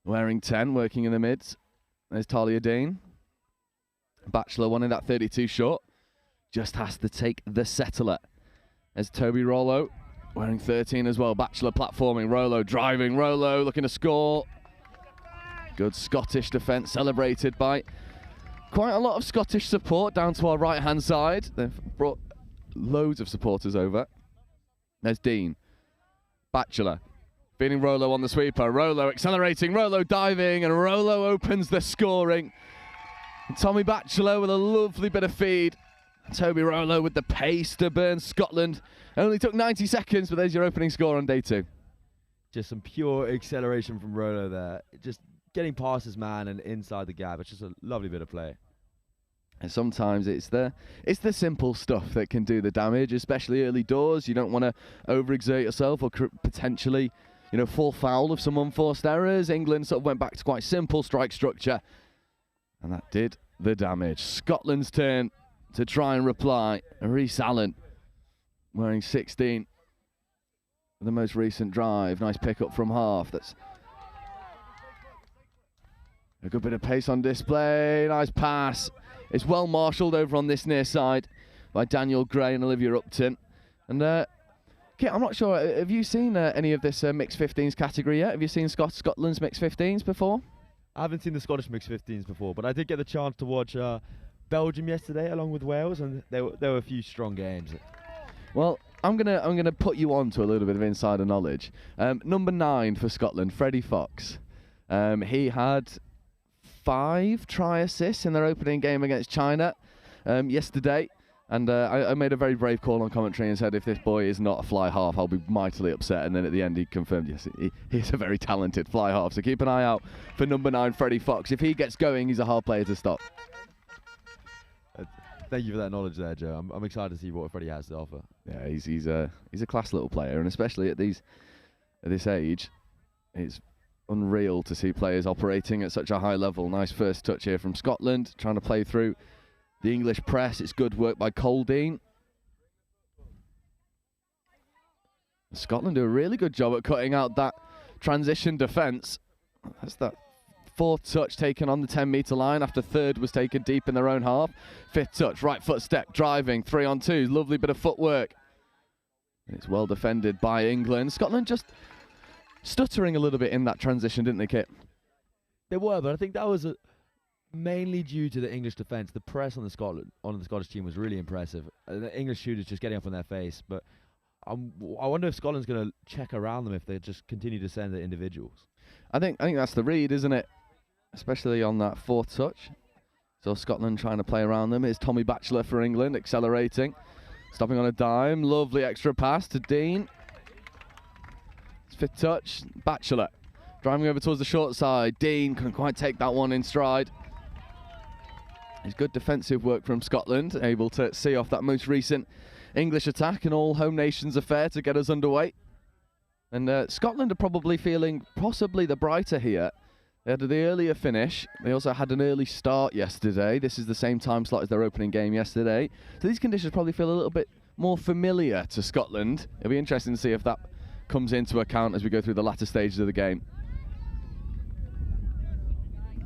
wearing 10, working in the mids. There's Talia Dean. Batchelor wanting that 32 short. Just has to take the settler. There's Toby Rollo, wearing 13 as well. Batchelor platforming, Rollo driving, Rollo looking to score. Good Scottish defence celebrated by quite a lot of Scottish support down to our right-hand side. They've brought loads of supporters over. There's Dean. Batchelor feeding Rollo on the sweeper. Rollo accelerating, Rollo diving, and Rollo opens the scoring. And Tommy Batchelor with a lovely bit of feed. Toby Rollo with the pace to burn Scotland. Only took 90 seconds, but there's your opening score on day 2. Just some pure acceleration from Rollo there. Just getting past his man and inside the gap. It's just a lovely bit of play. And sometimes it's the simple stuff that can do the damage, especially early doors. You don't want to overexert yourself or potentially, fall foul of some unforced errors. England sort of went back to quite simple strike structure, and that did the damage. Scotland's turn to try and reply. Rhys Allen wearing 16. The most recent drive. Nice pick up from half. That's a good bit of pace on display. Nice pass. It's well marshalled over on this near side by Daniel Gray and Olivia Upton. And Kit, I'm not sure, have you seen any of this mixed 15s category yet? Have you seen Scotland's mixed 15s before? I haven't seen the Scottish mixed 15s before, but I did get the chance to watch Belgium yesterday along with Wales, and there were a few strong games. Well, I'm gonna put you on to a little bit of insider knowledge. Number 9 for Scotland, Freddie Fox. He had 5 try assists in their opening game against China yesterday, and I made a very brave call on commentary and said, if this boy is not a fly half, I'll be mightily upset. And then at the end he confirmed, yes, he's a very talented fly half, so keep an eye out for number 9 Freddie Fox. If he gets going, he's a hard player to stop. Thank you for that knowledge there, Joe. I'm excited to see what Freddie has to offer. Yeah, he's a class little player, and especially at this age, it's unreal to see players operating at such a high level. Nice first touch here from Scotland, trying to play through the English press. It's good work by Coldine. Scotland do a really good job at cutting out that transition defence. That's that 4th touch taken on the 10-metre line after 3rd was taken deep in their own half. 5th touch, right foot step, driving, 3 on 2. Lovely bit of footwork. It's well defended by England. Scotland just stuttering a little bit in that transition, didn't they, Kit? They were, but I think that was mainly due to the English defence. The press on the Scottish team was really impressive. The English shooters just getting up on their face, but I wonder if Scotland's going to check around them if they just continue to send the individuals. I think that's the read, isn't it? Especially on that 4th touch. So Scotland trying to play around them. Here's Tommy Batchelor for England, accelerating. Stopping on a dime. Lovely extra pass to Dean. 5th touch. Batchelor driving over towards the short side. Dean couldn't quite take that one in stride. It's good defensive work from Scotland, able to see off that most recent English attack, an all home nations affair to get us underway. And Scotland are probably feeling possibly the brighter here. They had the earlier finish. They also had an early start yesterday. This is the same time slot as their opening game yesterday. So these conditions probably feel a little bit more familiar to Scotland. It'll be interesting to see if that comes into account as we go through the latter stages of the game.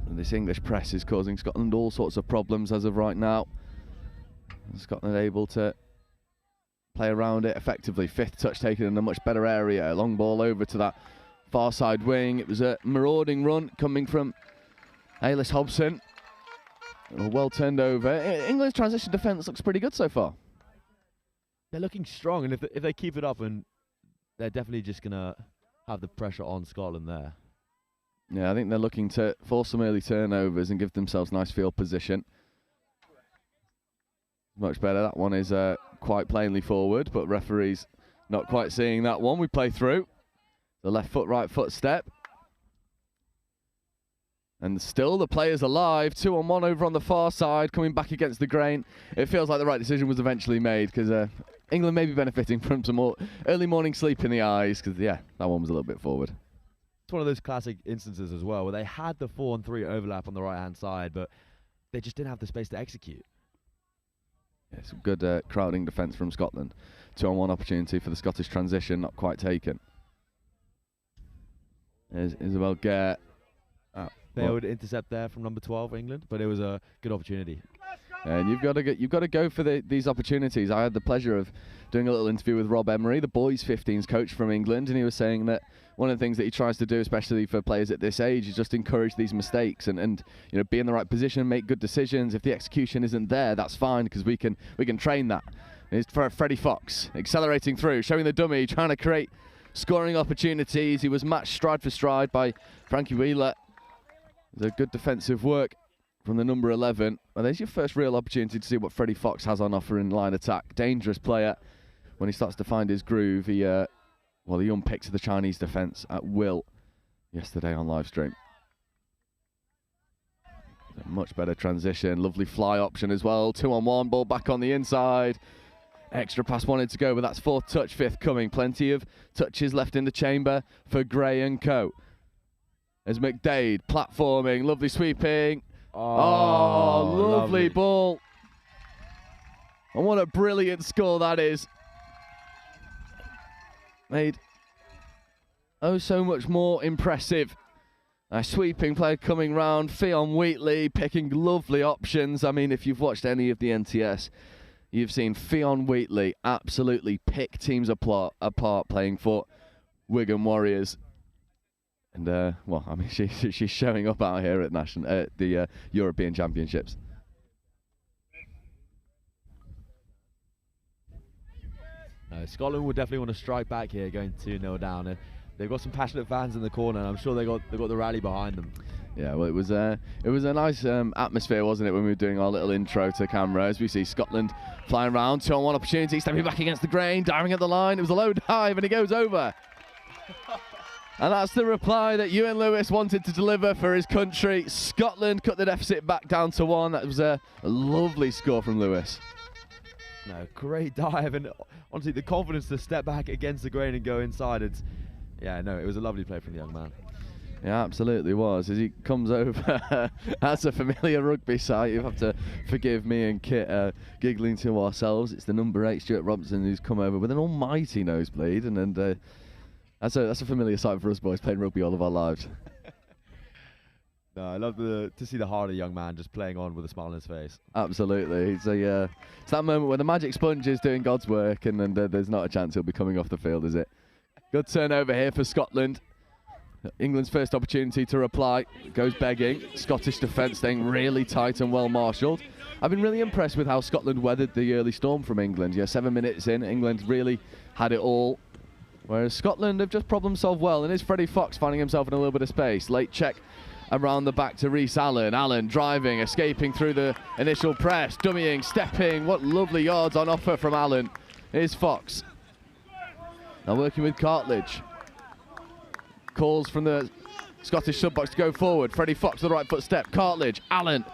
And this English press is causing Scotland all sorts of problems as of right now. And Scotland able to play around it effectively. 5th touch taken in a much better area. Long ball over to that far side wing. It was a marauding run coming from Ailís Hobson. Well turned over. England's transition defence looks pretty good so far. They're looking strong, and if they keep it up, and they're definitely just going to have the pressure on Scotland there. Yeah, I think they're looking to force some early turnovers and give themselves nice field position. Much better. That one is quite plainly forward, but referees not quite seeing that one. We play through. The left foot, right foot step. And still the players alive. 2 on 1 over on the far side, coming back against the grain. It feels like the right decision was eventually made, because England may be benefiting from some more early morning sleep in the eyes, because, yeah, that one was a little bit forward. It's one of those classic instances as well, where they had the 4-on-3 overlap on the right-hand side, but they just didn't have the space to execute. Yeah, some good crowding defence from Scotland. 2 on 1 opportunity for the Scottish transition, not quite taken. There's Isabel Gare Failed intercept there from number 12 England, but it was a good opportunity. And you've got to go for these opportunities. I had the pleasure of doing a little interview with Rob Emery, the boys 15s coach from England, and he was saying that one of the things that he tries to do, especially for players at this age, is just encourage these mistakes and be in the right position, make good decisions. If the execution isn't there, that's fine, because we can train that. It's for Freddie Fox, accelerating through, showing the dummy, trying to create scoring opportunities. He was matched stride for stride by Frankie Wheeler. There's a good defensive work from the number 11. Well, there's your first real opportunity to see what Freddie Fox has on offer in line attack. Dangerous player. When he starts to find his groove, he unpicks the Chinese defense at will yesterday on live stream. A much better transition. Lovely fly option as well. 2-on-1, ball back on the inside. Extra pass wanted to go, but that's fourth touch, fifth coming. Plenty of touches left in the chamber for Gray and co. As McDade platforming, lovely sweeping. Oh, lovely ball. And what a brilliant score that is. Made so much more impressive. A sweeping play coming round. Fionn Wheatley picking lovely options. I mean, if you've watched any of the NTS, you've seen Fionn Wheatley absolutely pick teams apart playing for Wigan Warriors. And, she's showing up out here at the European Championships. Scotland will definitely want to strike back here, going 2-0 down. And they've got some passionate fans in the corner, and I'm sure they've got the rally behind them. Yeah, well, it was a nice atmosphere, wasn't it, when we were doing our little intro to camera, as we see Scotland flying around, 2-on-1 opportunity, stepping back against the grain, diving at the line. It was a low dive, and he goes over. And that's the reply that Ewan Lewis wanted to deliver for his country. Scotland cut the deficit back down to 1. That was a lovely score from Lewis. No, great dive, and honestly, the confidence to step back against the grain and go inside. It was a lovely play from the young man. Yeah, absolutely was. As he comes over, that's a familiar rugby sight. You have to forgive me and Kit giggling to ourselves. It's the number 8, Stuart Robinson, who's come over with an almighty nosebleed, and that's a familiar sight for us boys playing rugby all of our lives. No, I love to see the heart of a young man just playing on with a smile on his face. Absolutely. It's that moment where the magic sponge is doing God's work, and then there's not a chance he'll be coming off the field, is it? Good turnover here for Scotland. England's first opportunity to reply goes begging. Scottish defence staying really tight and well marshalled. I've been really impressed with how Scotland weathered the early storm from England. 7 minutes in, England really had it all. Whereas Scotland have just problem solved well, and it's Freddie Fox finding himself in a little bit of space. Late check around the back to Rhys Allen. Allen driving, escaping through the initial press, dummying, stepping. What lovely yards on offer from Allen. Here's Fox. Now working with Cartledge. Calls from the Scottish sub-box to go forward. Freddie Fox with the right foot step. Cartledge, Allen,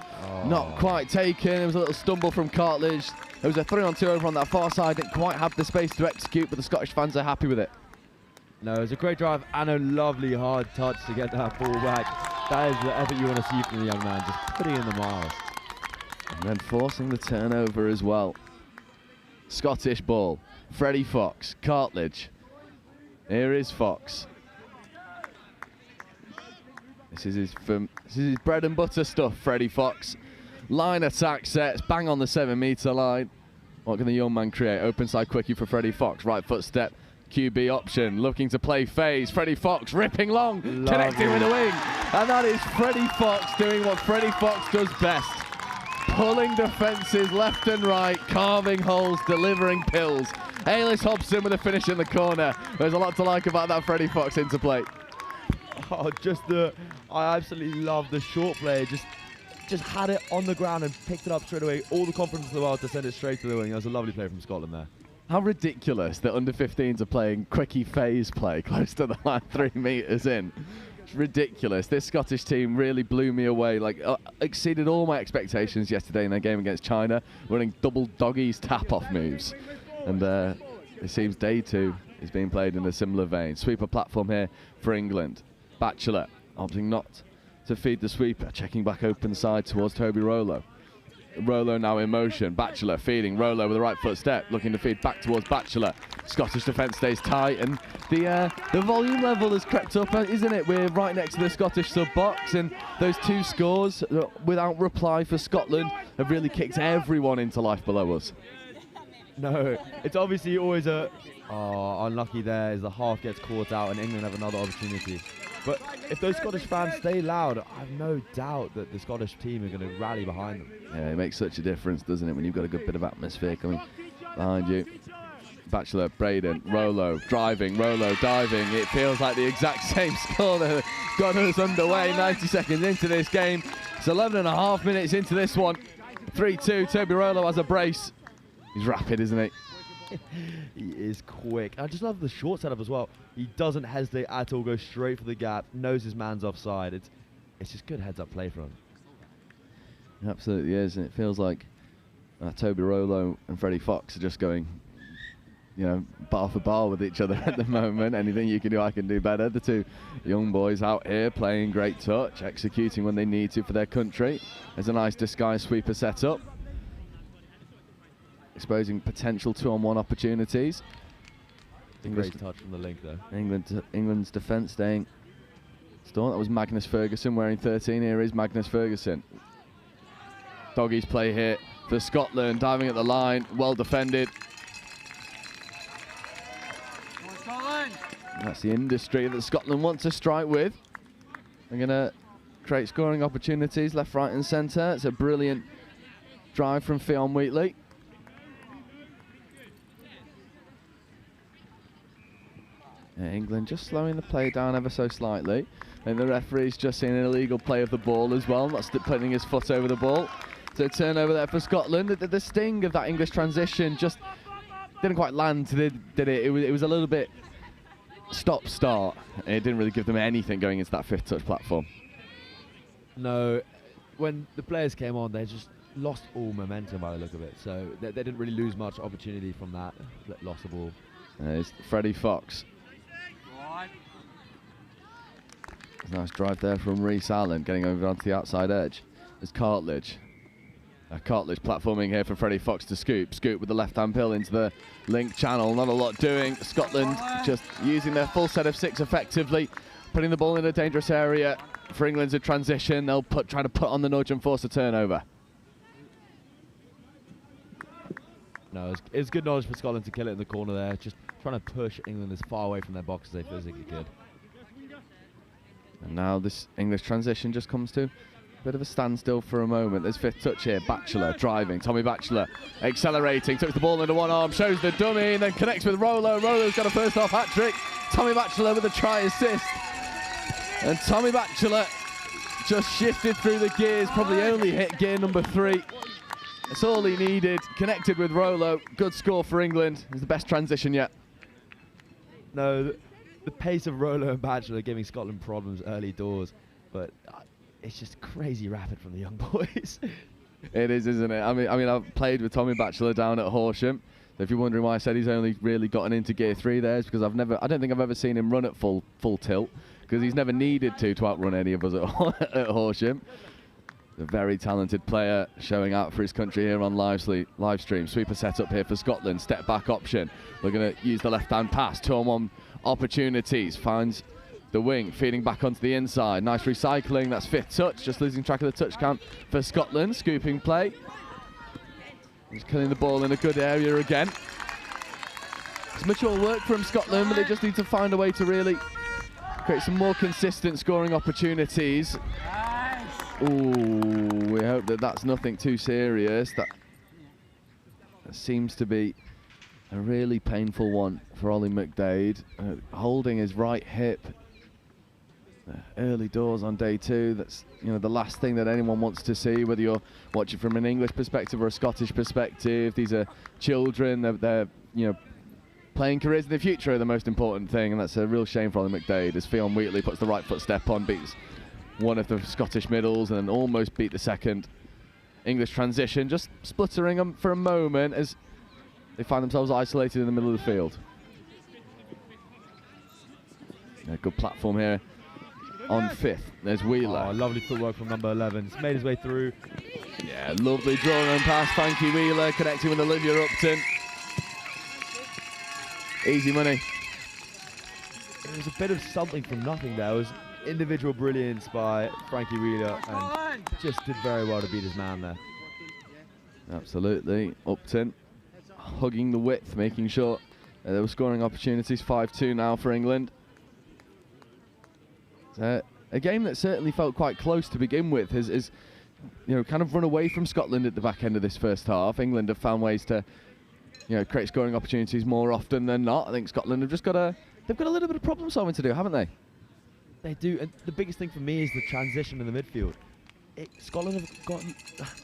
not quite taken. It was a little stumble from Cartledge. There was a 3-on-2 over on that far side. Didn't quite have the space to execute, but the Scottish fans are happy with it. No, it was a great drive and a lovely hard touch to get that ball back. That is the effort you want to see from the young man, just putting in the miles. And then forcing the turnover as well. Scottish ball. Freddie Fox, Cartledge. Here is Fox. This is his bread and butter stuff, Freddie Fox. Line attack sets, bang on the 7-metre line. What can the young man create? Open side quickie for Freddie Fox. Right foot step, QB option, looking to play phase. Freddie Fox ripping long, connecting with the wing. And that is Freddie Fox doing what Freddie Fox does best. Pulling defences left and right, carving holes, delivering pills. Ailís Hobson with a finish in the corner. There's a lot to like about that Freddie Fox interplay. Oh, I absolutely love the short play. Just had it on the ground and picked it up straight away. All the confidence in the world to send it straight to the wing. That was a lovely play from Scotland there. How ridiculous that under-15s are playing quickie phase play close to the line 3 metres in. It's ridiculous. This Scottish team really blew me away. Exceeded all my expectations yesterday in their game against China, running double doggies tap-off moves. And it seems day 2 is being played in a similar vein. Sweeper platform here for England. Batchelor opting not to feed the sweeper, checking back open side towards Toby Rollo. Rolo now in motion. Batchelor feeding Rolo with the right foot step, looking to feed back towards Batchelor. Scottish defence stays tight, and the volume level has crept up, isn't it? We're right next to the Scottish sub box, and those 2 scores without reply for Scotland have really kicked everyone into life below us. No, it's obviously always unlucky there as the half gets caught out and England have another opportunity. But if those Scottish fans stay loud, I have no doubt that the Scottish team are going to rally behind them. Yeah, it makes such a difference, doesn't it, when you've got a good bit of atmosphere coming behind you. Batchelor, Braden, Rolo, driving, Rolo, diving. It feels like the exact same score that got us underway 90 seconds into this game. It's 11.5 minutes into this one. 3-2, Toby Rolo has a brace. He's rapid, isn't he? He is quick. I just love the short setup as well. He doesn't hesitate at all, goes straight for the gap, knows his man's offside. It's just good heads-up play from him. It absolutely is, and it feels like Toby Rolo and Freddie Fox are just going, you know, bar for bar with each other at the moment. Anything you can do, I can do better. The 2 young boys out here playing great touch, executing when they need to for their country. There's a nice disguised sweeper set up, exposing potential 2-on-1 opportunities. Great touch from the link though. England's defence staying staunch. That was Magnus Ferguson wearing 13. Here is Magnus Ferguson. Doggies play here for Scotland, diving at the line, well defended. That's the industry that Scotland want to strike with. They're going to create scoring opportunities left, right and centre. It's a brilliant drive from Fionn Wheatley. England just slowing the play down ever so slightly. And the referee's just seen an illegal play of the ball as well, not putting his foot over the ball. So turnover there for Scotland. The sting of that English transition just didn't quite land, did it? It was a little bit stop-start. It didn't really give them anything going into that 5th touch platform. No, when the players came on, they just lost all momentum by the look of it. So they didn't really lose much opportunity from that. Lost the ball. There's Freddie Fox. Nice drive there from Reece Allen, getting over onto the outside edge. There's Cartledge. Cartledge platforming here for Freddie Fox to scoop. Scoop with the left-hand pill into the link channel. Not a lot doing. Scotland just using their full set of 6 effectively, putting the ball in a dangerous area for England to transition. They'll try to put on the nudge and force a turnover. No, it's good knowledge for Scotland to kill it in the corner there. Just trying to push England as far away from their box as they physically could. And now this English transition just comes to a bit of a standstill for a moment. There's 5th touch here. Batchelor driving. Tommy Batchelor accelerating. Took the ball into one arm. Shows the dummy and then connects with Rolo. Rolo's got a first-half hat-trick. Tommy Batchelor with a try-assist. And Tommy Batchelor just shifted through the gears. Probably only hit gear number 3. That's all he needed. Connected with Rolo. Good score for England. It's the best transition yet. No, the pace of Rolo and Batchelor giving Scotland problems early doors, but it's just crazy rapid from the young boys. It is, isn't it? I mean, I've played with Tommy Batchelor down at Horsham. So if you're wondering why I said he's only really gotten into gear 3 there, it's because I don't think I've ever seen him run at full tilt, because he's never needed to outrun any of us at Horsham. A very talented player showing out for his country here on live stream. Sweeper set up here for Scotland. Step back option. We're going to use the left-hand pass. 2-on-1 opportunities. Finds the wing, feeding back onto the inside. Nice recycling. That's 5th touch. Just losing track of the touch count for Scotland. Scooping play. He's killing the ball in a good area again. It's mature work from Scotland, but they just need to find a way to really create some more consistent scoring opportunities. Ooh, we hope that that's nothing too serious. That seems to be a really painful one for Ollie McDade. Holding his right hip. Early doors on day 2. That's, you know, the last thing that anyone wants to see, whether you're watching from an English perspective or a Scottish perspective. These are children. They're you know, playing careers in the future are the most important thing, and that's a real shame for Ollie McDade as Fionn Wheatley puts the right foot step on, beats one of the Scottish middles and then almost beat the second English transition, just spluttering them for a moment as they find themselves isolated in the middle of the field. A good platform here on 5th. There's Wheeler. Oh, lovely footwork from number 11. He's made his way through. Yeah, lovely draw and pass. Frankie Wheeler connecting with Olivia Upton. Easy money. It was a bit of something from nothing there. It was individual brilliance by Frankie Wheeler and just did very well to beat his man there. Absolutely. Upton hugging the width, making sure there were scoring opportunities. 5-2 now for England. A game that certainly felt quite close to begin with has kind of run away from Scotland at the back end of this first half. England have found ways to create scoring opportunities more often than not. I think Scotland have just got a little bit of problem solving to do, haven't they? They do, and the biggest thing for me is the transition in the midfield. Scotland have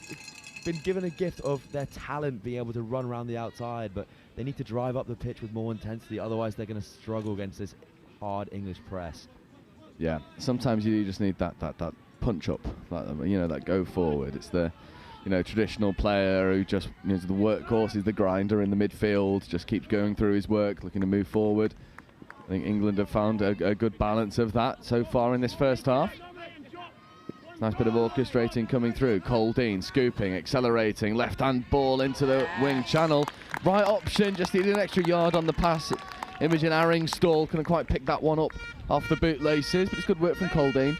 been given a gift of their talent being able to run around the outside, but they need to drive up the pitch with more intensity, otherwise they're going to struggle against this hard English press. Yeah, sometimes you just need that punch up, that go forward. It's the traditional player who just is the workhorse, is the grinder in the midfield, just keeps going through his work, looking to move forward. I think England have found a good balance of that so far in this first half. Nice bit of orchestrating coming through. Cole Dean scooping, accelerating, left-hand ball into the wing channel. Right option, just needed an extra yard on the pass. Imogen Arringstall couldn't quite pick that one up off the bootlaces, but it's good work from Cole Dean.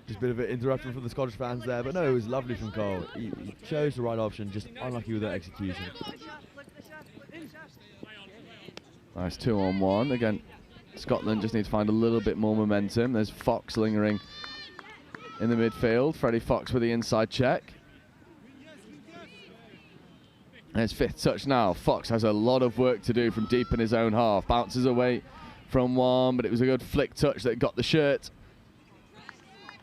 Just a bit of an interruption from the Scottish fans there, but no, it was lovely from Cole. He chose the right option, just unlucky with that execution. Nice 2-on-1. Again, Scotland just need to find a little bit more momentum. There's Fox lingering in the midfield. Freddie Fox with the inside check. And it's fifth touch now. Fox has a lot of work to do from deep in his own half. Bounces away from one, but it was a good flick touch that got the shirt.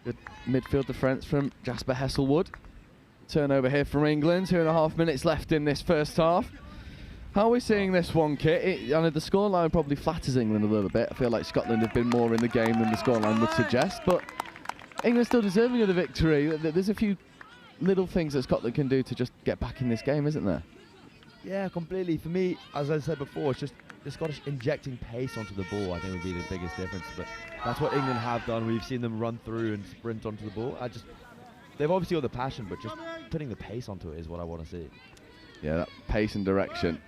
Good midfield defence from Jasper Hesselwood. Turnover here from England. 2.5 minutes left in this first half. How are we seeing this one, Kit? I know the scoreline probably flatters England a little bit. I feel like Scotland have been more in the game than the scoreline would suggest, but England's still deserving of the victory. There's a few little things that Scotland can do to just get back in this game, isn't there? Yeah, completely. For me, as I said before, it's just the Scottish injecting pace onto the ball, I think, would be the biggest difference. But that's what England have done. We've seen them run through and sprint onto the ball. They've obviously got the passion, but just putting the pace onto it is what I want to see. Yeah, that pace and direction.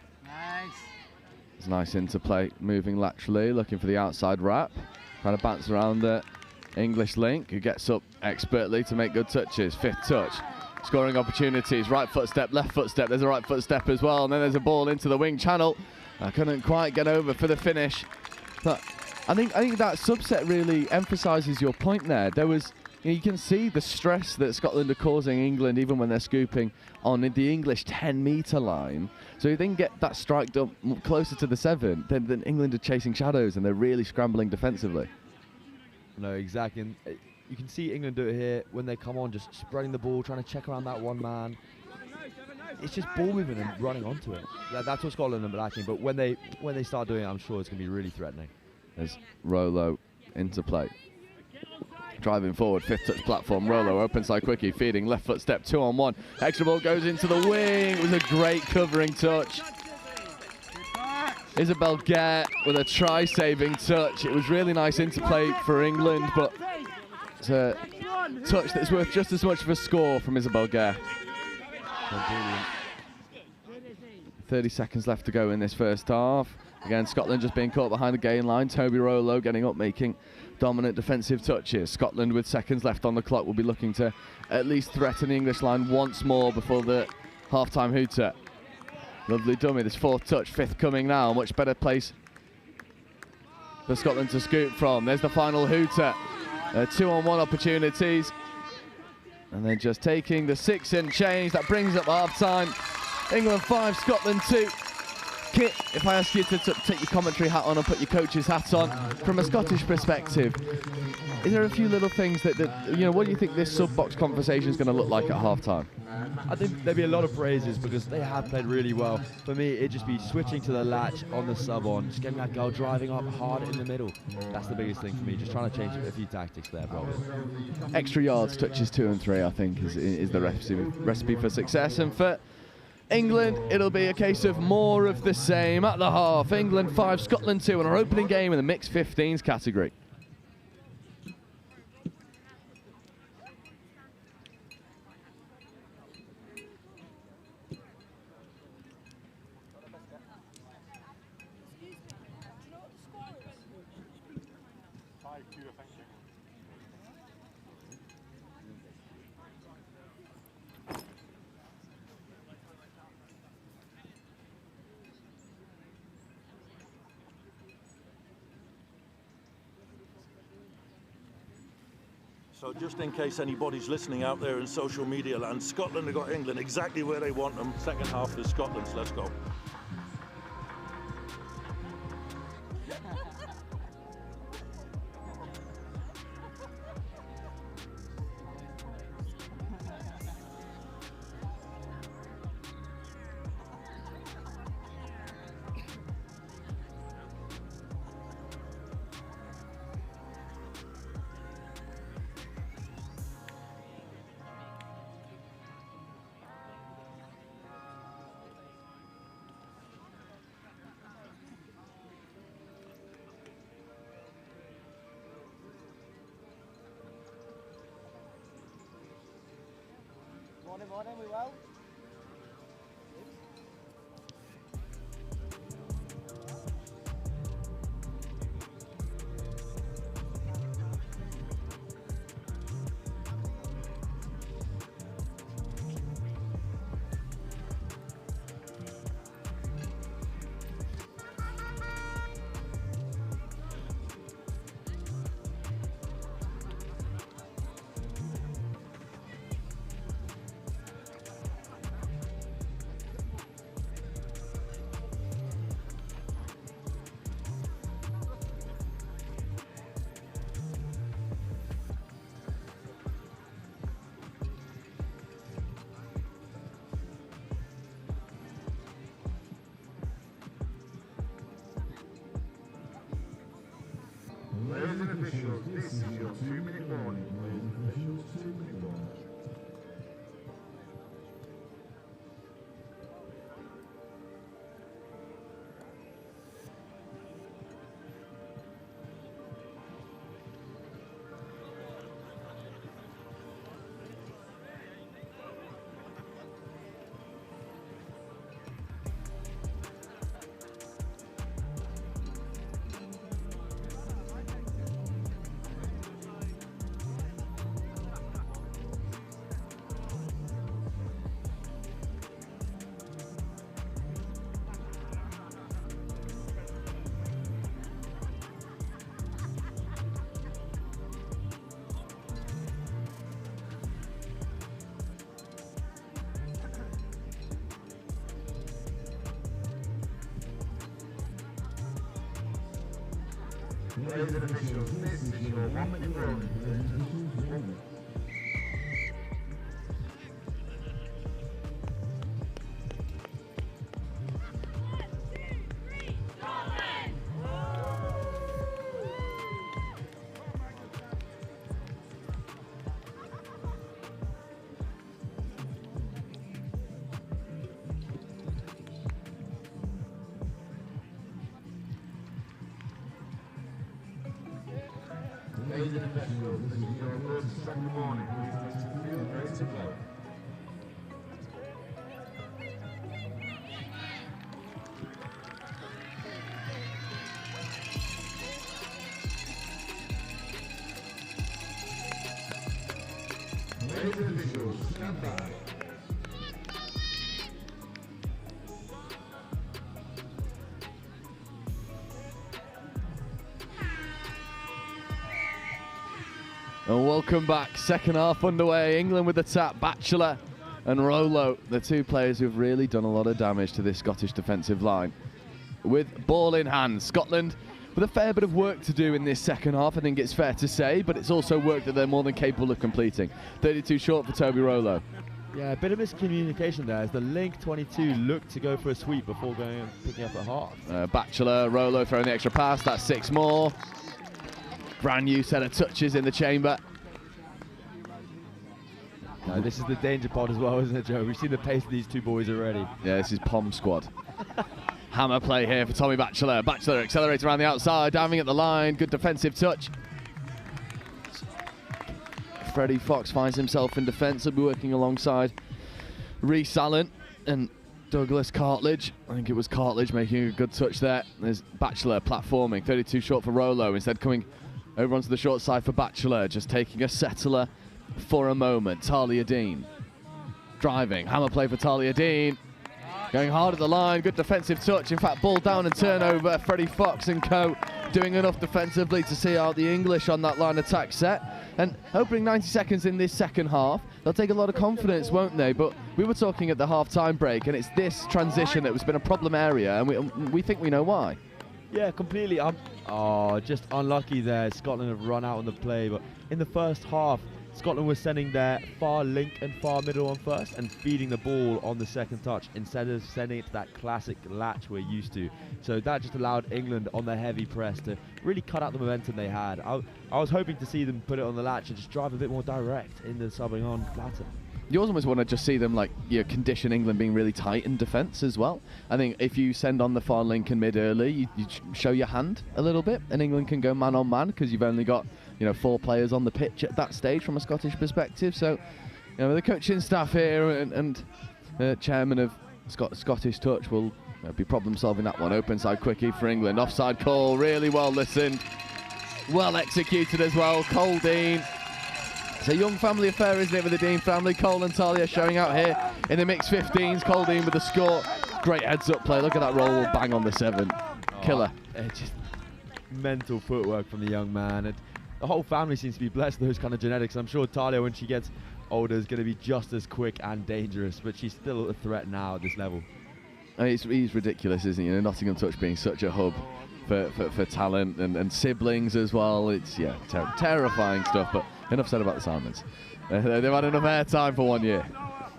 It's nice interplay, moving laterally, looking for the outside wrap. Trying to bounce around the English link, who gets up expertly to make good touches. Fifth touch. Scoring opportunities, right footstep, left footstep, there's a right footstep as well, and then there's a ball into the wing channel. I couldn't quite get over for the finish. But I think that subset really emphasises your point there. There was, you can see the stress that Scotland are causing England even when they're scooping on the English 10-metre line. So if they can get that strike up closer to the 7, then England are chasing shadows and they're really scrambling defensively. No, exactly. And you can see England do it here when they come on, just spreading the ball, trying to check around that one man. It's just ball moving and running onto it. That's what Scotland are lacking. But when they start doing it, I'm sure it's going to be really threatening. There's Rolo into play. Driving forward, fifth touch platform. Rolo open side quickie, feeding left foot step, 2-on-1. Extra ball goes into the wing. It was a great covering touch. Isabel Gare with a try-saving touch. It was really nice interplay for England, but it's a touch that's worth just as much of a score from Isabel Gare. 30 seconds left to go in this first half. Again, Scotland just being caught behind the gain line. Toby Rolo getting up, making dominant defensive touches. Scotland, with seconds left on the clock, will be looking to at least threaten the English line once more before the half-time hooter. Lovely dummy, this fourth touch, fifth coming now. Much better place for Scotland to scoop from. There's the final hooter. 2-on-1 opportunities. And then just taking the 6 and change. That brings up half-time. England 5, Scotland 2. Kit, if I ask you to take your commentary hat on and put your coach's hat on, from a Scottish perspective, is there a few little things that what do you think this sub-box conversation is going to look like at half-time? I think there'll be a lot of praises because they have played really well. For me, it'd just be switching to the latch on the sub-on, just getting that goal, driving up hard in the middle. That's the biggest thing for me, just trying to change a few tactics there, probably. Extra yards, touches 2 and 3, I think, is the recipe for success. And for England, it'll be a case of more of the same at the half. England 5, Scotland 2 in our opening game in the mixed 15s category. So just in case anybody's listening out there in social media land, Scotland have got England exactly where they want them. Second half is Scotland's. Let's go. Morning, we well? Ladies and officials, this is your 2-minute warning. Ladies and officials, 2-minute warning. Ladies and officials, this is your 1-minute warning. Ladies and officials, 1 minute. Ladies and officials, this is your first and second warning. Please take to the field, ready to play. Ladies and officials, stand by. And welcome back. Second half underway. England with the tap. Batchelor and Rollo, the two players who've really done a lot of damage to this Scottish defensive line. With ball in hand, Scotland with a fair bit of work to do in this second half, I think it's fair to say, but it's also work that they're more than capable of completing. 32 short for Toby Rollo. Yeah, a bit of miscommunication there as the link 22 looked to go for a sweep before going and picking up at half. Batchelor, Rollo throwing the extra pass. That's 6 more. Brand new set of touches in the chamber. Now, this is the danger pod as well, isn't it, Joe? We've seen the pace of these two boys already. Yeah, this is Pom squad. Hammer play here for Tommy Batchelor. Batchelor accelerates around the outside, diving at the line. Good defensive touch. Freddie Fox finds himself in defence. He'll be working alongside Rhys Allen and Douglas Cartledge. I think it was Cartledge making a good touch there. There's Batchelor platforming. 32 short for Rollo. Instead coming Over onto the short side for Batchelor, just taking a settler for a moment. Talia Dean driving, hammer play for Talia Dean. Going hard at the line, good defensive touch. In fact, ball down and turnover. Freddie Fox and co doing enough defensively to see out the English on that line attack set. And opening 90 seconds in this second half, they'll take a lot of confidence, won't they? But we were talking at the half-time break, and it's this transition that has been a problem area, and we think we know why. Yeah, completely. Just unlucky there. Scotland have run out on the play, but in the first half, Scotland was sending their far link and far middle on first and feeding the ball on the second touch instead of sending it to that classic latch we're used to. So that just allowed England on their heavy press to really cut out the momentum they had. I was hoping to see them put it on the latch and just drive a bit more direct in the subbing on platter. You almost want to just see them condition England being really tight in defence as well. I think if you send on the far link and mid early, you show your hand a little bit, and England can go man on man because you've only got 4 players on the pitch at that stage from a Scottish perspective. So, the coaching staff here and chairman of Scottish Touch will be problem solving that one. Open side quickie for England. Offside call, really well listened, well executed as well. Cole Dean. It's a young family affair, isn't it, with the Dean family? Cole and Talia showing out here in the mixed 15s. Cole Dean with the score. Great heads-up play. Look at that roll, bang on the 7. Killer. Just mental footwork from the young man. And the whole family seems to be blessed with those kind of genetics. I'm sure Talia, when she gets older, is going to be just as quick and dangerous, but she's still a threat now at this level. I mean, he's ridiculous, isn't he? Nottingham Touch being such a hub for talent and siblings as well. It's, terrifying stuff, but enough said about the Simons. They've had enough airtime for 1 year.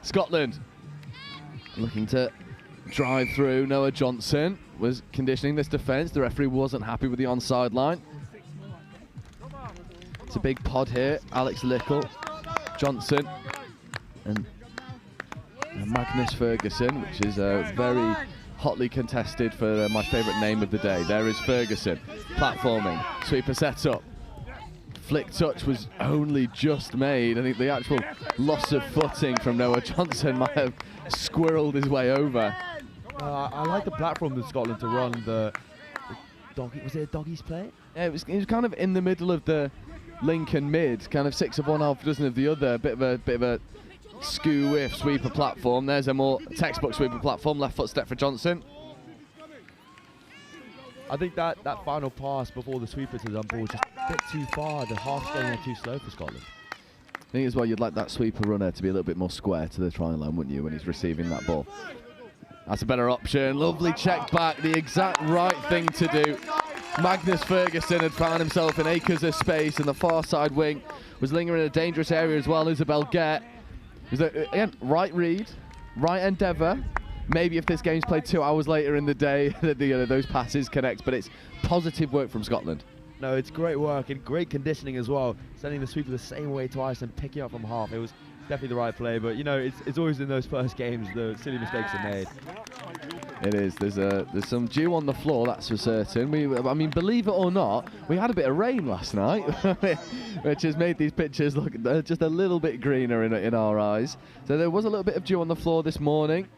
Scotland looking to drive through. Noah Johnson was conditioning this defence. The referee wasn't happy with the onside line. It's a big pod here. Alex Little, Johnson, and Magnus Ferguson, which is very hotly contested for my favourite name of the day. There is Ferguson, platforming, sweeper set up. Flick touch was only just made. I think the actual loss of footing from Noah Johnson might have squirreled his way over. I like the platform that Scotland to run the doggy. Was it a doggies play? Yeah, it was kind of in the middle of the link and mid, kind of 6 of one, half dozen of the other. Bit of a skew whiff sweeper platform. There's a more textbook sweeper platform. Left foot step for Johnson. I think that final pass before the sweeper to the ball was just a bit too far. The half's going too slow for Scotland. I think as well you'd like that sweeper runner to be a little bit more square to the try line, wouldn't you, when he's receiving that ball? That's a better option. Lovely check back. The exact right thing to do. Magnus Ferguson had found himself in acres of space, and the far side wing was lingering in a dangerous area as well. Isabel Gett. Again, right read, right endeavour. Maybe if this game's played 2 hours later in the day, those passes connect, but it's positive work from Scotland. No, it's great work and great conditioning as well. Sending the sweeper the same way twice and picking up from half. It was definitely the right play, but it's always in those first games the silly mistakes are made. It is. There's some dew on the floor, that's for certain. I mean, believe it or not, we had a bit of rain last night, which has made these pitches look just a little bit greener in our eyes. So there was a little bit of dew on the floor this morning.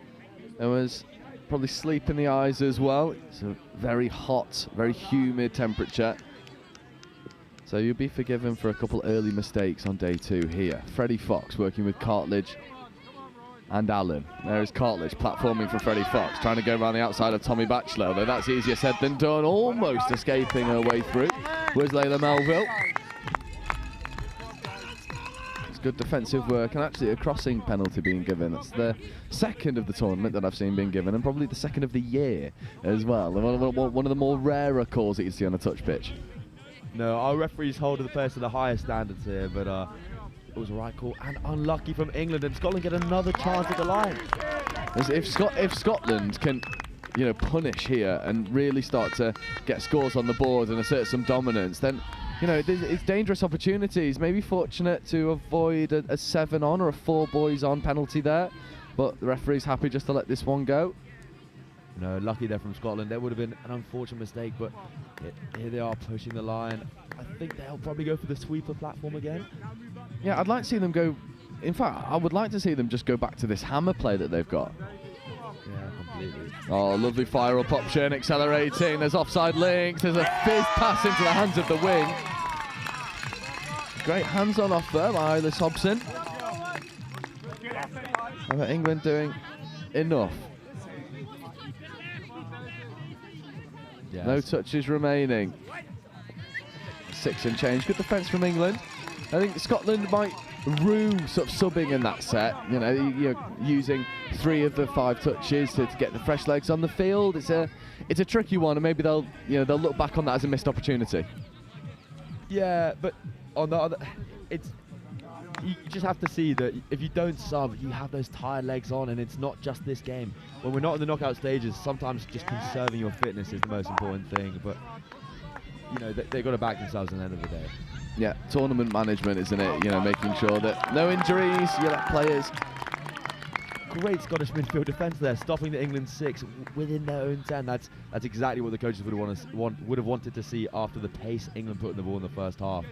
There was probably sleep in the eyes as well. It's a very hot, very humid temperature. So you'll be forgiven for a couple early mistakes on day 2 here. Freddie Fox working with Cartledge and Allen. There is Cartledge platforming for Freddie Fox, trying to go around the outside of Tommy Batchelor, although that's easier said than done. Almost escaping her way through was Layla Melville. It's good defensive work, and actually a crossing penalty being given. That's the second of the tournament that I've seen being given, and probably the second of the year as well. One of the more rarer calls that you see on a touch pitch. No, our referees hold the players to the highest standards here, but it was a right call and unlucky from England, and Scotland get another chance at the line. If Scotland can, punish here and really start to get scores on the board and assert some dominance, then it's dangerous opportunities. Maybe fortunate to avoid a 7 on or a 4 boys on penalty there, but the referee's happy just to let this one go. No, lucky there from Scotland. There would have been an unfortunate mistake, but here they are pushing the line. I think they'll probably go for the sweeper platform again. Yeah, I'd like to see them go. In fact, I would like to see them just go back to this hammer play that they've got. Yeah, completely. Oh, lovely fire up option, accelerating. There's offside links. There's a fizz pass into the hands of the wing. great hands-on offer by Eilish Hobson. And England doing enough. Yes. No touches remaining. 6 and change. Good defence from England. I think Scotland might rue sort of subbing in that set. You know, you're using 3 of the 5 touches to get the fresh legs on the field. It's a tricky one, and maybe they'll look back on that as a missed opportunity. Yeah, but on the other, you just have to see that if you don't sub, you have those tired legs on, and it's not just this game. When we're not in the knockout stages, sometimes just conserving your fitness is the most important thing. But you know, they've got to back themselves at the end of the day. Yeah, tournament management, isn't it? You know, making sure that no injuries, you let players. Great Scottish midfield defence there, stopping the England 6 within their own 10. That's exactly what the coaches would have wanted to see after the pace England put in the ball in the first half.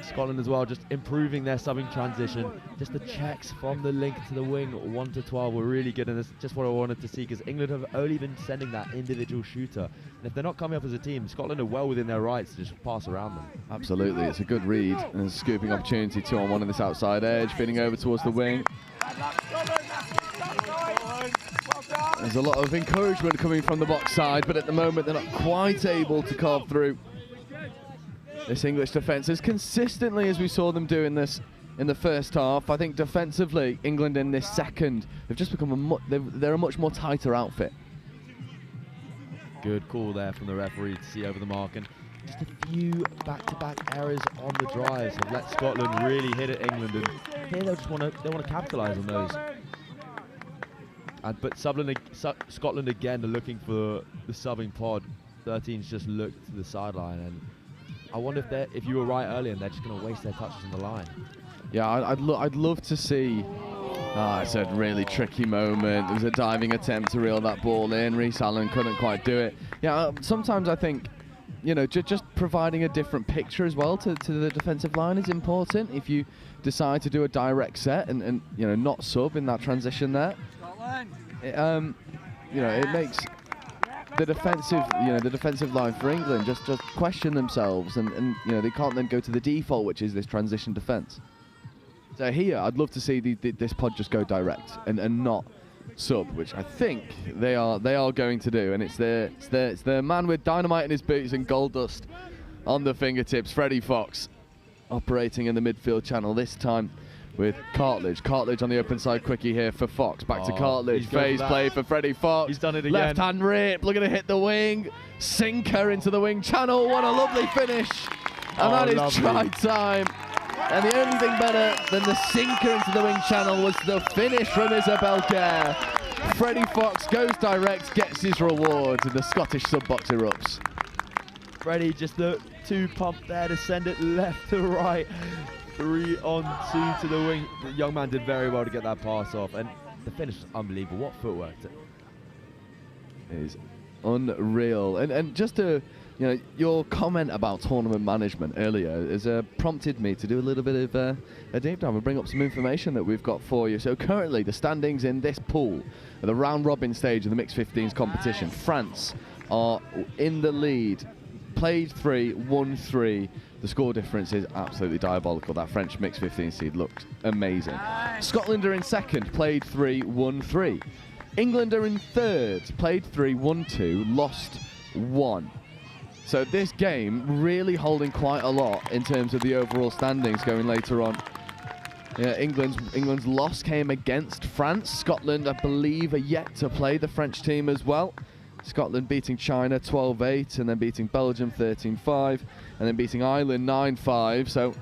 Scotland as well, just improving their subbing transition. Just the checks from the link to the wing, 1 to 12, were really good, and that's just what I wanted to see, because England have only been sending that individual shooter. And if they're not coming up as a team, Scotland are well within their rights to just pass around them. Absolutely, it's a good read and a scooping opportunity. 2-on-1 in this outside edge, feeding over towards the wing. There's a lot of encouragement coming from the box side, but at the moment they're not quite able to carve through this English defence as consistently as we saw them doing this in the first half. I think defensively, England in this second have just become they're a much more tighter outfit. Good call there from the referee to see over the mark, and just a few back-to-back errors on the drives have let Scotland really hit at England, and here they want to capitalise on those. But Scotland again are looking for the subbing pod. 13's just looked to the sideline, and I wonder if you were right earlier and they're just going to waste their touches on the line. Yeah, I'd love to see. It's a really tricky moment. There was a diving attempt to reel that ball in. Reece Allen couldn't quite do it. Yeah, sometimes I think, you know, just providing a different picture as well to the defensive line is important. If you decide to do a direct set and you know, not sub in that transition there, you know, it makes the defensive line for England just question themselves, and you know, they can't then go to the default, which is this transition defence. So here, I'd love to see this pod just go direct and not sub, which I think they are going to do, and it's the man with dynamite in his boots and gold dust on the fingertips, Freddie Fox, operating in the midfield channel this time with Cartledge. Cartledge on the open side quickie here for Fox. Back to Cartledge. Phase play for Freddie Fox. He's done it again. Left hand rip. Looking to hit the wing. Sinker into the wing channel. What a lovely finish. And that is try time. And the only thing better than the sinker into the wing channel was the finish from Isabelle Kerr. Freddie Fox goes direct, gets his reward, and the Scottish sub-box erupts. Freddie just looked too pumped there to send it left to right. 3 on 2 to the wing. The young man did very well to get that pass off, and the finish was unbelievable. What footwork! It is unreal. And just to, you know, your comment about tournament management earlier has prompted me to do a little bit of a deep dive and bring up some information that we've got for you. So currently the standings in this pool at the round robin stage of the mixed 15s competition, France are in the lead. Played 3, won 3. The score difference is absolutely diabolical. That French mixed 15 seed looked amazing. Scotland are in second, played 3, won 3. England are in third, played 3, won 2, lost 1. So this game really holding quite a lot in terms of the overall standings going later on. Yeah, England's loss came against France. Scotland, I believe, are yet to play the French team as well. Scotland beating China 12-8, and then beating Belgium 13-5, and then beating Ireland 9-5. So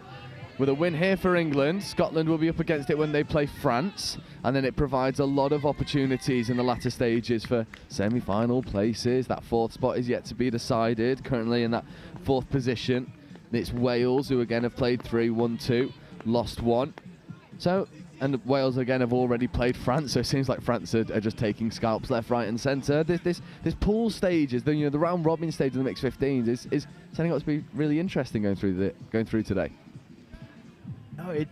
with a win here for England, Scotland will be up against it when they play France, and then it provides a lot of opportunities in the latter stages for semi-final places. That 4th spot is yet to be decided. Currently in that 4th position, it's Wales, who again have played 3, won 2, lost 1. So, and Wales again have already played France, so it seems like France are just taking scalps left, right, and centre. This pool stage is the round robin stage of the mixed 15s is setting up to be really interesting going through today. No,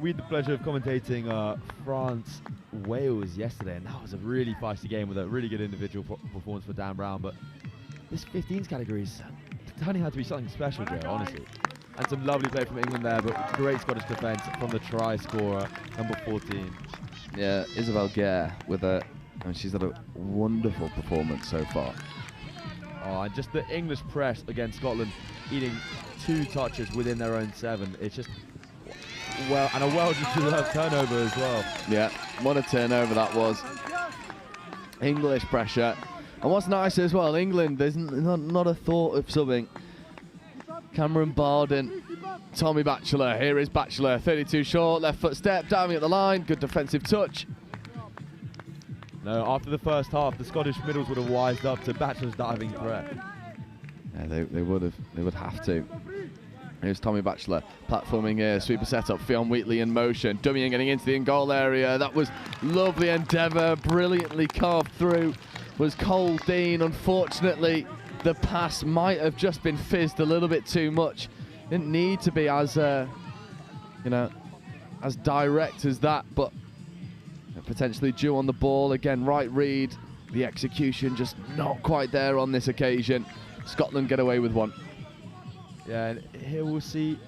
we had the pleasure of commentating France-Wales yesterday, and that was a really feisty game with a really good individual performance for Dan Brown. But this 15s category is turning out to be something special, Joe, honestly. And some lovely play from England there, but great Scottish defence from the try scorer, number 14. Yeah, Isabel Gare with a, and she's had a wonderful performance so far. Oh, and just the English press against Scotland, eating 2 touches within their own 7. It's just, well, and a well-deserved turnover as well. Yeah, what a turnover that was. English pressure. And what's nice as well, England, there's not a thought of subbing. Cameron Barden, Tommy Batchelor. Here is Batchelor, 32 short, left foot step, diving at the line, good defensive touch. No, after the first half, the Scottish middles would have wised up to Batchelor's diving threat. Yeah, they would have to. Here's Tommy Batchelor, platforming here, sweeper setup, Fionn Wheatley in motion, dummying getting into the in-goal area. That was lovely endeavour, brilliantly carved through, was Cole Dean. Unfortunately, the pass might have just been fizzed a little bit too much. Didn't need to be as, as direct as that, but potentially due on the ball. Again, right read, the execution just not quite there on this occasion. Scotland get away with one. Yeah, and here we'll see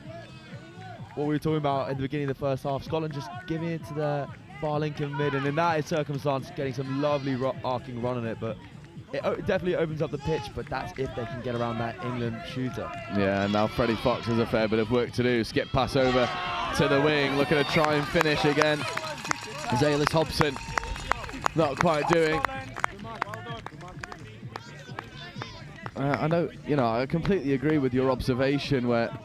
what we were talking about in the beginning of the first half. Scotland just giving it to their far Lincoln mid, and in that circumstance, getting some lovely arcing run on it, but it definitely opens up the pitch, but that's if they can get around that England shooter. Yeah, now Freddie Fox has a fair bit of work to do. Skip pass over to the wing, looking to try and finish again. Zaylis Hobson not quite doing. I know, I completely agree with your observation where,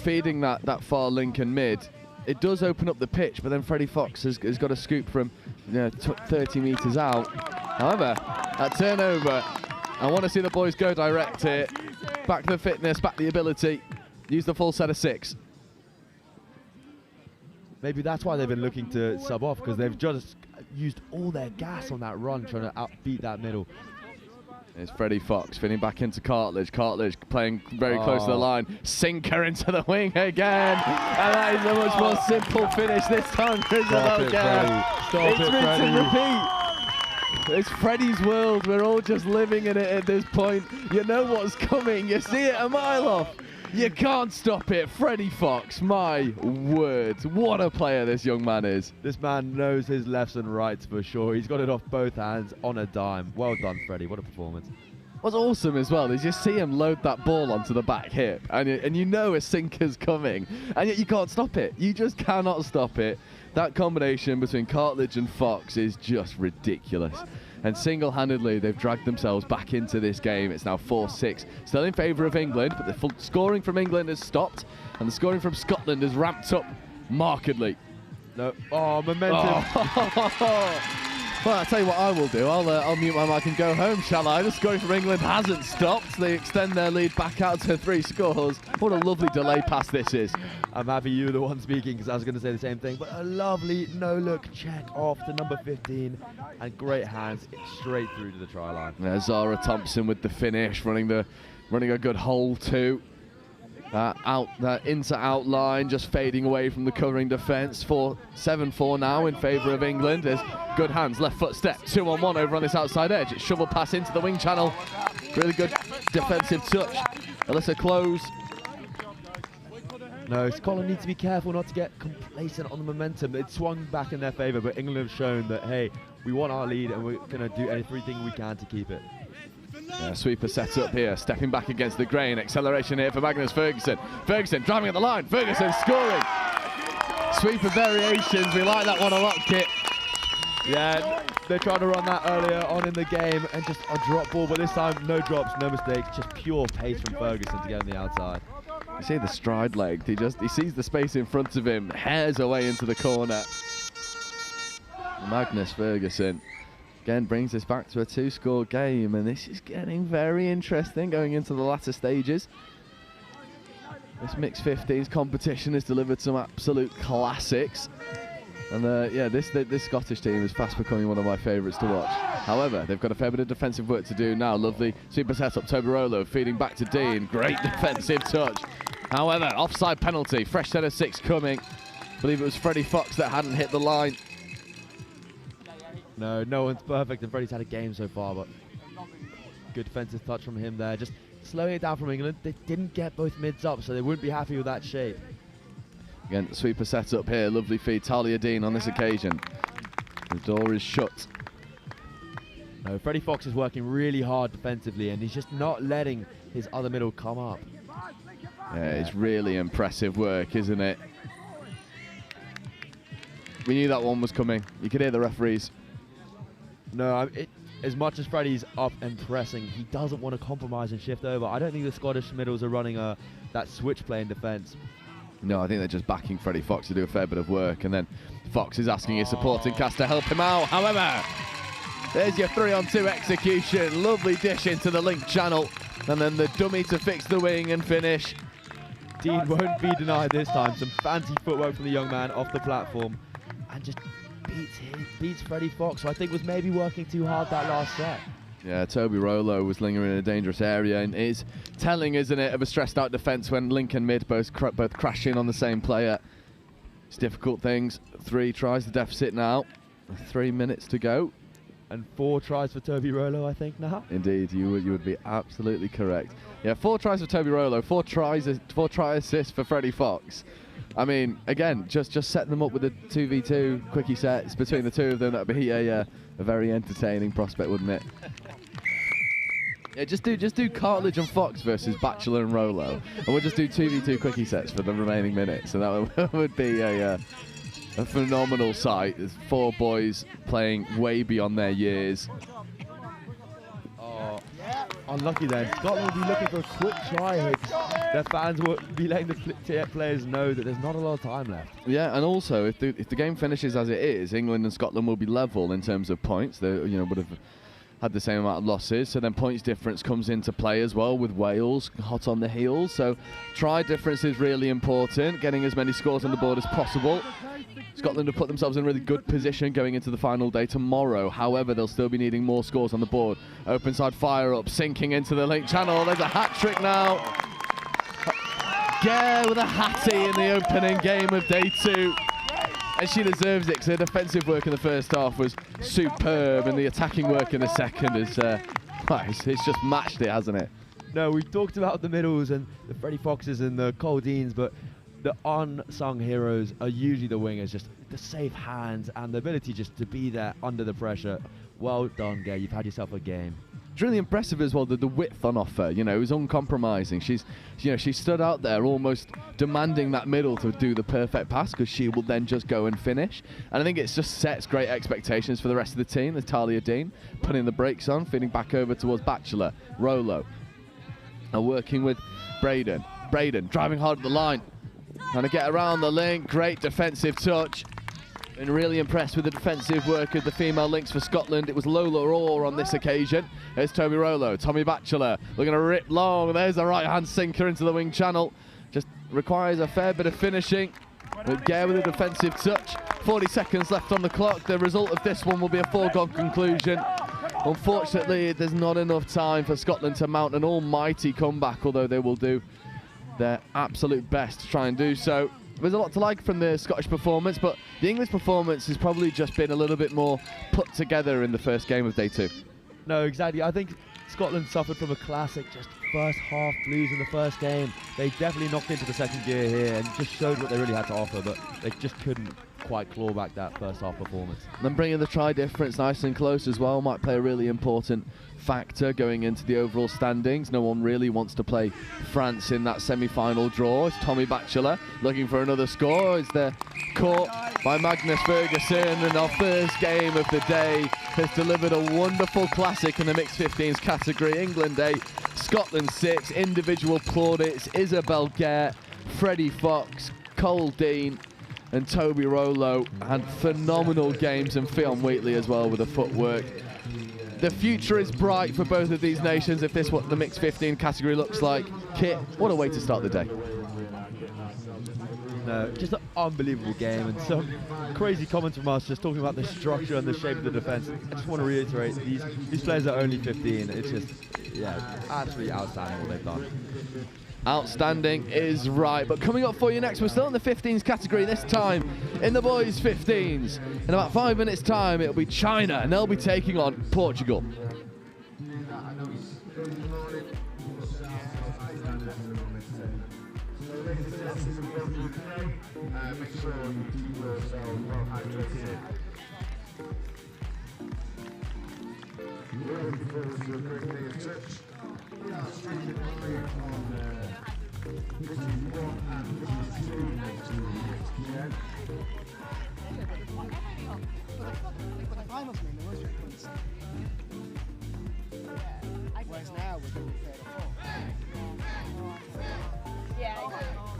feeding that far Lincoln mid, it does open up the pitch, but then Freddie Fox has got a scoop from 30 metres out. However, that turnover, I want to see the boys go direct here. Back the fitness, back the ability, use the full set of 6. Maybe that's why they've been looking to sub off, because they've just used all their gas on that run, trying to outbeat that middle. There's Freddie Fox fitting back into Cartledge. Cartledge playing very close to the line. Sinker into the wing again. And that is a much more simple finish this time for Isabel Gare. Stop it, Freddie. It's Freddie's world. We're all just living in it at this point. You know what's coming. You see it a mile off. You can't stop it. Freddie Fox, my word. What a player this young man is. This man knows his lefts and rights for sure. He's got it off both hands on a dime. Well done, Freddie. What a performance. What's awesome as well is you see him load that ball onto the back hip, and you know a sinker's coming, and yet you can't stop it. You just cannot stop it. That combination between Cartledge and Fox is just ridiculous. And single-handedly, they've dragged themselves back into this game. It's now 4-6, still in favour of England, but the full scoring from England has stopped, and the scoring from Scotland has ramped up markedly. No, momentum. Well, I'll tell you what I will do. I'll mute my mic and go home, shall I? The scoring from England hasn't stopped. They extend their lead back out to 3 scores. What a lovely delay pass this is. I'm happy you were the one speaking, because I was going to say the same thing. But a lovely no-look check off to number 15. And great hands straight through to the try line. Yeah, Zara Thompson with the finish, running a good hole too. That into outline, just fading away from the covering defence. 7-4 now in favour of England. There's good hands, left foot step, 2-on-1 over on this outside edge. It's shovel pass into the wing channel. Really good defensive touch. Alyssa Close. No, Scotland needs to be careful not to get complacent on the momentum. It swung back in their favour, but England have shown that, hey, we want our lead and we're going to do everything we can to keep it. Yeah, sweeper set up here, stepping back against the grain. Acceleration here for Magnus Ferguson. Ferguson driving at the line. Ferguson scoring. Sweeper variations. We like that one a lot, Kit. Yeah, they tried to run that earlier on in the game and just a drop ball, but this time no drops, no mistakes, just pure pace from Ferguson to get on the outside. You see the stride leg. He sees the space in front of him, hairs away into the corner. Magnus Ferguson again brings us back to a 2-score game, and this is getting very interesting going into the latter stages. This mixed 15s competition has delivered some absolute classics, and yeah, this Scottish team is fast becoming one of my favourites to watch. However, they've got a fair bit of defensive work to do now. Lovely super setup, Tobarolo feeding back to Dean. Great defensive touch. However, offside penalty, fresh set of 6 coming. I believe it was Freddie Fox that hadn't hit the line. No one's perfect, and Freddie's had a game so far, but good defensive touch from him there. Just slowing it down from England. They didn't get both mids up, so they wouldn't be happy with that shape. Again, the sweeper set up here. Lovely feed. Talia Dean on this occasion. The door is shut. No, Freddie Fox is working really hard defensively, and he's just not letting his other middle come up. Yeah, it's really impressive work, isn't it? We knew that one was coming. You could hear the referees. No, as much as Freddie's up and pressing, he doesn't want to compromise and shift over. I don't think the Scottish middles are running that switch play in defence. No, I think they're just backing Freddie Fox to do a fair bit of work, and then Fox is asking his supporting cast to help him out. However, there's your 3-on-2 execution. Lovely dish into the link channel, and then the dummy to fix the wing and finish. Dean won't be denied this time. Some fancy footwork from the young man off the platform, and just beats Freddie Fox, who I think was maybe working too hard that last set. Yeah, Toby Rollo was lingering in a dangerous area, and it's telling, isn't it, of a stressed-out defence when Link and Mid both crash in on the same player. It's difficult things. 3 tries the deficit now. 3 minutes to go. And 4 tries for Toby Rollo, I think, now. Indeed, you would be absolutely correct. Yeah, 4 tries for Toby Rollo, 4 try assists for Freddie Fox. I mean, again, just setting them up with the 2v2 quickie sets between the two of them. That'd be a very entertaining prospect, wouldn't it? Yeah, just do Cartledge and Fox versus Batchelor and Rollo, and we'll just do 2v2 quickie sets for the remaining minutes, and that would be a phenomenal sight. There's 4 boys playing way beyond their years. Oh, unlucky then. Scotland will be looking for a quick try here. Their fans will be letting the players know that there's not a lot of time left. Yeah, and also if the game finishes as it is, England and Scotland will be level in terms of points. They would have had the same amount of losses, so then points difference comes into play as well with Wales hot on the heels. So try difference is really important, getting as many scores on the board as possible. Scotland have put themselves in a really good position going into the final day tomorrow. However, they'll still be needing more scores on the board. Open side fire up, sinking into the link channel. There's a hat trick now. Gare with a hattie in the opening game of day 2. And she deserves it because her defensive work in the first half was superb, and the attacking work in the second is it's just matched it, hasn't it? No, we've talked about the middles and the Freddie Foxes and the Cole Deans, but the unsung heroes are usually the wingers, just the safe hands and the ability just to be there under the pressure. Well done, Gare. You've had yourself a game. It's really impressive as well, the width on offer. It was uncompromising. She stood out there almost demanding that middle to do the perfect pass, because she will then just go and finish. And I think it just sets great expectations for the rest of the team. There's Talia Dean putting the brakes on, feeding back over towards Batchelor, Rollo, and working with Braden. Braden driving hard at the line, trying to get around the link. Great defensive touch. Been really impressed with the defensive work of the female links for Scotland. It was Lola Orr on this occasion. There's Toby Rollo, Tommy Batchelor looking to rip long. There's a right-hand sinker into the wing channel. Just requires a fair bit of finishing. With Gare with a defensive touch. 40 seconds left on the clock. The result of this one will be a foregone conclusion. Unfortunately, there's not enough time for Scotland to mount an almighty comeback, although they will do their absolute best to try and do so. There's a lot to like from the Scottish performance, but the English performance has probably just been a little bit more put together in the first game of day 2. No, exactly. I think Scotland suffered from a classic just first half blues in the first game. They definitely knocked into the second gear here and just showed what they really had to offer, but they just couldn't quite claw back that first half performance. And then bringing the try difference nice and close as well might play a really important factor going into the overall standings. No one really wants to play France in that semi-final draw. It's Tommy Batchelor looking for another score. Is there caught by Magnus Ferguson, and our first game of the day has delivered a wonderful classic in the mixed 15s category. England 8, Scotland 6, individual plaudits, Isabel Gare, Freddie Fox, Cole Dean and Toby Rollo, and phenomenal games, and Fionn Wheatley as well with the footwork. The future is bright for both of these nations if this is what the mixed 15 category looks like. Kit, what a way to start the day. No, just an unbelievable game, and some crazy comments from us just talking about the structure and the shape of the defence. I just want to reiterate, these players are only 15. It's just, yeah, absolutely outstanding what they've done. Outstanding is right, but coming up for you next, we're still in the 15s category, this time in the boys 15s. In about 5 minutes time, it'll be China, and they'll be taking on Portugal. this is important today. Make sure you keep yourself well hydrated. We're looking forward to a great day of church. We are streaming live on Pitches 1 and Pitches 2 next weekend. But the finals mean there was 3 points. Whereas now we're doing 3rd or 4th. Yeah,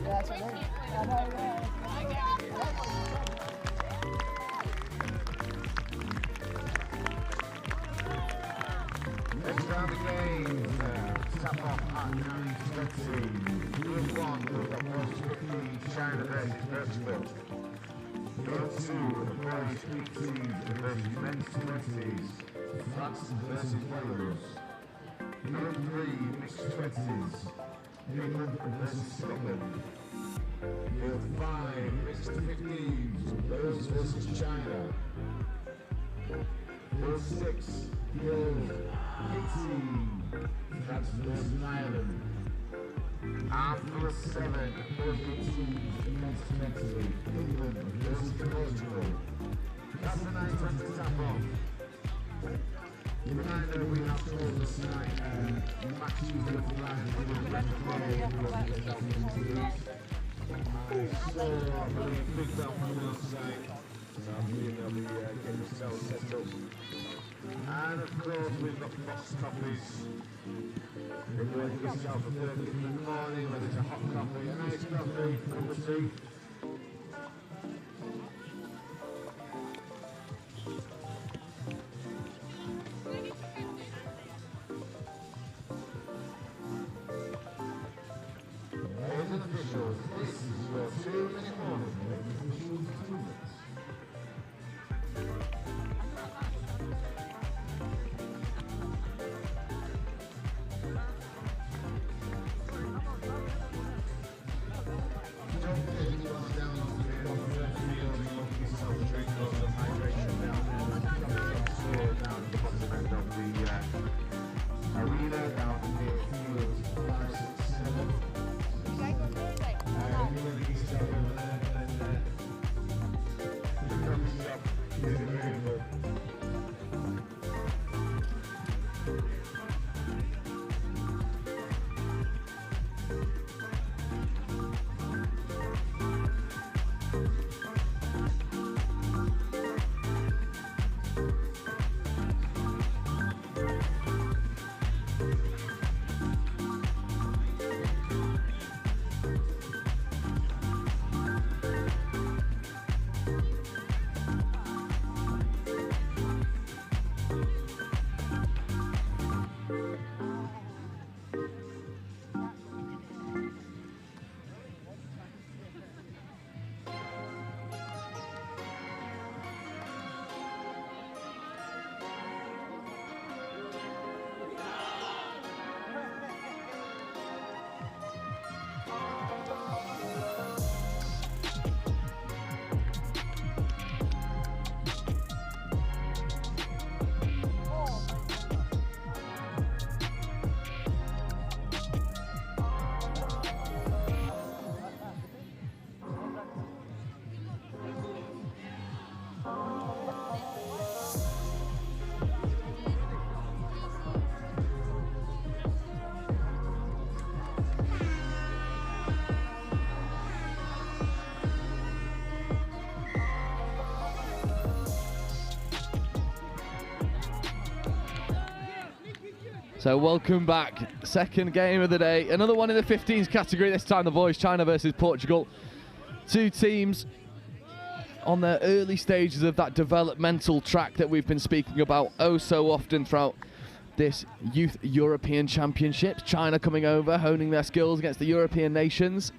That's what I mean. I know, yeah. Next round of games, tap off at 9:20. Group 1, we've got boys 15, China versus Portugal. Group 2, the boys 18s versus men's 20s, France versus Wales. Group 3, mixed 20s, England versus Scotland. Group 5, mixed 15s, Wales versus China. Group 6, Wales 18, France versus Ireland. And Group 7, boys 18s, men's 20, England versus Portugal. That's the 9:20 tap off. You reminder we have told us tonight, match usually for live with a red flag I saw a really big bell from the outside. So I'm really they'll be getting themselves set up. And of course we've got box coffees. If you want to get yourself a first in the morning, whether it's a hot coffee, a nice coffee, cup of tea. Ladies and officials, this is your 2-minute warning. So welcome back, second game of the day, another one in the 15s category, this time the boys, China versus Portugal. Two teams on their early stages of that developmental track that we've been speaking about oh so often throughout this Youth European Championships. China coming over, honing their skills against the European nations.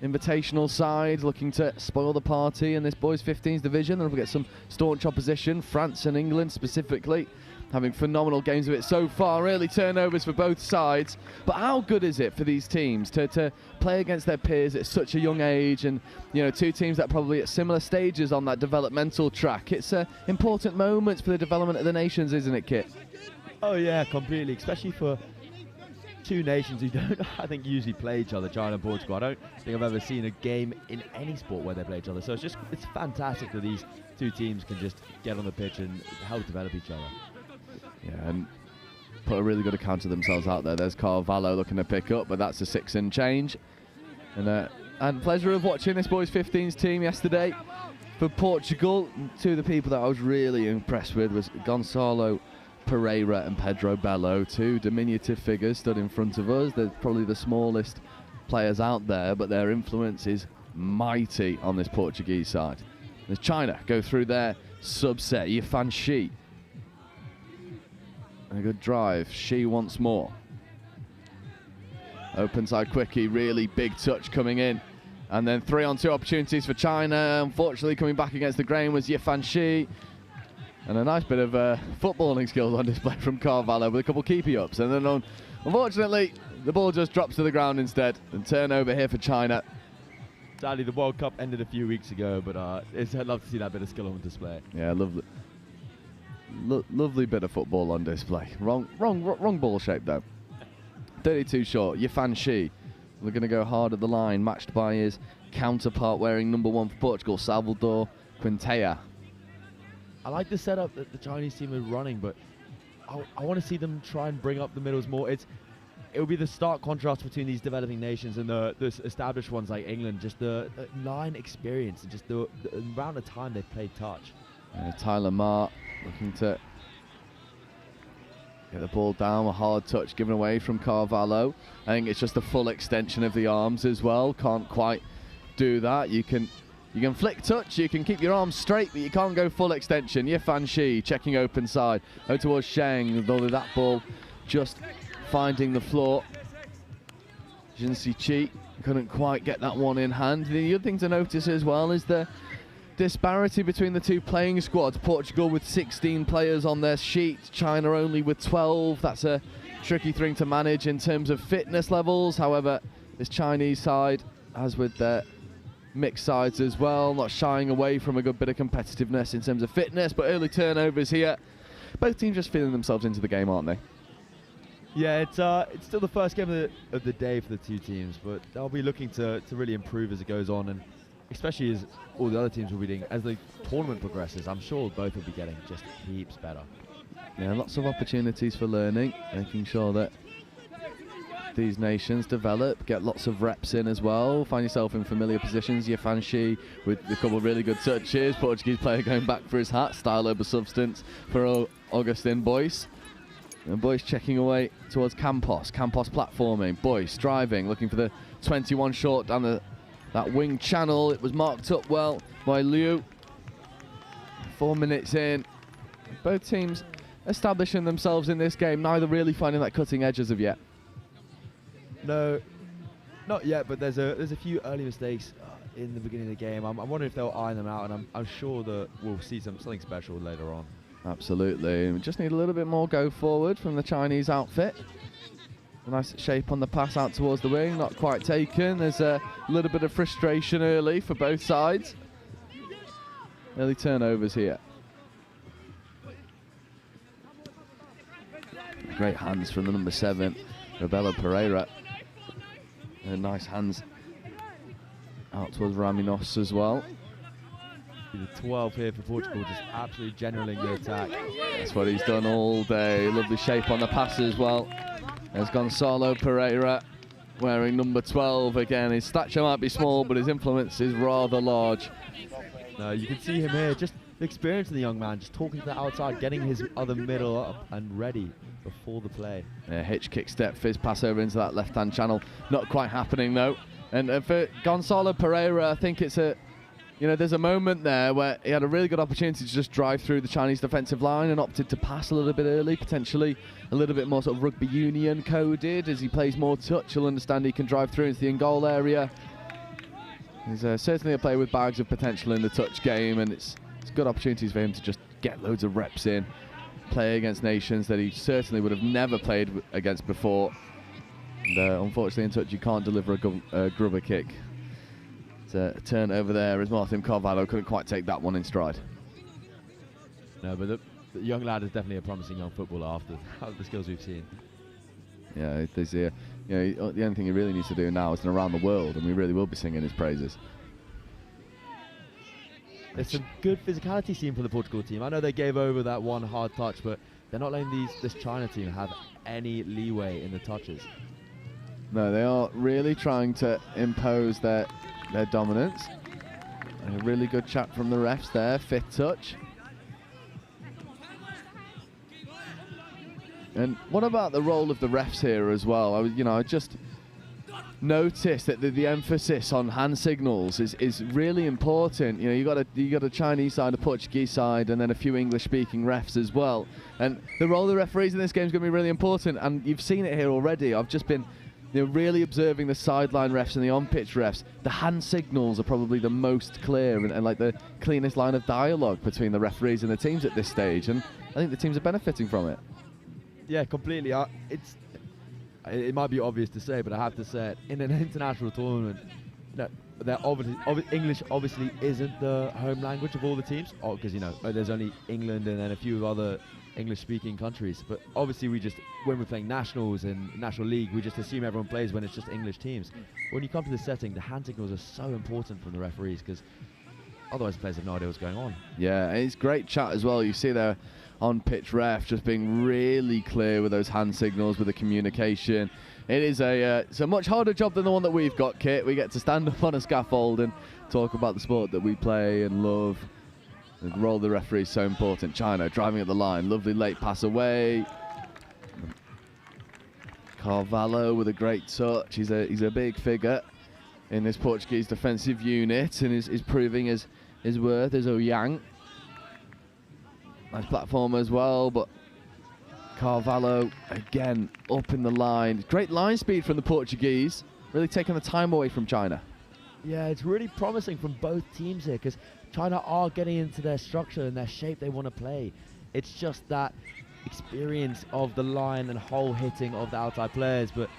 Invitational side looking to spoil the party in this boys 15s division. Then we'll get some staunch opposition, France and England specifically, having phenomenal games of it so far. Early turnovers for both sides. But how good is it for these teams to play against their peers at such a young age, and you know, two teams that are probably at similar stages on that developmental track? It's important moments for the development of the nations, isn't it, Kit? Oh yeah, completely. Especially for two nations who don't, I think, usually play each other, China and Portugal. I don't think I've ever seen a game in any sport where they play each other. So it's fantastic that these two teams can just get on the pitch and help develop each other. Yeah, and put a really good account of themselves out there. There's Carvalho looking to pick up, but that's a 6 and change. And pleasure of watching this boys 15s team yesterday for Portugal. Two of the people that I was really impressed with was Gonçalo Pereira and Pedro Bello, two diminutive figures stood in front of us. They're probably the smallest players out there, but their influence is mighty on this Portuguese side. As China go through their subset, Yifan Shi. A good drive, Shi once more. Open side quickie, really big touch coming in. And then 3-on-2 opportunities for China. Unfortunately, coming back against the grain was Yifan Shi. And a nice bit of footballing skills on display from Carvalho with a couple keepy ups. And then unfortunately, the ball just drops to the ground instead. And turnover here for China. Sadly, the World Cup ended a few weeks ago, but I'd love to see that bit of skill on display. Yeah, lovely. Lovely bit of football on display. Wrong ball shape though. 32 short, Yifan Shi. We're going to go hard at the line, matched by his counterpart wearing number 1 for Portugal, Salvador Quintea. I like the setup that the Chinese team are running, but I want to see them try and bring up the middles more. It will be the stark contrast between these developing nations and the established ones like England, just the line experience and just the amount of time they've played touch. Tyler Marr looking to get the ball down, a hard touch given away from Carvalho. I think it's just the full extension of the arms as well. Can't quite do that. You can flick touch, you can keep your arms straight, but you can't go full extension. Yifan Shi checking open side. Over towards Sheng, though that ball just finding the floor. Jinsi Chi couldn't quite get that one in hand. The other thing to notice as well is the disparity between the two playing squads. Portugal with 16 players on their sheet, China only with 12. That's a tricky thing to manage in terms of fitness levels. However, this Chinese side, as with their mixed sides as well, not shying away from a good bit of competitiveness in terms of fitness, but early turnovers here. Both teams just feeling themselves into the game, aren't they? Yeah, it's still the first game of the day for the two teams, but they'll be looking to really improve as it goes on, and especially as all the other teams will be doing. As the tournament progresses, I'm sure both will be getting just heaps better. Yeah, lots of opportunities for learning, making sure that these nations develop, get lots of reps in as well, find yourself in familiar positions. Yifan Shi with a couple of really good touches. Portuguese player going back for his hat, style over substance for Augustin Boyce. And Boyce checking away towards Campos. Campos platforming. Boyce driving, looking for the 21 short down that wing channel. It was marked up well by Liu. 4 minutes in. Both teams establishing themselves in this game, neither really finding that cutting edge as of yet. No, not yet, but there's a few early mistakes in the beginning of the game. I'm wondering if they'll iron them out, and I'm sure that we'll see something special later on. Absolutely. We just need a little bit more go forward from the Chinese outfit. A nice shape on the pass out towards the wing, not quite taken. There's a little bit of frustration early for both sides. Early turnovers here. Great hands from the number 7, Rebelo Pereira. And nice hands out towards Raminos as well. The 12 here for Portugal, just absolutely generaling the attack. That's what he's done all day. Lovely shape on the pass as well. There's Gonçalo Pereira wearing number 12 again. His stature might be small, but his influence is rather large. No, you can see him here, just the experience of the young man, just talking to the outside, getting his other middle up and ready before the play. Yeah, hitch, kick, step, fizz pass over into that left-hand channel. Not quite happening though. And for Gonçalo Pereira, I think it's there's a moment there where he had a really good opportunity to just drive through the Chinese defensive line and opted to pass a little bit early, potentially a little bit more sort of rugby union coded. As he plays more touch, he'll understand he can drive through into the in-goal area. He's certainly a player with bags of potential in the touch game, and it's good opportunities for him to just get loads of reps in, play against nations that he certainly would have never played against before. And unfortunately in touch you can't deliver a grubber kick. It's a turn over there as Martin Carvalho couldn't quite take that one in stride. No, but the young lad is definitely a promising young footballer after the skills we've seen. Yeah, there's the only thing he really needs to do now is an around the world, and we really will be singing his praises. There's some good physicality seen from the Portugal team. I know they gave over that one hard touch, but they're not letting this China team have any leeway in the touches. No, they are really trying to impose their dominance. A really good chat from the refs there. Fifth touch. And what about the role of the refs here as well? I just noticed that the emphasis on hand signals is really important. You got a Chinese side, a Portuguese side, and then a few English-speaking refs as well. And the role of the referees in this game is going to be really important. And you've seen it here already. I've just been really observing the sideline refs and the on-pitch refs. The hand signals are probably the most clear and like the cleanest line of dialogue between the referees and the teams at this stage. And I think the teams are benefiting from it. Yeah, completely. It might be obvious to say, but I have to say it. In an international tournament, English obviously isn't the home language of all the teams, because there's only England and then a few other English-speaking countries. But obviously, when we're playing nationals and national league, we just assume everyone plays when it's just English teams. When you come to this setting, the hand signals are so important from the referees, because otherwise the players have no idea what's going on. Yeah, and it's great chat as well. You see there on-pitch ref just being really clear with those hand signals, with the communication. It is it's a much harder job than the one that we've got, Kit. We get to stand up on a scaffold and talk about the sport that we play and love. The role of the referee is so important. China driving at the line. Lovely late pass away. Carvalho with a great touch. He's a big figure in this Portuguese defensive unit and is proving his worth as Ouyang. Nice platform as well, but Carvalho again up in the line. Great line speed from the Portuguese, really taking the time away from China. Yeah, it's really promising from both teams here, because China are getting into their structure and their shape they want to play. It's just that experience of the line and hole hitting of the outside players, but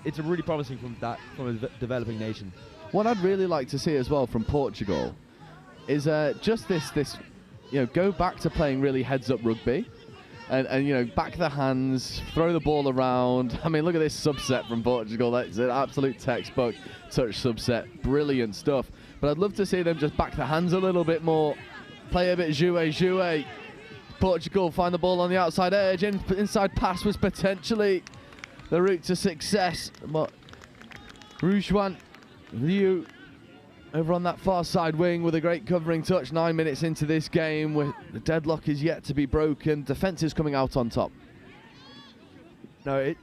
it's really promising from a developing nation. What I'd really like to see as well from Portugal is just this go back to playing really heads-up rugby and back the hands, throw the ball around. I mean, look at this subset from Portugal. That's an absolute textbook touch subset. Brilliant stuff. But I'd love to see them just back the hands a little bit more, play a bit jouet. Portugal find the ball on the outside edge. Inside pass was potentially the route to success. But Rougewan Liu over on that far side wing with a great covering touch. 9 minutes into this game, where the deadlock is yet to be broken. Defence is coming out on top. No,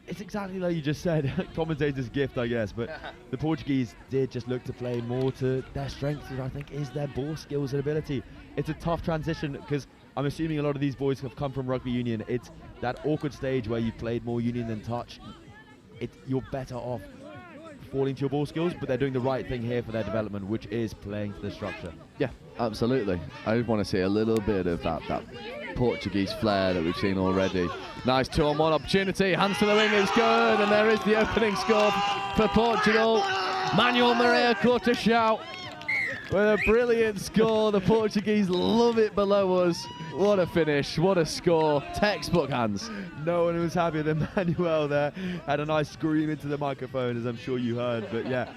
it's exactly like you just said. Commentator's gift, I guess. But the Portuguese did just look to play more to their strengths, which I think is their ball skills and ability. It's a tough transition, because I'm assuming a lot of these boys have come from rugby union. It's that awkward stage where you played more union than touch. You're better off falling to your ball skills, but they're doing the right thing here for their development, which is playing to the structure. Yeah, absolutely. I just want to see a little bit of that Portuguese flair that we've seen already. Nice 2-on-1 opportunity. Hands to the wing is good, and there is the opening score for Portugal. Manuel Maria Cortechão with a brilliant score. The Portuguese love it below us. What a finish, what a score. Textbook hands. No one was happier than Manuel there. Had a nice scream into the microphone, as I'm sure you heard. But yeah,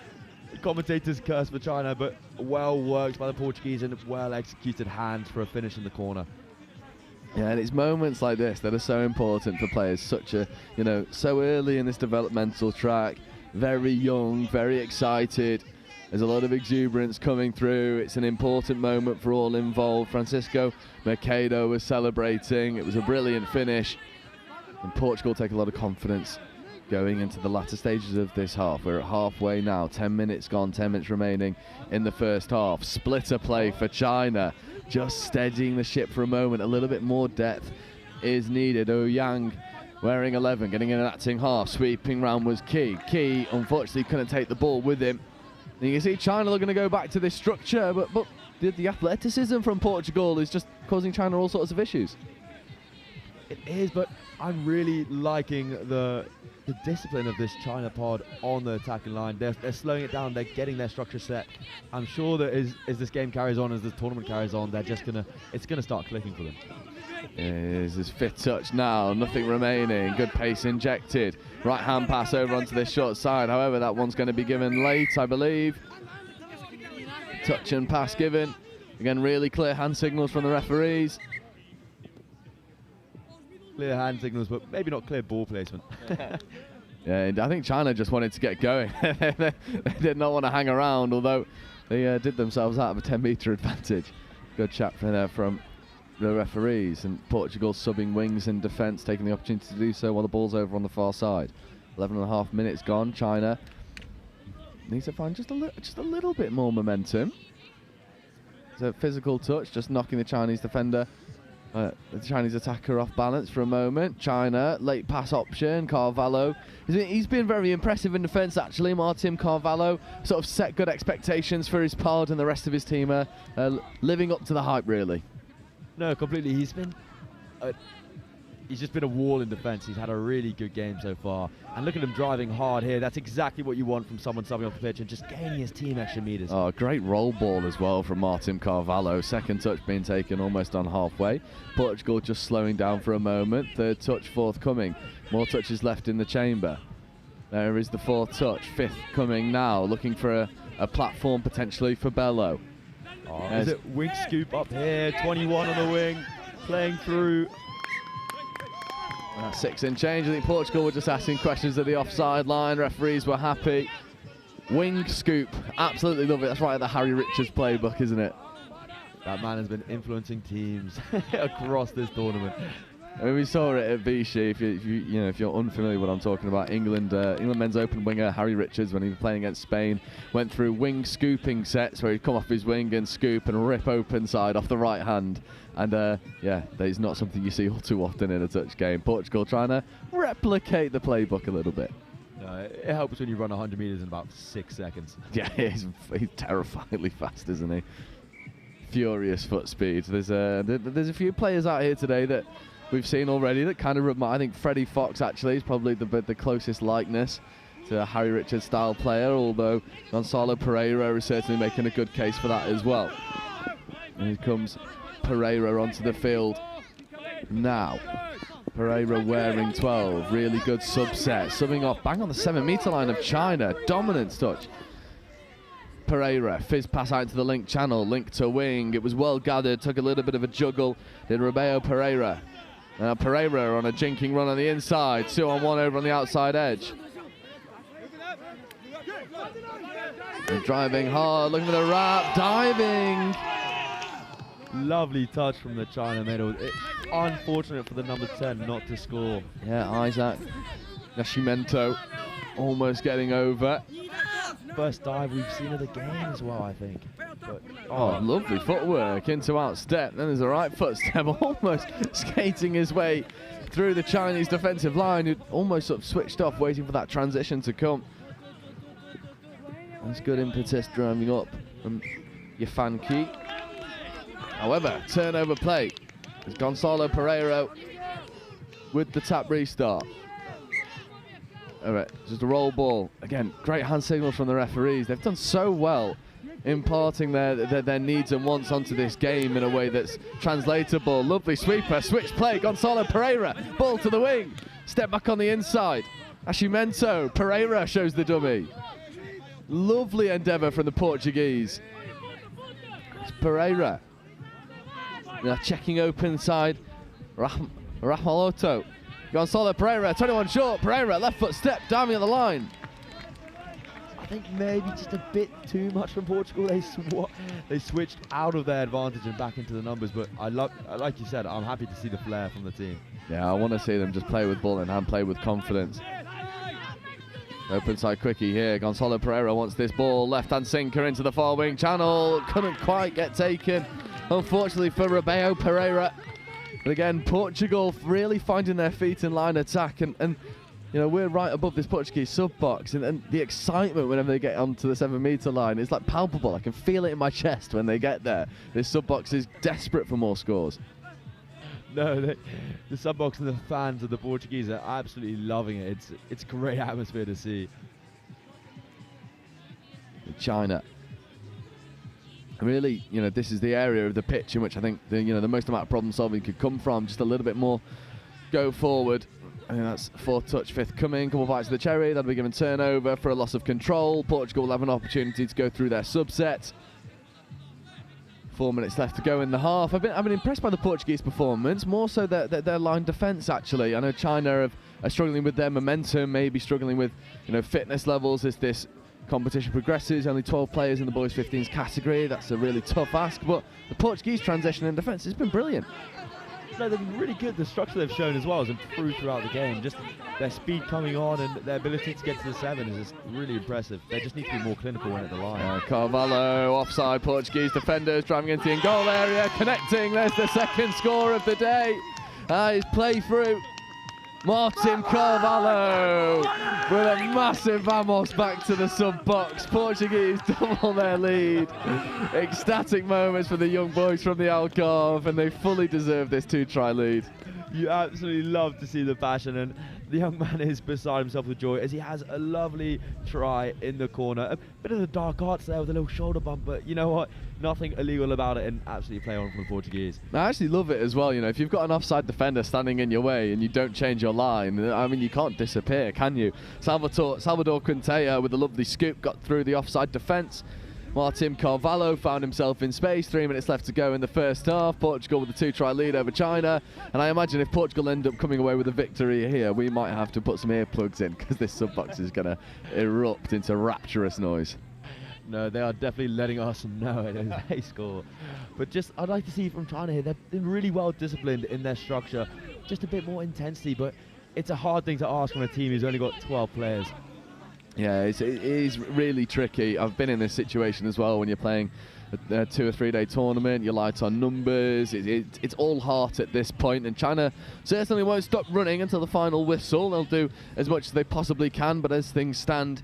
commentators curse for China, but well worked by the Portuguese and well executed hands for a finish in the corner. Yeah, and it's moments like this that are so important for players so early in this developmental track, very young, very excited. There's a lot of exuberance coming through. It's an important moment for all involved. Francisco Mercado was celebrating. It was a brilliant finish. And Portugal take a lot of confidence going into the latter stages of this half. We're at halfway now. 10 minutes gone, 10 minutes remaining in the first half. Splitter play for China. Just steadying the ship for a moment. A little bit more depth is needed. Ouyang wearing 11, getting in an acting half. Sweeping round was Key. Key, unfortunately, couldn't take the ball with him. You can see China looking to go back to this structure, but the athleticism from Portugal is just causing China all sorts of issues. It is, but I'm really liking the discipline of this China pod on the attacking line. They're slowing it down. They're getting their structure set. I'm sure that as this game carries on, as this tournament carries on, it's gonna start clicking for them. Is his fifth touch now, nothing remaining. Good pace injected. Right hand pass over onto this short side. However, that one's going to be given late, I believe. Touch and pass given. Again, really clear hand signals from the referees. Clear hand signals, but maybe not clear ball placement. Yeah, I think China just wanted to get going. They did not want to hang around, although they did themselves out of a 10-metre advantage. Good chat from there from the referees, and Portugal subbing wings in defence, taking the opportunity to do so while the ball's over on the far side. 11.5 minutes gone. China needs to find just a little bit more momentum. It's a physical touch, just knocking the Chinese defender, the Chinese attacker off balance for a moment. China, late pass option. Carvalho, he's been very impressive in defence actually. Martin Carvalho sort of set good expectations for his pod and the rest of his team, living up to the hype really. No, completely. He's just been a wall in defence. He's had a really good game so far. And look at him driving hard here. That's exactly what you want from someone subbing off the pitch and just gaining his team extra metres. Oh, great roll ball as well from Martin Carvalho. Second touch being taken almost on halfway. Portugal just slowing down for a moment. Third touch forthcoming. More touches left in the chamber. There is the fourth touch. Fifth coming now. Looking for a platform potentially for Bello. Oh, is it wing scoop up here? 21 on the wing, playing through. 6 in change. I think Portugal were just asking questions at the offside line. Referees were happy. Wing scoop, absolutely love it. That's right at the Harry Richards playbook, isn't it? That man has been influencing teams across this tournament. I mean, we saw it at Vichy. If you're unfamiliar with what I'm talking about, England men's open winger Harry Richards, when he was playing against Spain, went through wing scooping sets where he'd come off his wing and scoop and rip open side off the right hand. And that is not something you see all too often in a touch game. Portugal trying to replicate the playbook a little bit. It helps when you run 100 metres in about 6 seconds. Yeah, he's terrifyingly fast, isn't he? Furious foot speed. There's a few players out here today that we've seen already that kind of remind. I think Freddie Fox actually is probably the closest likeness to a Harry Richards style player, although Gonçalo Pereira is certainly making a good case for that as well. And here comes Pereira onto the field now. Pereira wearing 12, really good subset, subbing off bang on the 7-metre line of China. Dominance touch. Pereira, fizz pass out into the link channel, link to wing. It was well gathered, took a little bit of a juggle. Did Rebeo Pereira. Now Pereira on a jinking run on the inside, 2-on-1 over on the outside edge. And driving hard, looking for the wrap, diving. Lovely touch from the China middle. It's unfortunate for the number 10 not to score. Yeah, Isaac Nascimento almost getting over. First dive we've seen of the game as well, I think. But, lovely footwork into outstep. Then there's a right footstep, almost skating his way through the Chinese defensive line, who almost sort of switched off, waiting for that transition to come. That's good impetus driving up from Yafan Ki. However, turnover play. It's Gonçalo Pereira with the tap restart. All right, just a roll ball. Again, great hand signals from the referees. They've done so well imparting their needs and wants onto this game in a way that's translatable. Lovely sweeper, switch play, Gonçalo Pereira, ball to the wing. Step back on the inside. Nascimento, Pereira shows the dummy. Lovely endeavour from the Portuguese. It's Pereira. Now checking open side, Rahmaloto. Gonçalo Pereira, 21 short. Pereira, left foot step, diving on the line. I think maybe just a bit too much from Portugal. They switched out of their advantage and back into the numbers. But like you said, I'm happy to see the flair from the team. Yeah, I want to see them just play with ball in hand, play with confidence. Open side quickie here. Gonçalo Pereira wants this ball. Left-hand sinker into the far wing channel. Couldn't quite get taken, unfortunately, for Rebeo Pereira. But again, Portugal really finding their feet in line attack. And we're right above this Portuguese sub-box. And the excitement whenever they get onto the 7-metre line is like palpable. I can feel it in my chest when they get there. This sub-box is desperate for more scores. No, the sub box and the fans of the Portuguese are absolutely loving it. It's a great atmosphere to see. China. Really, this is the area of the pitch in which I think the most amount of problem solving could come from. Just a little bit more go forward. I think that's 4th touch, 5th coming. Couple bites of the cherry. That'll be given turnover for a loss of control. Portugal will have an opportunity to go through their subset. 4 minutes left to go in the half. I've been impressed by the Portuguese performance, more so their line defence actually. I know China are struggling with their momentum, maybe struggling with fitness levels as this competition progresses. Only 12 players in the boys 15s category. That's a really tough ask, but the Portuguese transition in defence has been brilliant. No, they've been really good. The structure they've shown as well has improved throughout the game. Just their speed coming on and their ability to get to the 7 is just really impressive. They just need to be more clinical when at the line. Carvalho offside. Portuguese defenders driving into the in-goal area, connecting. There's the 2nd score of the day. His play through. Martin Carvalho with a massive vamos back to the sub-box. Portuguese double their lead. Ecstatic moments for the young boys from the Algarve, and they fully deserve this 2-try lead. You absolutely love to see the passion, and the young man is beside himself with joy as he has a lovely try in the corner. A bit of the dark arts there with a little shoulder bump, but you know what? Nothing illegal about it, and absolutely play on from the Portuguese. I actually love it as well. If you've got an offside defender standing in your way and you don't change your line, I mean, you can't disappear, can you? Salvador Quintea with a lovely scoop got through the offside defence. Martin Carvalho found himself in space. 3 minutes left to go in the first half. Portugal with a 2-try lead over China. And I imagine if Portugal end up coming away with a victory here, we might have to put some earplugs in because this sub-box is going to erupt into rapturous noise. No, they are definitely letting us know it as they score. But I'd like to see from China here, they're really well disciplined in their structure. Just a bit more intensity, but it's a hard thing to ask from a team who's only got 12 players. Yeah, it is really tricky. I've been in this situation as well when you're playing a 2 or 3 day tournament. You're light on numbers. It's all heart at this point, and China certainly won't stop running until the final whistle. They'll do as much as they possibly can, but as things stand,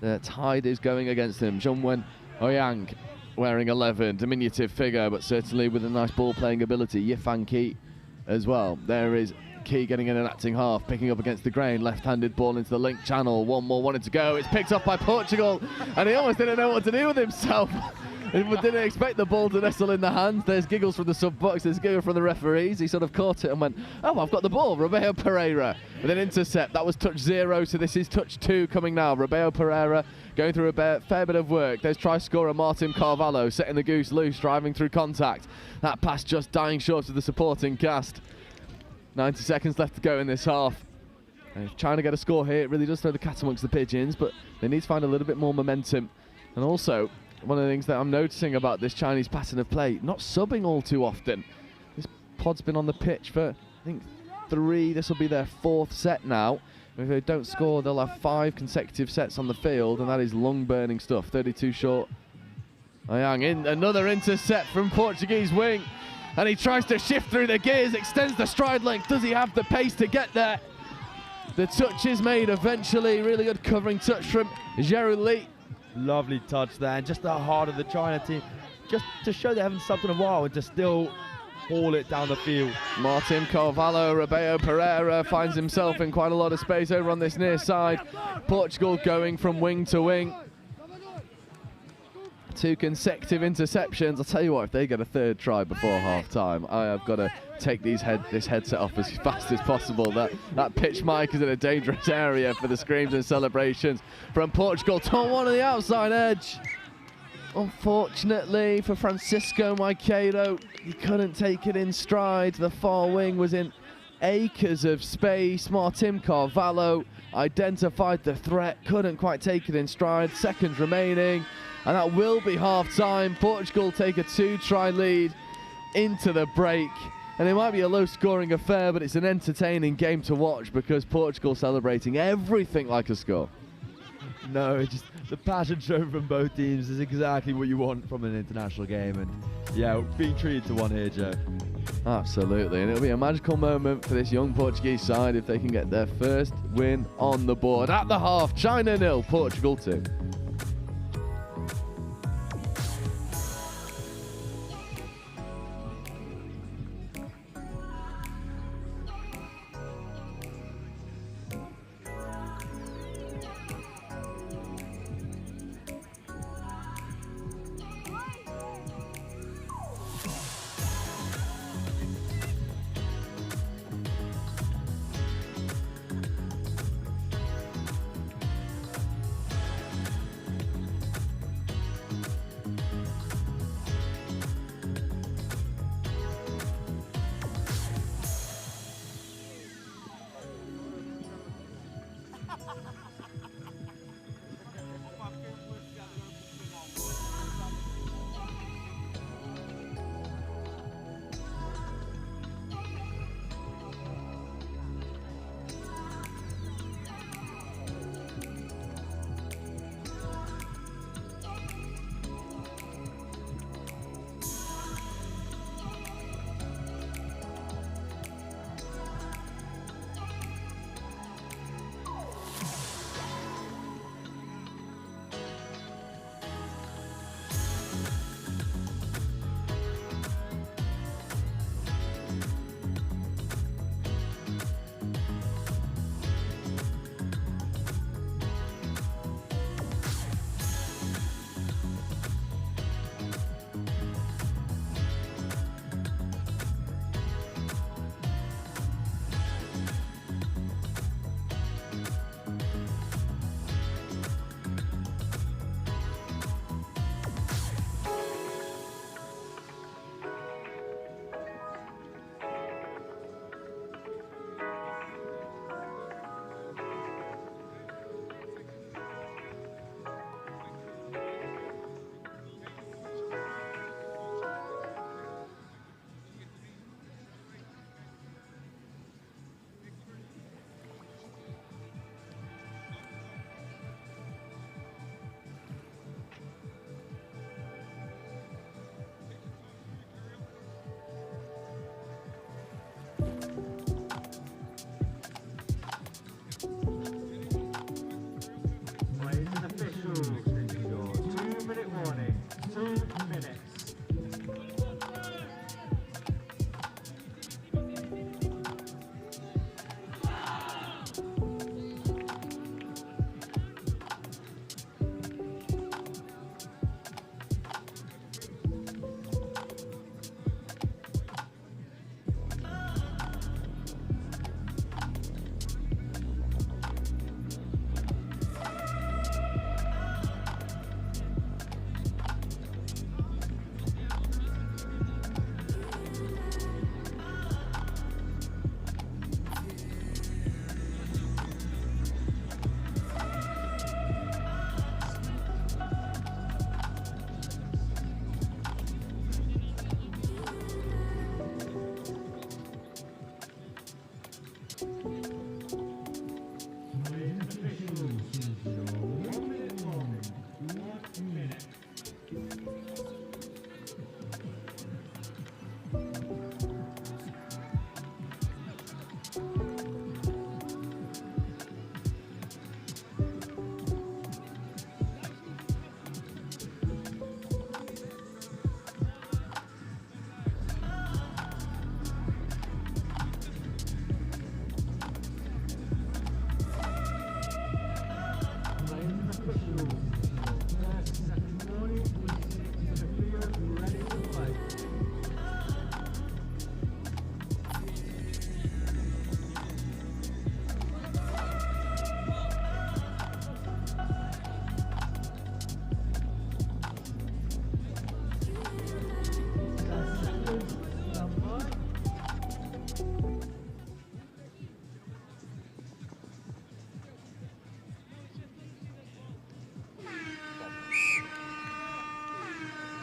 the tide is going against them. Zhongwen Ouyang wearing 11, diminutive figure, but certainly with a nice ball-playing ability. Yifan Qi as well. There is Qi getting in an acting half, picking up against the grain, left-handed ball into the link channel. One more wanted to go. It's picked up by Portugal, and he almost didn't know what to do with himself. He didn't expect the ball to nestle in the hands. There's giggles from the sub-box, there's giggles from the referees. He sort of caught it and went, oh, I've got the ball. Robeo Pereira with an intercept. That was touch 0, so this is touch 2 coming now. Robeo Pereira going through a fair bit of work. There's try scorer Martin Carvalho setting the goose loose, driving through contact. That pass just dying short of the supporting cast. 90 seconds left to go in this half. And if China get a score here, it really does throw the cat amongst the pigeons, but they need to find a little bit more momentum. And also, one of the things that I'm noticing about this Chinese pattern of play, not subbing all too often. This pod's been on the pitch for, I think, 3. This will be their 4th set now. If they don't score, they'll have 5 consecutive sets on the field, and that is lung-burning stuff. 32 short. Ouyang in, another intercept from Portuguese wing. And he tries to shift through the gears, extends the stride length. Does he have the pace to get there? The touch is made eventually. Really good covering touch from Zhou Li. Lovely touch there, and just the heart of the China team, just to show they haven't subbed in a while and to still haul it down the field. Martin Carvalho, Robeo Pereira finds himself in quite a lot of space over on this near side. Portugal going from wing to wing. 2 consecutive interceptions. I'll tell you what, if they get a 3rd try before half-time, I have got to take this headset off as fast as possible. That pitch mic is in a dangerous area for the screams and celebrations from Portugal. Torn one on the outside edge. Unfortunately for Francisco Maiquedo, he couldn't take it in stride. The far wing was in acres of space. Martin Carvalho identified the threat, couldn't quite take it in stride. Seconds remaining. And that will be half-time. Portugal take a 2-try lead into the break. And it might be a low-scoring affair, but it's an entertaining game to watch because Portugal celebrating everything like a score. No, it's just the passion shown from both teams is exactly what you want from an international game. And yeah, being treated to one here, Joe. Absolutely, and it'll be a magical moment for this young Portuguese side if they can get their first win on the board. At the half, China 0, Portugal 2.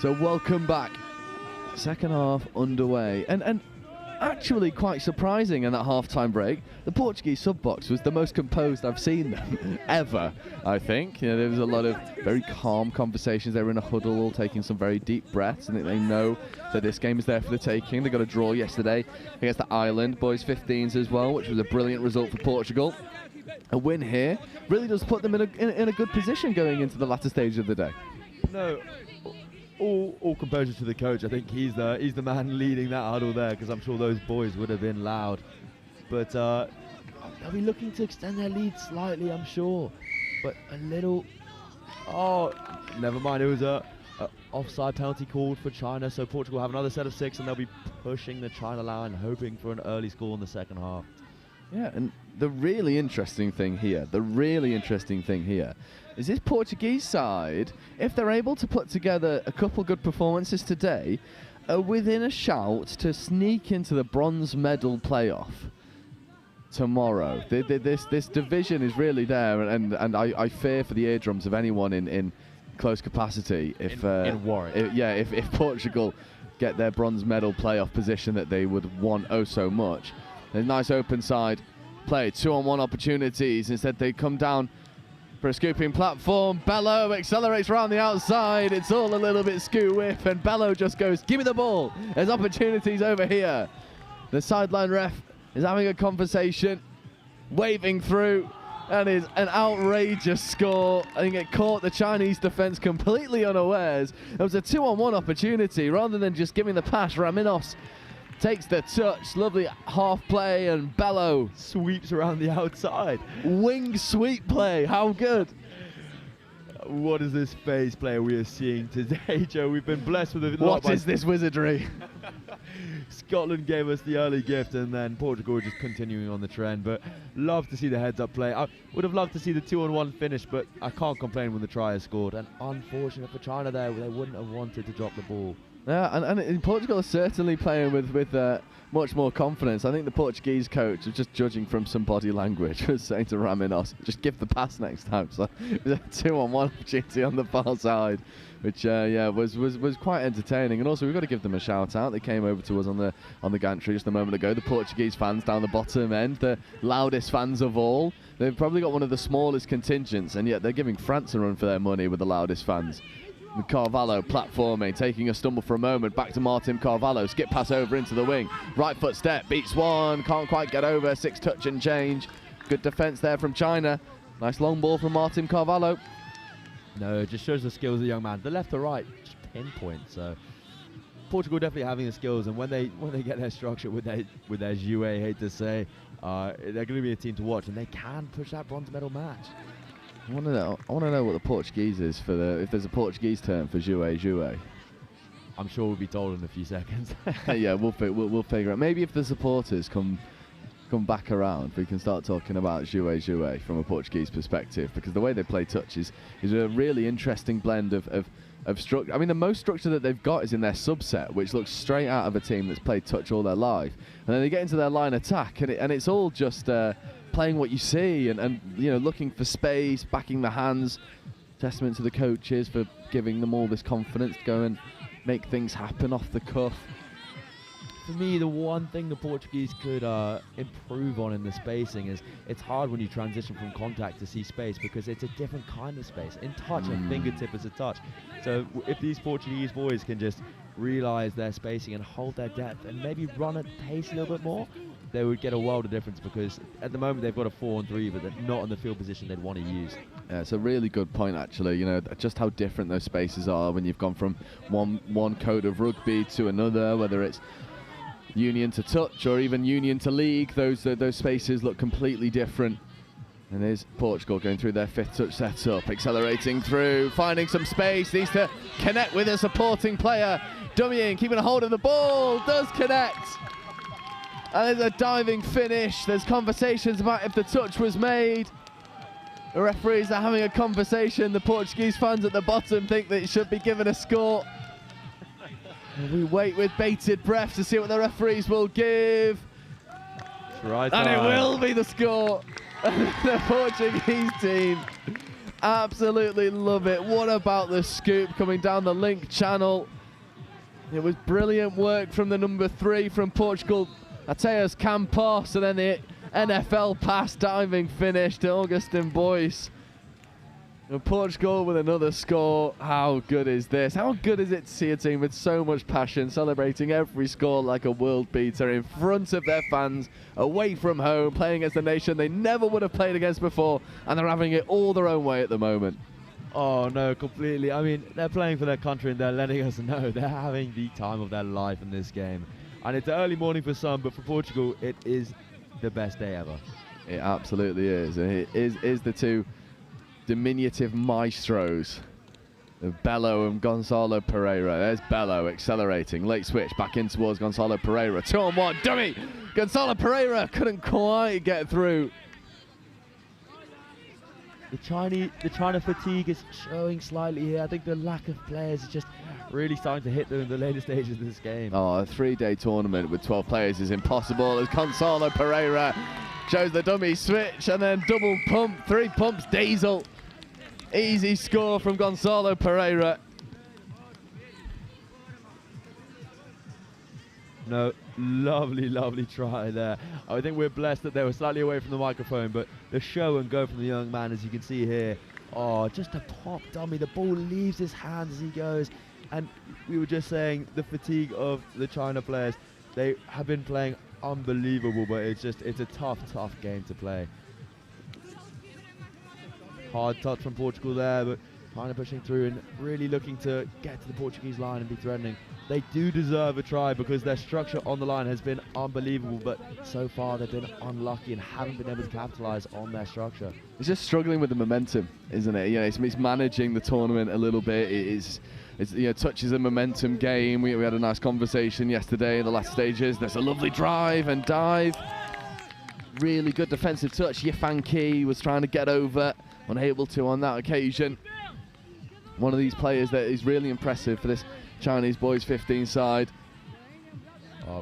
So welcome back. Second half underway. And actually quite surprising in that half-time break, the Portuguese sub-box was the most composed I've seen them ever, I think. You know, there was a lot of very calm conversations. They were in a huddle, all taking some very deep breaths, and they know that this game is there for the taking. They got a draw yesterday against the Ireland boys 15s as well, which was a brilliant result for Portugal. A win here really does put them in a good position going into the latter stage of the day. No, all composure to the coach. I think he's the man leading that huddle there, because I'm sure those boys would have been loud. But they'll be looking to extend their lead slightly, I'm sure. But a little... Oh, never mind. It was a offside penalty called for China, so Portugal have another set of 6, and they'll be pushing the China line, hoping for an early score in the second half. Yeah, and the really interesting thing here is this Portuguese side, if they're able to put together a couple good performances today, are within a shout to sneak into the bronze medal playoff tomorrow. This division is really there, and I fear for the eardrums of anyone in close capacity if in Warwick. If Portugal get their bronze medal playoff position that they would want oh so much. A nice open side play, 2-on-1 opportunities. Instead they come down for a scooping platform. Bello accelerates around the outside. It's all a little bit skew-whiff, and Bello just goes, give me the ball. There's opportunities over here. The sideline ref is having a conversation, waving through, and is an outrageous score. I think it caught the Chinese defense completely unawares. It was a 2-on-1 opportunity. Rather than just giving the pass, Raminos takes the touch, lovely half play, and Bello Sweeps around the outside. wing sweep play. How good! What is this phase player we are seeing today, Joe? We've been blessed with a lot. What is this wizardry? Scotland gave us the early gift, and then Portugal just continuing on the trend. But love to see the heads-up play. I would have loved to see the 2-on-1 finish, but I can't complain when the try is scored. And unfortunate for China there, they wouldn't have wanted to drop the ball. Yeah, and Portugal is certainly playing with much more confidence. I think the Portuguese coach, just judging from some body language, was saying to Raminos, just give the pass next time. So it was a 2-on-1 opportunity on the far side, which was quite entertaining. And also we've got to give them a shout out. They came over to us on the gantry just a moment ago. The Portuguese fans down the bottom end, the loudest fans of all. They've probably got one of the smallest contingents, and yet they're giving France a run for their money with the loudest fans. Carvalho platforming, taking a stumble for a moment, back to Martin Carvalho, skip pass over into the wing, right foot step, beats one, can't quite get over, 6 touch and change. Good defence there from China. Nice long ball from Martin Carvalho. No, it just shows the skills of the young man. The left to right, just pinpoint. So Portugal definitely having the skills, and when they get their structure with their jouet, hate to say, they're going to be a team to watch, and they can push that bronze medal match. I want to know what the Portuguese is for if there's a Portuguese term for jouet. I'm sure we'll be told in a few seconds. Yeah, we'll figure it out. Maybe if the supporters come back around, we can start talking about jouet from a Portuguese perspective, because the way they play touch is a really interesting blend of structure. I mean, the most structure that they've got is in their subset, which looks straight out of a team that's played touch all their life, and then they get into their line attack, and it's all just playing what you see, and looking for space, backing the hands. Testament to the coaches for giving them all this confidence to go and make things happen off the cuff. for me, the one thing the Portuguese could improve on in the spacing is it's hard when you transition from contact to see space because it's a different kind of space. In touch, a fingertip is a touch. So if these Portuguese boys can just realize their spacing and hold their depth and maybe run at pace a little bit more, they would get a world of difference because at the moment they've got a 4-on-3, but they're not in the field position they'd want to use. Yeah, it's a really good point, actually. You know, just how different those spaces are when you've gone from one code of rugby to another, whether it's union to touch or even union to league. Those spaces look completely different. And there's Portugal going through their 5th touch setup, accelerating through, finding some space, needs to connect with a supporting player. Dummying, keeping a hold of the ball, does connect. And there's a diving finish. There's conversations about if the touch was made. The referees are having a conversation. The Portuguese fans at the bottom think that it should be given a score. And we wait with bated breath to see what the referees will give. Right, and it will be the score. The Portuguese team absolutely love it. What about the scoop coming down the link channel? It was brilliant work from the number 3 from Portugal, Mateus Campos, and then the NFL pass diving finish to Augustin Boyce. And Portugal with another score. How good is this? How good is it to see a team with so much passion celebrating every score like a world beater in front of their fans, away from home, playing against a nation they never would have played against before, and they're having it all their own way at the moment. Oh no, completely. I mean, they're playing for their country and they're letting us know they're having the time of their life in this game. And it's early morning for some, but for Portugal, it is the best day ever. It absolutely is. And it is the two diminutive maestros of Bello and Gonzalo Pereira. There's Bello accelerating, late switch back in towards Gonzalo Pereira. 2-on-1, dummy! Gonzalo Pereira couldn't quite get through. The China fatigue is showing slightly here. I think the lack of players is just really starting to hit them in the later stages of this game. Oh, a 3-day tournament with 12 players is impossible as Gonzalo Pereira shows the dummy switch and then double pump, 3 pumps, diesel. Easy score from Gonzalo Pereira. No, lovely, lovely try there. I think we're blessed that they were slightly away from the microphone, but the show and go from the young man, as you can see here. Oh, just a pop dummy. The ball leaves his hands as he goes. And we were just saying the fatigue of the China players. They have been playing unbelievable, but it's a tough, tough game to play. Hard touch from Portugal there, but China pushing through and really looking to get to the Portuguese line and be threatening. They do deserve a try because their structure on the line has been unbelievable, but so far they've been unlucky and haven't been able to capitalize on their structure. It's just struggling with the momentum, isn't it? You know, it's managing the tournament a little bit. It's you know, touch is a momentum game. We had a nice conversation yesterday in the last stages. There's a lovely drive and dive. Really good defensive touch. Yifan Ki was trying to get over, unable to on that occasion. One of these players that is really impressive for this Chinese boys 15 side.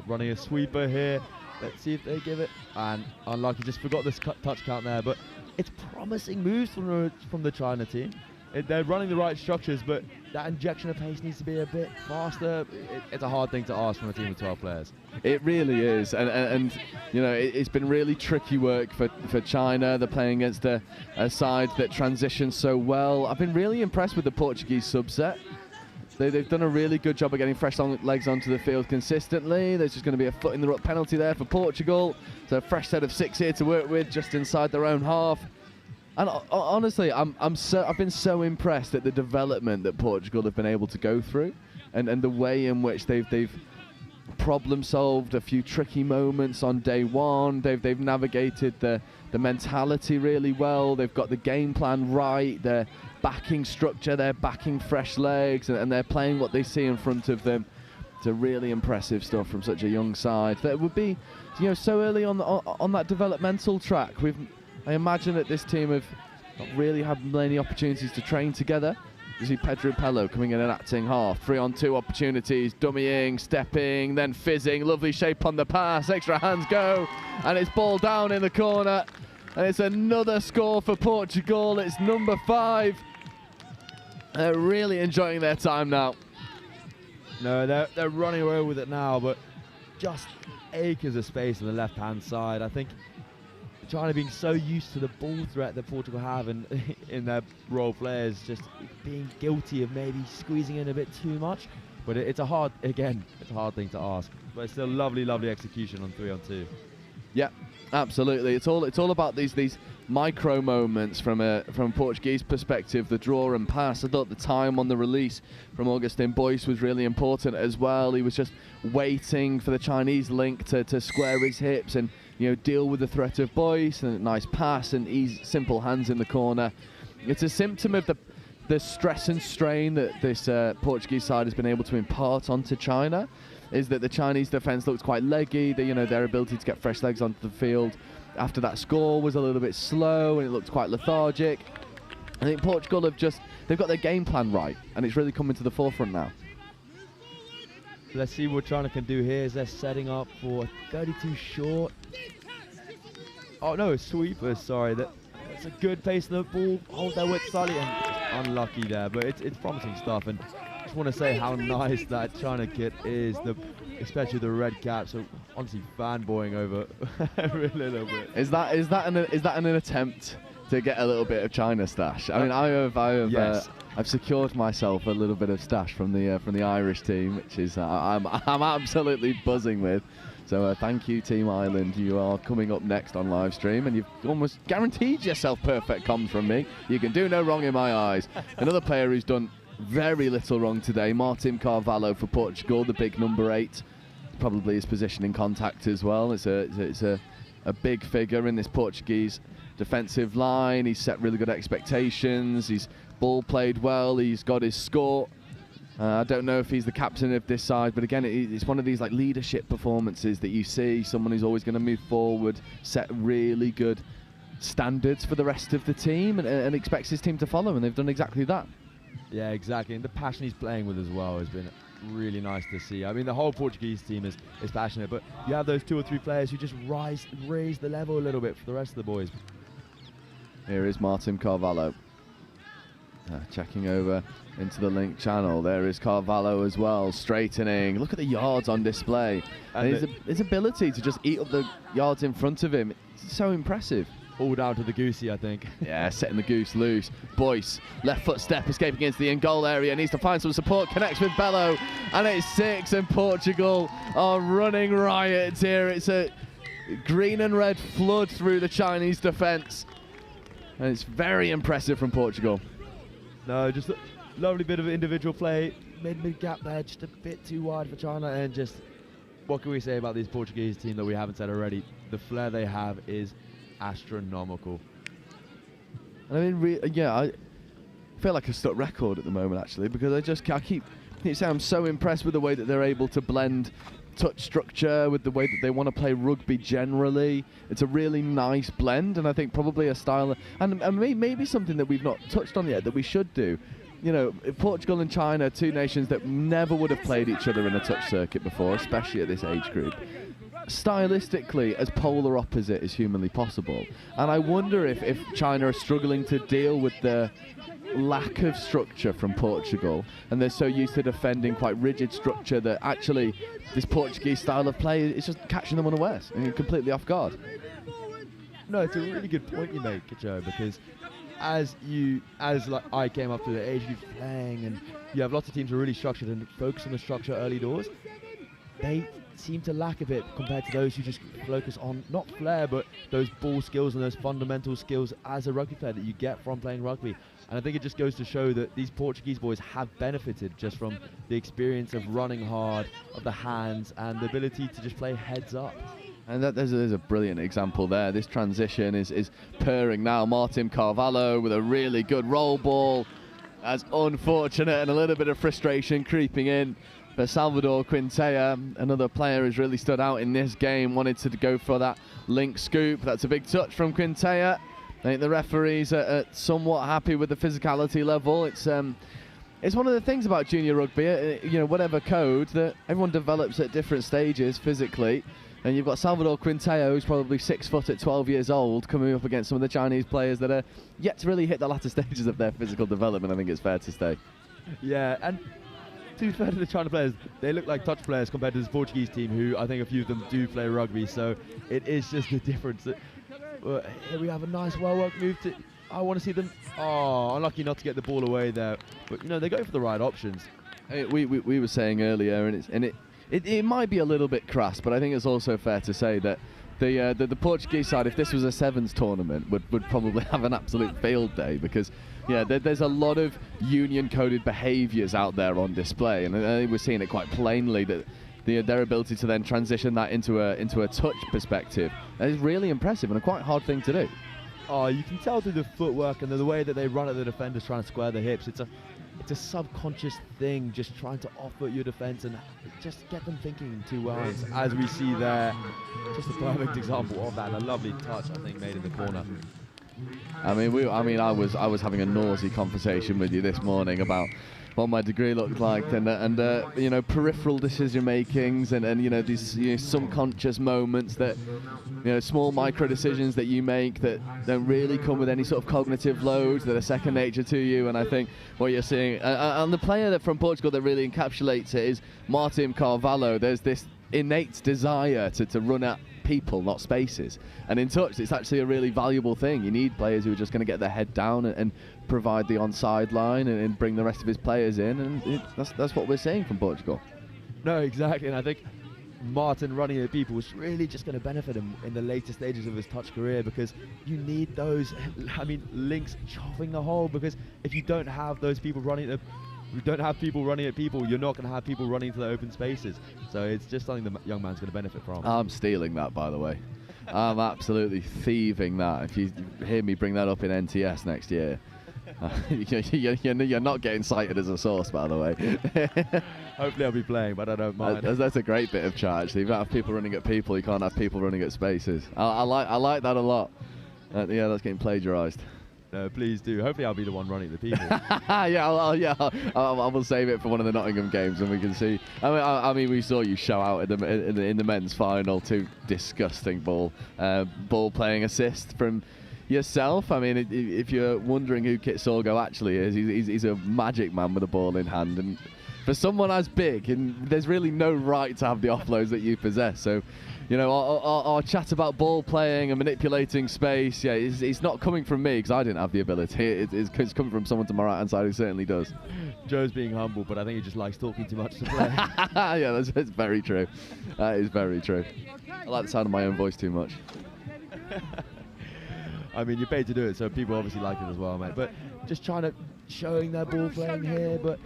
Running a sweeper here. Let's see if they give it. And unlucky, just forgot this touch count there. But it's promising moves from the China team. They're running the right structures, but that injection of pace needs to be a bit faster. It's a hard thing to ask from a team of 12 players. It really is, and you know, it's been really tricky work for China. They're playing against a side that transitions so well. I've been really impressed with the Portuguese subset. They've done a really good job of getting fresh legs onto the field consistently. There's just going to be a foot in the ruck penalty there for Portugal. So a fresh set of 6 here to work with, just inside their own half. And honestly, I've been so impressed at the development that Portugal have been able to go through, and the way in which they've problem solved a few tricky moments on day one. They've navigated the mentality really well. They've got the game plan right. They're backing structure. They're backing fresh legs, and they're playing what they see in front of them. It's a really impressive stuff from such a young side. That would be, you know, so early on that developmental track. I imagine that this team have not really had many opportunities to train together. You see Pedro Pello coming in and acting half. 3-on-2 opportunities, dummying, stepping, then fizzing. Lovely shape on the pass, extra hands go, and it's ball down in the corner. And it's another score for Portugal. It's number 5. They're really enjoying their time now. No, they're running away with it now, but just acres of space on the left-hand side. I think China being so used to the ball threat that Portugal have and in their role players just being guilty of maybe squeezing in a bit too much. But it's a hard thing to ask. But it's still lovely execution on 3-on-2. Yeah, absolutely. It's all about these micro moments from a Portuguese perspective. The draw and pass. I thought the time on the release from Augustin Boyce was really important as well. He was just waiting for the Chinese link to square his hips and deal with the threat of Boyce, and a nice pass and simple hands in the corner. It's a symptom of the stress and strain that this Portuguese side has been able to impart onto China. Is that the Chinese defence looks quite leggy. Their ability to get fresh legs onto the field after that score was a little bit slow, and it looked quite lethargic. I think Portugal they've got their game plan right, and it's really coming to the forefront now. Let's see what China can do here as they're setting up for 32 short. Oh no, sweeper, sorry. That's a good pace of the ball. Hold their width slightly, and just unlucky there, but it's promising stuff. And I just want to say how nice that China kit is, especially the red cap. So honestly, fanboying over every little bit. Is that an attempt to get a little bit of China stash? I mean, yes. I've secured myself a little bit of stash from the Irish team, which is I'm absolutely buzzing with. So thank you, Team Ireland. You are coming up next on live stream, and you've almost guaranteed yourself perfect comms from me. You can do no wrong in my eyes. Another player who's done very little wrong today, Martin Carvalho for Portugal, the big number 8. Probably his position in contact as well. It's a big figure in this Portuguese defensive line. He's set really good expectations. He's ball played well. He's got his score. I don't know if he's the captain of this side, but again, it's one of these like leadership performances that you see. Someone who's always going to move forward, set really good standards for the rest of the team, and expects his team to follow, and they've done exactly that. Yeah, exactly. And the passion he's playing with as well has been really nice to see. I mean, the whole Portuguese team is passionate, but you have those 2 or 3 players who just raise the level a little bit for the rest of the boys. Here is Martin Carvalho. Checking over into the link channel. There is Carvalho as well, straightening. Look at the yards on display. And his ability to just eat up the yards in front of him, it's so impressive. All down to the goosey, I think. Yeah, setting the goose loose. Boyce, left foot step, escaping against the in-goal area, needs to find some support, connects with Bello, and it's 6, and Portugal are running riot here. It's a green and red flood through the Chinese defence, and it's very impressive from Portugal. No, just a lovely bit of individual play. Mid-gap there, just a bit too wide for China. And just, what can we say about this Portuguese team that we haven't said already? The flair they have is astronomical. And I mean, I feel like a stuck record at the moment, actually, because I keep saying I'm so impressed with the way that they're able to blend touch structure with the way that they want to play rugby generally. It's a really nice blend, and I think probably a style, and maybe something that we've not touched on yet that we should do. Portugal and China, 2 nations that never would have played each other in a touch circuit before, especially at this age group. Stylistically, as polar opposite as humanly possible. And I wonder if China are struggling to deal with the lack of structure from Portugal, and they're so used to defending quite rigid structure that actually this Portuguese style of play is just catching them unawares and you're completely off guard. No, it's a really good point you make, Joe, because as I came up to the age of playing, and you have lots of teams who are really structured and focus on the structure early doors, they seem to lack a bit compared to those who just focus on not flair but those ball skills and those fundamental skills as a rugby player that you get from playing rugby. And I think it just goes to show that these Portuguese boys have benefited just from the experience of running hard, of the hands, and the ability to just play heads up. And there's a brilliant example there. This transition is purring now. Martin Carvalho with a really good roll ball. As unfortunate, and a little bit of frustration creeping in for Salvador Quintea. Another player who's really stood out in this game, wanted to go for that link scoop. That's a big touch from Quintea. I think the referees are somewhat happy with the physicality level. It's one of the things about junior rugby, whatever code, that everyone develops at different stages physically. And you've got Salvador Quintea, who's probably 6 foot at 12 years old, coming up against some of the Chinese players that are yet to really hit the latter stages of their physical development, I think it's fair to say. Yeah, and to be fair to the China players, they look like touch players compared to this Portuguese team, who I think a few of them do play rugby. So it is just the difference. Here we have a nice well-worked move. I want to see them. Oh, unlucky not to get the ball away there. But they go for the right options. We were saying earlier, and it might be a little bit crass, but I think it's also fair to say that the Portuguese side, if this was a sevens tournament, would probably have an absolute field day, because there's a lot of union-coded behaviours out there on display, and I think we're seeing it quite plainly that their ability to then transition that into a touch perspective is really impressive and a quite hard thing to do. Oh, you can tell through the footwork and the way that they run at the defenders, trying to square the hips. It's a subconscious thing, just trying to off-foot your defence and just get them thinking in two lines, as we see there. Just a perfect example of that, and a lovely touch, I think, made in the corner. I was having a noisy conversation with you this morning about what my degree looked like, and peripheral decision makings, and these subconscious moments that small micro decisions that you make that don't really come with any sort of cognitive loads, that are second nature to you. And I think what you're seeing, and the player that from Portugal that really encapsulates it is Martin Carvalho. There's this innate desire to run at people, not spaces, and in touch it's actually a really valuable thing. You need players who are just going to get their head down and provide the onside line and bring the rest of his players in, and that's what we're seeing from Portugal. No, exactly, and I think Martin running at people is really just going to benefit him in the later stages of his touch career, because you need those links chopping the hole, because if you don't have those people running at people, you're not going to have people running into the open spaces. So it's just something the young man's going to benefit from. I'm stealing that, by the way. I'm absolutely thieving that. If you hear me bring that up in NTS next year, you're not getting cited as a source, by the way. Hopefully I'll be playing, but I don't mind. That's a great bit of charge. So you can't have people running at people, you can't have people running at spaces. I like that a lot. That's getting plagiarised. No, please do. Hopefully I'll be the one running the people. I will save it for one of the Nottingham games, and we can see. I mean, we saw you show out in the men's final, 2 disgusting ball playing assists from yourself. I mean, if you're wondering who Kit Sorgo actually is, he's a magic man with a ball in hand, and for someone as big, and there's really no right to have the offloads that you possess. So, our chat about ball playing and manipulating space, it's not coming from me, because I didn't have the ability. It's coming from someone to my right-hand side who certainly does. Joe's being humble, but I think he just likes talking too much to play. Yeah, that's very true. That is very true. I like the sound of my own voice too much. I mean, you're paid to do it, so people obviously like it as well, mate. But just showing their ball playing here, but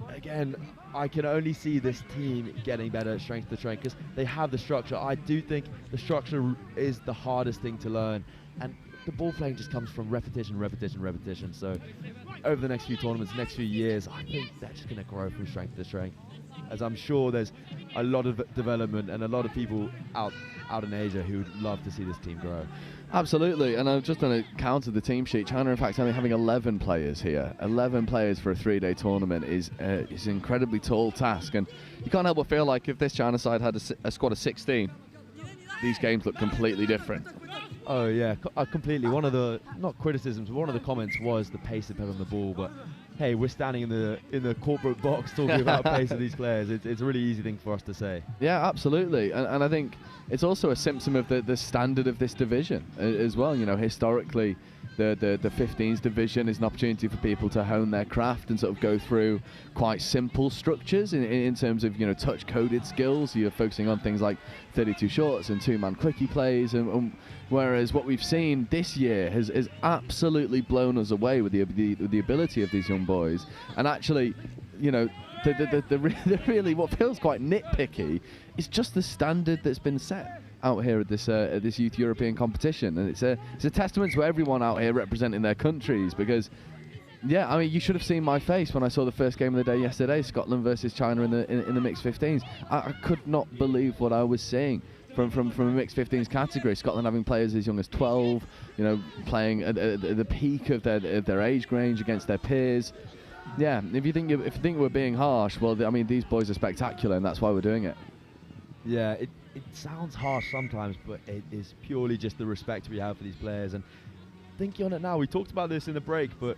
again, I can only see this team getting better strength to strength, because they have the structure. I do think the structure is the hardest thing to learn, and the ball playing just comes from repetition. So over the next few tournaments, next few years, I think they're just going to grow from strength to strength, as I'm sure there's a lot of development and a lot of people out in Asia who would love to see this team grow. Absolutely, and I've just done a count of the team sheet. China, in fact, only having 11 players here. 11 players for a 3-day tournament is an incredibly tall task, and you can't help but feel like if this China side had a squad of 16, these games look completely different. Oh yeah, completely. One of the, not criticisms, but one of the comments was the pace of on the ball, but hey, we're standing in the corporate box talking about pace of these players. It's a really easy thing for us to say. Yeah, absolutely, and I think it's also a symptom of the standard of this division as well. Historically, the 15s division is an opportunity for people to hone their craft and sort of go through quite simple structures in terms of touch coded skills. You're focusing on things like 32 shorts and 2-man quickie plays, and whereas what we've seen this year has absolutely blown us away with the ability of these young boys. And actually, the really what feels quite nitpicky is just the standard that's been set out here at this youth European competition, and it's a testament to everyone out here representing their countries, because I mean, you should have seen my face when I saw the first game of the day yesterday, Scotland versus China in the mixed 15s. I could not believe what I was seeing from a mixed 15s category. Scotland having players as young as 12, playing at the peak of their age range against their peers. Yeah, if you think we're being harsh, well, I mean, these boys are spectacular, and that's why we're doing it. Yeah, it sounds harsh sometimes, but it is purely just the respect we have for these players. And thinking on it now, we talked about this in the break, but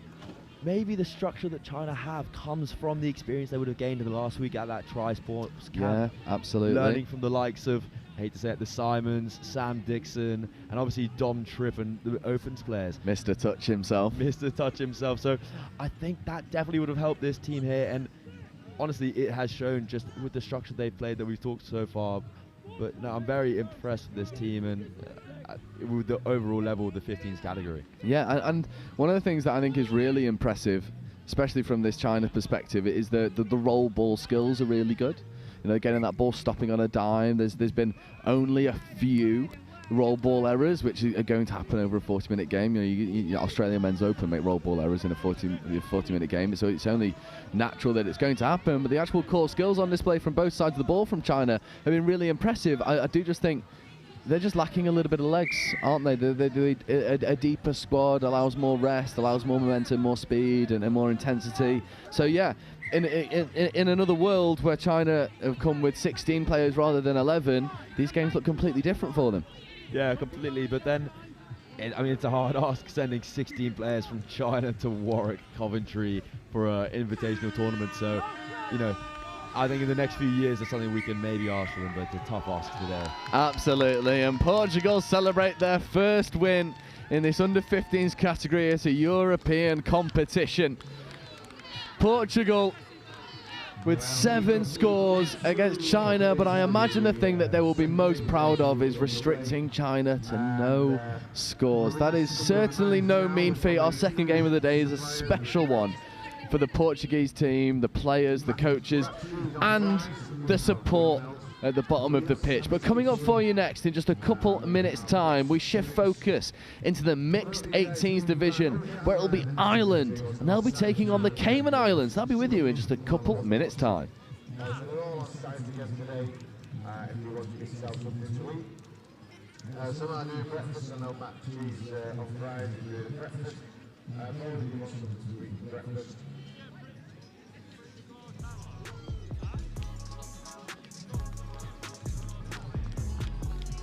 maybe the structure that China have comes from the experience they would have gained in the last week at that tri-sports camp. Yeah, absolutely. Learning from the likes of, I hate to say it, the Simons, Sam Dixon, and obviously Dom Tripp and the Opens players. Mr. Touch himself. Mr. Touch himself. So I think that definitely would have helped this team here. And honestly, it has shown just with the structure they've played that we've talked so far. But no, I'm very impressed with this team and with the overall level of the 15s category. Yeah, and one of the things that I think is really impressive, especially from this China perspective, is the roll ball skills are really good. You know, getting that ball stopping on a dime. There's been only a few roll ball errors, which are going to happen over a 40-minute game. You know, Australia Men's Open make roll ball errors in a 40-minute game, so it's only natural that it's going to happen. But the actual core skills on display from both sides of the ball from China have been really impressive. I do just think they're just lacking a little bit of legs, aren't they? A deeper squad allows more rest, allows more momentum, more speed, and more intensity. So yeah, in another world where China have come with 16 players rather than 11, these games look completely different for them. Yeah, completely. But then, I mean, it's a hard ask sending 16 players from China to Warwick, Coventry for an invitational tournament. So, you know, I think in the next few years there's something we can maybe ask for them, but it's a tough ask today. Absolutely, and Portugal celebrate their first win in this under-15s category at a European competition. Portugal with 7 scores against China, but I imagine the thing that they will be most proud of is restricting China to no scores. That is certainly no mean feat. Our second game of the day is a special one for the Portuguese team, the players, the coaches, and the support at the bottom of the pitch. But coming up for you next, in just a couple minutes' time, we shift focus into the mixed 18s division, where it'll be Ireland, and they'll be taking on the Cayman Islands. They'll be with you in just a couple minutes' time. So we're all on site together today. If you want to get yourself something to eat. Some are doing breakfast. I know Matt Cheese on Friday doing breakfast. Most of you want something to eat for breakfast.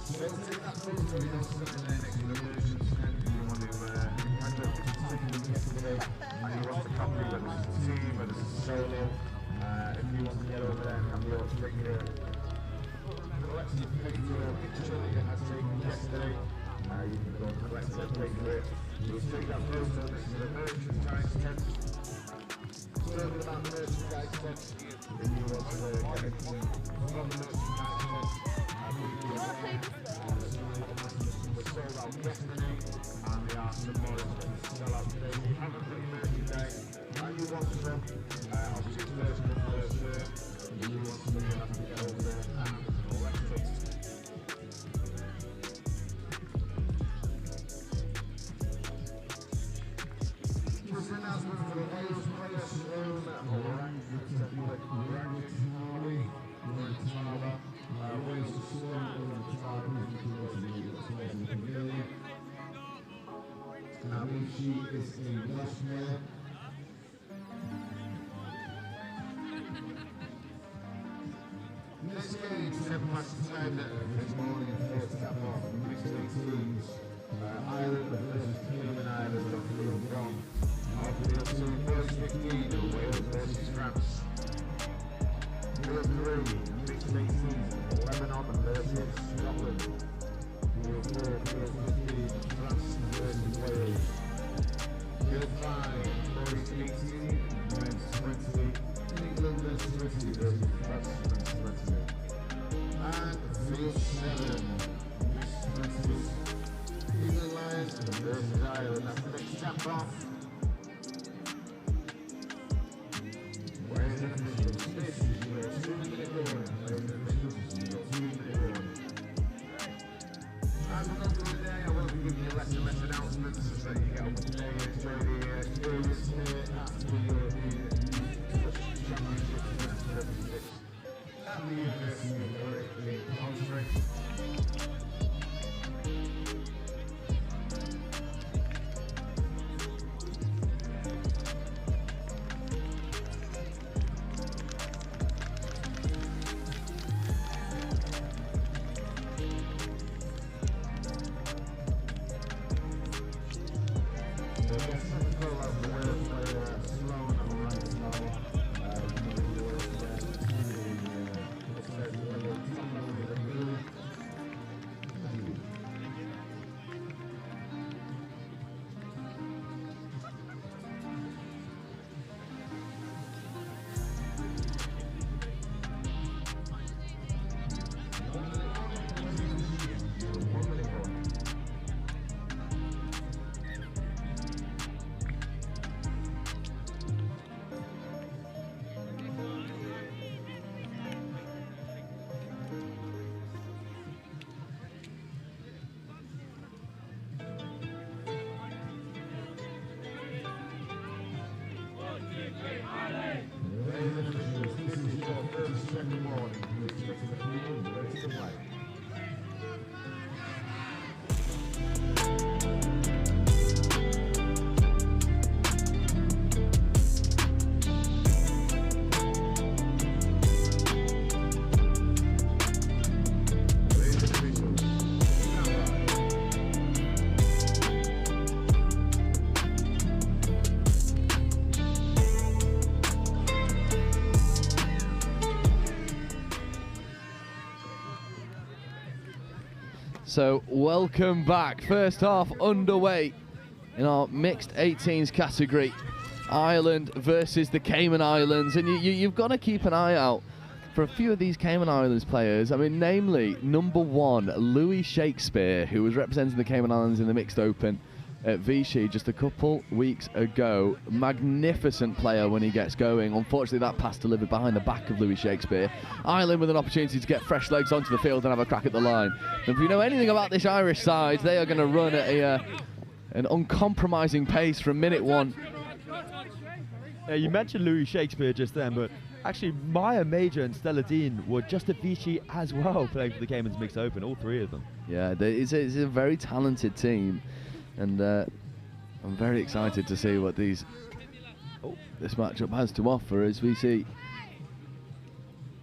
So we'll take that photo of you sitting there next to the merchants and you want to kind of something yesterday and you want to copy whether it's a team, whether it's a solo. If you want to get over there and have your finger collect your picture that you had taken yesterday, you can go and collect it, pay for it. We'll take that photo next to the merchandise tent. Talking about merchandise tents, if you want to get it from the merchandise tent, we sold out yesterday, and there are some more to sell out today. If you haven't got your merchandise and you want some, obviously first come, first served. If you want some, you'll have to get over there and collect it. Just an announcement for the Wales players own Wales to Sloan over the child I believe she is a Welsh male. This game, 10:10 this morning, first tap off mixed 18s. Ireland versus Cayman Islands of Group 1. After the first 15, Wales versus France. Group 3, mixed 18s, Lebanon versus Scotland. Group 4, first 15, France versus Wales. Group 5, boys 18, men's 20, England versus Italy versus France men's 20. And Field 7, mixed 20s, England Lions versus Ireland. That's the next tap off. Where's the officials? This is your 2-minute warning. So welcome back. First half underway in our mixed 18s category. Ireland versus the Cayman Islands, and you've got to keep an eye out for a few of these Cayman Islands players. I mean, namely number 1, Louis Shakespeare, who was representing the Cayman Islands in the mixed open at Vichy just a couple weeks ago. Magnificent player when he gets going. Unfortunately, that pass delivered behind the back of Louis Shakespeare. Ireland with an opportunity to get fresh legs onto the field and have a crack at the line. And if you know anything about this Irish side, they are going to run at an uncompromising pace from minute 1. You mentioned Louis Shakespeare just then, but actually Maya Major and Stella Dean were just at Vichy as well, playing for the Caymans Mixed Open, all 3 of them. Yeah, it's a very talented team, and I'm very excited to see what this matchup has to offer as we see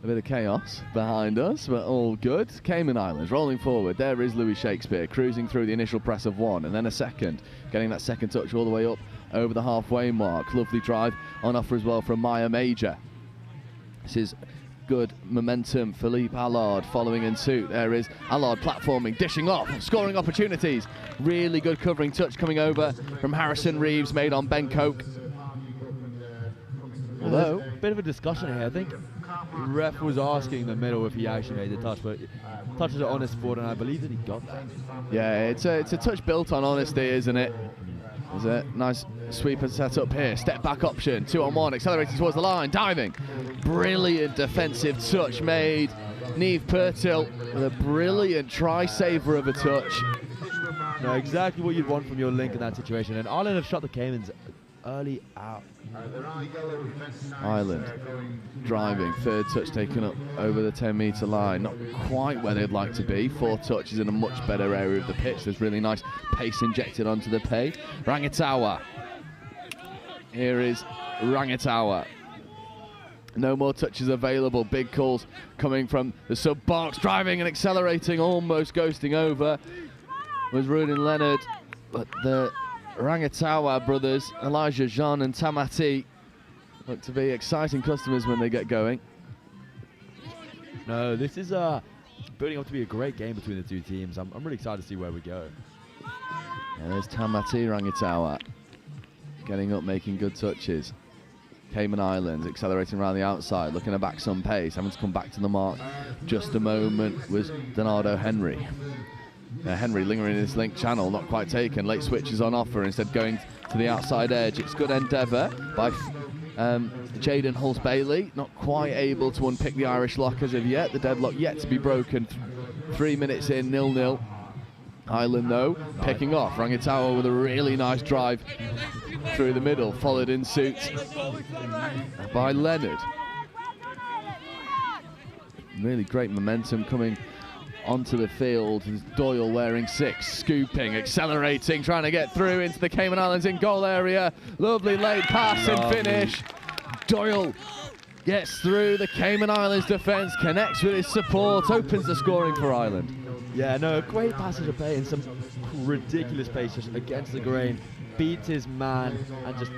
a bit of chaos behind us, but all good. Cayman Islands rolling forward. There is Louis Shakespeare cruising through the initial press of 1, and then a second, getting that second touch all the way up over the halfway mark. Lovely drive on offer as well from Maya Major. This is good momentum. Philippe Allard following in suit. There is Allard platforming, dishing off, scoring opportunities. Really good covering touch coming over from Harrison Reeves, made on Ben Coke. Although, bit of a discussion here. I think ref was asking the middle if he actually made the touch, but touches it on his foot, and I believe that he got that. Yeah, it's a touch built on honesty, isn't it? There's a nice sweeper set up here. Step back option, 2-on-1, accelerating towards the line, diving. Brilliant defensive touch made. Niamh Purtill with a brilliant try-saver of a touch. No, exactly what you'd want from your link in that situation. And Ireland have shot the Caymans early out. Ireland driving, third touch taken up over the 10-metre line. Not quite where they'd like to be. 4 touches in a much better area of the pitch. There's really nice pace injected onto the pay. Rangatawa. Here is Rangatawa. No more touches available. Big calls coming from the sub-box. Driving and accelerating, almost ghosting over. Was Rudin Leonard, but the Rangatawa brothers, Elijah Jean and Tamati, look to be exciting customers when they get going. No, this is building up to be a great game between the 2 teams. I'm really excited to see where we go. And there's Tamati Rangatawa getting up, making good touches. Cayman Islands accelerating around the outside, looking to back some pace, having to come back to the mark. Just a moment was Donardo Henry. Henry lingering in his link channel, not quite taken. Late switches on offer, instead going to the outside edge. It's good endeavour by Jaden Hulse-Bailey, not quite able to unpick the Irish lock as of yet. The deadlock yet to be broken. 3 minutes in, 0-0. Ireland, though, picking off. Rangatawa with a really nice drive through the middle, followed in suit by Leonard. Really great momentum coming onto the field. Doyle wearing 6, scooping, accelerating, trying to get through into the Cayman Islands in goal area. Lovely late pass and finish. Doyle gets through the Cayman Islands defence, connects with his support, opens the scoring for Ireland. Yeah, no, a great passage of play in some ridiculous pace, just against the grain, beats his man, and just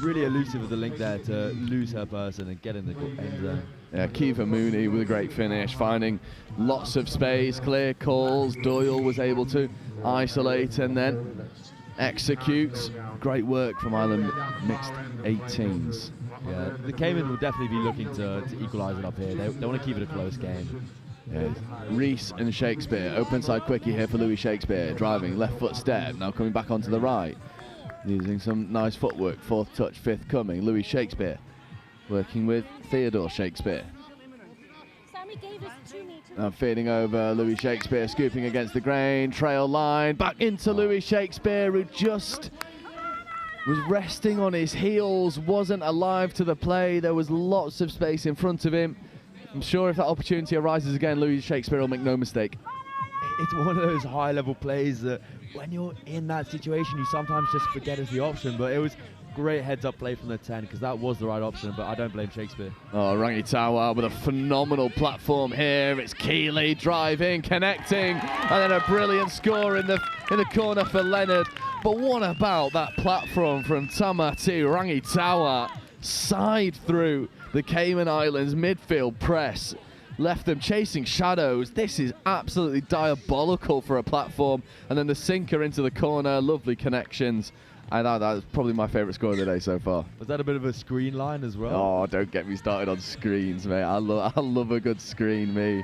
really elusive with the link there to lose her person and get in the end zone. Yeah, Kiva Mooney with a great finish, finding lots of space, clear calls. Doyle was able to isolate and then execute. Great work from Ireland mixed 18s. Yeah, the Cayman will definitely be looking to equalise it up here. They want to keep it a close game. Yeah. Reese and Shakespeare, open side quickie here for Louis Shakespeare, driving left foot step, now coming back onto the right, using some nice footwork. 4th touch, 5th coming. Louis Shakespeare working with Theodore Shakespeare. Now feeding over Louis Shakespeare, scooping against the grain, trail line, back into Louis Shakespeare, who just was resting on his heels, wasn't alive to the play. There was lots of space in front of him. I'm sure if that opportunity arises again, Louis Shakespeare will make no mistake. It's one of those high-level plays that when you're in that situation, you sometimes just forget is the option, but it was great heads-up play from the 10, because that was the right option, but I don't blame Shakespeare. Oh, Rangatawa with a phenomenal platform here. It's Keeley driving, connecting, and then a brilliant score in the corner for Leonard. But what about that platform from Tamati Rangatawa? Side through the Cayman Islands midfield press. left them chasing shadows. This is absolutely diabolical for a platform. And then the sinker into the corner, lovely connections. I thought that was probably my favourite score of the day so far. Was that a bit of a screen line as well? Oh, don't get me started on screens, mate. I love a good screen, me.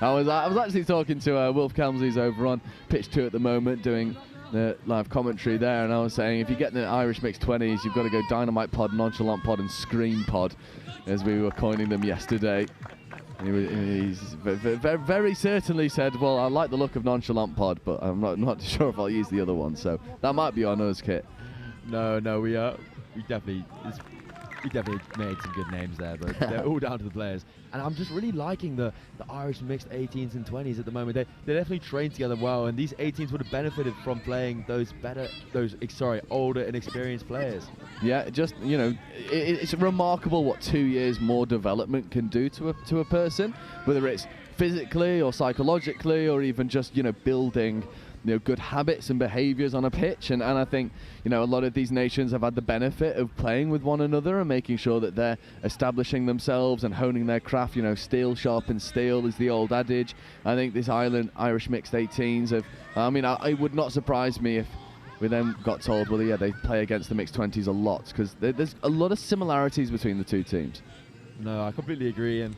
I was actually talking to Wilf Kelmsley's over on Pitch 2 at the moment, doing the live commentary there, and I was saying if you get the Irish Mixed 20s, you've got to go Dynamite Pod, Nonchalant Pod, and Screen Pod, as we were coining them yesterday. And he's very certainly said, well, I like the look of Nonchalant Pod, but I'm not sure if I'll use the other one, so that might be on us, Kit. No, we definitely made some good names there, but they're all down to the players. And I'm just really liking the Irish mixed 18s and 20s at the moment. They definitely train together well, and these 18s would have benefited from playing those older and experienced players. Yeah, just, you know, it's remarkable what 2 years more development can do to a person, whether it's physically or psychologically or even just, you know, building, you know, good habits and behaviours on a pitch. And I think, you know, a lot of these nations have had the benefit of playing with one another and making sure that they're establishing themselves and honing their craft. You know, steel sharpens steel is the old adage. I think this Irish mixed 18s have, I mean, it would not surprise me if we then got told, well, yeah, they play against the mixed 20s a lot, because there's a lot of similarities between the two teams. No, I completely agree. And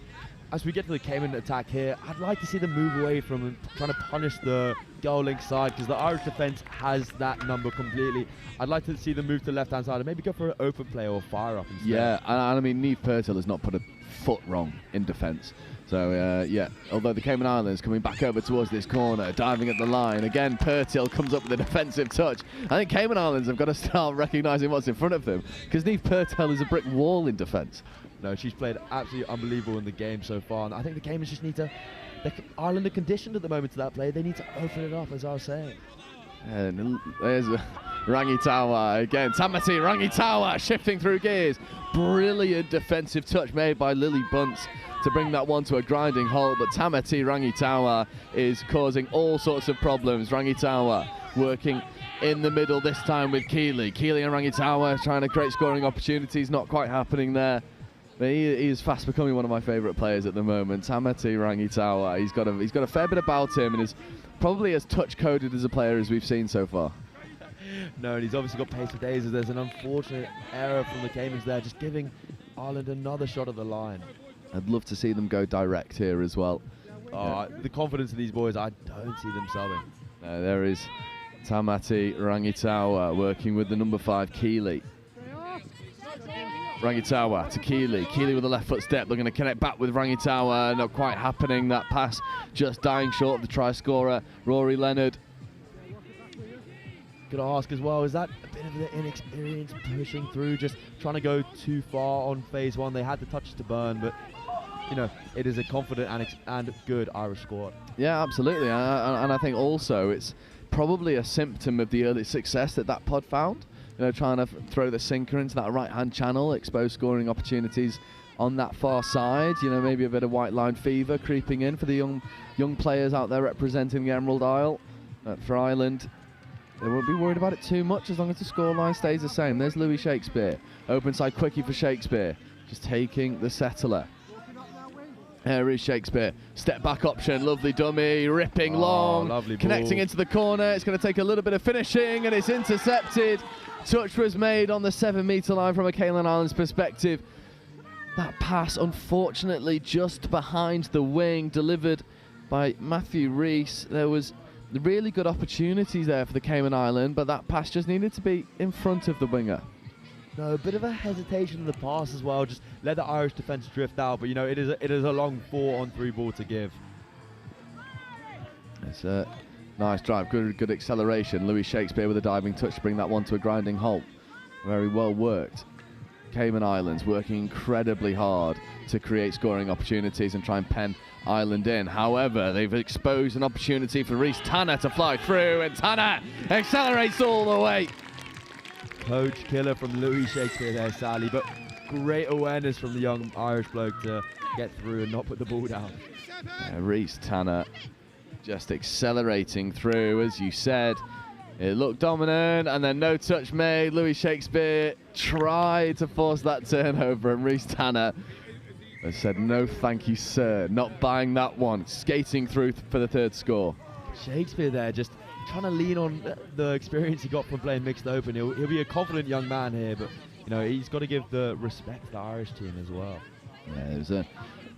as we get to the Cayman attack here, I'd like to see them move away from trying to punish the goal link side, because the Irish defence has that number completely. I'd like to see them move to the left-hand side and maybe go for an open play or fire up instead. Yeah, and I mean, Niamh Purtill has not put a foot wrong in defence. So, yeah, although the Cayman Islands coming back over towards this corner, diving at the line. Again, Purtill comes up with a defensive touch. I think Cayman Islands have got to start recognising what's in front of them, because Niamh Purtill is a brick wall in defence. No, she's played absolutely unbelievable in the game so far. And I think the Caymans just need to... Ireland are conditioned at the moment to that play. They need to open it up, as I was saying. And there's Rangitawa again. Tamati Rangitawa shifting through gears. Brilliant defensive touch made by Lily Bunce to bring that one to a grinding halt. But Tamati Rangitawa is causing all sorts of problems. Rangitawa working in the middle this time with Keeley. Keeley and Rangitawa trying to create scoring opportunities. Not quite happening there. But he is fast becoming one of my favourite players at the moment. Tamati Rangitawa. He's got a fair bit about him and is probably as touch-coded as a player as we've seen so far. No, and he's obviously got pace for days. There's an unfortunate error from the Caymans there, just giving Ireland another shot at the line. I'd love to see them go direct here as well. The confidence of these boys, I don't see them subbing. There is Tamati Rangitawa working with the number 5 Keeley. Rangitawa to Keeley. Keeley with a left foot step. They're going to connect back with Rangitawa. Not quite happening. That pass just dying short of the try scorer, Rory Leonard. Could I ask as well, is that a bit of the inexperience pushing through, just trying to go too far on phase one? They had the touches to burn, but you know, it is a confident and good Irish squad. Yeah, absolutely. And I think also it's probably a symptom of the early success that pod found. You know, trying to throw the sinker into that right-hand channel, expose scoring opportunities on that far side. You know, maybe a bit of white line fever creeping in for the young players out there representing the Emerald Isle. For Ireland, they won't be worried about it too much as long as the scoreline stays the same. There's Louis Shakespeare. Open side quickie for Shakespeare. Just taking the settler. There is Shakespeare. Step back option. Lovely dummy. Ripping long. Lovely connecting ball into the corner. It's going to take a little bit of finishing and it's intercepted. Touch was made on the 7-metre line from a Cayman Islands perspective. That pass, unfortunately, just behind the wing, delivered by Matthew Rees. There was really good opportunities there for the Cayman Island, but that pass just needed to be in front of the winger. No, a bit of a hesitation in the pass as well. Just let the Irish defence drift out, but you know, it is a long 4-on-3 ball to give. It's a nice drive, good acceleration. Louis Shakespeare with a diving touch to bring that one to a grinding halt. Very well worked. Cayman Islands working incredibly hard to create scoring opportunities and try and pen Ireland in. However, they've exposed an opportunity for Rhys Tanner to fly through, and Tanner accelerates all the way. Coach killer from Louis Shakespeare there, Sally, but great awareness from the young Irish bloke to get through and not put the ball down. Rhys Tanner just accelerating through, as you said. It looked dominant, and then no touch made. Louis Shakespeare tried to force that turnover, and Rhys Tanner They said, no thank you, sir. Not buying that one. Skating through for the third score. Shakespeare there, just trying to lean on the experience he got from playing mixed open. He'll be a confident young man here, but you know he's got to give the respect to the Irish team as well. Yeah, it was a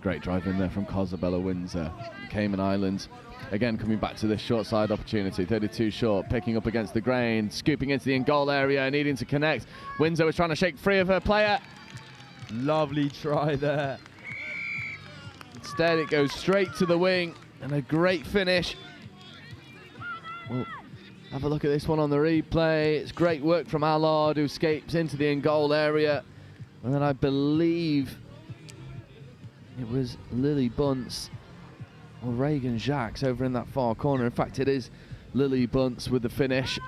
great drive in there from Cosabella Windsor. Cayman Islands again coming back to this short side opportunity. 32 short, picking up against the grain, scooping into the in-goal area, needing to connect. Windsor was trying to shake free of her player. Lovely try there. Instead, it goes straight to the wing, and a great finish. Well, have a look at this one on the replay. It's great work from Allard, who escapes into the in-goal area. And then I believe it was Lily Bunce or Reagan Jacques over in that far corner. In fact, it is Lily Bunce with the finish,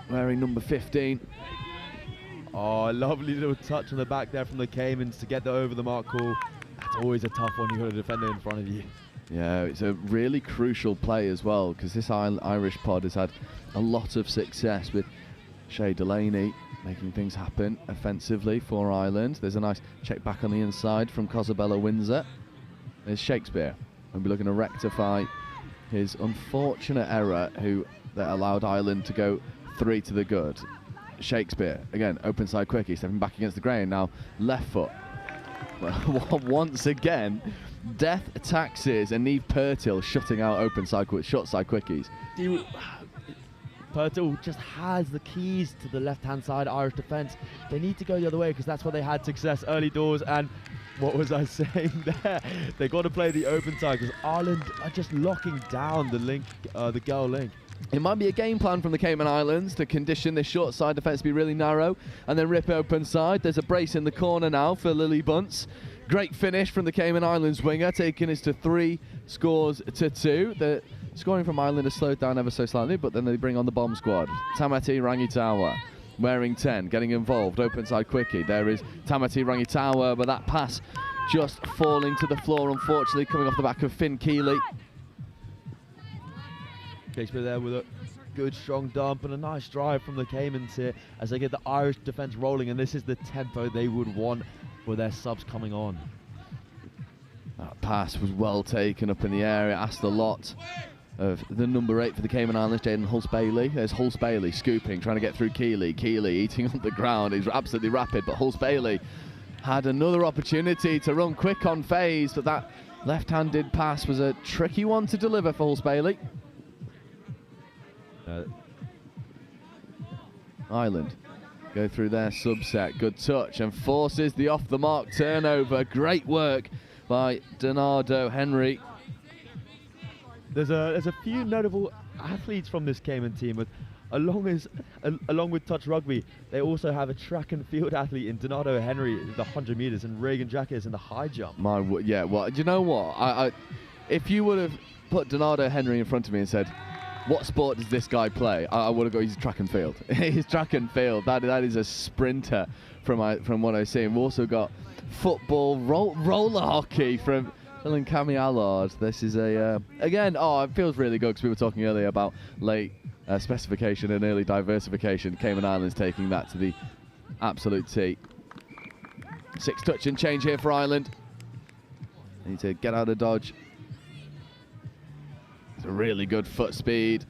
wearing number 15. Oh, a lovely little touch on the back there from the Caymans to get the over the mark call. That's always a tough one. You've got a defender in front of you. Yeah, it's a really crucial play as well, because this Irish pod has had a lot of success with Shay Delaney making things happen offensively for Ireland. There's a nice check back on the inside from Cosabella Windsor. There's Shakespeare. We'll be looking to rectify his unfortunate error that allowed Ireland to go 3 to the good. Shakespeare, again, open side quickie, stepping back against the grain, now left foot. Well, once again, Death taxes and Niamh Purtill shutting out short side quickies. Purtill just has the keys to the left-hand side Irish defence. They need to go the other way because that's where they had success early doors. And what was I saying there? They got to play the open side because Ireland are just locking down the link, the girl link. It might be a game plan from the Cayman Islands to condition this short side defence to be really narrow and then rip open side. There's a brace in the corner now for Lily Bunce. Great finish from the Cayman Islands winger, taking us to 3 scores to 2. The scoring from Ireland has slowed down ever so slightly, but then they bring on the bomb squad. Tamati Rangitawa, wearing 10, getting involved, open side quickie. There is Tamati Rangitawa, but that pass just falling to the floor, unfortunately, coming off the back of Finn Keeley. Shakespeare there with a good strong dump and a nice drive from the Caymans here as they get the Irish defence rolling, and this is the tempo they would want for their subs coming on. That pass was well taken up in the air. It asked a lot of the number 8 for the Cayman Islands, Jaden Hulse-Bailey. There's Hulse-Bailey scooping, trying to get through Keeley. Keeley eating up the ground. He's absolutely rapid, but Hulse-Bailey had another opportunity to run quick on phase, but that left-handed pass was a tricky one to deliver for Hulse-Bailey. Ireland go through their subset, good touch, and forces the off-the-mark turnover. Great work by Donardo Henry. There's a few notable athletes from this Cayman team, along with touch rugby. They also have a track and field athlete in Donardo Henry in the 100 meters and Reagan Jacques in the high jump. Yeah, well, do you know what? If you would have put Donardo Henry in front of me and said, what sport does this guy play? I would have gone, he's track and field. He's track and field. That is a sprinter from what I see. We've also got football, roller hockey from Cami Allard. This is again, it feels really good because we were talking earlier about late specification and early diversification. Cayman Islands taking that to the absolute T. 6 touch and change here for Ireland. Need to get out of dodge. It's a really good foot speed.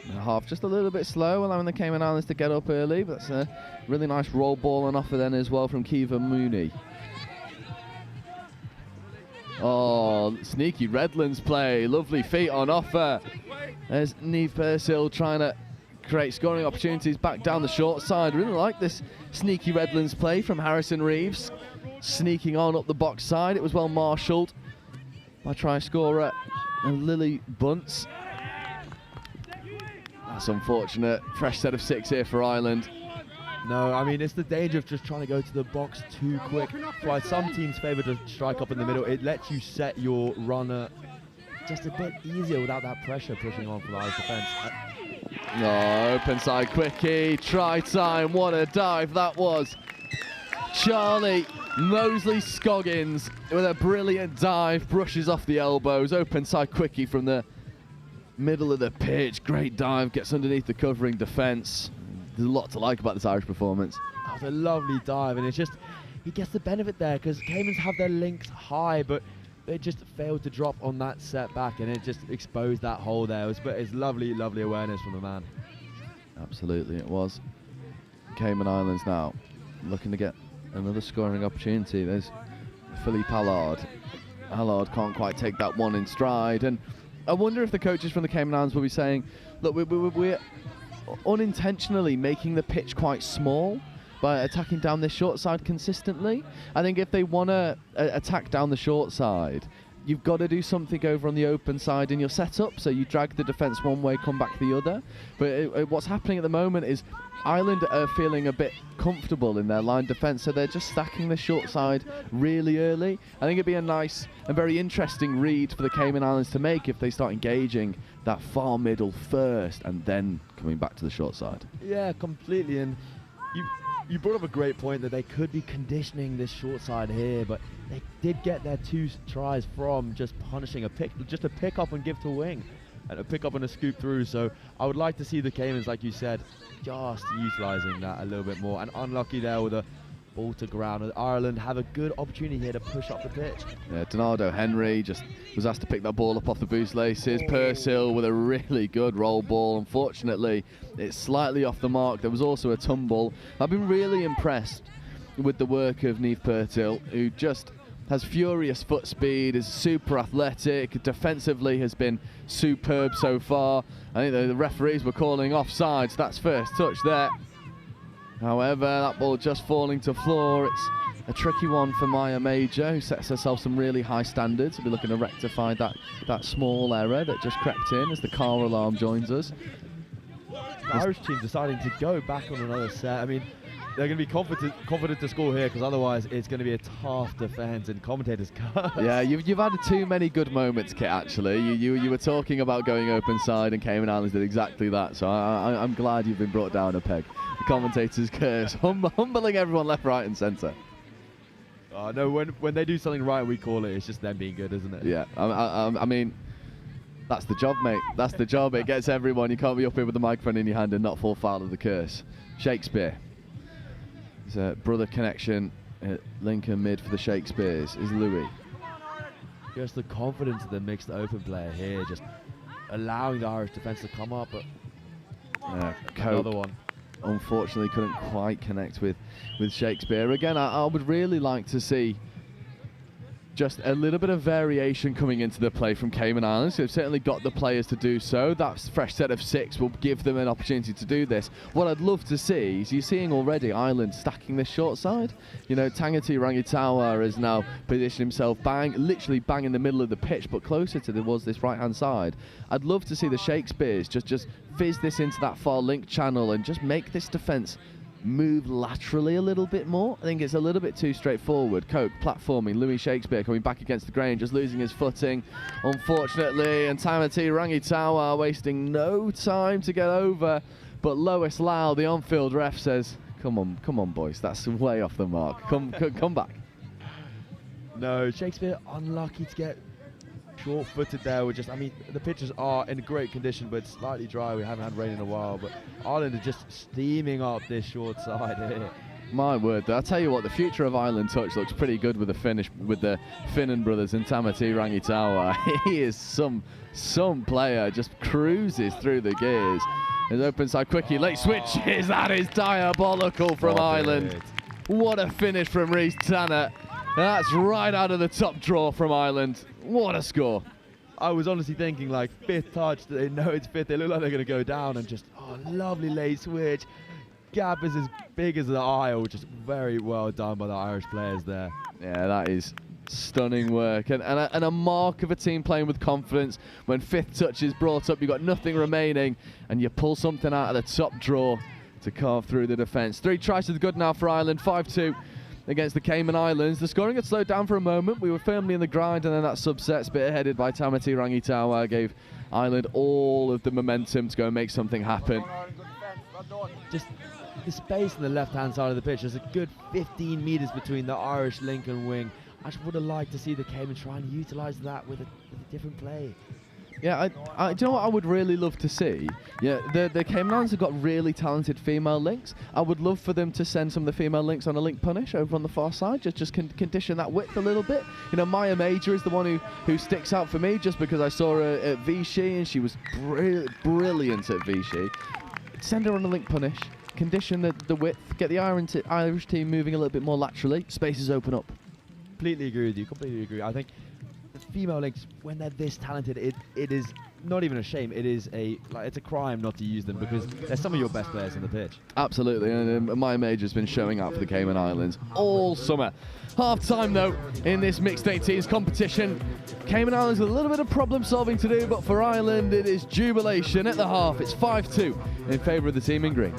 And half just a little bit slow, allowing the Cayman Islands to get up early, but that's a really nice roll ball on offer then as well from Kiva Mooney. Oh, sneaky Redlands play, lovely feet on offer. There's Niamh Purtill trying to create scoring opportunities back down the short side. Really like this sneaky Redlands play from Harrison Reeves, sneaking on up the box side. It was well marshalled by try scorer and Lily Bunce. That's unfortunate. Fresh set of 6 here for Ireland. No, I mean, it's the danger of just trying to go to the box too quick. That's why some teams favour to strike up in the middle. It lets you set your runner just a bit easier without that pressure pushing on for the Irish defence. Open side quickie, try time, what a dive that was. Charlie Mosley Scoggins with a brilliant dive, brushes off the elbows, open side quickie from the middle of the pitch. Great dive, gets underneath the covering defence. There's a lot to like about this Irish performance. That was a lovely dive, and it's just, he gets the benefit there because Caymans have their links high, but they just failed to drop on that setback, and it just exposed that hole there. It's lovely, lovely awareness from the man. Absolutely, it was. Cayman Islands now looking to get another scoring opportunity. There's Philippe Allard. Allard can't quite take that one in stride, and I wonder if the coaches from the Cayman Islands will be saying, look, we're unintentionally making the pitch quite small by attacking down this short side consistently. I think if they want to attack down the short side, you've got to do something over on the open side in your setup, so you drag the defence one way, come back the other. But what's happening at the moment is Ireland are feeling a bit comfortable in their line defence, so they're just stacking the short side really early. I think it'd be a nice and very interesting read for the Cayman Islands to make if they start engaging that far middle first and then coming back to the short side. Yeah, completely. And you brought up a great point that they could be conditioning this short side here, but they did get their 2 tries from just punishing a pick up and give to wing, and a pick up and a scoop through. So I would like to see the Caymans, like you said, just utilising that a little bit more. And unlucky there with a ball to ground. Ireland have a good opportunity here to push up the pitch. Yeah, Donaldo Henry just was asked to pick that ball up off the boost laces. Purcell with a really good roll ball. Unfortunately, it's slightly off the mark. There was also a tumble. I've been really impressed with the work of Niamh Purcell, who just has furious foot speed, is super athletic, defensively has been superb so far. I think the referees were calling offside, so that's first touch there. However, that ball just falling to floor. It's a tricky one for Maya Major, who sets herself some really high standards. We'll be looking to rectify that small error that just crept in as the car alarm joins us. The Irish team deciding to go back on another set. I mean, they're going to be confident to score here, because otherwise it's going to be a tough defence and commentators curse. Yeah, you've had too many good moments, Kit, actually. You were talking about going open side, and Cayman Islands did exactly that, so I'm glad you've been brought down a peg. The commentators curse, humbling everyone left, right and centre. No, when they do something right, we call it. It's just them being good, isn't it? Yeah, I mean, that's the job, mate. That's the job. It gets everyone. You can't be up here with the microphone in your hand and not fall foul of the curse. Shakespeare. It's a brother connection at Lincoln mid for the Shakespeares is Louis. Just the confidence of the mixed open player here, just allowing the Irish defence to come up, but another one. Unfortunately couldn't quite connect with Shakespeare. Again, I would really like to see just a little bit of variation coming into the play from Cayman Islands. They've certainly got the players to do so. That fresh set of 6 will give them an opportunity to do this. What I'd love to see is you're seeing already Ireland stacking this short side. You know, Tangati Rangitawa has now positioned himself literally bang in the middle of the pitch, but closer to this right-hand side. I'd love to see the Shakespeares just fizz this into that far link channel and just make this defence move laterally a little bit more. I think it's a little bit too straightforward. Coke platforming, Louis Shakespeare coming back against the grain, just losing his footing, unfortunately, and Tamati Rangitawa wasting no time to get over. But Lois Lau, the on-field ref, says, come on, boys, that's way off the mark. Come back. No, Shakespeare unlucky to get short-footed there. I mean, the pitches are in great condition, but slightly dry. We haven't had rain in a while, but Ireland are just steaming up this short side here. My word, I'll tell you what, the future of Island Touch looks pretty good with the finish with the Finnan brothers and Tamati Rangitawa. He is some player, just cruises through the gears. His open side quickie, late switches. That is diabolical from Ireland. What a finish from Rhys Tanner. That's right out of the top drawer from Ireland. What a score. I was honestly thinking, like, 5th touch, they know it's 5th, they look like they're going to go down, and just, lovely late switch. Gap is as big as the aisle, which is very well done by the Irish players there. Yeah, that is stunning work, and a mark of a team playing with confidence. When 5th touch is brought up, you've got nothing remaining, and you pull something out of the top drawer to carve through the defence. 3 tries to the good now for Ireland, 5-2. Against the Cayman Islands. The scoring had slowed down for a moment. We were firmly in the grind, and then that subset, spearheaded by Tamati Rangitawa, gave Ireland all of the momentum to go and make something happen. Just the space on the left-hand side of the pitch. There's a good 15 metres between the Irish Lincoln wing. I just would have liked to see the Cayman try and utilise that with a different play. Yeah, do you know what I would really love to see? Yeah, the Cayman Islands have got really talented female links. I would love for them to send some of the female links on a link punish over on the far side, just condition that width a little bit. You know, Maya Major is the one who sticks out for me just because I saw her at Vichy and she was brilliant at Vichy. Send her on a link punish, condition the width, get the Irish team moving a little bit more laterally, spaces open up. Completely agree with you. Completely agree. I think the female links, when they're this talented, it is not even a shame. It is it's a crime not to use them because they're some of your best players on the pitch. Absolutely, and Maya Major's been showing out for the Cayman Islands all summer. Half time though in this mixed 18s competition. Cayman Islands with a little bit of problem solving to do, but for Ireland it is jubilation at the half. It's 5-2 in favour of the team in green.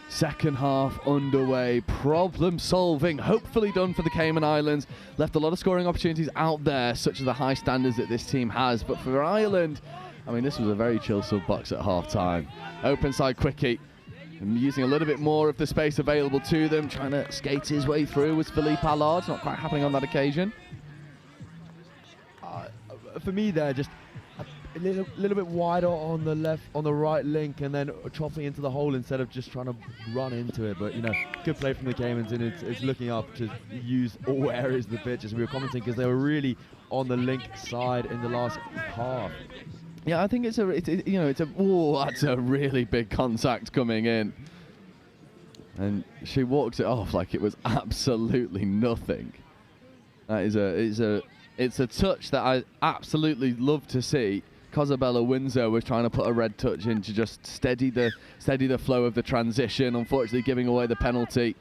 Second half underway, problem solving, hopefully done for the Cayman Islands. Left a lot of scoring opportunities out there, such as the high standards that this team has. But for Ireland, I mean, this was a very chill sub box at half time. Open side quickie, and using a little bit more of the space available to them, trying to skate his way through was Philippe Allard, not quite happening on that occasion. For me, they're just a little bit wider on the right link, and then chopping into the hole instead of just trying to run into it. But good play from the Caymans, and it's looking up to use all areas of the pitch, as we were commenting, because they were really on the link side in the last half. Yeah, I think it's that's a really big contact coming in. And she walks it off like it was absolutely nothing. It's a touch that I absolutely love to see. Cosabella Windsor was trying to put a red touch in to just steady the flow of the transition, unfortunately giving away the penalty.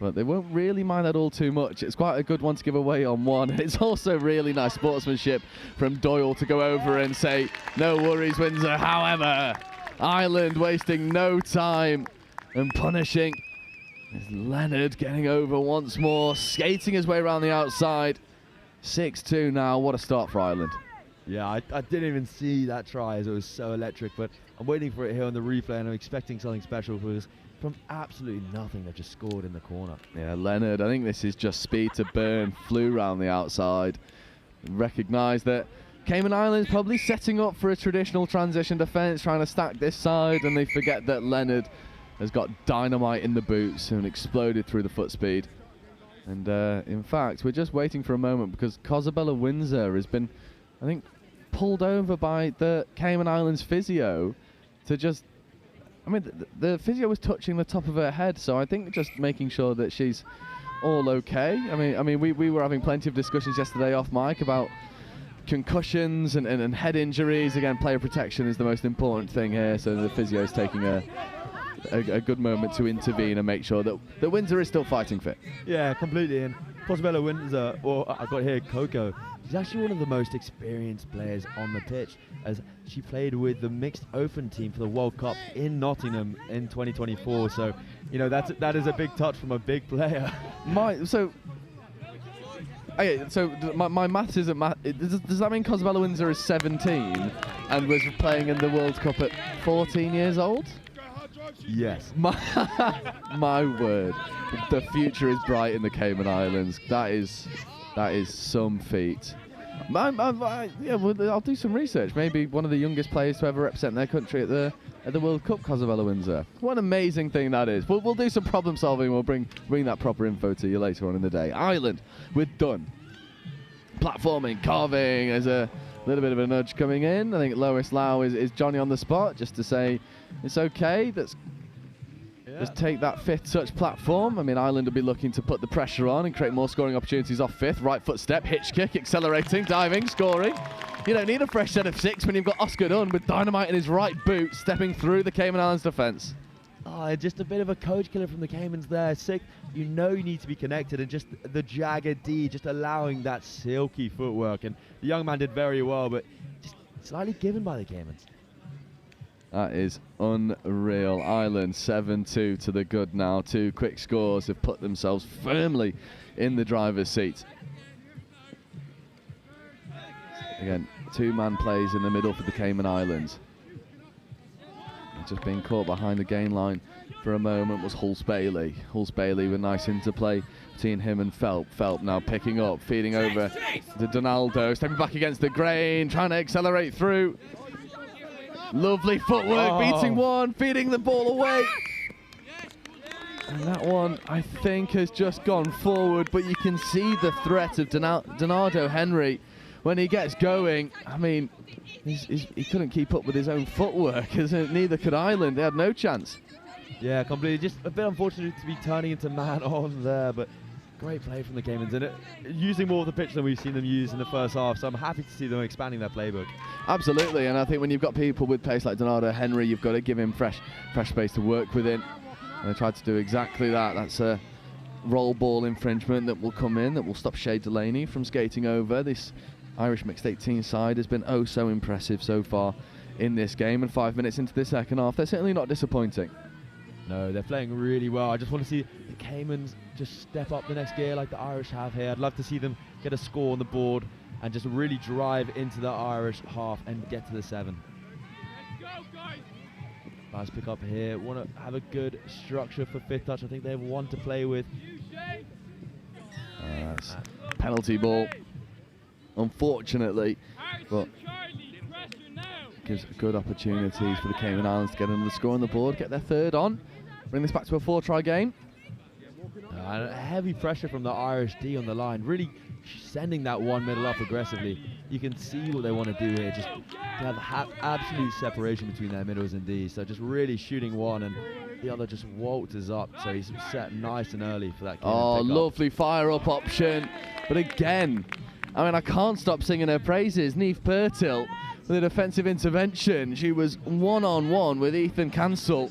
But they won't really mind that all too much. It's quite a good one to give away on one. It's also really nice sportsmanship from Doyle to go over and say, no worries, Windsor. However, Ireland wasting no time and punishing. There's Leonard getting over once more, skating his way around the outside. 6-2 now. What a start for Ireland. Yeah, I didn't even see that try as it was so electric, but I'm waiting for it here on the replay, and I'm expecting something special because from absolutely nothing, they've just scored in the corner. Yeah, Leonard, I think this is just speed to burn, flew around the outside. Recognise that Cayman Islands probably setting up for a traditional transition defence, trying to stack this side, and they forget that Leonard has got dynamite in the boots and exploded through the foot speed. And in fact, we're just waiting for a moment because Cosabella Windsor has been, I think, pulled over by the Cayman Islands physio to just, I mean, the physio was touching the top of her head, so I think just making sure that she's all okay. I mean, we were having plenty of discussions yesterday off mic about concussions and head injuries. Again, player protection is the most important thing here, so the physio is taking a good moment to intervene and make sure that Windsor is still fighting fit. Yeah, completely. And Cosabella Windsor, or I got here Coco, she's actually one of the most experienced players on the pitch, as she played with the mixed open team for the World Cup in Nottingham in 2024. So, that is a big touch from a big player. My maths isn't math. Does that mean Cosabella Windsor is 17 and was playing in the World Cup at 14 years old? Yes. My word, the future is bright in the Cayman Islands. That is some feat. I'll do some research. Maybe one of the youngest players to ever represent their country at the World Cup, Cosabella Windsor. What an amazing thing that is. We'll do some problem solving. We'll bring that proper info to you later on in the day. Ireland, we're done. Platforming, carving. There's a little bit of a nudge coming in. I think Lois Lau is Johnny on the spot just to say it's okay. Just take that fifth touch platform. I mean, Ireland will be looking to put the pressure on and create more scoring opportunities off fifth. Right foot step, hitch kick, accelerating, diving, scoring. You don't need a fresh set of six when you've got Oscar Dunn with dynamite in his right boot stepping through the Cayman Islands defence. Oh, just a bit of a coach killer from the Caymans there. Sick. You need to be connected, and just the jagged D, just allowing that silky footwork. And the young man did very well, but just slightly given by the Caymans. That is unreal. Ireland 7-2 to the good now. Two quick scores have put themselves firmly in the driver's seat. Again, two-man plays in the middle for the Cayman Islands. Just being caught behind the gain line for a moment was Hulse Bailey. Hulse Bailey with nice interplay between him and Phelp. Phelp now picking up, feeding over to Donaldo, stepping back against the grain, trying to accelerate through. Lovely footwork, beating one, feeding the ball away. And that one, I think, has just gone forward, but you can see the threat of Donaldo Henry when he gets going. I mean, he couldn't keep up with his own footwork, neither could Ireland. They had no chance. Yeah, completely. Just a bit unfortunate to be turning into man on there, but great play from the Caymans, and using more of the pitch than we've seen them use in the first half, so I'm happy to see them expanding their playbook. Absolutely, and I think when you've got people with pace like Donaldo Henry, you've got to give him fresh space to work within. And they tried to do exactly that. That's a roll ball infringement that will come in, that will stop Shay Delaney from skating over. This Irish mixed 18 side has been oh so impressive so far in this game, and 5 minutes into the second half, they're certainly not disappointing. No, they're playing really well. I just want to see the Caymans just step up the next gear like the Irish have here. I'd love to see them get a score on the board and just really drive into the Irish half and get to the 7. Nice pick up here. Want to have a good structure for fifth touch. I think they have one to play with. Penalty ball, unfortunately, but gives good opportunities for the Cayman Islands to get another score on the board, get their third on, bring this back to a 4-try game. Heavy pressure from the Irish D on the line, really sending that one middle up aggressively. You can see what they want to do here, just to have absolute separation between their middles and Ds. So just really shooting one, and the other just waltzes up, so he's set nice and early for that Cayman pickup. Lovely fire-up option, but again, I mean, I can't stop singing her praises. Neve Pertil with a defensive intervention. She was one-on-one with Ethan Cancel,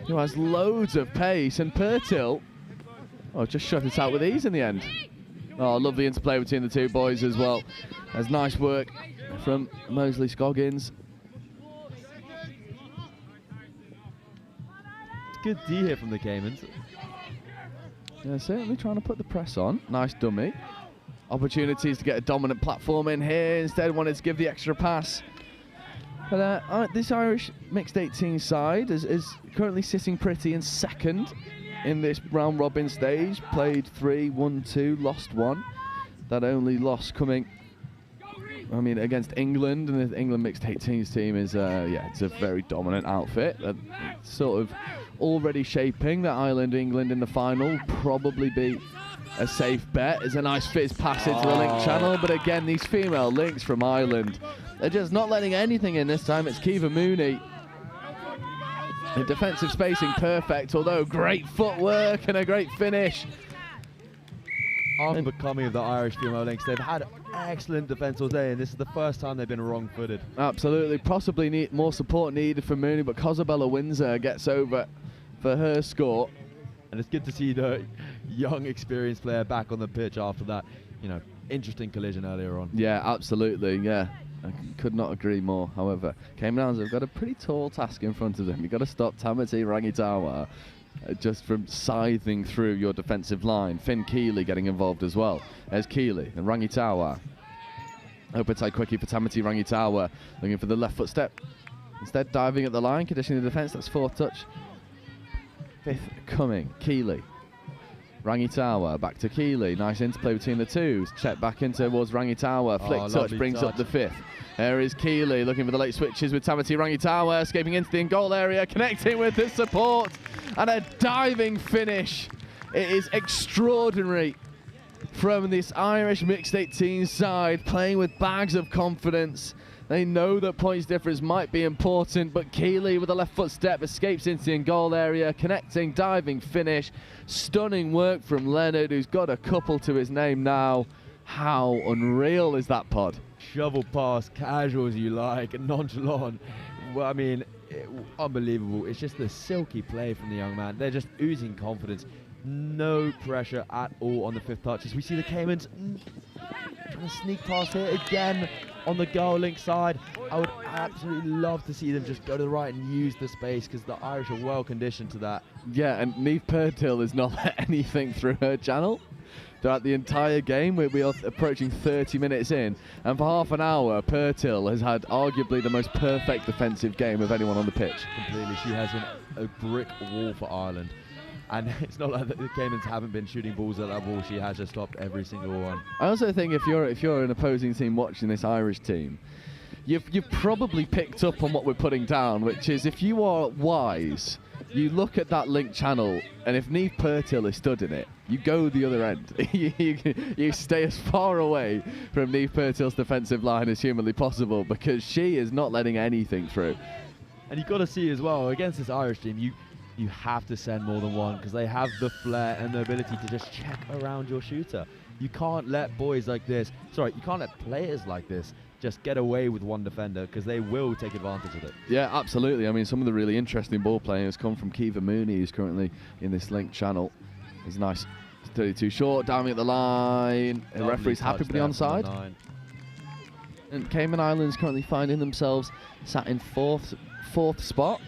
who has loads of pace, and Pertil just shut it out with ease in the end. Lovely interplay between the two boys as well. There's nice work from Mosley Scoggins. Good D here from the Caymans. Yeah, certainly trying to put the press on. Nice dummy. Opportunities to get a dominant platform in here. Instead wanted to give the extra pass. But this Irish mixed 18 side is currently sitting pretty in second in this round robin stage. Played 3, won 2, lost 1. That only loss coming, I mean, against England, and the England mixed 18s team is it's a very dominant outfit. Sort of already shaping that Ireland-England in the final. Probably be a safe bet. Is a nice fizz pass into the link channel, but again, these female links from Ireland, they're just not letting anything in this time. It's Kiva Mooney. The defensive spacing perfect, although great footwork and a great finish. Unbecoming of the Irish female links. They've had excellent defence all day, and this is the first time they've been wrong-footed. Absolutely. Possibly need more support needed from Mooney, but Cosabella Windsor gets over for her score. And it's good to see the young, experienced player back on the pitch after that, interesting collision earlier on. Yeah, absolutely, yeah. I could not agree more. However, Cayman Islands have got a pretty tall task in front of them. You've got to stop Tamati Rangitawa just from scything through your defensive line. Finn Keeley getting involved as well. There's Keeley and Rangitawa. Open tight quickie for Tamati Rangitawa, looking for the left foot step. Instead, diving at the line, conditioning the defence. That's 4th touch. 5th coming. Keeley. Rangitawa, back to Keeley. Nice interplay between the two. Check back in towards Rangitawa. Flick touch brings up the 5th. There is Keeley looking for the late switches with Tamati Rangitawa, escaping into the in-goal area, connecting with the support, and a diving finish. It is extraordinary from this Irish mixed 18 side, playing with bags of confidence. They know that points difference might be important, but Keeley with a left foot step escapes into the in-goal area, connecting, diving finish. Stunning work from Leonard, who's got a couple to his name now. How unreal is that pod? Shovel pass, casual as you like, nonchalant. Well, I mean, unbelievable. It's just the silky play from the young man. They're just oozing confidence. No pressure at all on the 5th touch. As we see the Caymans trying to sneak past here again on the goal link side. I would absolutely love to see them just go to the right and use the space, because the Irish are well conditioned to that. Yeah, and Neve Pertil has not let anything through her channel throughout the entire game. We are approaching 30 minutes in, and for half an hour, Pertil has had arguably the most perfect defensive game of anyone on the pitch. Completely. She has been a brick wall for Ireland. And it's not like the Caymans haven't been shooting balls at that wall. She has just stopped every single one. I also think if you're an opposing team watching this Irish team, you've probably picked up on what we're putting down, which is, if you are wise, you look at that link channel, and if Neve Pertil is stood in it, you go the other end. you stay as far away from Neve Pertil's defensive line as humanly possible, because she is not letting anything through. And you've got to see as well, against this Irish team, you have to send more than one, because they have the flair and the ability to just check around your shooter. You can't let boys like this, you can't let players like this just get away with one defender, because they will take advantage of it. Yeah, absolutely. I mean, some of the really interesting ball playing has come from Kiva Mooney, who's currently in this link channel. He's nice. 32 short, diving at the line. The referee's happy with the onside. And Cayman Islands currently finding themselves sat in fourth spot.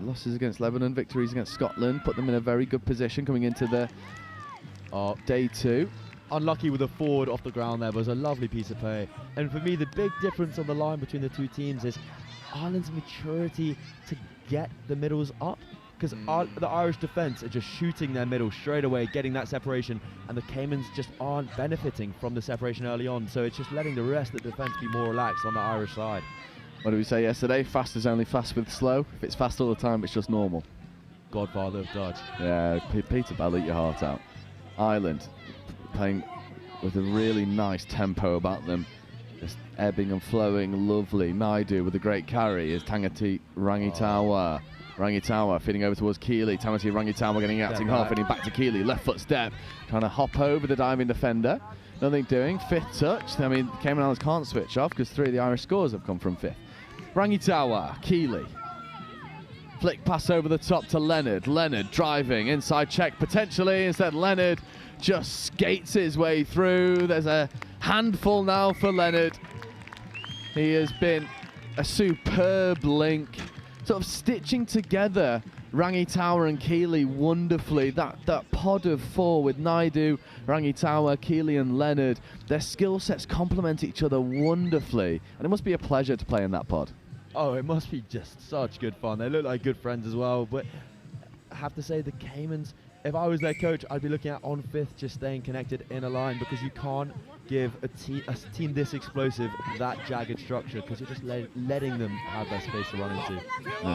Losses against Lebanon, victories against Scotland put them in a very good position coming into the day 2. Unlucky with a forward off the ground there, but it was a lovely piece of play. And for me, the big difference on the line between the two teams is Ireland's maturity to get the middles up, because the Irish defence are just shooting their middle straight away, getting that separation, and the Caymans just aren't benefiting from the separation early on, so it's just letting the rest of the defence be more relaxed on the Irish side. What did we say yesterday? Fast is only fast with slow. If it's fast all the time, it's just normal. Godfather of Dutch. Yeah, Peter Bell, eat your heart out. Ireland playing with a really nice tempo about them. Just ebbing and flowing, lovely. Naidu with a great carry is Tamati Rangitawa. Rangitawa feeding over towards Keeley. Tamati Rangitawa getting out to half, feeding back to Keeley. Left foot step, trying to hop over the diving defender. Nothing doing. Fifth touch. I mean, Cayman Islands can't switch off because 3 of the Irish scores have come from fifth. Rangitawa, Keeley. Flick pass over the top to Leonard. Leonard driving, inside check potentially. Instead, Leonard just skates his way through. There's a handful now for Leonard. He has been a superb link, sort of stitching together Rangitawa and Keeley wonderfully. That pod of 4 with Naidu, Rangitawa, Keeley and Leonard. Their skill sets complement each other wonderfully. And it must be a pleasure to play in that pod. Oh, it must be just such good fun. They look like good friends as well. But I have to say, the Caymans, if I was their coach, I'd be looking at on 5th just staying connected in a line, because you can't give a team this explosive that jagged structure, because you're just letting them have their space to run into.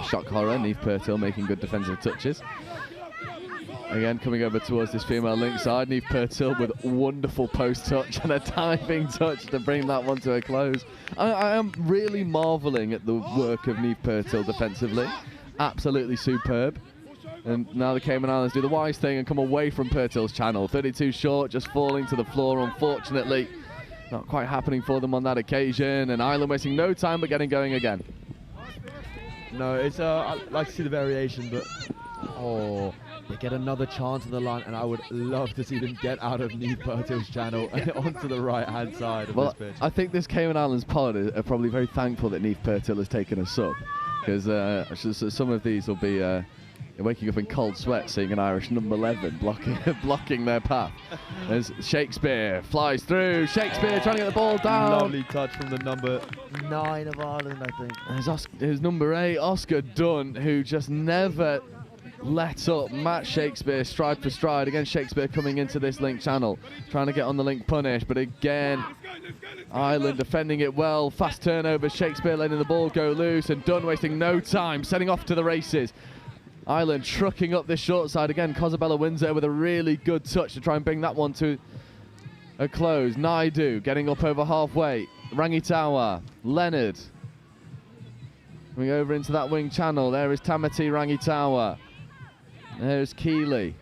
Shock horror, Niamh Purtill making good defensive touches. Again, coming over towards this female link side, Niamh Purtill with wonderful post touch and a diving touch to bring that one to a close. I am really marvelling at the work of Niamh Purtill defensively. Absolutely superb. And now the Cayman Islands do the wise thing and come away from Purtill's channel. 32 short, just falling to the floor, unfortunately. Not quite happening for them on that occasion. And Ireland wasting no time but getting going again. No, it's I'd like to see the variation, but they get another chance on the line, and I would love to see them get out of Niamh Purtill's channel and onto the right-hand side of this pitch. I think this Cayman Islands pod are probably very thankful that Niamh Purtill has taken a sub, because some of these will be waking up in cold sweat seeing an Irish number 11 blocking their path. As Shakespeare flies through. Shakespeare trying to get the ball down. Lovely touch from the number 9 of Ireland, I think. There's number 8, Oscar Dunn, who just never let up. Matt Shakespeare stride for stride. Again, Shakespeare coming into this link channel, trying to get on the link punish, but again, Ireland defending it well. Fast turnover, Shakespeare letting the ball go loose, and Dunn wasting no time, setting off to the races. Ireland trucking up this short side again. Cosabella wins there with a really good touch to try and bring that one to a close. Naidu getting up over halfway. Rangitawa, Leonard. Coming over into that wing channel. There is Tamati Rangitawa. There's Keeley.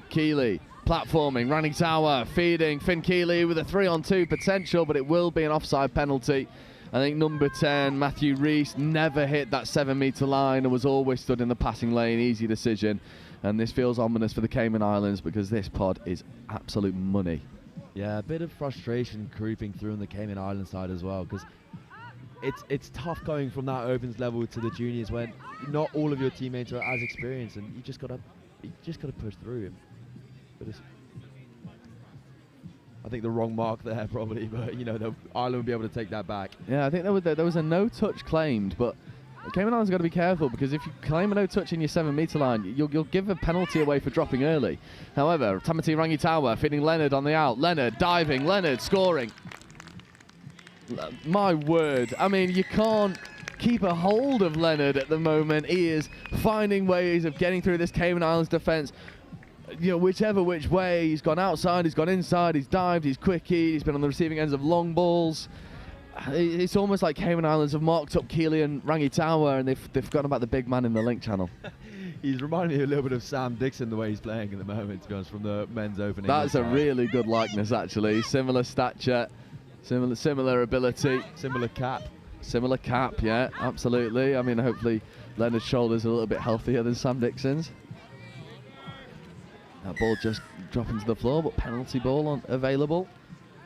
Keeley platforming. Rangitawa feeding. Finn Keeley with a 3-on-2 potential, but it will be an offside penalty. I think number 10, Matthew Rees, never hit that 7-metre line and was always stood in the passing lane. Easy decision. And this feels ominous for the Cayman Islands, because this pod is absolute money. Yeah, a bit of frustration creeping through on the Cayman Islands side as well, because it's tough going from that opens level to the juniors when not all of your teammates are as experienced, and you just gotta push through. But I think the wrong mark there probably, but Ireland will be able to take that back. Yeah, I think there was a no-touch claimed, but Cayman Islands got to be careful, because if you claim a no-touch in your 7-metre line, you'll give a penalty away for dropping early. However, Tamati Rangitawa feeding Leonard on the out. Leonard diving, Leonard scoring. My word, I mean, you can't keep a hold of Leonard at the moment. He is finding ways of getting through this Cayman Islands defence. Whichever which way, he's gone outside, he's gone inside, he's dived, he's quickied, he's been on the receiving ends of long balls. It's almost like Cayman Islands have marked up Keeley and Rangitawa, and they've forgotten about the big man in the link channel. He's reminding me a little bit of Sam Dixon, the way he's playing at the moment, to be honest, from the men's opening. That's a really good likeness, actually. Similar stature, similar ability. Similar cap. Similar cap, yeah, absolutely. I mean, hopefully Leonard's shoulders are a little bit healthier than Sam Dixon's. That ball just dropping to the floor, but penalty ball available.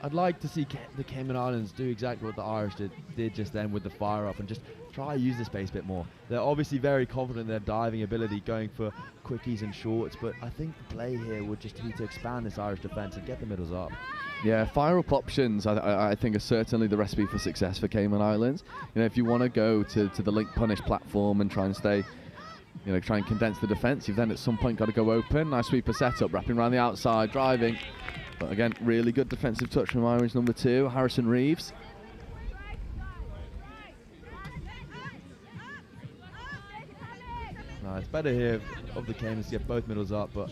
I'd like to see the Cayman Islands do exactly what the Irish did just then with the fire up, and just try to use the space a bit more. They're obviously very confident in their diving ability, going for quickies and shorts, but I think the play here would just be to expand this Irish defence and get the middles up. Yeah, fire-up options, I think, are certainly the recipe for success for Cayman Islands. If you want to go to the link punish platform and try and stay, try and condense the defence, you've then at some point got to go open. Nice sweeper setup, wrapping around the outside, driving. But again, really good defensive touch from Irish number 2, Harrison Reeves. better here of the Caymans to get both middles up, but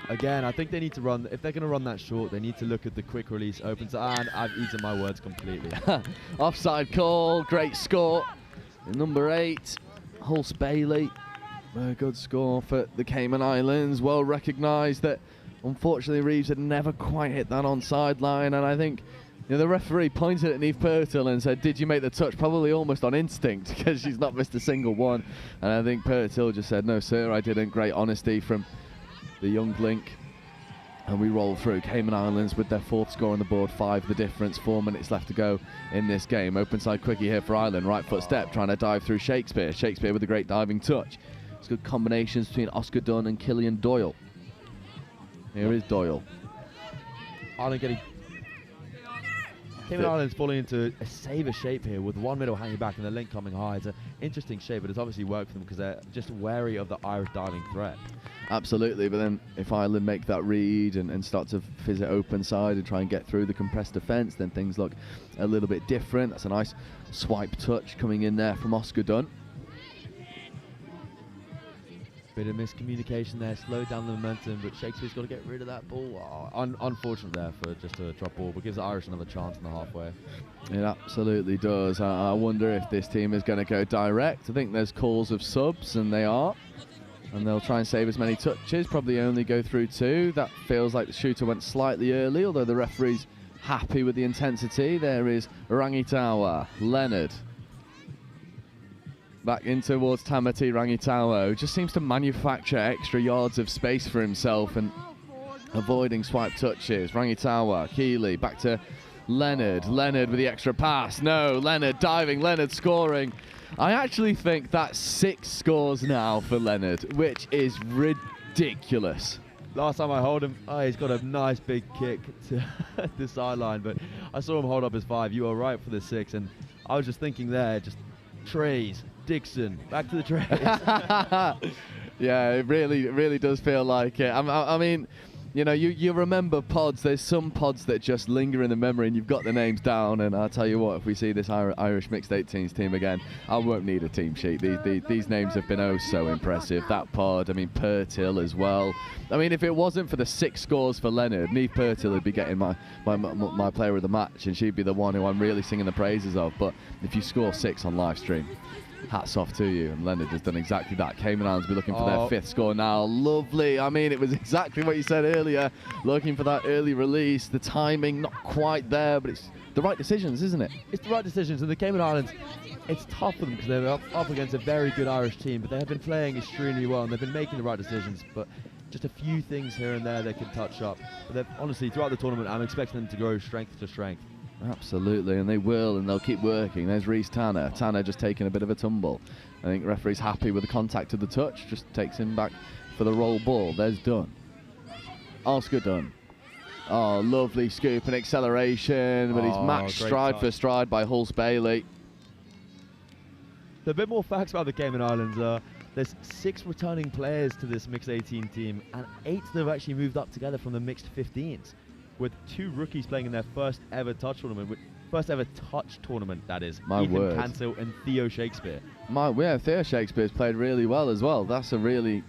again, I think they need to run. If they're going to run that short, they need to look at the quick release opens. And I've eaten my words completely. Offside call, great score. Number 8, Hulse Bailey. A good score for the Cayman Islands. Well recognised that, unfortunately, Reeves had never quite hit that onside line. And I think the referee pointed at Neve Purtill and said, "Did you make the touch?" Probably almost on instinct, because she's not missed a single one. And I think Purtill just said, "No, sir, I didn't." Great honesty from the young link. And we roll through. Cayman Islands with their 4th score on the board, 5 the difference, 4 minutes left to go in this game. Open side quickie here for Ireland. Right foot step, trying to dive through Shakespeare. Shakespeare with a great diving touch. It's good combinations between Oscar Dunn and Killian Doyle. Here is Doyle. Ireland getting... Cayman Islands falling into a saver shape here with one middle hanging back and the link coming high. It's an interesting shape, but it's obviously worked for them because they're just wary of the Irish diving threat. Absolutely, but then if Ireland make that read and start to visit open side and try and get through the compressed defence, then things look a little bit different. That's a nice swipe touch coming in there from Oscar Dunn. Bit of miscommunication there, slowed down the momentum, but Shakespeare's got to get rid of that ball. Unfortunate there for just a drop ball, but gives the Irish another chance in the halfway. It absolutely does. I wonder if this team is going to go direct. I think there's calls of subs, and they are. And they'll try and save as many touches, probably only go through 2. That feels like the shooter went slightly early, although the referee's happy with the intensity. There is Rangitawa, Leonard. Back in towards Tamati Rangitawa, who just seems to manufacture extra yards of space for himself and avoiding swipe touches. Rangitawa, Keeley, back to Leonard. Leonard with the extra pass. No, Leonard diving, Leonard scoring. I actually think that's 6 scores now for Leonard, which is ridiculous. Last time I hold him, he's got a nice big kick to the sideline, but I saw him hold up his 5. You are right for the 6, and I was just thinking there, just trays, Dixon, back to the trays. Yeah, it really does feel like it. I mean, you remember pods. There's some pods that just linger in the memory, and you've got the names down. And I'll tell you what, if we see this Irish mixed 18s team again, I won't need a team sheet. These names have been so impressive. That pod, I mean, Purtill as well. I mean, if it wasn't for the 6 scores for Leonard, Neve Purtill would be getting my player of the match, and she'd be the one who I'm really singing the praises of. But if you score 6 on live stream, hats off to you, and Leonard has done exactly that. Cayman Islands will be looking for their 5th score now. Lovely. I mean, it was exactly what you said earlier, looking for that early release. The timing not quite there, but it's the right decisions, isn't it? It's the right decisions, and the Cayman Islands, it's tough for them because they're up against a very good Irish team, but they have been playing extremely well, and they've been making the right decisions, but just a few things here and there they can touch up. But honestly, throughout the tournament, I'm expecting them to grow strength to strength. Absolutely, and they will, and they'll keep working. There's Reese Tanner. Tanner just taking a bit of a tumble. I think referee's happy with the contact of the touch, just takes him back for the roll ball. There's Dunn. Oscar Dunn. Oh, lovely scoop and acceleration, but he's matched stride for stride by Hulse Bailey. A bit more facts about the Cayman Islands. There's 6 returning players to this mixed 18 team, and 8 that have actually moved up together from the mixed 15s. With 2 rookies playing in their first ever touch tournament, that is. My Ethan word. Cancel and Theo Shakespeare. Theo Shakespeare's played really well as well. It's an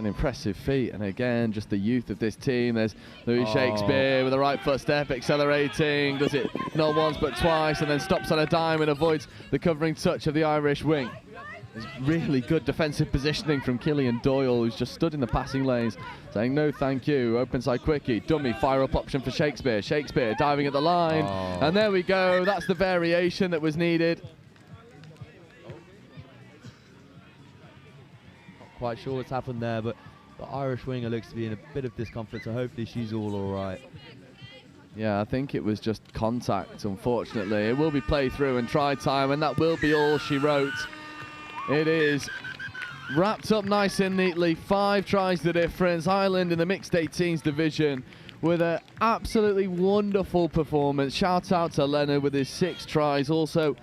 impressive feat, and again, just the youth of this team. There's Louis Shakespeare with a right foot step, accelerating, does it not once but twice, and then stops on a dime and avoids the covering touch of the Irish wing. There's really good defensive positioning from Killian Doyle, who's just stood in the passing lanes, saying no thank you. Open side quickie, dummy, fire up option for Shakespeare. Shakespeare diving at the line, and there we go. That's the variation that was needed. Not quite sure what's happened there, but the Irish winger looks to be in a bit of discomfort, so hopefully she's all right. Yeah, I think it was just contact, unfortunately. It will be play through and try time, and that will be all she wrote. It is wrapped up nice and neatly. 5 tries the difference. Ireland in the mixed 18s division with an absolutely wonderful performance. Shout out to Leonard with his 6 tries. Also,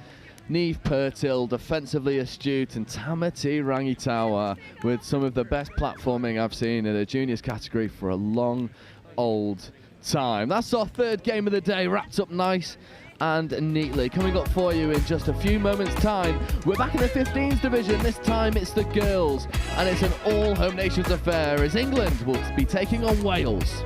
Neve Purtill, defensively astute, and Tamati Rangitawa with some of the best platforming I've seen in a juniors category for a long old time. That's our 3rd game of the day, wrapped up nice and neatly. Coming up for you in just a few moments' time, we're back in the 15s division. This time it's the girls, and it's an all-home nations affair as England will be taking on Wales.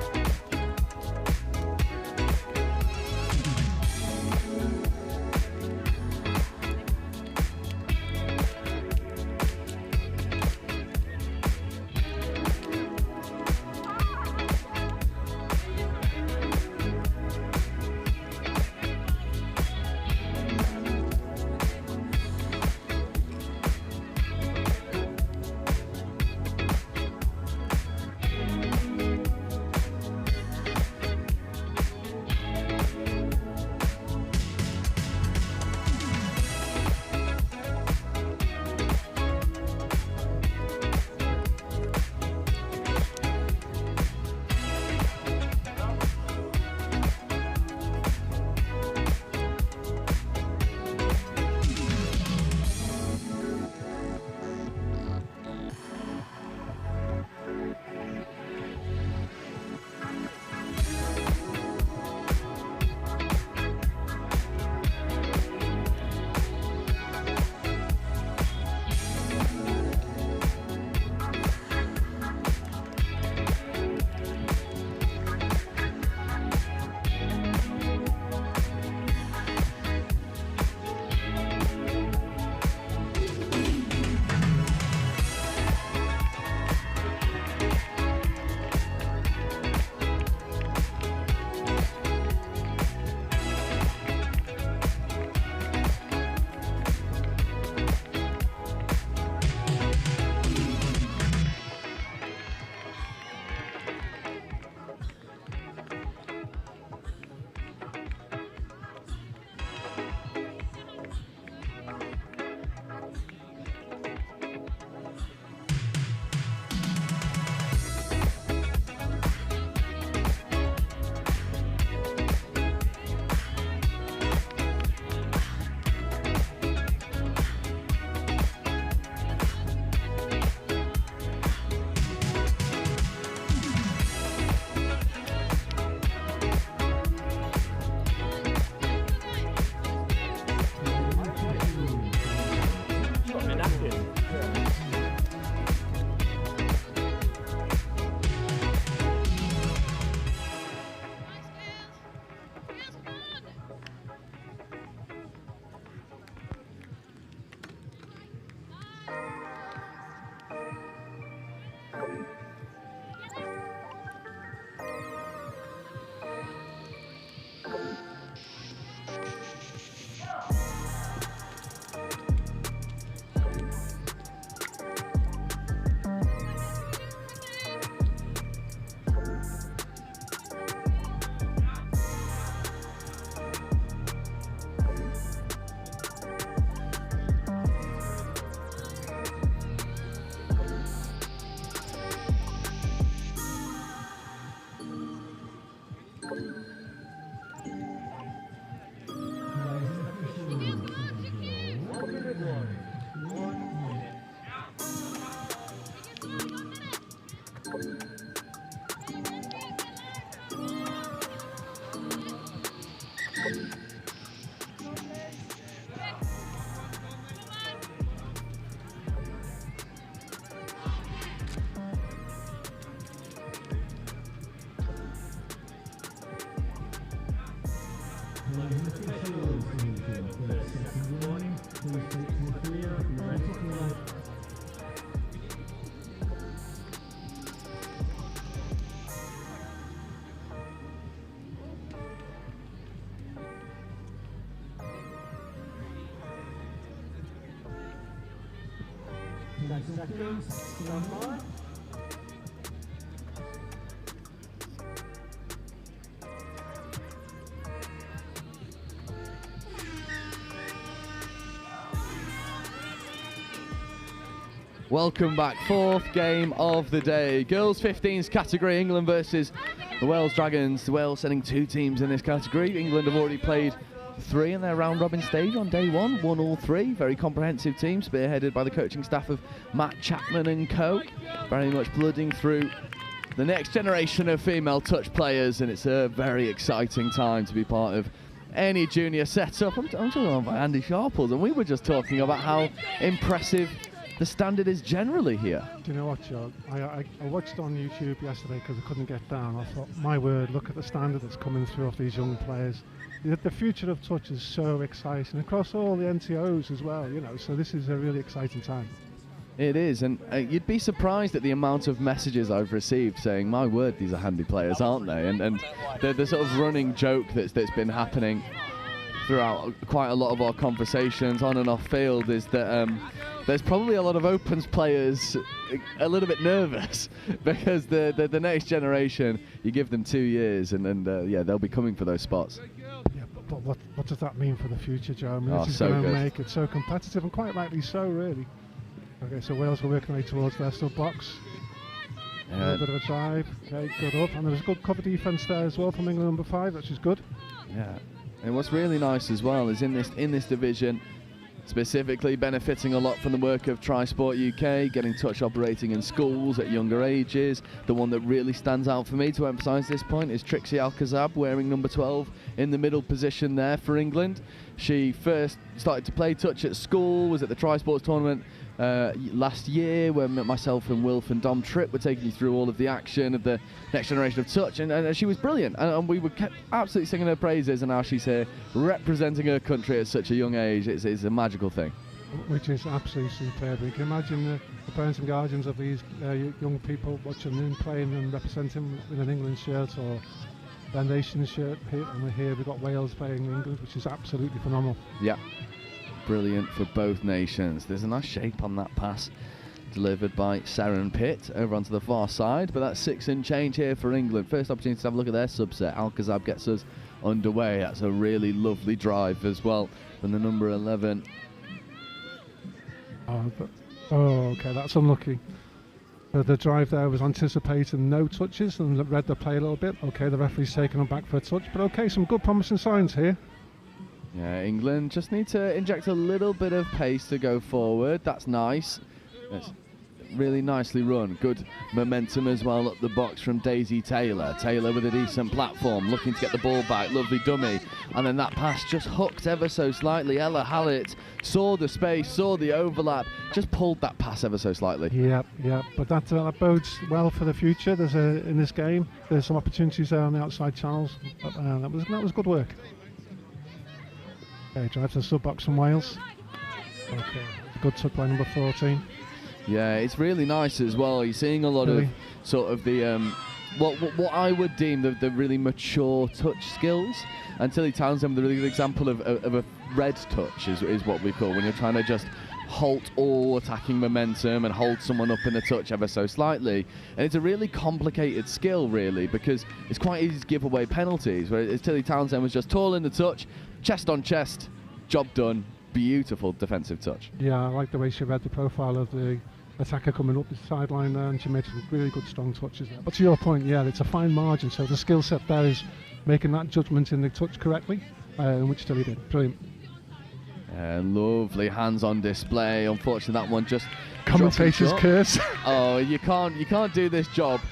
Welcome back, fourth game of the day. Girls 15s category, England versus the Wales Dragons. The Wales sending two teams in this category. England have already played three in their round robin stage on day one, won all three. Very comprehensive team, spearheaded by the coaching staff of Matt Chapman and co. Very much blooding through the next generation of female touch players, and it's a very exciting time to be part of any junior setup. I'm talking about Andy Sharples, and we were just talking about how impressive the standard is generally here. Do you know what, Joe? I watched on YouTube yesterday because I couldn't get down. I thought, my word, look at the standard that's coming through off these young players. The future of touch is so exciting across all the NTOs as well, you know, so this is a really exciting time. It is, and you'd be surprised at the amount of messages I've received saying, my word, these are handy players, aren't they? And the sort of running joke that's been happening throughout quite a lot of our conversations on and off field is that there's probably a lot of Opens players a little bit nervous because the next generation, you give them 2 years and yeah, they'll be coming for those spots. Yeah, but what does that mean for the future, Joe? I mean, this is so going to good. make it so competitive, and quite rightly so, really. Okay, so Wales are working their way towards their sub box. A little bit of a drive. Okay, good up, and there's a good cover defence there as well from England number 5, which is good. Yeah, and what's really nice as well is in this division, specifically benefiting a lot from the work of Trisport UK, getting touch operating in schools at younger ages. The one that really stands out for me to emphasise this point is Trixie Alcazab, wearing number 12 in the middle position there for England. She first started to play touch at school, was at the Trisports tournament last year, where myself and Wilf and Dom Tripp were taking you through all of the action of the next generation of touch, and she was brilliant, and we were kept absolutely singing her praises, and now she's here representing her country at such a young age. It's a magical thing. Which is absolutely superb. You can imagine the parents and guardians of these young people watching them playing and representing with an England shirt or their nation's shirt here, and here we've got Wales playing England, which is absolutely phenomenal. Yeah. Brilliant for both nations. There's a nice shape on that pass delivered by Seren Pitt over onto the far side, but that's 6 and change here for England. First opportunity to have a look at their subset. Alcazab gets us underway. That's a really lovely drive as well from the number 11. Okay, that's unlucky. The drive there was anticipating no touches and read the play a little bit. Okay, the referee's taken them back for a touch, but okay, some good promising signs here. Yeah, England just need to inject a little bit of pace to go forward. That's nice. That's really nicely run. Good momentum as well up the box from Daisy Taylor. Taylor with a decent platform, looking to get the ball back. Lovely dummy. And then that pass just hooked ever so slightly. Ella Hallett saw the space, saw the overlap, just pulled that pass ever so slightly. Yeah, but that bodes well for the future. In this game, there's some opportunities there on the outside channels. But, that was good work. Okay, drive to the sub box from Wales. Okay, good touch by number 14. Yeah, it's really nice as well. You're seeing a lot of sort of the what I would deem the really mature touch skills. And Tilly Townsend, the really good example of a red touch is what we call when you're trying to just halt all attacking momentum and hold someone up in the touch ever so slightly. And it's a really complicated skill, really, because it's quite easy to give away penalties. Whereas Tilly Townsend was just tall in the touch, chest on chest, job done. Beautiful defensive touch. Yeah, I like the way she read the profile of the attacker coming up the sideline there, and she made some really good strong touches there. But to your point, yeah, it's a fine margin, so the skill set there is making that judgment in the touch correctly, which Tilly did. Brilliant. Lovely hands on display. Unfortunately, that one just commentator's curse. Oh, you can't do this job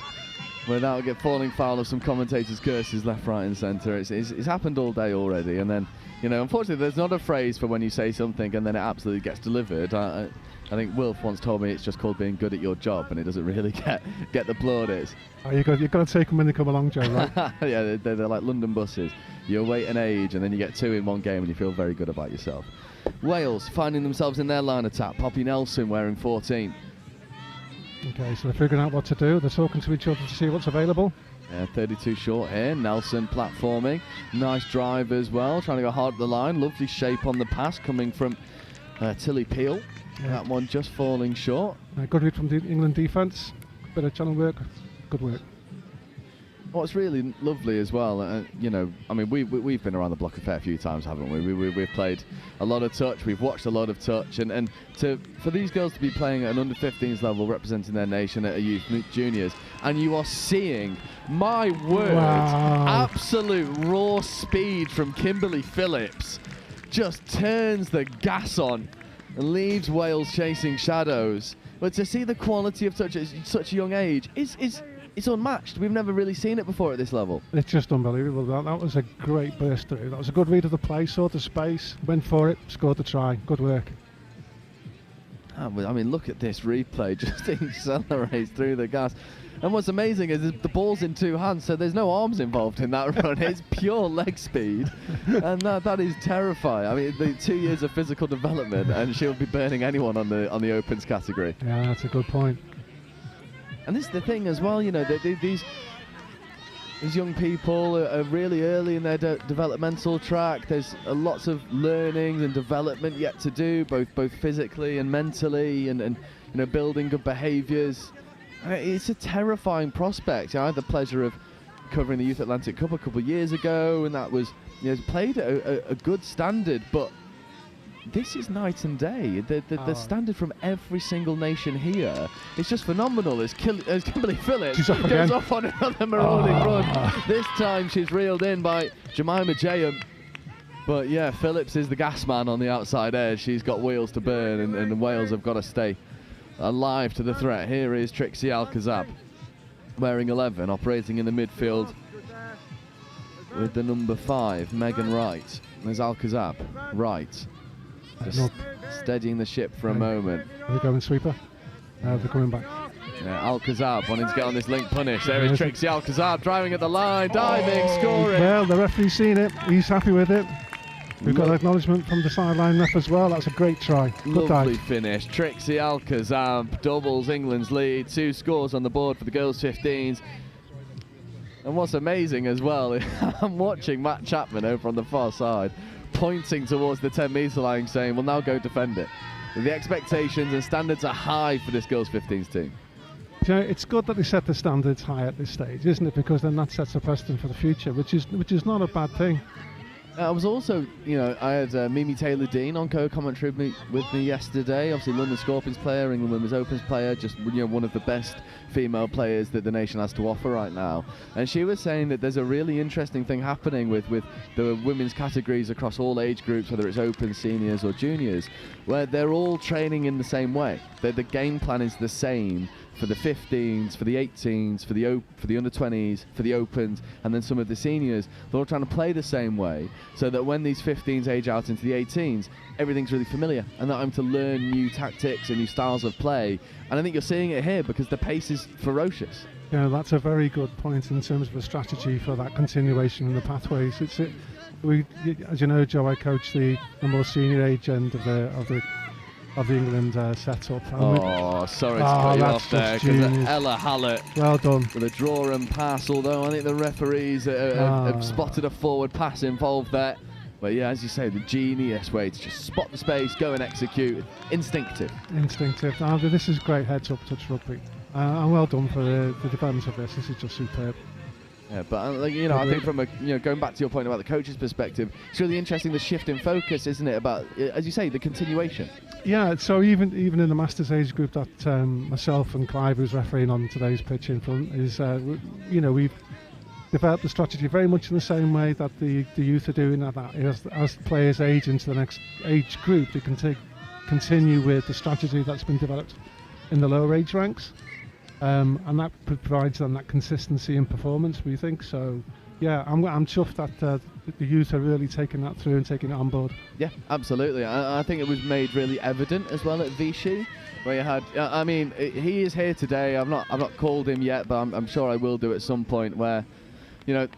without falling foul of some commentators' curses left, right, and centre. It's happened all day already, and then unfortunately, there's not a phrase for when you say something and then it absolutely gets delivered. I think Wilf once told me it's just called being good at your job, and it doesn't really get the plaudits. Oh, you've got to take them when they come along, Joe, right? Yeah, they're like London buses. You wait an age, and then you get 2 in one game, and you feel very good about yourself. Wales finding themselves in their line attack. Poppy Nelson wearing 14. Okay, so they're figuring out what to do. They're talking to each other to see what's available. 32 short here. Nelson platforming. Nice drive as well. Trying to go hard at the line. Lovely shape on the pass coming from Tilly Peel. Yeah. That one just falling short. Good read from the England defence. Bit of channel work. Good work. What's really lovely as well, I mean, we've been around the block a fair few times, haven't we? We've played a lot of touch, we've watched a lot of touch, and for these girls to be playing at an under-15s level, representing their nation at a youth juniors, and you are seeing, my word, absolute raw speed from Kimberly Phillips, just turns the gas on and leaves Wales chasing shadows. But to see the quality of touch at such a young age is it's unmatched. We've never really seen it before at this level. It's just unbelievable. That was a great burst through. That was a good read of the play, saw the space, went for it, scored the try. Good work. I mean, look at this replay. Just accelerates through the gas. And what's amazing is the ball's in two hands, so there's no arms involved in that run. It's pure leg speed, and that is terrifying. I mean, the 2 years of physical development, and she'll be burning anyone on the opens category. Yeah, that's a good point. And this is the thing as well, you know, these young people are really early in their developmental track. There's lots of learning and development yet to do, both physically and mentally, and you know, building good behaviours. It's a terrifying prospect. I had the pleasure of covering the Youth Atlantic Cup a couple of years ago, and that was, you know, played at a good standard, but this is night and day. The standard from every single nation here is just phenomenal. As Kimberly Phillips goes off on another marauding run. This time she's reeled in by Jemima Jayam. But yeah, Phillips is the gas man on the outside edge. She's got wheels to burn, and Wales have got to stay alive to the threat. Here is Trixie Alcazab, wearing 11, operating in the midfield with the number 5, Megan Wright. There's Alcazab, Wright, just steadying the ship for a moment. Are they going sweeper? They're coming back. Yeah, Alcazab wanting to get on this link punish. There is Trixie Alcazab driving at the line, diving, scoring. Well, the referee's seen it. He's happy with it. We've got acknowledgement from the sideline ref as well. That's a great try. Good Lovely dive. finish. Trixie Alcazab doubles England's lead. 2 scores on the board for the girls' 15s. And what's amazing as well, I'm watching Matt Chapman over on the far side, pointing towards the 10-metre line, saying, well, now go defend it. The expectations and standards are high for this girls' 15s team. You know, it's good that they set the standards high at this stage, isn't it? Because then that sets a precedent for the future, which is not a bad thing. I was also, you know, I had Mimi Taylor-Dean on co-commentary with me yesterday. Obviously, London Scorpions player, England Women's Opens player, just, you know, one of the best female players that the nation has to offer right now. And she was saying that there's a really interesting thing happening with the women's categories across all age groups, whether it's Open, seniors or juniors, where they're all training in the same way. The game plan is the same for the 15s, for the 18s, for the under 20s, for the Opens, and then some of the seniors. They're all trying to play the same way, so that when these 15s age out into the 18s, everything's really familiar, and they're having to learn new tactics and new styles of play. And I think you're seeing it here because the pace is ferocious. Yeah, that's a very good point in terms of a strategy for that continuation in the pathways. As you know, Joe, I coach the more senior age end of the England setup. Sorry to cut you off there, because Ella Hallett, well done, with a draw and pass, although I think the referees have spotted a forward pass involved there. But yeah, as you say, the genius way to just spot the space, go and execute. Instinctive. This is great heads-up touch rugby. And well done for the development of this. This is just superb. Yeah, but you know, I think from going back to your point about the coach's perspective, it's really interesting the shift in focus, isn't it? About, as you say, the continuation. Yeah. So even in the Masters age group that myself and Clive, who's refereeing on today's pitch in front, is we've developed the strategy very much in the same way that the youth are doing. As players age into the next age group, they can continue with the strategy that's been developed in the lower age ranks. And that provides them that consistency in performance, we think. So, yeah, I'm chuffed that the youth are really taking that through and taking it on board. Yeah, absolutely. I think it was made really evident as well at Vichy, where you had. I mean, he is here today. I've not called him yet, but I'm sure I will do at some point. Where, you know,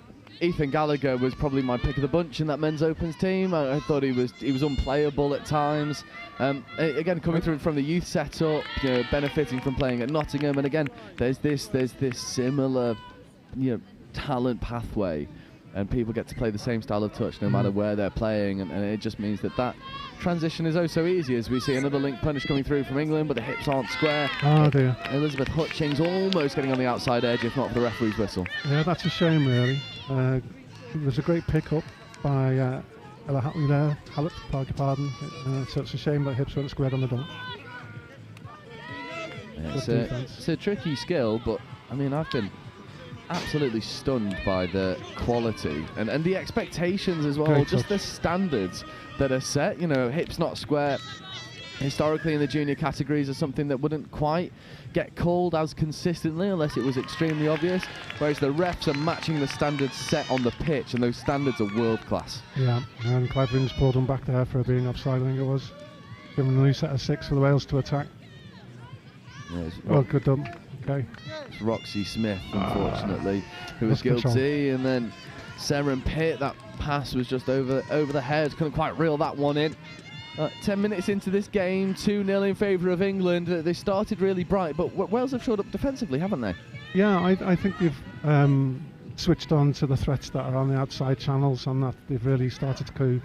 Ethan Gallagher was probably my pick of the bunch in that men's Opens team. I thought he was unplayable at times. Again, coming through from the youth setup, you know, benefiting from playing at Nottingham, and again, there's this similar, you know, talent pathway, and people get to play the same style of touch no matter where they're playing, and it just means that transition is oh so easy. As we see another link punish coming through from England, but the hips aren't square. Oh dear. Elizabeth Hutchings almost getting on the outside edge, if not for the referee's whistle. Yeah, that's a shame, really. It was a great pick-up by Ella Hatley there. Hallett, beg your pardon. So it's a shame that hips weren't squared on the dunk. Yeah, it's a tricky skill, but I mean, I've been absolutely stunned by the quality and the expectations as well. Great just touch. the standards that are set. You know, hips not square. historically in the junior categories are something that wouldn't quite get called as consistently unless it was extremely obvious, whereas the refs are matching the standards set on the pitch, and those standards are world class. Yeah, and Clevering's pulled him back there for being offside, I think it was. Given a new set of 6 for the Wales to attack. Yeah, Well, good done. Okay. it's Roxy Smith, unfortunately, who was That's control. guilty, and then Seren Pitt, that pass was just over the head, couldn't quite reel that one in. 10 minutes into this game, 2-0 in favour of England. They started really bright, but Wales have showed up defensively, haven't they? Yeah, I think they've switched on to the threats that are on the outside channels, and that they've really started to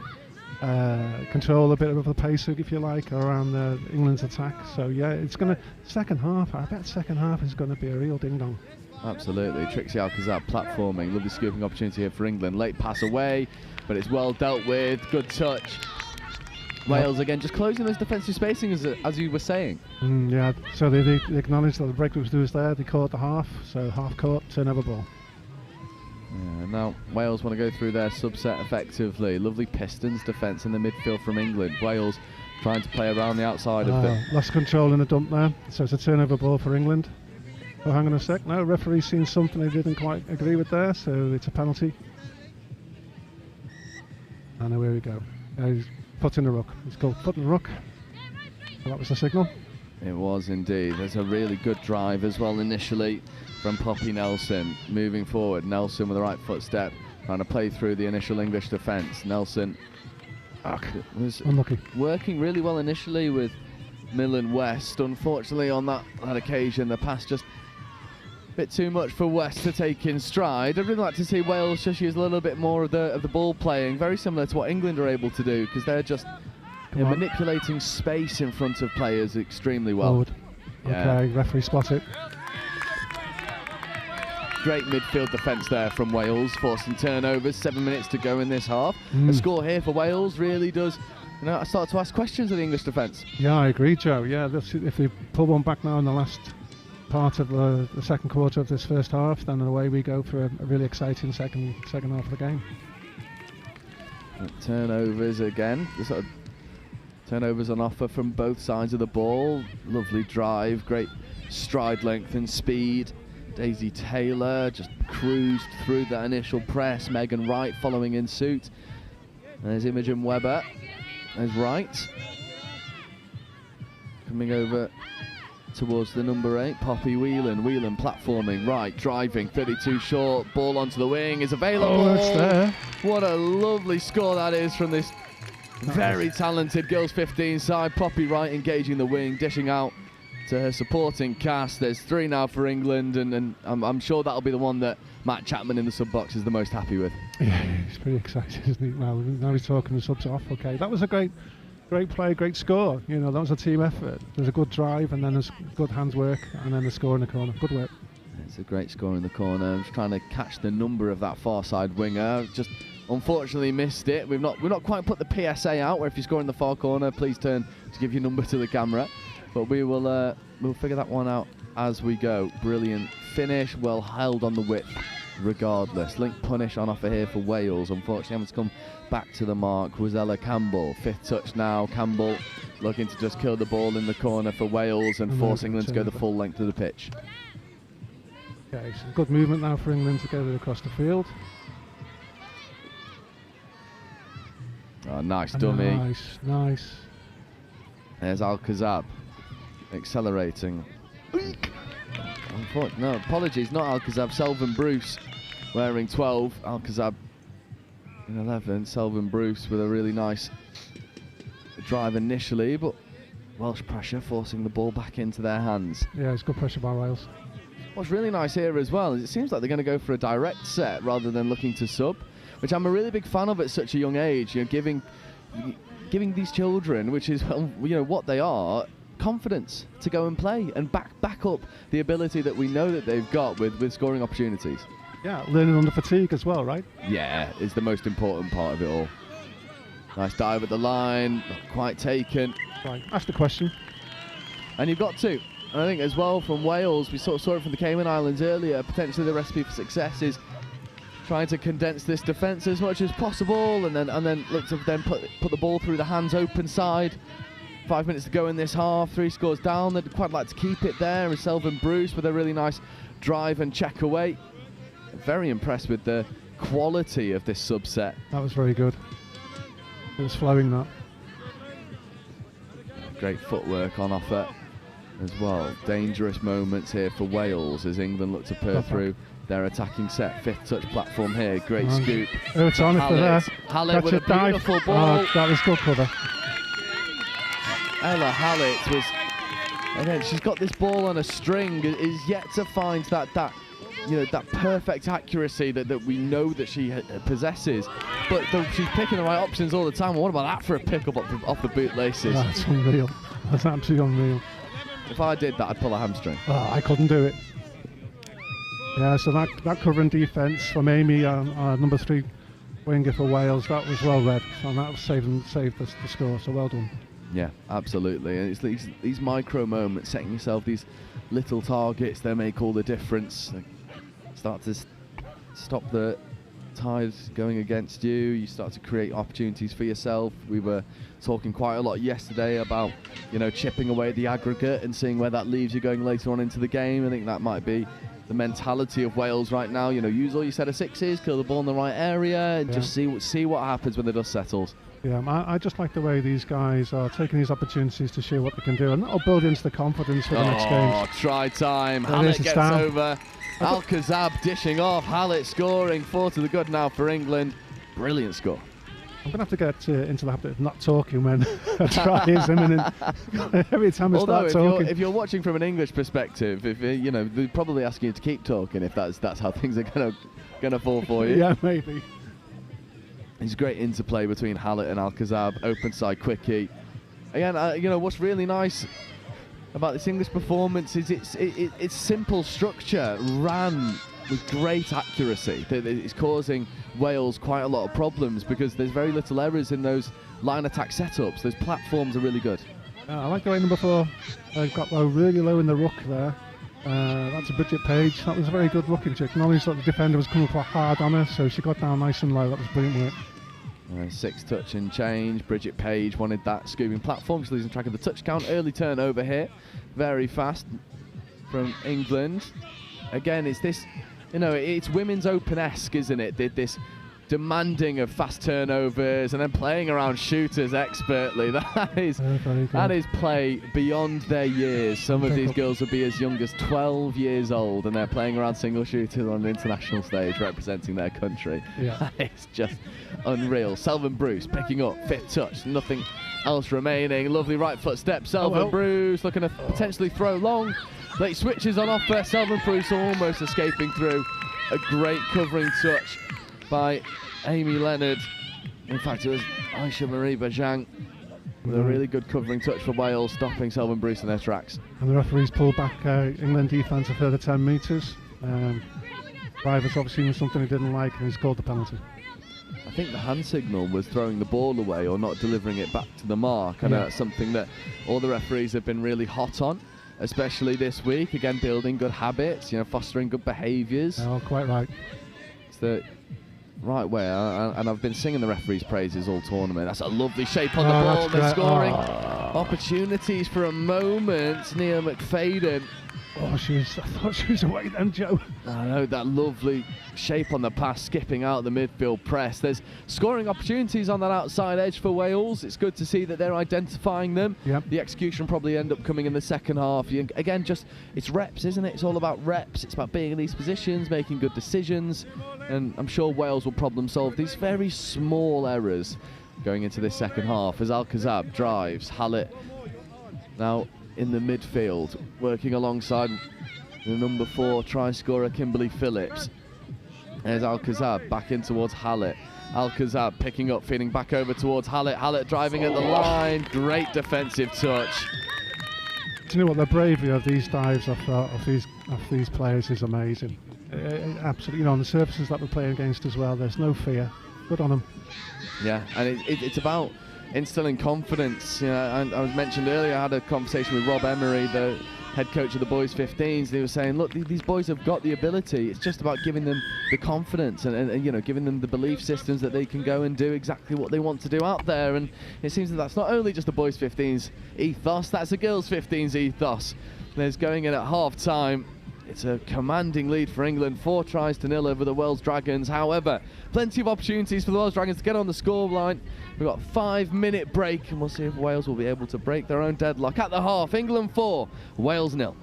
control a bit of the pace, if you like, around England's attack. So yeah, it's going to second half. I bet second half is going to be a real ding dong. Absolutely. Trixie Alcazar platforming. Lovely scooping opportunity here for England. Late pass away, but it's well dealt with. Good touch. Wales again just closing those defensive spacing as you were saying. Yeah, so they acknowledged that the breakthrough was there. They caught the half, so half court, turnover ball. Yeah, now Wales want to go through their subset effectively. Lovely Pistons defence in the midfield from England. Wales trying to play around the outside of them. Lost control in the dump there, so it's a turnover ball for England. Oh, hang on a sec. No, referee's seen something they didn't quite agree with there, so it's a penalty. And here we go. He's put in the ruck. He's called put in the ruck. So that was the signal. It was indeed. There's a really good drive as well initially from Poppy Nelson. Moving forward, Nelson with the right footstep, trying to play through the initial English defence. Nelson was Unlucky. working really well initially with Millen West. Unfortunately, on that occasion, the pass just a bit too much for West to take in stride. I'd really like to see Wales just use a little bit more of the ball playing, very similar to what England are able to do, because they're just manipulating space in front of players extremely well. Forward. Yeah. Okay, referee spot it. Great midfield defence there from Wales, forcing turnovers. 7 minutes to go in this half. A score here for Wales really does, I start to ask questions of the English defence. Yeah, I agree, Joe. Yeah, if they pull one back now in the last part of the second quarter of this first half, then away we go for a really exciting second half of the game. Turnovers again. The sort of turnovers on offer from both sides of the ball. Lovely drive, great stride length and speed. Daisy Taylor just cruised through that initial press. Megan Wright following in suit. There's Imogen Webber. There's Wright. Coming over towards the number 8, Poppy Whelan. Whelan platforming, Wright driving, 32 short, ball onto the wing is available. Oh, it's there. What a lovely score that is from this very talented girls 15 side. Poppy Wright engaging the wing, dishing out to her supporting cast. There's 3 now for England, and I'm sure that'll be the one that Matt Chapman in the sub box is the most happy with. Yeah, he's pretty excited, isn't he? Well, now he's talking the subs off. Okay, that was a great play, great score. You know, that was a team effort. There's a good drive, and then there's good hands work, and then the score in the corner. Good work. It's a great score in the corner. I'm just trying to catch the number of that far side winger. Just unfortunately missed it. We've not quite put the PSA out where if you score in the far corner, please turn to give your number to the camera. But we'll figure that one out as we go. Brilliant finish, well held on the width regardless. Link punish on offer here for Wales. Unfortunately, having to come back to the mark was Ella Campbell. 5th touch now. Campbell looking to just kill the ball in the corner for Wales and force England to go the full length of the pitch. Okay, some good movement now for England to get it across the field. Oh, nice dummy. Nice. There's Alcazab accelerating. No, apologies, not Alcazab. Selvin Bruce wearing 12. Alcazab in 11. Selvin Bruce with a really nice drive initially, but Welsh pressure forcing the ball back into their hands. Yeah, it's good pressure by Wales. What's really nice here as well is it seems like they're going to go for a direct set rather than looking to sub, which I'm a really big fan of at such a young age. You know, giving these children, which is what they are, confidence to go and play and back up the ability that we know that they've got with scoring opportunities. Yeah, learning under fatigue as well, right? Yeah, is the most important part of it all. Nice dive at the line, not quite taken. Right, ask the question. And you've got to. And I think as well from Wales, we sort of saw it from the Cayman Islands earlier, potentially the recipe for success is trying to condense this defence as much as possible and then look to then put the ball through the hands open side 5 minutes to go in this half. 3 scores down. They'd quite like to keep it there. And Selvin Bruce with a really nice drive and check away. Very impressed with the quality of this subset. That was very good. It was flowing, that. Great footwork on offer as well. Dangerous moments here for Wales as England look to purr through their attacking set. 5th touch platform here. Great scoop. Oh, it's on if they're there. Hallett with a beautiful ball. Oh, that was good cover. Ella Hallett was, again, she's got this ball on a string, is yet to find that perfect accuracy that we know that she possesses. But she's picking the right options all the time. What about that for a pick-up off the bootlaces? That's unreal. That's absolutely unreal. If I did that, I'd pull a hamstring. Oh, I couldn't do it. Yeah, so that covering defence from Amy, number 3 winger for Wales, that was well read, and that saved the score, so well done. Yeah, absolutely. And it's these micro moments, setting yourself these little targets, they make all the difference. They start to stop the tides going against you. You start to create opportunities for yourself. We were talking quite a lot yesterday about, chipping away at the aggregate and seeing where that leaves you going later on into the game. I think that might be the mentality of Wales right now. Use all your set of sixes, kill the ball in the right area, and just see what happens when the dust settles. Yeah, I just like the way these guys are taking these opportunities to show what they can do, and that'll build into the confidence for the next game. Oh, try time. Hallett gets over. Al-Kazab dishing off. Hallett scoring. 4 to the good now for England. Brilliant score. I'm going to have to get into the habit of not talking when a try is imminent. Every time I start talking. If you're watching from an English perspective, they're probably asking you to keep talking if that's how things are going to fall for you. Yeah, maybe. It's great interplay between Hallett and Al-Kazab. Open side quickie. Again, what's really nice about this English performance is it's simple structure, ran with great accuracy. It's causing Wales quite a lot of problems because there's very little errors in those line attack setups. Those platforms are really good. I like the way number 4 got really low in the ruck there. That's a Bridget Page. That was a very good rucking. She acknowledged that the defender was coming quite hard on her, so she got down nice and low. That was brilliant work. 6 touch and change. Bridget Page wanted that scooping platform. She's losing track of the touch count. Early turnover here. Very fast from England. Again, it's this, it's women's open-esque, isn't it? This demanding of fast turnovers and then playing around shooters expertly. That is play beyond their years. Some of these girls will be as young as 12 years old and they're playing around single shooters on an international stage representing their country. Yeah. It's just unreal. Selvin Bruce picking up, 5th touch, nothing else remaining. Lovely right foot step. Selvin Bruce looking to potentially throw long. Late switches on offer. Selvin Bruce almost escaping through. A great covering touch by Amy Leonard. In fact, it was Aisha Marie Bajang with a really good covering touch for Wales, stopping Selvin Bruce in their tracks. And the referees pulled back England defence a further 10 metres. Driver's obviously seen something he didn't like and he's called the penalty. I think the hand signal was throwing the ball away or not delivering it back to the mark. I know that's something that all the referees have been really hot on, especially this week. Again, building good habits, fostering good behaviours. Oh, quite right. It's the right way, and I've been singing the referees' praises all tournament. That's a lovely shape on the ball. They're scoring opportunities for a moment. Nia McFadden. Oh, I thought she was away then, Joe. I know, that lovely shape on the pass, skipping out the midfield press. There's scoring opportunities on that outside edge for Wales. It's good to see that they're identifying them. Yep. The execution probably end up coming in the second half. Again, it's reps, isn't it? It's all about reps. It's about being in these positions, making good decisions. And I'm sure Wales will problem solve these very small errors going into this second half as Al-Kazab drives. Hallett now in the midfield, working alongside the number 4 try scorer Kimberly Phillips. There's Al-Kazab back in towards Hallett. Al-Kazab picking up, feeding back over towards Hallett. Hallett driving at the line. Great defensive touch. Do you know what, the bravery of these dives of these players is amazing. Absolutely, on the surfaces that we're playing against as well, there's no fear. Good on them. Yeah, and it's about instilling confidence. I was mentioned earlier, I had a conversation with Rob Emery, the head coach of the boys 15s. They were saying, look, these boys have got the ability. It's just about giving them the confidence and you know, giving them the belief systems that they can go and do exactly what they want to do out there. And it seems that that's not only just the boys 15s ethos, that's the girls 15s ethos. There's going in at half time. It's a commanding lead for England, 4-0 over the Wales Dragons. However, plenty of opportunities for the Wales Dragons to get on the scoreline. We've got a 5-minute break, and we'll see if Wales will be able to break their own deadlock. At the half, England 4, Wales 0.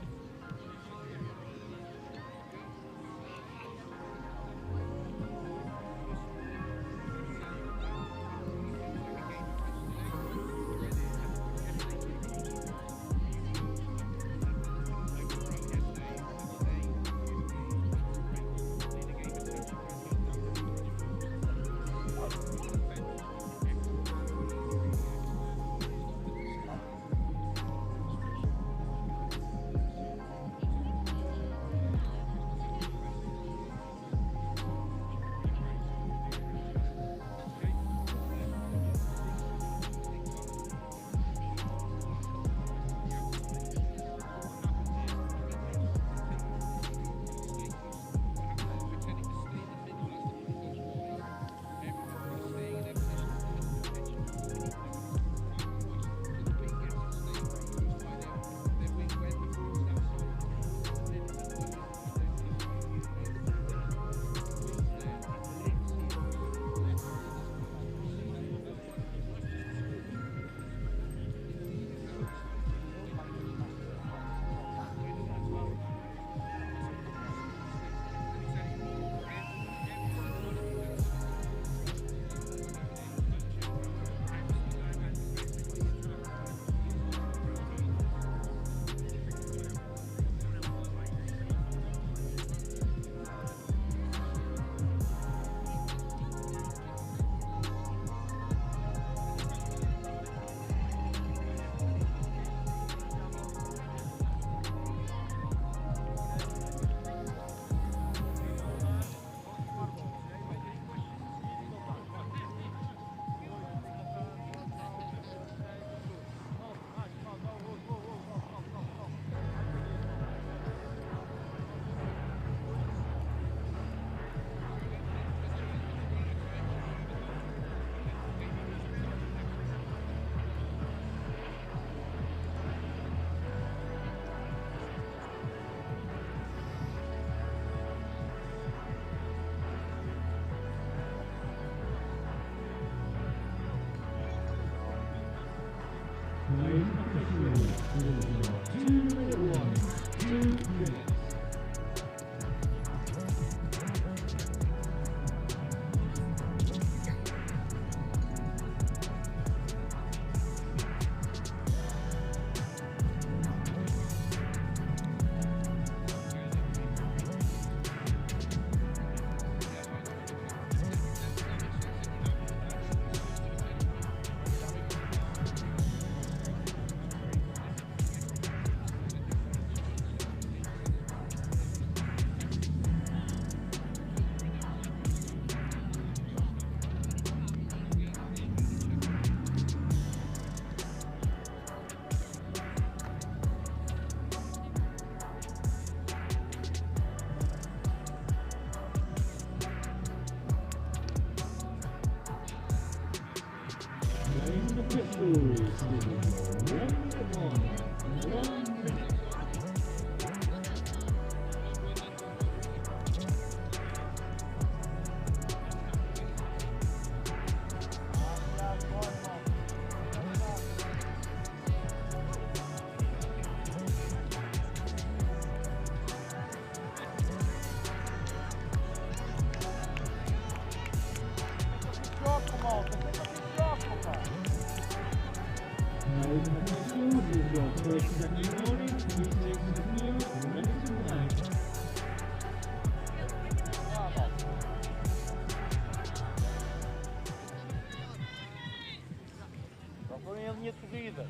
Нет вида.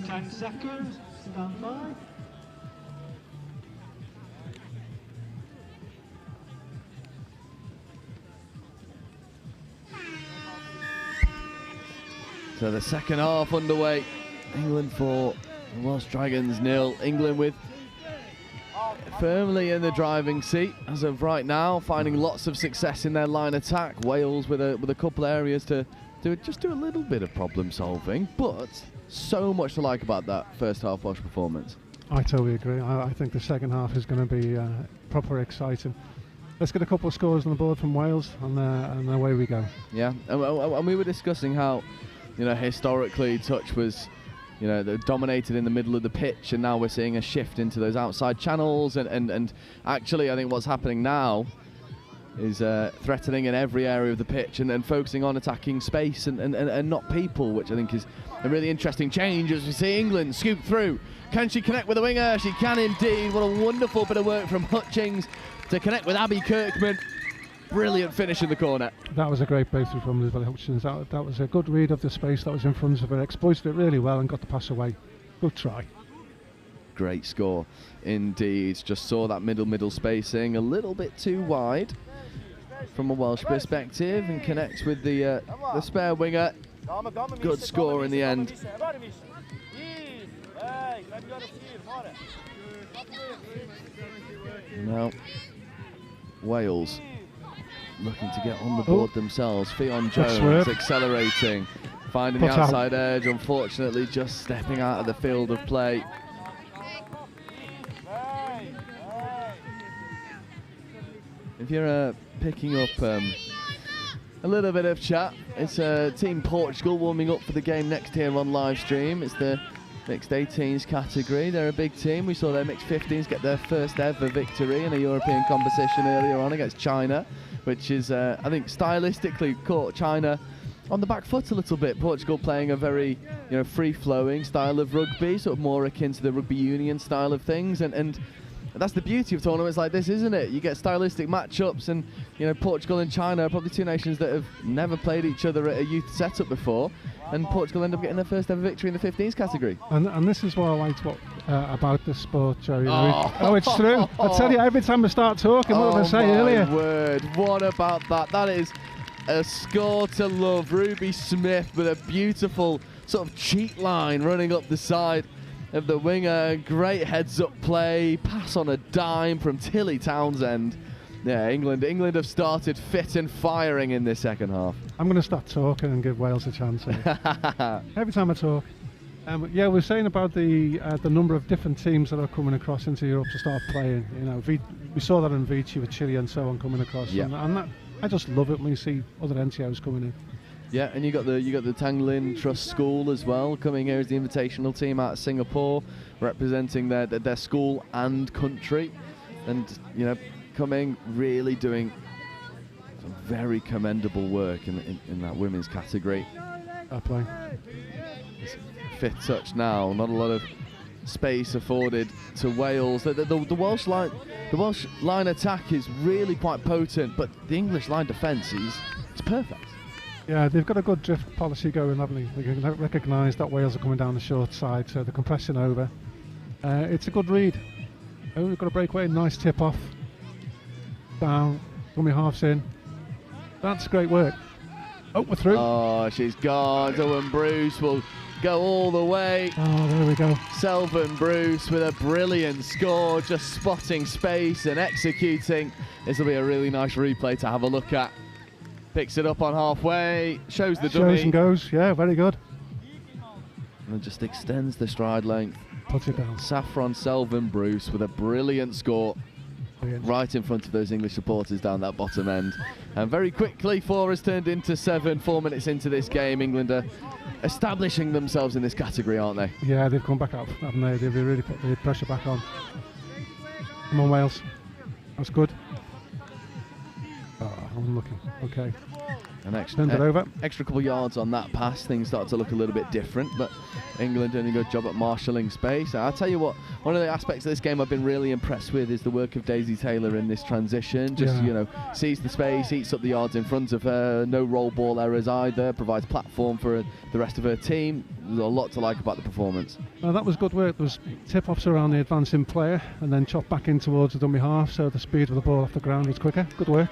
10 seconds, stand by. So the second half underway. England 4, Welsh Dragons 0. England with firmly in the driving seat as of right now, finding lots of success in their line attack. Wales with a couple areas to do a little bit of problem solving, but so much to like about that first half Welsh performance. I totally agree. I think the second half is going to be proper exciting. Let's get a couple of scores on the board from Wales, and away we go. Yeah, and we were discussing how, historically touch was, they dominated in the middle of the pitch, and now we're seeing a shift into those outside channels, and actually I think what's happening now is threatening in every area of the pitch and focusing on attacking space and not people, which I think is a really interesting change as we see England scoop through. Can she connect with the winger? She can indeed. What a wonderful bit of work from Hutchings to connect with Abby Kirkman. Brilliant finish in the corner. That was a great breakthrough from Elizabeth Hutchins. That was a good read of the space that was in front of her, exploited it really well and got the pass away. Good try. Great score indeed. Just saw that middle spacing a little bit too wide from a Welsh perspective and connects with the spare winger. Good score in the end. Now Wales looking to get on the board themselves. Fionn Jones accelerating, finding the outside edge, unfortunately just stepping out of the field of play. If you're picking up a little bit of chat, it's Team Portugal warming up for the game next here on live stream. It's the mixed 18s category. They're a big team. We saw their mixed 15s get their first ever victory in a European competition earlier on against China, which is, I think, stylistically caught China on the back foot a little bit. Portugal playing a very, free-flowing style of rugby, sort of more akin to the rugby union style of things, and that's the beauty of tournaments like this, isn't it? You get stylistic matchups, and Portugal and China are probably two nations that have never played each other at a youth setup before, and Portugal end up getting their first ever victory in the 15s category. And this is what I liked about this sport, Joe. It's true. I tell you, every time I start talking, what did I say earlier? Oh my word! What about that? That is a score to love. Ruby Smith with a beautiful sort of cheat line running up the side of the winger. Great heads-up play, pass on a dime from Tilly Townsend. Yeah, England have started fit and firing in this second half. I'm going to start talking and give Wales a chance. Every time I talk. Yeah, we're saying about the number of different teams that are coming across into Europe to start playing. We saw that in Vichy with Chile and so on coming across. Yeah. And that, I just love it when you see other NTOs coming in. Yeah, and you got the Tang Lin Trust School as well coming here as the invitational team out of Singapore, representing their school and country, and coming really doing some very commendable work in that women's category. Play. Fifth touch now, not a lot of space afforded to Wales. The Welsh line attack is really quite potent, but the English line defence is perfect. Yeah, they've got a good drift policy going, haven't they? They can recognise that Wales are coming down the short side, so they're compressing over. It's a good read. Oh, we've got a breakaway, nice tip off. Down, dummy halves in. That's great work. Oh, we're through. Oh, she's gone. Owen Bruce will go all the way. Oh, there we go. Selvan Bruce with a brilliant score, just spotting space and executing. This will be a really nice replay to have a look at. Picks it up on halfway, shows the dummy. Shows and goes, yeah, very good. And just extends the stride length. Puts it down. Saffron Selvan Bruce with a brilliant score. Brilliant. Right in front of those English supporters down that bottom end. And very quickly, 4 has turned into 7. 4 minutes into this game, England are establishing themselves in this category, aren't they? Yeah, they've come back up, haven't they? They've really put the pressure back on. Come on, Wales. That's good. Oh, I'm looking. Okay. An extra couple yards on that pass, things start to look a little bit different, but England doing a good job at marshalling space. I'll tell you what, one of the aspects of this game I've been really impressed with is the work of Daisy Taylor in this transition. Just, sees the space, eats up the yards in front of her, no roll ball errors either, provides platform for the rest of her team. There's a lot to like about the performance. That was good work. There was tip-offs around the advancing player and then chopped back in towards the dummy half, so the speed of the ball off the ground was quicker. Good work.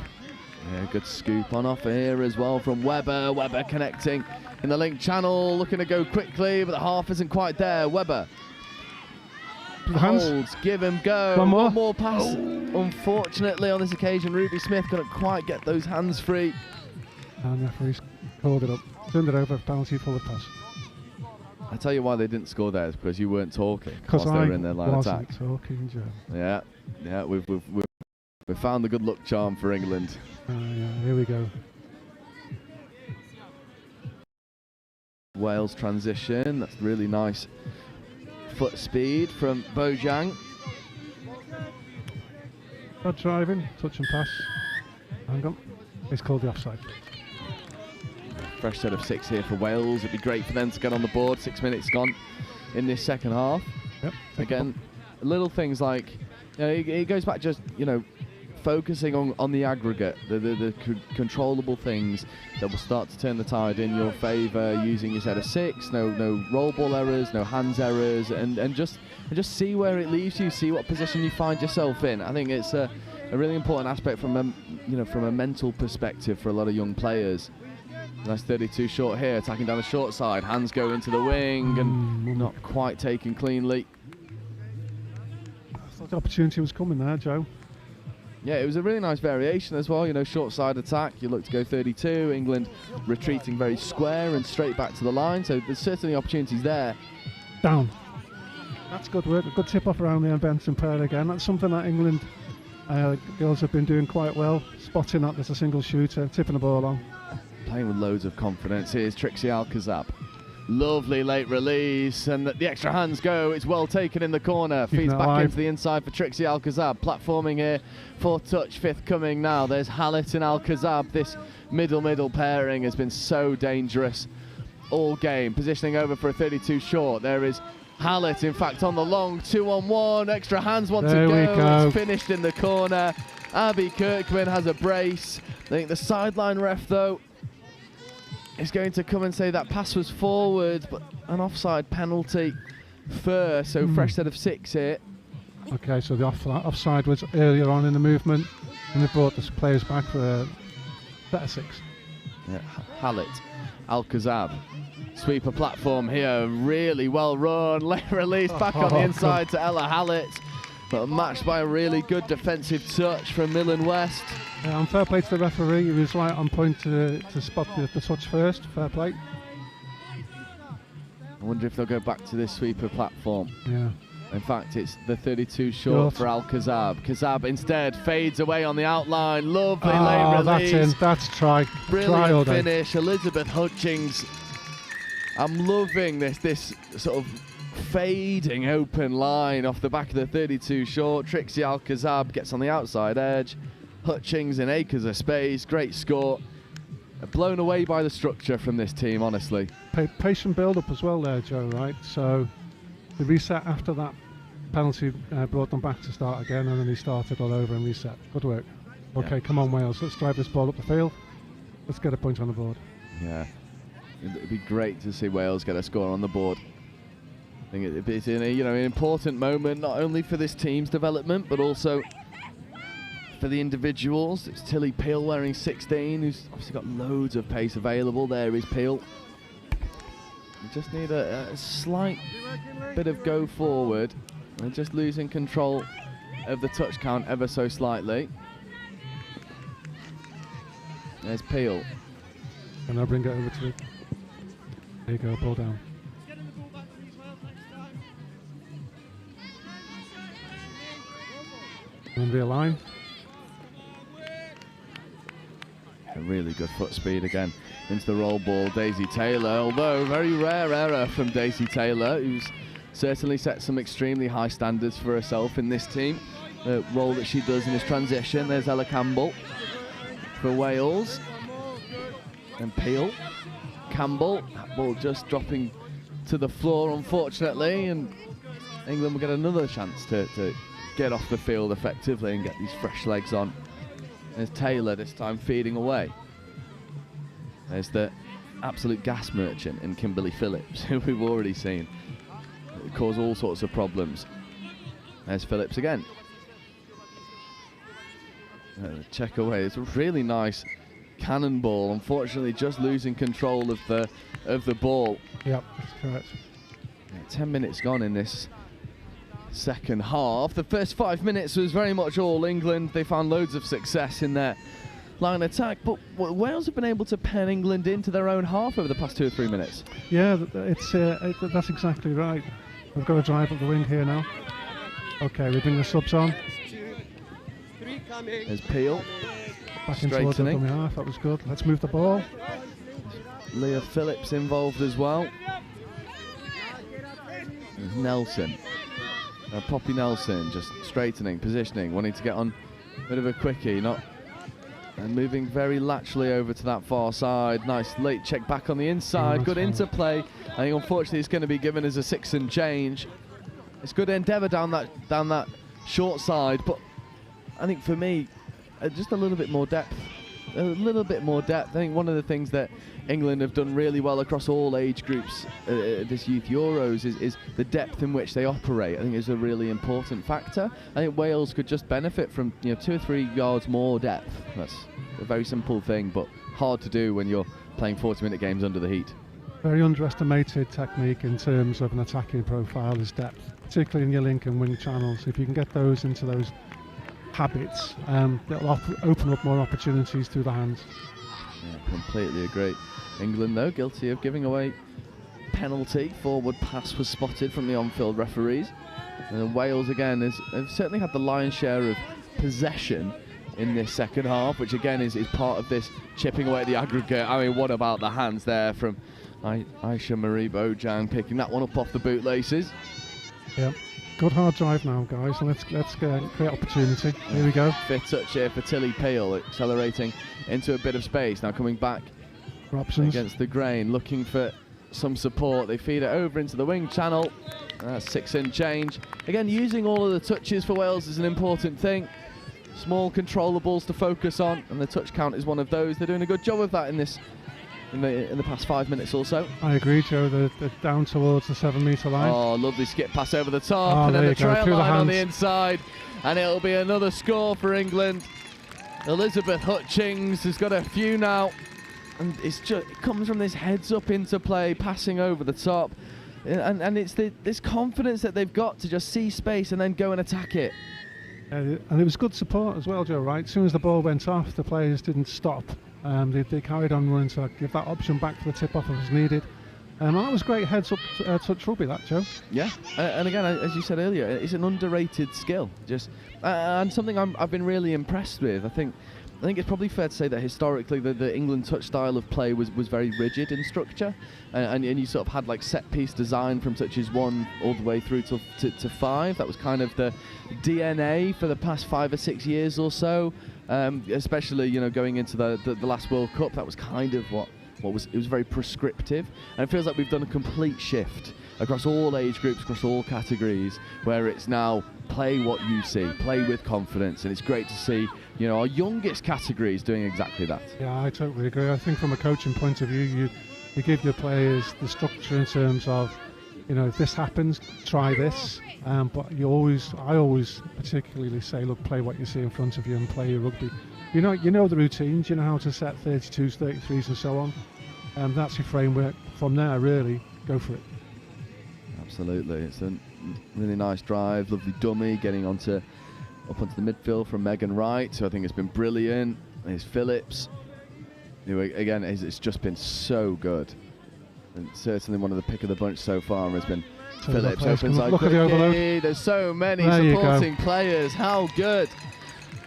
Yeah, good scoop on offer here as well from Webber. Webber connecting in the link channel, looking to go quickly, but the half isn't quite there. Webber holds, give him go. One more. Pass. Unfortunately, on this occasion, Ruby Smith couldn't quite get those hands free. And the referee's called it up. Turned it over, penalty for the pass. I tell you why they didn't score there is because you weren't talking. Because they I were in their line wasn't attack. talking, Joe. Yeah, we've found the good luck charm for England. Yeah, here we go. Wales transition. That's really nice foot speed from Bojang. Good driving, touch and pass. Hang on. He's called the offside. Fresh set of 6 here for Wales. It'd be great for them to get on the board. 6 minutes gone in this second half. Yep. Again, little things like, it goes back just, focusing on the aggregate, the controllable things that will start to turn the tide in your favour, using your set of 6, no roll ball errors, no hands errors, and just see where it leaves you, see what position you find yourself in. I think it's a really important aspect from a mental perspective for a lot of young players. Nice 32 short here, attacking down the short side, hands go into the wing and not quite taken cleanly. I thought the opportunity was coming there, Joe. Yeah, it was a really nice variation as well, short side attack, you look to go 32, England retreating very square and straight back to the line, so there's certainly opportunities there. Down. That's good work, a good tip off around there, Benson pair again. That's something that England girls have been doing quite well, spotting that there's a single shooter, tipping the ball on. Playing with loads of confidence. Here's Trixie Alcazab. Lovely late release, and the extra hands go. It's well taken in the corner. Feeds back into the inside for Trixie Alcazab. Platforming here for touch. Fifth coming now. There's Hallett and Alcazab. This middle pairing has been so dangerous all game. Positioning over for a 32 short. There is Hallett, in fact, on the long 2-on-1. Extra hands want to go. It's finished in the corner. Abby Kirkman has a brace. I think the sideline ref, though, is going to come and say that pass was forward, but an offside penalty first. So fresh set of 6 here. Okay, so the offside was earlier on in the movement, and they brought the players back for a set of 6. Yeah, Hallett, Alcazab, sweeper platform here, really well run. Late release back on the inside to Ella Hallett, but matched by a really good defensive touch from Millen West. And fair play to the referee, he was right on point to spot the touch first. Fair play. I wonder if they'll go back to this sweeper platform. Yeah. In fact, it's the 32 short for Alcazab. Kazab instead fades away on the outline. Lovely late release. That's in. That's try. Brilliant finish. Elizabeth Hutchings. I'm loving this sort of fading open line off the back of the 32 short. Trixie Alcazab gets on the outside edge. Hutchings in acres of space. Great score. Blown away by the structure from this team, honestly. Patient build-up as well there, Joe, right? So the reset after that penalty brought them back to start again, and then he started all over and reset. Good work. Okay, come on, Wales. Let's drive this ball up the field. Let's get a point on the board. Yeah. It'd be great to see Wales get a score on the board. I think it's in an important moment, not only for this team's development, but also for the individuals. It's Tilly Peel wearing 16, who's obviously got loads of pace available. There is Peel. You just need a slight bit of go forward and just losing control of the touch count ever so slightly. There's Peel. And I'll bring it over to you. There you go, ball down. And realign. A really good foot speed again into the roll ball. Daisy Taylor, although very rare error from Daisy Taylor, who's certainly set some extremely high standards for herself in this team. The role that she does in this transition. There's Ella Campbell for Wales. And Peel. Campbell, that ball just dropping to the floor, unfortunately, and England will get another chance to get off the field effectively and get these fresh legs on. There's Taylor, this time feeding away. There's the absolute gas merchant in Kimberly Phillips, who we've already seen cause all sorts of problems. There's Phillips again. Check away. It's a really nice cannonball. Unfortunately, just losing control of the ball. Yep, that's correct. 10 minutes gone in this second half. The first 5 minutes was very much all England. They found loads of success in their line attack, but Wales have been able to pen England into their own half over the past 2 or 3 minutes. Yeah, that's exactly right. We've got to drive up the wing here now. Okay, we bring the subs on. 2, 3 coming. There's Peel. Back in towards the dummy half. That was good. Let's move the ball. Leah Phillips involved as well. There's Nelson. Poppy Nelson just straightening, positioning, wanting to get on a bit of a quickie, and moving very laterally over to that far side. Nice late check back on the inside. Good interplay. I think unfortunately it's going to be given as a 6 and change. It's good endeavour down that short side, but I think for me, just a little bit more depth. A little bit more depth. I think one of the things that England have done really well across all age groups this Youth Euros is the depth in which they operate. I think is a really important factor. I think Wales could just benefit from 2 or 3 yards more depth. That's a very simple thing, but hard to do when you're playing 40-minute games under the heat. Very underestimated technique in terms of an attacking profile is depth, particularly in your link and wing channels. If you can get those into those habits, it'll open up more opportunities through the hands. Yeah, completely agree. England, though, guilty of giving away penalty. Forward pass was spotted from the on-field referees. And Wales, again, have certainly had the lion's share of possession in this second half, which, again, is part of this chipping away at the aggregate. I mean, what about the hands there from Aisha Marie Bojang, picking that one up off the bootlaces? Yep. Good hard drive now, guys, and let's create opportunity. Here we go. Fifth touch here for Tilly Peel, accelerating into a bit of space. Now coming back against the grain, looking for some support. They feed it over into the wing channel. 6 and change. Again, using all of the touches for Wales is an important thing. Small controllables to focus on, and the touch count is one of those. They're doing a good job of that in the past 5 minutes or so. I agree, Joe. They're down towards the 7 metre line. Oh, lovely skip pass over the top, and then the trail line on the inside, and it'll be another score for England. Elizabeth Hutchings has got a few now, and it comes from this heads-up interplay, passing over the top, and it's this confidence that they've got to just see space and then go and attack it. And it was good support as well, Joe, right? As soon as the ball went off, the players didn't stop. They carried on running to give that option back for the tip-off if it was needed. And that was great heads-up touch rugby, that, Joe. Yeah, and again, as you said earlier, it's an underrated skill. And something I've been really impressed with. I think it's probably fair to say that historically the England touch style of play was very rigid in structure, and you sort of had like set-piece design from touches 1 all the way through to 5. That was kind of the DNA for the past 5 or 6 years or so. Especially going into the last World Cup, that was kind of what was very prescriptive, and it feels like we've done a complete shift across all age groups, across all categories, where it's now play what you see, play with confidence, and it's great to see our youngest categories doing exactly that. Yeah, I totally agree. I think from a coaching point of view, you give your players the structure in terms of if this happens, try this. But I always particularly say, look, play what you see in front of you and play your rugby. You know the routines. You know how to set 32s, 33s, and so on. That's your framework. From there, really, go for it. Absolutely, it's a really nice drive, lovely dummy, getting up onto the midfield from Megan Wright, who I think has been brilliant. There's Phillips, who again it's just been so good, and certainly one of the pick of the bunch so far has been Phillips. Opens like there's so many supporting players. How good!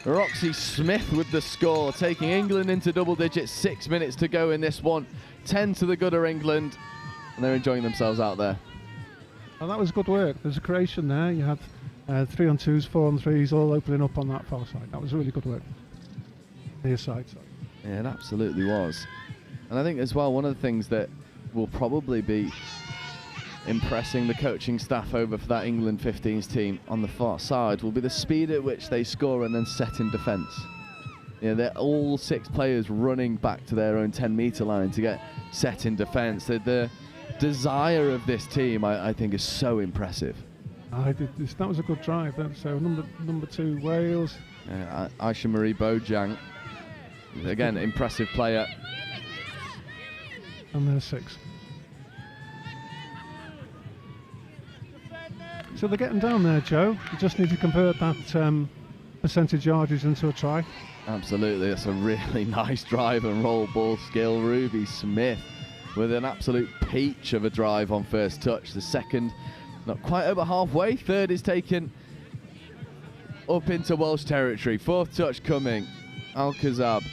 Roxy Smith with the score, taking England into double digits. 6 minutes to go in this one. 10 to the good of England, and they're enjoying themselves out there. And that was good work. There's a creation there. You had 3-on-2s, 4-on-3s, all opening up on that far side. That was really good work. Near side. Yeah, it absolutely was. And I think as well, one of the things that will probably be impressing the coaching staff over for that England 15s team on the far side will be the speed at which they score and then set in defence. They're all 6 players running back to their own 10-metre line to get set in defence. The desire of this team, I think, is so impressive. That was a good drive. So number 2 Wales. Aisha Marie Bojang, again, impressive player. And there's 6. So they're getting down there, Joe. You just need to convert that percentage yardage into a try. Absolutely, that's a really nice drive and roll ball skill. Ruby Smith with an absolute peach of a drive on first touch. The second, not quite over halfway. Third is taken up into Welsh territory. Fourth touch coming. Alcazab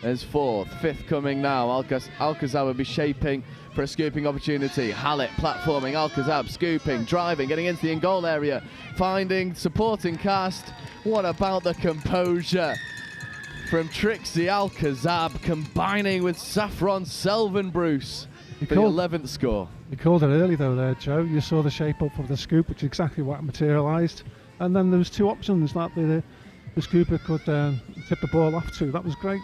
as fourth. Fifth coming now. Alcazab will be shaping for a scooping opportunity. Hallett platforming. Alcazab scooping, driving, getting into the in-goal area, finding supporting cast. What about the composure from Trixie Alcazab, combining with Saffron Selvan-Bruce for the 11th score. You called it early though there, Joe. You saw the shape up of the scoop, which is exactly what materialised. And then there was 2 options that the scooper could tip the ball off to. That was great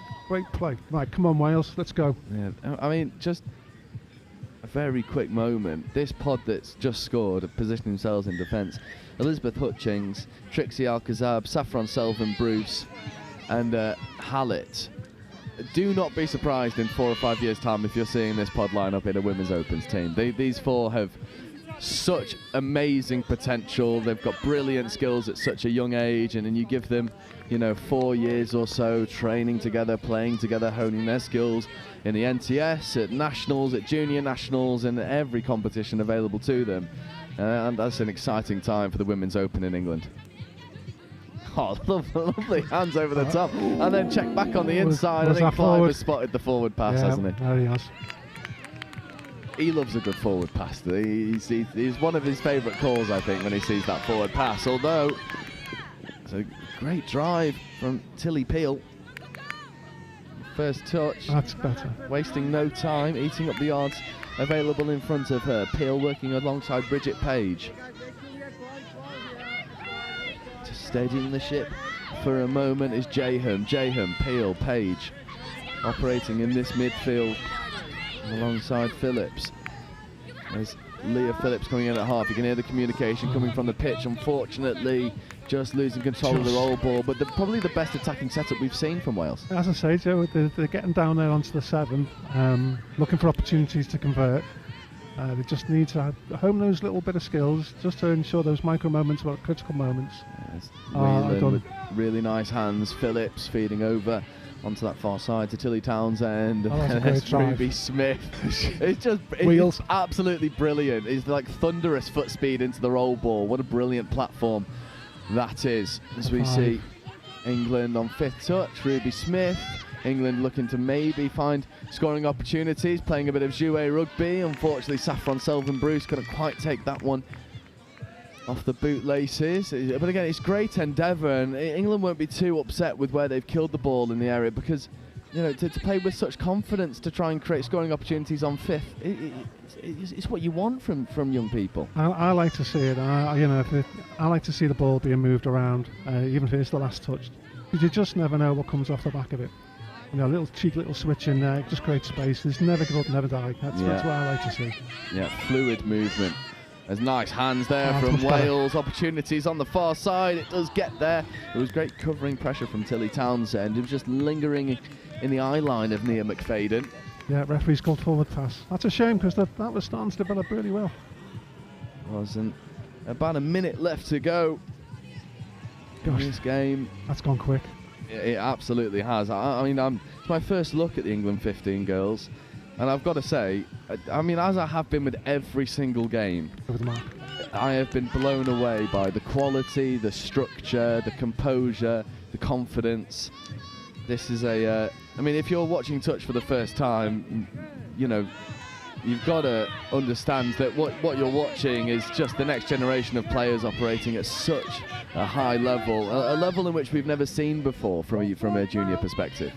play. Right, come on Wales, let's go. Yeah, I mean, just a very quick moment. This pod that's just scored have positioned themselves in defence. Elizabeth Hutchings, Trixie Alcazab, Saffron Selvan-Bruce and Hallett. Do not be surprised in 4 or 5 years' time if you're seeing this pod line up in a Women's Opens team. These 4 have such amazing potential. They've got brilliant skills at such a young age, and then you give them, 4 years or so training together, playing together, honing their skills in the NTS, at nationals, at junior nationals, and every competition available to them. And that's an exciting time for the Women's Open in England. Oh, lovely hands over the top, and then check back on the inside. I think Clive has spotted the forward pass, hasn't he? There he has. He loves a good forward pass. He's one of his favourite calls, I think, when he sees that forward pass. Although, it's a great drive from Tilly Peel. First touch. That's better. Wasting no time, eating up the yards available in front of her. Peel working alongside Bridget Page. Steadying the ship for a moment is Jaham, Peel, Page operating in this midfield alongside Phillips. There's Leah Phillips coming in at half. You can hear the communication coming from the pitch. Unfortunately, just losing control of the roll ball, but probably the best attacking setup we've seen from Wales. As I say, Joe, they're getting down there onto the 7, looking for opportunities to convert. They just need to hone those little bit of skills just to ensure those micro moments were critical moments. Really nice hands. Phillips feeding over onto that far side to Tilly Townsend. And there's Ruby Smith. It's absolutely brilliant. It's like thunderous foot speed into the roll ball. What a brilliant platform that is. As we see England on 5th touch, Ruby Smith. England looking to maybe find scoring opportunities, playing a bit of jouet rugby. Unfortunately, Saffron Selvan-Bruce couldn't quite take that one off the bootlaces. But again, it's great endeavour, and England won't be too upset with where they've killed the ball in the area, because to play with such confidence to try and create scoring opportunities on 5th, it's what you want from young people. I like to see it. I like to see the ball being moved around, even if it's the last touch, because you just never know what comes off the back of it. Little cheeky little switch in there, just create spaces. Never give up, never die. That's what I like to see. Yeah, fluid movement. There's nice hands there from Wales. Better. Opportunities on the far side. It does get there. It was great covering pressure from Tilly Townsend. It was just lingering in the eye line of Nia McFadden. Yeah, referee's called forward pass. That's a shame, because that was starting to develop really well. Wasn't. About a minute left to go in this game. That's gone quick. It absolutely has. I mean, it's my first look at the England 15 girls, and I've got to say, as I have been with every single game, I have been blown away by the quality, the structure, the composure, the confidence. This is if you're watching touch for the first time, you've got to understand that what you're watching is just the next generation of players operating at such a high level, a level in which we've never seen before from a junior perspective.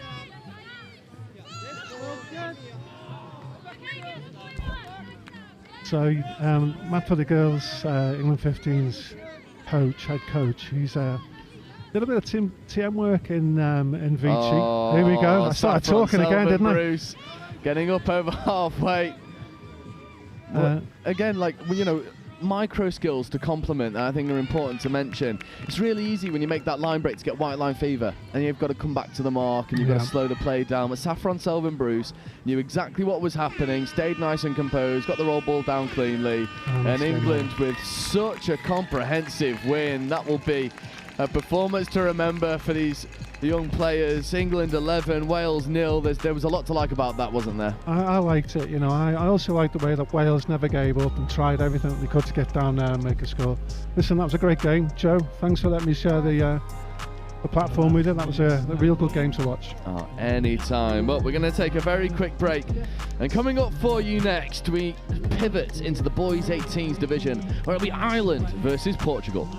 So Matt, for the girls, England 15's head coach, he's a little bit of TM work in Vichy. Oh, here we go. I started talking again, didn't I? Bruce getting up over halfway. Again, micro skills to complement that I think are important to mention. It's really easy when you make that line break to get white line fever, and you've got to come back to the mark and you've got to slow the play down. But Saffron, Selvin, Bruce knew exactly what was happening, stayed nice and composed, got the roll ball down cleanly, and England with such a comprehensive win. That will be a performance to remember for these young players. England 11, Wales 0. There was a lot to like about that, wasn't there? I liked it, you know. I also liked the way that Wales never gave up and tried everything that they could to get down there and make a score. Listen, that was a great game. Joe, thanks for letting me share the platform with you. That was a real good game to watch. Oh, anytime. But we're going to take a very quick break. And coming up for you next, we pivot into the boys 18s division, where it'll be Ireland versus Portugal.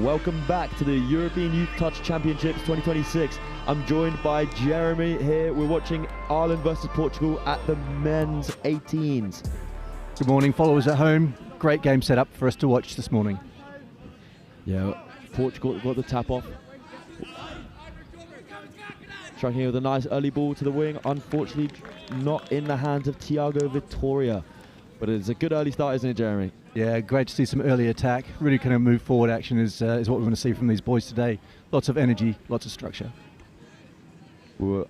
Welcome back to the European Youth Touch Championships 2026. I'm joined by Jeremy here. We're watching Ireland versus Portugal at the men's 18s. Good morning, followers at home. Great game set up for us to watch this morning. Yeah, Portugal got the tap off. Striking here with a nice early ball to the wing. Unfortunately, not in the hands of Thiago Vittoria. But it's a good early start, isn't it, Jeremy? Yeah, great to see some early attack. Really kind of move forward action is what we want to see from these boys today. Lots of energy, lots of structure.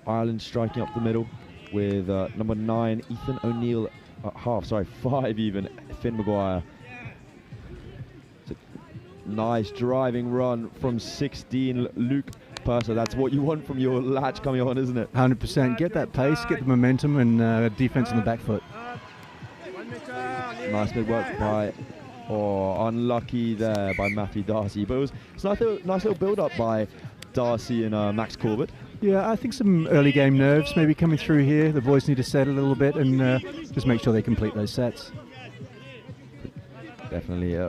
Ireland striking up the middle with number 9, Ethan O'Neill at half. Sorry, 5 even, Finn Maguire. It's a nice driving run from 16, Luke Purser. That's what you want from your latch coming on, isn't it? 100%. Get that pace, get the momentum and defence on the back foot. Nice mid work by, unlucky there by Matthew Darcy. But it's a nice little build up by Darcy and Max Corbett. Yeah, I think some early game nerves maybe coming through here. The boys need to settle a little bit and just make sure they complete those sets. Definitely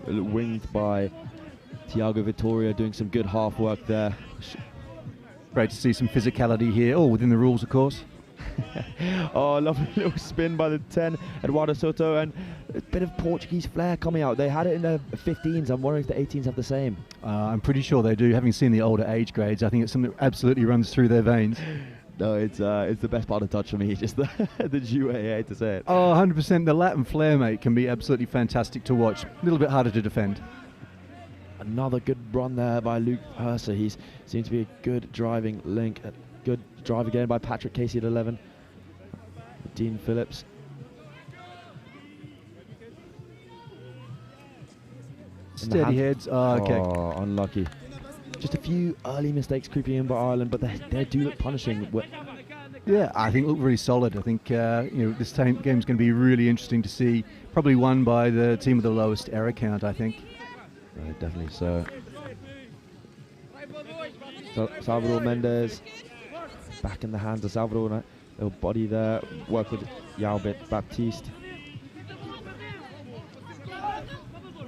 winged by Thiago Vittoria, doing some good half work there. Great to see some physicality here, all within the rules, of course. Oh, lovely little spin by the 10, Eduardo Soto, and a bit of Portuguese flair coming out. They had it in the 15s. I'm wondering if the 18s have the same. I'm pretty sure they do. Having seen the older age grades, I think it's something that absolutely runs through their veins. No, it's the best part of touch for me, just the jouet, I hate to say it. Oh, 100%. The Latin flair, mate, can be absolutely fantastic to watch. A little bit harder to defend. Another good run there by Luke Purser. He seems to be a good driving link. Good drive again by Patrick Casey at 11. Dean Phillips. Steady heads. Oh, okay. Oh, unlucky. Just a few early mistakes creeping in by Ireland, but they do look punishing. Yeah, I think look really solid. I think this game's going to be really interesting to see. Probably won by the team with the lowest error count, I think. Definitely so. Salvador Mendes back in the hands of Salvador. Little body there. Work with Yaubit Baptiste.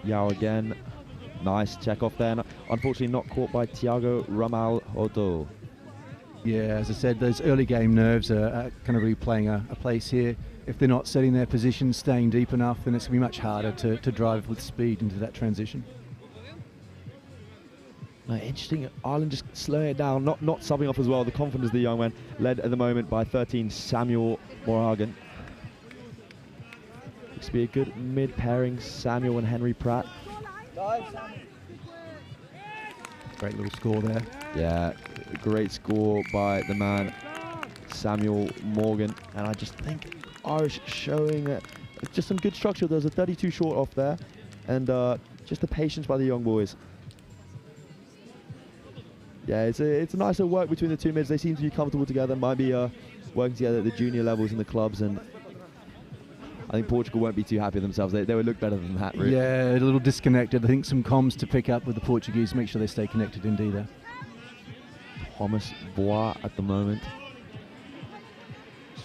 Yao again. Nice check off there. Unfortunately not caught by Thiago Ramal Odo. Yeah, as I said, those early game nerves are kind of really playing a place here. If they're not setting their position, staying deep enough, then it's going to be much harder to drive with speed into that transition. Interesting, Ireland just slowing it down, not subbing off as well. The confidence of the young man, led at the moment by 13, Samuel Morhagen. Looks to be a good mid-pairing, Samuel and Henry Pratt. Great little score there. Yeah, great score by the man, Samuel Morgan. And I just think Irish showing just some good structure. There's a 32 short off there, and just the patience by the young boys. Yeah, it's a nice little work between the two mids. They seem to be comfortable together, might be working together at the junior levels in the clubs, and I think Portugal won't be too happy with themselves. They would look better than that, really. Yeah, a little disconnected. I think some comms to pick up with the Portuguese, make sure they stay connected indeed there. Thomas Bois at the moment.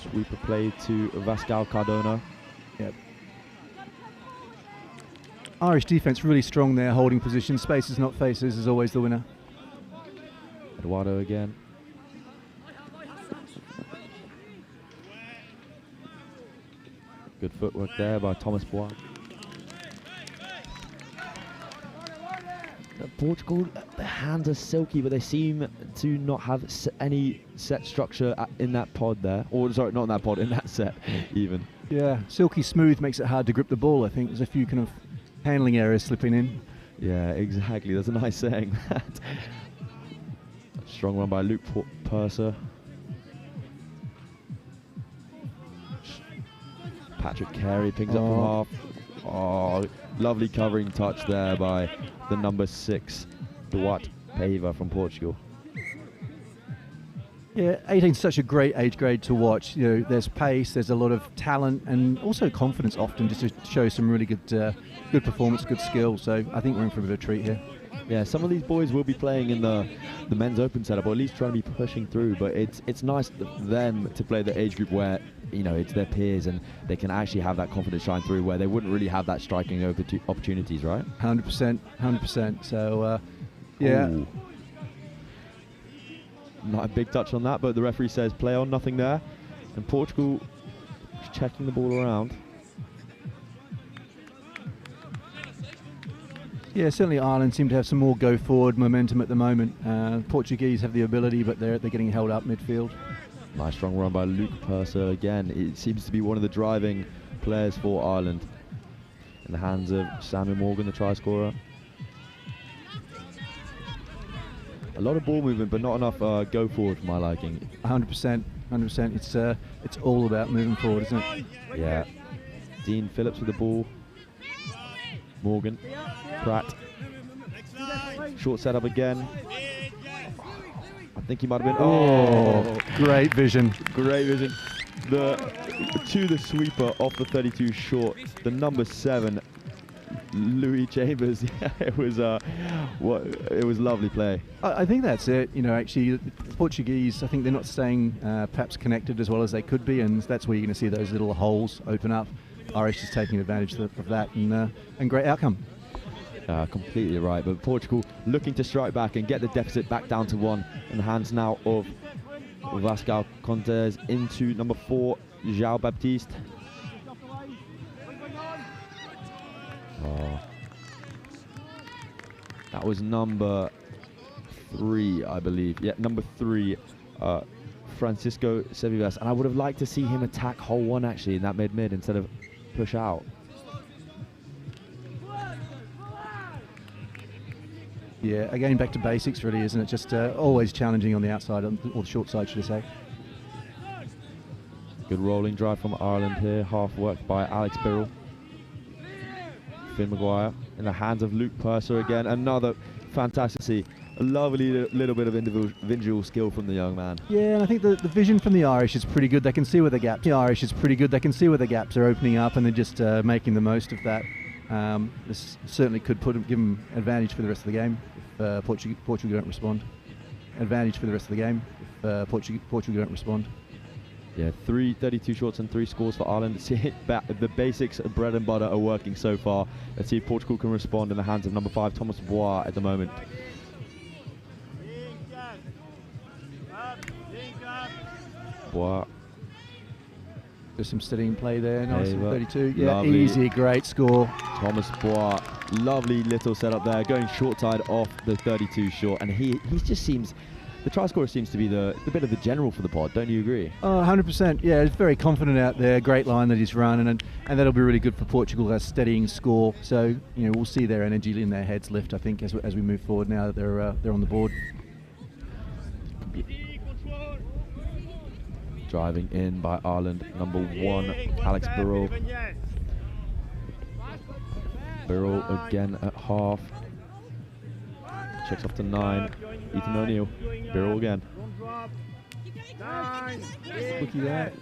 Sweeper play to Vascal Cardona. Yep. Irish defence really strong there, holding position. Spaces, not faces, is always the winner. Eduardo again. Good footwork there by Thomas Bois. Portugal, their hands are silky, but they seem to not have any set structure in that pod there. Or, sorry, not in that pod, in that set, even. Yeah, silky smooth makes it hard to grip the ball, I think. There's a few kind of handling errors slipping in. Yeah, exactly. That's a nice saying, that. Strong run by Luke Purser. Patrick Carey picks up from half. Oh, lovely covering touch there by the number 6, Duarte Paiva from Portugal. Yeah, 18's such a great age grade to watch. You know, there's pace, there's a lot of talent, and also confidence often, just to show some really good performance, good skill. So I think we're in for a bit of a treat here. Yeah, some of these boys will be playing in the men's open setup, or at least trying to be pushing through. But it's nice for them to play the age group where, you know, it's their peers and they can actually have that confidence shine through, where they wouldn't really have that striking opportunities, right? 100%, 100%. So, yeah. Ooh. Not a big touch on that, but the referee says play on, nothing there. And Portugal is checking the ball around. Yeah, certainly Ireland seem to have some more go-forward momentum at the moment. Portuguese have the ability, but they're getting held up midfield. Nice strong run by Luke Purser again. It seems to be one of the driving players for Ireland. In the hands of Samuel Morgan, the try scorer. A lot of ball movement, but not enough go forward for my liking. 100%, 100%. It's all about moving forward, isn't it? Yeah. Dean Phillips with the ball. Morgan, Pratt. Short setup again. I think he might have been. Oh, great vision. Great vision. To the sweeper off the 32 short. The number 7, Louis Chambers. It was lovely play. I think that's it. You know, actually, the Portuguese, I think they're not staying perhaps connected as well as they could be, and that's where you're going to see those little holes open up. Irish is taking advantage of that, and great outcome. Completely right, but Portugal looking to strike back and get the deficit back down to 1 in the hands now of Vasco Contes into number 4, João Baptiste. Oh. That was number 3, I believe. Yeah, number 3, Francisco Sevivas, and I would have liked to see him attack hole 1 actually in that mid instead of push out. Yeah, again, back to basics really, isn't it? Just always challenging on the outside, or the short side, should I say. Good rolling drive from Ireland here, half worked by Alex Birrell. Finn Maguire in the hands of Luke Purser again. Another fantastic see. A lovely little bit of individual skill from the young man. Yeah, and I think the vision from the Irish is pretty good. They can see where the gaps. The Irish is pretty good. They can see where the gaps are opening up, and they're just making the most of that. This certainly could give them advantage for the rest of the game if Portugal don't respond. Advantage for the rest of the game if Portugal don't respond. Yeah, 3 32 shorts and 3 scores for Ireland. The basics of bread and butter are working so far. Let's see if Portugal can respond in the hands of number 5, Thomas Bois at the moment. Bois. There's some steadying play there. Nice, 32. Yeah, lovely. Easy, great score. Thomas Bois, lovely little setup there, going short side off the 32 short, and he just seems. The try scorer seems to be the bit of the general for the pod, don't you agree? 100%. Yeah, he's very confident out there. Great line that he's run, and that'll be really good for Portugal as steadying score. So we'll see their energy in their heads lift, I think, as we move forward now that they're on the board. Driving in by Ireland, number 1, Alex Birrell. Birrell again at half. Checks off to 9. Ethan O'Neill. Birrell again. Looky there.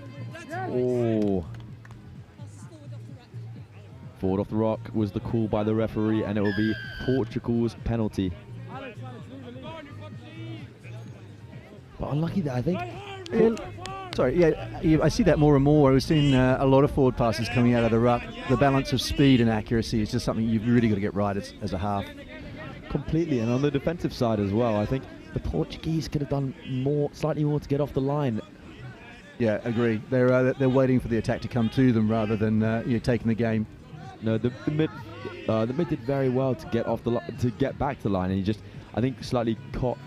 Oh. Forward off the rock was the call by the referee, and it will be Portugal's penalty. But unlucky there, I think. Sorry, yeah, I see that more and more. We've seen a lot of forward passes coming out of the ruck. The balance of speed and accuracy is just something you've really got to get right as a half. Completely, and on the defensive side as well, I think the Portuguese could have done slightly more to get off the line. Yeah, agree. They're waiting for the attack to come to them rather than taking the game. No, the mid did very well to get back to the line, and he just, I think, slightly caught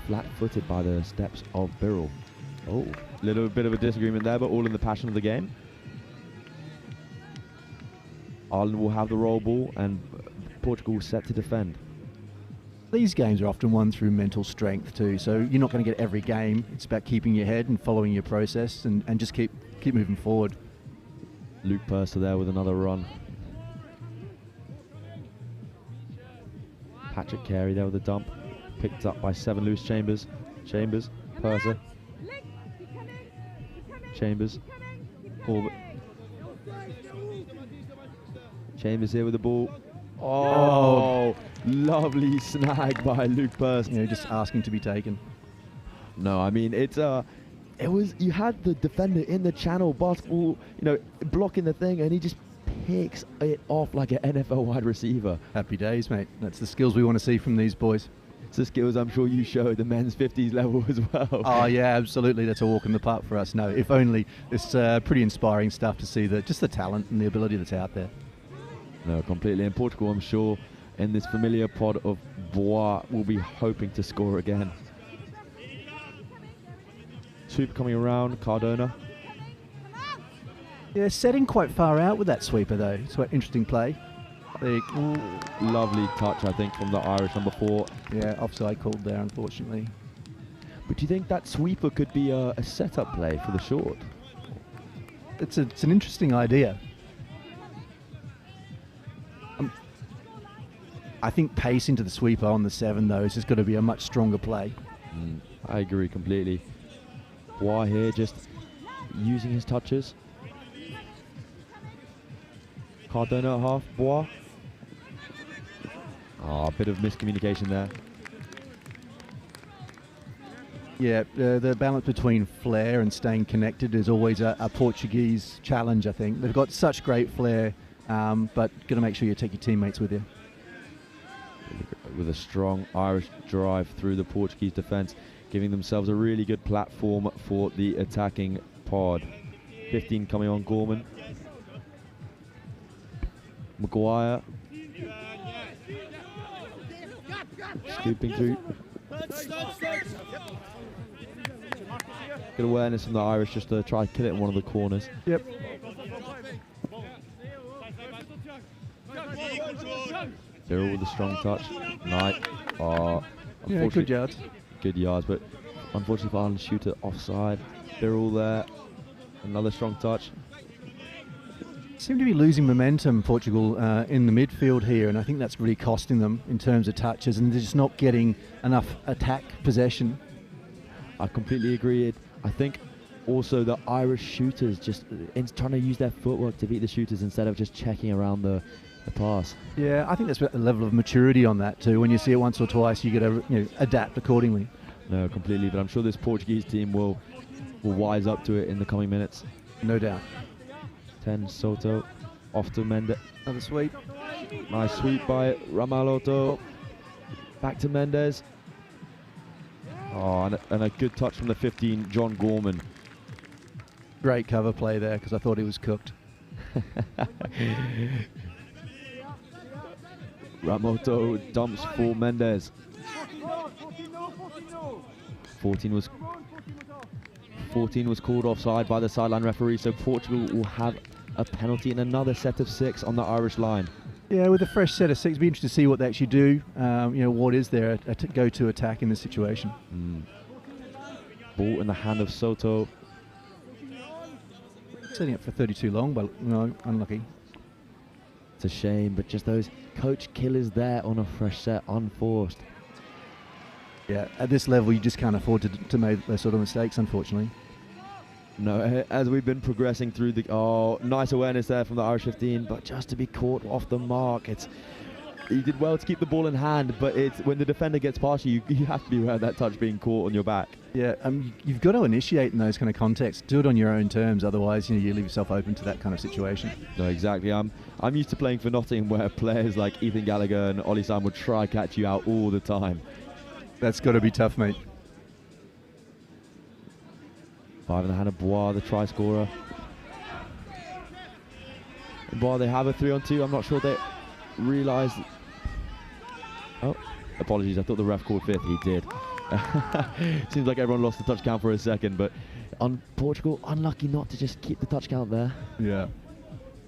flat-footed by the steps of Birrell. Oh, little bit of a disagreement there, but all in the passion of the game. Ireland will have the roll ball, and Portugal set to defend. These games are often won through mental strength too, so you're not going to get every game. It's about keeping your head and following your process, and just keep moving forward. Luke Purser there with another run. Patrick Carey there with a dump. Picked up by 7 loose Chambers. Purser. Chambers. Corbett. Chambers here with the ball. Oh, lovely snag by Luke Purse. You know, just asking to be taken. No, I mean, it was, you had the defender in the channel, basketball, blocking the thing, and he just picks it off like an NFL wide receiver. Happy days, mate. That's the skills we want to see from these boys. It's the skills I'm sure you showed the men's 50s level as well. Oh yeah, absolutely. That's a walk in the park for us. No, if only. It's pretty inspiring stuff to see just the talent and the ability that's out there. No, completely. In Portugal, I'm sure, in this familiar pod of Bois, will be hoping to score again. Sweep coming around, Cardona. Yeah, setting quite far out with that sweeper though. It's quite interesting play. Lovely touch, I think, from the Irish number 4. Yeah, offside called there, unfortunately. But do you think that sweeper could be a setup play for the short? It's an interesting idea. I think pace into the sweeper on the 7 though is just going to be a much stronger play. I agree completely. Bois here just using his touches. Cardona at half, Bois. A bit of miscommunication there. Yeah, the balance between flair and staying connected is always a Portuguese challenge, I think. They've got such great flair, but got to make sure you take your teammates with you. With a strong Irish drive through the Portuguese defence, giving themselves a really good platform for the attacking pod. 15 coming on Gorman. Maguire. Scooping through. Good awareness from the Irish just to try to kill it in one of the corners. Yep. They're all with a strong touch. Knight. Yeah, good yards. Good yards, but unfortunately for Ireland, shooter offside. They're all there. Another strong touch. Seem to be losing momentum, Portugal, in the midfield here, and I think that's really costing them in terms of touches, and they're just not getting enough attack possession. I completely agree. I think also the Irish shooters just trying to use their footwork to beat the shooters instead of just checking around the pass. Yeah, I think that's a level of maturity on that too. When you see it once or twice, you got to adapt accordingly. No, completely. But I'm sure this Portuguese team will wise up to it in the coming minutes. No doubt. 10 Soto off to Mendes. Another sweep. Nice sweep by Ramalhoto. Back to Mendes. Oh, and a good touch from the 15, John Gorman. Great cover play there because I thought he was cooked. Ramalhoto dumps for Mendes. 14 was called offside by the sideline referee, so Portugal will have a penalty and another set of 6 on the Irish line. Yeah, with a fresh set of 6, it'd be interesting to see what they actually do. What is their go-to attack in this situation? Ball in the hand of Soto. Setting up for 32 long, but no, unlucky. It's a shame, but just those coach killers there on a fresh set, unforced. Yeah, at this level, you just can't afford to make those sort of mistakes, unfortunately. No, as we've been progressing through nice awareness there from the Irish 15, but just to be caught off the mark, he did well to keep the ball in hand, but it's when the defender gets past you, you have to be aware of that touch being caught on your back. Yeah, you've got to initiate in those kind of contexts. Do it on your own terms, otherwise you leave yourself open to that kind of situation. No, exactly. I'm used to playing for Nottingham, where players like Ethan Gallagher and Ollie Sam would try catch you out all the time. That's got to be tough, mate. 5 in the hand of Bois, the try scorer. And Bois, they have a 3-on-2. I'm not sure they realised. Oh, apologies. I thought the ref called 5th. He did. Seems like everyone lost the touch count for a second, but on Portugal, unlucky not to just keep the touch count there. Yeah.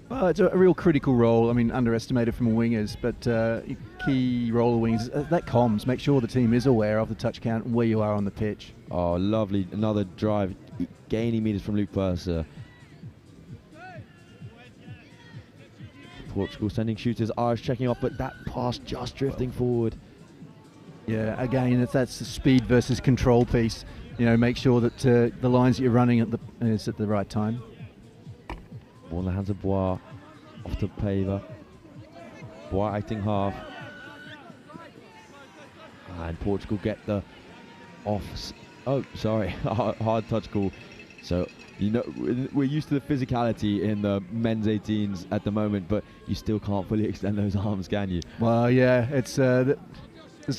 Well, it's a real critical role. I mean, underestimated from wingers, but key role of wingers, that comms. Make sure the team is aware of the touch count and where you are on the pitch. Oh, lovely. Another drive, gaining meters from Luke Purser. Portugal sending shooters, Irish checking off, but that pass just drifting forward. Yeah, again, that's the speed versus control piece. Make sure that the lines that you're running is at the right time. Ball in the hands of Bois, off to Paver. Whiting half. And Portugal get the hard touch call. So, you know, we're used to the physicality in the men's 18s at the moment, but you still can't fully extend those arms, can you? Well, yeah, it's there's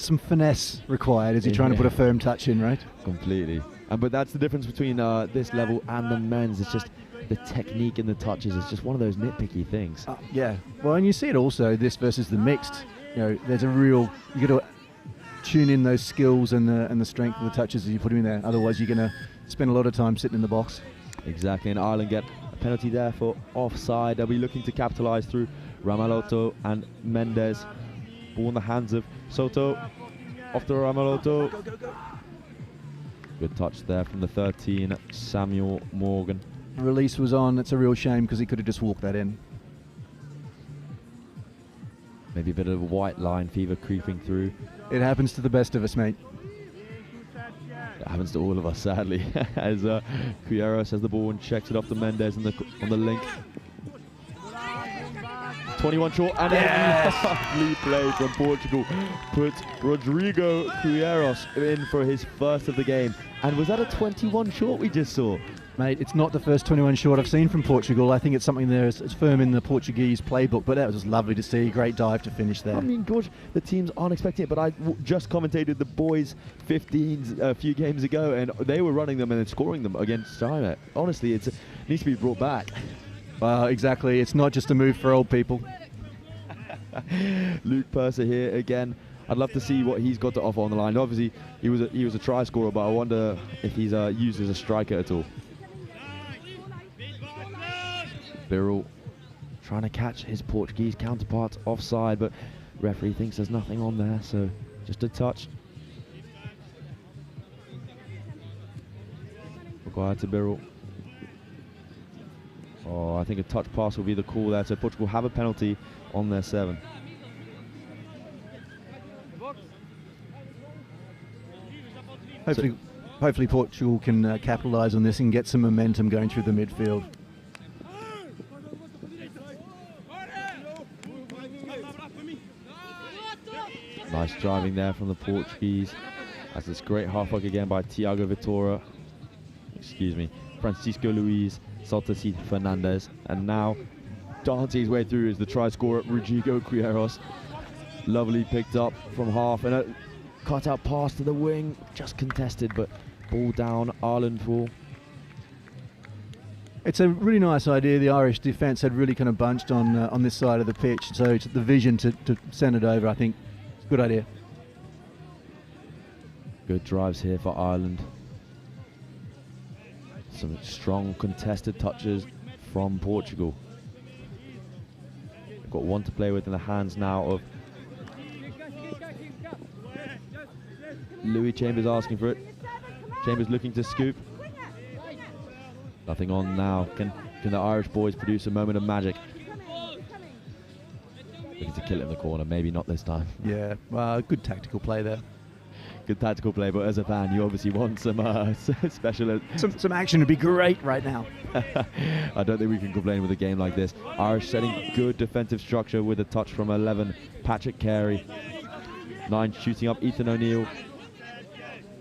some finesse required as you're trying to put a firm touch in, right? Completely. But that's the difference between this level and the men's. It's just the technique and the touches. It's just one of those nitpicky things. Yeah. Well, and you see it also, this versus the mixed. You know, there's a real, you got to tune in those skills and the strength of the touches as you put them in there. Otherwise, you're going to spend a lot of time sitting in the box. Exactly, and Ireland get a penalty there for offside. They'll be looking to capitalise through Ramalhoto and Mendes. Ball in the hands of Soto. Off to Ramalhoto. Good touch there from the 13, Samuel Morgan. Release was on. It's a real shame because he could have just walked that in. Maybe a bit of white line fever creeping through. It happens to the best of us, mate. It happens to all of us, sadly. As Cueros has the ball and checks it off to Mendes on the link. 21 short, and a lovely play from Portugal. Put Rodrigo Cueros in for his first of the game. And was that a 21 short we just saw? Mate, it's not the first 21 short I've seen from Portugal. I think it's something there it's firm in the Portuguese playbook, but that was just lovely to see. Great dive to finish there. I mean, George, the teams aren't expecting it, but I just commentated the boys' 15s a few games ago, and they were running them and then scoring them against China. Honestly, it needs to be brought back. Well, exactly. It's not just a move for old people. Luke Purser here again. I'd love to see what he's got to offer on the line. Obviously, he was a try scorer, but I wonder if he's used as a striker at all. Birrell trying to catch his Portuguese counterpart offside, but referee thinks there's nothing on there, so just a touch. Required to Birrell. Oh, I think a touch pass will be the call there, so Portugal have a penalty on their 7. Hopefully Portugal can capitalise on this and get some momentum going through the midfield. Nice driving there from the Portuguese. That's this great half-work again by Tiago Vitória. Excuse me. Francisco Luis, Saltacid Fernandez. And now dancing his way through is the try scorer, Rodrigo Cueros. Lovely picked up from half and a cut-out pass to the wing. Just contested, but ball down, Ireland ball. It's a really nice idea. The Irish defence had really kind of bunched on this side of the pitch, so it's the vision to send it over, I think. Good idea. Good drives here for Ireland. Some strong contested touches from Portugal. They've got one to play with in the hands now of Louis Chambers asking for it. Chambers looking to scoop. Nothing on now. Can the Irish boys produce a moment of magic? Looking to kill it in the corner, maybe not this time. Yeah, well, good tactical play there. Good tactical play, but as a fan, you obviously want some special... Some action would be great right now. I don't think we can complain with a game like this. Irish setting good defensive structure with a touch from 11, Patrick Carey. 9 shooting up Ethan O'Neill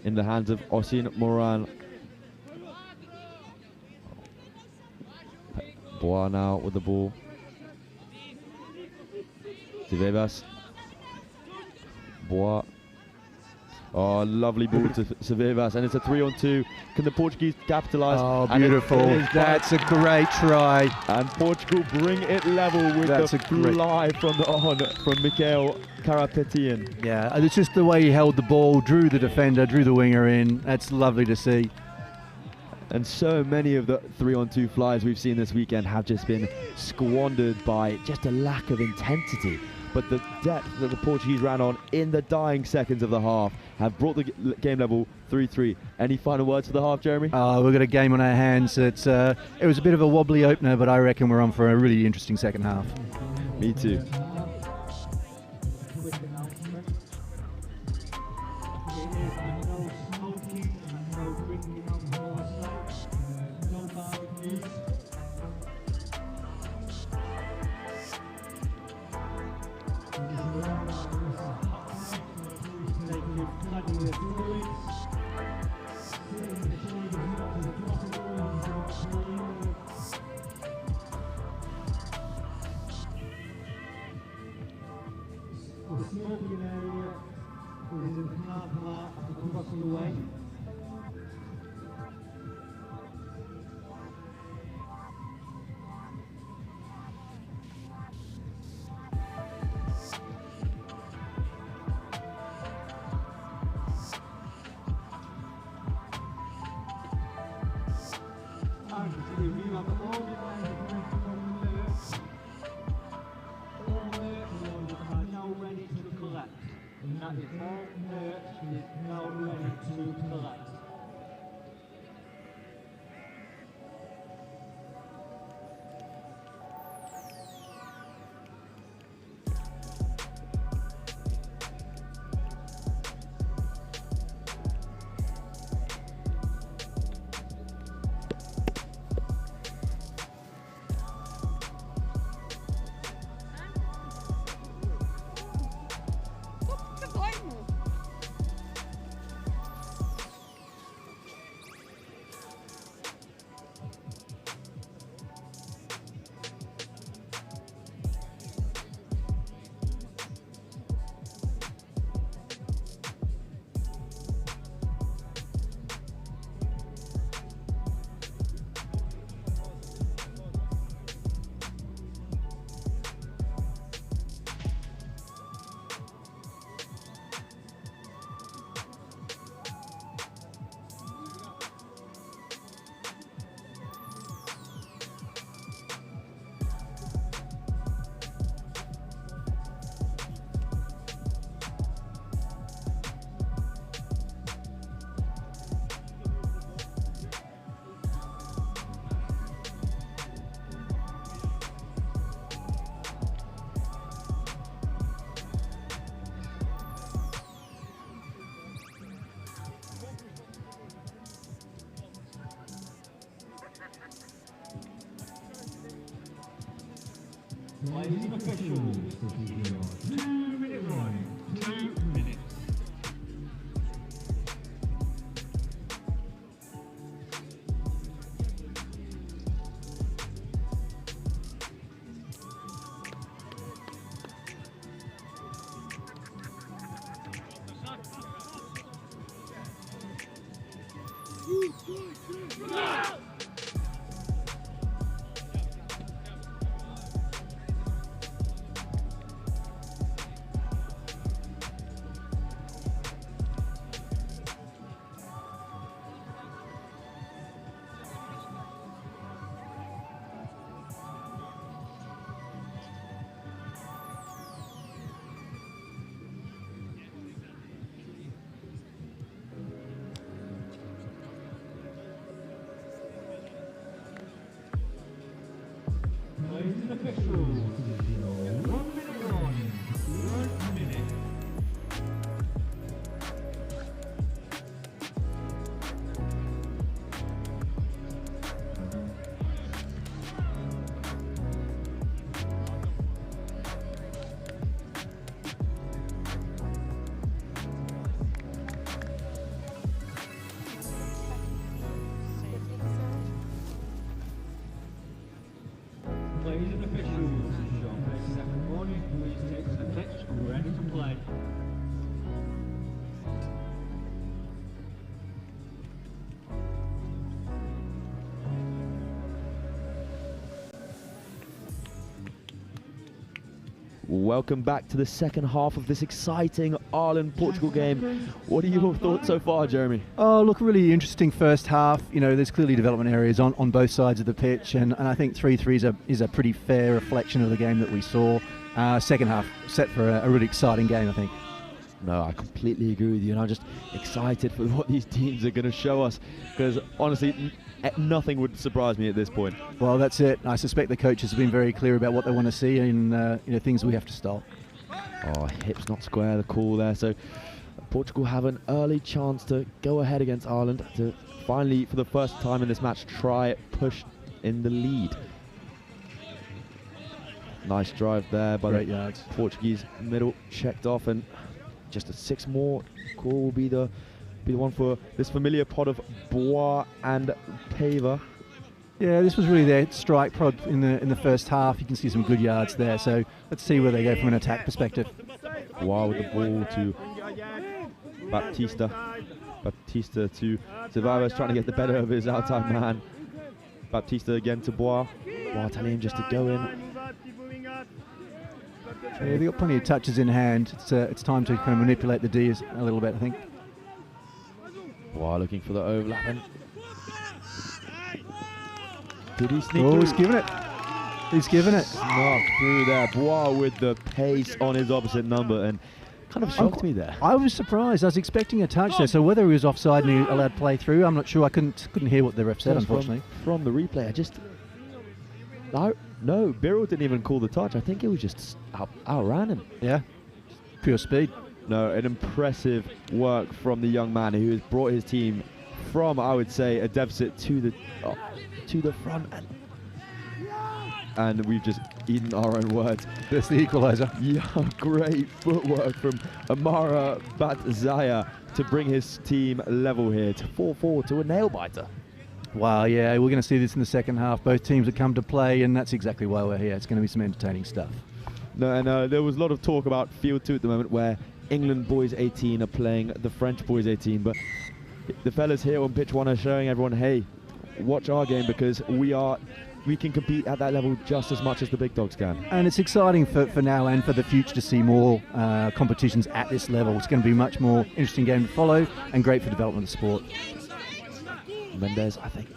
in the hands of Oisin Moran. Bois now with the ball. Sevevas. Bois. Oh, lovely ball to Sevevas, and it's a 3-on-2. Can the Portuguese capitalise? Oh, beautiful. That's a great try. And Portugal bring it level with the fly from Mikael Karapetian. Yeah, it's just the way he held the ball, drew the defender, drew the winger in. That's lovely to see. And so many of the 3-on-2 flies we've seen this weekend have just been squandered by just a lack of intensity. But the depth that the Portuguese ran on in the dying seconds of the half have brought the game level 3-3. Any final words for the half, Jeremy? We've got a game on our hands. It was a bit of a wobbly opener, but I reckon we're on for a really interesting second half. Me too. smoking area is in half across the way. Ladies and officials, 2-minute run, 2 minutes. Ladies and officials, 1-minute run, 1 minute. Ladies and officials, Sean Pace's second warning, please take to the pitch, ready to play. Welcome back to the second half of this exciting Ireland-Portugal game. What are your thoughts so far, Jeremy? Oh, look, really interesting first half. You know, there's clearly development areas on both sides of the pitch, and I think 3-3 is a pretty fair reflection of the game that we saw. Second half set for a really exciting game, I think. No, I completely agree with you, and I'm just excited for what these teams are going to show us, because honestly, nothing would surprise me at this point. Well, that's it. I suspect the coaches have been very clear about what they want to see and things we have to stop. Oh, hips not square, the call there. So Portugal have an early chance to go ahead against Ireland to finally, for the first time in this match, try push in the lead. Nice drive there by the yards. Portuguese middle, checked off, and just a 6 more call will be the one for this familiar pod of Bois and Pava. Yeah, this was really their strike prod in the first half. You can see some good yards there. So let's see where they go from an attack perspective. Bois with the ball to Baptista. Baptista to Ceballos, trying to get the better of his outside man. Baptista again to Bois. Bois telling him just to go in. Yeah, they've got plenty of touches in hand. It's time to kind of manipulate the D's a little bit, I think. Bois looking for the overlap. And did he sneak Oh, through? he's giving it. He's giving it. Snuck through there. Bois with the pace on his opposite number, and kind of shocked me there. I was surprised. I was expecting a touch there. So whether he was offside and he allowed play through, I'm not sure. I couldn't hear what the ref said, unfortunately. From the replay, no, Birrell didn't even call the touch. I think it was just outran him. Yeah, pure speed. No, an impressive work from the young man who has brought his team from, I would say, a deficit to the front, and we've just eaten our own words. That's the equaliser. Yeah, great footwork from Amara Batzaya to bring his team level here to 4-4 to a nail-biter. Wow, yeah, we're going to see this in the second half. Both teams have come to play, and that's exactly why we're here. It's going to be some entertaining stuff. No, and there was a lot of talk about Field 2 at the moment, where England boys 18 are playing the French boys 18, but the fellas here on pitch 1 are showing everyone, hey, watch our game, because we can compete at that level just as much as the big dogs can. And it's exciting for now and for the future to see more competitions at this level. It's going to be a much more interesting game to follow and great for development of the sport. Mendes, I think,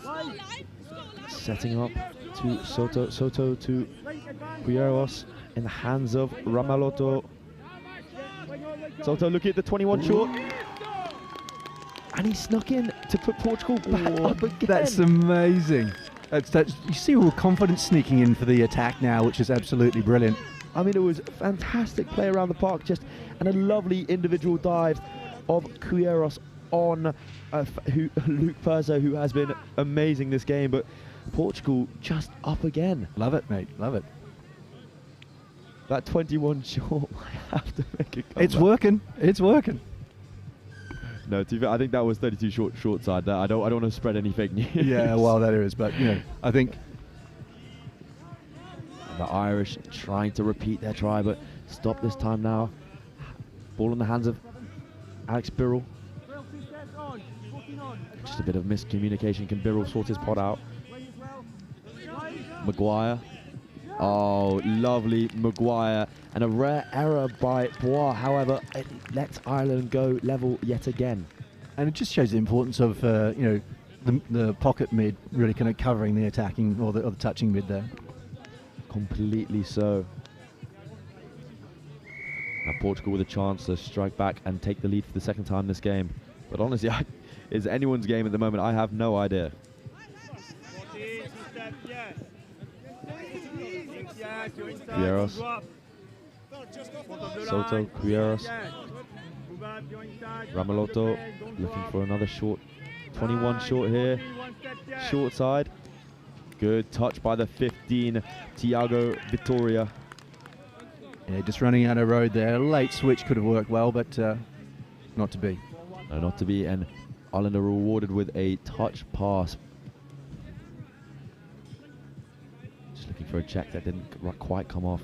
setting up to Soto to Quiros in the hands of Ramalotto. Soto looking at the 21 short, and he snuck in to put Portugal back up again. That's amazing. You see all confidence sneaking in for the attack now, which is absolutely brilliant. I mean, it was fantastic play around the park, and a lovely individual dive of Quiros on Luke Perso, who has been amazing this game, but Portugal just up again. Love it, mate. Love it. That 21 short, I have to make it come It's back. working. It's working. No, to be fair, I think that was 32 short side. I don't want to spread any fake news. Yeah, well, that is, but I think the Irish trying to repeat their try, but stop this time now. Ball in the hands of Alex Birrell. Just a bit of miscommunication. Can Birrell sort his pot out? Maguire. Oh, lovely Maguire. And a rare error by Bois. However, it lets Ireland go level yet again. And it just shows the importance of, the pocket mid really kind of covering the attacking or the touching mid there. Completely so. Now Portugal with a chance to strike back and take the lead for the second time this game. But honestly, it's anyone's game at the moment. I have no idea. Quiros. Soto, Quiros. Ramalotto looking for another short. 21 short here. Short side. Good touch by the 15, Thiago Vittoria. Yeah, just running out of road there. Late switch could have worked well, but not to be. No, not to be. And Ireland are rewarded with a touch pass. Just looking for a check that didn't quite come off.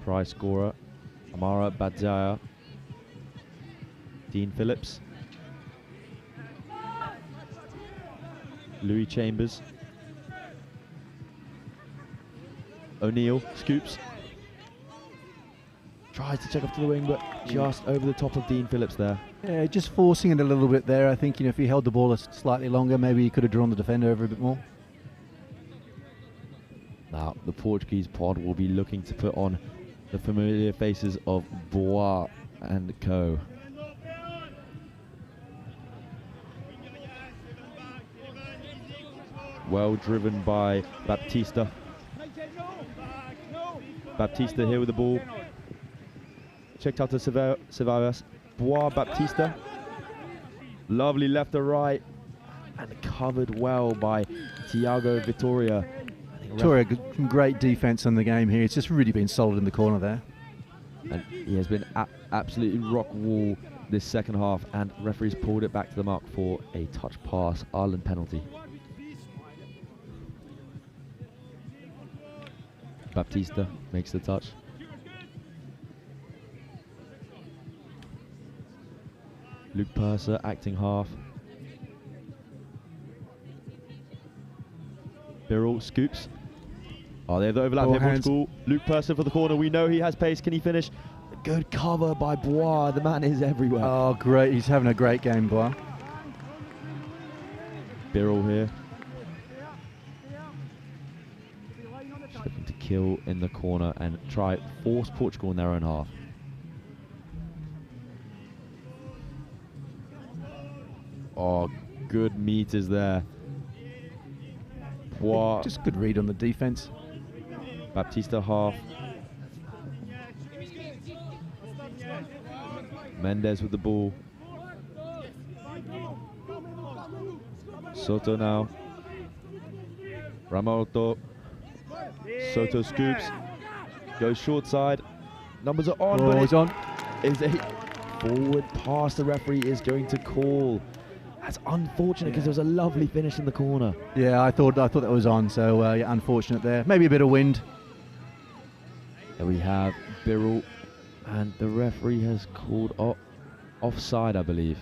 Prize scorer, Amara Badzaya. Dean Phillips. Louis Chambers. O'Neill scoops. Tries to check off to the wing, but just over the top of Dean Phillips there. Yeah, just forcing it a little bit there. I think if he held the ball slightly longer, maybe he could have drawn the defender over a bit more. Now the Portuguese pod will be looking to put on the familiar faces of Bois and co. Well driven by Baptista. Baptista here with the ball. Checked out to Ceballos. Bois, Baptista. Lovely left to right. And covered well by Thiago Vittoria. Vittoria, great defence on the game here. It's just really been solid in the corner there. And he has been absolutely rock wall this second half, and referees pulled it back to the mark for a touch pass, Ireland penalty. Baptista makes the touch. Luke Purser acting half. Birrell scoops. Oh, they have the overlap here, Portugal. Luke Purser for the corner. We know he has pace. Can he finish? Good cover by Bois. The man is everywhere. Oh, great. He's having a great game, Bois. Birrell here. Just looking to kill in the corner and try force Portugal in their own half. Oh, good meters there. Bois. Just good read on the defense. Baptista half. Mendes with the ball. Soto now. Ramalto. Soto scoops. Goes short side. Numbers are on, but he's on. Is a forward pass the referee is going to call. That's unfortunate because there was a lovely finish in the corner. Yeah, I thought that was on, so yeah, unfortunate there. Maybe a bit of wind. There we have Birrell, and the referee has called offside, I believe.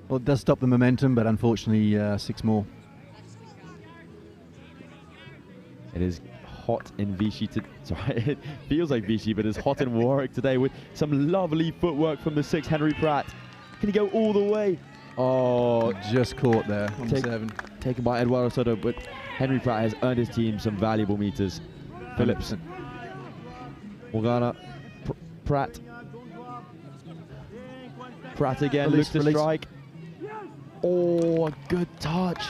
Well, it does stop the momentum, but unfortunately 6 more. It is hot in Vichy sorry, it feels like Vichy, but it's hot in Warwick today with some lovely footwork from the 6, Henry Pratt. Can he go all the way? Oh, just caught there on the 7. Taken by Eduardo Soto, but Henry Pratt has earned his team some valuable meters. Phillips. Morgana. Pratt. Pratt again, looks to strike. Oh, a good touch.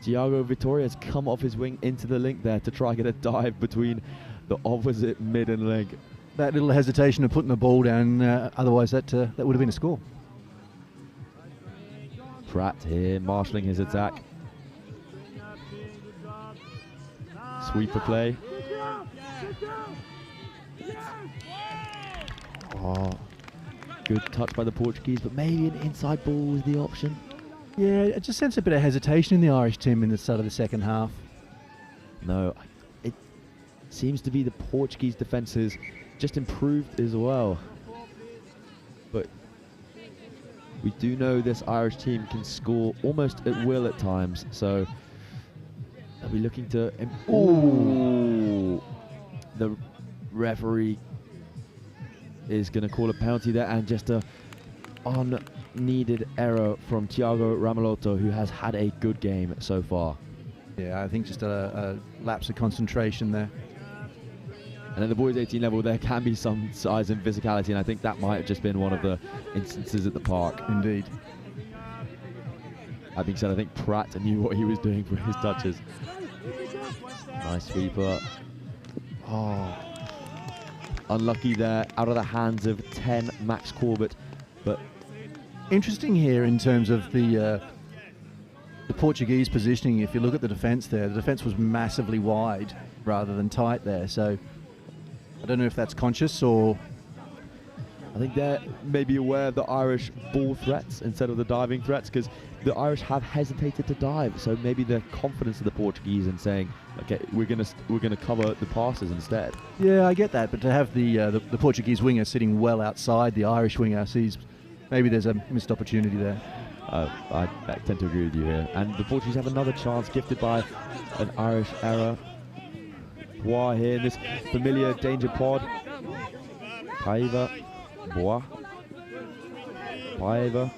Thiago Vittoria has come off his wing into the link there to try and get a dive between the opposite mid and leg. That little hesitation of putting the ball down, otherwise that would have been a score. Pratt here, marshalling his attack. Sweeper play. Oh, good touch by the Portuguese, but maybe an inside ball was the option. Yeah, I just sense a bit of hesitation in the Irish team in the start of the second half. No, it seems to be the Portuguese defence has just improved as well. But we do know this Irish team can score almost at will at times, so they'll be looking to... Ooh! The referee is going to call a penalty there, and just a unneeded error from Thiago Ramalotto, who has had a good game so far. Yeah, I think just a lapse of concentration there. And at the boys 18 level, there can be some size and physicality, and I think that might have just been one of the instances at the park. Indeed. That being said, I think Pratt knew what he was doing for his touches. Nice sweeper. Oh, unlucky there, out of the hands of 10 Max Corbett. But interesting here in terms of the Portuguese positioning. If you look at the defence there, the defence was massively wide rather than tight there. So I don't know if that's conscious or... I think they're maybe aware of the Irish ball threats instead of the diving threats, because the Irish have hesitated to dive. So maybe the confidence of the Portuguese in saying, okay, we're gonna cover the passes instead. Yeah, I get that, but to have the Portuguese winger sitting well outside the Irish winger, sees maybe there's a missed opportunity there. I tend to agree with you here. And the Portuguese have another chance gifted by an Irish error. Bois here in this familiar danger pod. Paiva. Bois. Paiva.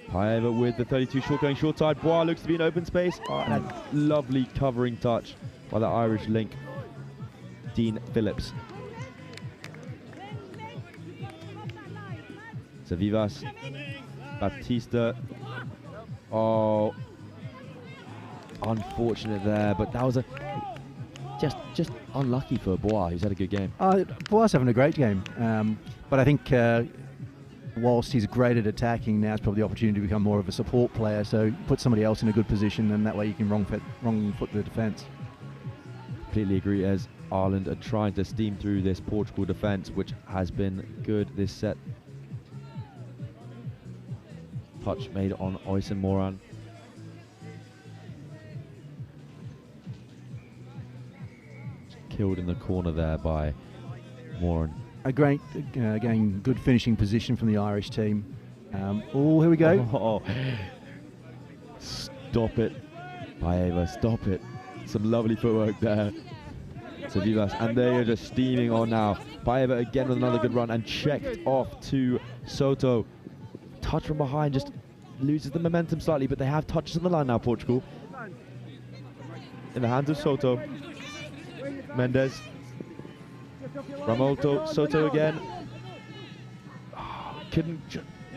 Paiva with the 32 short going short side. Bois looks to be in open space. Oh, and a lovely covering touch by the Irish link, Dean Phillips. So Vivas, Baptista. Oh, unfortunate there, but that was a just unlucky for Bois, who's had a good game. Bois having a great game, but I think whilst he's great at attacking, now it's probably the opportunity to become more of a support player. So put somebody else in a good position, and that way you can wrong foot the defence. completely agree, as Ireland are trying to steam through this Portugal defence, which has been good this set. Touch made on Oysen Moran. Killed in the corner there by Moran. A great, again, good finishing position from the Irish team. Oh, here we go. Oh, stop it, Paeva, stop it. Some lovely footwork there. So Vivas, and they are just steaming on now. Paeva again with another good run and checked off to Soto. Touch from behind, just loses the momentum slightly, but they have touches on the line now, Portugal. In the hands of Soto. Mendes. Ramolto, Soto again. Oh, couldn't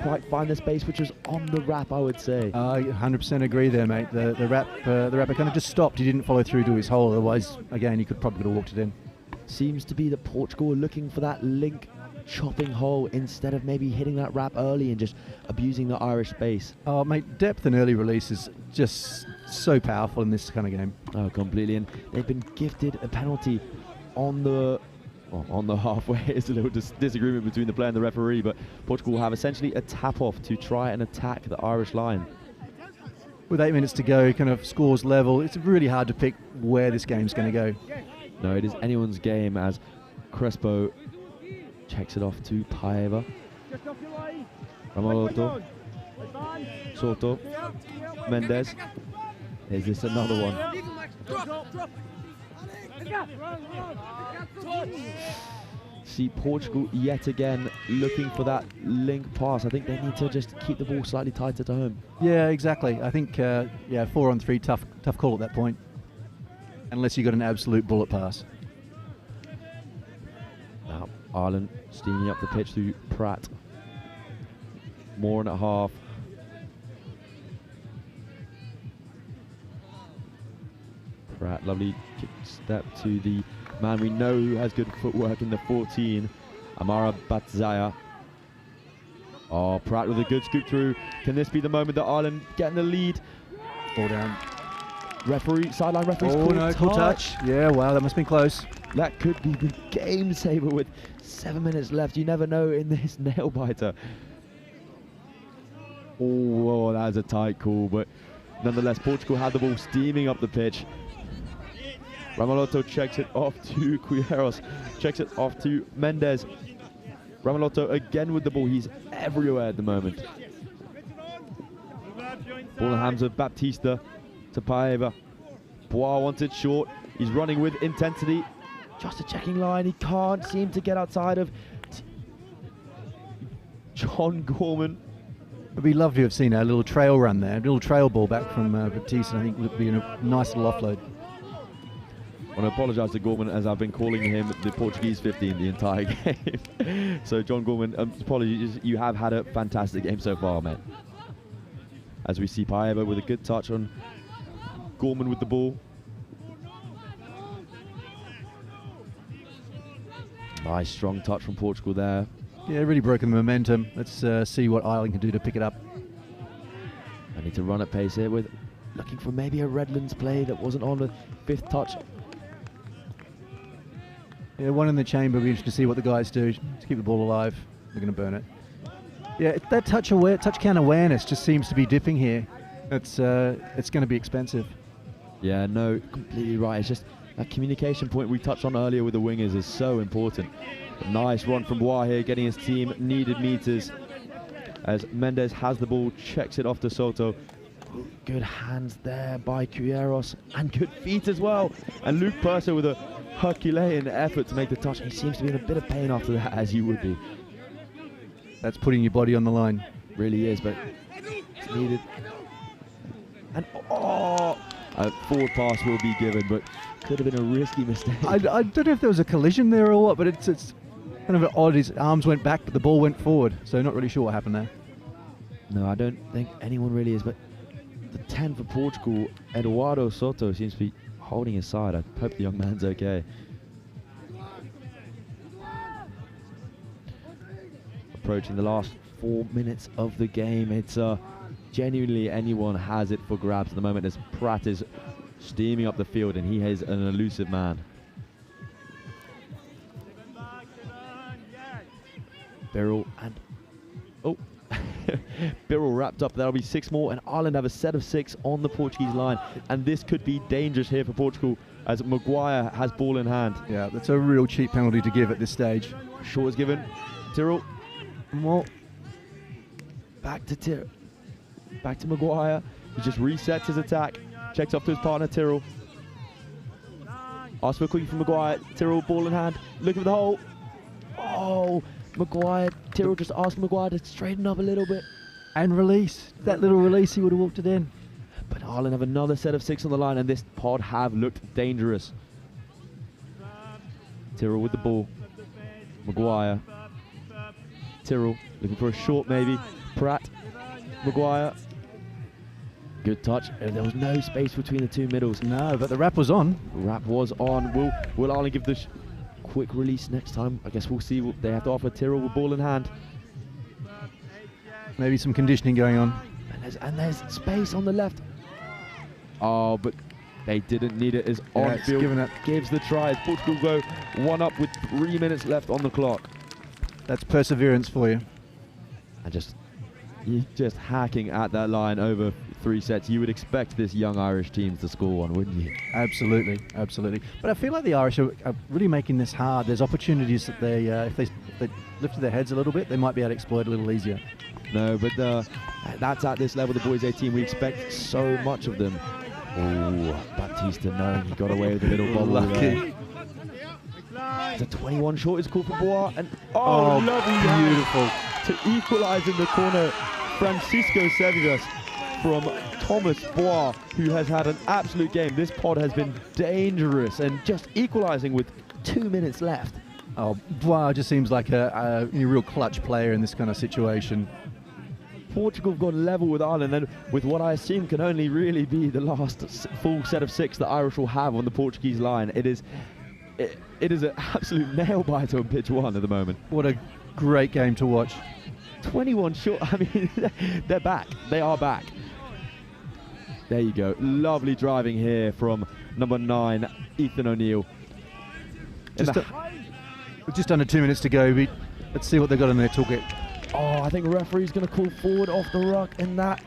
quite find the space, which was on the wrap, I would say. I 100% agree there, mate. The rapper kind of just stopped. He didn't follow through to his hole. Otherwise, again, he could have walked it in. Seems to be that Portugal are looking for that link chopping hole instead of maybe hitting that wrap early and just abusing the Irish space. Oh, mate, depth and early release is just so powerful in this kind of game. Oh, completely. And they've been gifted a penalty on the halfway. It's a little disagreement between the player and the referee, but Portugal have essentially a tap-off to try and attack the Irish line. With 8 minutes to go, kind of scores level, it's really hard to pick where this game's going to go. No, it is anyone's game as Crespo checks it off to Paeva. Ramoloto. Soto. Mendes. Is this another one? See Portugal yet again looking for that link pass. I think they need to just keep the ball slightly tighter to home. Yeah, exactly. I think 4-on-3, tough call at that point. Unless you got an absolute bullet pass. Now Ireland steaming up the pitch through Pratt. Moran at half. Pratt, lovely kick step to the man we know who has good footwork in the 14, Amara Batzaya. Oh, Pratt with a good scoop through. Can this be the moment that Ireland getting the lead? Ball down. Referee, sideline referee's called no, cool touch. Yeah, wow, that must have been close. That could be the game saver with 7 minutes left. You never know in this nail biter. Oh, that was a tight call, but nonetheless, Portugal had the ball steaming up the pitch. Ramoloto checks it off to Cuilleros, checks it off to Mendes. Ramoloto again with the ball. He's everywhere at the moment. Ball in the hands of Baptista to Paeva. Bois wants it short. He's running with intensity. Just a checking line. He can't seem to get outside of John Gorman. It'd be lovely to have seen a little trail run there, a little trail ball back from Baptista. I think would be a nice little offload. I want to apologise to Gorman, as I've been calling him the Portuguese 15 the entire game. So John Gorman, apologies, you have had a fantastic game so far, mate. As we see Paeva with a good touch on Gorman with the ball. Nice strong touch from Portugal there. Yeah, really broken the momentum. Let's see what Ireland can do to pick it up. I need to run at pace here with looking for maybe a Redlands play that wasn't on the 5th touch. Yeah, one in the chamber. Be interested to see what the guys do to keep the ball alive. They're going to burn it. Yeah, that touch count awareness just seems to be dipping here. It's going to be expensive. Yeah, no, completely right. It's just that communication point we touched on earlier with the wingers is so important. But nice run from Bois here, getting his team needed meters. As Mendes has the ball, checks it off to Soto. Good hands there by Cuilleros, and good feet as well. And Luke Purser with a Herculean effort to make the touch. He seems to be in a bit of pain after that, as you would be. That's putting your body on the line. Really is, but it's needed. And a forward pass will be given, but could have been a risky mistake. I don't know if there was a collision there or what, but it's kind of odd. His arms went back, but the ball went forward. So not really sure what happened there. No, I don't think anyone really is, but the 10 for Portugal, Eduardo Soto, seems to be holding his side. I hope the young man's okay. Approaching the last 4 minutes of the game. It's genuinely anyone has it for grabs at the moment as Pratt is steaming up the field, and he is an elusive man. Birrell and Birrell wrapped up. That'll be 6 more, and Ireland have a set of 6 on the Portuguese line, and this could be dangerous here for Portugal as Maguire has ball in hand. Yeah, that's a real cheap penalty to give at this stage. Short is given. Tyrrell. More. Back to Maguire. He just resets his attack. Checks off to his partner, Tyrrell. Asks for a quickie from Maguire. Tyrrell, ball in hand. Looking for the hole. Oh, Maguire. Tyrrell just asked Maguire to straighten up a little bit. And release. That little release, he would have walked it in. But Ireland have another set of 6 on the line, and this pod have looked dangerous. Tyrrell with the ball. Maguire. Tyrrell looking for a short maybe. Pratt. Maguire. Good touch. There was no space between the two middles. No, but the wrap was on. Wrap was on. Will Ireland give the quick release next time? I guess we'll see what they have to offer. Tyrrell with ball in hand. Maybe some conditioning going on. And there's space on the left. Oh, but they didn't need it. As on-field gives the try as Portugal go 1 up with 3 minutes left on the clock. That's perseverance for you. And just hacking at that line over 3 sets. You would expect this young Irish team to score one, wouldn't you? Absolutely, absolutely. But I feel like the Irish are really making this hard. There's opportunities that they, if they lifted their heads a little bit, they might be able to exploit a little easier. No, but that's at this level, the boys 18. We expect so much of them. Oh, Baptista knowing he got away with a little bobble there. The 21 short is called for Bois, and lovely, beautiful to equalise in the corner. Francisco Sevillus from Thomas Bois, who has had an absolute game. This pod has been dangerous, and just equalising with 2 minutes left. Oh, Bois just seems like a real clutch player in this kind of situation. Portugal have gone level with Ireland, and with what I assume can only really be the last full set of 6 that Irish will have on the Portuguese line. It is an absolute nail biter on pitch 1 at the moment. What a great game to watch. 21 short. I mean, they're back. They are back. There you go. Lovely driving here from number 9, Ethan O'Neill. Just under 2 minutes to go. Let's see what they've got in their toolkit. Oh, I think the referee's going to call forward off the ruck, and that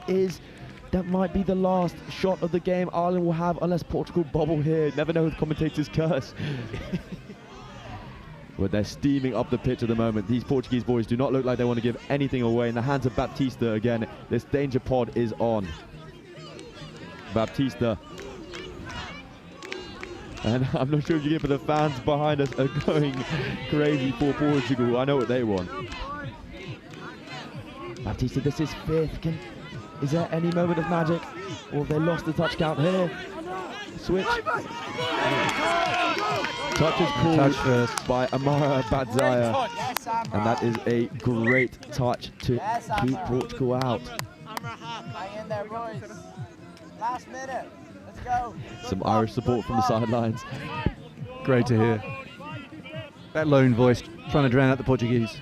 might be the last shot of the game Ireland will have, unless Portugal bobble here. Never know the commentator's curse. But they're steaming up the pitch at the moment. These Portuguese boys do not look like they want to give anything away. In the hands of Baptista again, this danger pod is on. Baptista. And I'm not sure if you get, but the fans behind us are going crazy for Portugal. I know what they want. Baptista, this is 5th. Is there any moment of magic? Or have they lost the touch count here? Switch. Touch is called by Amara Badzaya. And that is a great touch to keep Portugal out. Hang in there, boys. Last minute. Let's go. Some Irish support from the sidelines. Great to hear. That lone voice trying to drown out the Portuguese.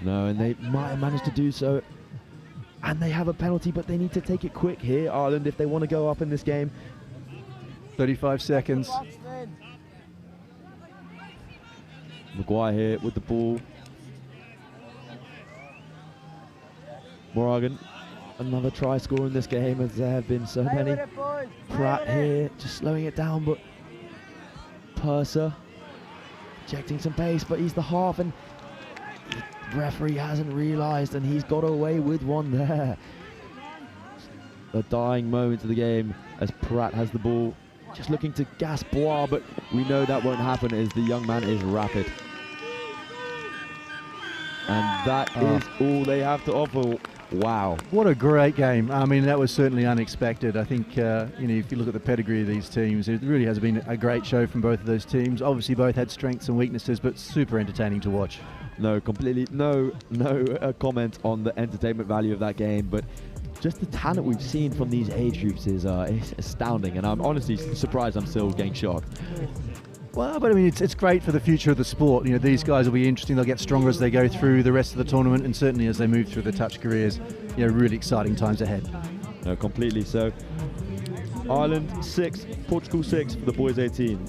No, and they might have managed to do so. And they have a penalty, but they need to take it quick here, Ireland, if they want to go up in this game. 35 seconds. Maguire here with the ball. Morgan, another try scorer in this game, as there have been so many. Pratt here, just slowing it down, but Purser injecting some pace, but he's the half, and the referee hasn't realised, and he's got away with one there. The dying moment of the game as Pratt has the ball, just looking to gas Bois, but we know that won't happen as the young man is rapid. And that is all they have to offer. Wow. What a great game. I mean, that was certainly unexpected. I think, if you look at the pedigree of these teams, it really has been a great show from both of those teams. Obviously, both had strengths and weaknesses, but super entertaining to watch. No, completely, no comment on the entertainment value of that game, but just the talent we've seen from these age groups is astounding, and I'm honestly surprised I'm still getting shocked. Well, but I mean, it's great for the future of the sport. These guys will be interesting. They'll get stronger as they go through the rest of the tournament, and certainly as they move through their touch careers. Really exciting times ahead. No, completely. So, Ireland 6, Portugal 6 for the boys 18.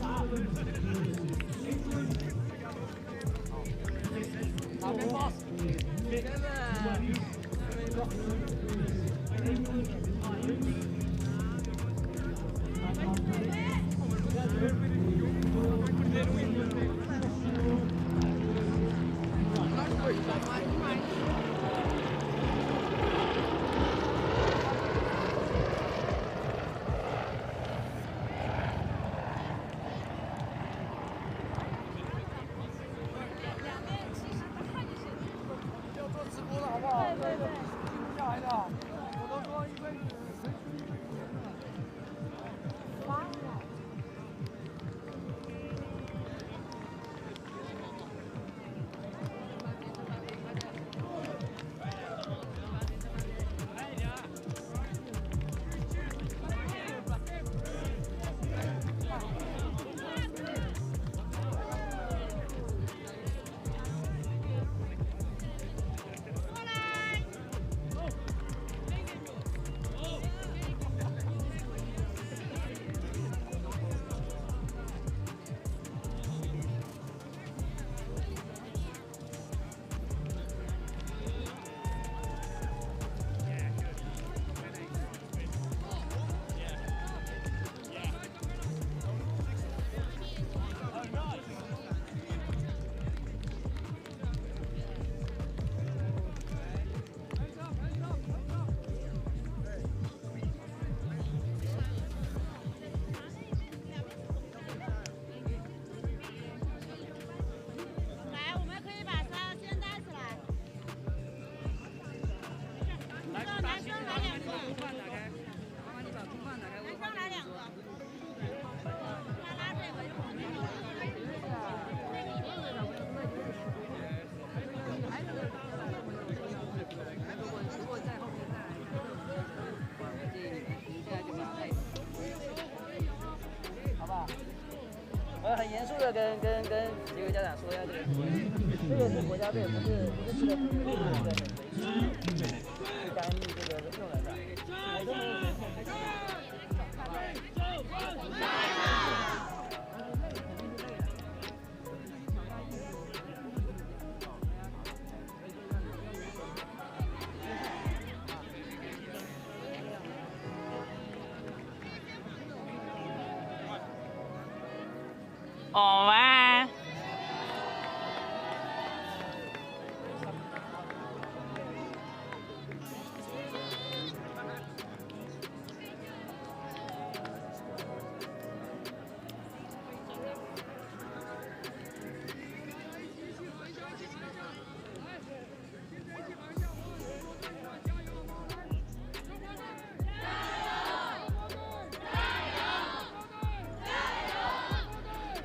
很严肃的跟几位家长说一下这个事情，这个是国家队，不是吃的对不干预这个用人的，我都没有人哦喂。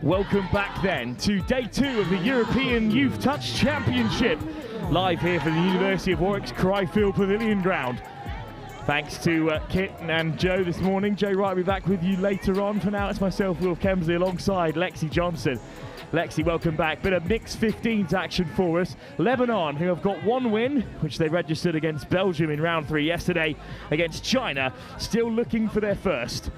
Welcome back then to day 2 of the European Youth Touch Championship, live here from the University of Warwick's Cryfield Pavilion ground. Thanks to Kit and Joe this morning. Joe Wright will be back with you later on. For now, it's myself, Will Kemsley, alongside Lexi Johnson. Lexi, welcome back. Bit of mixed 15s action for us. Lebanon, who have got 1 win, which they registered against Belgium in round 3 yesterday, against China, still looking for their first.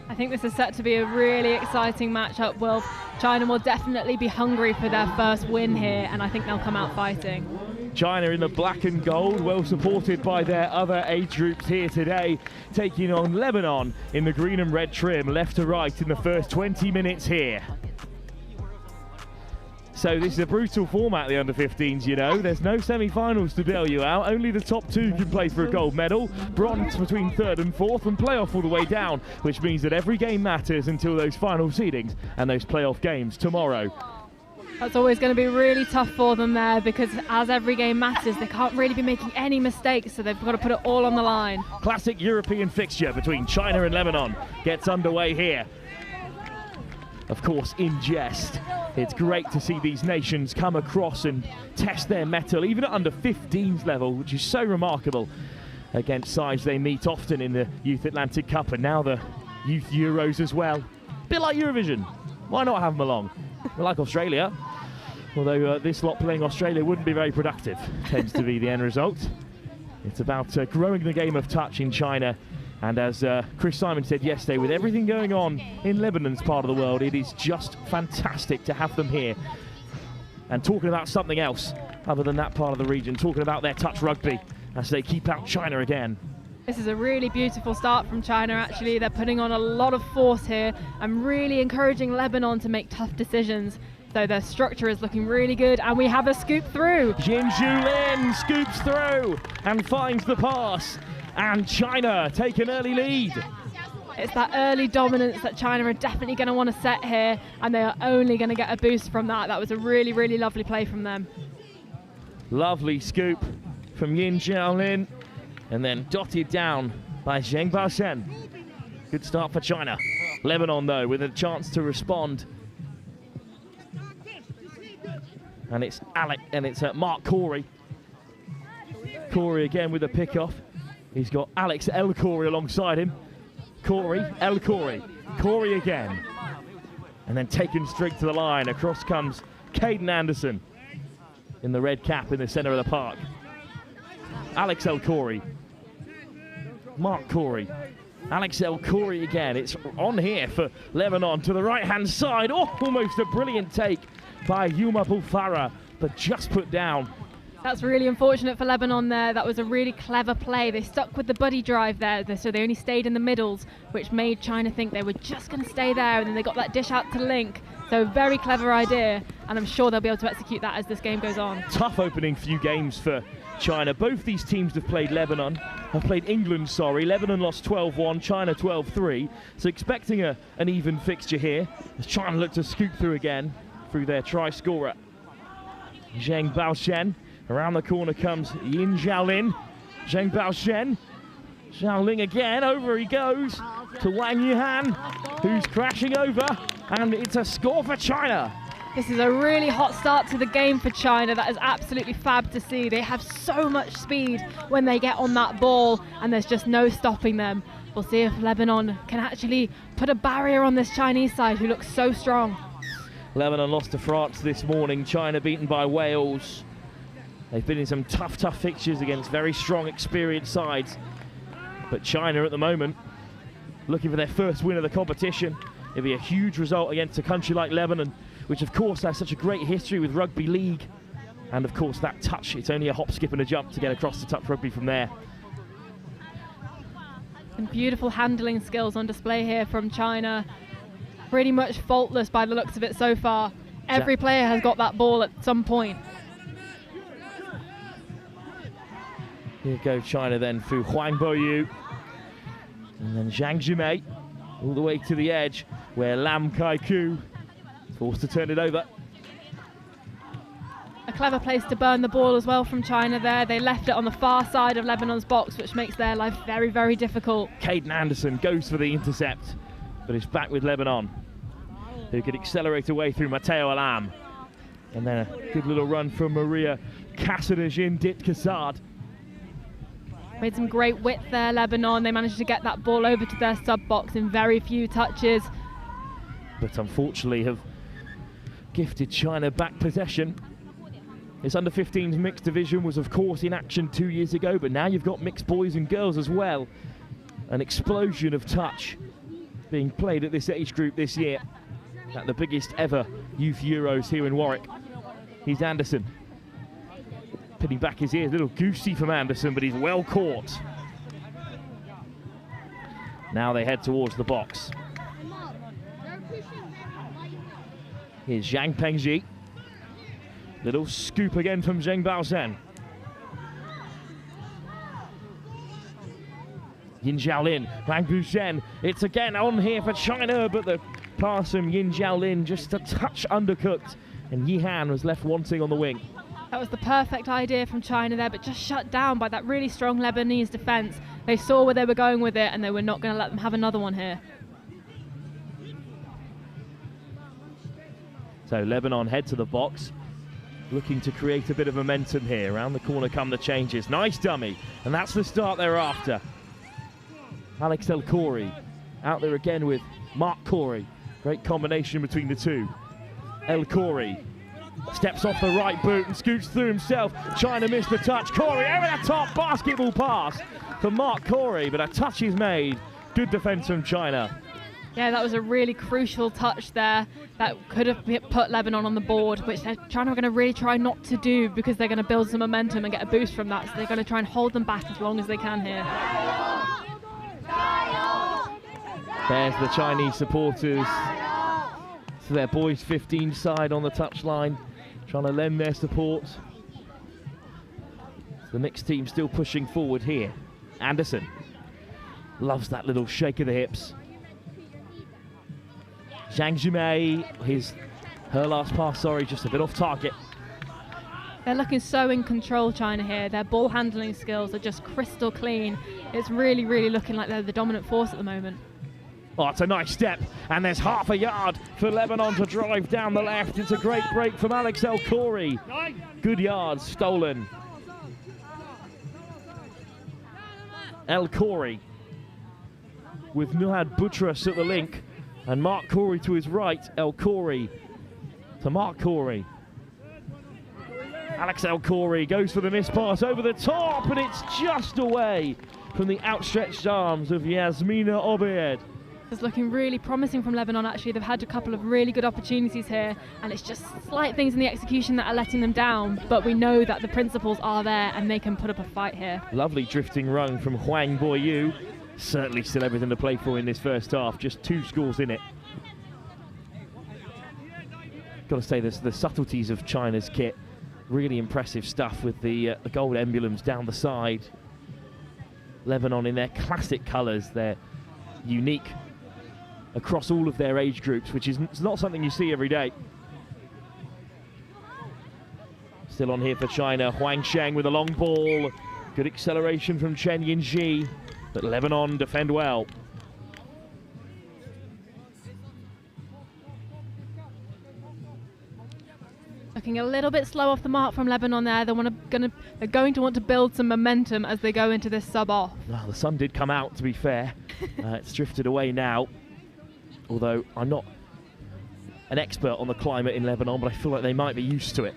I think this is set to be a really exciting matchup. Will China will definitely be hungry for their first win here, and I think they'll come out fighting. China in the black and gold, well supported by their other age groups here today, taking on Lebanon in the green and red trim, left to right in the first 20 minutes here. So this is a brutal format, the under-15s, you know. There's no semi-finals to bail you out. Only the top 2 can play for a gold medal. Bronze between 3rd and 4th, and playoff all the way down, which means that every game matters until those final seedings and those playoff games tomorrow. That's always going to be really tough for them there, because as every game matters, they can't really be making any mistakes, so they've got to put it all on the line. Classic European fixture between China and Lebanon gets underway here. Of course, in jest, it's great to see these nations come across and test their mettle, even at under 15s level, which is so remarkable, against sides they meet often in the Youth Atlantic Cup and now the Youth Euros as well. Bit like Eurovision. Why not have them along? We're like Australia, although this lot playing Australia wouldn't be very productive, tends to be the end result. It's about growing the game of touch in China. And as Chris Simon said yesterday, with everything going on in Lebanon's part of the world, it is just fantastic to have them here. And talking about something else other than that part of the region, talking about their touch rugby, as they keep out China again. This is a really beautiful start from China, actually. They're putting on a lot of force here and really encouraging Lebanon to make tough decisions. So their structure is looking really good, and we have a scoop through. Yin Zhulin scoops through and finds the pass, and China take an early lead. It's that early dominance that China are definitely going to want to set here, and they are only going to get a boost from that. That was a really, really lovely play from them. Lovely scoop from Yin Zhulin, and then dotted down by Zheng Baoshen. Good start for China. Lebanon, though, with a chance to respond. And it's Mark Corey. Corey again with a pick-off. He's got Alex El Corey alongside him. Corey, El Corey, Corey again. And then taken straight to the line. Across comes Caden Anderson in the red cap in the centre of the park. Alex El Corey, Mark Corey, Alex El Corey again. It's on here for Lebanon to the right-hand side. Oh, almost a brilliant take by Yuma Bulfara, but just put down. That's really unfortunate for Lebanon there. That was a really clever play. They stuck with the buddy drive there, so they only stayed in the middles, which made China think they were just going to stay there, and then they got that dish out to Link. So very clever idea, and I'm sure they'll be able to execute that as this game goes on. Tough opening few games for China. Both these teams have played England, sorry. Lebanon lost 12-1, China 12-3. So expecting an even fixture here as China look to scoop through again through their try scorer, Zheng Baoshen. Around the corner comes Yin Zhulin. Zheng Baoshen. Zhao again, over he goes to Wang Yihan, who's crashing over, and it's a score for China. This is a really hot start to the game for China. That is absolutely fab to see. They have so much speed when they get on that ball, and there's just no stopping them. We'll see if Lebanon can actually put a barrier on this Chinese side, who looks so strong. Lebanon lost to France this morning. China beaten by Wales. They've been in some tough fixtures against very strong, experienced sides. But China at the moment looking for their first win of the competition. It'll be a huge result against a country like Lebanon, which of course has such a great history with rugby league. And of course that touch, it's only a hop, skip and a jump to get across the touch rugby from there. And beautiful handling skills on display here from China. Pretty much faultless by the looks of it so far. Every player has got that ball at some point. Here goes China then through Huang Boyu. And then Zhang Jimei all the way to the edge where Lam Kai-ku forced to turn it over. A clever place to burn the ball as well from China there. They left it on the far side of Lebanon's box, which makes their life very, very difficult. Caden Anderson goes for the intercept, but it's back with Lebanon, who could accelerate away through Matteo Alam. And then a good little run from Maria Kassadajin-Dit-Kassad. Made some great width there, Lebanon. They managed to get that ball over to their sub-box in very few touches. But unfortunately have gifted China back possession. This under-15s mixed division was of course in action 2 years ago, but now you've got mixed boys and girls as well. An explosion of touch being played at this age group this year at the biggest ever youth Euros here in Warwick. Here's Anderson. Pinning back his ears, a little goosey from Anderson, but he's well caught. Now they head towards the box. Here's Zhang Pengji. Little scoop again from Zheng Baoshen. Yin Zhulin, Wang Bushen. It's again on here for China, but the pass from Yin Zhulin just a touch undercooked, and Yihan was left wanting on the wing. That was the perfect idea from China there, but just shut down by that really strong Lebanese defence. They saw where they were going with it, and they were not going to let them have another one here. So Lebanon head to the box, looking to create a bit of momentum here. Around the corner come the changes. Nice dummy, and that's the start they're after. Alex El Corey out there again with Mark Corey. Great combination between the two. El Corey steps off the right boot and scoots through himself. China missed the touch. Corey over the top, basketball pass for Mark Corey, but a touch is made. Good defense from China. Yeah, that was a really crucial touch there that could have put Lebanon on the board, which China are going to really try not to do because they're going to build some momentum and get a boost from that. So they're going to try and hold them back as long as they can here. There's the Chinese supporters to their boys 15 side on the touchline, trying to lend their support. The mixed team still pushing forward here. Anderson loves that little shake of the hips. Zhang Jumei, her last pass, just a bit off target. They're looking so in control, China here. Their ball handling skills are just crystal clean. It's really, really looking like they're the dominant force at the moment. Oh, it's a nice step, and there's half a yard for Lebanon to drive down the left. It's a great break from Alex El Khoury. Good yards stolen. El Khoury with Nuhad Boutros at the link, and Mark Khoury to his right. El Khoury to Mark Khoury. Alex El Khoury goes for the missed pass over the top, and it's just away from the outstretched arms of Yasmina Obeid. It's looking really promising from Lebanon, actually. They've had a couple of really good opportunities here, and it's just slight things in the execution that are letting them down, but we know that the principles are there and they can put up a fight here. Lovely drifting run from Huang Boyu. Certainly still everything to play for in this first half, just 2 scores in it. Got to say, the subtleties of China's kit, really impressive stuff with the gold emblems down the side. Lebanon in their classic colours, they're unique across all of their age groups, which is not something you see every day. Still on here for China, Huang Sheng with a long ball. Good acceleration from Chen Yinji, but Lebanon defend well. Looking a little bit slow off the mark from Lebanon there. They're going to want to build some momentum as they go into this sub-off. Well, the sun did come out, to be fair. It's drifted away now. Although I'm not an expert on the climate in Lebanon, but I feel like they might be used to it.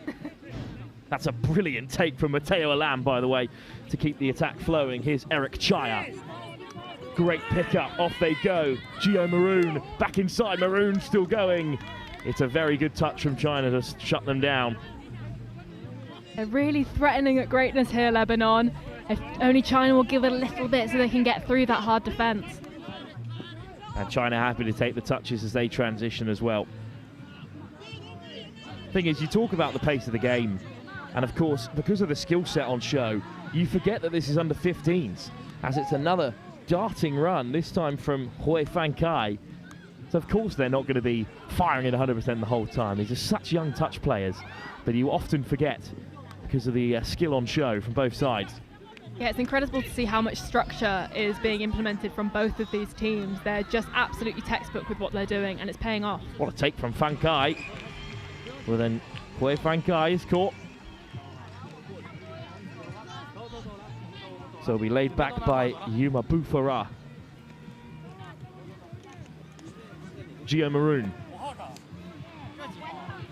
That's a brilliant take from Matteo Alam, by the way, to keep the attack flowing. Here's Eric Chaya. Great pickup, off they go. Gio Maroon back inside, Maroon still going. It's a very good touch from China to shut them down. They're really threatening at greatness here, Lebanon. If only China will give it a little bit so they can get through that hard defence. And China happy to take the touches as they transition as well. Thing is, you talk about the pace of the game, and of course, because of the skill set on show, you forget that this is under 15s, as it's another darting run, this time from Hui Fankai. So of course they're not going to be firing it 100% the whole time. These are such young touch players, but you often forget because of the skill on show from both sides. Yeah, it's incredible to see how much structure is being implemented from both of these teams. They're just absolutely textbook with what they're doing, and it's paying off. What a take from Fankai. Well then, Hui Fankai is caught. So we laid back by Yuma Bufara. Gio Maroon.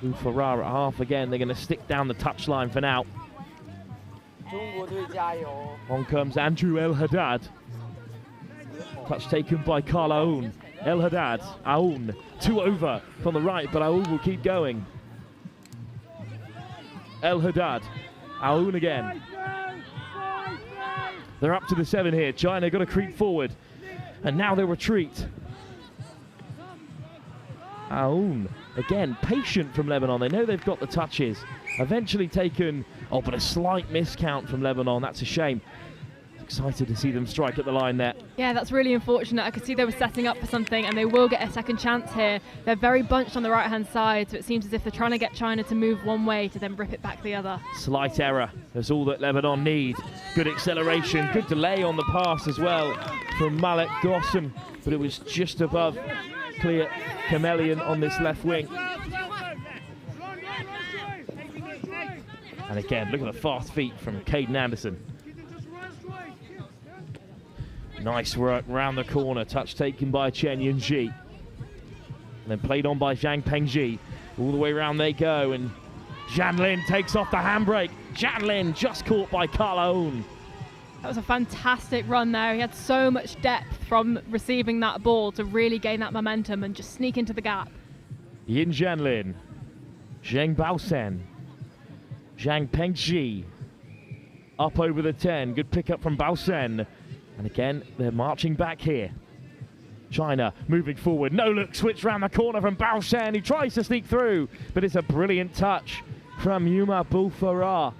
Bufara at half again. They're going to stick down the touchline for now. On comes Andrew El Haddad. Touch taken by Karl Aoun. El Haddad, Aoun, 2 over from the right, but Aoun will keep going. El Haddad, Aoun again. They're up to the 7 here. China got to creep forward, and now they retreat. Aoun, again, patient from Lebanon. They know they've got the touches. Eventually taken, but a slight miscount from Lebanon. That's a shame. Excited to see them strike at the line there. Yeah, that's really unfortunate. I could see they were setting up for something, and they will get a second chance here. They're very bunched on the right-hand side, so it seems as if they're trying to get China to move one way to then rip it back the other. Slight error. That's all that Lebanon need. Good acceleration, good delay on the pass as well from Malek Gossam, but it was just above clear Chameleon on this left wing. And again, look at the fast feet from Caden Anderson. Nice work round the corner. Touch taken by Chen Yinji. And then played on by Zhang Pengji. All the way around they go. And Zhan Lin takes off the handbrake. Zhan Lin just caught by Karl Aoun. That was a fantastic run there. He had so much depth from receiving that ball to really gain that momentum and just sneak into the gap. Yin Jianlin, Zheng Baosen, Zhang Pengji, up over the 10. Good pickup from Baosen. And again, they're marching back here. China moving forward. No look, switch round the corner from Baosen. He tries to sneak through, but it's a brilliant touch from Yuma Bulfarah.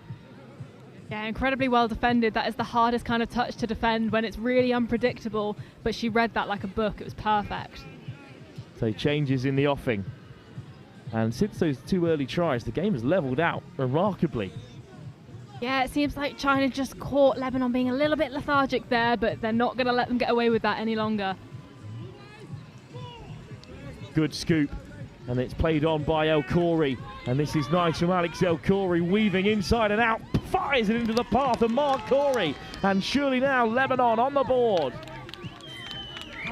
Yeah, incredibly well defended. That is the hardest kind of touch to defend when it's really unpredictable, but she read that like a book. It was perfect. So changes in the offing. And since those 2 early tries, the game has levelled out remarkably. Yeah, it seems like China just caught Lebanon being a little bit lethargic there, but they're not going to let them get away with that any longer. Good scoop, and it's played on by El Khoury, and this is nice from Alex El Khoury, weaving inside and out, fires it into the path of Mark Khoury, and surely now Lebanon on the board.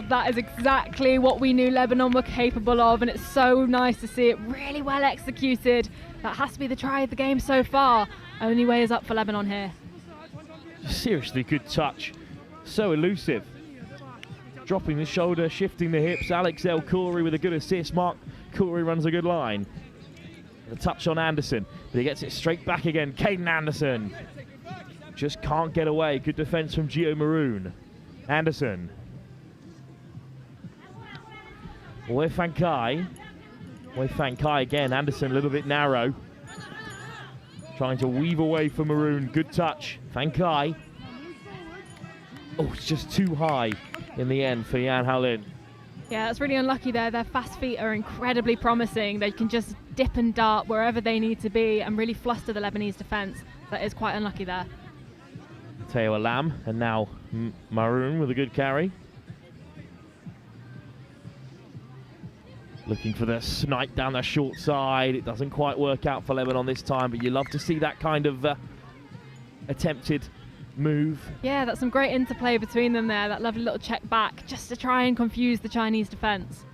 That is exactly what we knew Lebanon were capable of, and it's so nice to see it really well executed. That has to be the try of the game so far. Only way is up for Lebanon here. Seriously good touch, so elusive. Dropping the shoulder, shifting the hips. Alex El Khoury with a good assist. Mark Khoury runs a good line. The touch on Anderson, but he gets it straight back again. Caden Anderson just can't get away. Good defense from Gio Maroon. Anderson. Wei Fan Kai. Wei Fan Kai again. Anderson a little bit narrow. Trying to weave away from Maroon. Good touch. Fan Kai. Oh, it's just too high in the end for Yan Haolin. Yeah, that's really unlucky there. Their fast feet are incredibly promising. They can just dip and dart wherever they need to be and really fluster the Lebanese defence. That is quite unlucky there. Teo Alam, and now Maroon with a good carry. Looking for the snipe down the short side. It doesn't quite work out for Lebanon this time, but you love to see that kind of attempted move. Yeah, that's some great interplay between them there. That lovely little check back just to try and confuse the Chinese defence.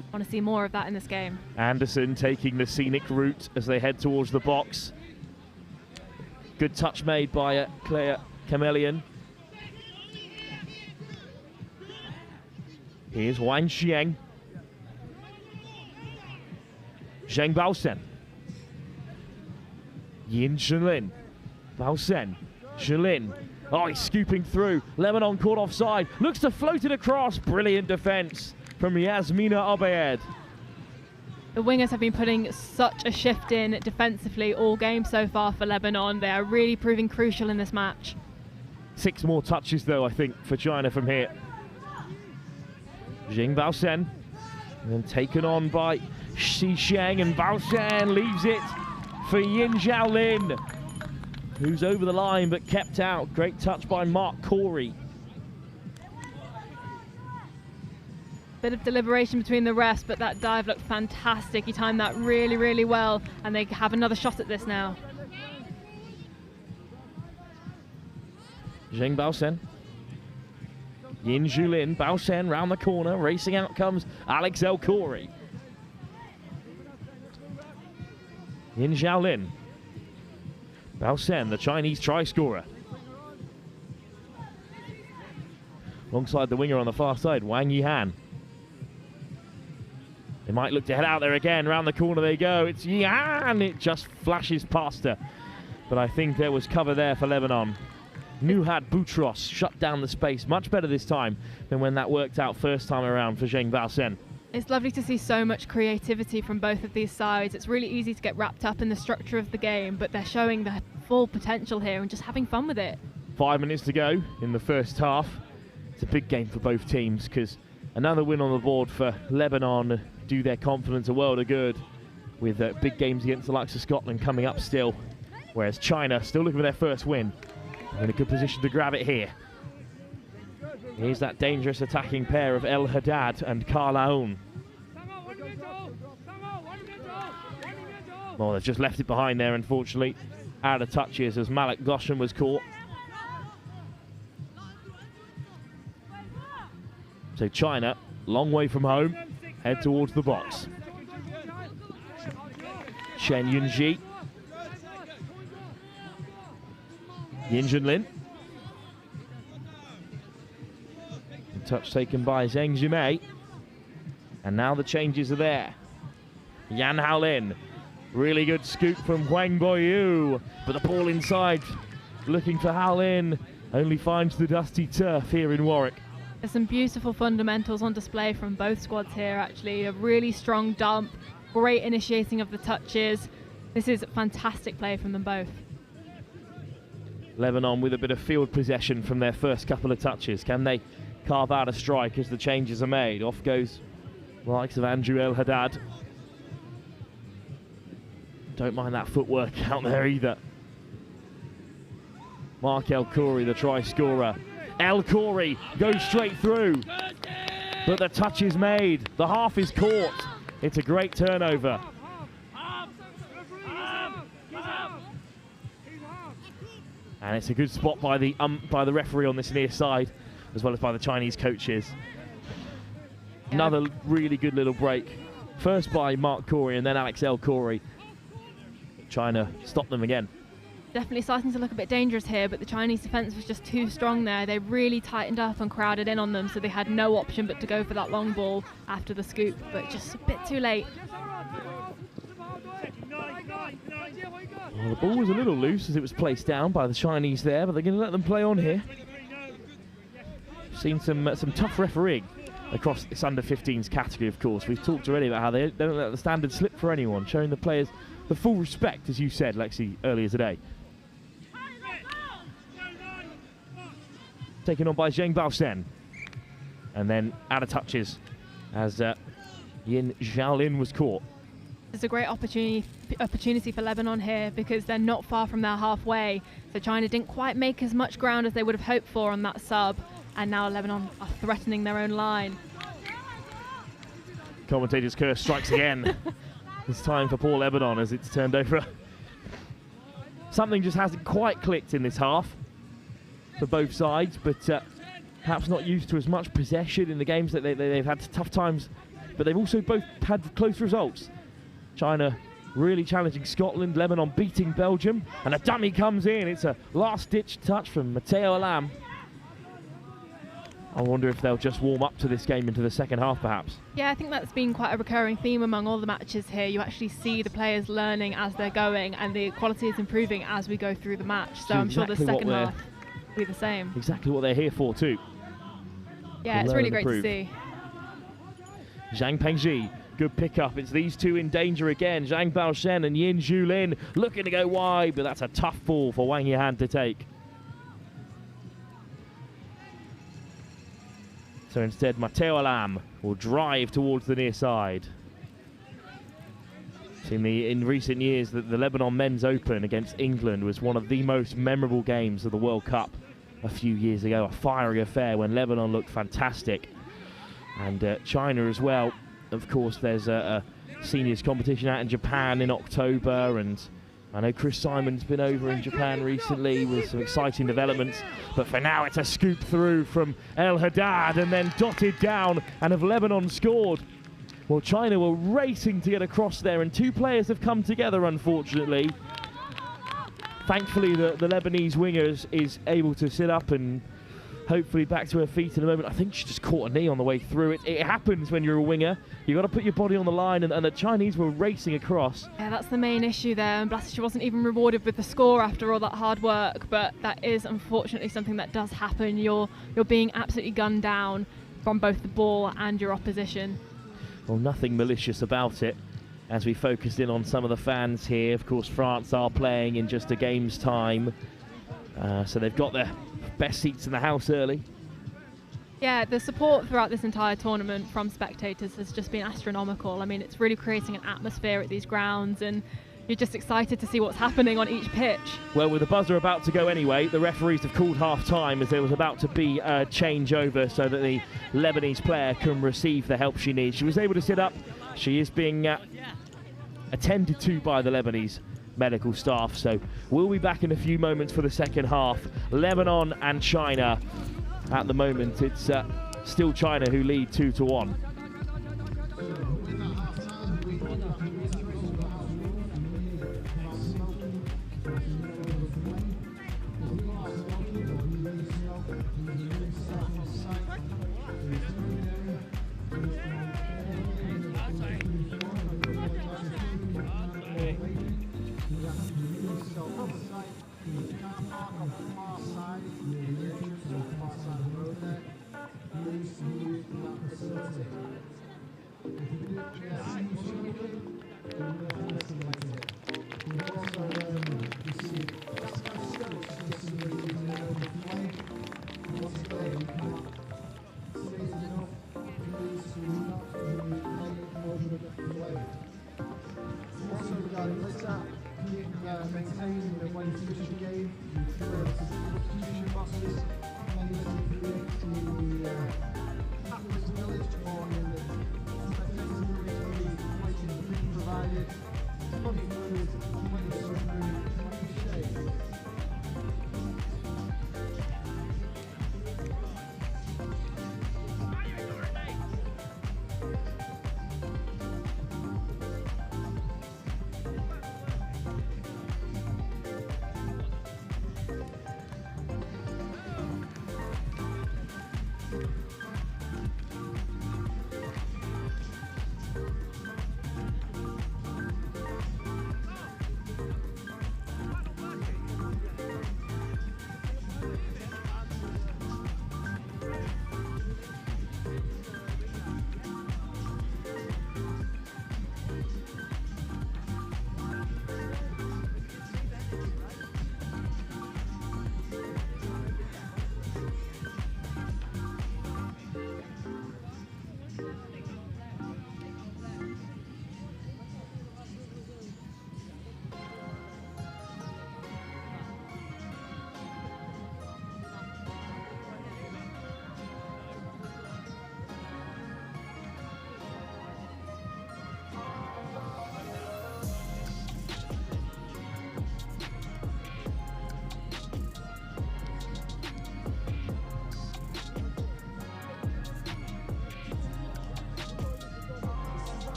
I want to see more of that in this game. Anderson taking the scenic route as they head towards the box. Good touch made by Claire Chameleon. Here's Wang Xiang. Zheng Baosen. Yin Jianlin. Baosen. Jianlin. Oh, he's scooping through. Lebanon caught offside. Looks to float it across. Brilliant defence from Yasmina Abayed. The wingers have been putting such a shift in defensively all game so far for Lebanon. They are really proving crucial in this match. 6 more touches, though, I think, for China from here. Zheng Baosen. And then taken on by Xi Sheng, and Baosen leaves it for Yin Jianlin, who's over the line but kept out. Great touch by Mark Khoury. Bit of deliberation between the refs, but that dive looked fantastic. He timed that really, really well, and they have another shot at this now. Zheng Baosen. Yin Jianlin, Baosen round the corner, racing out comes Alex El Khoury. Yin Jianlin. Baosen, the Chinese try scorer. Alongside the winger on the far side, Wang Yihan. They might look to head out there again, round the corner they go. It's Yihan, it just flashes past her. But I think there was cover there for Lebanon. Nuhad Boutros shut down the space much better this time than when that worked out first time around for Zheng Baosen. It's lovely to see so much creativity from both of these sides. It's really easy to get wrapped up in the structure of the game, but they're showing their full potential here and just having fun with it. 5 minutes to go in the first half. It's a big game for both teams because another win on the board for Lebanon do their confidence a world of good with big games against the likes of Scotland coming up still, whereas China still looking for their first win. In a good position to grab it here. Here's that dangerous attacking pair of El Haddad and Karlaoun. Oh, they've just left it behind there, unfortunately. Out of touches as Malik Goshen was caught. So China, long way from home, head towards the box. Chen Yunji. Yin Jianlin. touch taken by Zheng Jimei. And now the changes are there. Yan Haolin, really good scoop from Huang Boyu, but the ball inside, looking for Haolin, only finds the dusty turf here in Warwick. There's some beautiful fundamentals on display from both squads here, actually. A really strong dump, great initiating of the touches. This is fantastic play from them both. Lebanon with a bit of field possession from their first couple of touches. Can they carve out a strike as the changes are made? Off goes the likes of Andrew El Haddad. Don't mind that footwork out there either. Mark El Khoury, the try scorer. El Khoury goes straight through, but the touch is made. The half is caught. It's a great turnover. And it's a good spot by the referee on this near side, as well as by the Chinese coaches. Yeah. Another really good little break. First by Mark Khoury and then Alex El Khoury. China stopped them again. Definitely starting to look a bit dangerous here, but the Chinese defence was just too strong there. They really tightened up and crowded in on them, so they had no option but to go for that long ball after the scoop, but just a bit too late. Well, the ball was a little loose as it was placed down by the Chinese there, but they're going to let them play on here. Seen some tough refereeing across this under-15s category, of course. We've talked already about how they don't let the standard slip for anyone, showing the players the full respect, as you said, Lexi, earlier today. Taken on by Zheng Baoshen. And then out of touches as Yin Xiaolin was caught. It's a great opportunity for Lebanon here because they're not far from their halfway. So China didn't quite make as much ground as they would have hoped for on that sub. And now Lebanon are threatening their own line. Commentator's curse strikes again. It's time for poor Lebanon as it's turned over. Something just hasn't quite clicked in this half for both sides, but perhaps not used to as much possession in the games that they've had tough times, but they've also both had close results. China really challenging Scotland, Lebanon beating Belgium, and a dummy comes in. It's a last-ditch touch from Matteo Alam. I wonder if they'll just warm up to this game into the second half, perhaps. Yeah, I think that's been quite a recurring theme among all the matches here. You actually see the players learning as they're going, and the quality is improving as we go through the match. So I'm sure the second half will be the same. Exactly what they're here for, too. Yeah, it's really great to see. Zhang Pengji, good pick-up. It's these two in danger again. Zhang Baoshen and Yin Zhulin looking to go wide, but that's a tough ball for Wang Yihan to take. So instead, Matteo Alam will drive towards the near side. In recent years, the Lebanon Men's Open against England was one of the most memorable games of the World Cup a few years ago. A fiery affair when Lebanon looked fantastic. And China as well. Of course, there's a seniors competition out in Japan in October, and I know Chris Simon's been over in Japan recently with some exciting developments, but for now it's a scoop through from El Haddad and then dotted down, and have Lebanon scored? Well, China were racing to get across there, and two players have come together, unfortunately. Thankfully, the Lebanese winger is able to sit up and hopefully back to her feet in a moment. I think she just caught a knee on the way through. It happens when you're a winger. You've got to put your body on the line, and the Chinese were racing across. Yeah, that's the main issue there, and Blasic wasn't even rewarded with the score after all that hard work, but that is unfortunately something that does happen. You're being absolutely gunned down from both the ball and your opposition. Well, nothing malicious about it. As we focused in on some of the fans here, of course France are playing in just a game's time, so they've got their best seats in the house early. Yeah, the support throughout this entire tournament from spectators has just been astronomical. I mean, it's really creating an atmosphere at these grounds, and you're just excited to see what's happening on each pitch. Well, with the buzzer about to go anyway, the referees have called half-time as there was about to be a changeover so that the Lebanese player can receive the help she needs. She was able to sit up. She is being attended to by the Lebanese medical staff, so we'll be back in a few moments for the second half. Lebanon and China. At the moment, it's still China who lead 2-1. on the far side, near the entrance on the far side of the road there. Please use that facility. If you didn't see smoking, then no escalate it. We've also received disabilities in an open flame. Once again, we cannot state enough, please do not use flame over the flame. Also regarding litter, keep maintaining the way finish the game, utilize substitution buses, maybe create the Atlas Village or in the spectators village where the places being provided, plenty food, plenty sunroom, plenty shade.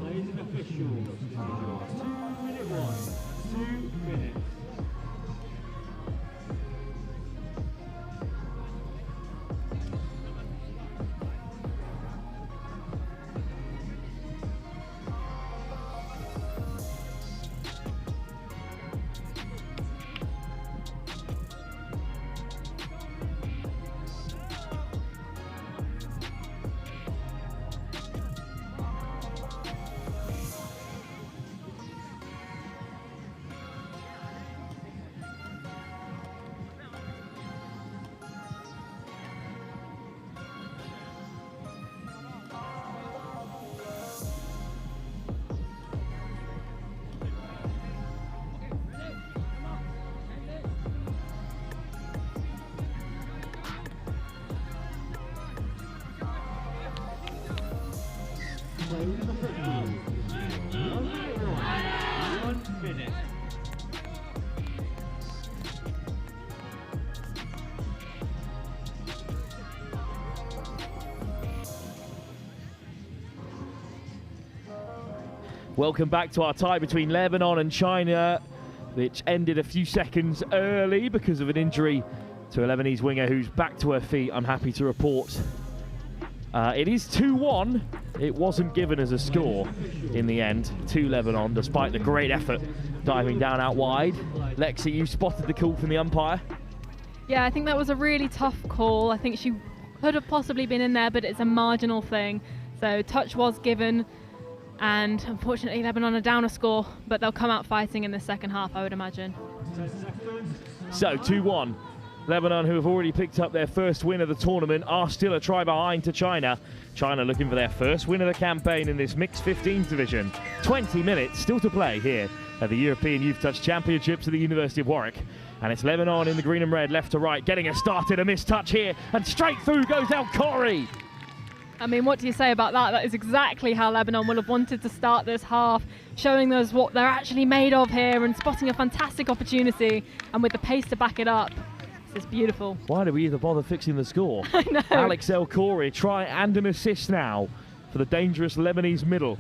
Ladies and officials, 2-minute one, 2 minutes. Ladies and officials, 1 minute. Welcome back to our tie between Lebanon and China, which ended a few seconds early because of an injury to a Lebanese winger who's back to her feet, I'm happy to report. It is 2-1. It wasn't given as a score in the end to Lebanon, despite the great effort diving down out wide. Lexi, you spotted the call from the umpire. Yeah, I think that was a really tough call. I think she could have possibly been in there, but it's a marginal thing. So touch was given, and unfortunately Lebanon are down a score, but they'll come out fighting in the second half, I would imagine. So 2-1. Lebanon, who have already picked up their first win of the tournament, are still a try behind to China. China looking for their first win of the campaign in this mixed 15s division. 20 minutes still to play here at the European Youth Touch Championships at the University of Warwick. And it's Lebanon in the green and red, left to right, getting us started. A missed touch here, and straight through goes El Khoury. I mean, what do you say about that? That is exactly how Lebanon will have wanted to start this half, showing us what they're actually made of here and spotting a fantastic opportunity, and with the pace to back it up. This is beautiful. Why do we even bother fixing the score? I know. Alex El Khoury, try and an assist now for the dangerous Lebanese middle.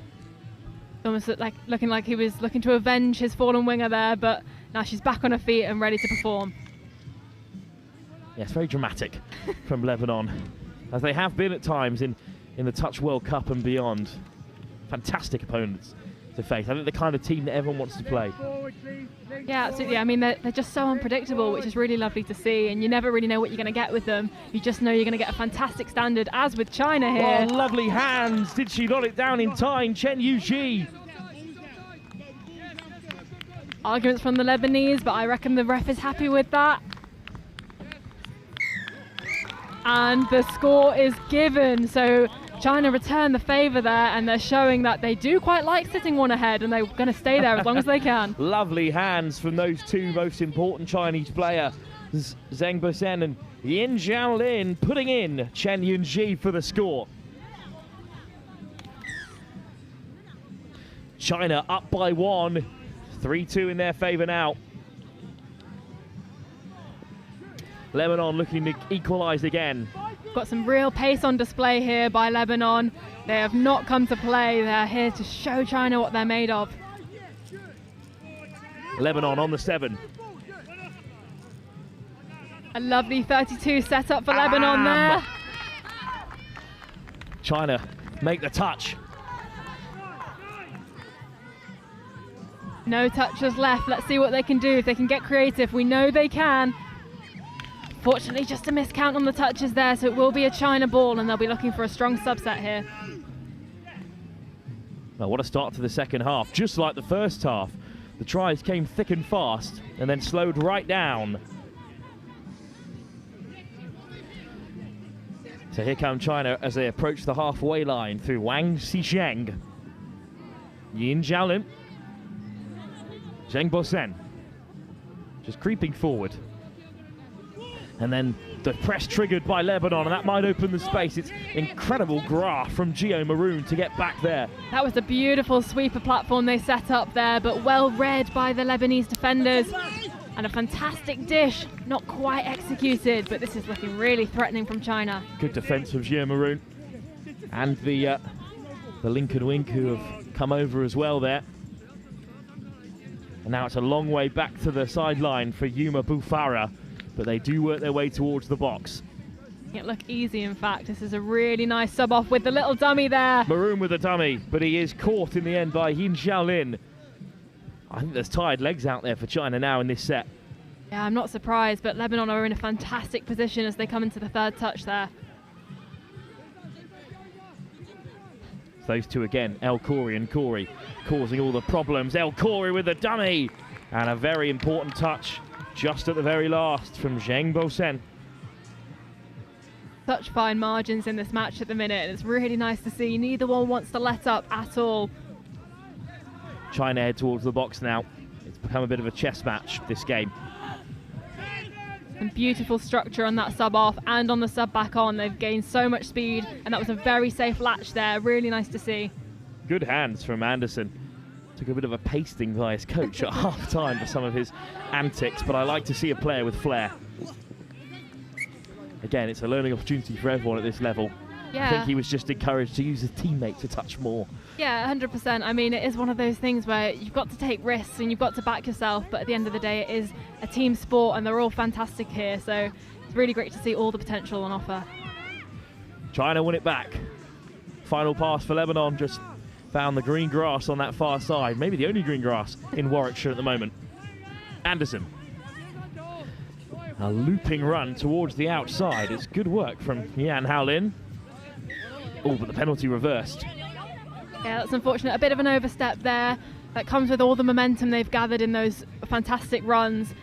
It's almost looking like he was looking to avenge his fallen winger there, but now she's back on her feet and ready to perform. Yes, very dramatic from Lebanon, as they have been at times in the Touch World Cup and beyond. Fantastic opponents to face. I think the kind of team that everyone wants to play. Yeah, absolutely. I mean, they're just so unpredictable, which is really lovely to see, and you never really know what you're going to get with them. You just know you're going to get a fantastic standard, as with China here. Oh, lovely hands. Did she not it down in time? Chen Yuji. Arguments from the Lebanese, but I reckon the ref is happy with that. And the score is given. So China return the favour there, and they're showing that they do quite like sitting one ahead, and they're going to stay there as long as they can. Lovely hands from those two most important Chinese players, Zheng Bosen and Yin Jiaolin, putting in Chen Yunji for the score. China up by 1, 3-2 in their favour now. Lebanon looking to equalise again. Got some real pace on display here by Lebanon. They have not come to play. They're here to show China what they're made of. Lebanon on the 7. A lovely 32 set up for Lebanon there. China make the touch. No touches left. Let's see what they can do. If they can get creative, we know they can. Fortunately, just a miscount on the touches there, so it will be a China ball, and they'll be looking for a strong subset here. Well, what a start to the second half. Just like the first half, the tries came thick and fast and then slowed right down. So here come China as they approach the halfway line through Wang Xizheng, Yin Jiaolin, Zheng Bosen, just creeping forward. And then the press triggered by Lebanon, and that might open the space. It's incredible graft from Gio Maroon to get back there. That was a beautiful sweeper platform they set up there, but well read by the Lebanese defenders. And a fantastic dish, not quite executed, but this is looking really threatening from China. Good defence from Gio Maroon. And the Lincoln Wink who have come over as well there. And now it's a long way back to the sideline for Yuma Bufara, but they do work their way towards the box. It look easy, in fact. This is a really nice sub off with the little dummy there. Maroon with a dummy, but he is caught in the end by Yin Jiaolin. I think there's tired legs out there for China now in this set. Yeah, I'm not surprised, but Lebanon are in a fantastic position as they come into the third touch there. Those two again, El Khoury and Khoury, causing all the problems. El Khoury with a dummy, and a very important touch just at the very last from Zheng Bosen. Such fine margins in this match at the minute, and it's really nice to see. Neither one wants to let up at all. China head towards the box now. It's become a bit of a chess match, this game. And beautiful structure on that sub off and on the sub back on. They've gained so much speed, and that was a very safe latch there. Really nice to see. Good hands from Anderson. Took a bit of a pasting by his coach at half-time for some of his antics, but I like to see a player with flair. Again, it's a learning opportunity for everyone at this level. Yeah. I think he was just encouraged to use his teammates a touch more. Yeah, 100%. I mean, it is one of those things where you've got to take risks and you've got to back yourself, but at the end of the day, it is a team sport and they're all fantastic here, so it's really great to see all the potential on offer. China win it back. Final pass for Lebanon, just found the green grass on that far side, maybe the only green grass in Warwickshire at the moment. Anderson. A looping run towards the outside. It's good work from Yan Haolin. Oh, but the penalty reversed. Yeah, that's unfortunate. A bit of an overstep there. That comes with all the momentum they've gathered in those fantastic runs.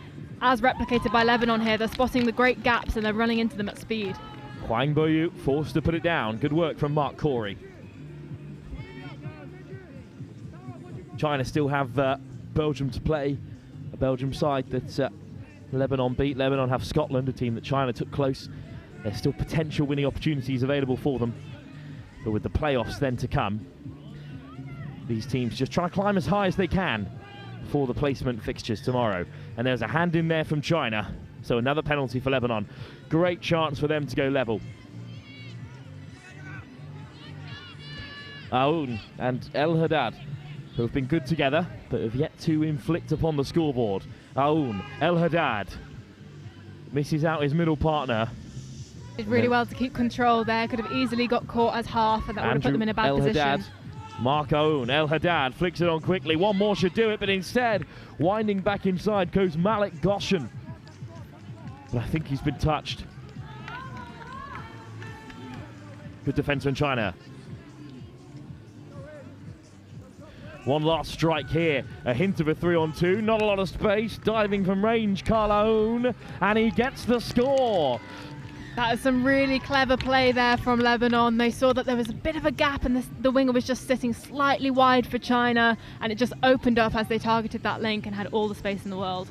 As replicated by Lebanon here, they're spotting the great gaps and they're running into them at speed. Huang Boyu forced to put it down. Good work from Mark Khoury. China still have Belgium to play. A Belgium side that Lebanon beat. Lebanon have Scotland, a team that China took close. There's still potential winning opportunities available for them. But with the playoffs then to come, these teams just try to climb as high as they can for the placement fixtures tomorrow. And there's a hand in there from China. So another penalty for Lebanon. Great chance for them to go level. Aoun and El Haddad, who have been good together, but have yet to inflict upon the scoreboard. Aoun, El Haddad misses out his middle partner. Did really well to keep control there. Could have easily got caught as half, and that would have put them in a bad position. El Haddad Mark Aoun, El Haddad flicks it on quickly. One more should do it, but instead, winding back inside goes Malik Goshen. But I think he's been touched. Good defense from China. One last strike here. A hint of a 3-on-2. Not a lot of space. Diving from range, Karl Aoun. And he gets the score. That is some really clever play there from Lebanon. They saw that there was a bit of a gap and the winger was just sitting slightly wide for China, and it just opened up as they targeted that link and had all the space in the world.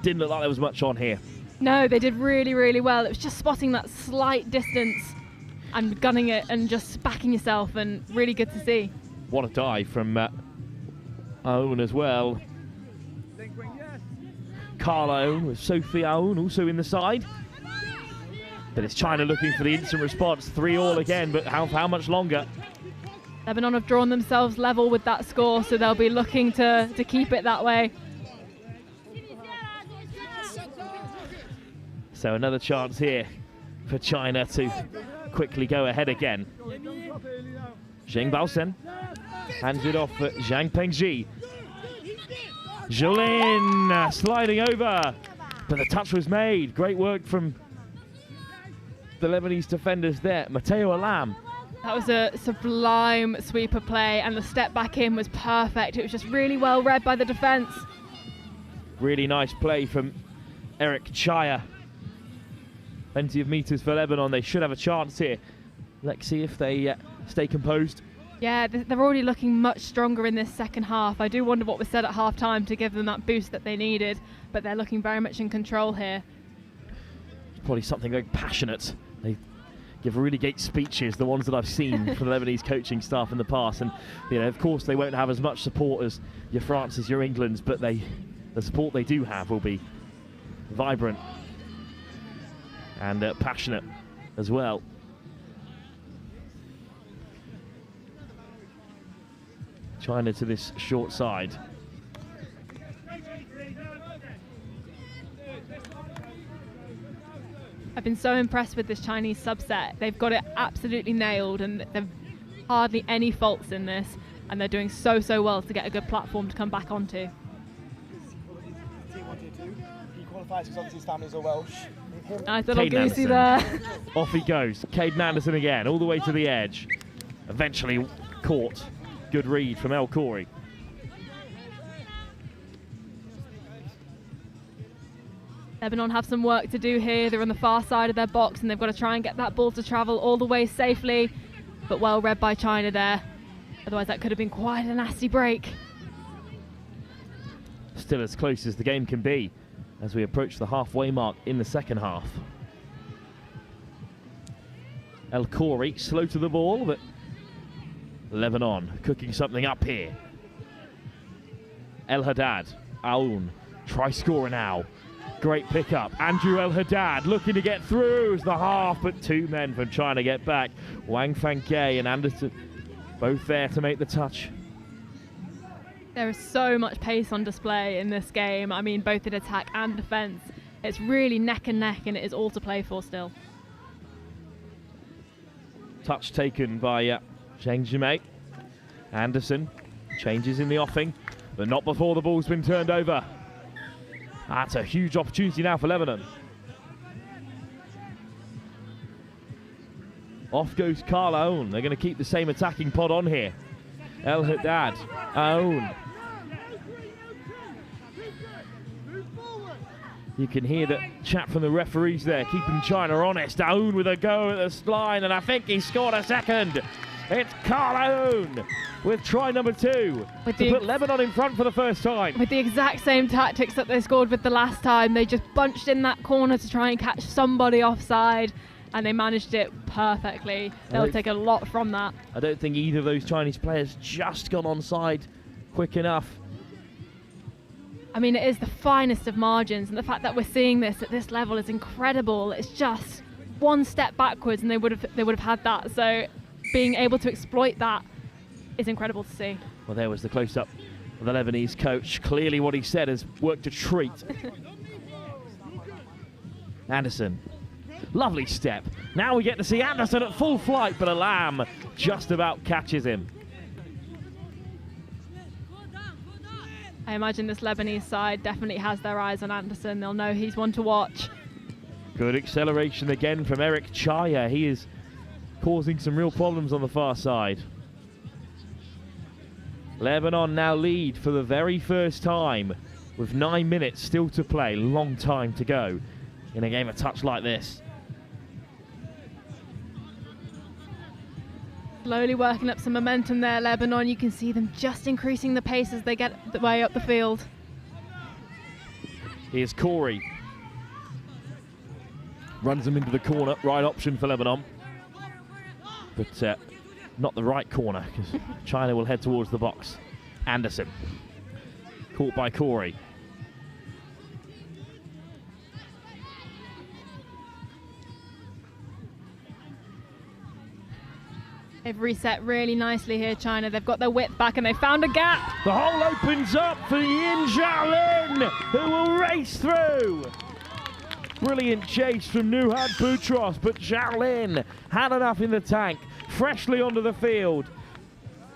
Didn't look like there was much on here. No, they did really, really well. It was just spotting that slight distance and gunning it and just backing yourself, and really good to see. What a dive from Aoun as well. Karl Aoun with Sophie Aoun also in the side. But it's China looking for the instant response. 3-all again, but how much longer? Lebanon have drawn themselves level with that score, so they'll be looking to keep it that way. So another chance here for China to quickly go ahead again. Zheng Baosen hands it off for Zhang Pengji. Jolin sliding over, but the touch was made. Great work from the Lebanese defenders there. Matteo Alam. That was a sublime sweeper play, and the step back in was perfect. It was just really well read by the defence. Really nice play from Eric Chaya. Plenty of metres for Lebanon. They should have a chance here. Let's see if they stay composed. Yeah, they're already looking much stronger in this second half. I do wonder what was said at half-time to give them that boost that they needed, but they're looking very much in control here. It's probably something very passionate. They give really great speeches, the ones that I've seen from the Lebanese coaching staff in the past. And, you know, of course, they won't have as much support as your France's, your England's, but the support they do have will be vibrant and passionate as well. China to this short side. I've been so impressed with this Chinese subset. They've got it absolutely nailed, and there've hardly any faults in this, and they're doing so well to get a good platform to come back onto. He qualifies because obviously his families are Welsh. Nice little goosey there. Off he goes. Caden Anderson again, all the way to the edge. Eventually caught. Good read from El Khoury. Lebanon have some work to do here. They're on the far side of their box, and they've got to try and get that ball to travel all the way safely, but well read by China there. Otherwise that could have been quite a nasty break. Still as close as the game can be as we approach the halfway mark in the second half. El Khoury slow to the ball, but Lebanon cooking something up here. El Haddad, Aoun, try scorer now. Great pickup. Andrew El Haddad looking to get through as the half, but two men from China get back. Wang Fangke and Anderson both there to make the touch. There is so much pace on display in this game. I mean, both in attack and defence. It's really neck and neck, and it is all to play for still. Touch taken by Zheng Jimei. Anderson changes in the offing, but not before the ball's been turned over. That's a huge opportunity now for Lebanon. Off goes Karl Aoun. They're going to keep the same attacking pod on here. El Haddad, Aoun. You can hear the chat from the referees there, keeping China honest. Aoun with a go at the line, and I think he scored a second. It's Karl Aoun with try number 2 to put Lebanon in front for the first time. With the exact same tactics that they scored with the last time. They just bunched in that corner to try and catch somebody offside, and they managed it perfectly. They'll take a lot from that. I don't think either of those Chinese players just got onside quick enough. I mean, it is the finest of margins, and the fact that we're seeing this at this level is incredible. It's just one step backwards and they would have had that. So being able to exploit that is incredible to see. Well, there was the close-up of the Lebanese coach. Clearly what he said has worked a treat. Anderson, lovely step. Now we get to see Anderson at full flight, but Alam just about catches him. I imagine this Lebanese side definitely has their eyes on Anderson. They'll know he's one to watch. Good acceleration again from Eric Chaya. He is causing some real problems on the far side. Lebanon now lead for the very first time with 9 minutes still to play. Long time to go in a game of touch like this. Slowly working up some momentum there, Lebanon. You can see them just increasing the pace as they get the way up the field. Here's Corey. Runs them into the corner. Right option for Lebanon. But not the right corner, because China will head towards the box. Anderson. Caught by Corey. They've reset really nicely here, China. They've got their width back and they found a gap. The hole opens up for Yin Xiaolin, who will race through. Brilliant chase from Nuhad Boutros, but Xiaolin had enough in the tank, freshly onto the field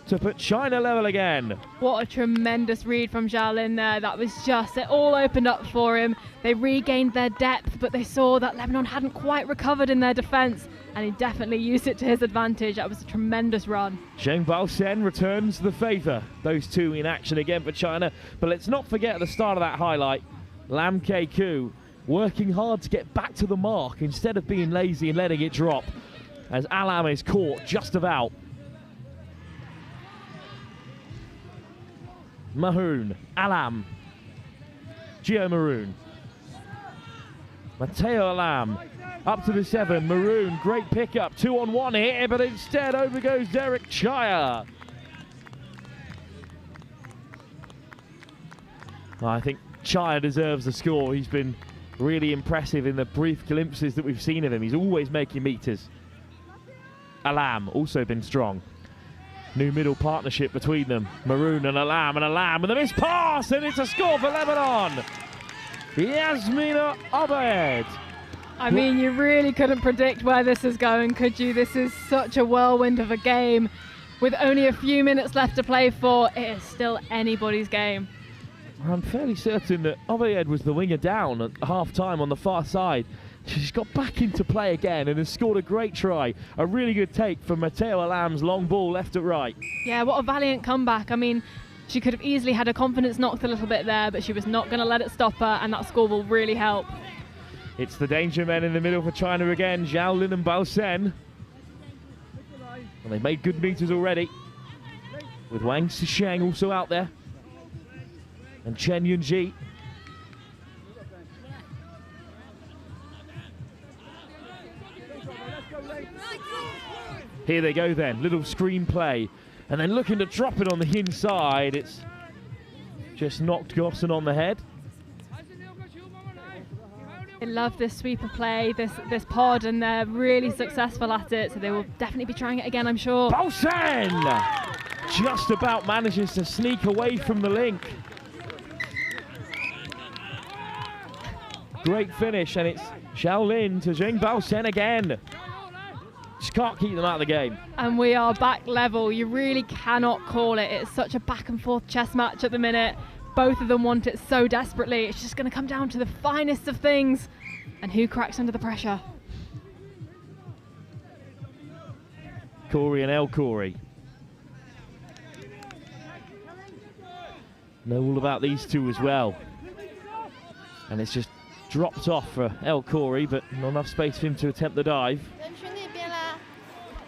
to put China level again. What a tremendous read from Xiaolin there. That was just, it all opened up for him. They regained their depth, but they saw that Lebanon hadn't quite recovered in their defence, and he definitely used it to his advantage. That was a tremendous run. Zheng Baosen returns the favour. Those two in action again for China. But let's not forget at the start of that highlight, Lam Kei-Ku working hard to get back to the mark instead of being lazy and letting it drop, as Alam is caught just about. Mahoon, Alam, Gio Maroon, Matteo Alam, up to the 7, Maroon, great pickup, 2-on-1 here, but instead over goes Derek Chaya. I think Chaya deserves the score. He's been really impressive in the brief glimpses that we've seen of him. He's always making meters. Alam also been strong. New middle partnership between them. Maroon and Alam with a missed pass, and it's a score for Lebanon. Yasmina Abed. I mean, you really couldn't predict where this is going, could you? This is such a whirlwind of a game. With only a few minutes left to play for, it is still anybody's game. I'm fairly certain that Abed was the winger down at half-time on the far side. She's got back into play again and has scored a great try. A really good take from Matteo Alam's long ball left to right. Yeah, what a valiant comeback. I mean, she could have easily had her confidence knocked a little bit there, but she was not going to let it stop her, and that score will really help. It's the danger men in the middle for China again, Xiaolin and Baosen. And they've made good meters already, with Wang Sisheng also out there, and Chen Yunji. Here they go then, little screen play, and then looking to drop it on the inside. It's just knocked Gosson on the head. They love this sweeper play, this pod, and they're really successful at it, so they will definitely be trying it again, I'm sure. Baosen just about manages to sneak away from the link. Great finish, and it's Xiaolin to Zheng Baosen again. Just can't keep them out of the game. And we are back level. You really cannot call it. It's such a back and forth chess match at the minute. Both of them want it so desperately. It's just going to come down to the finest of things and who cracks under the pressure. Corey and El Corey. Know all about these two as well. And it's just dropped off for El Corey, but not enough space for him to attempt the dive.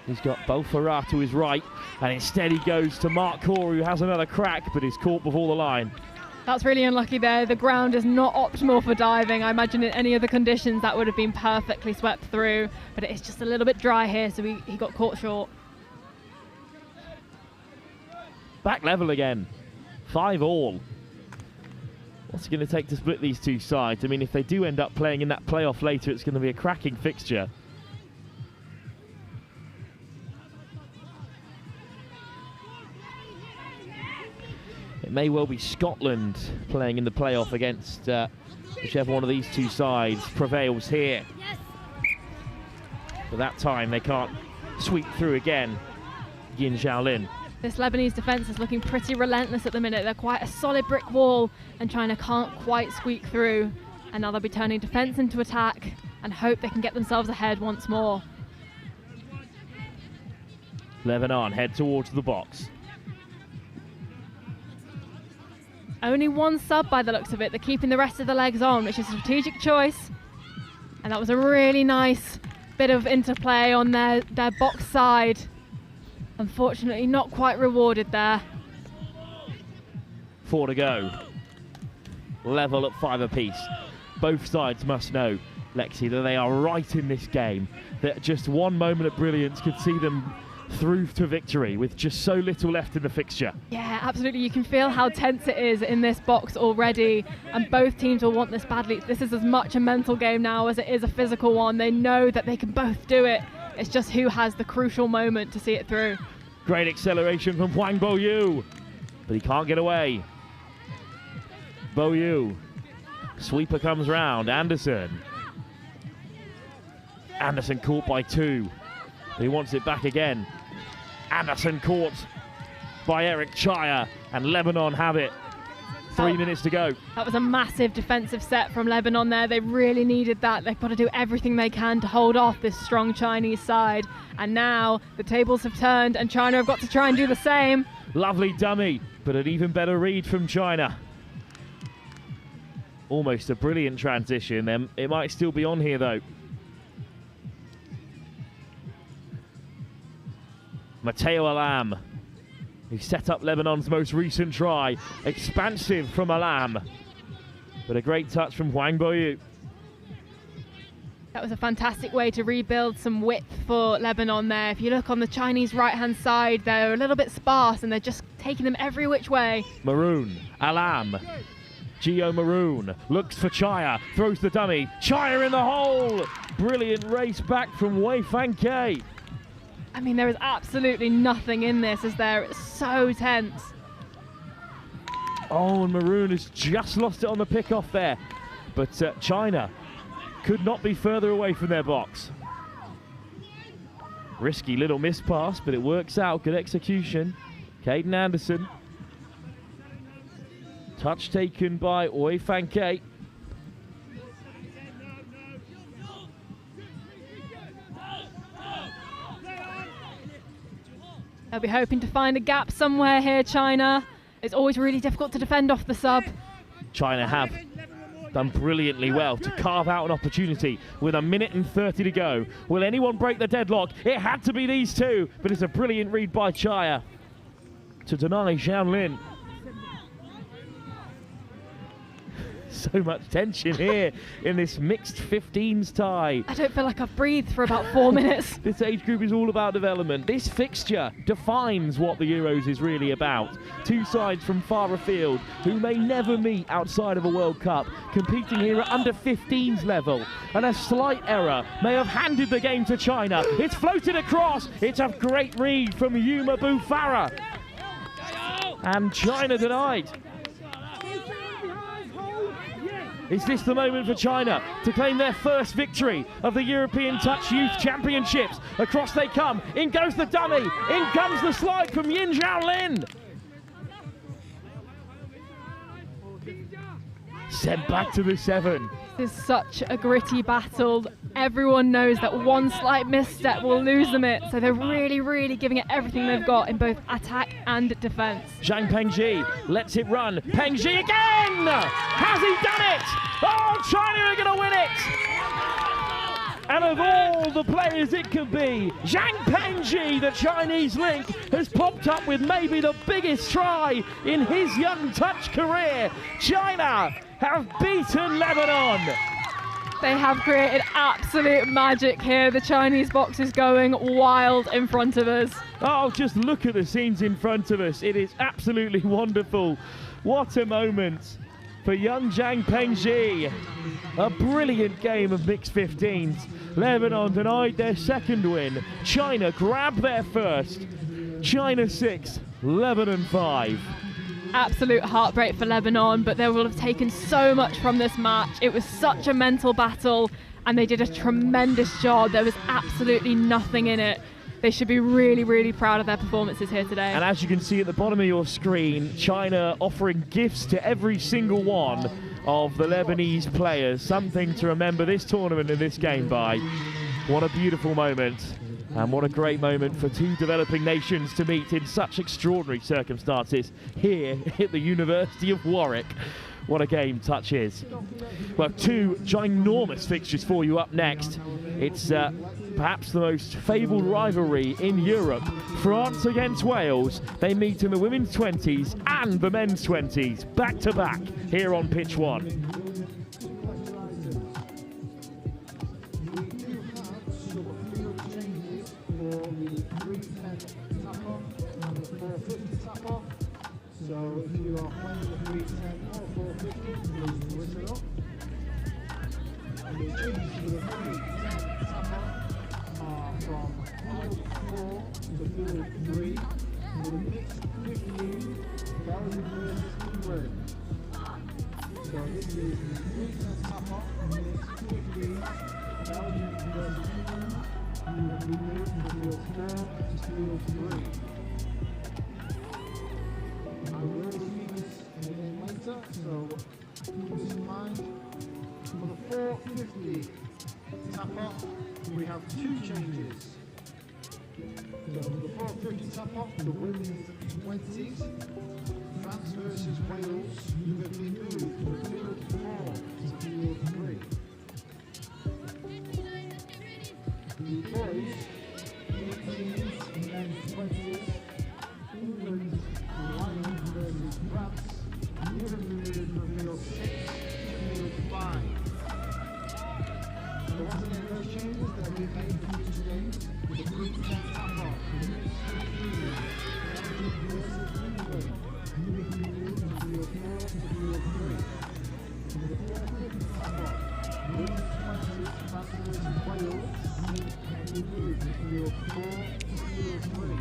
He's got Beaufarah to his right, and instead he goes to Mark Corey, who has another crack, but is caught before the line. That's really unlucky there. The ground is not optimal for diving. I imagine in any other conditions that would have been perfectly swept through, but it's just a little bit dry here, so he got caught short. Back level again. 5-all. What's it going to take to split these two sides? I mean, if they do end up playing in that playoff later, it's going to be a cracking fixture. It may well be Scotland playing in the playoff against whichever one of these two sides prevails here. But that time they can't sweep through again. Yin Xiaolin. This Lebanese defence is looking pretty relentless at the minute. They're quite a solid brick wall, and China can't quite squeak through. And now they'll be turning defence into attack and hope they can get themselves ahead once more. Lebanon head towards the box. Only one sub by the looks of it. They're keeping the rest of the legs on, which is a strategic choice. And that was a really nice bit of interplay on their box side. Unfortunately, not quite rewarded there. 4 to go. Level at 5 apiece. Both sides must know, Lexi, that they are right in this game. That just one moment of brilliance could see them through to victory with just so little left in the fixture. Yeah, absolutely. You can feel how tense it is in this box already, and both teams will want this badly. This is as much a mental game now as it is a physical one. They know that they can both do it. It's just who has the crucial moment to see it through. Great acceleration from Wang Boyu, but he can't get away. Boyu. Sweeper comes round. Anderson. Anderson caught by 2. But he wants it back again. Anderson caught by Eric Chaya, and Lebanon have it. 3 minutes to go. That was a massive defensive set from Lebanon there. They really needed that. They've got to do everything they can to hold off this strong Chinese side. And now the tables have turned and China have got to try and do the same. Lovely dummy, but an even better read from China. Almost a brilliant transition. It might still be on here though. Matteo Alam, who set up Lebanon's most recent try. Expansive from Alam, but a great touch from Wang Boyu. That was a fantastic way to rebuild some width for Lebanon there. If you look on the Chinese right-hand side, they're a little bit sparse and they're just taking them every which way. Maroon, Alam, Gio Maroon looks for Chaya, throws the dummy. Chaya in the hole! Brilliant race back from Wei Fankei. I mean, there is absolutely nothing in this, is there? It's so tense. Oh, and Maroon has just lost it on the pick-off there. But China could not be further away from their box. Risky little miss pass, but it works out. Good execution. Caden Anderson. Touch taken by Wei Fankei. They'll be hoping to find a gap somewhere here, China. It's always really difficult to defend off the sub. China have done brilliantly well to carve out an opportunity with 1 minute and 30 to go. Will anyone break the deadlock? It had to be these two, but it's a brilliant read by Chaya to deny Xiaolin. So much tension here in this mixed 15s tie. I don't feel like I've breathed for about 4 minutes. This age group is all about development. This fixture defines what the Euros is really about. Two sides from far afield who may never meet outside of a World Cup, competing here at under 15s level. And a slight error may have handed the game to China. It's floated across. It's a great read from Yuma Bufara. And China denied. Is this the moment for China to claim their first victory of the European Touch Youth Championships? Across they come. In goes the dummy. In comes the slide from Yin Xiaolin. Sent back to the 7. This is such a gritty battle. Everyone knows that one slight misstep will lose them it. So they're really, really giving it everything they've got in both attack and defense. Zhang Pengji lets it run. Pengji again! Has he done it? Oh, China are going to win it! And of all the players it could be, Zhang Pengji, the Chinese link, has popped up with maybe the biggest try in his young touch career. China have beaten Lebanon. They have created absolute magic here. The Chinese box is going wild in front of us. Oh, just look at the scenes in front of us. It is absolutely wonderful. What a moment for young Zhang Pengji. A brilliant game of mixed 15s. Lebanon denied their second win. China grabbed their first. China 6, Lebanon 5. Absolute heartbreak for Lebanon, but they will have taken so much from this match. It was such a mental battle and they did a tremendous job. There was absolutely nothing in it. They should be really, really proud of their performances here today. And as you can see at the bottom of your screen, China offering gifts to every single one of the Lebanese players. Something to remember this tournament and this game by. What a beautiful moment. And what a great moment for two developing nations to meet in such extraordinary circumstances here at the University of Warwick. What a game touch is. Well, two ginormous fixtures for you up next. It's perhaps the most fabled rivalry in Europe. France against Wales. They meet in the women's 20s and the men's 20s, back to back, here on pitch one. So if you are playing the 310 or 450, please whistle up. And the changes to the 310 are from field 4 to field 3. For the mixed 15, Belgium versus England. So this is the 310 tap-off, mixed 15, Belgium versus England. You will be moved from field 4 to field 3. I will see this again later, so keep this in mind. For the 450 tap-off, we have two changes. So for the 450 tap-off, the women's 20s, France versus Wales, you have been moved from field 4 to field 3. The boys, 18s and then 20s, England, Lions versus France, you have been moved from field 6 to field 5. So once again, those changes that have been made for future games, with the group tap-off, the mixed 15, Belgium versus England, you have been moved from field 4 to field 3. For the 450 tap-off, women's 20s, France versus Wales, you have been moved from field 4 to field 3.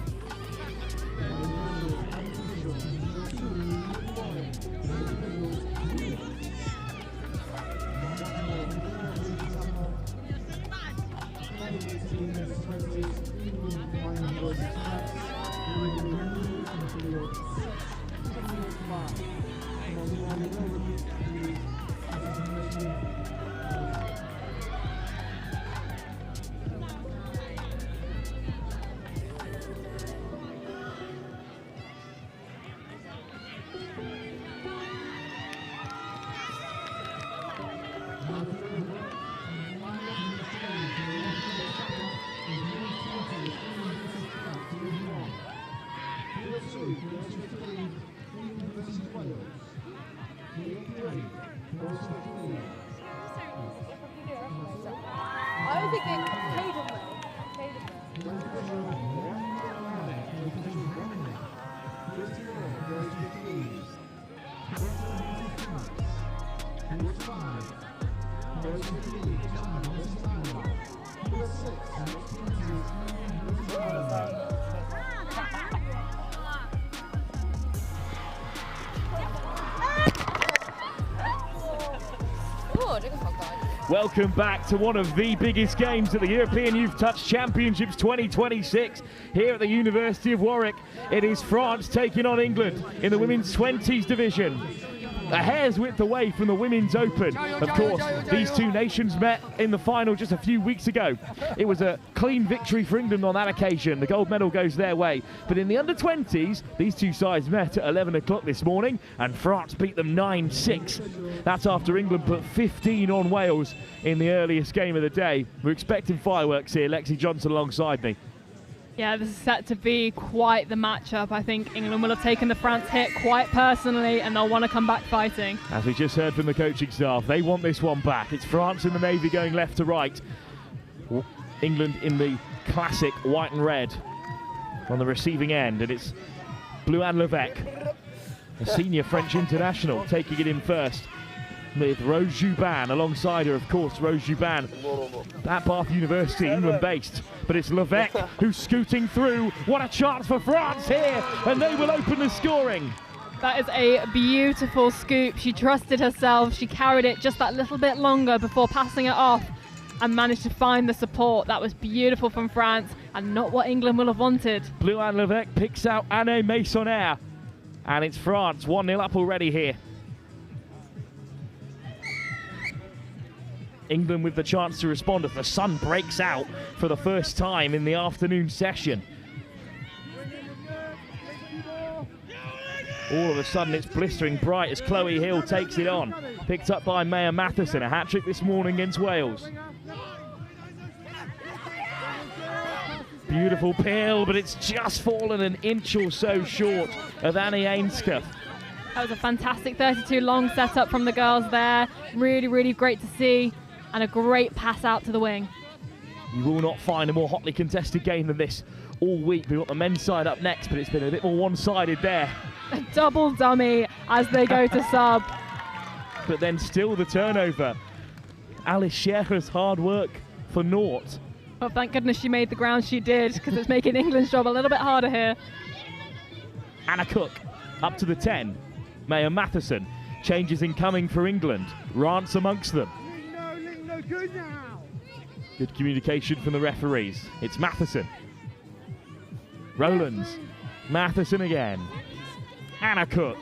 I was thinking Caden though. Welcome back to one of the biggest games at the European Youth Touch Championships 2026 here at the University of Warwick. It is France taking on England in the women's 20s division. A hair's width away from the Women's Open. Of course, these two nations met in the final just a few weeks ago. It was a clean victory for England on that occasion. The gold medal goes their way. But in the under-20s, these two sides met at 11 o'clock this morning, and France beat them 9-6. That's after England put 15 on Wales in the earliest game of the day. We're expecting fireworks here. Lexi Johnson alongside me. Yeah, this is set to be quite the matchup. I think England will have taken the France hit quite personally, and they'll want to come back fighting. As we just heard from the coaching staff, they want this one back. It's France in the navy going left to right. England in the classic white and red on the receiving end, and it's Bleuanne Levesque, a senior French international, taking it in first, with Rose Jubin alongside her. Of course, Rose Jubin at Bath University, England based, but it's Levesque who's scooting through. What a chance for France here, and they will open the scoring. That is a beautiful scoop. She trusted herself. She carried it just that little bit longer before passing it off and managed to find the support. That was beautiful from France. and not what England will have wanted. Blue Anne Levesque picks out Anne Maisonnaire, and it's France 1-0 up already here. England with the chance to respond as the sun breaks out for the first time in the afternoon session. All of a sudden it's blistering bright as Chloe Hill takes it on. Picked up by Maya Matheson, a hat-trick this morning against Wales. Beautiful peel, but it's just fallen an inch or so short of Annie Ainscough. That was a fantastic 32 long setup from the girls there. Really, really great to see. And a great pass out to the wing. You will not find a more hotly contested game than this all week. We've got the men's side up next, but it's been a bit more one-sided there. A double dummy as they go to sub. But then still the turnover. Alice Shearer's hard work for naught. Well, thank goodness she made the ground she did, because it's making England's job a little bit harder here. Anna Cook up to the 10. Maya Matheson. Changes incoming for England. Rance amongst them. Good communication from the referees. It's Matheson. Rowlands. Matheson again. Anna Cook.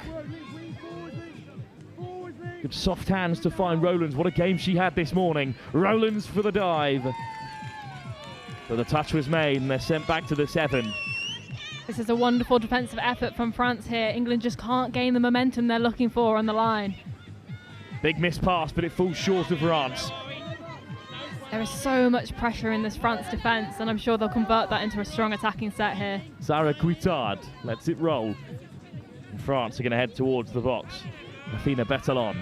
Good soft hands to find Rowlands. What a game she had this morning. Rowlands for the dive. But the touch was made and they're sent back to the 7. This is a wonderful defensive effort from France here. England just can't gain the momentum they're looking for on the line. Big missed pass, but it falls short of Rance. There is so much pressure in this France defence, and I'm sure they'll convert that into a strong attacking set here. Sarah Guittard lets it roll. And France are going to head towards the box. Athena Bettelon.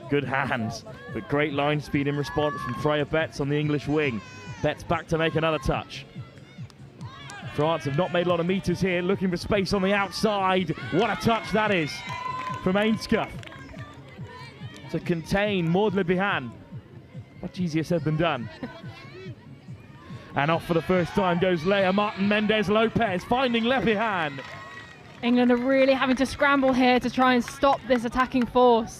Good hands, but great line speed in response from Freya Betts on the English wing. Betts back to make another touch. France have not made a lot of meters here, looking for space on the outside. What a touch that is from Ainscough to contain Maud Le Bihan. Much easier said than done. And off for the first time goes Leah Martin-Mendez-Lopez, finding Le Bihan. England are really having to scramble here to try and stop this attacking force.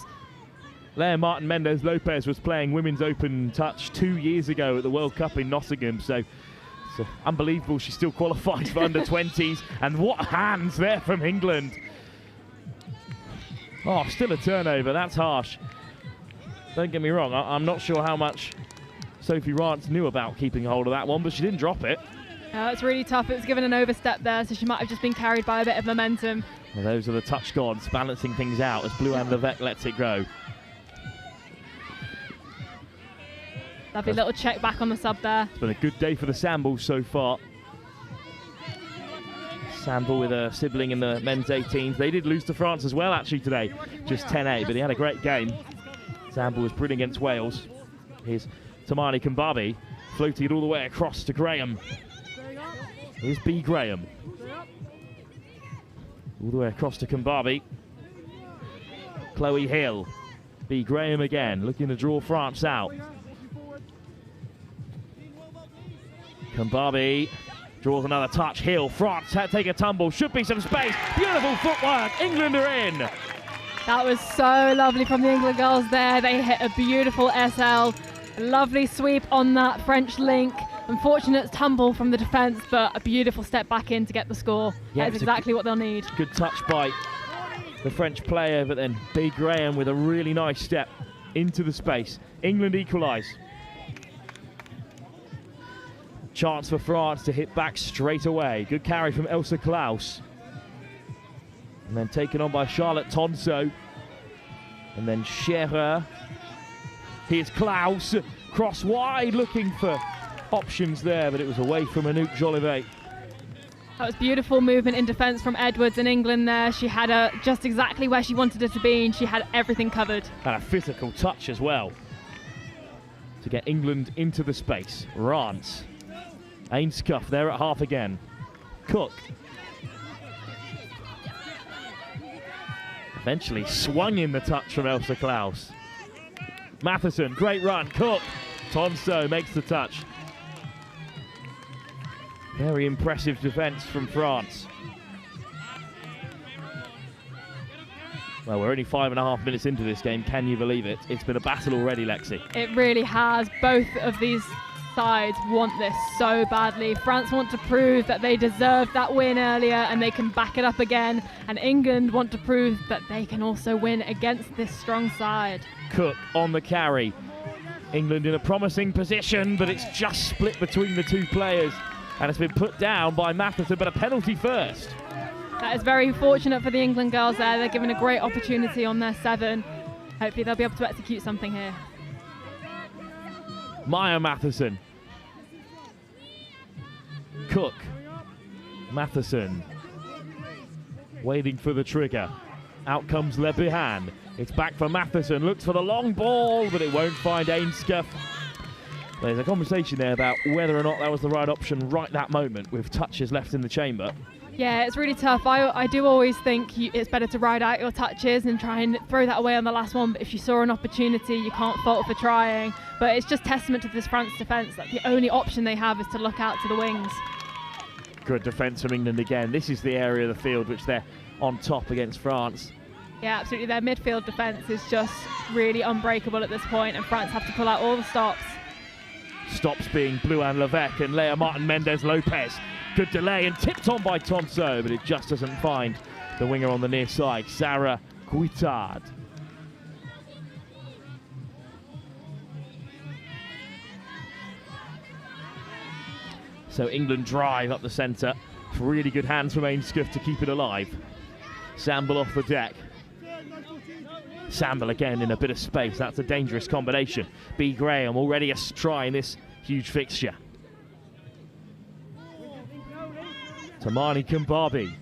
Leah Martin-Mendez-Lopez was playing Women's Open Touch 2 years ago at the World Cup in Nottingham, so it's unbelievable she still qualifies for under-20s. And what hands there from England. Oh, still a turnover, that's harsh. Don't get me wrong, I'm not sure how much Sophie Rance knew about keeping hold of that one, but she didn't drop it. It's really tough. It was given an overstep there, so she might have just been carried by a bit of momentum. Well, those are the touch gods balancing things out as Blue Anne Levesque lets it go. Lovely little check back on the sub there. It's been a good day for the Sambles so far. Samble with a sibling in the men's 18s. They did lose to France as well, actually, today. Just 10-8, but he had a great game. Samble was brilliant against Wales. Here's Tamani Kambabi, floated all the way across to Graham. Here's B. Graham. All the way across to Kambabi. Chloe Hill. B. Graham again, looking to draw France out. Kambabi draws another touch. Hill, France take a tumble. Should be some space. Beautiful footwork. England are in. That was so lovely from the England girls there. They hit a beautiful SL. A lovely sweep on that French link. Unfortunate tumble from the defence, but a beautiful step back in to get the score. Yeah, that's exactly what they'll need. Good touch by the French player, but then B. Graham with a really nice step into the space. England equalise. Chance for France to hit back straight away. Good carry from Elsa Klaus. And then taken on by Charlotte Tonso. And then Scherer. Here's Klaus. Cross wide, looking for options there, but it was away from Anouk Jolivet. That was beautiful movement in defence from Edwards in England there. She had her just exactly where she wanted her to be, and she had everything covered. And a physical touch as well to get England into the space. Rance. Ainscough there at half again. Cook. Eventually swung in the touch from Elsa Klaus. Matheson, great run. Cook. Tonso makes the touch. Very impressive defence from France. Well, we're only 5.5 minutes into this game. Can you believe it? It's been a battle already, Lexi. It really has. Both of these sides want this so badly. France want to prove that they deserved that win earlier and they can back it up again. And England want to prove that they can also win against this strong side. Cook on the carry. England in a promising position, but it's just split between the two players. And it's been put down by Matheson, but a penalty first. That is very fortunate for the England girls there. They're given a great opportunity on their 7. Hopefully they'll be able to execute something here. Maya Matheson. Cook. Matheson. Waiting for the trigger. Out comes Le Bihan. It's back for Matheson. Looks for the long ball, but it won't find Ainscuff. There's a conversation there about whether or not that was the right option right that moment with touches left in the chamber. Yeah, it's really tough. I do always think it's better to ride out your touches and try and throw that away on the last one. But if you saw an opportunity, you can't fault for trying. But it's just testament to this France defence that the only option they have is to look out to the wings. Good defence from England again. This is the area of the field which they're on top against France. Yeah, absolutely. Their midfield defence is just really unbreakable at this point, and France have to pull out all the stops. Stops being Blouin Levesque and Leah Martin Mendez Lopez. Good delay and tipped on by Tonso, but it just doesn't find the winger on the near side, Sarah Guitard. So England drive up the centre. Really good hands from Ainscuff to keep it alive. Samble off the deck. Samble again in a bit of space. That's a dangerous combination. B. Graham already a try in this huge fixture. Tamani Kumbabi.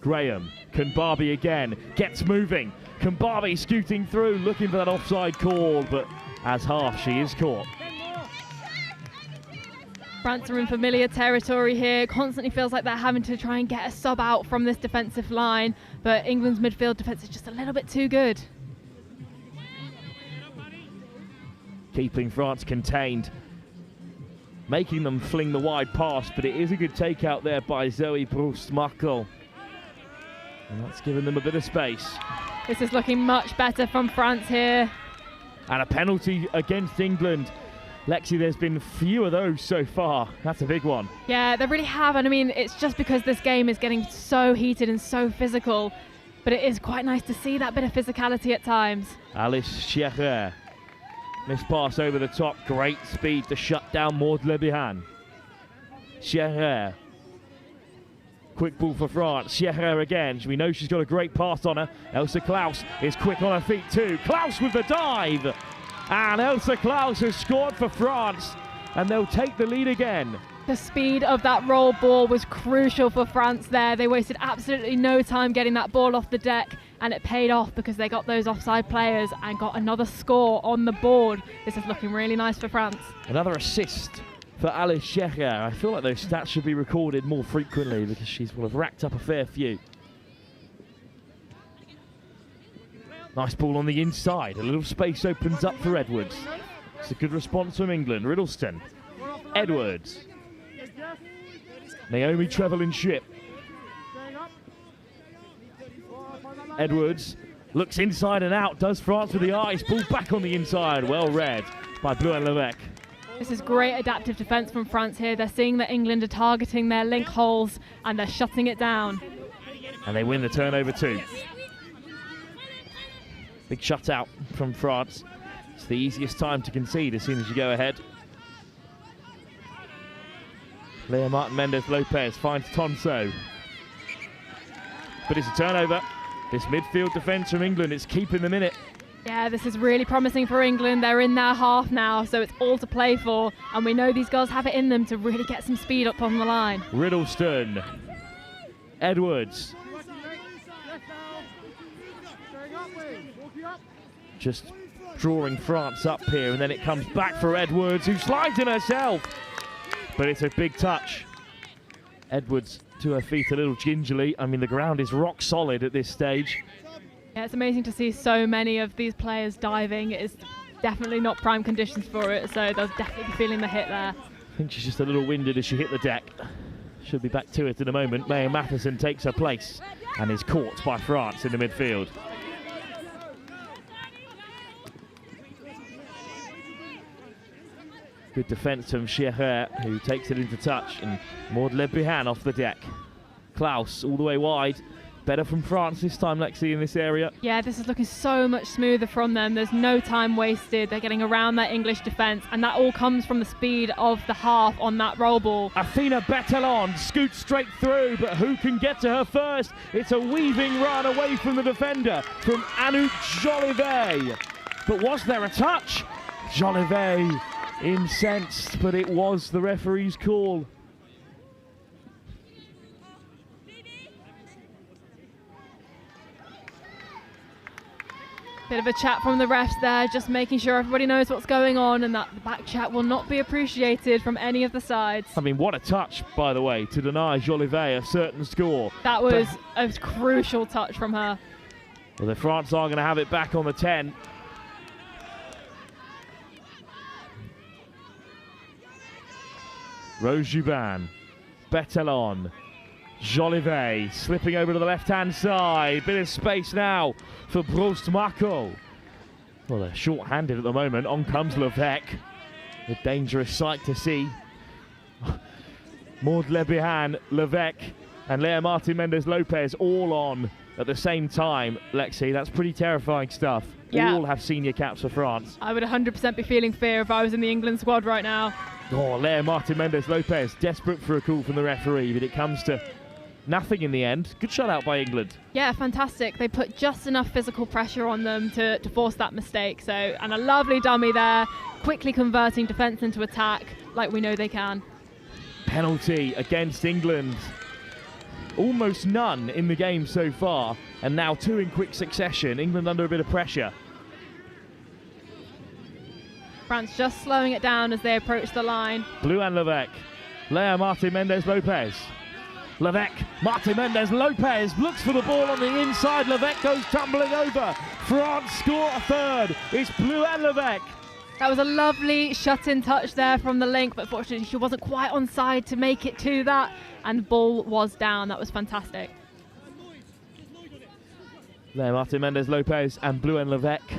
Graham. Kumbabi again. Gets moving. Kumbabi scooting through, looking for that offside call, but as half, she is caught. France are in familiar territory here. Constantly feels like they're having to try and get a sub out from this defensive line, but England's midfield defence is just a little bit too good. Keeping France contained, making them fling the wide pass, but it is a good takeout there by Zoe Proust-Markel. And that's given them a bit of space. This is looking much better from France here. And a penalty against England. Lexi, there's been few of those so far. That's a big one. Yeah, they really have. And I mean, it's just because this game is getting so heated and so physical. But it is quite nice to see that bit of physicality at times. Alice Scherer. Missed pass over the top. Great speed to shut down Maud Le Bihan. Scherer. Quick ball for France. Scherer again. We know she's got a great pass on her. Elsa Klaus is quick on her feet too. Klaus with the dive. And Elsa Klaus has scored for France, and they'll take the lead again. The speed of that roll ball was crucial for France there. They wasted absolutely no time getting that ball off the deck, and it paid off because they got those offside players and got another score on the board. This is looking really nice for France. Another assist for Alice Scherer. I feel like those stats should be recorded more frequently because she's will have racked up a fair few. Nice ball on the inside. A little space opens up for Edwards. It's a good response from England. Riddleston. Edwards. Naomi Trevelyan-Shipp. Edwards looks inside and out. Does France with the eyes. Ball back on the inside. Well read by Blouin Levesque. This is great adaptive defence from France here. They're seeing that England are targeting their link holes and they're shutting it down. And they win the turnover too. Big shutout from France. It's the easiest time to concede as soon as you go ahead. Leah Martin Mendez Lopez finds Tonso. But it's a turnover. This midfield defence from England is keeping them in it. Yeah, this is really promising for England. They're in their half now, so it's all to play for. And we know these girls have it in them to really get some speed up on the line. Riddleston. Edwards. Just drawing France up here, and then it comes back for Edwards, who slides in herself. But it's a big touch. Edwards to her feet a little gingerly. I mean, the ground is rock solid at this stage. Yeah, it's amazing to see so many of these players diving. It is definitely not prime conditions for it, so they'll definitely be feeling the hit there. I think she's just a little winded as she hit the deck. She'll be back to it in a moment. Maya Matheson takes her place and is caught by France in the midfield. Good defence from Scherrer, who takes it into touch, and Maud Lebihan off the deck. Klaus all the way wide. Better from France this time, Lexi, in this area. Yeah, this is looking so much smoother from them. There's no time wasted. They're getting around that English defence, and that all comes from the speed of the half on that roll ball. Athena Bettelon scoots straight through, but who can get to her first? It's a weaving run away from the defender from Anouk Jolivet. But was there a touch? Jolivet incensed, but it was the referee's call. Bit of a chat from the refs there, just making sure everybody knows what's going on, and that the back chat will not be appreciated from any of the sides. I mean, what a touch, by the way, to deny Jolivet a certain score. That was a crucial touch from her. Well, the France are going to have it back on the 10. Rose Jubin, Bettelon, Jolivet slipping over to the left-hand side. Bit of space now for Brost Marco. Well, they're short-handed at the moment. On comes Levesque. A dangerous sight to see. Maud Lebihan, Levesque, and Lea Martin Mendez Lopez all on at the same time. Lexi, that's pretty terrifying stuff. Yeah. All have senior caps for France. I would 100% be feeling fear if I was in the England squad right now. Oh, Lea Martin Mendez Lopez desperate for a call from the referee, but it comes to nothing in the end. Good shutout by England. Yeah, fantastic. They put just enough physical pressure on them to force that mistake. So, and a lovely dummy there, quickly converting defence into attack like we know they can. Penalty against England. Almost none in the game so far, and now two in quick succession. England under a bit of pressure. France just slowing it down as they approach the line. Blue and Levesque. Lea Martin Mendez Lopez. Levesque, Martin Mendez Lopez looks for the ball on the inside. Levesque goes tumbling over. France score a third. It's Blue and Levesque. That was a lovely shut-in touch there from the link, but fortunately she wasn't quite on side to make it to that, and the ball was down. That was fantastic. Lea Martin Mendez Lopez and Blue and Levesque,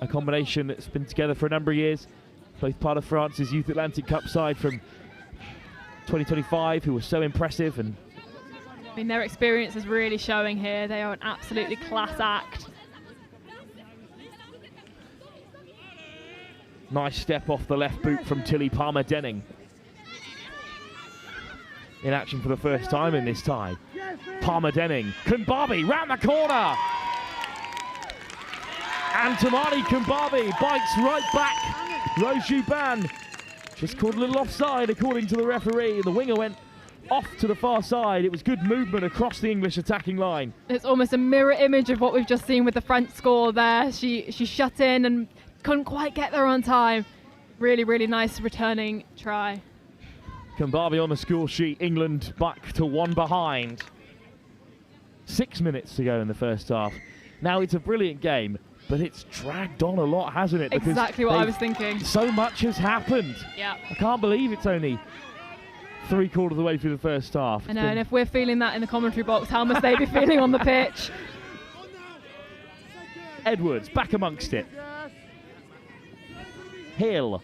a combination that's been together for a number of years. Both part of France's Youth Atlantic Cup side from 2025, who was so impressive. And I mean, their experience is really showing here. They are an absolutely class act. Nice step off the left boot from Tilly Palmer-Denning. In action for the first time in this tie. Palmer-Denning, Kumbabi round the corner. And Tamani Kumbabi bites right back. Rose Jubin just called a little offside according to the referee. The winger went off to the far side. It was good movement across the English attacking line. It's almost a mirror image of what we've just seen with the French score there. She shut in and couldn't quite get there on time. Really, really nice returning try. Kumbabi on the score sheet. England back to one behind. 6 minutes to go in the first half. Now it's a brilliant game, but it's dragged on a lot, hasn't it? Exactly what I was thinking. So much has happened. Yeah. I can't believe it's only 3/4 of the way through the first half. I know, and if we're feeling that in the commentary box, how must they be feeling on the pitch? Edwards back amongst it. Hill.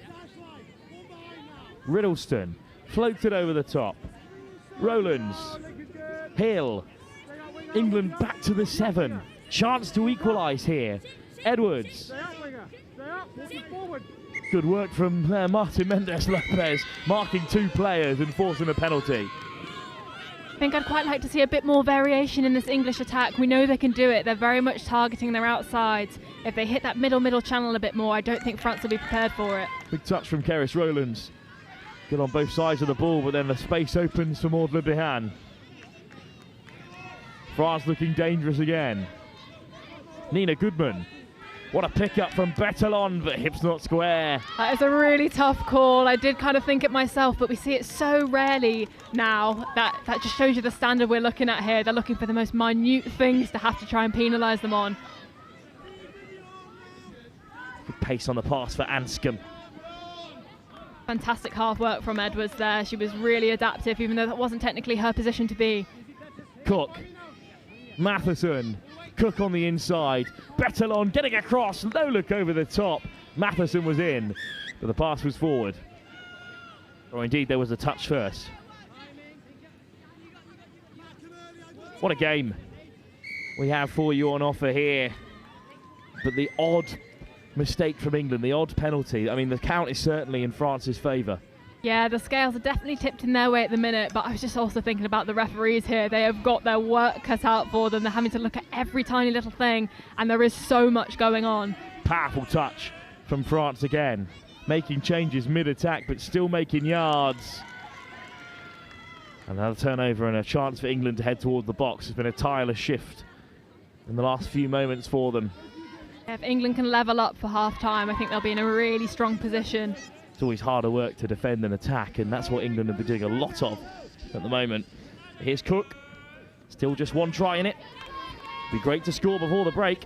Riddleston floated over the top. Rowlands. Hill. England back to the 7. Chance to equalise here. Edwards. Good work from Martin Mendez Lopez, marking 2 players and forcing a penalty. I think I'd quite like to see a bit more variation in this English attack. We know they can do it. They're very much targeting their outsides. If they hit that middle channel a bit more, I don't think France will be prepared for it. Big touch from Keris Rowlands. Good on both sides of the ball, but then the space opens for Maud Lebihan. France looking dangerous again. Nina Goodman. What a pickup from Bettelon, but hips not square. That is a really tough call. I did kind of think it myself, but we see it so rarely now that just shows you the standard we're looking at here. They're looking for the most minute things to have to try and penalise them on. Good pace on the pass for Anscombe. Fantastic half work from Edwards there. She was really adaptive, even though that wasn't technically her position to be. Cook. Matheson. Cook on the inside. Bettelon getting across. No look over the top. Matheson was in, but the pass was forward. Or indeed, there was a touch first. What a game we have for you on offer here. But the odd mistake from England, the odd penalty, I mean, the count is certainly in France's favour. Yeah, the scales are definitely tipped in their way at the minute, but I was just also thinking about the referees here. They have got their work cut out for them. They're having to look at every tiny little thing, and there is so much going on. Powerful touch from France again, making changes mid-attack, but still making yards. Another turnover and a chance for England to head towards the box. It's been a tireless shift in the last few moments for them. If England can level up for half-time, I think they'll be in a really strong position. It's always harder work to defend than attack, and that's what England have been doing a lot of at the moment. Here's Cook. Still just one try in it. Be great to score before the break.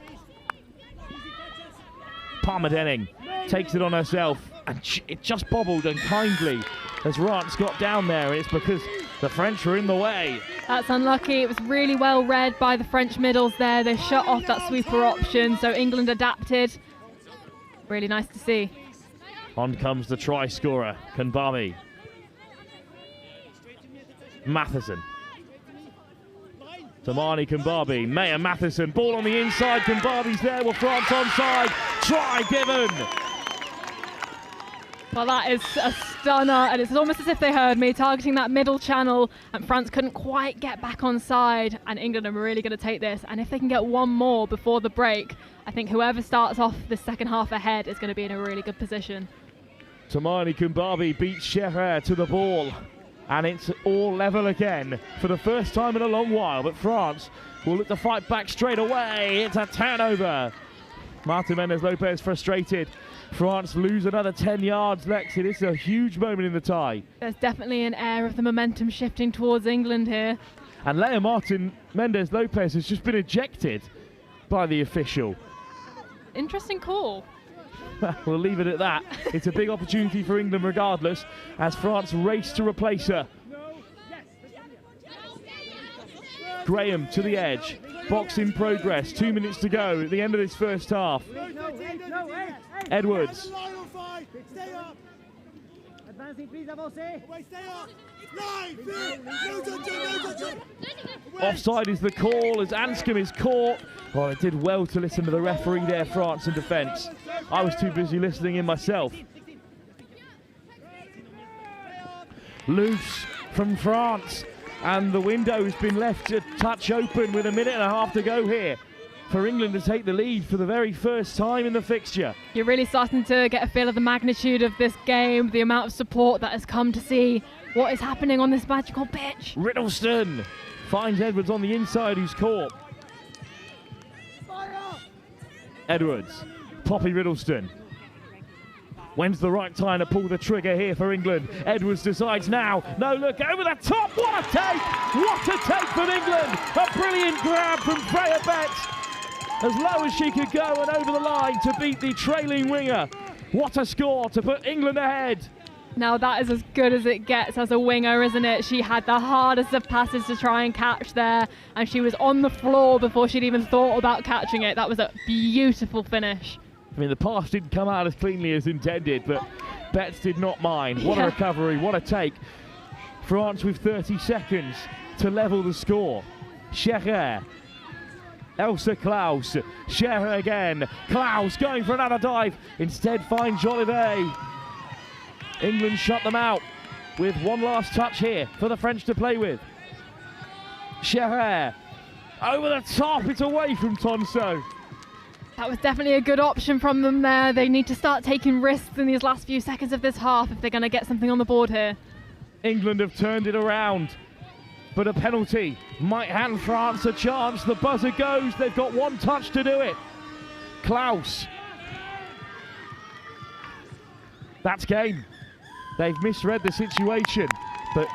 Palmer Denning takes it on herself, and it just bobbled unkindly as Rance got down there, and it's because the French were in the way. That's unlucky. It was really well read by the French middles there. They shut off that sweeper option, so England adapted. Really nice to see. On comes the try scorer, Kanbami. Matheson. Tamani Kanbabi, Maya Matheson, ball on the inside, Kanbabi's there, well, France onside, try given. Well, that is a stunner, and it's almost as if they heard me targeting that middle channel, and France couldn't quite get back on side, and England are really going to take this, and if they can get one more before the break, I think whoever starts off the second half ahead is going to be in a really good position. Tamani Kanbabi beats Scherer to the ball, and it's all level again for the first time in a long while, but France will look to fight back straight away. It's a turnover. Martin Mendes-Lopez frustrated. France lose another 10 yards, Lexi. This is a huge moment in the tie. There's definitely an air of the momentum shifting towards England here. And Leah Martin Mendes-Lopez has just been ejected by the official. Interesting call. We'll leave it at that. It's a big opportunity for England regardless, as France race to replace her. Graham to the edge. Box in progress. 2 minutes to go at the end of this first half. Edwards. Offside is the call as Anscombe is caught. Well, it did well to listen to the referee there, France in defence. I was too busy listening in myself. Loose from France, and the window has been left a touch open with a minute and a half to go here for England to take the lead for the very first time in the fixture. You're really starting to get a feel of the magnitude of this game, the amount of support that has come to see what is happening on this magical pitch. Riddleston finds Edwards on the inside, who's caught. Edwards, Poppy Riddleston. When's the right time to pull the trigger here for England? Edwards decides now. No, look, over the top. What a take! What a take from England! A brilliant grab from Freya Betts. As low as she could go and over the line to beat the trailing winger. What a score to put England ahead. Now that is as good as it gets as a winger, isn't it? She had the hardest of passes to try and catch there, and she was on the floor before she'd even thought about catching it. That was a beautiful finish. I mean, the pass didn't come out as cleanly as intended, but Betts did not mind. What a recovery, what a take. France with 30 seconds to level the score. Scherer. Elsa Klaus. Scherer again. Klaus going for another dive. Instead finds Jolivet. England shut them out with one last touch here for the French to play with. Scherer. Over the top, it's away from Tonso. That was definitely a good option from them there. They need to start taking risks in these last few seconds of this half if they're going to get something on the board here. England have turned it around, but a penalty might hand France a chance. The buzzer goes. They've got one touch to do it. Klaus. That's game. They've misread the situation, but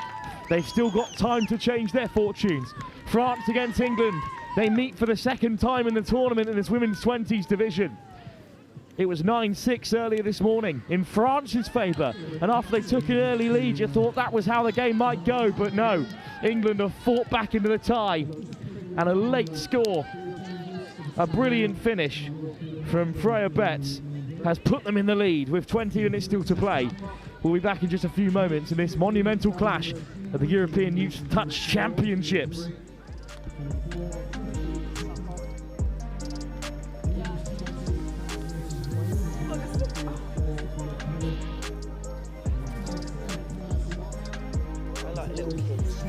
they've still got time to change their fortunes. France against England. They meet for the second time in the tournament in this women's 20s division. It was 9-6 earlier this morning in France's favour, and after they took an early lead, you thought that was how the game might go, but no. England have fought back into the tie, and a late score, a brilliant finish from Freya Betts has put them in the lead with 20 minutes still to play. We'll be back in just a few moments in this monumental clash at the European Youth Touch Championships. I like little kids.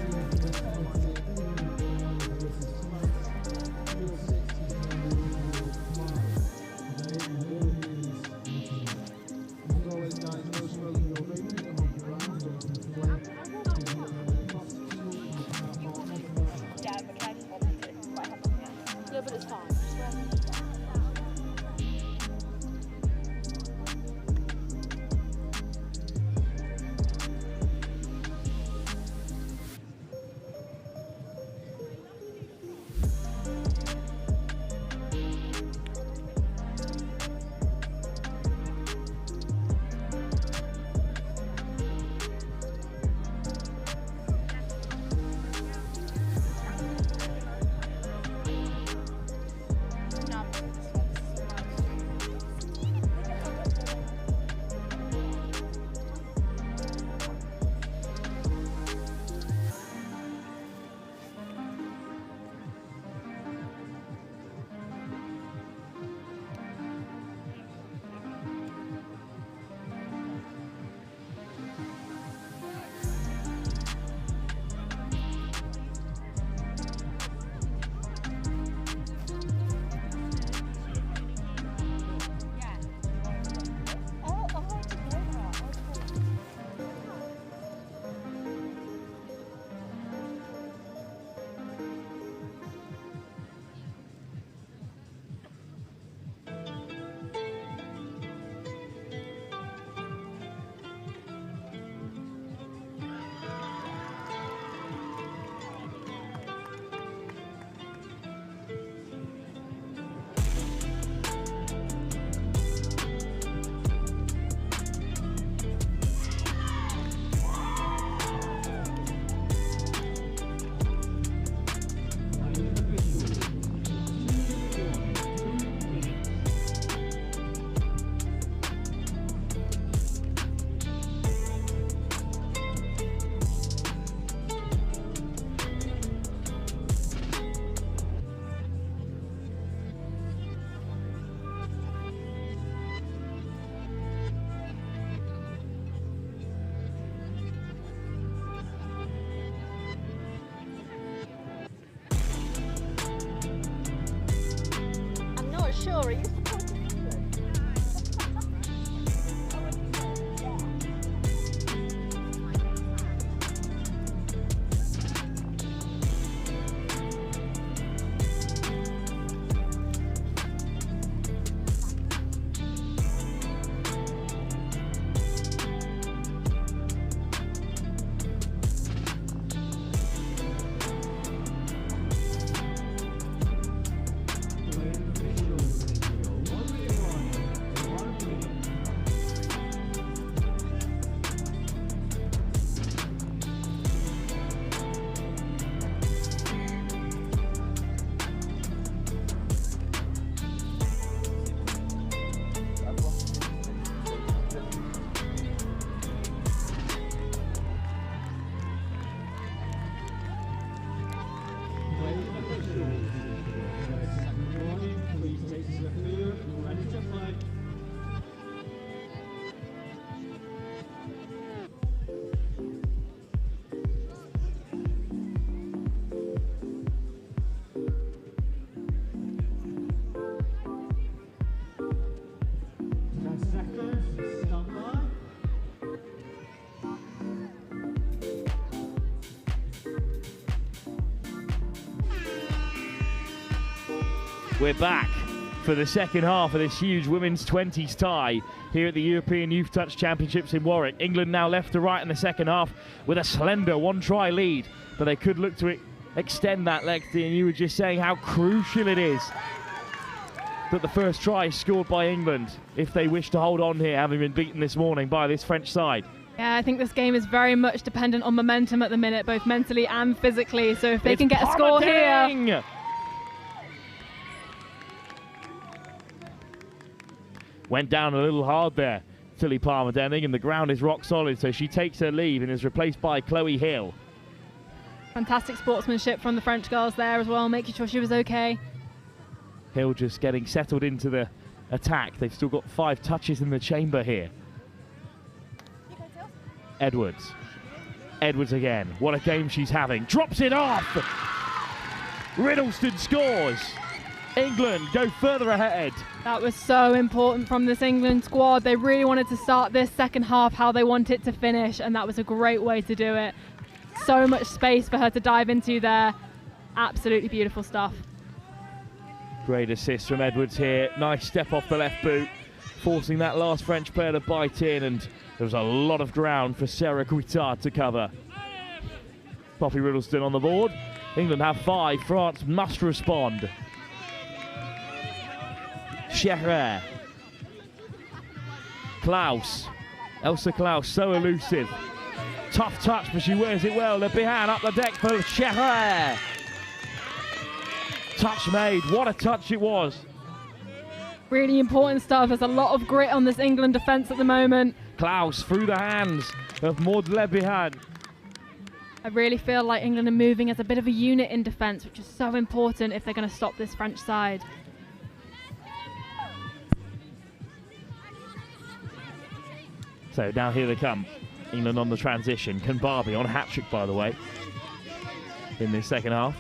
Yeah, but it's fine. Sure, are you supposed to do this? We're back for the second half of this huge women's 20s tie here at the European Youth Touch Championships in Warwick. England now left to right in the second half with a slender one-try lead, but they could look to extend that, Lexi, and you were just saying how crucial it is that the first try is scored by England if they wish to hold on here, having been beaten this morning by this French side. Yeah, I think this game is very much dependent on momentum at the minute, both mentally and physically, so if they can get a score here... Went down a little hard there Tilly Palmer-Denning, and the ground is rock solid, so she takes her leave and is replaced by Chloe Hill. Fantastic sportsmanship from the French girls there as well, making sure she was okay. Hill just getting settled into the attack. They've still got 5 touches in the chamber here. Edwards. Edwards again. What a game she's having. Drops it off! Riddleston scores! England go further ahead. That was so important from this England squad. They really wanted to start this second half how they want it to finish, and that was a great way to do it. So much space for her to dive into there. Absolutely beautiful stuff. Great assist from Edwards here. Nice step off the left boot, forcing that last French player to bite in, and there was a lot of ground for Sarah Guittard to cover. Poppy Riddleston on the board. England have 5. France must respond. Scherer. Klaus. Elsa Klaus, so elusive. Tough touch, but she wears it well. Le Bihan up the deck for Scherer. Touch made. What a touch it was. Really important stuff. There's a lot of grit on this England defence at the moment. Klaus through the hands of Maud Le Bihan. I really feel like England are moving as a bit of a unit in defence, which is so important if they're going to stop this French side. So now here they come. England on the transition. Kanbabi on a hat-trick, by the way, in this second half.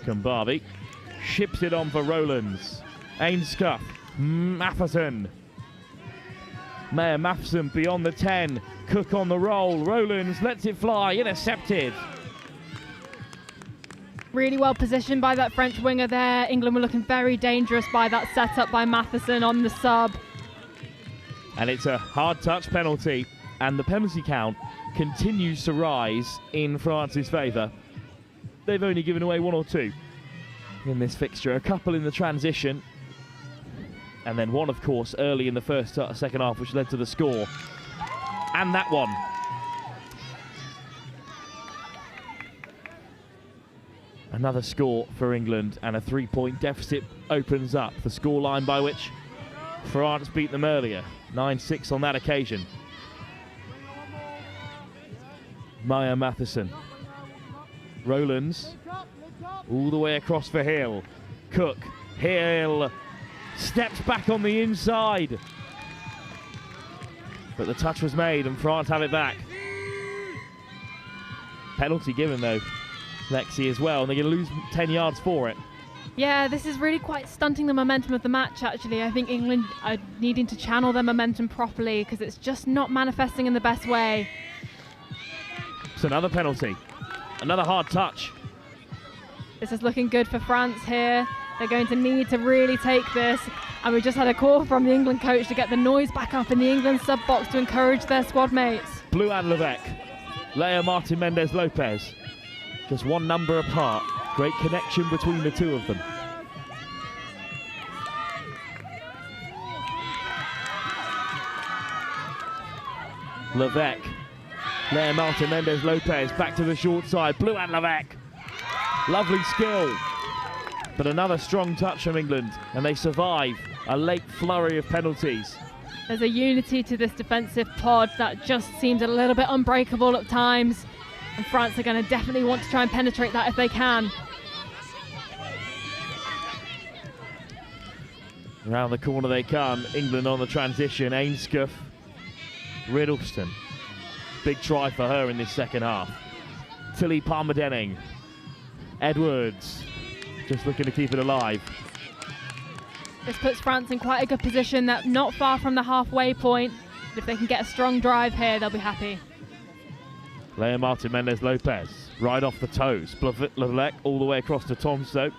Kanbabi ships it on for Rowlands. Ainscuff. Matheson. Maya Matheson beyond the 10. Cook on the roll. Rowlands lets it fly. Intercepted. Really well positioned by that French winger there. England were looking very dangerous by that setup by Matheson on the sub. And it's a hard touch penalty, and the penalty count continues to rise in France's favour. They've only given away 1 or 2 in this fixture, a couple in the transition, and then one, of course, early in the second half, which led to the score. And that one. Another score for England, and a 3-point deficit opens up the scoreline by which France beat them earlier. 9-6 on that occasion. Maya Matheson. Rowlands. All the way across for Hill. Cook. Hill. Steps back on the inside. But the touch was made and France have it back. Penalty given though, Lexi, as well, and they're going to lose 10 yards for it. Yeah, this is really quite stunting the momentum of the match, actually. I think England are needing to channel their momentum properly because it's just not manifesting in the best way. It's another penalty. Another hard touch. This is looking good for France here. They're going to need to really take this. And we just had a call from the England coach to get the noise back up in the England sub-box to encourage their squad mates. Blue and Levesque. Leah Martin Mendez-Lopez. Just 1 number apart. Great connection between the 2 of them. Levesque. Leah Martin Mendez-Lopez back to the short side. Blue and Levesque. Lovely skill. But another strong touch from England, and they survive a late flurry of penalties. There's a unity to this defensive pod that just seems a little bit unbreakable at times. And France are going to definitely want to try and penetrate that if they can. Around the corner they come. England on the transition. Ainscuff. Riddleston. Big try for her in this second half. Tilly Palmer-Denning. Edwards. Just looking to keep it alive. This puts France in quite a good position. They're not far from the halfway point. But if they can get a strong drive here, they'll be happy. Leah Martin Mendez-Lopez. Right off the toes. Levesque all the way across to Tomso.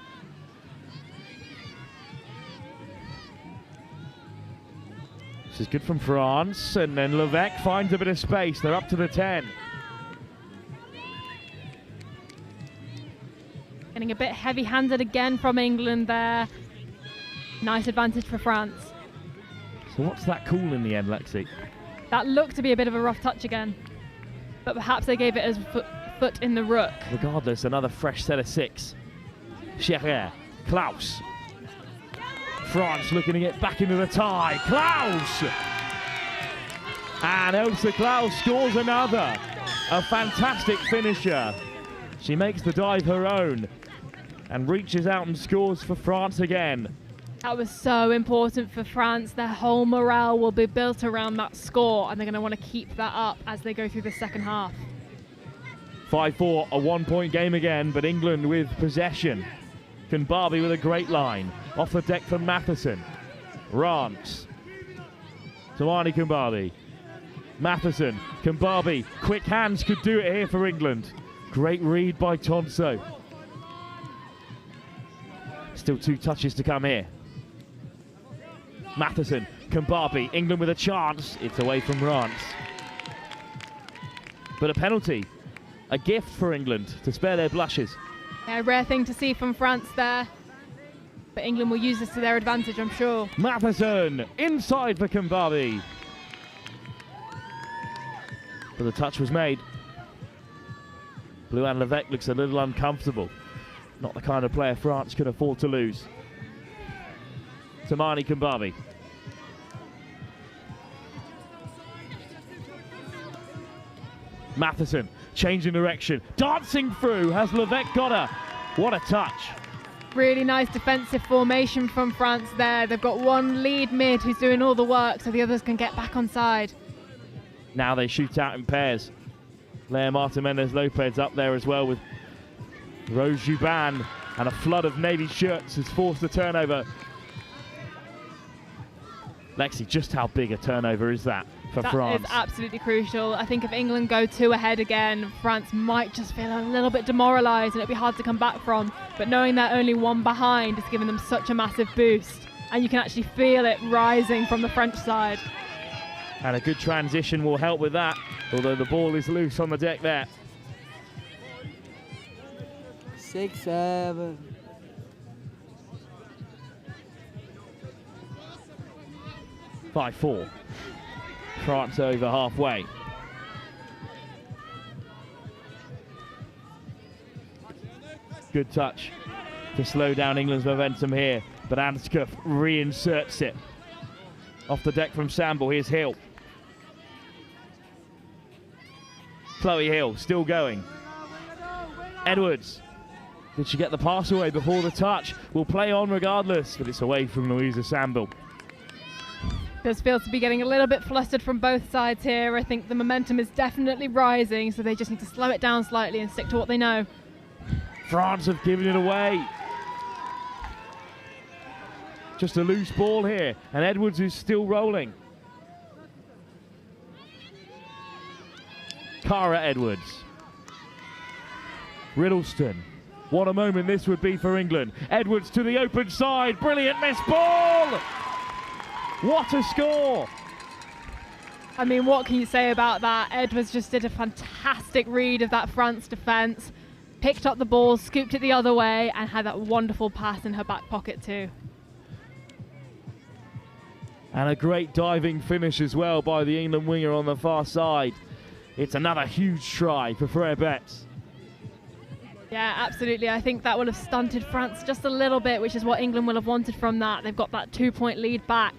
This is good from France, and then Levesque finds a bit of space. They're up to the 10. Getting a bit heavy-handed again from England there. Nice advantage for France. So what's that call in the end, Lexi? That looked to be a bit of a rough touch again. But perhaps they gave it as foot in the rook. Regardless, another fresh set of 6. Scherer. Klaus. France looking to get back into the tie. Klaus! And Elsa Klaus scores another. A fantastic finisher. She makes the dive her own and reaches out and scores for France again. That was so important for France. Their whole morale will be built around that score, and they're going to want to keep that up as they go through the second half. 5-4, a one-point game again, but England with possession. Barbie with a great line. Off the deck from Matheson. Rance. Tamani Barbie. Matheson, Barbie. Quick hands could do it here for England. Great read by Tonso. Still 2 touches to come here. Matheson, Barbie. England with a chance. It's away from Rance. But a penalty. A gift for England to spare their blushes. Yeah, a rare thing to see from France there. But England will use this to their advantage, I'm sure. Matheson, inside for Barbie. But the touch was made. Blue-Anne Levesque looks a little uncomfortable. Not the kind of player France can afford to lose. Tamani Barbie. Matheson, changing direction, dancing through. Has Levesque got her? What a touch. Really nice defensive formation from France there. They've got one lead mid who's doing all the work so the others can get back on side. Now they shoot out in pairs. Lea Marta Mendes-Lopez up there as well with Rose Juban, and a flood of Navy shirts has forced the turnover. Lexi, just how big a turnover is that for France? That is absolutely crucial. I think if England go 2 ahead again, France might just feel a little bit demoralised and it'll be hard to come back from. But knowing they're only 1 behind is giving them such a massive boost. And you can actually feel it rising from the French side. And a good transition will help with that, although the ball is loose on the deck there. 6-7. (5-4). France over halfway. Good touch to slow down England's momentum here, but Anscough reinserts it. Off the deck from Samble, here's Hill. Chloe Hill still going. Edwards. Did she get the pass away before the touch? Will play on regardless, but it's away from Louisa Samble. Does feel to be getting a little bit flustered from both sides here. I think the momentum is definitely rising, so they just need to slow it down slightly and stick to what they know. France have given it away. Just a loose ball here, and Edwards is still rolling. Cara Edwards. Riddleston. What a moment this would be for England. Edwards to the open side. Brilliant miss ball. What a score. I mean, what can you say about that? Edwards just did a fantastic read of that France defence. Picked up the ball, scooped it the other way, and had that wonderful pass in her back pocket too. And a great diving finish as well by the England winger on the far side. It's another huge try for Freya Betts. Yeah, absolutely. I think that will have stunted France just a little bit, which is what England will have wanted from that. They've got that 2-point lead back,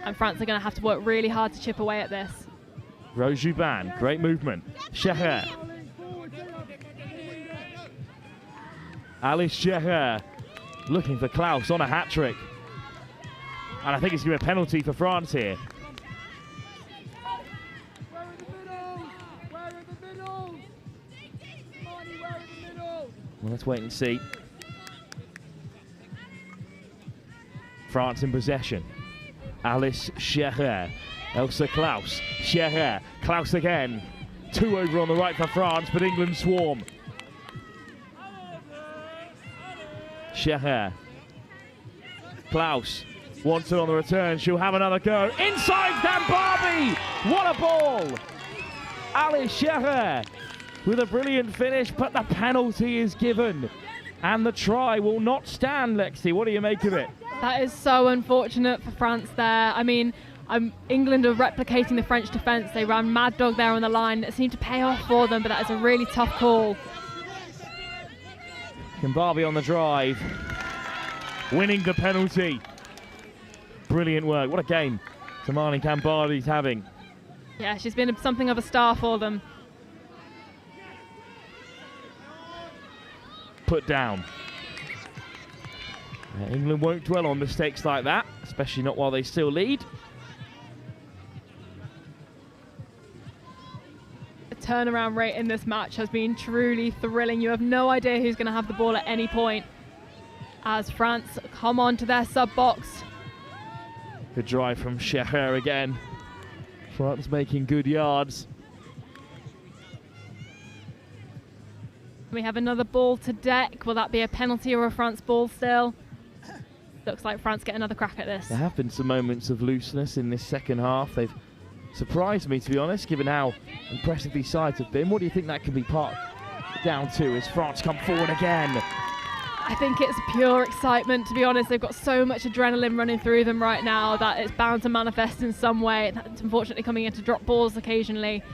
and France are going to have to work really hard to chip away at this. Rose Juban, great movement. Sheher. Alice Sheher looking for Klaus on a hat-trick. And I think it's going to be a penalty for France here. Well, let's wait and see. France in possession. Alice Sheher. Elsa Klaus. Sheher. Klaus again. 2 over on the right for France, but England swarm. Sheher. Klaus wants it on the return. She'll have another go. Inside Barbie! What a ball! Alice Sheher with a brilliant finish, but the penalty is given. And the try will not stand, Lexi. What do you make of it? That is so unfortunate for France there. I mean, England are replicating the French defence. They ran mad dog there on the line. It seemed to pay off for them, but that is a really tough call. Barbie on the drive, winning the penalty. brilliant work. What a game Tamani Kambardi's having. Yeah, she's been something of a star for them. Put down. England won't dwell on mistakes like that, especially not while they still lead. The turnaround rate in this match has been truly thrilling. You have no idea who's going to have the ball at any point as France come on to their sub-box. Good drive from Sheher again. France making good yards. We have another ball to deck. Will that be a penalty or a France ball still? Looks like France get another crack at this. There have been some moments of looseness in this second half. They've surprised me, to be honest, given how impressive these sides have been. What do you think that can be part down to as France come forward again? I think it's pure excitement, to be honest. They've got so much adrenaline running through them right now that it's bound to manifest in some way. That's unfortunately coming in to drop balls occasionally.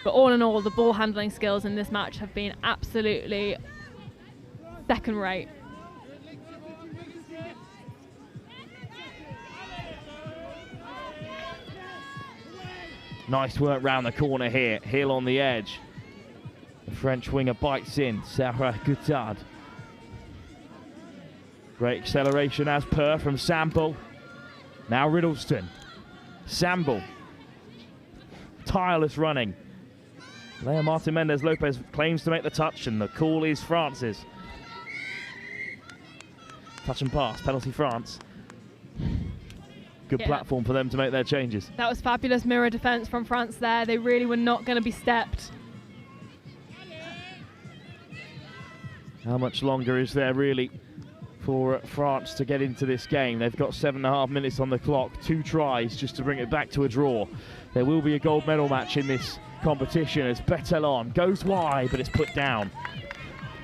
But all in all, the ball handling skills in this match have been absolutely second rate. Nice work round the corner here. Hill on the edge. The French winger bites in. Sarah Goutard. Great acceleration as per from Sample. Now Riddleston. Sample. Tireless running. Leah Martin Mendez Lopez claims to make the touch, and the call is France's. Touch and pass, penalty France. Good platform for them to make their changes. That was fabulous mirror defence from France there. They really were not going to be stepped. How much longer is there really for France to get into this game? They've got 7.5 minutes on the clock, 2 tries just to bring it back to a draw. There will be a gold medal match in this competition as Betelon goes wide, but it's put down.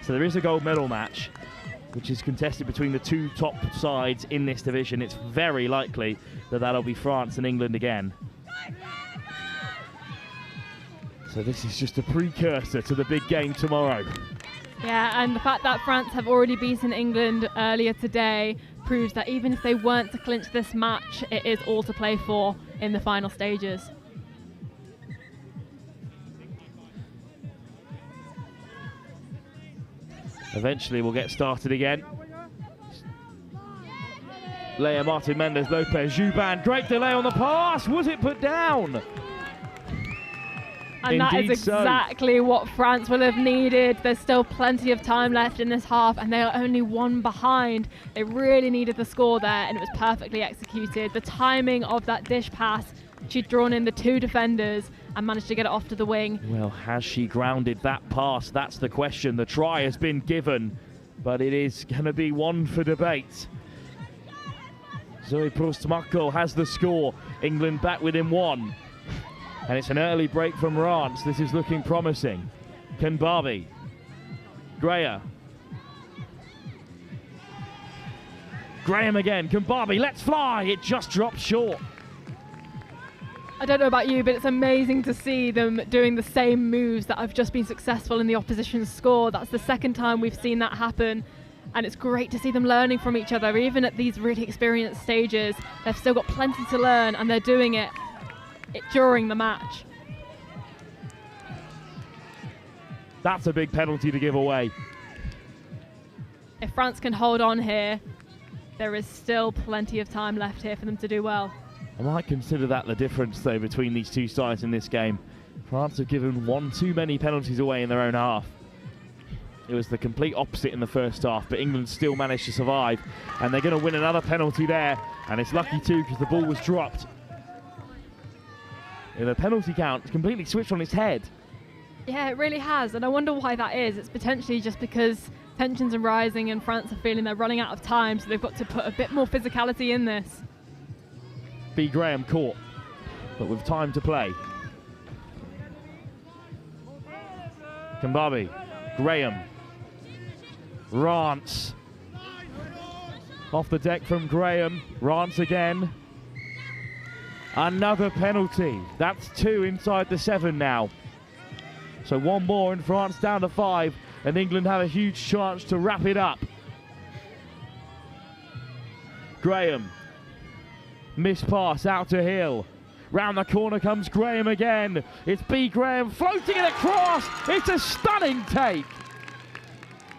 So there is a gold medal match, which is contested between the 2 top sides in this division. It's very likely that that'll be France and England again. So this is just a precursor to the big game tomorrow. Yeah, and the fact that France have already beaten England earlier today proves that even if they weren't to clinch this match, it is all to play for in the final stages. Eventually we'll get started again. Leah Martin Mendez Lopez, Juban, great delay on the pass. Was it put down? And that is exactly what France will have needed. There's still plenty of time left in this half, and they are only 1 behind. They really needed the score there, and it was perfectly executed. The timing of that dish pass, she'd drawn in the 2 defenders and managed to get it off to the wing. Well, has she grounded that pass? That's the question. The try has been given, but it is going to be one for debate. Zoe Proust-Marco has the score. England back within 1. And it's an early break from France. This is looking promising. Kanbabi. Greer. Graham again. Kanbabi, let's fly. It just dropped short. I don't know about you, but it's amazing to see them doing the same moves that have just been successful in the opposition's score. That's the second time we've seen that happen. And it's great to see them learning from each other. Even at these really experienced stages, they've still got plenty to learn, and they're doing it during the match. That's a big penalty to give away. If France can hold on here, there is still plenty of time left here for them to do well. I might consider that the difference, though, between these 2 sides in this game. France have given 1 too many penalties away in their own half. It was the complete opposite in the first half, but England still managed to survive, and they're going to win another penalty there, and it's lucky too because the ball was dropped. And the penalty count completely switched on its head. Yeah, it really has, and I wonder why that is. It's potentially just because tensions are rising and France are feeling they're running out of time, so they've got to put a bit more physicality in this. B. Graham caught, but with time to play. Kambabi, Graham, Rance. Off the deck from Graham, Rance again. Another penalty. That's 2 inside the 7 now. So 1 more and France down to 5, and England have a huge chance to wrap it up. Graham. Miss pass out to Hill. Round the corner comes Graham again. It's B. Graham floating it across. It's a stunning take.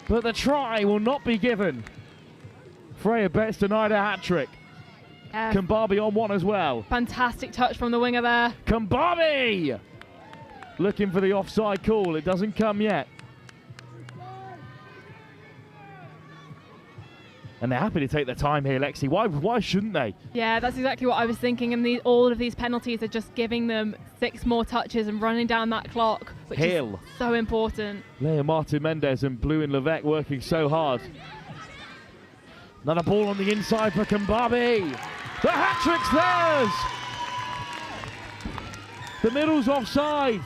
But the try will not be given. Freya Betts denied a hat-trick. Kumbabi on one as well. Fantastic touch from the winger there. Kumbabi! Looking for the offside call. It doesn't come yet. And they're happy to take their time here, Lexi. Why shouldn't they? Yeah, that's exactly what I was thinking. And all of these penalties are just giving them 6 more touches and running down that clock, which is so important. Lea Martin Mendez and Blue and Levesque working so hard. Another ball on the inside for Kumbabi. The hat-trick's theirs. The middle's offside.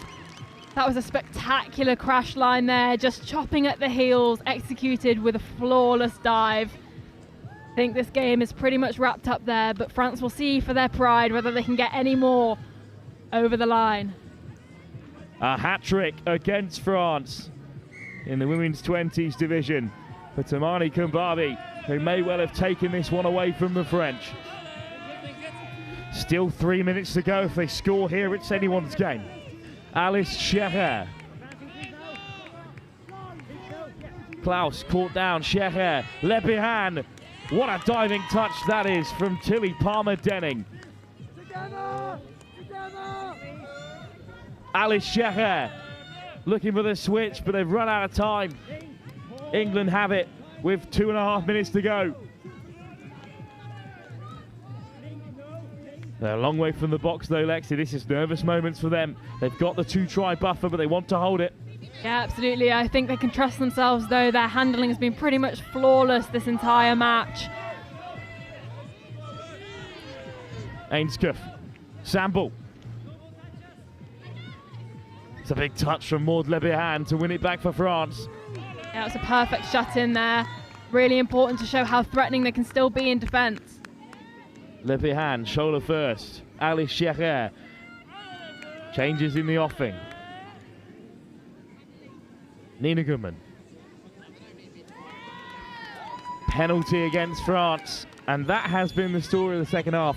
That was a spectacular crash line there, just chopping at the heels, executed with a flawless dive. I think this game is pretty much wrapped up there, but France will see for their pride whether they can get any more over the line. A hat-trick against France in the women's 20s division for Tamani Kumbabi, who may well have taken this one away from the French. Still 3 minutes to go. If they score here, it's anyone's game. Alice Scherer. Klaus caught down. Scherer. Lebihan. What a diving touch that is from Tilly Palmer-Denning. Alice Scherer looking for the switch, but they've run out of time. England have it with 2.5 minutes to go. They're a long way from the box though, Lexi. This is nervous moments for them. They've got the 2-try buffer, but they want to hold it. Yeah, absolutely. I think they can trust themselves though. Their handling has been pretty much flawless this entire match. Ainscough. Samble. It's a big touch from Maud Lebihan to win it back for France. Yeah, it's a perfect shut in there. Really important to show how threatening they can still be in defence. Lebihan, shoulder first. Alice Scherer. Changes in the offing. Nina Goodman. Penalty against France. And that has been the story of the second half.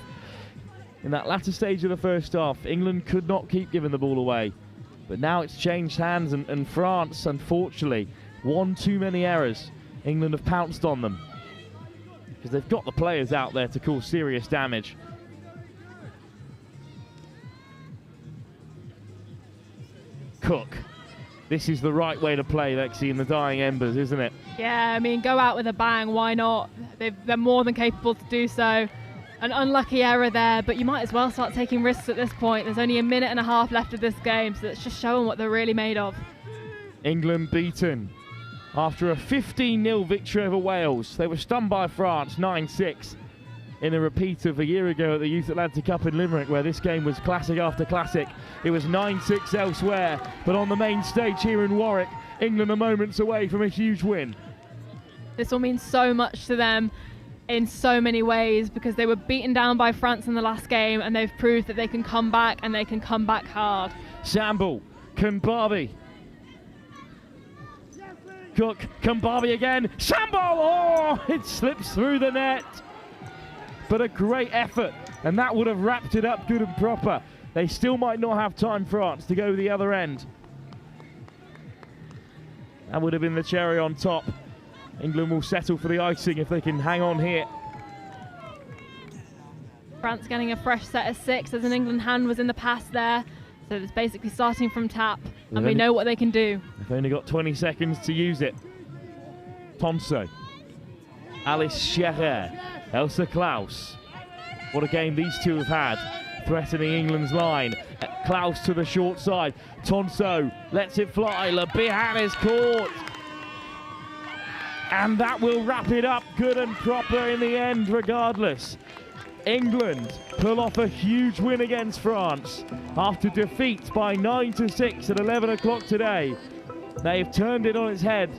In that latter stage of the first half, England could not keep giving the ball away. But now it's changed hands, and France, unfortunately, one too many errors. England have pounced on them, because they've got the players out there to cause serious damage. Cook. This is the right way to play, Lexi, in the dying embers, isn't it? Yeah, I mean, go out with a bang, why not? They're more than capable to do so. An unlucky error there, but you might as well start taking risks at this point. There's only 1.5 minutes left of this game, so it's just showing what they're really made of. England beaten after a 15-0 victory over Wales. They were stunned by France 9-6 in a repeat of a year ago at the Youth Atlantic Cup in Limerick, where this game was classic after classic. It was 9-6 elsewhere, but on the main stage here in Warwick, England are moments away from a huge win. This will mean so much to them in so many ways, because they were beaten down by France in the last game, and they've proved that they can come back, and they can come back hard. Samble, Kumbabi. Cook, Kumbabi again. Samble! Oh, it slips through the net. But a great effort, and that would have wrapped it up good and proper. They still might not have time, France, to go the other end. That would have been the cherry on top. England will settle for the icing if they can hang on here. France getting a fresh set of 6 as an England hand was in the pass there. So it's basically starting from tap, and we know what they can do. They've only got 20 seconds to use it. Tonso. Alice Scherer. Elsa Klaus. What a game these two have had, threatening England's line. Klaus to the short side. Tonso lets it fly. Lebihan is caught. And that will wrap it up good and proper in the end, regardless. England pull off a huge win against France after defeat by 9-6 at 11 o'clock today. They've turned it on its head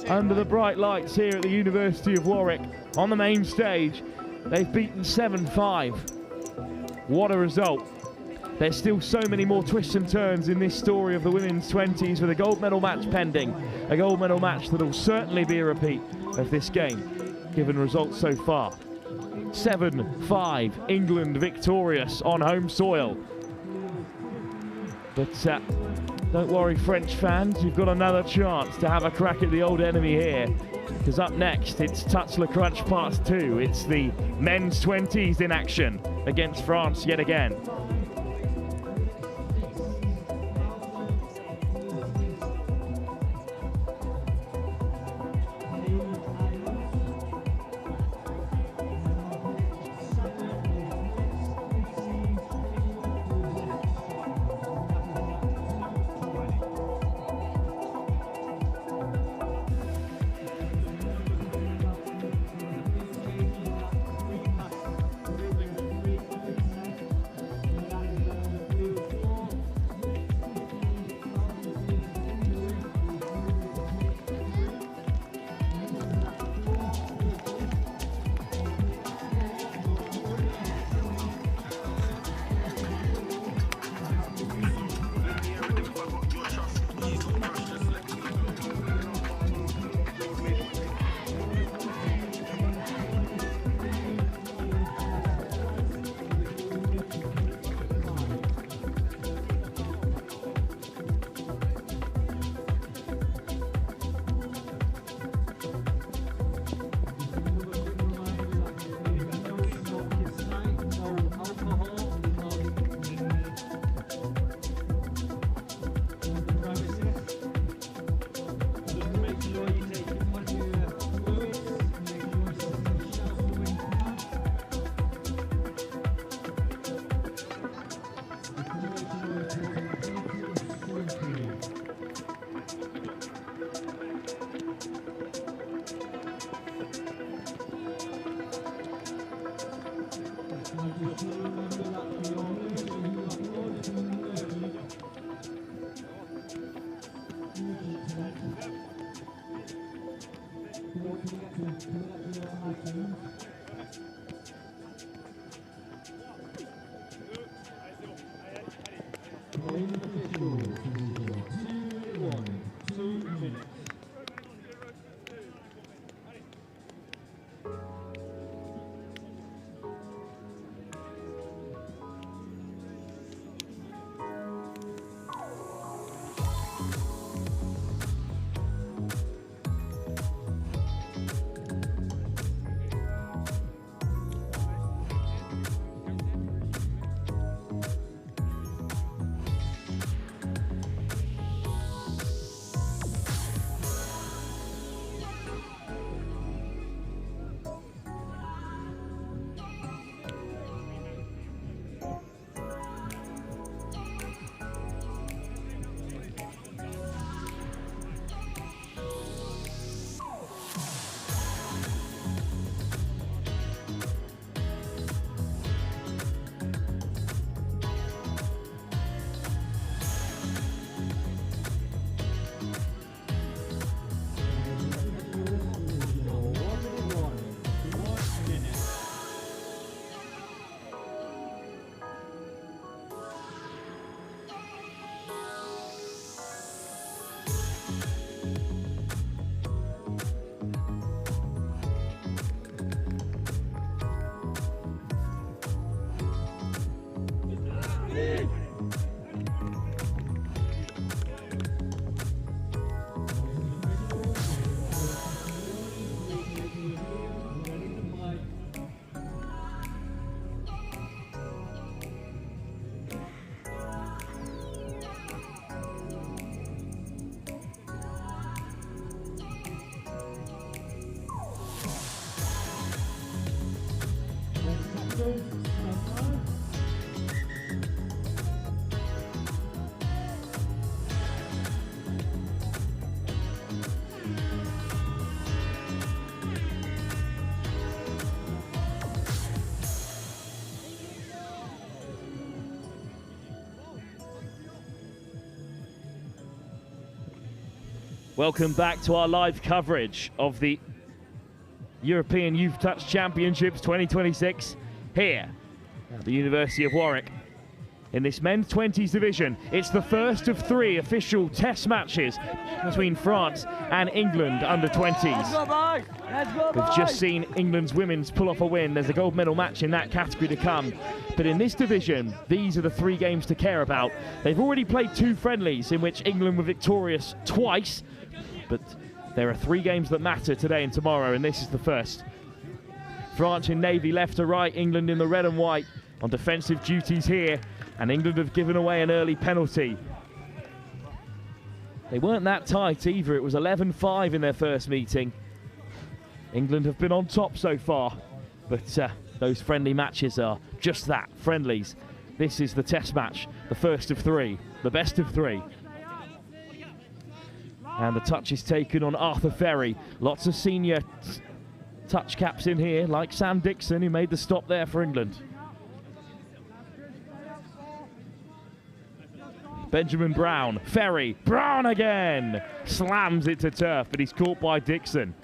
under the bright lights here at the University of Warwick. On the main stage, they've beaten 7-5. What a result. There's still so many more twists and turns in this story of the women's 20s, with a gold medal match pending. A gold medal match that will certainly be a repeat of this game, given results so far. 7-5, England victorious on home soil. But don't worry, French fans, you've got another chance to have a crack at the old enemy here. Because up next, it's Touch Le Crunch Part 2. It's the men's 20s in action against France yet again. Welcome back to our live coverage of the European Youth Touch Championships 2026 here at the University of Warwick. in this men's 20s division. It's the first of 3 official test matches between France and England under 20s. We've just seen England's women's pull off a win. There's a gold medal match in that category to come. But in this division, these are the 3 games to care about. They've already played 2 friendlies in which England were victorious twice, but there are 3 games that matter today and tomorrow, and this is the first. France in navy left to right, England in the red and white on defensive duties here, and England have given away an early penalty. They weren't that tight either. It was 11-5 in their first meeting. England have been on top so far, but those friendly matches are just that, friendlies. This is the test match, the first of 3, the best of 3. And the touch is taken on Arthur Ferry. Lots of senior touch caps in here, like Sam Dixon, who made the stop there for England. Benjamin Brown, Ferry, Brown again! Slams it to turf, but he's caught by Dixon.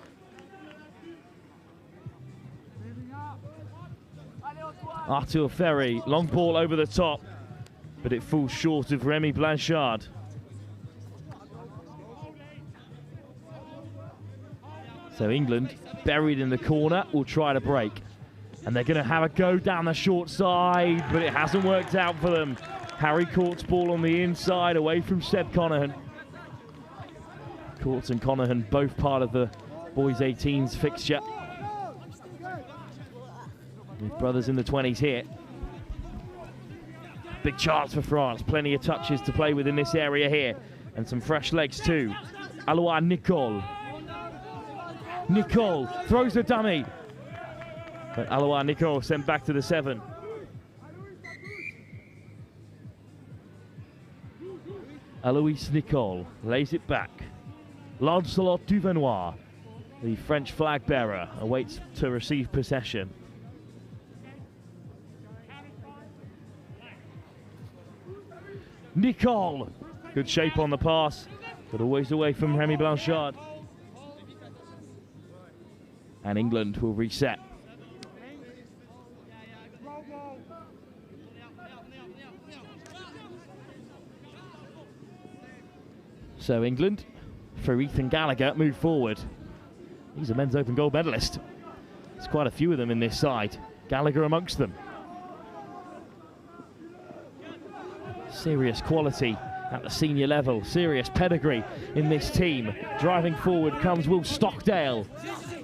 Arthur Ferry, long ball over the top, but it falls short of Remy Blanchard. So England, buried in the corner, will try to break. And they're going to have a go down the short side, but it hasn't worked out for them. Harry Court's ball on the inside, away from Seb Conahan. Courts and Conahan, both part of the boys 18s fixture. With brothers in the 20s here. Big chance for France, plenty of touches to play with in this area here. And some fresh legs too. Alois Nicole. Nicole throws the dummy. But Alois Nicole sent back to the 7. Alois Nicole lays it back. Lancelot Duvenois, the French flag bearer, awaits to receive possession. Nicole, good shape on the pass, but always away from Remy Blanchard. And England will reset. So England, for Ethan Gallagher, move forward. He's a men's open gold medalist. There's quite a few of them in this side. Gallagher amongst them. Serious quality at the senior level, serious pedigree in this team. Driving forward comes Will Stockdale,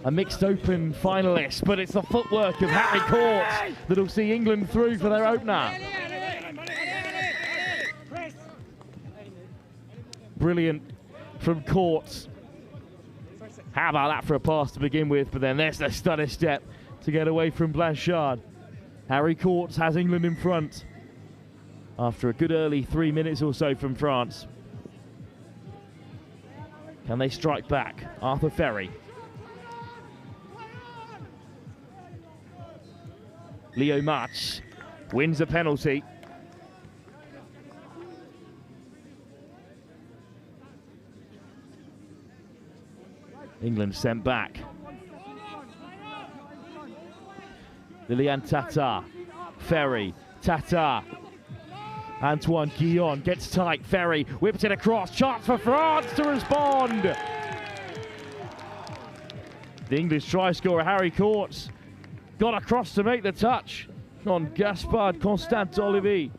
a mixed open finalist, but it's the footwork of Harry Court that'll see England through for their opener. Brilliant from Court. How about that for a pass to begin with, but then there's the stutter step to get away from Blanchard. Harry Court has England in front after a good early 3 minutes or so from France. Can they strike back? Arthur Ferry. Leo Match wins a penalty. England sent back. Lilian Tata, Ferry, Tata. Antoine Guillon gets tight, Ferry whips it across, chance for France to respond. The English try scorer Harry Courts got across to make the touch on Gaspard Constant Olivier.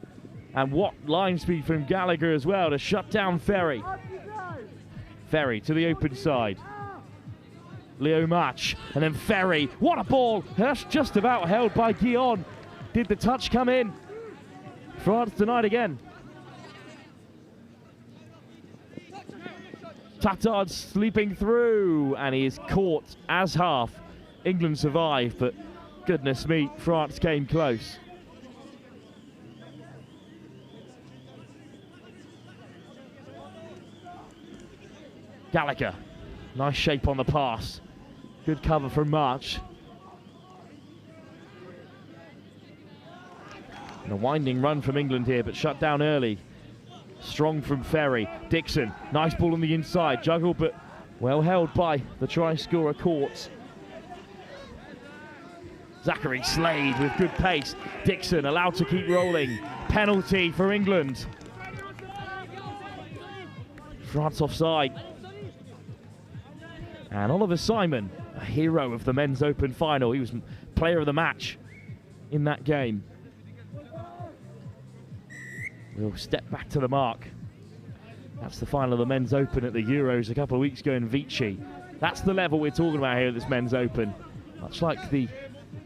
And what line speed from Gallagher as well to shut down Ferry. Ferry to the open side. Leo Match, and then Ferry. What a ball! That's just about held by Guillon. Did the touch come in? France denied again. Tatard sleeping through, and he is caught as half. England survived, but goodness me, France came close. Gallagher, nice shape on the pass. Good cover from March. And a winding run from England here, but shut down early. Strong from Ferry. Dixon, nice ball on the inside. Juggle, but well held by the try scorer Courts. Zachary Slade with good pace. Dixon allowed to keep rolling. penalty for England. France offside. And Oliver Simon, a hero of the Men's Open final. He was player of the match in that game. We'll step back to the mark. That's the final of the Men's Open at the Euros a couple of weeks ago in Vichy. That's the level we're talking about here at this Men's Open. Much like the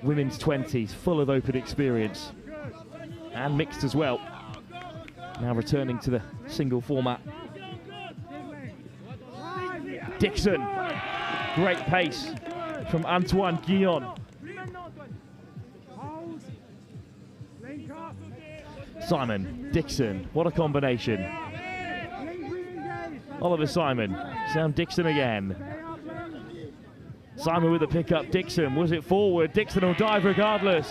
Women's 20s, full of open experience. And mixed as well. Now returning to the single format. Dixon. Great pace from Antoine Guillon. Simon, Dixon, what a combination. Oliver Simon, Sam Dixon again. Simon with the pickup, Dixon, was it forward? Dixon will dive regardless.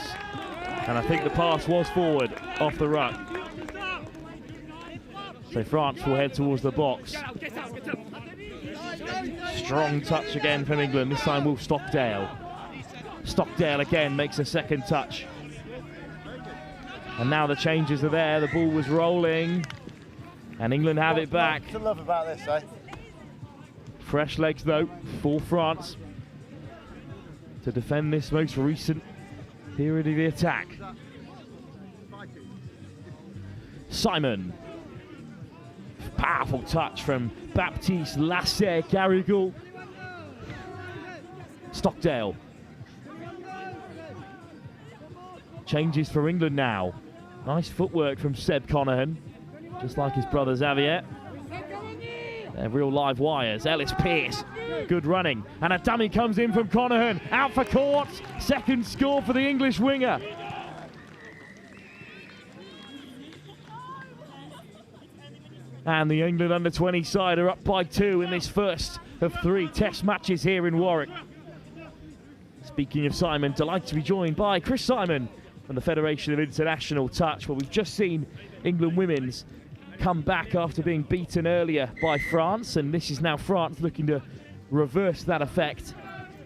And I think the pass was forward, off the ruck. So France will head towards the box. Strong touch again from England, this time Wolf Stockdale. Stockdale again makes a second touch. And now the changes are there, the ball was rolling. And England have it back. What's to love about this, eh? Fresh legs though for France to defend this most recent period of the attack. Simon. Powerful touch from Baptiste Lasser-Garrigou. Stockdale. Changes for England now. Nice footwork from Seb Conahan, just like his brother Xavier. They're real live wires. Ellis Pearce, good running. And a dummy comes in from Conahan. Out for court. Second score for the English winger. And the England under-20 side are up by 2 in this first of 3 test matches here in Warwick. Speaking of Simon, delighted to be joined by Chris Simon from the Federation of International Touch. Well, we've just seen England women's come back after being beaten earlier by France, and this is now France looking to reverse that effect.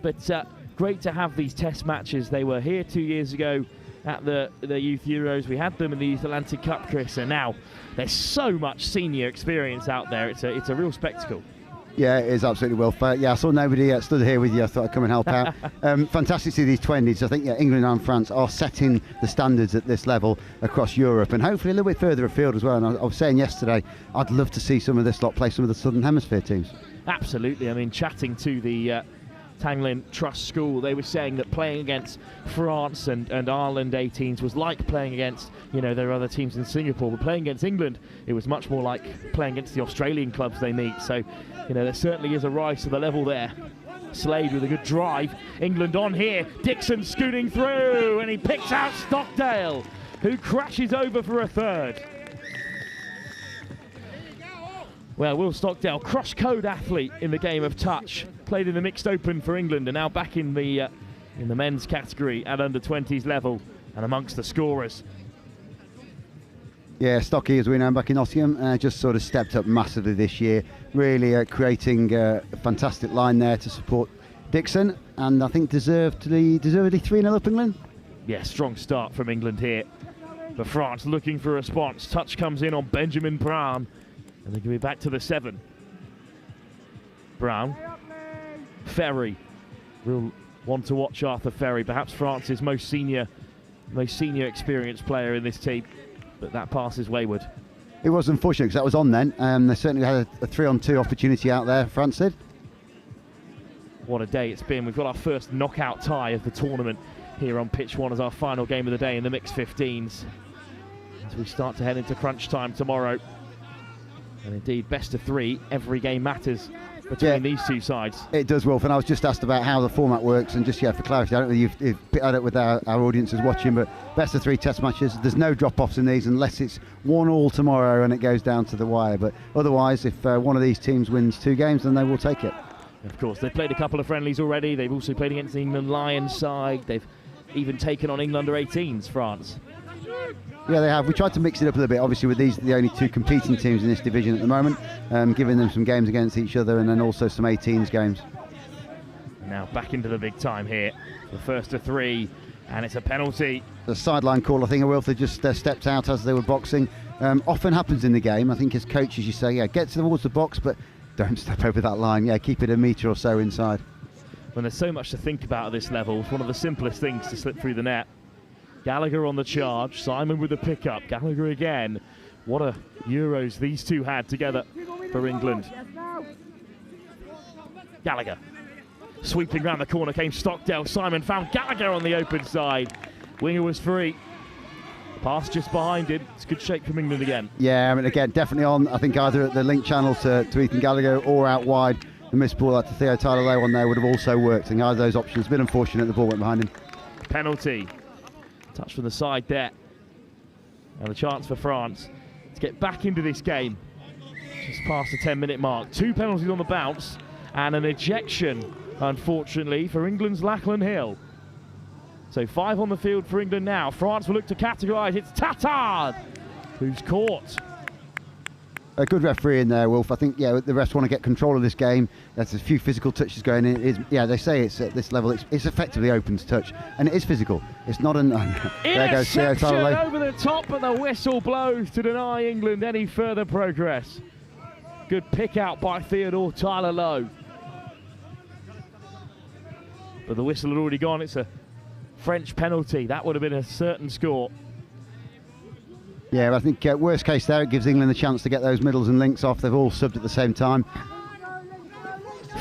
But great to have these test matches. They were here 2 years ago at the Youth Euros. We had them in the Youth Atlantic Cup, Chris, and now there's so much senior experience out there. It's a real spectacle. Yeah, it is absolutely well. Yeah, I saw nobody stood here with you. I thought I'd come and help out. Fantastic to see these 20s. I think England and France are setting the standards at this level across Europe and hopefully a little bit further afield as well. And I was saying yesterday, I'd love to see some of this lot play some of the Southern Hemisphere teams. Absolutely. I mean, chatting to the Tanglin Trust School, they were saying that playing against France and Ireland 18s was like playing against, there are other teams in Singapore, but playing against England, it was much more like playing against the Australian clubs they meet. So, there certainly is a rise to the level there. Slade with a good drive. England on here. Dixon scooting through, and he picks out Stockdale, who crashes over for a third. Well, Will Stockdale, cross-code athlete in the game of touch, played in the mixed open for England and now back in the men's category at under-20s level and amongst the scorers. Yeah, Stocky, as we know, back in Nottingham, just sort of stepped up massively this year, really creating a fantastic line there to support Dixon, and I think deservedly 3-0 up England. Yeah, strong start from England here. But France looking for a response. Touch comes in on Benjamin Brown, and they're going to be back to the 7. Brown. Ferry. Real one to watch, Arthur Ferry. Perhaps France's most senior experienced player in this team. But that pass is wayward. It was unfortunate because that was on then. They certainly had a 3-on-2 opportunity out there, France did. What a day it's been. We've got our first knockout tie of the tournament here on pitch 1 as our final game of the day in the mixed 15s. As we start to head into crunch time tomorrow. And indeed, best of 3, every game matters between these two sides. It does, Wolf, and I was just asked about how the format works, and just for clarity, I don't know if you've picked that up with our audiences watching, but best of 3 test matches, there's no drop-offs in these unless it's 1-1 tomorrow and it goes down to the wire, but otherwise, if one of these teams wins 2 games, then they will take it. Of course, they've played a couple of friendlies already. They've also played against the England Lions side. They've even taken on England under-18s, France. Yeah, they have. We tried to mix it up a little bit. Obviously, with these, the only 2 competing teams in this division at the moment, giving them some games against each other and then also some 18s games. Now back into the big time here. The first of 3 And it's a penalty. The sideline call, I think, Wilfred just stepped out as they were boxing. Often happens in the game. I think as coaches you say, yeah, get towards the box, but don't step over that line. Yeah, keep it a metre or so inside. When there's so much to think about at this level, it's one of the simplest things to slip through the net. Gallagher on the charge, Simon with the pickup, Gallagher again. What a Euros these two had together for England. Gallagher sweeping round the corner came Stockdale. Simon found Gallagher on the open side. Winger was free. Pass just behind him. It's good shape from England again. Yeah, I mean, again, definitely on, I think, either at the link channel to Ethan Gallagher or out wide. The missed ball out to Theo Tyler-Lowe on there would have also worked. And either of those options, a bit unfortunate the ball went behind him. Penalty. Touch from the side there. And a chance for France to get back into this game. Just past the 10-minute mark. 2 penalties on the bounce and an ejection, unfortunately, for England's Lachlan Hill. So 5 on the field for England now. France will look to categorise. It's Tattard who's caught. A good referee in there, Wolf. I think, yeah, the refs want to get control of this game. There's a few physical touches going in. Yeah, they say it's at this level. It's effectively open to touch, and it is physical. It's not an. There goes Theo Tyler-Lowe. Over the top, but the whistle blows to deny England any further progress. Good pick out by Theodore Tyler-Lowe. But the whistle had already gone. It's a French penalty. That would have been a certain score. Yeah, I think worst case there, it gives England a chance to get those middles and links off. They've all subbed at the same time.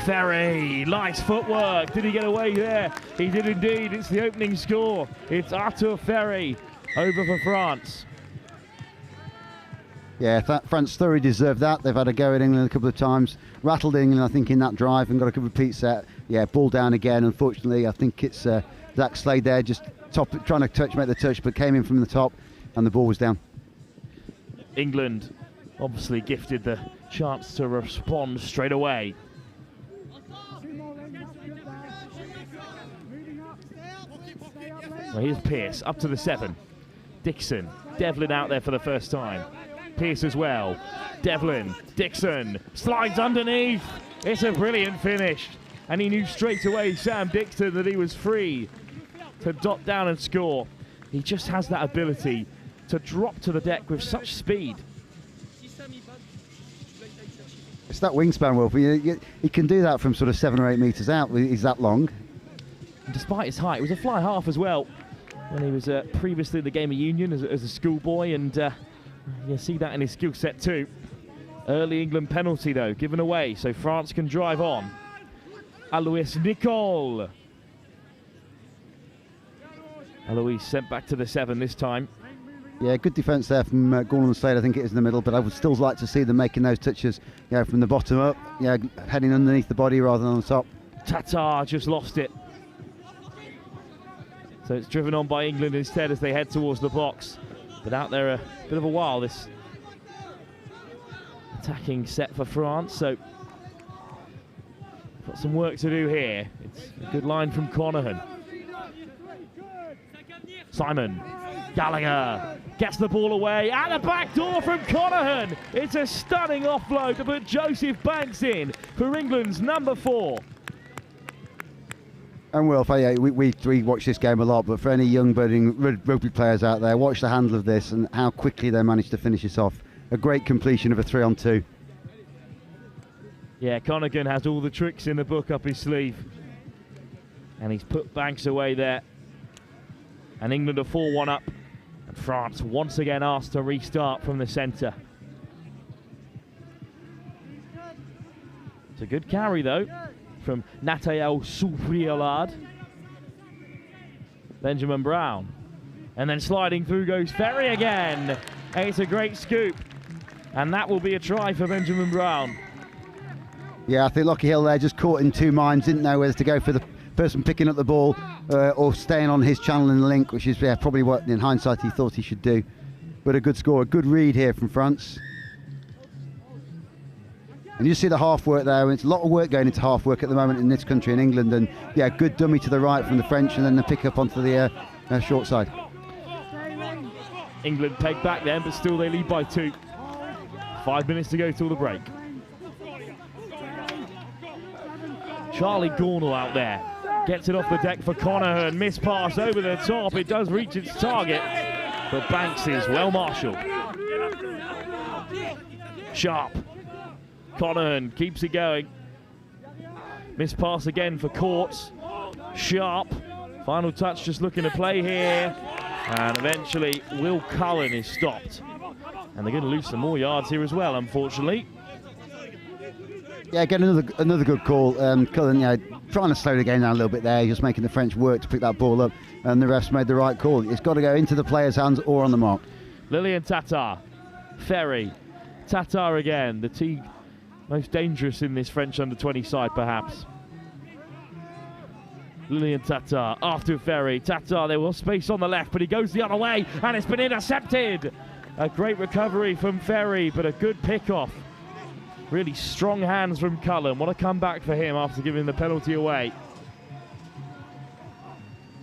Ferry, nice footwork. Did he get away there? He did indeed. It's the opening score. It's Arthur Ferry over for France. Yeah, France thoroughly deserved that. They've had a go at England a couple of times. Rattled England, I think, in that drive and got a good repeat set. Yeah, ball down again. Unfortunately, I think it's Zach Slade there just trying to make the touch, but came in from the top and the ball was down. England obviously gifted the chance to respond straight away. Well, here's Pearce up to the 7. Dixon, Devlin out there for the first time. Pearce as well. Devlin, Dixon slides underneath. It's a brilliant finish, and he knew straight away, Sam Dixon, that he was free to dot down and score. He just has that ability to drop to the deck with such speed. It's that wingspan, Wolf. He can do that from sort of 7 or 8 metres out. He's that long. And despite his height, it was a fly half as well when he was previously in the game of Union as a schoolboy, and you see that in his skill set too. Early England penalty though, given away, so France can drive on. Alois Nicole. Alois sent back to the 7 this time. Yeah, good defence there from Gorman and Slade. I think it is in the middle, but I would still like to see them making those touches, from the bottom up, heading underneath the body rather than on the top. Tatar just lost it. So it's driven on by England instead as they head towards the box. But out there a bit of a while, this attacking set for France. So got some work to do here. It's a good line from Conahan. Simon, Gallagher gets the ball away at the back door from Conahan. It's a stunning offload to put Joseph Banks in for England's number 4. And Wilf, we watch this game a lot, but for any young budding rugby players out there, watch the handle of this and how quickly they managed to finish this off. A great completion of a 3-on-2. Yeah, Conaghan has all the tricks in the book up his sleeve. And he's put Banks away there. And England are 4-1 up. And France once again asked to restart from the centre. It's a good carry though from Natael Soupriolard. Benjamin Brown. And then sliding through goes Ferry again. And it's a great scoop. And that will be a try for Benjamin Brown. Yeah, I think Lockie Hill there just caught in 2 minds, didn't know whether to go for the person picking up the ball or staying on his channel in the link, which is probably what in hindsight he thought he should do. But a good score, a good read here from France. And you see the half work there, and it's a lot of work going into half work at the moment in this country, in England. And yeah, good dummy to the right from the French, and then the pick up onto the short side. England pegged back then, but still they lead by 2. 5 minutes to go till the break. Charlie Gornall out there. Gets it off the deck for Conahan. Miss pass over the top. It does reach its target, but Banks is well marshalled. Sharp. Conahan keeps it going. Miss pass again for Courts. Sharp. Final touch just looking to play here. And eventually Will Cullen is stopped. And they're going to lose some more yards here as well, unfortunately. Yeah, again, another good call. Cullen, trying to slow the game down a little bit there, just making the French work to pick that ball up, and the refs made the right call. It's got to go into the player's hands or on the mark. Lillian Tatar, Ferry, Tatar again, the team most dangerous in this French under-20 side, perhaps. Lillian Tatar after Ferry. Tatar, there was space on the left, but he goes the other way, and it's been intercepted. A great recovery from Ferry, but a good pick-off. Really strong hands from Cullen. What a comeback for him after giving the penalty away.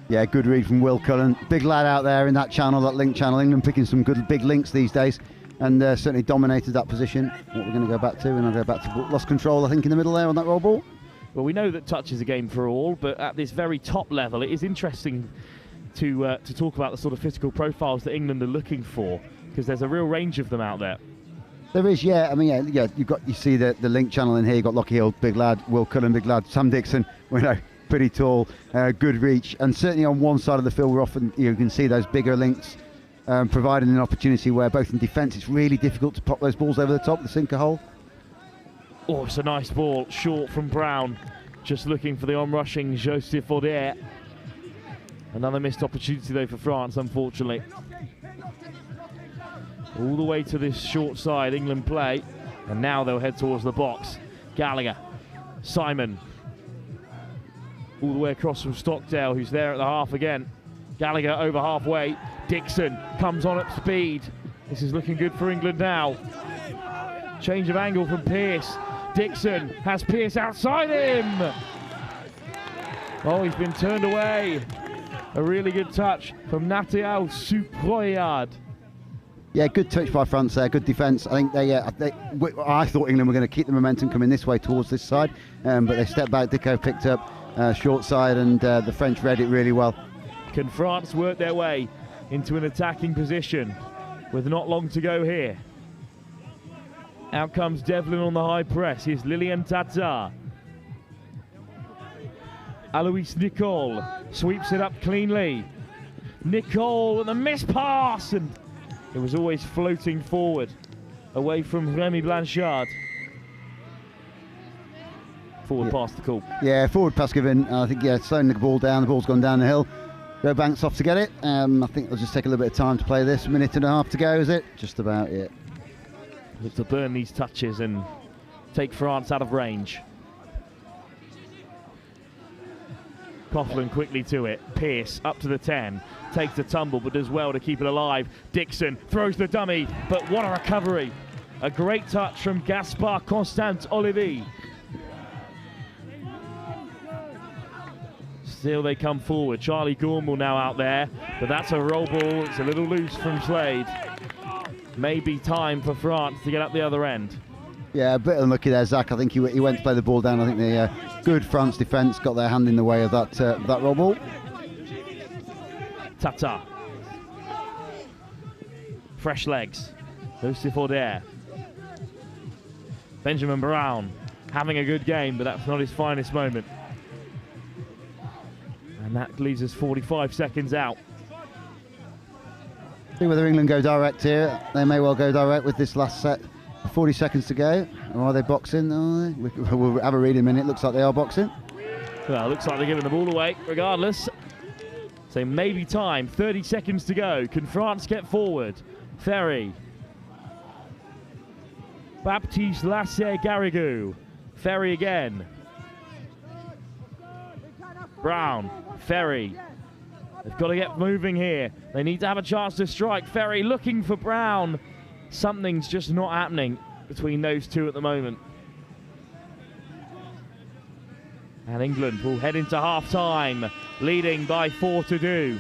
Yeah, good read from Will Cullen. Big lad out there in that channel, that link channel. England picking some good big links these days, and certainly dominated that position. What we're going to go back to, and I'll go back to lost control, I think, in the middle there on that roll ball. Well, we know that touch is a game for all, but at this very top level, it is interesting to talk about the sort of physical profiles that England are looking for, because there's a real range of them out there. There is, yeah. I mean, yeah. You see the link channel in here. You've got Lockie Hill, big lad. Will Cullen, big lad. Sam Dixon, pretty tall, good reach, and certainly on one side of the field, we're often you can see those bigger links, providing an opportunity where both in defence it's really difficult to pop those balls over the top, the sinker hole. Oh, it's a nice ball, short from Brown, just looking for the on-rushing Joseph Audet. Another missed opportunity though for France, unfortunately. All the way to this short side, England play, and now they'll head towards the box. Gallagher, Simon, all the way across from Stockdale, who's there at the half again. Gallagher over halfway. Dixon comes on at speed. This is looking good for England now. Change of angle from Pearce. Dixon has Pearce outside him. Oh, he's been turned away. A really good touch from Nathiel Suproyard. Yeah, good touch by France there, good defence. I think I thought England were going to keep the momentum coming this way towards this side, but they stepped back. Dicko picked up short side, and the French read it really well. Can France work their way into an attacking position with not long to go here? Out comes Devlin on the high press. Here's Lillian Tatar. Alois Nicole sweeps it up cleanly. Nicole with a miss pass, and it was always floating forward away from Remy Blanchard. Forward pass the call. Yeah, forward pass given. I think, slowing the ball down. The ball's gone down the hill. Go Banks off to get it. I think it'll just take a little bit of time to play this. A minute and a half to go, is it? Just about it. Look to burn these touches and take France out of range. Coughlin quickly to it. Pearce up to the 10. Takes the tumble but does well to keep it alive. Dixon throws the dummy, but what a recovery. A great touch from Gaspard Constant Olivier. Still they come forward. Charlie Gormall now out there, but that's a roll ball. It's a little loose from Slade. Maybe time for France to get up the other end. Yeah, a bit unlucky there, Zach. I think he went to play the ball down. I think the good France defence got their hand in the way of that roll ball. Tata. Fresh legs. Joseph Audet. Benjamin Brown having a good game, but that's not his finest moment. And that leaves us 45 seconds out. See whether England go direct here. They may well go direct with this last set. 40 seconds to go. Or are they boxing? We'll have a read in a minute. Looks like they are boxing. Well, looks like they're giving the ball away regardless. So maybe time. 30 seconds to go. Can France get forward? Ferry. Baptiste Lasser-Garrigou. Ferry again. Brown. Ferry. They've got to get moving here. They need to have a chance to strike. Ferry looking for Brown. Something's just not happening between those two at the moment. And England will head into half-time, leading by 4-2.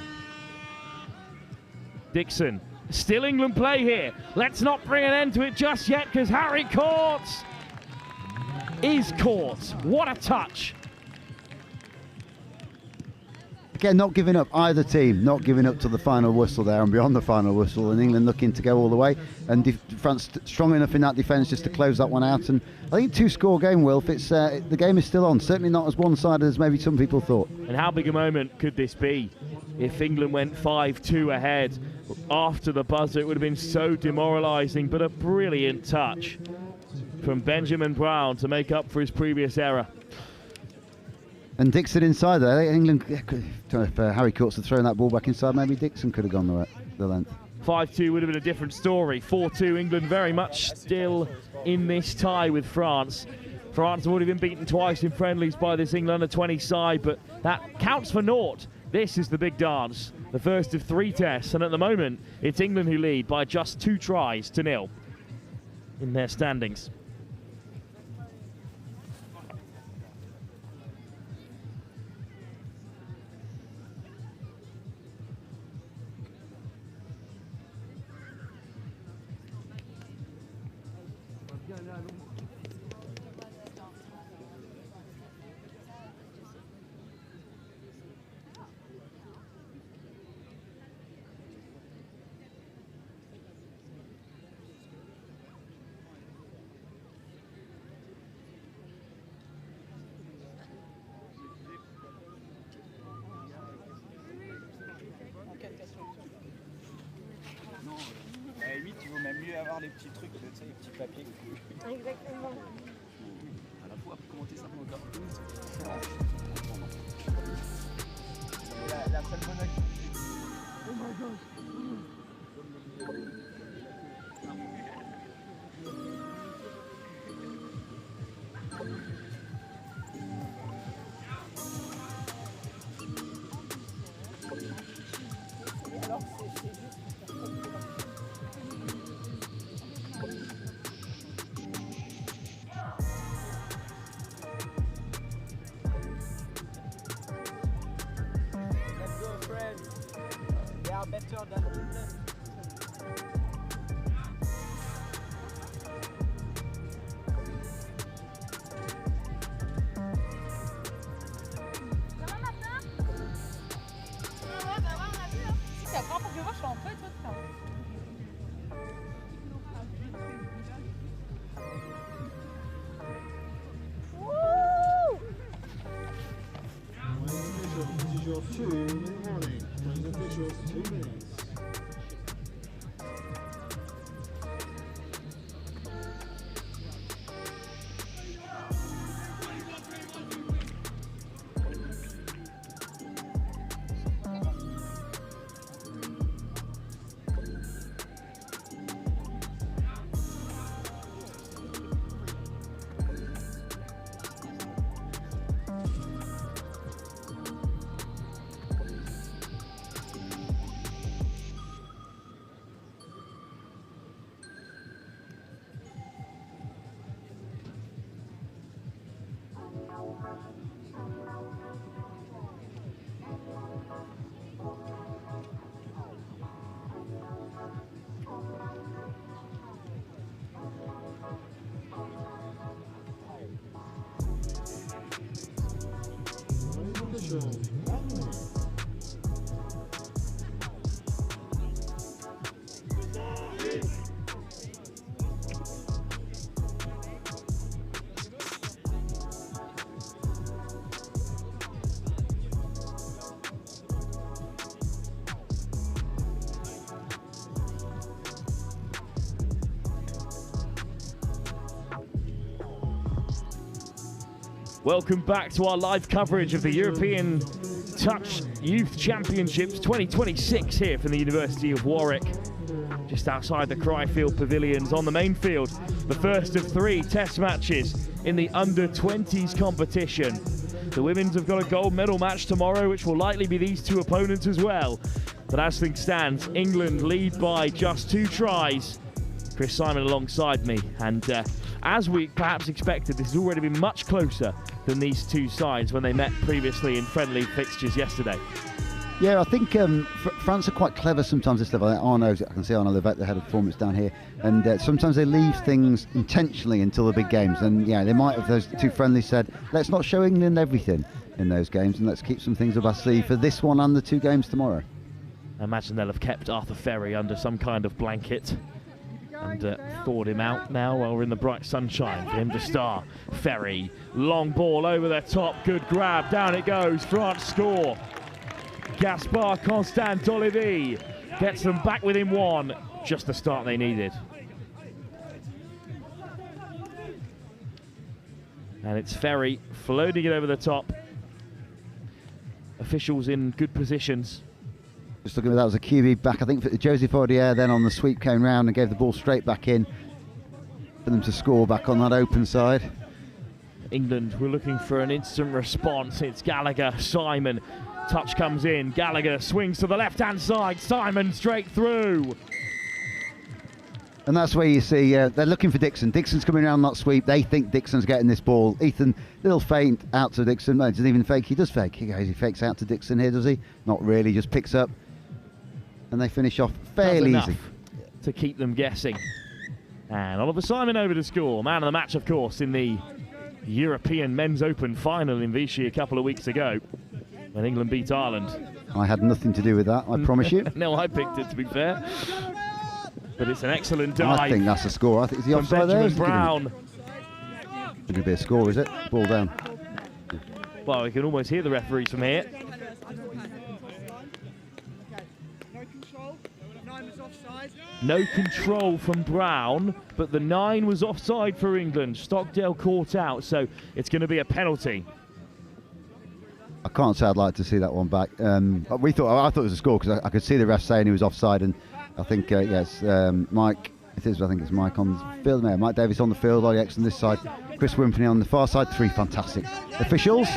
Dixon, still England play here. Let's not bring an end to it just yet, because Harry Courts is caught. What a touch. again, not giving up, either team, not giving up to the final whistle there and beyond the final whistle, and England looking to go all the way, and France strong enough in that defence just to close that one out. And I think 2-score game, Wilf, it's the game is still on, certainly not as one-sided as maybe some people thought. And how big a moment could this be if England went 5-2 ahead after the buzzer? It would have been so demoralising, but a brilliant touch from Benjamin Brown to make up for his previous error. And Dixon inside there. England, if Harry Courts had thrown that ball back inside, maybe Dixon could have gone the length. 5-2 would have been a different story. 4-2, England very much still in this tie with France. France have already been beaten twice in friendlies by this England under-20 side, but that counts for naught. This is the big dance, the first of 3 tests, and at the moment, it's England who lead by just 2 tries to 0 in their standings. À la limite, il vaut même mieux avoir les petits trucs, tu sais, les petits papiers. Exactement. À la fois pour commenter ça encore plus. La seule bonne action. Oh my god. Alors, c'est juste. They are better than England. C'est la première fois que je vois, je suis en peu étonnée. Welcome back to our live coverage of the European Touch Youth Championships 2026 here from the University of Warwick. Just outside the Cryfield Pavilions on the main field, the first of 3 test matches in the under-20s competition. The women's have got a gold medal match tomorrow, which will likely be these 2 opponents as well. But as things stand, England lead by just 2 tries. Chris Simon alongside me, and as we perhaps expected, this has already been much closer than these 2 sides when they met previously in friendly fixtures yesterday. Yeah, I think France are quite clever sometimes this level. I can see Arno Levesque, the head of performance down here, and sometimes they leave things intentionally until the big games. And yeah, they might have, those two friendlies, said, let's not show England everything in those games and let's keep some things up our sleeve for this one and the 2 games tomorrow. I imagine they'll have kept Arthur Ferry under some kind of blanket and thawed him out now while we're in the bright sunshine for him to star. Ferry, long ball over the top, good grab, down it goes, France score. Gaspard Constant Olivier gets them back within 1, just the start they needed. And it's Ferry floating it over the top. Officials in good positions. Just looking at that was a QB back, I think, for Joseph Audier, then on the sweep came round and gave the ball straight back in for them to score back on that open side. England were looking for an instant response. It's Gallagher, Simon, touch comes in, Gallagher swings to the left-hand side, Simon straight through. And that's where you see they're looking for Dixon. Dixon's coming around that sweep. They think Dixon's getting this ball. Ethan, little feint out to Dixon. No, he doesn't even fake. He does fake. He fakes out to Dixon here, does he? Not really, just picks up. And they finish off fairly easy. To keep them guessing. And Oliver Simon over to score. Man of the match, of course, in the European Men's Open final in Vichy a couple of weeks ago when England beat Ireland. I had nothing to do with that, I promise you. No, I picked it, to be fair. But it's an excellent dive. I think that's a score. I think, is he offside there? Benjamin Brown. It could be a score, is it? Ball down. Well, we can almost hear the referees from here. No control from Brown, but the 9 was offside for England. Stockdale caught out, so it's going to be a penalty. I can't say I'd like to see that one back. I thought it was a score because I could see the ref saying he was offside, and I think yes, Mike. I think it's Mike on the field. No, Mike Davis on the field. Ollie X on this side. Chris Wimpney on the far side. 3 fantastic officials.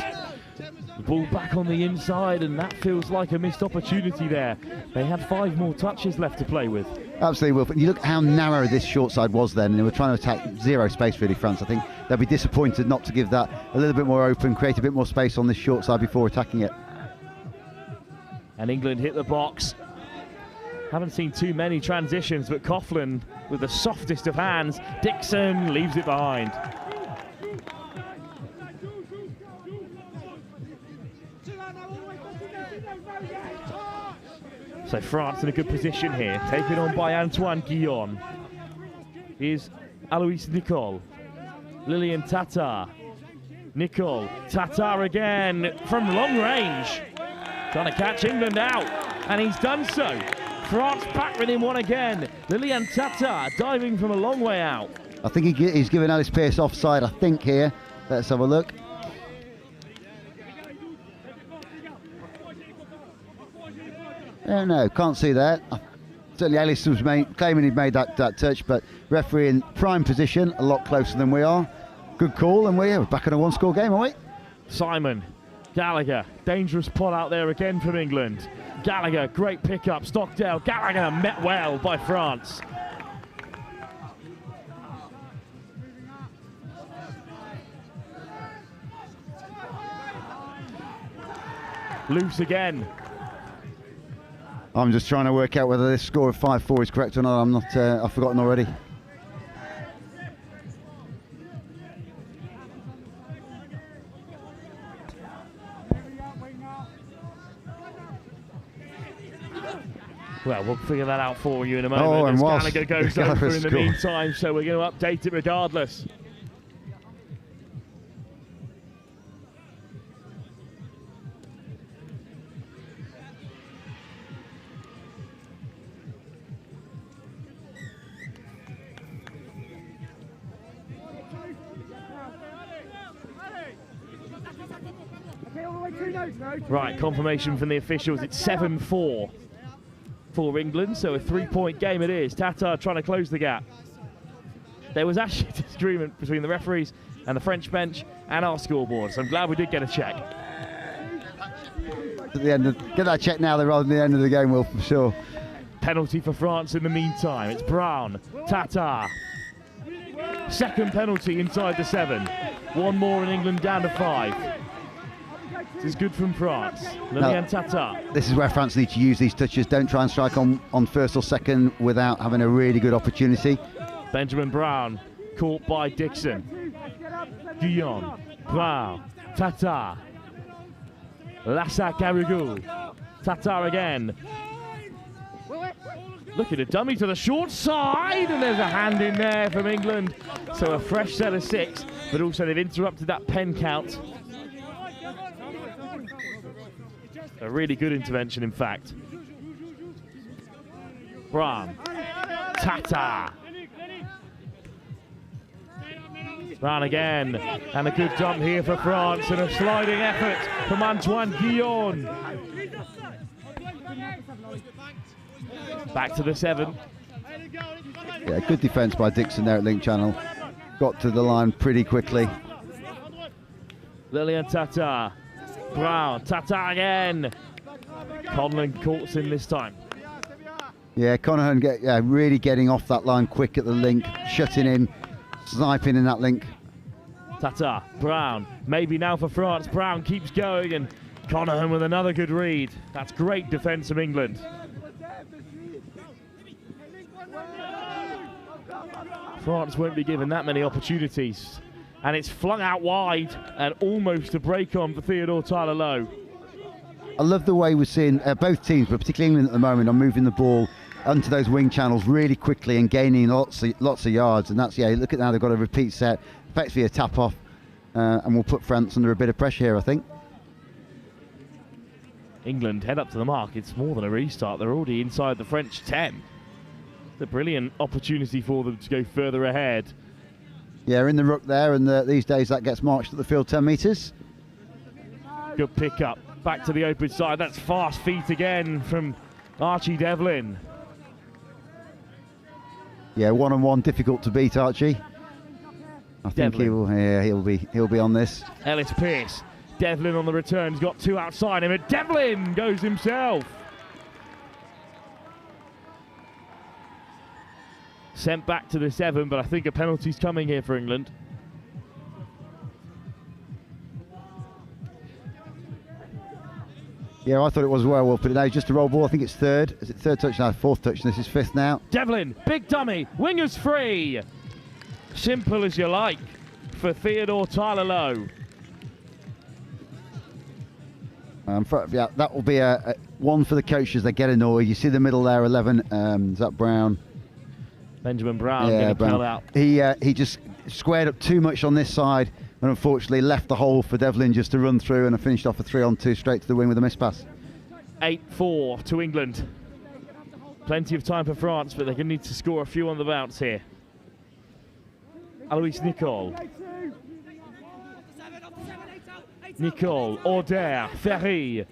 The ball back on the inside, and that feels like a missed opportunity there. They had 5 more touches left to play with. Absolutely, Wilf. And you look how narrow this short side was then, and they were trying to attack zero space really, France. I think they'll be disappointed not to give that a little bit more open, create a bit more space on this short side before attacking it. And England hit the box. Haven't seen too many transitions, but Coughlin with the softest of hands. Dixon leaves it behind. So France in a good position here, taken on by Antoine Guillon. Here's Alois Nicole, Lilian Tatar, Nicole, Tatar again from long range. Trying to catch England out, and he's done so. France back within 1 again. Lilian Tatar diving from a long way out. I think he's given Alice Pearce offside, I think, here. Let's have a look. No, can't see that. Certainly Ellis was claiming he'd made that touch, but referee in prime position, a lot closer than we are. Good call, and we're back in a 1-score game, aren't we? Simon, Gallagher, dangerous pot out there again from England. Gallagher, great pickup, Stockdale, Gallagher met well by France. Loose again. I'm just trying to work out whether this score of 5-4 is correct or not. I'm not. I've forgotten already. Well, we'll figure that out for you in a moment. Oh, and as Gallagher goes over in the meantime, so we're going to update it regardless. Right, confirmation from the officials. It's 7-4 for England, so a 3-point game it is. Tatar trying to close the gap. There was actually a disagreement between the referees and the French bench and our scoreboard, so I'm glad we did get a check. At the end get that check now, rather than the end of the game, Will, for sure. Penalty for France in the meantime. It's Brown, Tatar. Second penalty inside the 7. 1 more in England down to 5. This is good from France. Liliane Tata. This is where France need to use these touches. Don't try and strike on first or second without having a really good opportunity. Benjamin Brown caught by Dixon. Guillon, Brown, Tata. Lassak Garrigou. Tata again. Look at a dummy to the short side, and there's a hand in there from England. So a fresh set of 6, but also they've interrupted that pen count. A really good intervention, in fact. Brown, Tata. Brown again, and a good dump here for France, and a sliding effort from Antoine Guillon. Back to the 7. Yeah, good defence by Dixon there at link channel. Got to the line pretty quickly. Liliane Tata. Brown, Tata again. Conlon courts in this time. Yeah, Conahan really getting off that line quick at the link, shutting in, sniping in that link. Tata, Brown, maybe now for France. Brown keeps going, and Conahan with another good read. That's great defence from England. France won't be given that many opportunities. And it's flung out wide and almost a break on for Theodore Tyler Lowe. I love the way we're seeing both teams, but particularly England at the moment, are moving the ball onto those wing channels really quickly and gaining lots of yards. And that's, look at now, they've got a repeat set, effectively a tap off, and we'll put France under a bit of pressure here, I think. England head up to the mark. It's more than a restart. They're already inside the French 10. It's a brilliant opportunity for them to go further ahead. Yeah, in the ruck there, and these days that gets marched at the field 10 metres. Good pick up. Back to the open side. That's fast feet again from Archie Devlin. Yeah, one-on-one, difficult to beat, Archie. I think he'll be on this. Ellis Pearce. Devlin on the return. He's got 2 outside him, and Devlin goes himself. Sent back to the 7, but I think a penalty's coming here for England. Yeah, I thought it was as well, but now just a roll ball. I think it's third. Is it third touch now? Fourth touch, and this is 5th now. Devlin, big dummy, wingers free. Simple as you like for Theodore Tyler Lowe. That will be a one for the coaches. They get annoyed. You see the middle there, 11. Is that Brown? Benjamin Brown getting cut out. He just squared up too much on this side, and unfortunately left the hole for Devlin just to run through, and I finished off a 3-on-2 straight to the wing with a miss pass. 8-4 to England. Plenty of time for France, but they're going to need to score a few on the bounce here. Alois Nicole. Nicole, Auder, Ferry.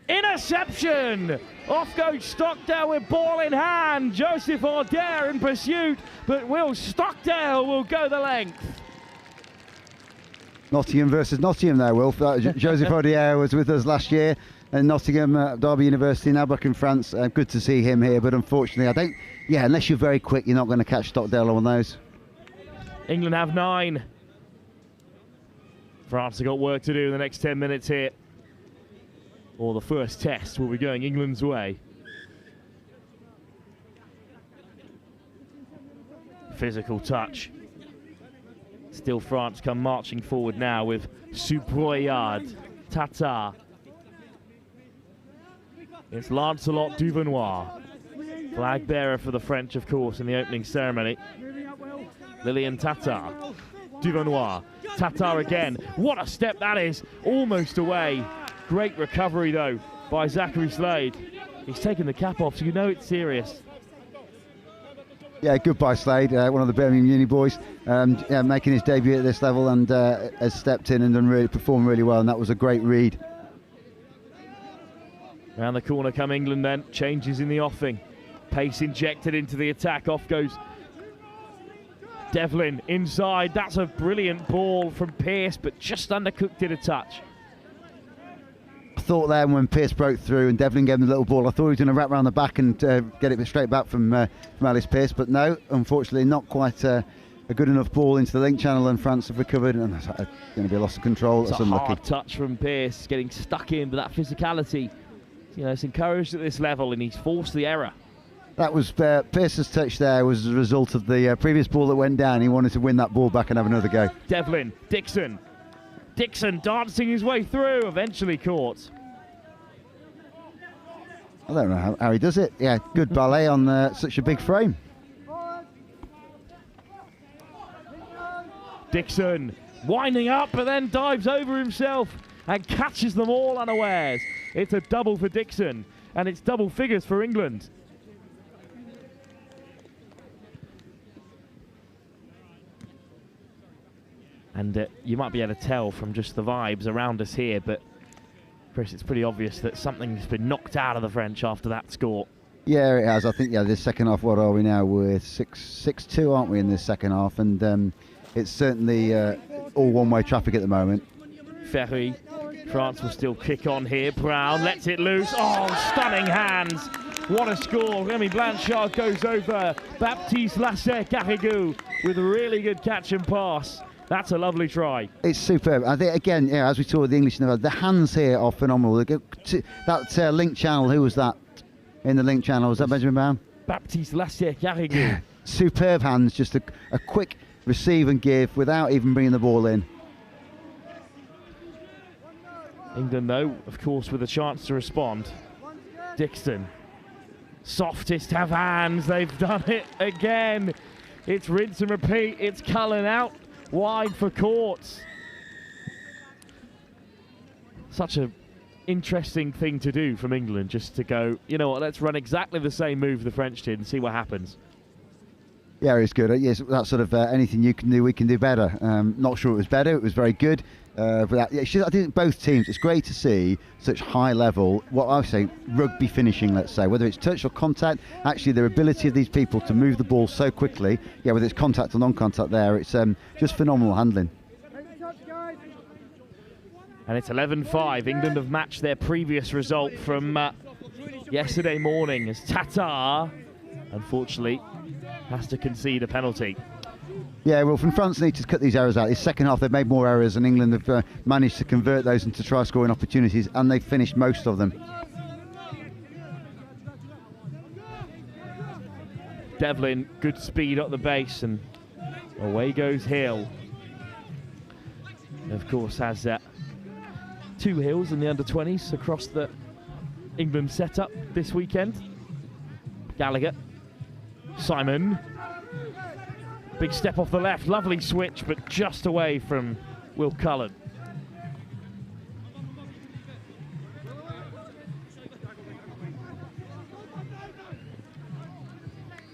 Interception! Off goes Stockdale with ball in hand. Joseph Auder in pursuit, but Will Stockdale will go the length. Nottingham versus Nottingham there, Will. Joseph Auder was with us last year in Nottingham, Derby University, now back in France. Good to see him here, but unfortunately, unless you're very quick, you're not going to catch Stockdale on those. England have 9. France have got work to do in the next 10 minutes here. Or the first test will be going England's way. Physical touch. Still France come marching forward now with Subroyard, Tata. It's Lancelot Duvenoir. Flag bearer for the French, of course, in the opening ceremony. Liliane Tata. Duvenoir. Tata again. What a step that is. Almost away. Great recovery, though, by Zachary Slade. He's taken the cap off, so you know it's serious. Yeah, goodbye Slade, one of the Birmingham Uni boys, making his debut at this level, and has stepped in and performed really well, and that was a great read. Round the corner come England then. Changes in the offing. Pace injected into the attack. Off goes Devlin inside. That's a brilliant ball from Pearce, but just undercooked it a touch. I thought then when Pearce broke through and Devlin gave him the little ball, I thought he was going to wrap around the back and get it straight back from Alice Pearce, but no, unfortunately not quite a good enough ball into the link channel, and France have recovered, and that's going to be a loss of control. It's That's a unlucky. hard touch from Pearce, getting stuck in, but that physicality, you know, it's encouraged at this level, and he's forced the error. That was Pearce's touch there was a result of the previous ball that went down. He wanted to win that ball back and have another go. Devlin, Dixon dancing his way through, eventually caught. I don't know how he does it. Yeah, good ballet on such a big frame. Dixon winding up, but then dives over himself and catches them all unawares. It's a double for Dixon, and it's double figures for England. And you might be able to tell from just the vibes around us here, but Chris, it's pretty obvious that something's been knocked out of the French after that score. Yeah, it has. I think, this second half, what are we now? We're 6-2, aren't we, in this second half? And it's certainly all one-way traffic at the moment. Ferry, France will still kick on here. Brown lets it loose. Oh, stunning hands. What a score. Remy Blanchard goes over. Baptiste Lasser-Garrigou with a really good catch and pass. That's a lovely try. It's superb. I think, again, as we saw with the English, the hands here are phenomenal. They go to that link channel, who was that in the link channel? Was that Benjamin Brown? Baptiste Lasser-Garrigou. Superb hands, just a quick receive and give without even bringing the ball in. England, though, of course, with a chance to respond. Dixon. Softest have hands. They've done it again. It's rinse and repeat. It's Cullen out wide for Courts. Such an interesting thing to do from England, just to go, you know what, let's run exactly the same move the French did and see what happens. Yeah, it's good. Yes, that sort of anything you can do, we can do better. Not sure it was better. It was very good. But I think both teams, it's great to see such high level, what I say, rugby finishing, let's say, whether it's touch or contact. Actually, their ability of these people to move the ball so quickly, whether it's contact or non-contact there, it's just phenomenal handling. And it's 11-5. England have matched their previous result from yesterday morning as Tatar, unfortunately, has to concede a penalty. Yeah, well, from France need to cut these errors out. This second half, they've made more errors, and England have managed to convert those into try-scoring opportunities, and they've finished most of them. Devlin, good speed up the base, and away goes Hill. Of course, has 2 Hills in the under-20s across the England setup this weekend. Gallagher, Simon. Big step off the left, lovely switch, but just away from Will Cullen.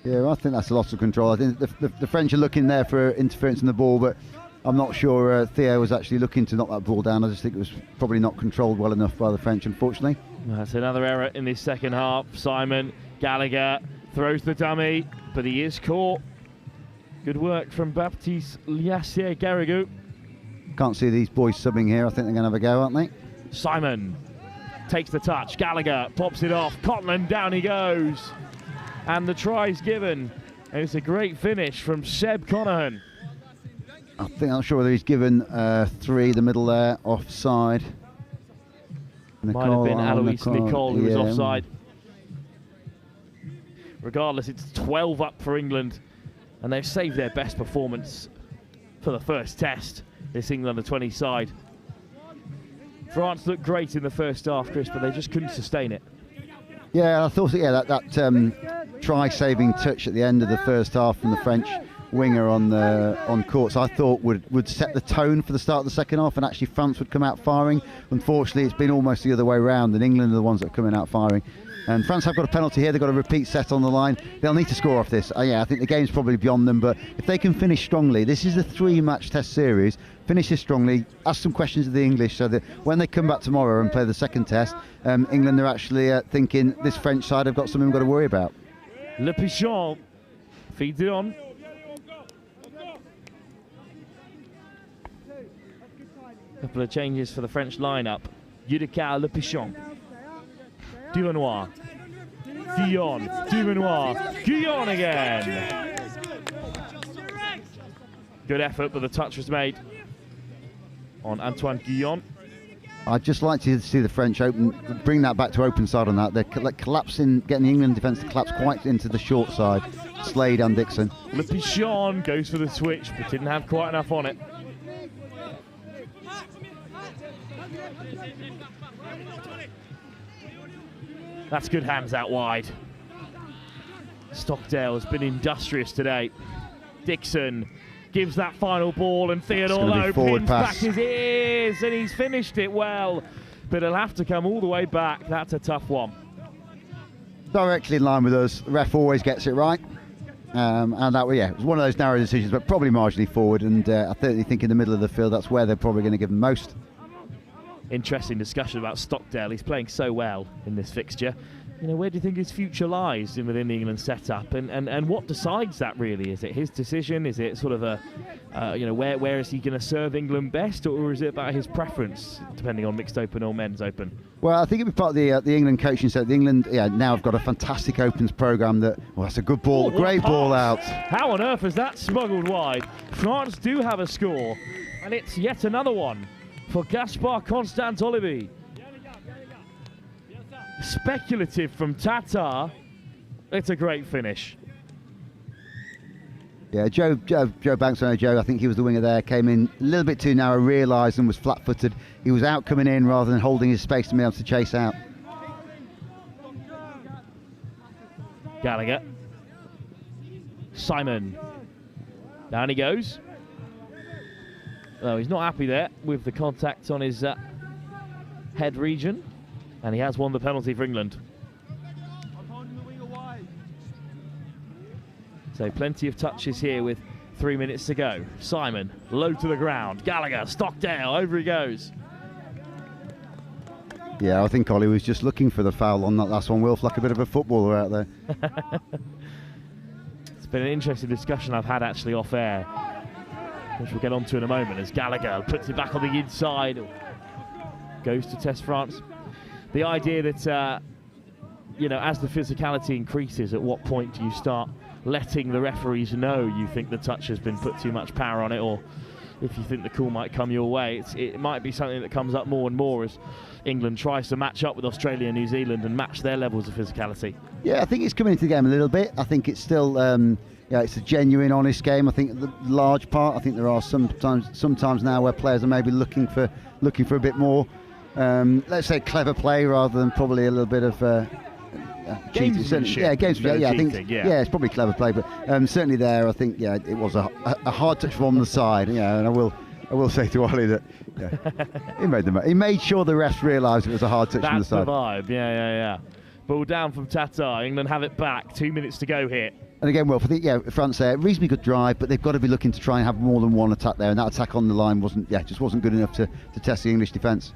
Yeah, well, I think that's a loss of control. I think the French are looking there for interference in the ball, but I'm not sure Theo was actually looking to knock that ball down. I just think it was probably not controlled well enough by the French, unfortunately. That's another error in this second half. Simon, Gallagher throws the dummy, but he is caught. Good work from Baptiste Lasser-Garrigou. Can't see these boys subbing here. I think they're going to have a go, aren't they? Simon takes the touch. Gallagher pops it off. Cotland, down he goes. And the try's given. And it's a great finish from Seb Conahan. I'm not sure whether he's given 3, the middle there, offside. Might have been Alois Nicole who was offside. Regardless, it's 12 up for England. And they've saved their best performance for the first test, this England under-20 side. France looked great in the first half, Chris, but they just couldn't sustain it. Yeah, I thought, that try-saving touch at the end of the first half from the French winger on Courts, I thought would set the tone for the start of the second half, and actually France would come out firing. Unfortunately, it's been almost the other way around, and England are the ones that are coming out firing. And France have got a penalty here. They've got a repeat set on the line. They'll need to score off this. I think the game's probably beyond them, but if they can finish strongly, this is a 3-match test series. Finish this strongly, ask some questions of the English so that when they come back tomorrow and play the second test, England are actually thinking this French side have got something we've got to worry about. Le Pichon feeds it on. Couple of changes for the French lineup. Judicat, Le Pichon. Duvenoir, Guillon, Duvenoir, Guillon again. Good effort, but the touch was made on Antoine Guillon. I'd just like to see the French bring that back to open side on that. They're collapsing, getting the England defence to collapse quite into the short side. Slade and Dixon. Le Pichon goes for the switch, but didn't have quite enough on it. That's good hands out wide. Stockdale has been industrious today. Dixon gives that final ball, and Theodore pins back his ears, and he's finished it well. But he'll have to come all the way back. That's a tough one. Directly in line with us. The ref always gets it right. And that, it was one of those narrow decisions, but probably marginally forward. And I certainly think in the middle of the field, that's where they're probably going to give them most. Interesting discussion about Stockdale. He's playing so well in this fixture. You know, where do you think his future lies within the England setup, and what decides that really? Is it his decision? Is it sort of a, where is he going to serve England best, or is it about his preference, depending on mixed open or men's open? Well, I think it'd be part of the England coaching set. The England, now have got a fantastic opens programme. That's a good ball, great ball out. How on earth is that smuggled wide? France do have a score, and it's yet another one for Gaspard Constant Olivier. Speculative from Tatar. It's a great finish. Yeah, Joe Banks, I think he was the winger there, came in a little bit too narrow, realised and was flat-footed. He was out coming in rather than holding his space to be able to chase out. Gallagher. Simon. Down he goes. Oh, he's not happy there with the contact on his head region. And he has won the penalty for England. So plenty of touches here with 3 minutes to go. Simon, low to the ground. Gallagher, Stockdale, over he goes. Yeah, I think Ollie was just looking for the foul on that last one. Wilf, like a bit of a footballer out there. It's been an interesting discussion I've had actually off air, which we'll get on to in a moment, as Gallagher puts it back on the inside. Goes to test France. The idea that, as the physicality increases, at what point do you start letting the referees know you think the touch has been put too much power on it, or if you think the call might come your way? It might be something that comes up more and more as England tries to match up with Australia and New Zealand and match their levels of physicality. Yeah, I think it's coming into the game a little bit. I think it's still, it's a genuine, honest game. I think the large part, I think there are sometimes now where players are maybe looking for a bit more. Let's say clever play rather than probably a little bit of gamesmanship. Yeah, gamesmanship. I think cheating, it's probably clever play, but certainly there, I think it was a hard touch from the side. And I will say to Ollie that he made sure the refs realised it was a hard touch from the side. That's the vibe. Yeah. Ball down from Tatar. England have it back. 2 minutes to go here. And again, Wilf, I think France there, reasonably good drive, but they've got to be looking to try and have more than one attack there, and that attack on the line wasn't good enough to test the English defence.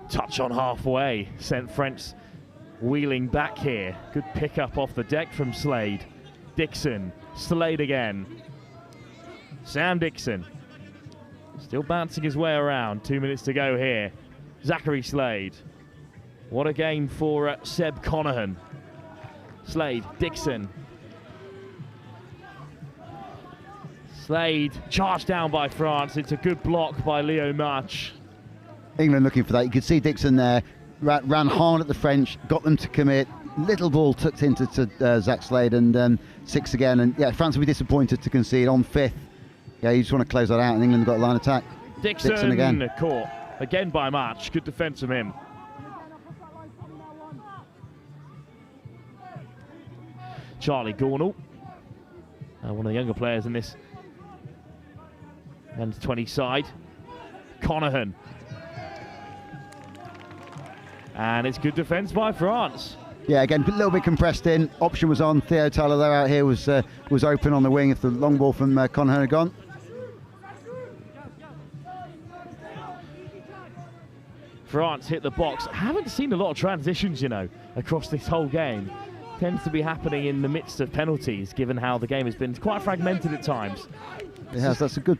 Touch on halfway sent French wheeling back here. Good pick up off the deck from Slade. Dixon, Slade again. Sam Dixon still bouncing his way around. 2 minutes to go here. Zachary Slade. What a game for Seb Conahan. Slade, Dixon. Slade charged down by France. It's a good block by Leo March. England looking for that. You could see Dixon there, ran hard at the French, got them to commit. Little ball tucked into Zach Slade, and 6 again. And France will be disappointed to concede on 5th. Yeah, you just want to close that out, and England got a line attack. Dixon again. Caught again by March. Good defence from him. Charlie Gornall, one of the younger players in this men's 20 side. Conahan. And it's good defence by France. Yeah, again, a little bit compressed in. Option was on. Theo Tyler there out here was open on the wing if the long ball from Conahan had gone. France hit the box. I haven't seen a lot of transitions, across this whole game. Tends to be happening in the midst of penalties, given how the game has been quite fragmented at times. It has. That's a good.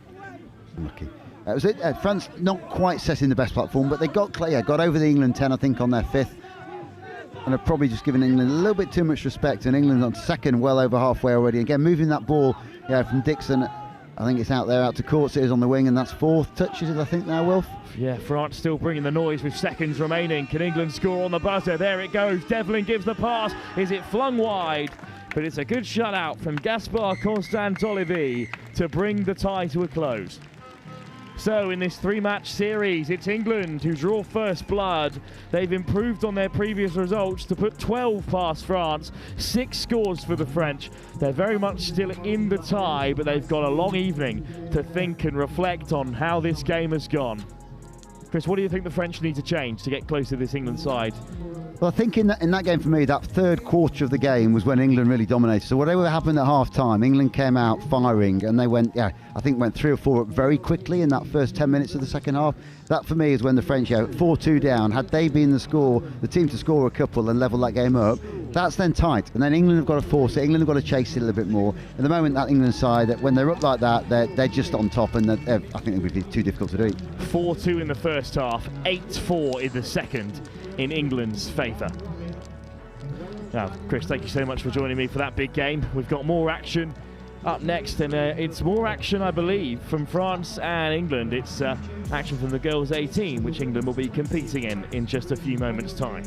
Lucky. That was it. France not quite setting the best platform, but they got over the England 10, I think, on their 5th, and have probably just given England a little bit too much respect. And England on 2nd, well over halfway already. Again, moving that ball, from Dixon I think it's out there, out to courts. It is on the wing, and that's 4th touch, is it, I think, now, Wilf? Yeah, France still bringing the noise with seconds remaining. Can England score on the buzzer? There it goes. Devlin gives the pass. Is it flung wide? But it's a good shutout from Gaspard Constant-Olivier to bring the tie to a close. So in this 3-match series, it's England who draw first blood. They've improved on their previous results to put 12 past France, 6 scores for the French. They're very much still in the tie, but they've got a long evening to think and reflect on how this game has gone. Chris, what do you think the French need to change to get close to this England side? Well, I think in that game for me, that 3rd quarter of the game was when England really dominated. So whatever happened at half-time, England came out firing, and they went 3 or 4 up very quickly in that first 10 minutes of the second half. That for me is when the French, 4-2 down. Had they been the team to score a couple and level that game up, that's then tight. And then England have got to force it. England have got to chase it a little bit more. At the moment, that England side, when they're up like that, they're just on top, and I think it would be too difficult to do. 4-2 in the first half, 8-4 in the second in England's favour. Now, Chris, thank you so much for joining me for that big game. We've got more action up next, and it's more action, I believe, from France and England. It's action from the girls' 18, which England will be competing in just a few moments' time.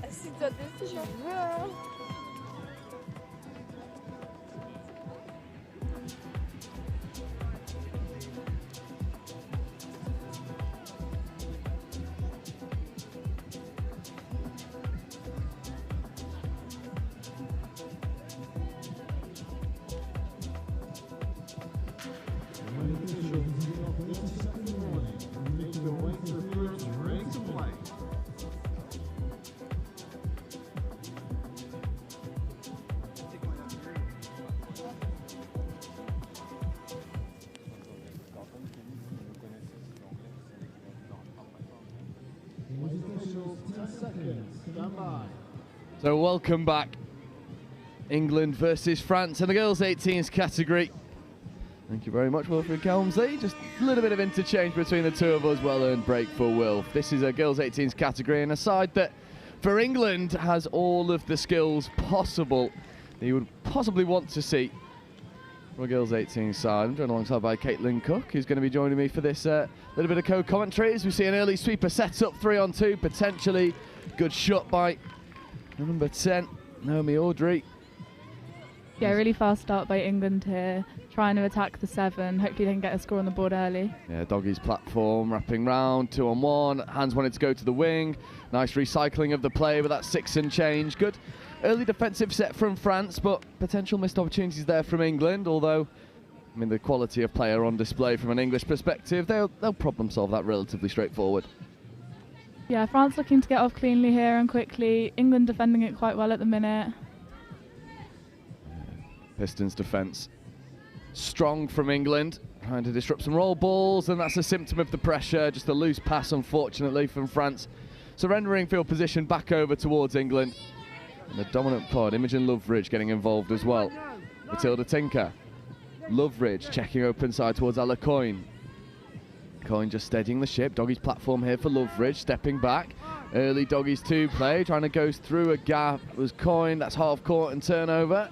Assis-toi dessus, j'en veux. Hein. So welcome back. England versus France in the girls 18s category. Thank you very much, Wilfred Kelmsley. Just a little bit of interchange between the two of us. Well-earned break for Wilf. This is a girls 18s category and a side that, for England, has all of the skills possible that you would possibly want to see from a girls 18 side. I'm joined alongside by Caitlin Cook, who's going to be joining me for this little bit of co-commentary as we see an early sweeper set up 3-on-2, potentially good shot by number 10, Naomi Audrey. Yeah, really fast start by England here, trying to attack the 7. Hopefully they can get a score on the board early. Yeah, Doggy's platform, wrapping round, 2-on-1. Hands wanted to go to the wing. Nice recycling of the play with that 6 and change. Good early defensive set from France, but potential missed opportunities there from England, although, I mean, the quality of player on display from an English perspective, they'll problem solve that relatively straightforward. Yeah, France looking to get off cleanly here and quickly. England defending it quite well at the minute. Pistons defence strong from England, trying to disrupt some roll balls, and that's a symptom of the pressure. Just a loose pass, unfortunately, from France. Surrendering field position back over towards England. And the dominant pod, Imogen Loveridge, getting involved as well. Matilda Tinker. Loveridge checking open side towards Ella Coyne. Coyne just steadying the ship. Doggy's platform here for Loveridge, stepping back. Early Doggy's 2 play, trying to go through a gap. It was Coyne, that's half court and turnover.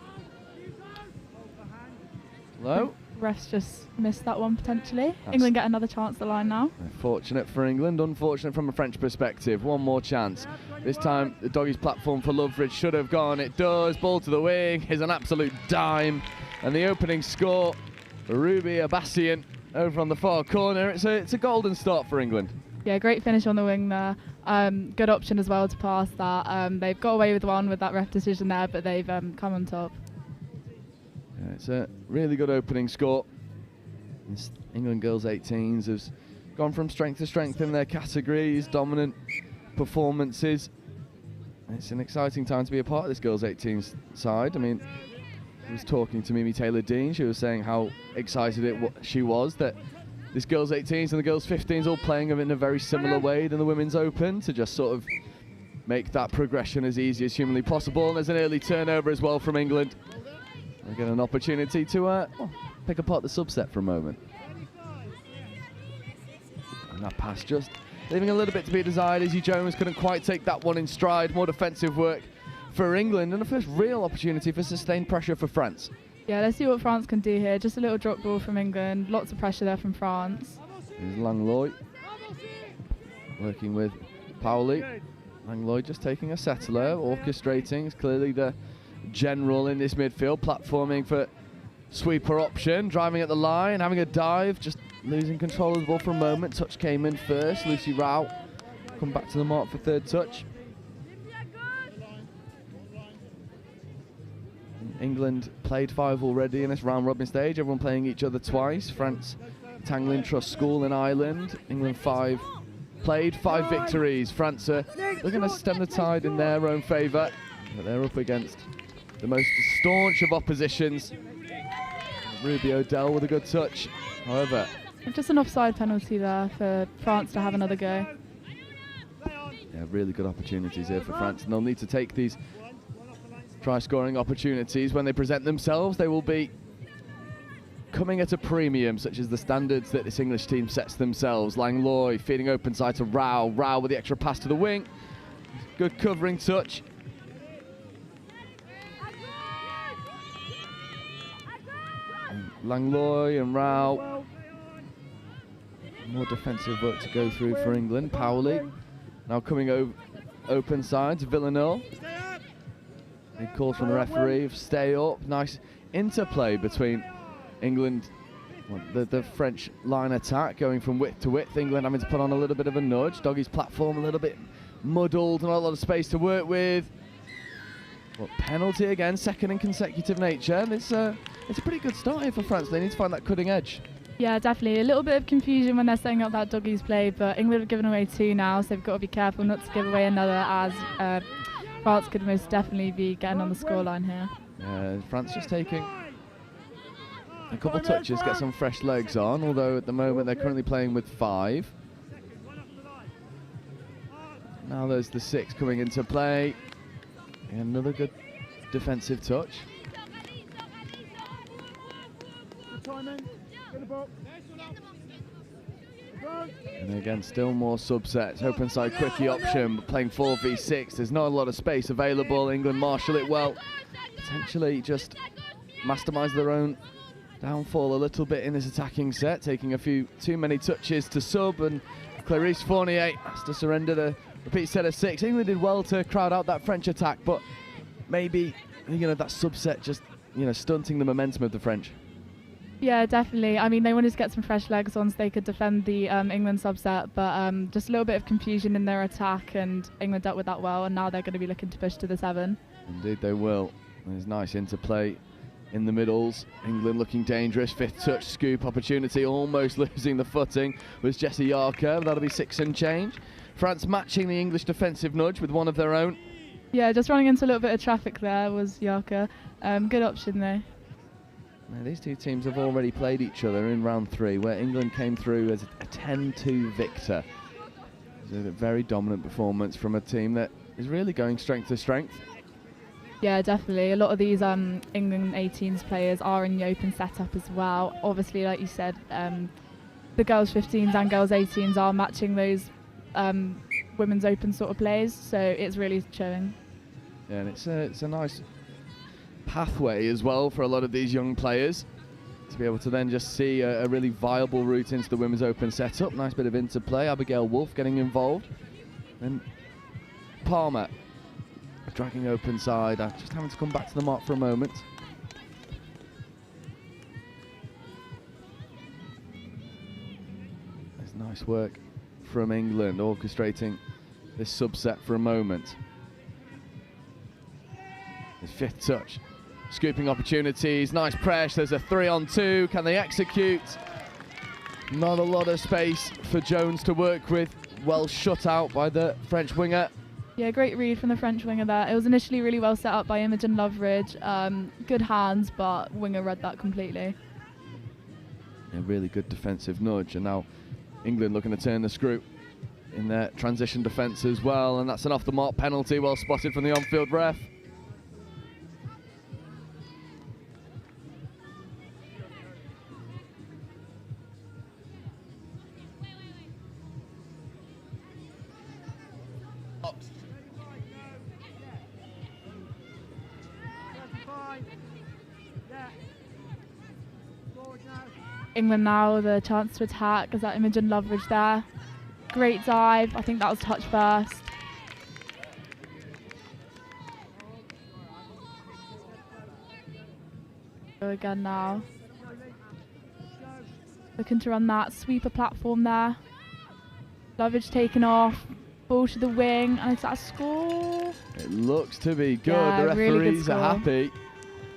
Low. Refs just missed that one potentially. England get another chance at the line now. Fortunate for England, unfortunate from a French perspective. One more chance. This time the Doggy's platform for Loveridge should have gone. It does. Ball to the wing is an absolute dime. And the opening score for Ruby Abassian over on the far corner. It's a golden start for England. Yeah, great finish on the wing there. Good option as well to pass that. They've got away with one with that ref decision there, but they've come on top. Yeah, it's a really good opening score. This England girls 18s has gone from strength to strength in their categories, dominant performances. It's an exciting time to be a part of this girls 18s side. I mean, I was talking to Mimi Taylor-Dean. She was saying how excited she was that this girls 18s and the girls 15s all playing in a very similar way than the women's open, to just sort of make that progression as easy as humanly possible. And there's an early turnover as well from England. They get an opportunity to pick apart the subset for a moment. And that pass just leaving a little bit to be desired. Izzy Jones couldn't quite take that one in stride. More defensive work for England, and a first real opportunity for sustained pressure for France. Yeah, let's see what France can do here. Just a little drop ball from England. Lots of pressure there from France. Here's Langlois working with Pauli. Langlois just taking a settler, orchestrating. It's clearly the general in this midfield, platforming for sweeper option, driving at the line, having a dive, just losing control of the ball for a moment. Touch came in first. Lucy Rao come back to the mark for third touch. England played 5 already in this round robin stage, everyone playing each other twice. France, Tanglin Trust School in Ireland. England 5 played, 5 victories. France are looking to stem the tide in their own favour, but they're up against the most staunch of oppositions. Ruby O'Dell with a good touch. However, just an offside penalty there for France to have another go. Yeah, really good opportunities here for France, and they'll need to take these try-scoring opportunities when they present themselves. They will be coming at a premium, such as the standards that this English team sets themselves. Langlois feeding open side to Rao. Rao with the extra pass to the wing. Good covering touch. Langlois and Rao. More defensive work to go through for England. Pauli now coming open side to Villanelle. Big calls from the referee. Stay up. Nice interplay between England, the French line attack going from width to width. England having to put on a little bit of a nudge. Doggy's platform a little bit muddled, not a lot of space to work with. Well, penalty again, second in consecutive nature. And it's a pretty good start here for France. They need to find that cutting edge. Yeah, definitely. A little bit of confusion when they're setting up that Doggies play, but England have given away 2 now, so they've got to be careful not to give away another, as France could most definitely be getting on the scoreline here. France just taking a couple touches, get some fresh legs on, although at the moment they're currently playing with 5. Now there's the 6 coming into play. Another good defensive touch. And again, still more subsets. Open side quickie option, but playing 4v6. There's not a lot of space available. England marshal it well. Potentially just mastermize their own downfall a little bit in this attacking set, taking a few too many touches to sub, and Clarice Fournier has to surrender the repeat set of 6. England did well to crowd out that French attack, but maybe, you know, that subset just, you know, stunting the momentum of the French. Yeah, definitely. I mean, they wanted to get some fresh legs on so they could defend the England subset, but just a little bit of confusion in their attack, and England dealt with that well, and now they're going to be looking to push to the 7. Indeed they will. There's nice interplay in the middles. England looking dangerous. 5th touch scoop opportunity, almost losing the footing was Jessie Yarker. That'll be 6 and change. France matching the English defensive nudge with one of their own. Yeah, just running into a little bit of traffic there was Yarker. Good option though. Now, these two teams have already played each other in round 3, where England came through as a 10-2 victor. So a very dominant performance from a team that is really going strength to strength. Yeah, definitely. A lot of these England 18s players are in the open setup as well. Obviously, like you said, the girls 15s and girls 18s are matching those women's open sort of plays, so it's really showing. Yeah, and it's a nice pathway as well for a lot of these young players to be able to then just see a really viable route into the women's open setup. Nice bit of interplay. Abigail Wolf getting involved, and Palmer dragging open side, just having to come back to the mark for a moment. There's nice work from England, orchestrating this subset for a moment. His 5th touch, scooping opportunities, nice press, there's a 3-on-2, can they execute? Not a lot of space for Jones to work with, well shut out by the French winger. Yeah, great read from the French winger there. It was initially really well set up by Imogen Loveridge. Good hands, but winger read that completely. A really good defensive nudge, and now England looking to turn the screw in their transition defence as well, and that's an off-the-mark penalty, well spotted from the on-field ref. England now the chance to attack. Is that Imogen Loveridge there? Great dive. I think that was touch first. Go again now. Looking to run that sweeper platform there. Loveridge taken off. Ball to the wing, and it's that a score? It looks to be good. Yeah, the referees really good are happy.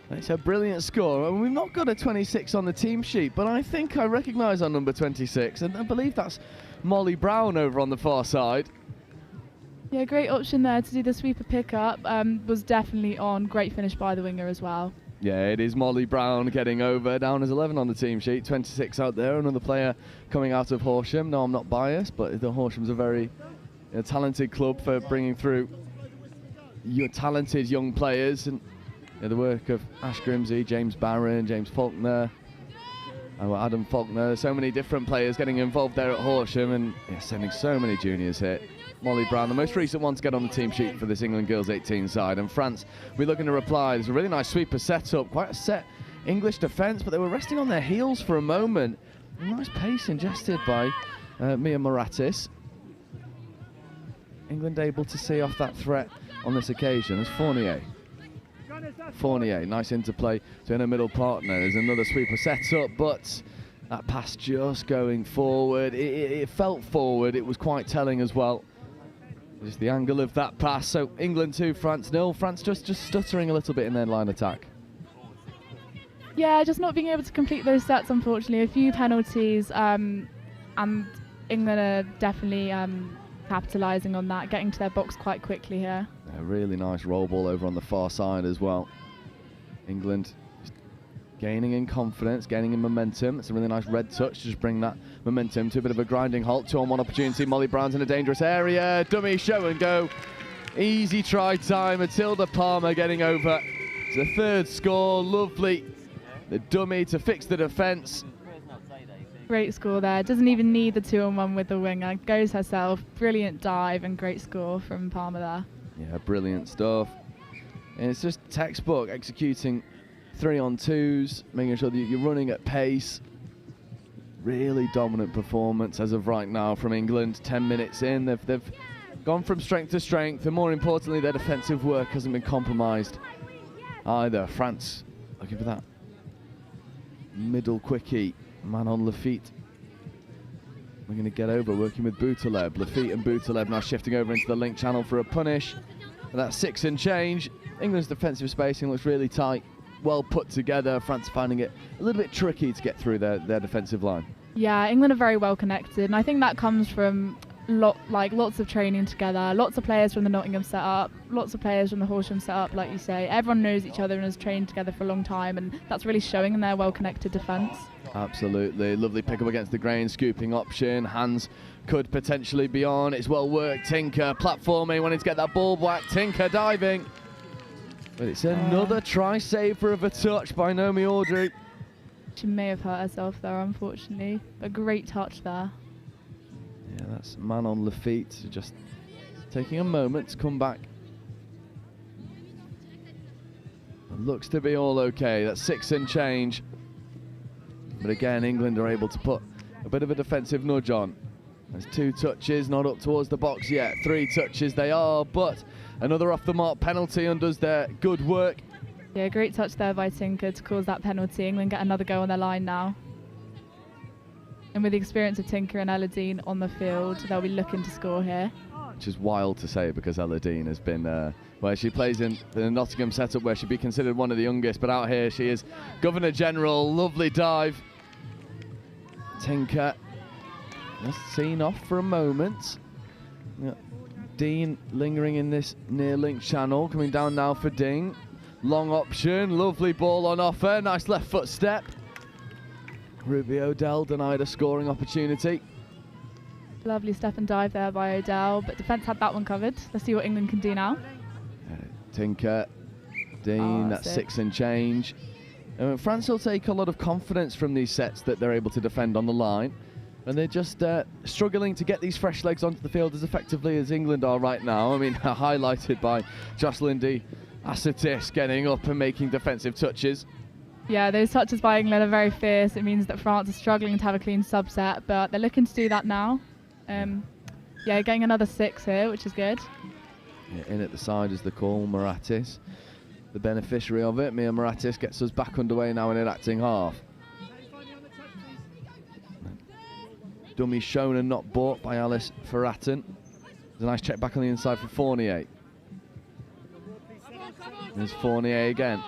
It's a brilliant score. And we've not got a 26 on the team sheet, but I think I recognise our number 26, and I believe that's Molly Brown over on the far side. Yeah, great option there to do the sweeper pickup. Was definitely on. Great finish by the winger as well. Yeah, it is Molly Brown getting over, down as 11 on the team sheet, 26 out there. Another player coming out of Horsham. No, I'm not biased, but the Horsham's a very talented club for bringing through your talented young players, and the work of Ash Grimsey, James Barron, James Faulkner, Adam Faulkner. So many different players getting involved there at Horsham, and sending so many juniors here. Molly Brown, the most recent one to get on the team sheet for this England Girls 18 side. And France, we're looking to reply. There's a really nice sweeper setup, quite a set English defence, but they were resting on their heels for a moment. Nice pace ingested by Mia Moratis. England able to see off that threat on this occasion as Fournier. Nice interplay to her middle partner. There's another sweeper set up, but that pass just going forward. It felt forward. It was quite telling as well. Just the angle of that pass. So England 2, France 0. France just stuttering a little bit in their line attack. Yeah, just not being able to complete those sets, unfortunately. A few penalties, and England are definitely capitalising on that, getting to their box quite quickly here. A really nice roll ball over on the far side as well. England gaining in confidence, gaining in momentum. It's a really nice red touch to just bring that momentum to a bit of a grinding halt. 2-on-1 opportunity. Molly Brown's in a dangerous area. Dummy show and go. Easy try time. Matilda Palmer getting over. It's the third score. Lovely. The dummy to fix the defence. Great score there. Doesn't even need the 2-on-1 with the winger. Goes herself. Brilliant dive and great score from Palmer there. Yeah, brilliant stuff. And it's just textbook executing 3-on-2s, making sure that you're running at pace. Really dominant performance as of right now from England. 10 minutes in, they've gone from strength to strength, and more importantly, their defensive work hasn't been compromised either. France looking for that middle quickie. Man on Lafitte. We're going to get over, working with Boutaleb. Lafitte and Boutaleb now shifting over into the link channel for a punish. And that's 6 and change. England's defensive spacing looks really tight, well put together. France finding it a little bit tricky to get through their defensive line. Yeah, England are very well connected, and I think that comes from lots of training together, lots of players from the Nottingham setup, lots of players from the Horsham setup, like you say. Everyone knows each other and has trained together for a long time, and that's really showing in their well-connected defence. Absolutely. Lovely pick up against the grain, scooping option. Hands could potentially be on. It's well worked. Tinker platforming, wanting to get that ball back. Tinker diving. But it's another try saver of a touch by Naomi Audrey. She may have hurt herself there, unfortunately. A great touch there. Yeah, that's man on Lafitte, just taking a moment to come back. It looks to be all okay. That's 6 and change. But again, England are able to put a bit of a defensive nudge on. There's 2 touches, not up towards the box yet. 3 touches they are, but another off the mark penalty undoes their good work. Yeah, great touch there by Tinker to cause that penalty. England get another go on their line now. And with the experience of Tinker and Ella Dean on the field, they'll be looking to score here. Which is wild to say, because Ella Dean has been, where she plays in the Nottingham setup, where she'd be considered one of the youngest, but out here she is Governor General. Lovely dive. Tinker just seen off for a moment. Yeah. Dean lingering in this near link channel, coming down now for Ding. Long option, lovely ball on offer, nice left foot step. Ruby O'Dell denied a scoring opportunity. Lovely step and dive there by O'Dell, but defence had that one covered. Let's see what England can do now. Tinker, Dean, that's 6 and change. France will take a lot of confidence from these sets that they're able to defend on the line, and they're just struggling to get these fresh legs onto the field as effectively as England are right now. I mean, highlighted by Jocelyn D. Assitis getting up and making defensive touches. Yeah, those touches by England are very fierce. It means that France are struggling to have a clean subset, but they're looking to do that now. Yeah, getting another 6 here, which is good. Yeah, in at the side is the call, Moratis. The beneficiary of it, Mia Moratis, gets us back underway now in an acting half. Dummy shown and not bought by Alice Ferratten. There's a nice check back on the inside for Fournier. There's Fournier again.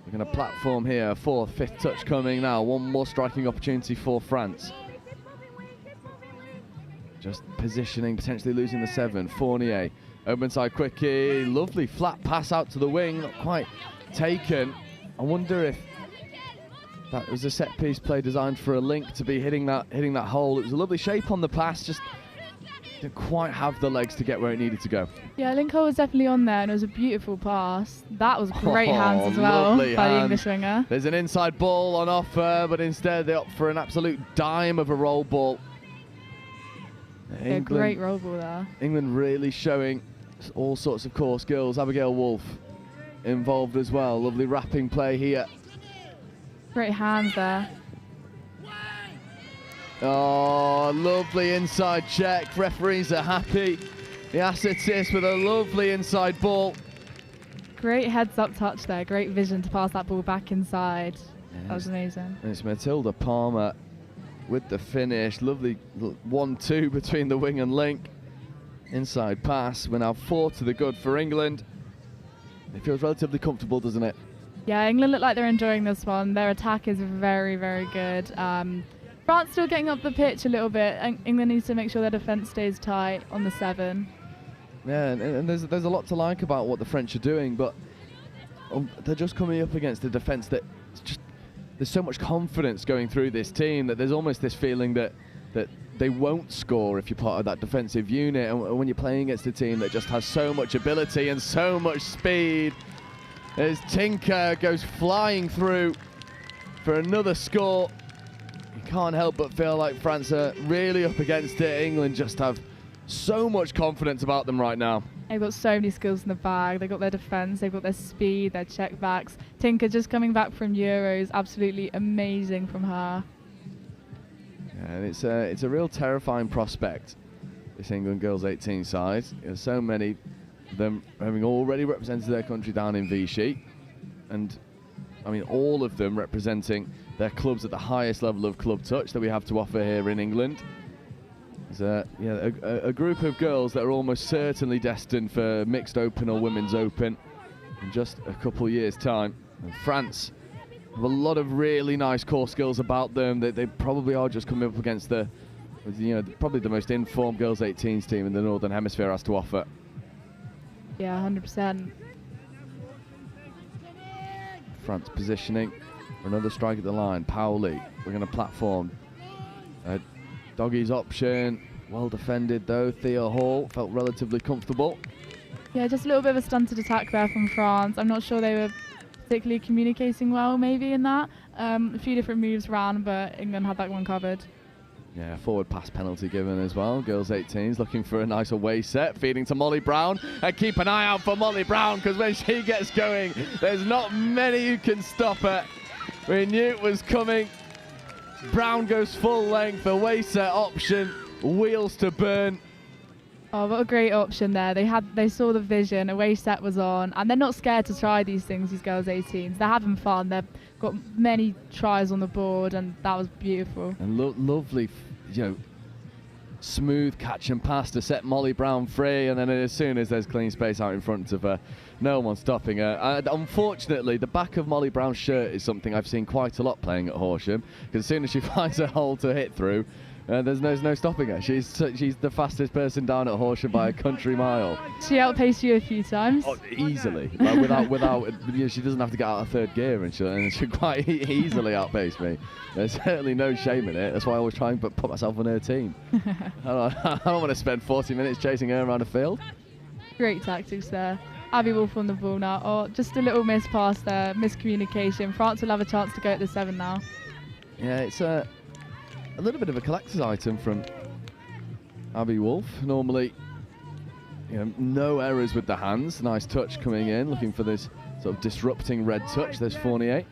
We're going to platform here. 4th, 5th touch coming now. One more striking opportunity for France. Just positioning, potentially losing the 7. Fournier, open side quickie. Lovely flat pass out to the wing. Not quite taken. I wonder if that was a set piece play designed for a link to be hitting that hole. It was a lovely shape on the pass. Just didn't quite have the legs to get where it needed to go. Yeah, link hole was definitely on there, and it was a beautiful pass. That was great hands as well by the English winger. There's an inside ball on offer, but instead they opt for an absolute dime of a roll ball. Yeah, great roll ball there. England really showing all sorts of core skills. Abigail Wolf involved as well. Lovely wrapping play here. Great hands there. Oh, lovely inside check. Referees are happy. The Assitis with a lovely inside ball. Great heads-up touch there. Great vision to pass that ball back inside. Yes. That was amazing. And it's Matilda Palmer with the finish. Lovely 1-2 between the wing and link. Inside pass. We're now 4 to the good for England. It feels relatively comfortable, doesn't it? Yeah, England look like they're enjoying this one. Their attack is very, very good. France still getting up the pitch a little bit. England needs to make sure their defence stays tight on the 7. Yeah, and there's a lot to like about what the French are doing, but they're just coming up against a defence that there's so much confidence going through this team that there's almost this feeling that they won't score if you're part of that defensive unit. And when you're playing against a team that just has so much ability and so much speed, as Tinker goes flying through for another score, you can't help but feel like France are really up against it. England just have so much confidence about them right now. They've got so many skills in the bag. They've got their defence, they've got their speed, their check backs. Tinker just coming back from Euros, absolutely amazing from her. Yeah, and it's a real terrifying prospect, this England girls 18 side. There's so many of them having already represented their country down in Vichy, and I mean all of them representing their clubs at the highest level of club touch that we have to offer here in England. There's a group of girls that are almost certainly destined for mixed open or women's open in just a couple of years' time. And France have a lot of really nice core skills about them. They probably are just coming up against probably the most informed girls 18s team in the Northern Hemisphere has to offer. Yeah, 100%. France positioning for another strike at the line. Powley, we're going to platform. Doggy's option, well defended though. Thea Hall felt relatively comfortable. Yeah, just a little bit of a stunted attack there from France. I'm not sure they were particularly communicating well maybe in that. A few different moves ran, but England had that one covered. Yeah, forward pass penalty given as well. Girls 18s looking for a nice away set, feeding to Molly Brown. And keep an eye out for Molly Brown, because when she gets going, there's not many who can stop her. We knew it was coming. Brown goes full length, away set option, wheels to burn. Oh, what a great option there. They saw the vision, away set was on, and they're not scared to try these things, these girls 18s. They're having fun. They've got many tries on the board, and that was beautiful. And lovely, smooth catch and pass to set Molly Brown free, and then as soon as there's clean space out in front of her, no one stopping her. Unfortunately, the back of Molly Brown's shirt is something I've seen quite a lot playing at Horsham, because as soon as she finds a hole to hit through, there's no stopping her. She's the fastest person down at Horsham by a country mile. She outpaced you a few times. Oh, easily, without she doesn't have to get out of third gear, and she quite easily outpaced me. There's certainly no shame in it. That's why I always try and put myself on her team. I don't want to spend 40 minutes chasing her around a field. Great tactics there. Abby Wolf on the ball now. Oh, just a little miss pass there, miscommunication. France will have a chance to go at the 7 now. Yeah, it's a little bit of a collector's item from Abby Wolf. Normally, no errors with the hands. Nice touch coming in, looking for this sort of disrupting red touch. There's Fournier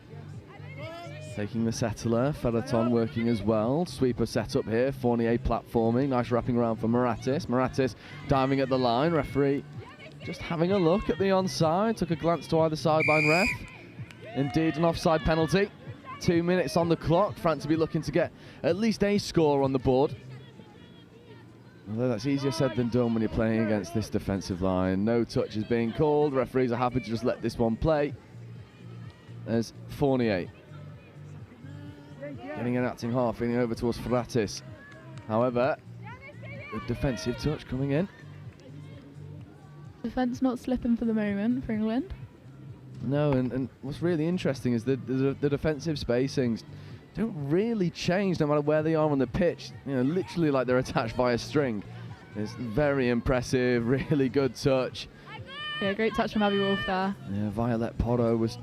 taking the settler. Ferraton working as well. Sweeper set up here. Fournier platforming. Nice wrapping around for Moratis. Moratis diving at the line. Referee just having a look at the onside. Took a glance to either sideline ref. Indeed, an offside penalty. 2 minutes on the clock. France will be looking to get at least a score on the board. Although that's easier said than done when you're playing against this defensive line. No touch is being called. Referees are happy to just let this one play. There's Fournier. Getting an acting half, feeding over towards Ferratis. However, the defensive touch coming in. Defence not slipping for the moment for England. No, and what's really interesting is that the defensive spacings don't really change no matter where they are on the pitch. Literally like they're attached by a string. It's very impressive, really good touch. Yeah, great touch from Abby Wolf there. Yeah, Violet Porro was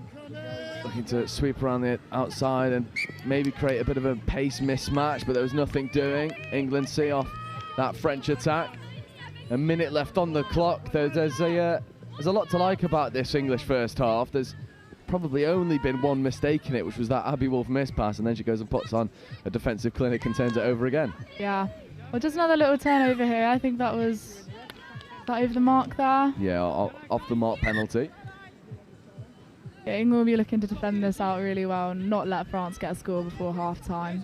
looking to sweep around the outside and maybe create a bit of a pace mismatch, but there was nothing doing. England see off that French attack. A minute left on the clock. There's a lot to like about this English first half. There's probably only been one mistake in it, which was that Abby Wolf miss pass, and then she goes and puts on a defensive clinic and turns it over again. Yeah. Well, just another little turnover here. I think that was over the mark there. Yeah, off the mark penalty. Yeah, England will be looking to defend this out really well and not let France get a score before half-time.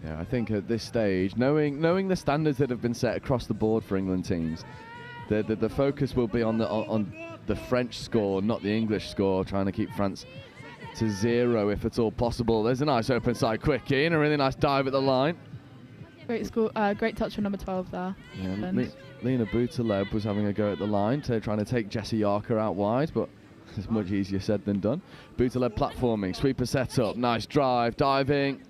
Yeah, I think at this stage, knowing the standards that have been set across the board for England teams, the focus will be on the French score, not the English score, trying to keep France to 0 if at all possible. There's a nice open side quickie and a really nice dive at the line. Great touch from number 12 there. Yeah, Lena Boutaleb was having a go at the line, trying to take Jessie Yarker out wide, but it's much easier said than done. Boutaleb platforming, sweeper set up, nice drive, diving.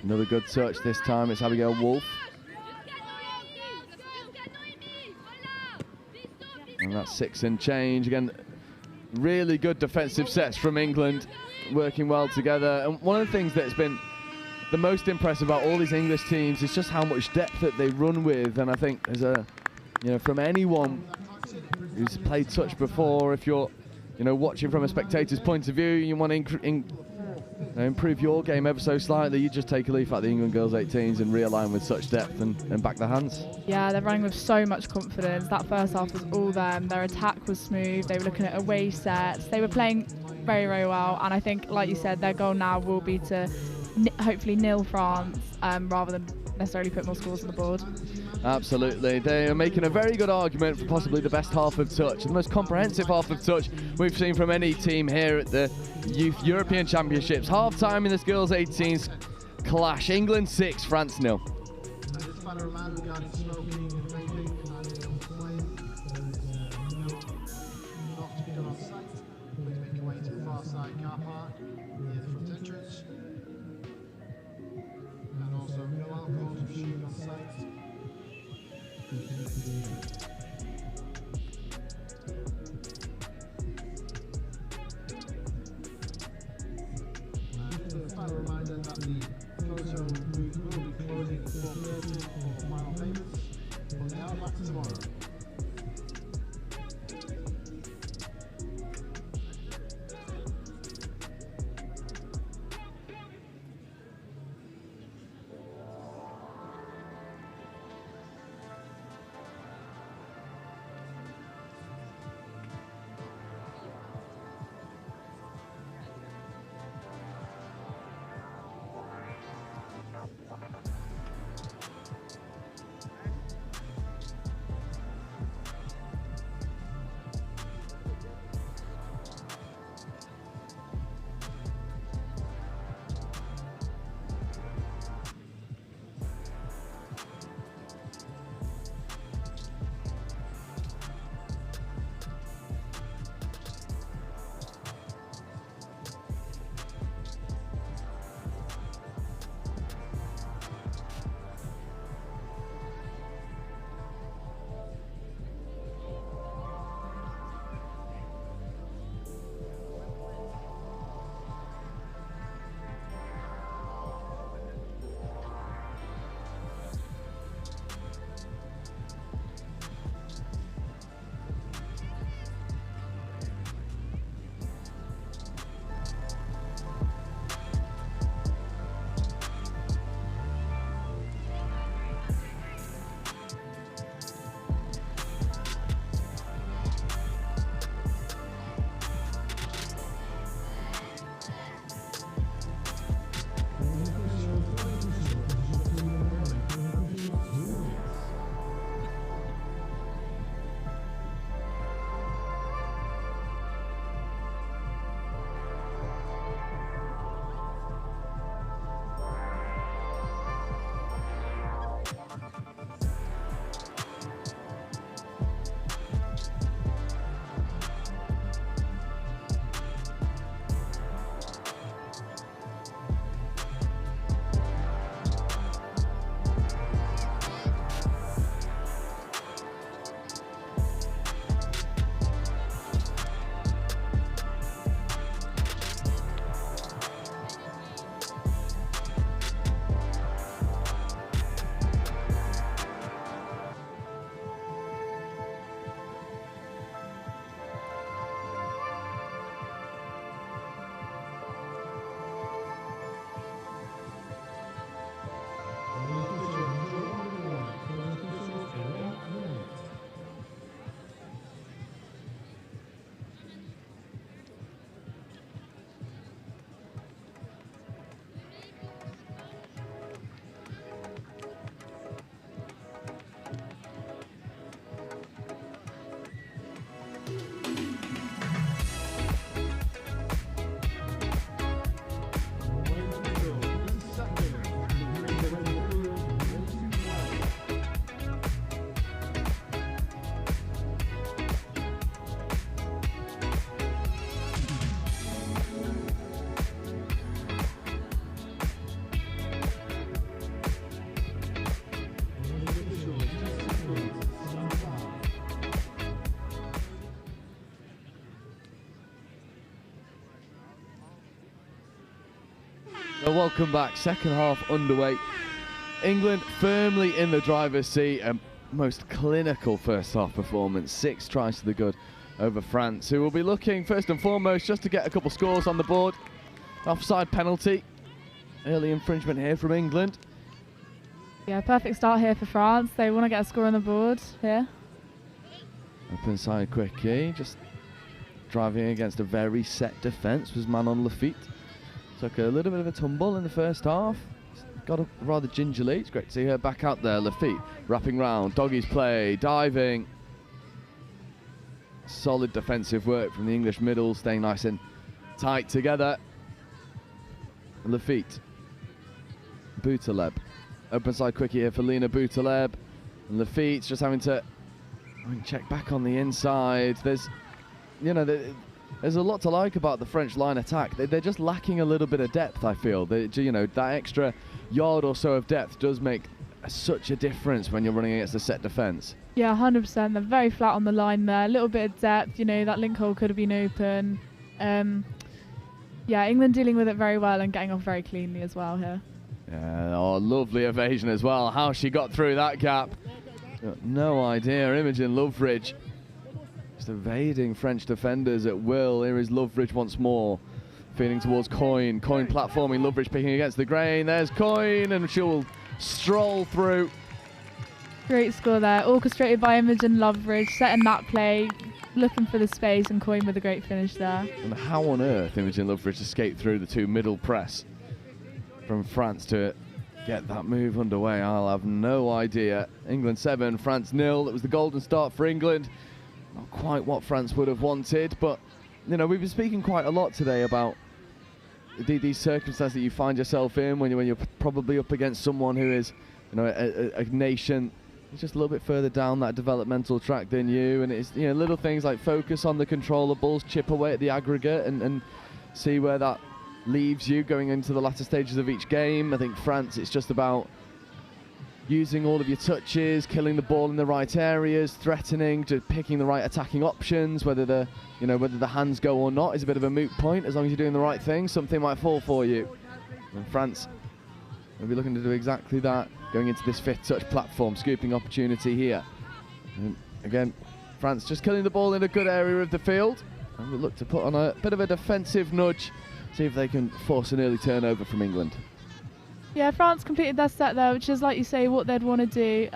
Another good touch this time. It's Abigail Wolf. And that's 6 and change. Again, really good defensive sets from England, working well together. And one of the things that's been the most impressive about all these English teams is just how much depth that they run with. And I think as a, from anyone who's played touch before, if you're, watching from a spectator's point of view, you want to improve your game ever so slightly, you just take a leaf out the England girls 18s and realign with such depth and back their hands. Yeah, they're running with so much confidence. That first half was all them. Their attack was smooth. They were looking at away sets. They were playing very, very well. And I think, like you said, their goal now will be to hopefully nil France rather than necessarily put more scores on the board. Absolutely. They are making a very good argument for possibly the best half of touch, the most comprehensive half of touch we've seen from any team here at the Youth European Championships. Half-time in this girls 18s clash. England 6, France 0. Well, welcome back. Second half underway. England firmly in the driver's seat. Most clinical first half performance. 6 tries to the good over France, who will be looking first and foremost just to get a couple scores on the board. Offside penalty. Early infringement here from England. Yeah, perfect start here for France. They want to get a score on the board here. Open side quickie, just driving against a very set defence was Manon Lafitte. Took a little bit of a tumble in the first half. Got up rather gingerly. It's great to see her back out there. Lafitte wrapping round, doggies play, diving. Solid defensive work from the English middle, staying nice and tight together. Lafitte. Boutaleb. Open side quickie here for Lena Boutaleb. And Lafitte's just having to check back on the inside. There's, you know, there's a lot to like about the French line attack. They're just lacking a little bit of depth, I feel. You know, that extra yard or so of depth does make such a difference when you're running against a set defence. Yeah, 100%. They're very flat on the line there. A little bit of depth. You know, that link hole could have been open. Yeah, England dealing with it very well and getting off very cleanly as well here. Yeah, oh, lovely evasion as well. How she got through that gap, no idea. Imogen Loveridge just evading French defenders at will. Here is Loveridge once more, feeding towards Coyne. Coyne platforming, Loveridge picking against the grain. There's Coyne, and she'll stroll through. Great score there, orchestrated by Imogen Loveridge, setting that play, looking for the space, and Coyne with a great finish there. And how on earth Imogen Loveridge escaped through the 2 middle press from France to get that move underway, I'll have no idea. England 7, France 0. That was the golden start for England. Not quite what France would have wanted, but you know, we've been speaking quite a lot today about these circumstances that you find yourself in when you're probably up against someone who is, you know, a nation who's just a little bit further down that developmental track than you, and it's, you know, little things like focus on the controllables, chip away at the aggregate, and see where that leaves you going into the latter stages of each game. I think France, it's just about using all of your touches, killing the ball in the right areas, threatening, to picking the right attacking options. Whether the hands go or not is a bit of a moot point. As long as you're doing the right thing, something might fall for you. And France will be looking to do exactly that, going into this 5th touch platform, scooping opportunity here. And again, France just killing the ball in a good area of the field, and we'll look to put on a bit of a defensive nudge, see if they can force an early turnover from England. Yeah, France completed their set there, which is, like you say, what they'd want to do.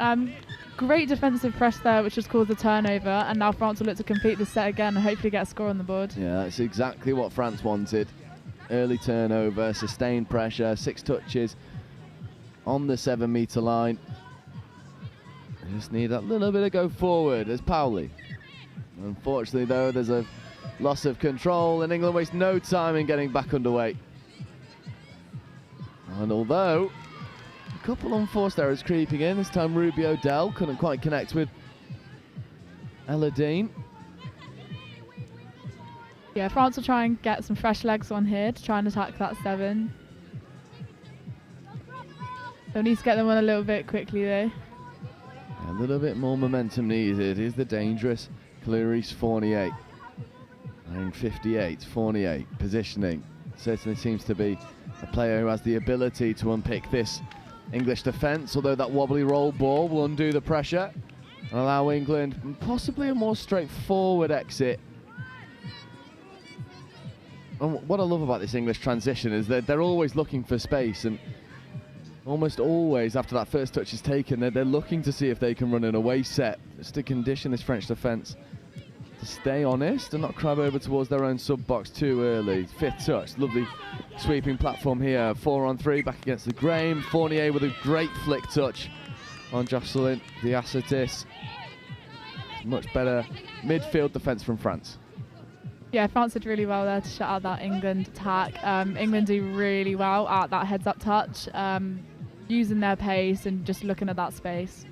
Great defensive press there, which has caused a turnover, and now France will look to complete the set again and hopefully get a score on the board. Yeah, that's exactly what France wanted. Early turnover, sustained pressure, 6 touches on the 7-metre line. They just need that little bit of go forward. There's Powley. Unfortunately, though, there's a loss of control, and England waste no time in getting back underway. And although a couple unforced errors creeping in, this time Ruby O'Dell couldn't quite connect with Ella Dean. Yeah, France will try and get some fresh legs on here to try and attack that 7. They'll need to get them on a little bit quickly though. A little bit more momentum needed. Here's the dangerous Clarice Fournier. Wearing 58, Fournier, positioning. Certainly seems to be a player who has the ability to unpick this English defence, although that wobbly roll ball will undo the pressure and allow England possibly a more straightforward exit. And what I love about this English transition is that they're always looking for space, and almost always after that first touch is taken, they're looking to see if they can run an away set, just to condition this French defence to stay honest and not crab over towards their own sub-box too early. 5th touch, lovely sweeping platform here. 4-on-3 back against the grain. Fournier with a great flick touch on Jocelyn Diacetis. Much better midfield defence from France. Yeah, France did really well there to shut out that England attack. England do really well at that heads-up touch, using their pace and just looking at that space.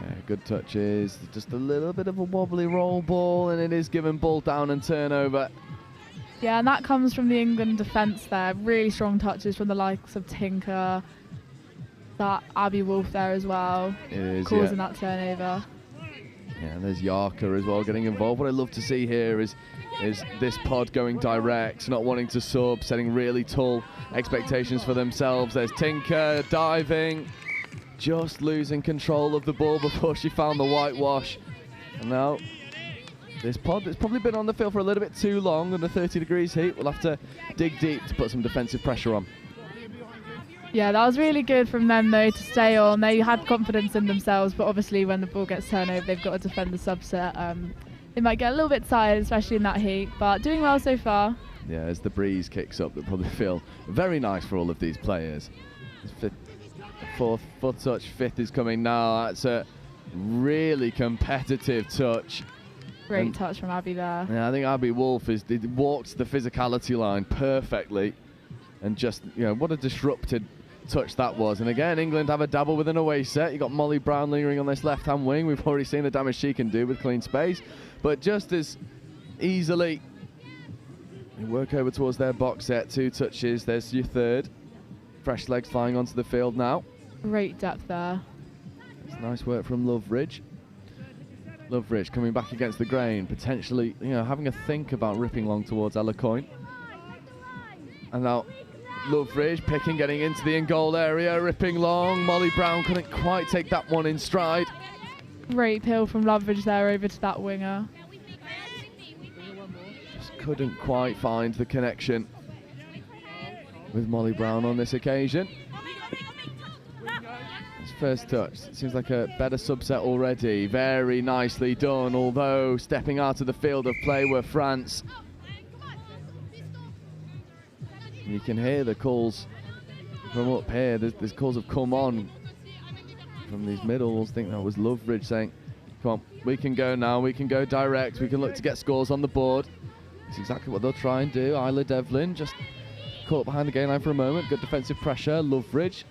Yeah, good touches. Just a little bit of a wobbly roll ball, and it is given ball down and turnover. Yeah, and that comes from the England defence there. Really strong touches from the likes of Tinker, that Abby Wolf there as well, It is, causing that turnover. Yeah, and there's Yarka as well getting involved. What I love to see here is this pod going direct, not wanting to sub, setting really tall expectations for themselves. There's Tinker diving, just losing control of the ball before she found the whitewash. And now this pod that's probably been on the field for a little bit too long under 30 degrees heat. We'll have to dig deep to put some defensive pressure on. Yeah, that was really good from them though to stay on. They had confidence in themselves, but obviously when the ball gets turned over, they've got to defend the subset. They might get a little bit tired, especially in that heat, but doing well so far. Yeah, as the breeze kicks up, they'll probably feel very nice for all of these players. Fourth touch, fifth is coming now. That's a really competitive touch. Great touch from Abby there. Yeah, I think Abby Wolf walked the physicality line perfectly, and just, you know, what a disrupted touch that was. And again, England have a dabble with an away set. You got Molly Brown lingering on this left-hand wing. We've already seen the damage she can do with clean space, but just as easily, you work over towards their box set. 2 touches. There's your third. Fresh legs flying onto the field now. Great depth there. It's nice work from Loveridge. Loveridge coming back against the grain, potentially, you know, having a think about ripping long towards Ella Coyne. And now Loveridge picking, getting into the in-goal area, ripping long. Molly Brown couldn't quite take that one in stride. Great peel from Loveridge there over to that winger. Just couldn't quite find the connection with Molly Brown on this occasion. His first touch, it seems like a better subset already. Very nicely done, although stepping out of the field of play were France. You can hear the calls from up here. There's calls of come on from these middles. I think that was Loveridge saying, come on, we can go now, we can go direct, we can look to get scores on the board. That's exactly what they'll try and do. Isla Devlin just caught behind the gain line for a moment. Good defensive pressure. Loveridge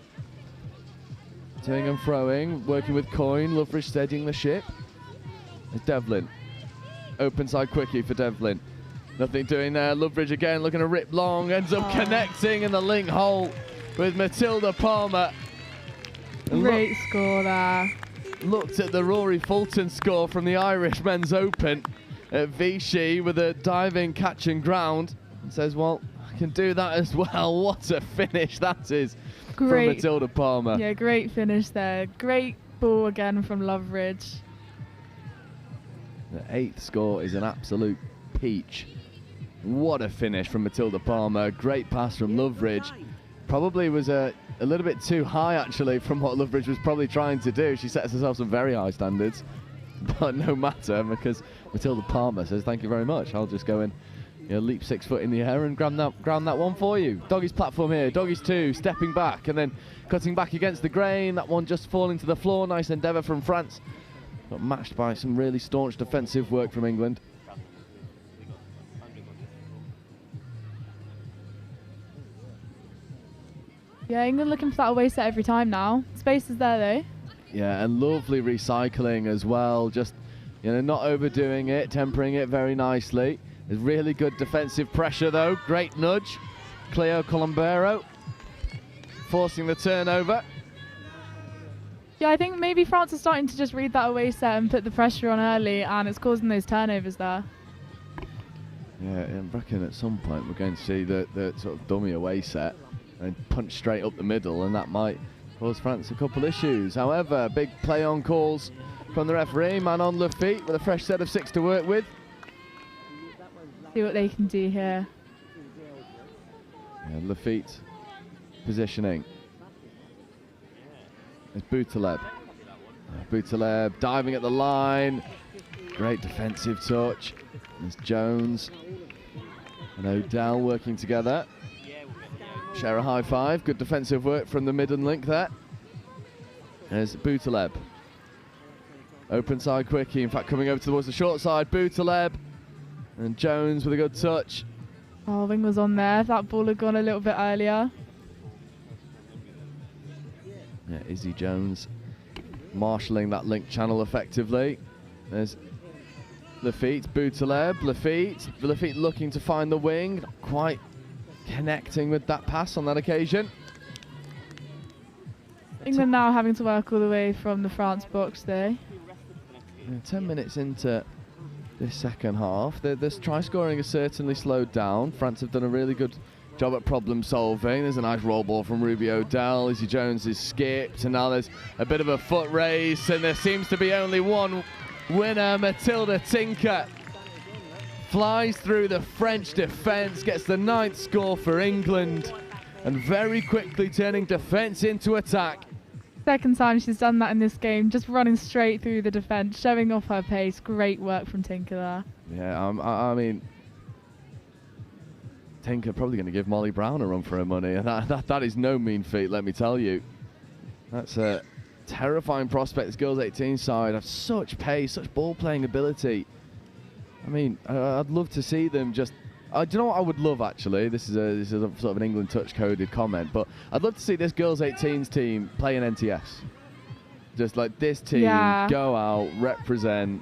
toing and throwing, working with Coyne. Loveridge steadying the ship. There's Devlin. Open side quickie for Devlin. Nothing doing there. Loveridge again looking to rip long. Ends up connecting in the link hole with Matilda Palmer. Great score there. Looked at the Rory Fulton score from the Irish Men's Open at Vichy with a diving catch and ground. And says, well, I can do that as well. What a finish that is from Matilda Palmer. Yeah, great finish there. Great ball again from Loveridge. The 8th score is an absolute peach. What a finish from Matilda Palmer. Great pass from Loveridge. Probably was a little bit too high, actually, from what Loveridge was probably trying to do. She sets herself some very high standards. But no matter, because Matilda Palmer says, thank you very much. I'll just go and, you know, leap 6 foot in the air and ground that one for you. Doggy's platform here. Doggy's 2, stepping back and then cutting back against the grain. That one just falling to the floor. Nice endeavour from France. But matched by some really staunch defensive work from England. Yeah, England looking for that away set every time now. Space is there though. Yeah, and lovely recycling as well. Just, you know, not overdoing it, tempering it very nicely. There's really good defensive pressure though. Great nudge. Cleo Colombero forcing the turnover. Yeah, I think maybe France is starting to just read that away set and put the pressure on early, and it's causing those turnovers there. Yeah, I reckon at some point we're going to see the sort of dummy away set and punch straight up the middle, and that might cause France a couple issues. However, big play on calls from the referee. Man on Lafitte with a fresh set of 6 to work with. See what they can do here. Yeah, Lafitte positioning. There's Boutaleb. Boutaleb diving at the line. Great defensive touch. There's Jones and O'Dell working together. Share a high five. Good defensive work from the midden link there. There's Boutaleb. Open side quickie. In fact, coming over towards the short side. Boutaleb and Jones with a good touch. Oh, wing was on there. If that ball had gone a little bit earlier. Yeah, Izzy Jones marshalling that link channel effectively. There's Lafitte, Boutaleb, Lafitte looking to find the wing. Not quite connecting with that pass on that occasion. England now having to work all the way from the France box though. 10 minutes into this second half. This try scoring has certainly slowed down. France have done a really good job at problem solving. There's a nice roll ball from Ruby O'Dell. Izzy Jones is skipped, and now there's a bit of a foot race, and there seems to be only one winner. Matilda Tinker flies through the French defence, gets the 9th score for England, and very quickly turning defence into attack. Second time she's done that in this game, just running straight through the defence, showing off her pace. Great work from Tinker there. Yeah, I mean, Tinker probably going to give Molly Brown a run for her money, and that is no mean feat, let me tell you. That's a terrifying prospect. This girls 18 side have such pace, such ball playing ability. I mean, I'd love to see them just. Do you know what I would love, actually? This is a sort of an England touch coded comment, but I'd love to see this girls 18s team play an NTS. Just like this team, go out, represent.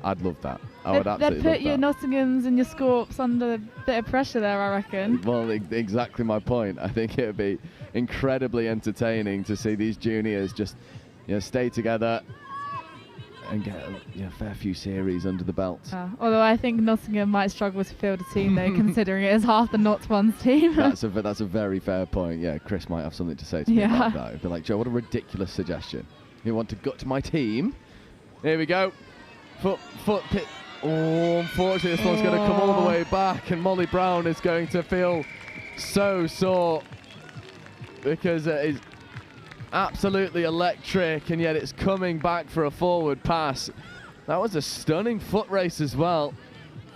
I'd love that. I would absolutely love that. They'd put your Nottinghams and your Scorps under a bit of pressure there, I reckon. Well, exactly my point. I think it would be incredibly entertaining to see these juniors just, stay together and get a fair few series under the belt. Although I think Nottingham might struggle to field a team, though, considering it is half the Notts one's team. That's a very fair point. Yeah, Chris might have something to say to me about that. He'd be like, Joe, what a ridiculous suggestion. You want to gut my team? Here we go. Foot pit. Oh, unfortunately, this one's going to come all the way back, and Molly Brown is going to feel so sore because it is absolutely electric, and yet it's coming back for a forward pass. That was a stunning foot race as well.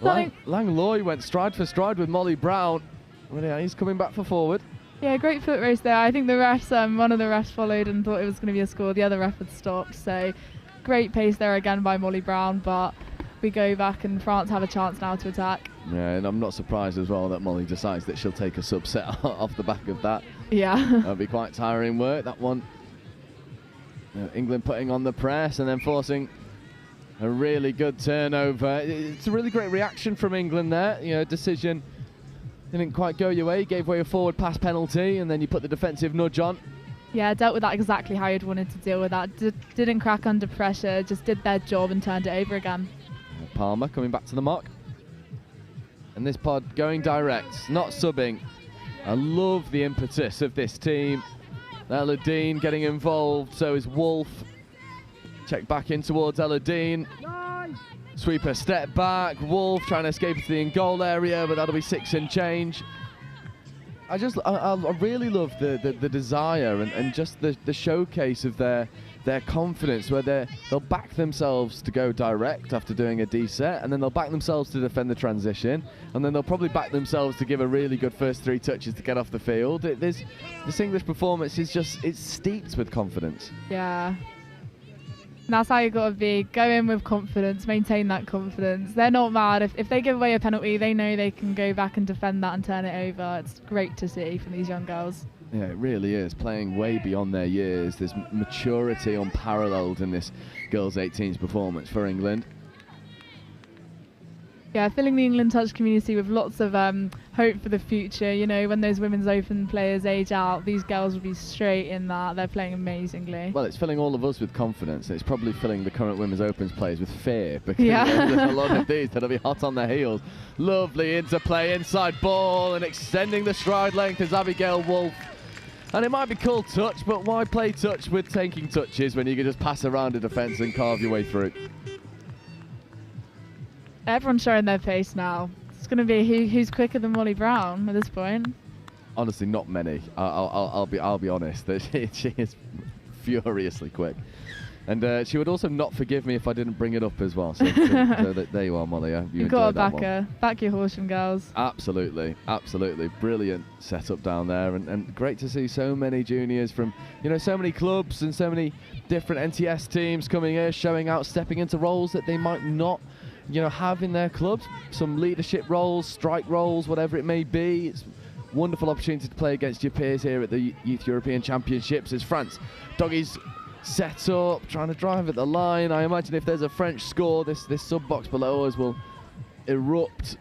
Lang Loy went stride for stride with Molly Brown. Well, yeah, he's coming back for forward. Yeah, great foot race there. I think the refs, one of the refs followed and thought it was going to be a score. The other ref had stopped. So great pace there again by Molly Brown, but we go back and France have a chance now to attack. Yeah, and I'm not surprised as well that Molly decides that she'll take a subset off the back of that. Yeah. That'll be quite tiring work, that one. England putting on the press and then forcing a really good turnover. It's a really great reaction from England there. Decision didn't quite go your way, gave away a forward pass penalty, and then you put the defensive nudge on. Yeah, dealt with that exactly how you'd wanted to deal with that. Didn't crack under pressure, just did their job and turned it over again. Palmer coming back to the mark. And this pod going direct, not subbing. I love the impetus of this team. Ella Dean getting involved, so is Wolf. Check back in towards Ella Dean. Sweeper step back. Wolf trying to escape into the in-goal area, but that'll be 6 and change. I really love the desire and just the showcase of their confidence, where they'll back themselves to go direct after doing a D set, and then they'll back themselves to defend the transition, and then they'll probably back themselves to give a really good first 3 touches to get off the field. This English performance is it's steeped with confidence. Yeah. And that's how you got to be. Go in with confidence, maintain that confidence. They're not mad. If they give away a penalty, they know they can go back and defend that and turn it over. It's great to see from these young girls. Yeah, it really is. Playing way beyond their years. There's maturity unparalleled in this girls 18s performance for England. Yeah, filling the England touch community with lots of hope for the future. When those women's open players age out, these girls will be straight in that. They're playing amazingly. Well, it's filling all of us with confidence. It's probably filling the current women's opens players with fear, because there's a lot of these that'll be hot on their heels. Lovely interplay, inside ball, and extending the stride length is Abigail Wolf. And it might be called touch, but why play touch with taking touches when you can just pass around a defence and carve your way through? Everyone's showing their pace now. It's going to be who's quicker than Molly Brown at this point. Honestly, not many. I'll be honest. That she is furiously quick, and she would also not forgive me if I didn't bring it up as well. So there you are, Molly. You've got to back her. Back your Horsham girls. Absolutely, brilliant setup down there, and great to see so many juniors from so many clubs and so many different NTS teams coming here, showing out, stepping into roles that they might not have in their clubs, some leadership roles, strike roles, whatever it may be. It's a wonderful opportunity to play against your peers here at the Youth European Championships as France doggies set up, trying to drive at the line. I imagine if there's a French score, this sub box below us will erupt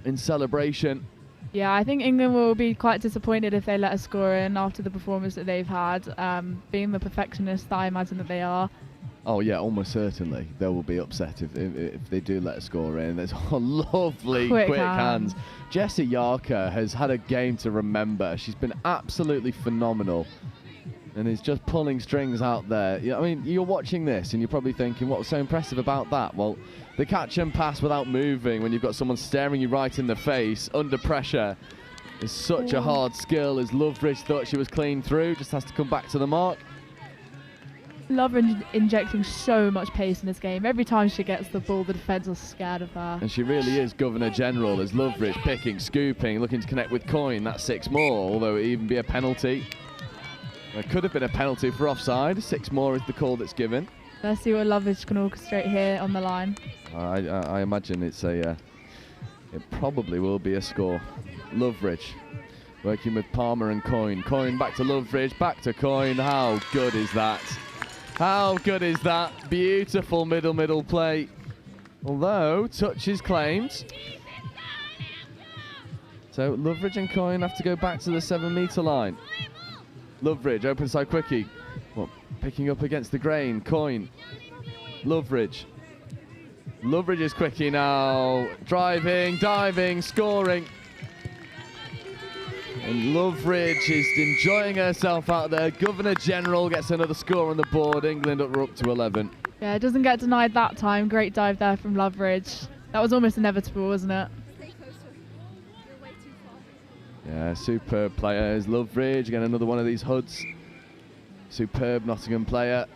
in celebration. Yeah, I think England will be quite disappointed if they let us score in after the performance that they've had, being the perfectionists that I imagine that they are. Oh yeah, almost certainly they will be upset if they do let a score in. There's lovely quick hands. Jessie Yarker has had a game to remember. She's been absolutely phenomenal and is just pulling strings out there. I mean, you're watching this and you're probably thinking, what was so impressive about that? Well, the catch and pass without moving when you've got someone staring you right in the face under pressure is such a hard skill. As Loveridge thought she was clean through, just has to come back to the mark. Loveridge injecting so much pace in this game. Every time she gets the ball, the defence are scared of her. And she really is Governor General, as Loveridge picking, scooping, looking to connect with Coyne. That's 6 more, although it even be a penalty. There could have been a penalty for offside. 6 more is the call that's given. Let's see what Loveridge can orchestrate here on the line. I imagine it's it probably will be a score. Loveridge working with Palmer and Coyne. Coyne back to Loveridge, back to Coyne. How good is that? How good is that? Beautiful middle play. Although, touch is claimed. So Loveridge and Coyne have to go back to the 7-metre line. Loveridge, open side quickie. Well, picking up against the grain. Coyne. Loveridge. Loveridge is quickie now. Driving, diving, scoring. And Loveridge is enjoying herself out there. Governor General gets another score on the board. England are up to 11. Yeah, it doesn't get denied that time. Great dive there from Loveridge. That was almost inevitable, wasn't it? Yeah, superb players. Loveridge, again, another one of these hoods. Superb Nottingham player.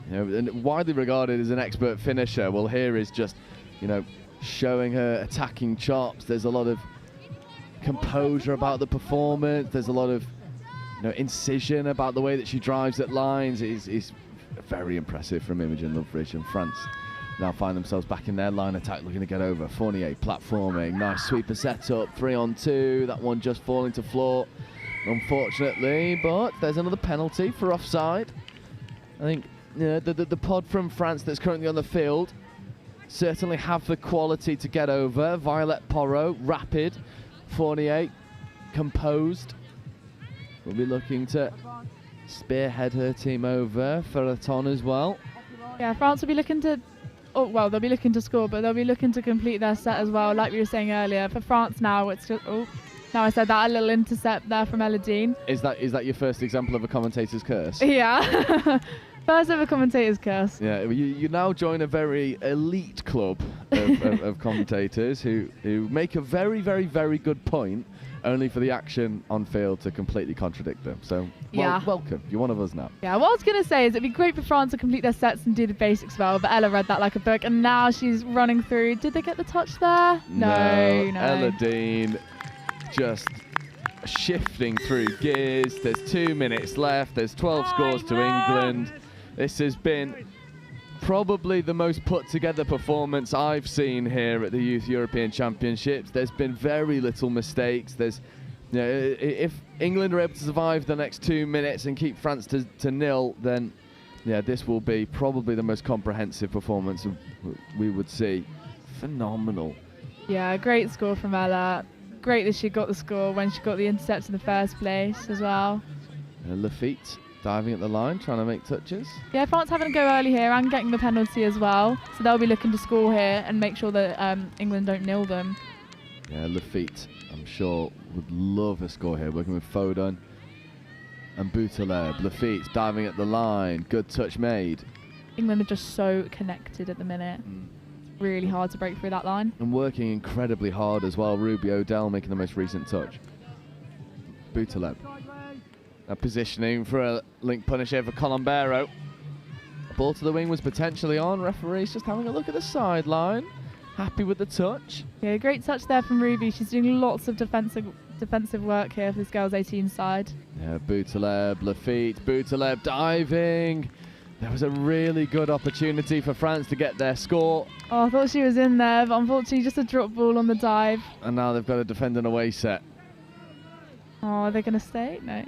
You know, and widely regarded as an expert finisher. Well, here is just, you know, showing her attacking chops. There's a lot of composure about the performance. There's a lot of, you know, incision about the way that she drives at lines. Is very impressive from Imogen Loveridge. And France now find themselves back in their line attack, looking to get over. Fournier platforming, nice sweeper setup, 3-on-2. That one just falling to floor, unfortunately. But there's another penalty for offside. I think the pod from France that's currently on the field certainly have the quality to get over. Violet Porro, rapid. Fournier, composed. Will be looking to spearhead her team over. Ferraton as well. Yeah, France will be looking to, they'll be looking to score, but they'll be looking to complete their set as well. Like we were saying earlier, for France now, it's just, now I said that, a little intercept there from Ella Dean. Is that your first example of a commentator's curse? Yeah. First ever commentator's curse. Yeah, you now join a very elite club of commentators who make a very, very, very good point, only for the action on field to completely contradict them. So, welcome. You're one of us now. Yeah, what I was going to say is it'd be great for France to complete their sets and do the basics well, but Ella read that like a book, and now she's running through. Did they get the touch there? No. Ella Dean just shifting through gears. There's 2 minutes left. There's 12 scores to England. This has been probably the most put together performance I've seen here at the Youth European Championships. There's been very little mistakes. There's, you know, if England are able to survive the next 2 minutes and keep France to 0, then yeah, this will be probably the most comprehensive performance we would see. Phenomenal. Yeah, great score from Ella. Great that she got the score when she got the intercept in the first place as well. Lafitte diving at the line, trying to make touches. Yeah, France having to go early here and getting the penalty as well. So they'll be looking to score here and make sure that England don't nil them. Yeah, Lafitte, I'm sure, would love a score here, working with Foden and Boutaleb. Lafitte diving at the line, good touch made. England are just so connected at the minute. Really hard to break through that line. And working incredibly hard as well. Ruby O'Dell making the most recent touch. Boutaleb. Positioning for a link punish here for Colombero. Ball to the wing was potentially on. Referee's just having a look at the sideline. Happy with the touch. Yeah, great touch there from Ruby. She's doing lots of defensive work here for this girls 18 side. Yeah, Boutaleb, Lafitte, Boutaleb diving. There was a really good opportunity for France to get their score. Oh, I thought she was in there, but unfortunately just a drop ball on the dive. And now they've got to defend an away set. Oh, are they going to stay? No.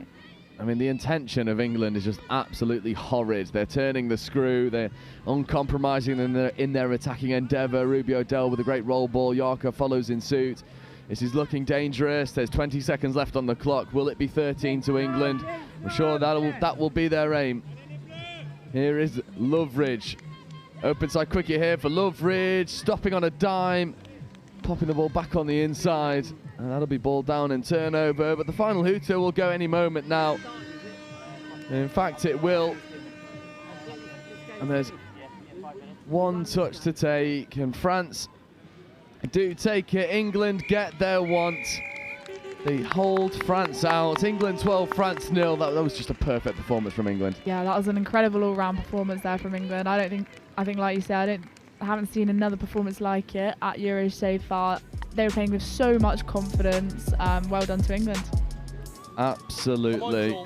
I mean, the intention of England is just absolutely horrid. They're turning the screw. They're uncompromising in their attacking endeavour. Ruby O'Dell with a great roll ball. Yarker follows in suit. This is looking dangerous. There's 20 seconds left on the clock. Will it be 13 to England? I'm sure that will be their aim. Here is Loveridge. Open side quickie here for Loveridge. Stopping on a dime. Popping the ball back on the inside. And that'll be ball down and turnover. But the final hooter will go any moment now. In fact, it will. And there's one touch to take. And France do take it. England get their want. They hold France out. England 12, France 0. That was just a perfect performance from England. Yeah, that was an incredible all-round performance there from England. I think like you said, I haven't seen another performance like it at Euros so far. They were playing with so much confidence. Well done to England. Absolutely.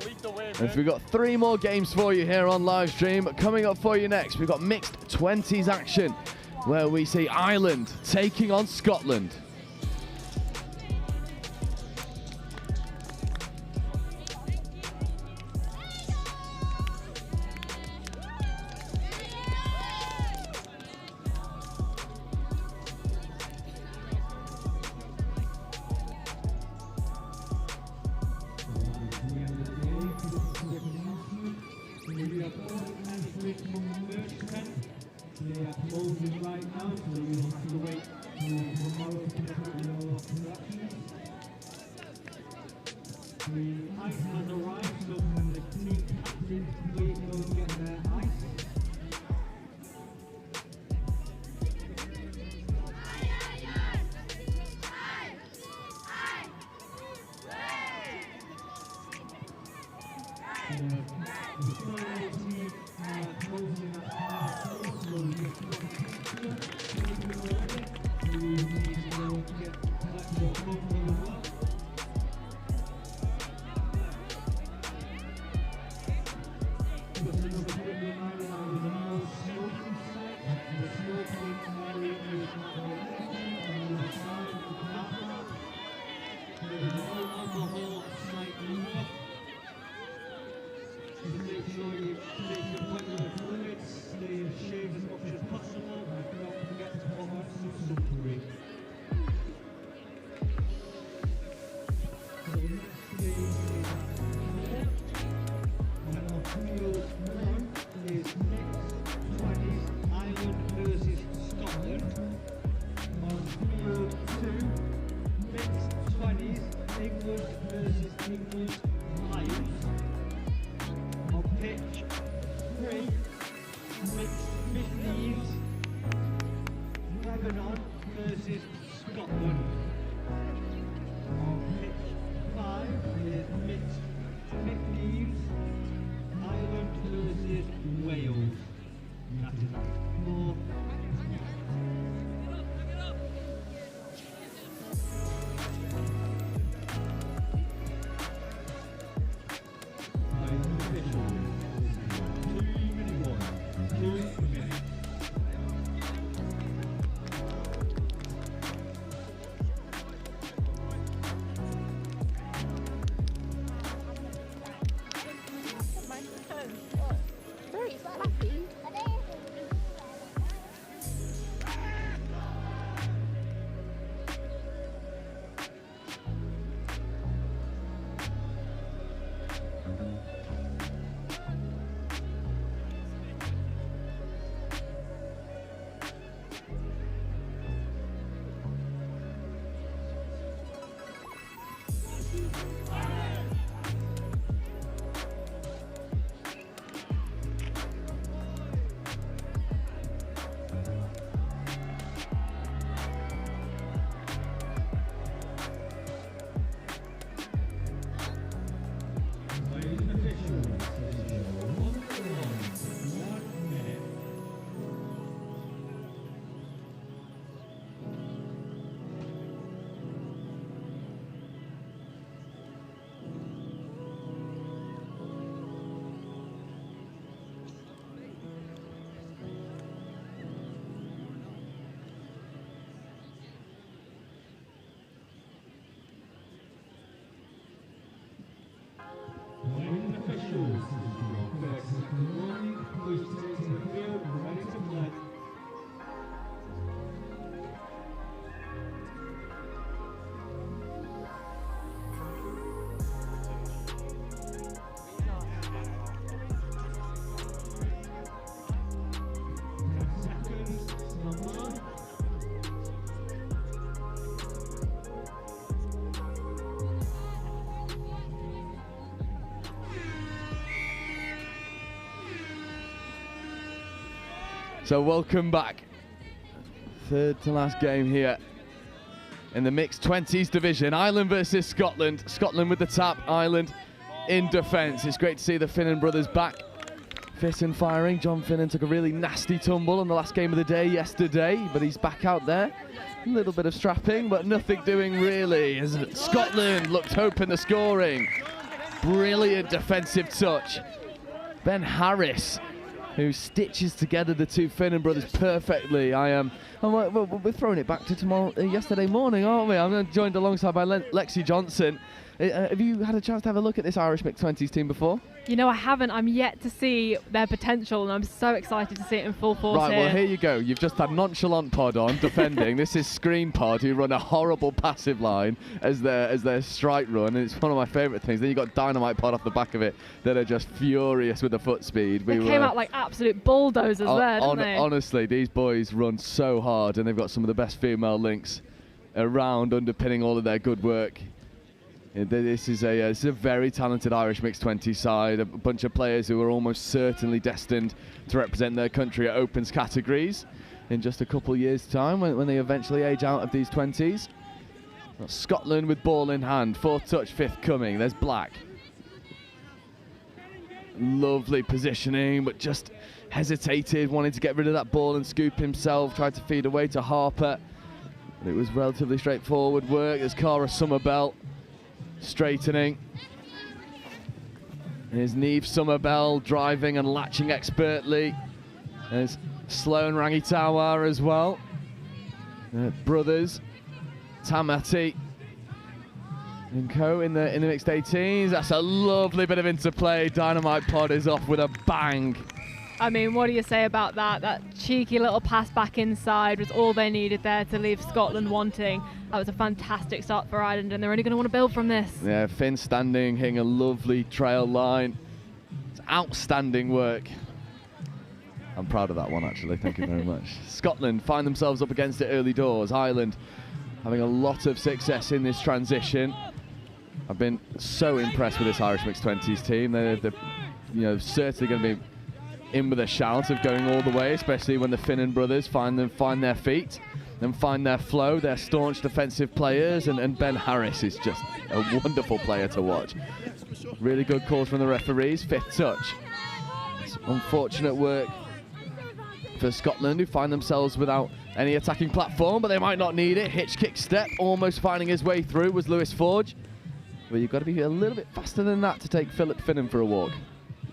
And we've got 3 more games for you here on live stream. Coming up for you next, we've got mixed 20s action, where we see Ireland taking on Scotland. So welcome back. Third to last game here in the mixed 20s division. Ireland versus Scotland. Scotland with the tap, Ireland in defence. It's great to see the Finnan brothers back fit and firing. John Finnan took a really nasty tumble in the last game of the day yesterday, but he's back out there. A little bit of strapping, but nothing doing really, as Scotland looked hope in the scoring. Brilliant defensive touch. Ben Harris, who stitches together the two Finnan brothers perfectly. We're throwing it back to yesterday morning, aren't we? I'm joined alongside by Lexi Johnson. Have you had a chance to have a look at this Irish mixed 20s team before? You know, I haven't. I'm yet to see their potential, and I'm so excited to see it in full force. Right, well, here you go. You've just had Nonchalant Pod on defending. This is Screen Pod, who run a horrible passive line as their strike run, and it's one of my favourite things. Then you've got Dynamite Pod off the back of it that are just furious with the foot speed. They came out like absolute bulldozers there, didn't they? Honestly, these boys run so hard, and they've got some of the best female links around underpinning all of their good work. This is a very talented Irish mixed 20 side, a bunch of players who are almost certainly destined to represent their country at Opens categories in just a couple of years' time when they eventually age out of these 20s. Scotland with ball in hand, fourth touch, fifth coming. There's Black. Lovely positioning, but just hesitated, wanted to get rid of that ball and scoop himself, tried to feed away to Harper. But it was relatively straightforward work. There's Cara Summerbell. Straightening. There's Niamh Summerbell driving and latching expertly. There's Sloan Rangitawa as well. Brothers, Tamati and co in the mixed 18s. That's a lovely bit of interplay. Dynamite Pod is off with a bang. I mean, what do you say about that? That cheeky little pass back inside was all they needed there to leave Scotland wanting. That was a fantastic start for Ireland, and they're only going to want to build from this. Yeah, Finn standing, hitting a lovely trail line. It's outstanding work. I'm proud of that one, actually. Thank you very much. Scotland find themselves up against it early doors. Ireland having a lot of success in this transition. I've been so impressed with this Irish mixed 20s team. They're certainly going to be in with a shout of going all the way, especially when the Finnan brothers find their feet and find their flow. They're staunch defensive players, and Ben Harris is just a wonderful player to watch. Really good calls from the referees. Fifth touch. It's unfortunate work for Scotland, who find themselves without any attacking platform, but they might not need it. Hitch kick step, almost finding his way through was Lewis Forge. But you've got to be a little bit faster than that to take Philip Finnan for a walk.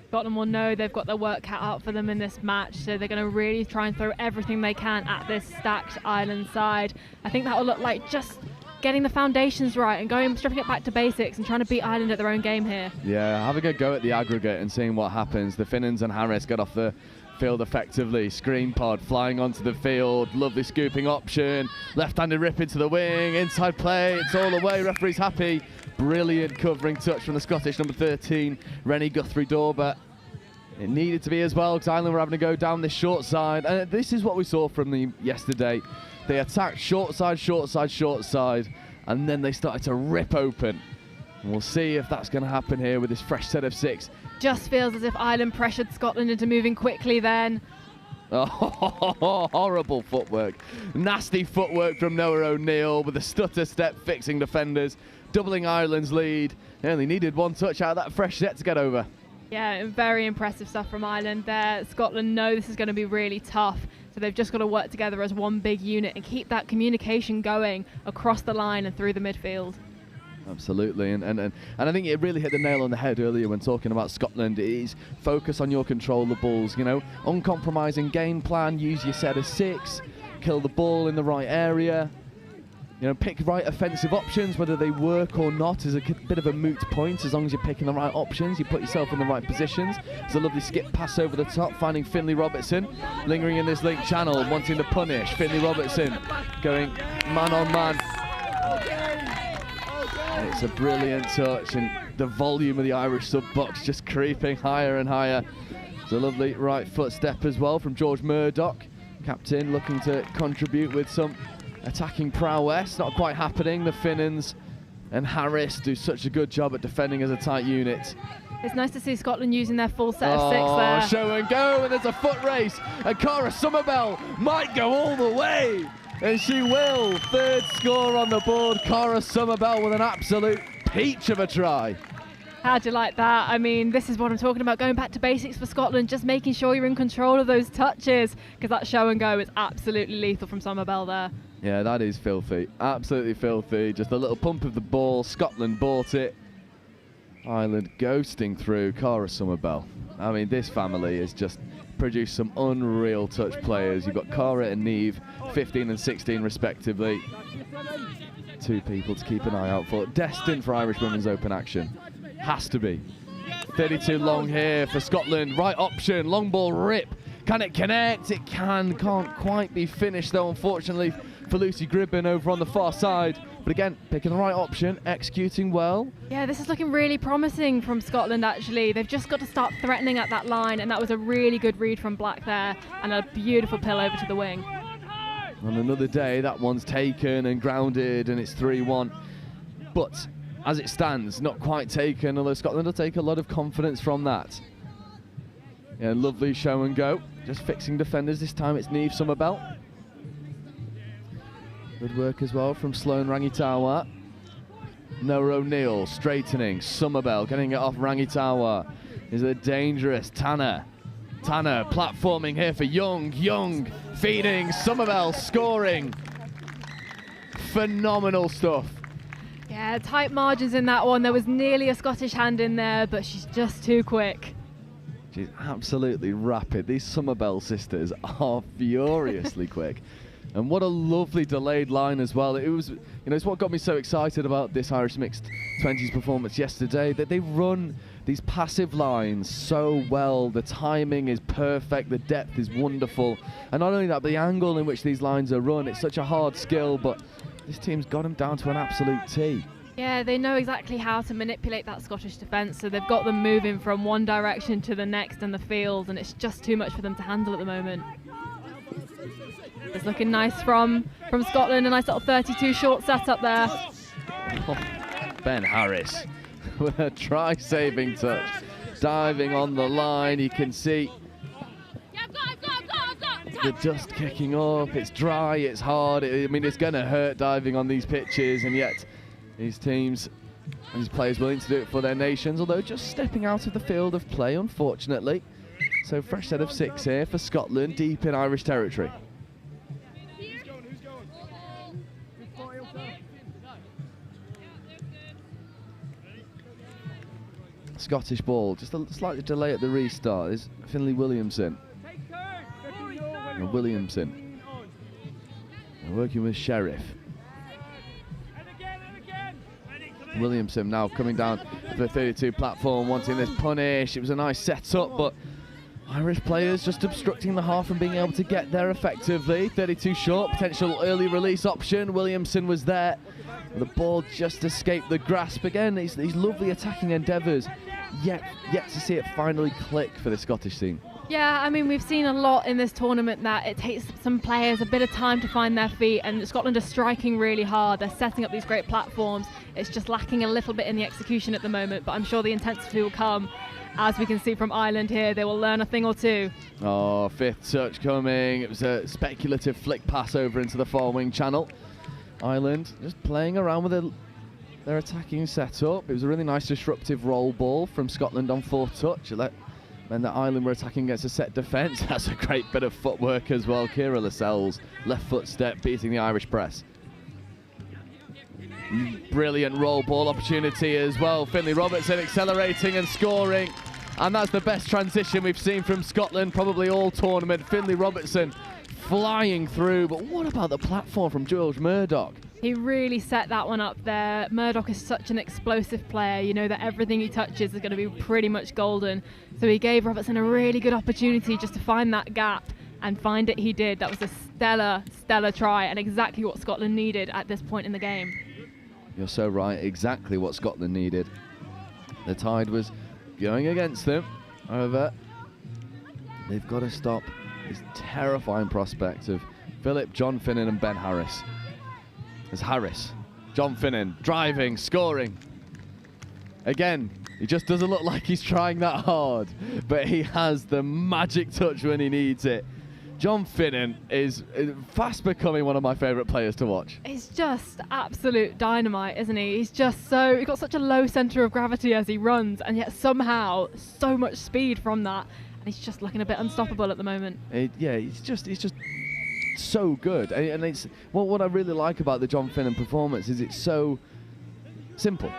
Scotland will know they've got their work cut out for them in this match, so they're going to really try and throw everything they can at this stacked Ireland side. I think that will look like just getting the foundations right and stripping it back to basics and trying to beat Ireland at their own game here. Yeah, having a go at the aggregate and seeing what happens. The Finnans and Harris got off the field effectively. Screen Pod flying onto the field, lovely scooping option, left-handed rip into the wing, inside play, it's all away, referee's happy. Brilliant covering touch from the Scottish number 13, Rennie Guthrie-Dorber. It needed to be as well, because Ireland were having to go down this short side, and this is what we saw from them yesterday. They attacked short side, short side, short side, and then they started to rip open. And we'll see if that's going to happen here with this fresh set of six. Just feels as if Ireland pressured Scotland into moving quickly then. Oh, horrible footwork. Nasty footwork from Noah O'Neill with a stutter step fixing defenders, doubling Ireland's lead. They only needed one touch out of that fresh set to get over. Yeah, very impressive stuff from Ireland there. Scotland know this is going to be really tough, so they've just got to work together as one big unit and keep that communication going across the line and through the midfield. Absolutely, and I think it really hit the nail on the head earlier when talking about Scotland. It is focus on your controllables, uncompromising game plan, use your set of six, kill the ball in the right area, pick right offensive options. Whether they work or not is a bit of a moot point. As long as you're picking the right options, you put yourself in the right positions. There's a lovely skip pass over the top, finding Finlay Robertson, lingering in this link channel, wanting to punish. Finlay Robertson going man on man. It's a brilliant touch, and the volume of the Irish sub-box just creeping higher and higher. It's a lovely right foot step as well from George Murdoch, captain, looking to contribute with some attacking prowess. Not quite happening. The Finnans and Harris do such a good job at defending as a tight unit. It's nice to see Scotland using their full set of 6 there. Show and go, and there's a foot race, and Cara Somerville might go all the way, and she will. 3rd score on the board. Cara Somerville with an absolute peach of a try. How'd you like that? I mean, this is what I'm talking about, going back to basics for Scotland, just making sure you're in control of those touches, because that show and go is absolutely lethal from Somerville there. Yeah, that is filthy, absolutely filthy. Just a little pump of the ball, Scotland bought it. Ireland ghosting through. Cara Somerville. I mean, this family has just produced some unreal touch players. You've got Cara and Niamh, 15 and 16 respectively. 2 people to keep an eye out for. Destined for Irish Women's Open action. Has to be. 32 long here for Scotland. Right option, long ball rip. Can it connect? It can't quite be finished though, unfortunately, for Lucy Gribben over on the far side. But again, picking the right option, executing well. Yeah, this is looking really promising from Scotland, actually. They've just got to start threatening at that line, and that was a really good read from Black there, and a beautiful pill over to the wing. On another day, that one's taken and grounded, and it's 3-1. But as it stands, not quite taken, although Scotland will take a lot of confidence from that. Yeah, lovely show and go. Just fixing defenders. This time it's Niamh Somerville. Good work as well from Sloan Rangitawa. Noah O'Neill straightening. Somerville getting it off Rangitawa. Is it dangerous? Tanner platforming here for Young. Young feeding. Somerville scoring. Phenomenal stuff. Yeah, tight margins in that one. There was nearly a Scottish hand in there, but she's just too quick. She's absolutely rapid. These Somerville sisters are furiously quick. And what a lovely delayed line as well. It was, it's what got me so excited about this Irish Mixed 20s performance yesterday, that they run these passive lines so well. The timing is perfect, the depth is wonderful. And not only that, but the angle in which these lines are run, it's such a hard skill, but this team's got them down to an absolute T. Yeah, they know exactly how to manipulate that Scottish defence, so they've got them moving from one direction to the next in the field, and it's just too much for them to handle at the moment. It's looking nice from Scotland, a nice little 32 short setup there. Oh, Ben Harris with a try-saving touch. Diving on the line, you can see the dust kicking up. It's dry, it's hard. I mean, it's going to hurt diving on these pitches, and yet these teams, these players willing to do it for their nations, although just stepping out of the field of play, unfortunately. So fresh set of 6 here for Scotland, deep in Irish territory. Scottish ball, just a slight delay at the restart. Is Finlay Williamson. And Williamson working with Sheriff. Williamson now coming down to the 32 platform, wanting this punish. It was a nice setup, but Irish players just obstructing the half from being able to get there effectively. 32 short, potential early release option. Williamson was there. The ball just escaped the grasp again. These lovely attacking endeavours. Yet to see it finally click for the Scottish team. Yeah, I mean, we've seen a lot in this tournament that it takes some players a bit of time to find their feet, and Scotland are striking really hard. They're setting up these great platforms. It's just lacking a little bit in the execution at the moment, but I'm sure the intensity will come. As we can see from Ireland here, they will learn a thing or two. Oh, 5th touch coming. It was a speculative flick pass over into the far wing channel. Ireland just playing around with their attacking setup. It was a really nice disruptive roll ball from Scotland on 4th touch. Then the Ireland were attacking against a set defence. That's a great bit of footwork as well. Ciara Lascelles, left foot step, beating the Irish press. Brilliant roll ball opportunity as well. Finlay Robertson accelerating and scoring. And that's the best transition we've seen from Scotland, probably all tournament. Finlay Robertson flying through. But what about the platform from George Murdoch? He really set that one up there. Murdoch is such an explosive player. You know that everything he touches is going to be pretty much golden. So he gave Robertson a really good opportunity just to find that gap, and find it he did. That was a stellar try, and exactly what Scotland needed at this point in the game. You're so right, exactly what Scotland needed. The tide was going against them. However, they've got to stop this terrifying prospect of Philip, John Finnan and Ben Harris. As Harris John Finnan driving, scoring. Again, he just doesn't look like he's trying that hard, but he has the magic touch when he needs it. John Finnan is fast becoming one of my favourite players to watch. He's just absolute dynamite, isn't he? He's just so, he's got such a low centre of gravity as he runs, and yet somehow so much speed from that, and he's just looking a bit unstoppable at the moment. Yeah, he's just so good, and it's what I really like about the John Finnan performance is it's so simple.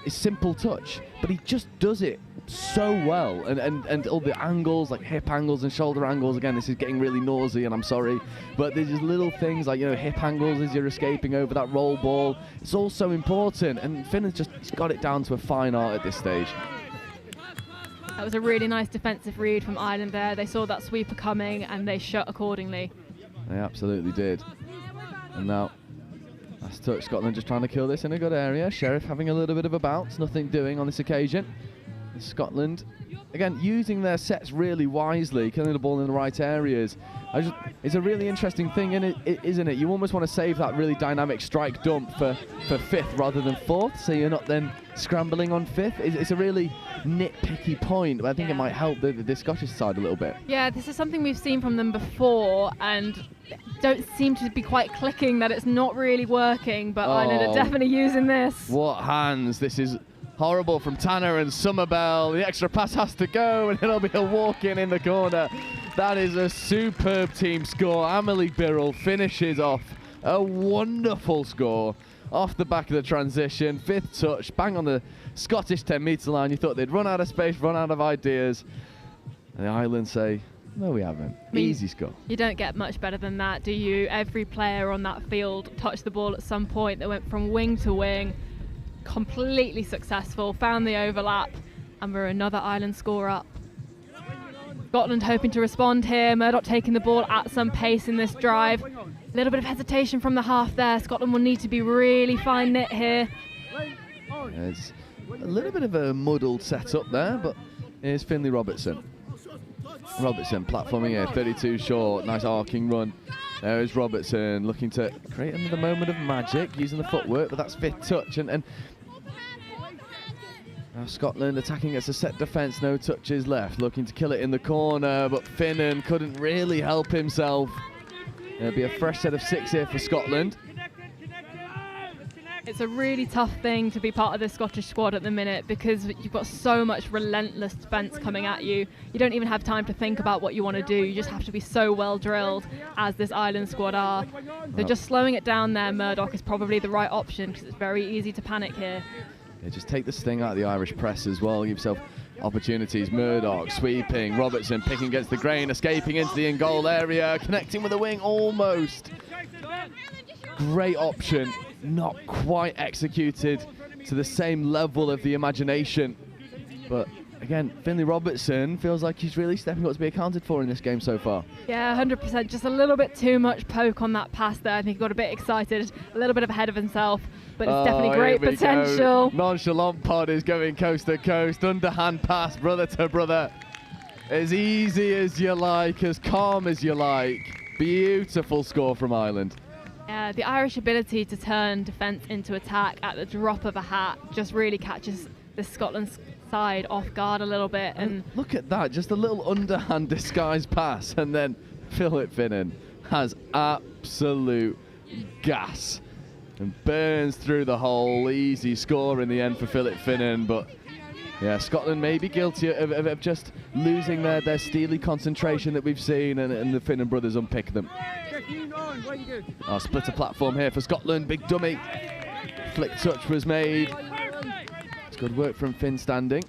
It's simple touch, but he just does it so well, and all the angles, like hip angles and shoulder angles. Again, this is getting really noisy, and I'm sorry, but there's just little things like, you know, hip angles as you're escaping over that roll ball. It's all so important, and Finnan's he's got it down to a fine art at this stage. That was a really nice defensive read from Ireland there. They saw that sweeper coming and they shut accordingly. They absolutely did. And now, last touch, Scotland just trying to kill this in a good area. Sheriff having a little bit of a bounce, nothing doing on this occasion. And Scotland, again, using their sets really wisely, killing the ball in the right areas. It's a really interesting thing, isn't it? You almost want to save that really dynamic strike dump for fifth rather than fourth, so you're not then scrambling on fifth. It's a really nitpicky point, but I think it might help the Scottish side a little bit. Yeah, this is something we've seen from them before, and don't seem to be quite clicking that it's not really working, but Ireland are definitely using this. What hands. This is horrible from Tanner and Summerbell. The extra pass has to go, and it'll be a walk-in in the corner. That is a superb team score. Amelie Birrell finishes off a wonderful score off the back of the transition. Fifth touch, bang on the Scottish 10-metre line. You thought they'd run out of space, run out of ideas. And the Ireland say, no, we haven't. Easy score. You don't get much better than that, do you? Every player on that field touched the ball at some point. They went from wing to wing. Completely successful, found the overlap, and we're another Ireland score up. Scotland hoping to respond here. Murdoch taking the ball at some pace in this drive. A little bit of hesitation from the half there. Scotland will need to be really fine knit here. It's a little bit of a muddled setup there, but here's Finlay Robertson. Robertson platforming here, 32 short, nice arcing run. There is Robertson looking to create another moment of magic using the footwork, but that's fifth touch. And now Scotland attacking as a set defence, no touches left, looking to kill it in the corner, but Finnan couldn't really help himself. There'll be a fresh set of 6 here for Scotland. It's a really tough thing to be part of this Scottish squad at the minute because you've got so much relentless defence coming at you. You don't even have time to think about what you want to do. You just have to be so well drilled, as this Ireland squad are. So just slowing it down there, Murdoch, is probably the right option because it's very easy to panic here. Yeah, just take the sting out of the Irish press as well. Give yourself opportunities. Murdoch sweeping, Robertson picking against the grain, escaping into the in-goal area, connecting with the wing almost. Great option, not quite executed to the same level of the imagination. But again, Finlay Robertson feels like he's really stepping up to be accounted for in this game so far. Yeah, 100%. Just a little bit too much poke on that pass there. I think he got a bit excited, a little bit ahead of himself, but it's definitely great potential. Nonchalant pod is going coast to coast, underhand pass, brother to brother. As easy as you like, as calm as you like. Beautiful score from Ireland. Yeah, the Irish ability to turn defence into attack at the drop of a hat just really catches the Scotland side off guard a little bit. And look at that, just a little underhand disguise pass, and then Philip Finnan has absolute gas and burns through the hole. Easy score in the end for Philip Finnan, but yeah, Scotland may be guilty of just losing their steely concentration that we've seen, and the Finnan brothers unpick them. Splitter platform here for Scotland, big dummy. Flick touch was made. It's good work from Finn standing.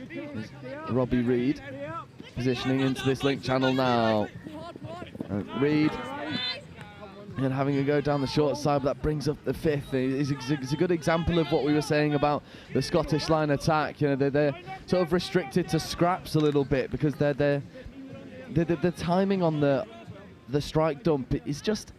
There's Robbie Reid positioning into this link channel now. Reid and having a go down the short side, but that brings up the fifth. It's a good example of what we were saying about the Scottish line attack. You know, they're sort of restricted to scraps a little bit because the timing on the strike dump is just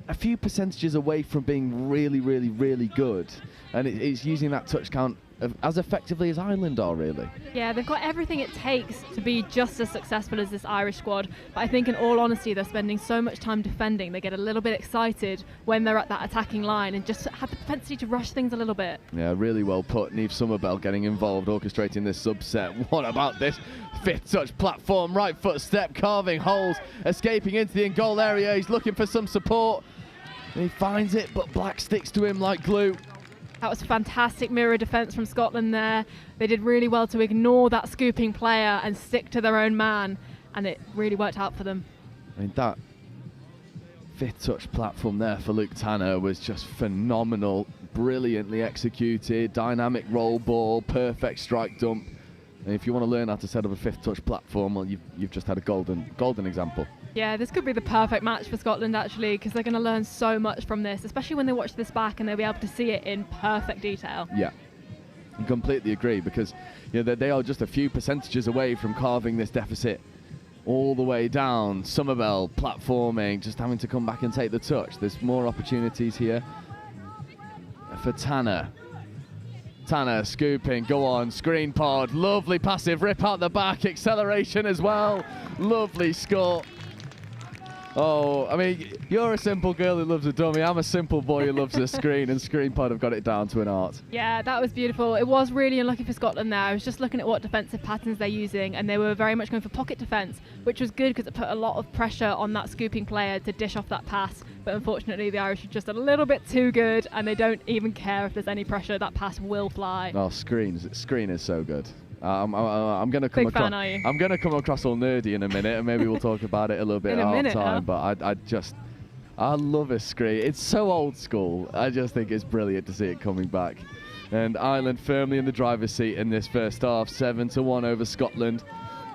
a few percentages away from being really, really, really good, and it's using that touch count as effectively as Ireland are, really. Yeah, they've got everything it takes to be just as successful as this Irish squad. But I think, in all honesty, they're spending so much time defending. They get a little bit excited when they're at that attacking line and just have the propensity to rush things a little bit. Yeah, really well put. Niamh Somerville getting involved, orchestrating this subset. What about this fifth touch platform? Right foot step, carving holes, escaping into the in-goal area. He's looking for some support. And he finds it, but Black sticks to him like glue. That was fantastic mirror defence from Scotland there. They did really well to ignore that scooping player and stick to their own man, and it really worked out for them. I mean, that fifth touch platform there for Luke Tanner was just phenomenal, brilliantly executed, dynamic roll ball, perfect strike dump. And if you want to learn how to set up a fifth touch platform, well, you've just had a golden example. Yeah, this could be the perfect match for Scotland, actually, because they're going to learn so much from this, especially when they watch this back and they'll be able to see it in perfect detail. Yeah, I completely agree, because they are just a few percentages away from carving this deficit all the way down. Somerville platforming, just having to come back and take the touch. There's more opportunities here for Tanner. Tanner scooping, go on, screen pod, lovely passive, rip out the back, acceleration as well, lovely score. Oh, I mean, you're a simple girl who loves a dummy. I'm a simple boy who loves a screen, and screen pod have got it down to an art. Yeah, that was beautiful. It was really unlucky for Scotland there. I was just looking at what defensive patterns they're using, and they were very much going for pocket defence, which was good because it put a lot of pressure on that scooping player to dish off that pass. But unfortunately, the Irish are just a little bit too good, and they don't even care if there's any pressure. That pass will fly. Oh, screen is so good. I'm going to come Big fan, are you? I'm going to come across all nerdy in a minute, and maybe we'll talk about it a little bit In a at minute, half time. huh? But I love a screen. It's so old school. I just think it's brilliant to see it coming back. And Ireland firmly in the driver's seat in this first half, 7-1 over Scotland.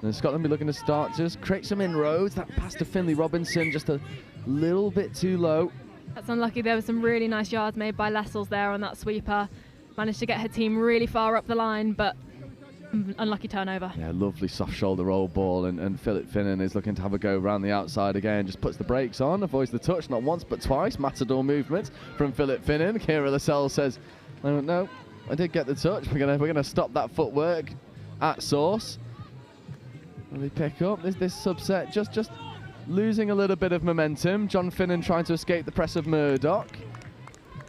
And Scotland be looking to start just create some inroads. That pass to Finlay Robinson just a little bit too low. That's unlucky. There were some really nice yards made by Lascelles there on that sweeper. Managed to get her team really far up the line, but unlucky turnover. Yeah, lovely soft shoulder roll ball, and Philip Finnan is looking to have a go around the outside again, just puts the brakes on, avoids the touch, not once but twice. Matador movement from Philip Finnan. Kira Lascelles says, no, I did get the touch. We're gonna stop that footwork at source. Will he pick up this subset? Just losing a little bit of momentum. John Finnan trying to escape the press of Murdoch.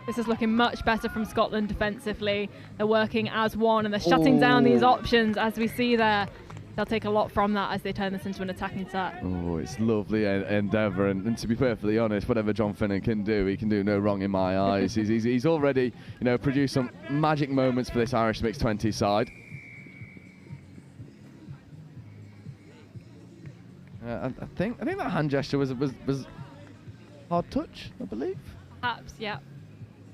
This is looking much better from Scotland defensively. They're working as one and they're shutting down these options, as we see there. They'll take a lot from that as they turn this into an attacking set. Oh, it's lovely endeavour, and to be perfectly honest, whatever John Finnan can do, he can do no wrong in my eyes. He's already, produced some magic moments for this Irish mixed 20 side. I think that hand gesture was hard touch, I believe. Perhaps, yeah.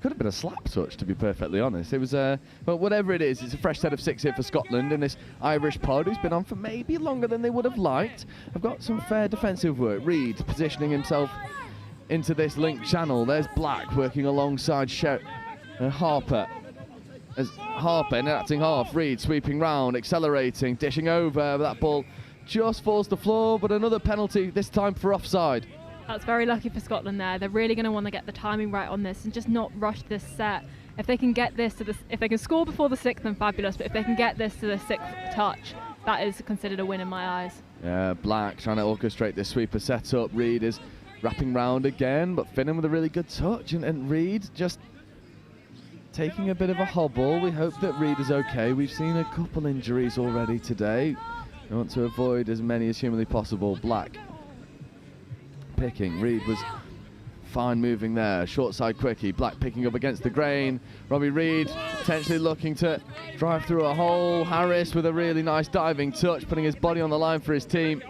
Could have been a slap touch, to be perfectly honest. It was, but whatever it is, it's a fresh set of 6 here for Scotland in this Irish pod, who's been on for maybe longer than they would have liked. I've got some fair defensive work. Reid positioning himself into this link channel. There's Black working alongside Harper. As Harper enacting half, Reid sweeping round, accelerating, dishing over. That ball just falls to the floor, but another penalty, this time for offside. That's very lucky for Scotland there. They're really going to want to get the timing right on this and just not rush this set. If they can get this to if they can score before the 6th, then fabulous. But if they can get this to the 6th touch, that is considered a win in my eyes. Yeah, Black trying to orchestrate this sweeper setup. Reid is wrapping round again, but Finnan with a really good touch, and Reid just taking a bit of a hobble. We hope that Reid is okay. We've seen a couple injuries already today. We want to avoid as many as humanly possible. Black picking. Reid was fine moving there. Short side quickie. Black picking up against the grain. Robbie Reid potentially looking to drive through a hole. Harris with a really nice diving touch, putting his body on the line for his team.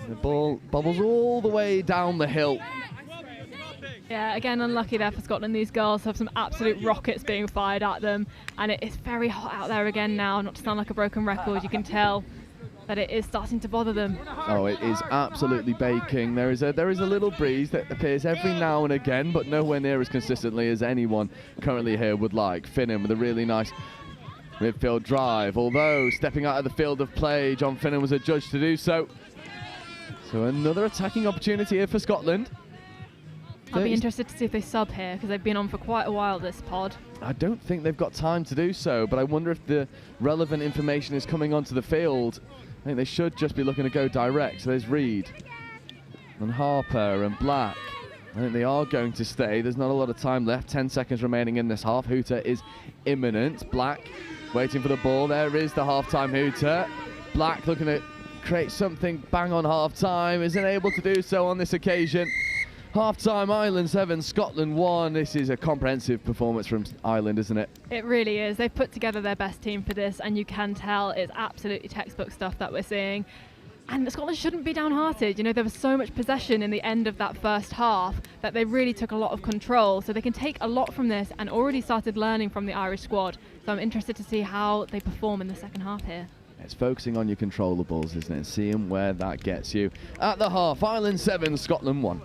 The ball bobbles all the way down the hill. Yeah, again, unlucky there for Scotland. These girls have some absolute rockets being fired at them, and it is very hot out there again now. Not to sound like a broken record, you can tell that it is starting to bother them. Oh, it is absolutely baking. There is a little breeze that appears every now and again, but nowhere near as consistently as anyone currently here would like. Finnan with a really nice midfield drive, although stepping out of the field of play, John Finnan was adjudged to do so. So another attacking opportunity here for Scotland. I'll be interested to see if they sub here, because they've been on for quite a while, this pod. I don't think they've got time to do so, but I wonder if the relevant information is coming onto the field. I think they should just be looking to go direct. So there's Reed and Harper and Black. I think they are going to stay. There's not a lot of time left. 10 seconds remaining in this half. Hooter is imminent. Black waiting for the ball. There is the halftime hooter. Black looking to create something bang on halftime. Isn't able to do so on this occasion. Halftime, Ireland 7, Scotland 1. This is a comprehensive performance from Ireland, isn't it? It really is. They've put together their best team for this, and you can tell it's absolutely textbook stuff that we're seeing. And Scotland shouldn't be downhearted. You know, there was so much possession in the end of that first half that they really took a lot of control. So they can take a lot from this and already started learning from the Irish squad. So I'm interested to see how they perform in the second half here. It's focusing on your controllables, isn't it? Seeing where that gets you. At the half, Ireland 7, Scotland 1.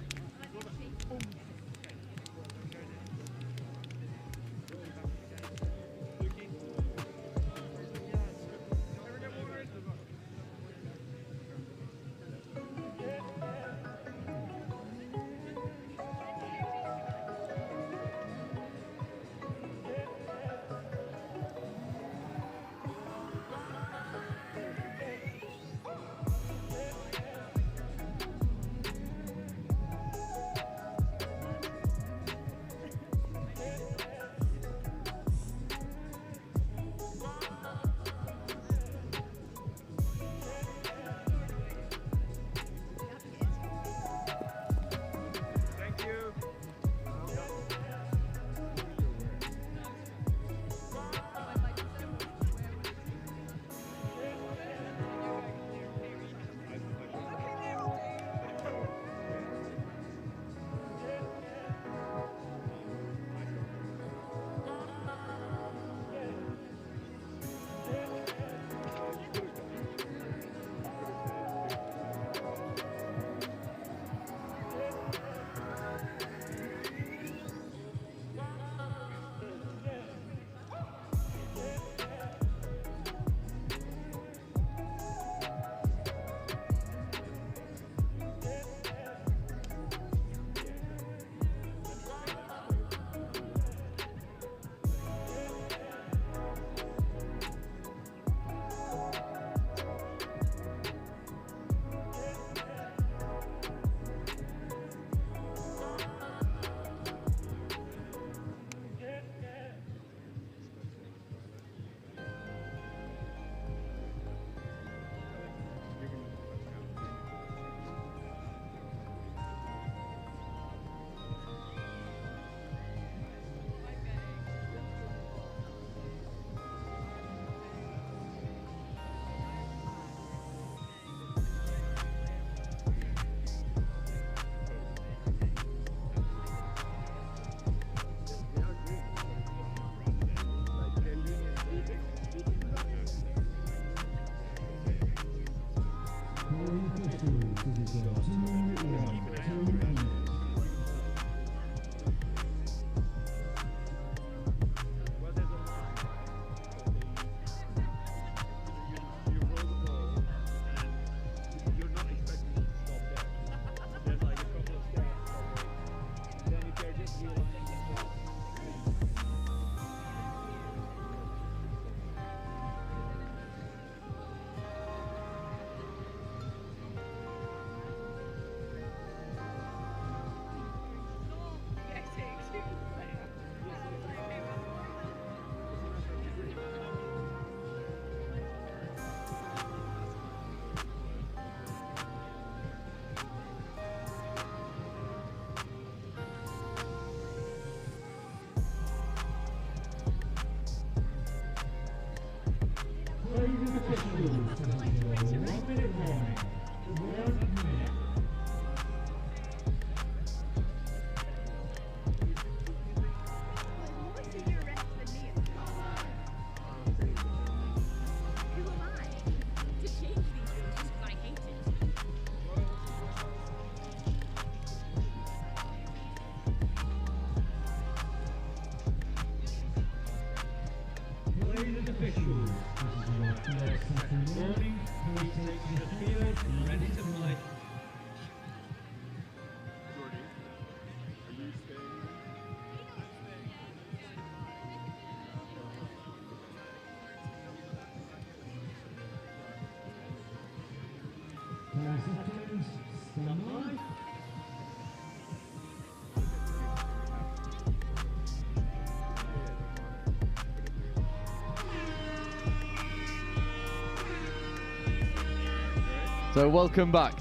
So welcome back.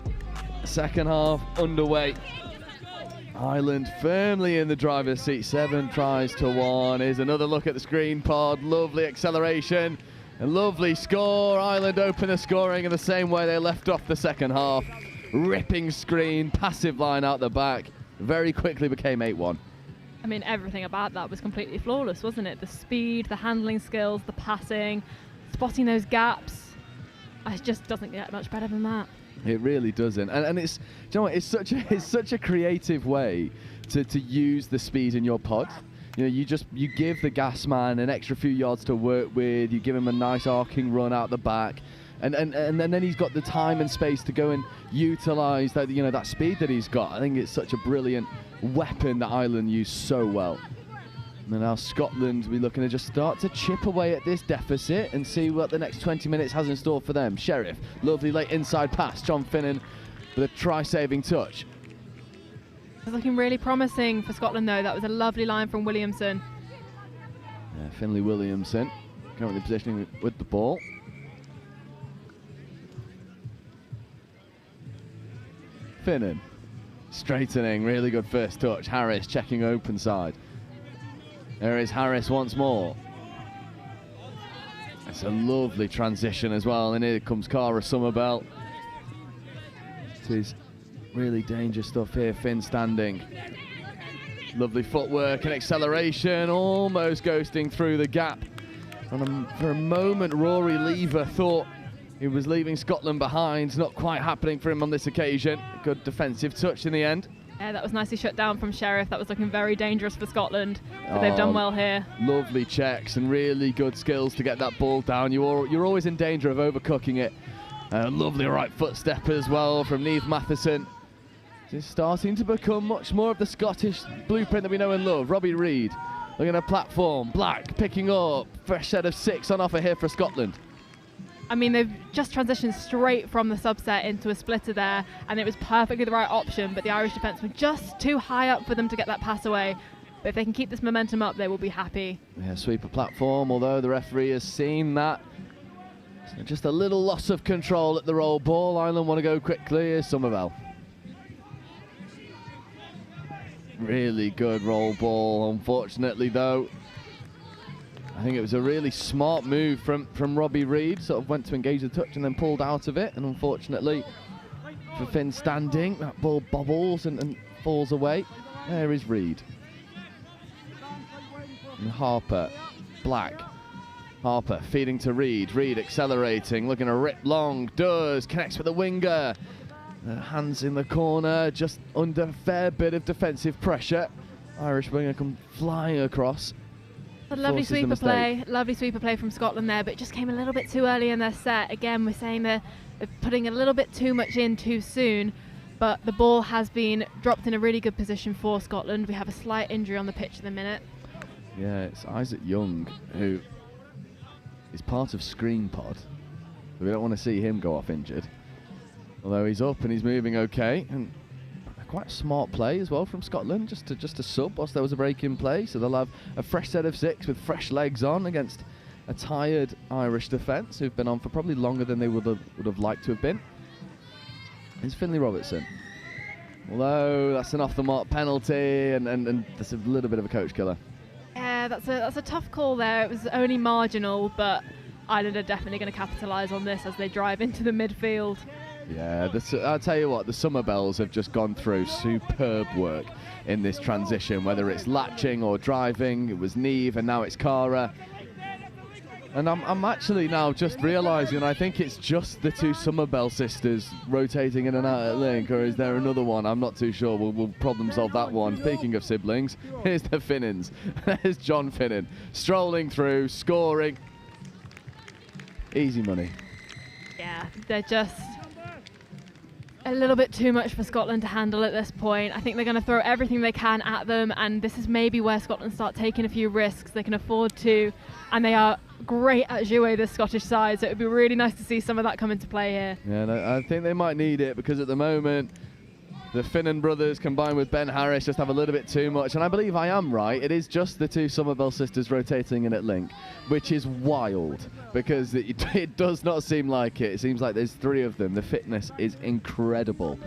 Second half underway. Ireland firmly in the driver's seat. 7 tries to 1. Here's another look at the screen pod. Lovely acceleration. A lovely score. Ireland open the scoring in the same way they left off the second half. Ripping screen, passive line out the back. Very quickly became 8-1. I mean, everything about that was completely flawless, wasn't it? The speed, the handling skills, the passing, spotting those gaps. It just doesn't get much better than that. It really doesn't, and it's, do you know what? It's such a creative way to use the speed in your pod. You know, you give the gas man an extra few yards to work with. You give him a nice arcing run out the back, and then he's got the time and space to go and utilise that, you know, that speed that he's got. I think it's such a brilliant weapon that Ireland use so well. And now Scotland will be looking to just start to chip away at this deficit and see what the next 20 minutes has in store for them. Sheriff, lovely late inside pass. John Finnan with a try-saving touch. It's looking really promising for Scotland, though. That was a lovely line from Williamson. Yeah, Finlay Williamson currently positioning with the ball. Finnan straightening, really good first touch. Harris checking open side. There is Harris once more. It's a lovely transition as well, and here comes Cara Summerbell. It is really dangerous stuff here. Finn standing. Lovely footwork and acceleration, almost ghosting through the gap. And for a moment, Rory Lever thought he was leaving Scotland behind. Not quite happening for him on this occasion. Good defensive touch in the end. Yeah, that was nicely shut down from Sheriff. That was looking very dangerous for Scotland, but they've done well here. Lovely checks and really good skills to get that ball down. You're always in danger of overcooking it. Lovely right foot step as well from Niamh Matheson. Just starting to become much more of the Scottish blueprint that we know and love. Robbie Reid looking at a platform. Black picking up. Fresh set of 6 on offer here for Scotland. I mean, they've just transitioned straight from the subset into a splitter there, and it was perfectly the right option, but the Irish defence were just too high up for them to get that pass away. But if they can keep this momentum up, they will be happy. Yeah, sweeper platform, although the referee has seen that. So just a little loss of control at the roll ball. Ireland want to go quickly. Here's Summerbell. Really good roll ball, unfortunately, though. I think it was a really smart move from Robbie Reid. Sort of went to engage the touch and then pulled out of it. And unfortunately, for Finn standing, that ball bobbles and falls away. There is Reid. And Harper, Black. Harper feeding to Reid. Reid accelerating, looking to rip long. Does, connects with the winger. Hands in the corner, just under a fair bit of defensive pressure. Irish winger come flying across. A lovely sweeper play from Scotland there, but it just came a little bit too early in their set. Again, we're saying they're putting a little bit too much in too soon, but the ball has been dropped in a really good position for Scotland. We have a slight injury on the pitch at the minute. Yeah, it's Isaac Young, who is part of Screen Pod. We don't want to see him go off injured. Although he's up and he's moving okay, and quite a smart play as well from Scotland, just to sub whilst there was a break in play. So they'll have a fresh set of 6 with fresh legs on against a tired Irish defence who've been on for probably longer than they would have liked to have been. It's Finlay Robertson. Although that's an off the mark penalty, and that's a little bit of a coach killer. Yeah, that's a tough call there. It was only marginal, but Ireland are definitely going to capitalise on this as they drive into the midfield. Yeah, I'll tell you what, the Summerbells have just gone through superb work in this transition, whether it's latching or driving. It was Niamh and now it's Cara. And I'm actually now just realising, I think it's just the 2 Summerbell sisters rotating in and out at link, or is there another one? I'm not too sure. We'll problem solve that one. Speaking of siblings, here's the Finnans. There's John Finnan strolling through, scoring. Easy money. Yeah, they're just a little bit too much for Scotland to handle at this point. I think they're going to throw everything they can at them, and this is maybe where Scotland start taking a few risks. They can afford to, and they are great at jouer, this Scottish side, so it would be really nice to see some of that come into play here. Yeah, I think they might need it, because at the moment The Finnan brothers combined with Ben Harris just have a little bit too much, and I believe I am right. It is just the two Somerville sisters rotating in at link, which is wild because it does not seem like it. It seems like there's 3 of them. The fitness is incredible,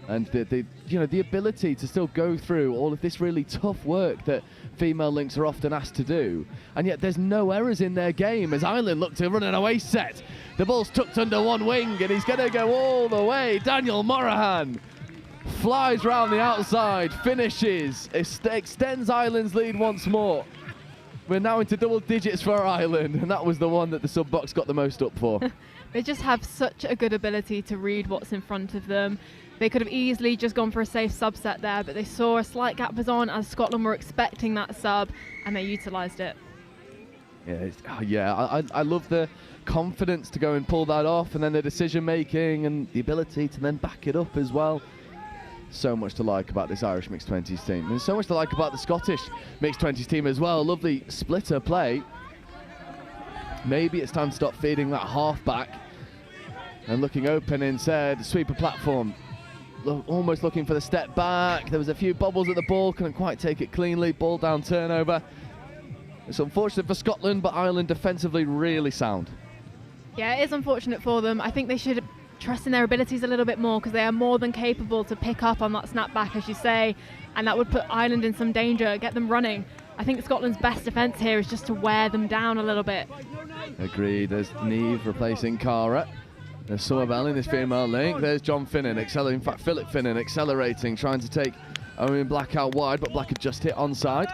and the ability to still go through all of this really tough work that female links are often asked to do, and yet there's no errors in their game as Ireland look to run an away set. The ball's tucked under one wing, and he's going to go all the way. Daniel Morahan flies round the outside, finishes, extends Ireland's lead once more. We're now into double digits for Ireland, and that was the one that the sub-box got the most up for. They just have such a good ability to read what's in front of them. They could have easily just gone for a safe subset there, but they saw a slight gap was on as Scotland were expecting that sub, and they utilised it. I love the confidence to go and pull that off, and then the decision making and the ability to then back it up as well. So much to like about this Irish mixed 20s team. There's so much to like about the Scottish mixed 20s team as well. Lovely splitter play. Maybe it's time to stop feeding that half back and looking open instead. Sweeper platform. Almost looking for the step back. There was a few bobbles at the ball, couldn't quite take it cleanly. Ball down turnover. It's unfortunate for Scotland, but Ireland defensively really sound. Yeah, it is unfortunate for them. I think they should trust in their abilities a little bit more because they are more than capable to pick up on that snapback, as you say, and that would put Ireland in some danger, get them running. I think Scotland's best defence here is just to wear them down a little bit. Agreed. There's Niamh replacing Cara. There's Somerville in this female link. There's John Finnan, in fact Philip Finnan accelerating, trying to take Owen Black out wide, but Black had just hit onside.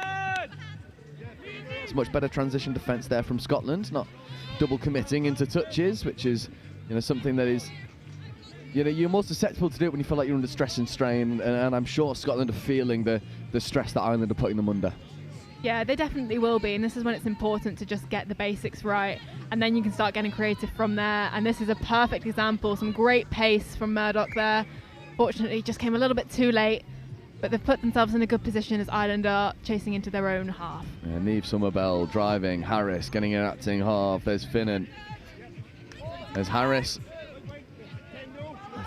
It's much better transition defence there from Scotland, not double committing into touches, which is something that is you're more susceptible to do it when you feel like you're under stress and strain, and I'm sure Scotland are feeling the stress that Ireland are putting them under. Yeah, they definitely will be, and this is when it's important to just get the basics right, and then you can start getting creative from there. And this is a perfect example. Some great pace from Murdoch there. Fortunately, just came a little bit too late, but they've put themselves in a good position as Ireland are chasing into their own half. Yeah, Niamh Somerville driving, Harris getting an acting half. There's Finnan. There's Harris.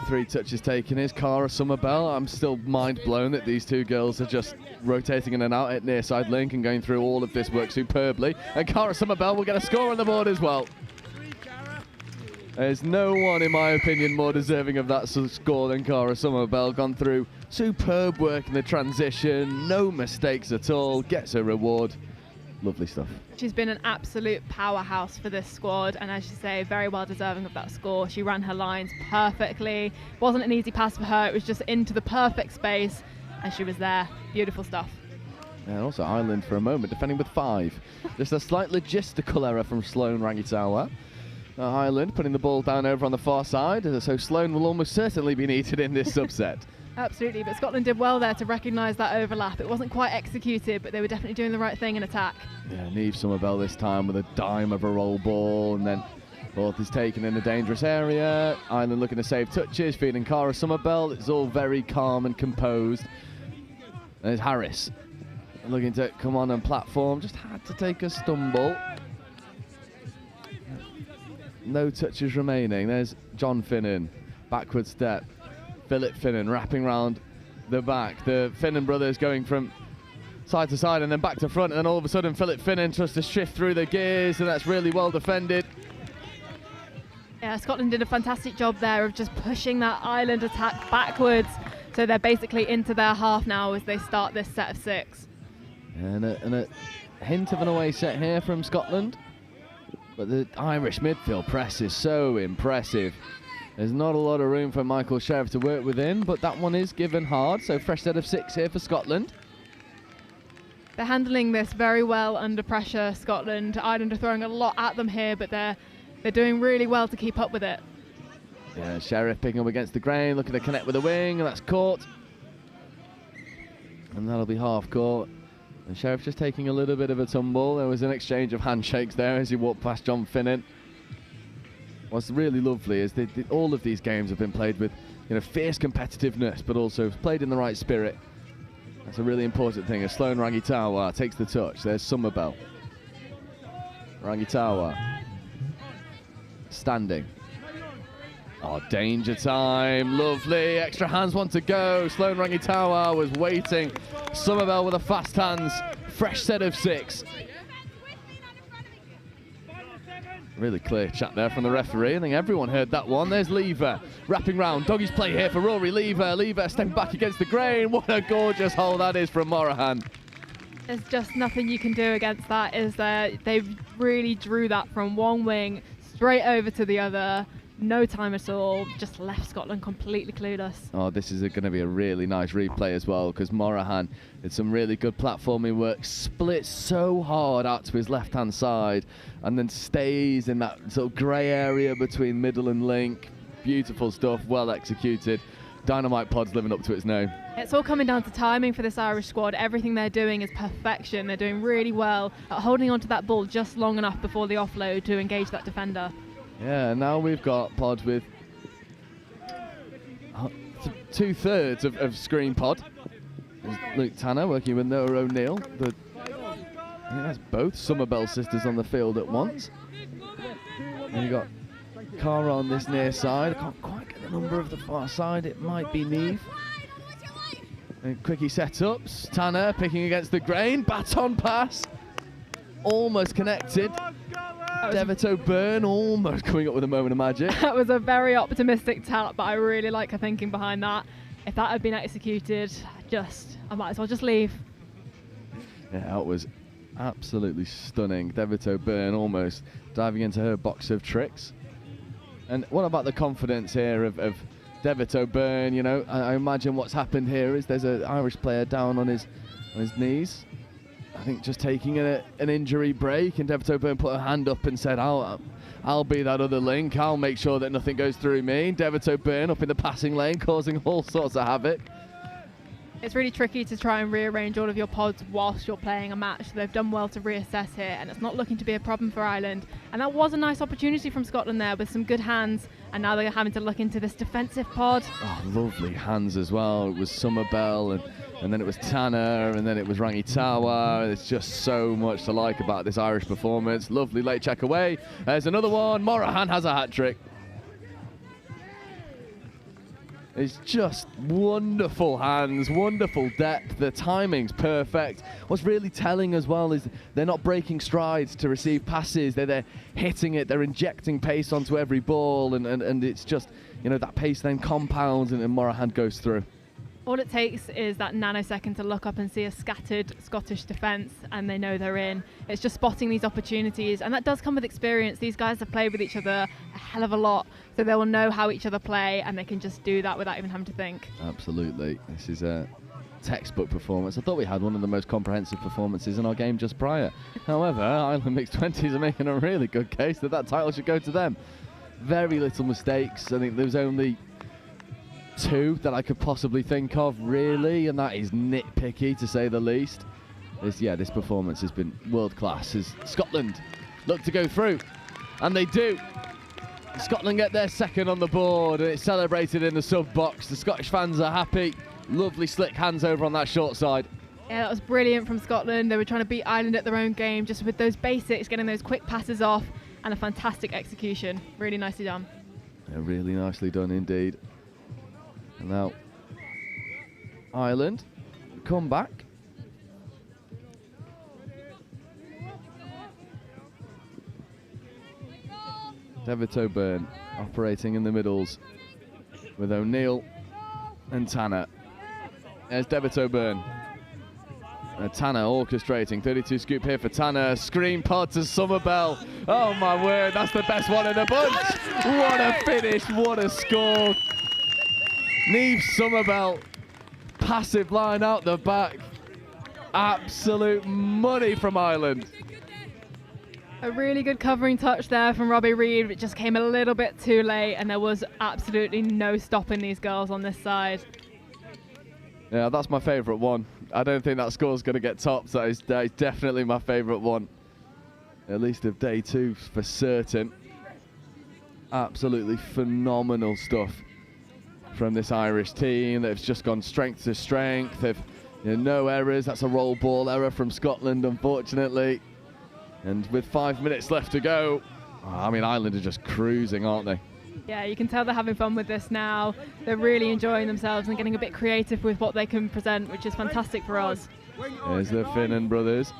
3 touches taken is Cara Somerville. I'm still mind blown that these 2 girls are just rotating in and out at near side link and going through all of this work superbly. And Cara Somerville will get a score on the board as well. There's no one, in my opinion, more deserving of that score than Cara Somerville. Gone through superb work in the transition, no mistakes at all, gets a reward. Lovely stuff. She's been an absolute powerhouse for this squad, and as you say, very well deserving of that score. She ran her lines perfectly. It wasn't an easy pass for her, it was just into the perfect space, and she was there. Beautiful stuff. And also Ireland for a moment defending with 5. Just a slight logistical error from Sloane Rangitawa. Ireland putting the ball down over on the far side, so Sloane will almost certainly be needed in this subset. Absolutely, but Scotland did well there to recognise that overlap. It wasn't quite executed, but they were definitely doing the right thing in attack. Yeah, Niamh Somerville this time with a dime of a roll ball, and then ball is taken in a dangerous area. Ireland looking to save touches, feeding Cara Somerville. It's all very calm and composed. There's Harris looking to come on and platform, just had to take a stumble. No touches remaining. There's John Finnan, backward step. Philip Finnan wrapping round the back. The Finnan brothers going from side to side and then back to front, and then all of a sudden Philip Finnan tries to shift through the gears, and that's really well defended. Yeah, Scotland did a fantastic job there of just pushing that Ireland attack backwards, so they're basically into their half now as they start this set of 6. And a hint of an away set here from Scotland, but the Irish midfield press is so impressive. There's not a lot of room for Michael Sheriff to work within, but that one is given hard, so fresh set of 6 here for Scotland. They're handling this very well under pressure, Scotland. Ireland are throwing a lot at them here, but they're doing really well to keep up with it. Yeah, Sheriff picking up against the grain, looking to connect with the wing, and that's caught. And that'll be half court. And Sheriff just taking a little bit of a tumble. There was an exchange of handshakes there as he walked past John Finnan. What's really lovely is that all of these games have been played with fierce competitiveness, but also played in the right spirit. That's a really important thing. As Sloane Rangitawa takes the touch, there's Somerville. Rangitawa standing. Oh, danger time. Lovely. Extra hands want to go. Sloan Rangitawa was waiting. Somerville with a fast hands. Fresh set of 6. Really clear chat there from the referee. I think everyone heard that one. There's Lever wrapping round. Doggy's play here for Rory Lever. Lever stepping back against the grain. What a gorgeous hole that is from Morahan. There's just nothing you can do against that. They really drew that from one wing straight over to the other. No time at all. Just left Scotland completely clueless. Oh, this is going to be a really nice replay as well, because Morahan did some really good platforming work, split so hard out to his left-hand side, and then stays in that sort of grey area between middle and link. Beautiful stuff, well executed. Dynamite Pod's living up to its name. It's all coming down to timing for this Irish squad. Everything they're doing is perfection. They're doing really well at holding onto that ball just long enough before the offload to engage that defender. Yeah, now we've got Pod with 2/3 of screen Pod. There's Luke Tanner working with Noah O'Neill. I think that's both Somerville sisters on the field at once. And you've got Cara on this near side. I can't quite get the number of the far side. It might be Neve. And quickie setups. Tanner picking against the grain. Baton pass. Almost connected. Devitt O'Byrne almost coming up with a moment of magic. That was a very optimistic tap, but I really like her thinking behind that. If that had been executed, I might as well just leave. Yeah, that was absolutely stunning. Devitt O'Byrne almost diving into her box of tricks. And what about the confidence here of Devitt O'Byrne? You know, I imagine what's happened here is there's an Irish player down on his knees. I think just taking an injury break, and Devitt O'Byrne put her hand up and said, I'll be that other link. I'll make sure that nothing goes through me. Devitt O'Byrne up in the passing lane, causing all sorts of havoc. It's really tricky to try and rearrange all of your pods whilst you're playing a match. So they've done well to reassess here, and it's not looking to be a problem for Ireland. And that was a nice opportunity from Scotland there with some good hands, and now they're having to look into this defensive pod. Oh, lovely hands as well. It was Somerville, and then it was Tanner, and then it was Rangitawa. There's just so much to like about this Irish performance. Lovely late check away. There's another one. Morahan has a hat-trick. It's just wonderful hands, wonderful depth. The timing's perfect. What's really telling as well is they're not breaking strides to receive passes. They're hitting it. They're injecting pace onto every ball, and it's just, you know, that pace then compounds and Morahan goes through. All it takes is that nanosecond to look up and see a scattered Scottish defence, and they know they're in. It's just spotting these opportunities, and that does come with experience. These guys have played with each other a hell of a lot, so they will know how each other play, and they can just do that without even having to think. Absolutely. This is a textbook performance. I thought we had one of the most comprehensive performances in our game just prior. However, Ireland Mixed 20s are making a really good case that title should go to them. Very little mistakes. I think there was only 2 that I could possibly think of, really, and that is nitpicky to say the least. This performance has been world class as Scotland look to go through, and they do. Scotland get their second on the board, and it's celebrated in the sub box. The Scottish fans are happy. Lovely slick hands over on that short side. Yeah, that was brilliant from Scotland. They were trying to beat Ireland at their own game, just with those basics, getting those quick passes off, and a fantastic execution. Really nicely done. Yeah, really nicely done indeed. And now Ireland come back. Devitt O'Byrne operating in the middles with O'Neill and Tanner. There's Devitt O'Byrne. Tanner orchestrating. 32 scoop here for Tanner. Screen pod to Somerville. Oh my word, that's the best one in the bunch. What a finish, what a score. Neve Somerville, passive line out the back. Absolute money from Ireland. A really good covering touch there from Robbie Reid. It just came a little bit too late, and there was absolutely no stopping these girls on this side. Yeah, that's my favourite one. I don't think that score's going to get topped. That is definitely my favourite one. At least of day 2 for certain. Absolutely phenomenal stuff from this Irish team. They've just gone strength to strength. They've no errors. That's a roll ball error from Scotland, unfortunately. And with 5 minutes left to go, I mean, Ireland are just cruising, aren't they? Yeah, you can tell they're having fun with this now. They're really enjoying themselves and getting a bit creative with what they can present, which is fantastic for us. There's the Finnan brothers,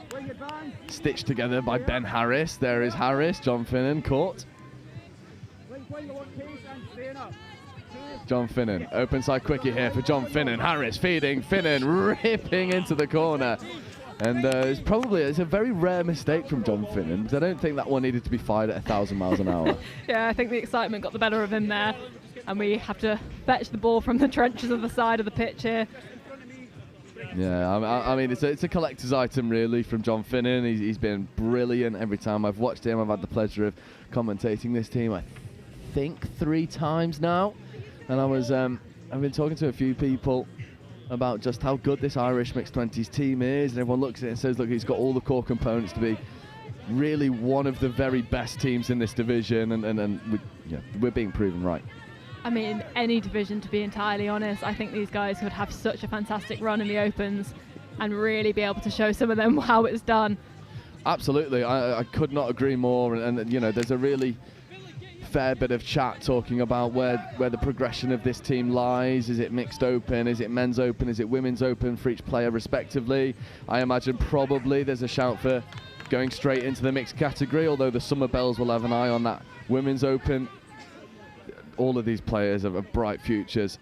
stitched together by Ben Harris. There is Harris, John Finnan caught. John Finnan, open side quickie here for John Finnan. Harris feeding, Finnan ripping into the corner. And it's a very rare mistake from John Finnan, because I don't think that one needed to be fired at 1,000 miles an hour. Yeah, I think the excitement got the better of him there. And we have to fetch the ball from the trenches of the side of the pitch here. Yeah, I mean, it's a collector's item, really, from John Finnan. He's been brilliant every time I've watched him. I've had the pleasure of commentating this team, I think, 3 times now. And I've been talking to a few people about just how good this Irish mixed 20s team is, and everyone looks at it and says, look, he's got all the core components to be really one of the very best teams in this division, and we're being proven right. I mean, any division, to be entirely honest. I think these guys could have such a fantastic run in the Opens and really be able to show some of them how it's done. Absolutely, I could not agree more, and you know, there's a really fair bit of chat talking about where the progression of this team lies. Is it mixed open? Is it men's open? Is it women's open for each player respectively? I imagine probably there's a shout for going straight into the mixed category, although the Summer Bells will have an eye on that women's open. All of these players have bright futures,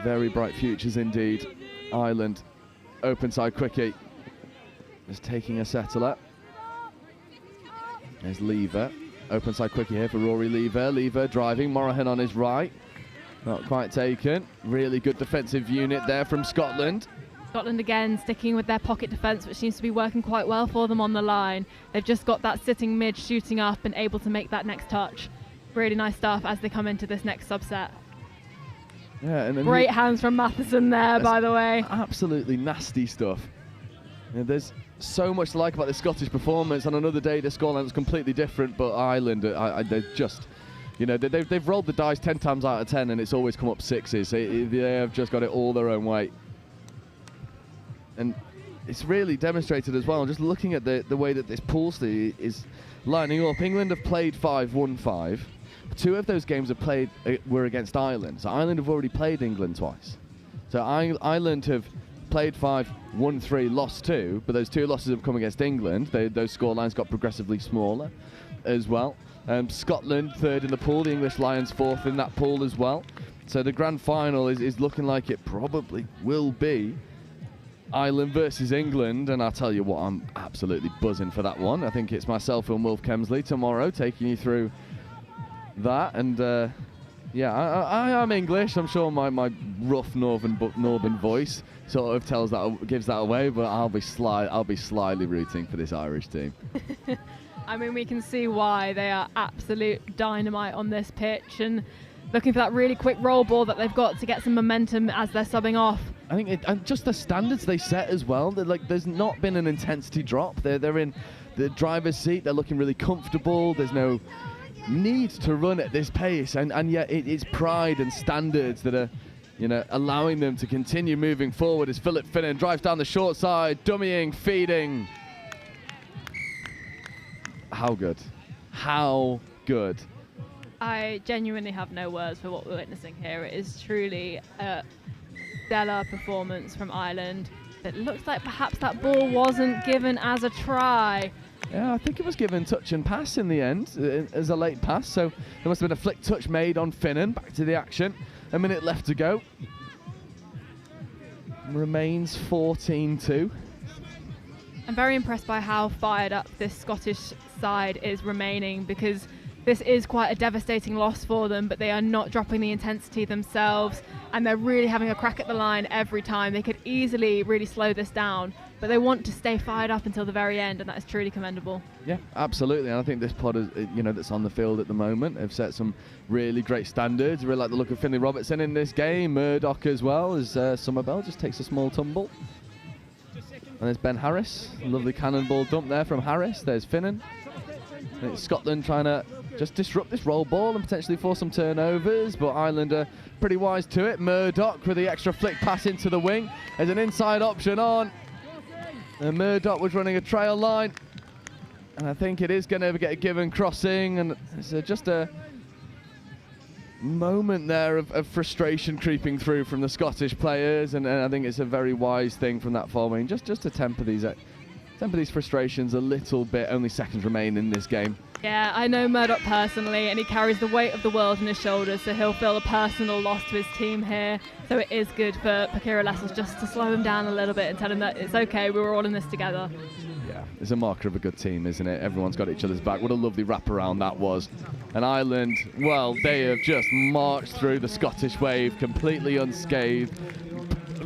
very bright futures indeed. Ireland, open side quickie, is taking a settler. There's Lever. Open side quickie here for Rory Lever. Lever driving, Morahan on his right. Not quite taken. Really good defensive unit there from Scotland. Scotland again sticking with their pocket defence, which seems to be working quite well for them on the line. They've just got that sitting mid shooting up and able to make that next touch. Really nice stuff as they come into this next subset. Yeah, and great hands from Matheson there, by the way. Absolutely nasty stuff. You know, there's so much to like about the Scottish performance. On another day, the scoreline was completely different, but Ireland, they're just, you know, they've rolled the dice 10 times out of 10, and it's always come up 6s. They have just got it all their own way. And it's really demonstrated as well, just looking at the way that this pool is lining up. England have played 5-1-5. 2 of those games were against Ireland. So Ireland have already played England twice. So Ireland have played 5, won 3, lost 2, but those 2 losses have come against England. Those scorelines got progressively smaller as well. Scotland 3rd in the pool, the English Lions 4th in that pool as well. So the grand final is looking like it probably will be Ireland versus England, and I'll tell you what, I'm absolutely buzzing for that one. I think it's myself and Wilf Kemsley tomorrow taking you through that, and yeah, I am English. I'm sure my rough northern voice sort of gives that away, but I'll be slyly rooting for this Irish team. I mean, we can see why. They are absolute dynamite on this pitch, and looking for that really quick roll ball that they've got to get some momentum as they're subbing off. I think and just the standards they set as well. There's not been an intensity drop. They're in the driver's seat. They're looking really comfortable. There's no need to run at this pace, and yet it's pride and standards that are, you know, allowing them to continue moving forward as Philip Finnan drives down the short side, dummying, feeding. How good. How good. I genuinely have no words for what we're witnessing here. It is truly a stellar performance from Ireland. It looks like perhaps that ball wasn't given as a try. Yeah, I think it was given touch and pass in the end as a late pass, so there must have been a flick touch made on Finnan. Back to the action. A minute left to go. Remains 14-2. I'm very impressed by how fired up this Scottish side is remaining, because this is quite a devastating loss for them, but they are not dropping the intensity themselves, and they're really having a crack at the line every time. They could easily really slow this down, but they want to stay fired up until the very end, and that is truly commendable. Yeah, absolutely, and I think this pod, that's on the field at the moment, have set some really great standards. I really like the look of Finlay Robertson in this game. Murdoch as well, as Summerbell just takes a small tumble. And there's Ben Harris, lovely cannonball dump there from Harris. There's Finnan. And it's Scotland trying to just disrupt this roll ball and potentially force some turnovers, but Ireland are pretty wise to it. Murdoch with the extra flick pass into the wing. There's an inside option on. And Murdoch was running a trail line. And I think it is going to get a given crossing, and it's just a moment there of frustration creeping through from the Scottish players, and I think it's a very wise thing from that forward, just to temper these frustrations a little bit. Only seconds remain in this game. Yeah, I know Murdoch personally, and he carries the weight of the world on his shoulders, so he'll feel a personal loss to his team here. So it is good for Kira Lessels just to slow him down a little bit and tell him that it's okay, we were all in this together. Yeah, it's a marker of a good team, isn't it? Everyone's got each other's back. What a lovely wraparound that was. And Ireland, well, they have just marched through the Scottish wave completely unscathed,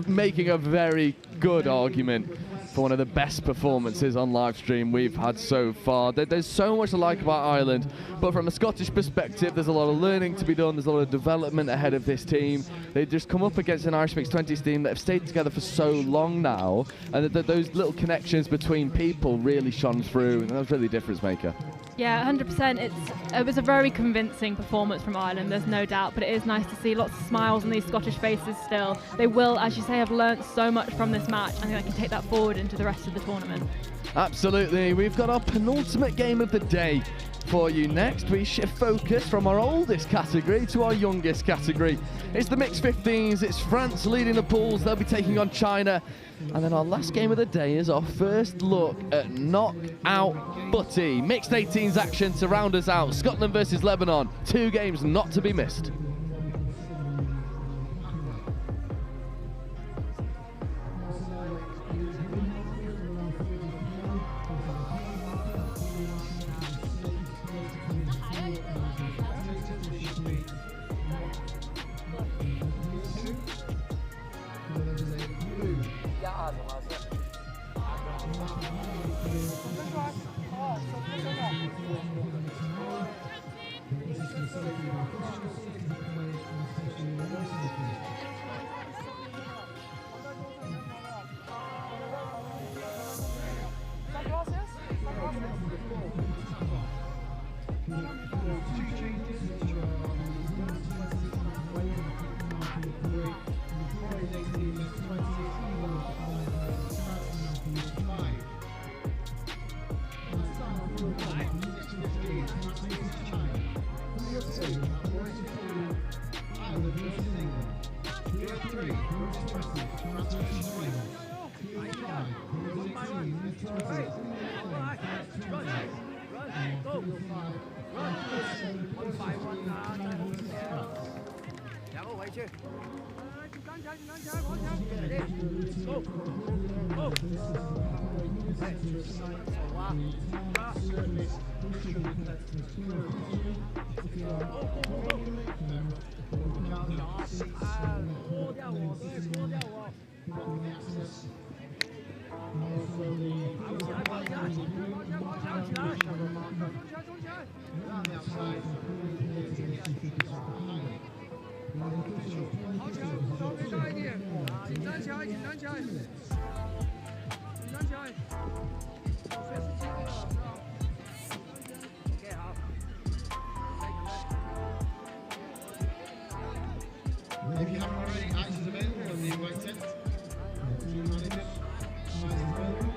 making a very good argument for one of the best performances on live stream we've had so far. There's so much to like about Ireland, but from a Scottish perspective, there's a lot of learning to be done. There's a lot of development ahead of this team. They just come up against an Irish Mixed 20s team that have stayed together for so long now, and those little connections between people really shone through, and that was really a difference maker. Yeah, 100%. It was a very convincing performance from Ireland, there's no doubt, but it is nice to see lots of smiles on these Scottish faces still. They will, as you say, have learnt so much from this match, and they can take that forward into the rest of the tournament. Absolutely. We've got our penultimate game of the day for you next. We shift focus from our oldest category to our youngest category. It's the mixed 15s. It's France leading the pools. They'll be taking on China. And then our last game of the day is our first look at knockout footy. Mixed 18s action to round us out. Scotland versus Lebanon. 2 games not to be missed. If you haven't already, items available on the white tent. Manager, items available.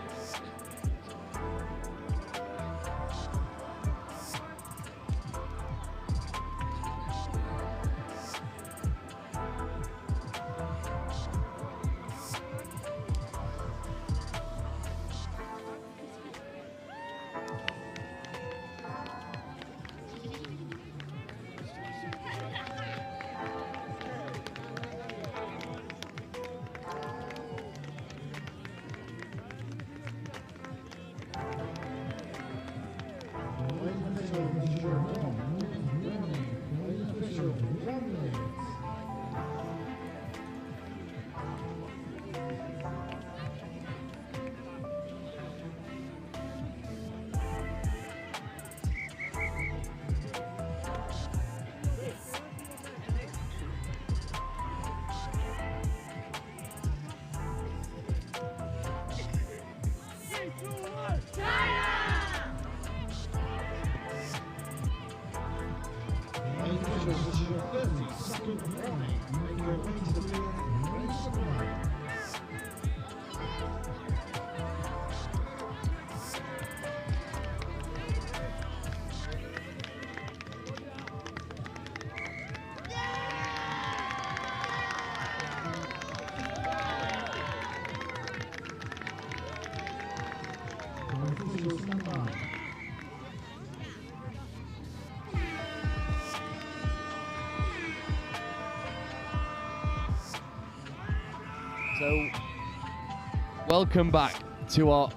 So, welcome back to our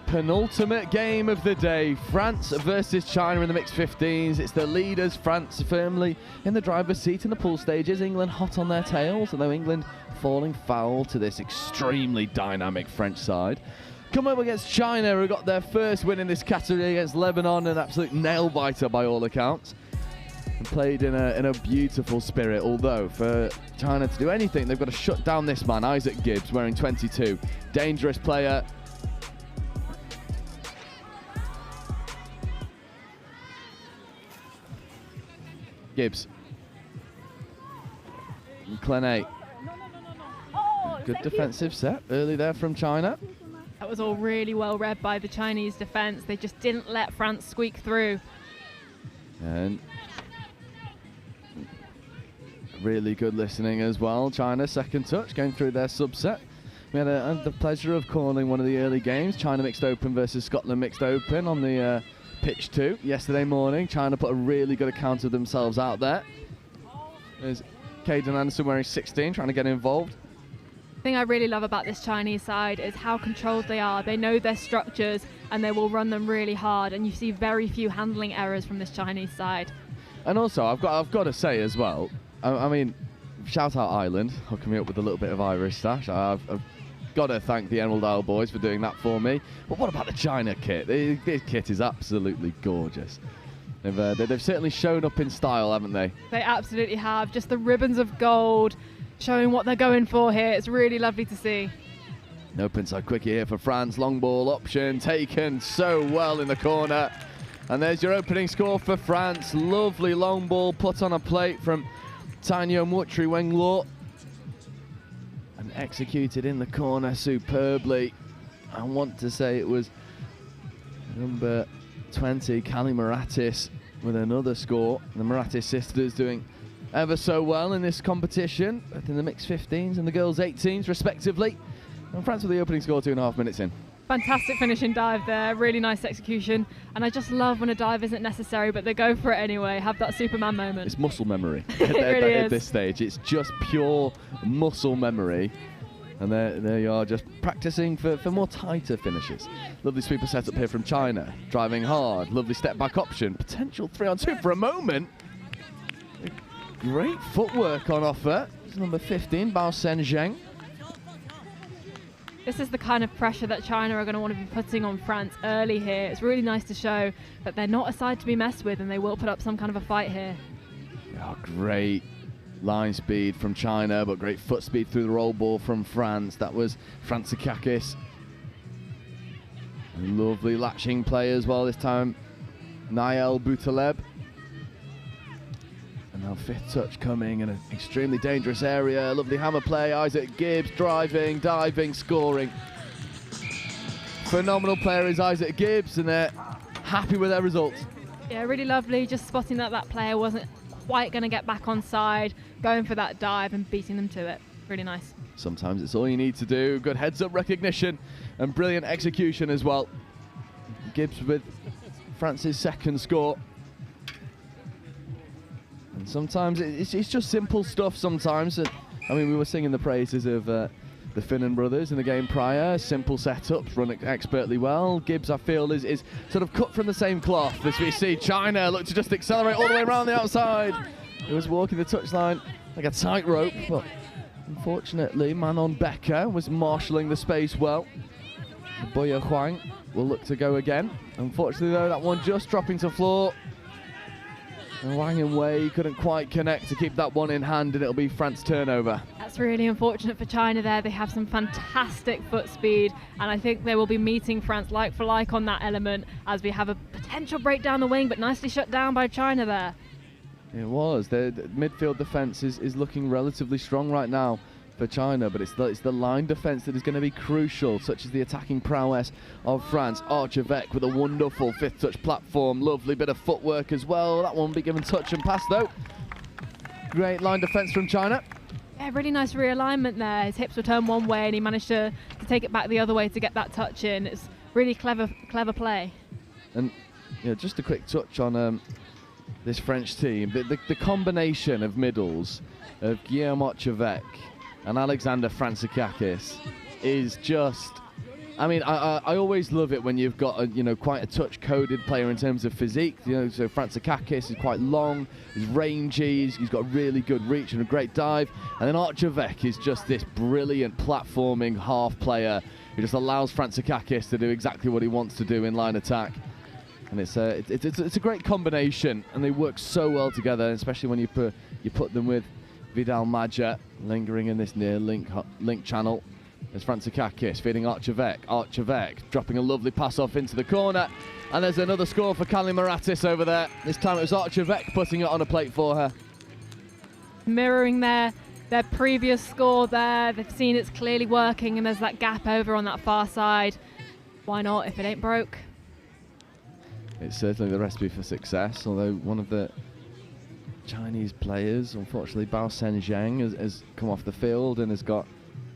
penultimate game of the day. France versus China in the mixed 15s. It's the leaders, France, firmly in the driver's seat in the pool stages. England hot on their tails, although England falling foul to this extremely dynamic French side. Come up against China, who got their first win in this category against Lebanon, an absolute nail-biter by all accounts. And played in a beautiful spirit, although for China to do anything, they've got to shut down this man, Isaac Gibbs, wearing 22. Dangerous player. Gibbs. And Klenet. Good defensive set early there from China. That was all really well read by the Chinese defence. They just didn't let France squeak through. And really good listening as well. China second touch going through their subset. We had the pleasure of calling one of the early games, China Mixed Open versus Scotland Mixed Open, on the pitch 2 yesterday morning. China put a really good account of themselves out there. There's Caden Anderson wearing 16 trying to get involved. The thing I really love about this Chinese side is how controlled they are. They know their structures and they will run them really hard, and you see very few handling errors from this Chinese side. And also I've got to say as well, I mean, shout out Ireland, hooking me up with a little bit of Irish stash. I've got to thank the Emerald Isle boys for doing that for me. But what about the China kit? This kit is absolutely gorgeous. They've certainly shown up in style, haven't they? They absolutely have. Just the ribbons of gold showing what they're going for here. It's really lovely to see. Open side quickie here for France. Long ball option taken so well in the corner. And there's your opening score for France. Lovely long ball put on a plate from Tanyo Mutri Wenglo. And executed in the corner superbly. I want to say it was number 20, Kali Maratis, with another score. The Maratis sisters doing ever so well in this competition, both in the mixed 15s and the girls 18s respectively. And France with the opening score 2.5 minutes in. Fantastic finishing dive there, really nice execution. And I just love when a dive isn't necessary, but they go for it anyway, have that Superman moment. It's muscle memory It really at is. this stage. It's just pure muscle memory. And there you are, just practicing for more tighter finishes. Lovely sweeper setup here from China. Driving hard, lovely step back option. Potential 3-on-2 for a moment. Great footwork on offer. It's number 15, Bao Sen Zheng. This is the kind of pressure that China are going to want to be putting on France early here. It's really nice to show that they're not a side to be messed with, and they will put up some kind of a fight here. Oh, great line speed from China, but great foot speed through the roll ball from France. That was Frantzakakis. Lovely latching play as well this time. Nael Boutaleb. And now fifth touch coming in an extremely dangerous area. Lovely hammer play. Isaac Gibbs driving, diving, scoring. Phenomenal player is Isaac Gibbs, and they're happy with their results. Yeah, really lovely. Just spotting that player wasn't quite going to get back on side, going for that dive and beating them to it. Really nice. Sometimes it's all you need to do. Good heads-up recognition and brilliant execution as well. Gibbs with France's second score. And sometimes it's just simple stuff sometimes. And, I mean, we were singing the praises of the Finnan brothers in the game prior. Simple setups, run expertly well. Gibbs, I feel, is sort of cut from the same cloth. As we see China look to just accelerate all the way around the outside. He was walking the touchline like a tightrope, but unfortunately, Manon Becker was marshalling the space well. Boya Huang will look to go again. Unfortunately, though, that one just dropping to floor. And Wang and Wei couldn't quite connect to keep that one in hand, and it'll be France turnover. That's really unfortunate for China there. They have some fantastic foot speed, and I think they will be meeting France like for like on that element, as we have a potential break down the wing, but nicely shut down by China there. It was. The midfield defence is looking relatively strong right now for China, but it's the line defence that is going to be crucial, such as the attacking prowess of France. Archevêque with a wonderful fifth touch platform. Lovely bit of footwork as well. That one will be given touch and pass though. Great line defence from China. Yeah, really nice realignment there. His hips were turned one way and he managed to take it back the other way to get that touch in. It's really clever play. And yeah, just a quick touch on this French team. The combination of middles of Guillaume Archevêque And Alexander Frantzakakis is just... I mean, I always love it when you've got a, quite a touch-coded player in terms of physique. So Frantzakakis is quite long, he's rangy, he's got really good reach and a great dive. And then Archevek is just this brilliant platforming half player who just allows Frantzakakis to do exactly what he wants to do in line attack. And it's a great combination, and they work so well together, especially when you put them with Vidal Maja lingering in this near link channel. There's Frantzakakis feeding Archevek. Archevek dropping a lovely pass off into the corner. And there's another score for Kali Maratis over there. This time it was Archevek putting it on a plate for her. Mirroring their previous score there. They've seen it's clearly working, and there's that gap over on that far side. Why not if it ain't broke? It's certainly the recipe for success, although one of the Chinese players, unfortunately, Bao Senjiang, has come off the field and has got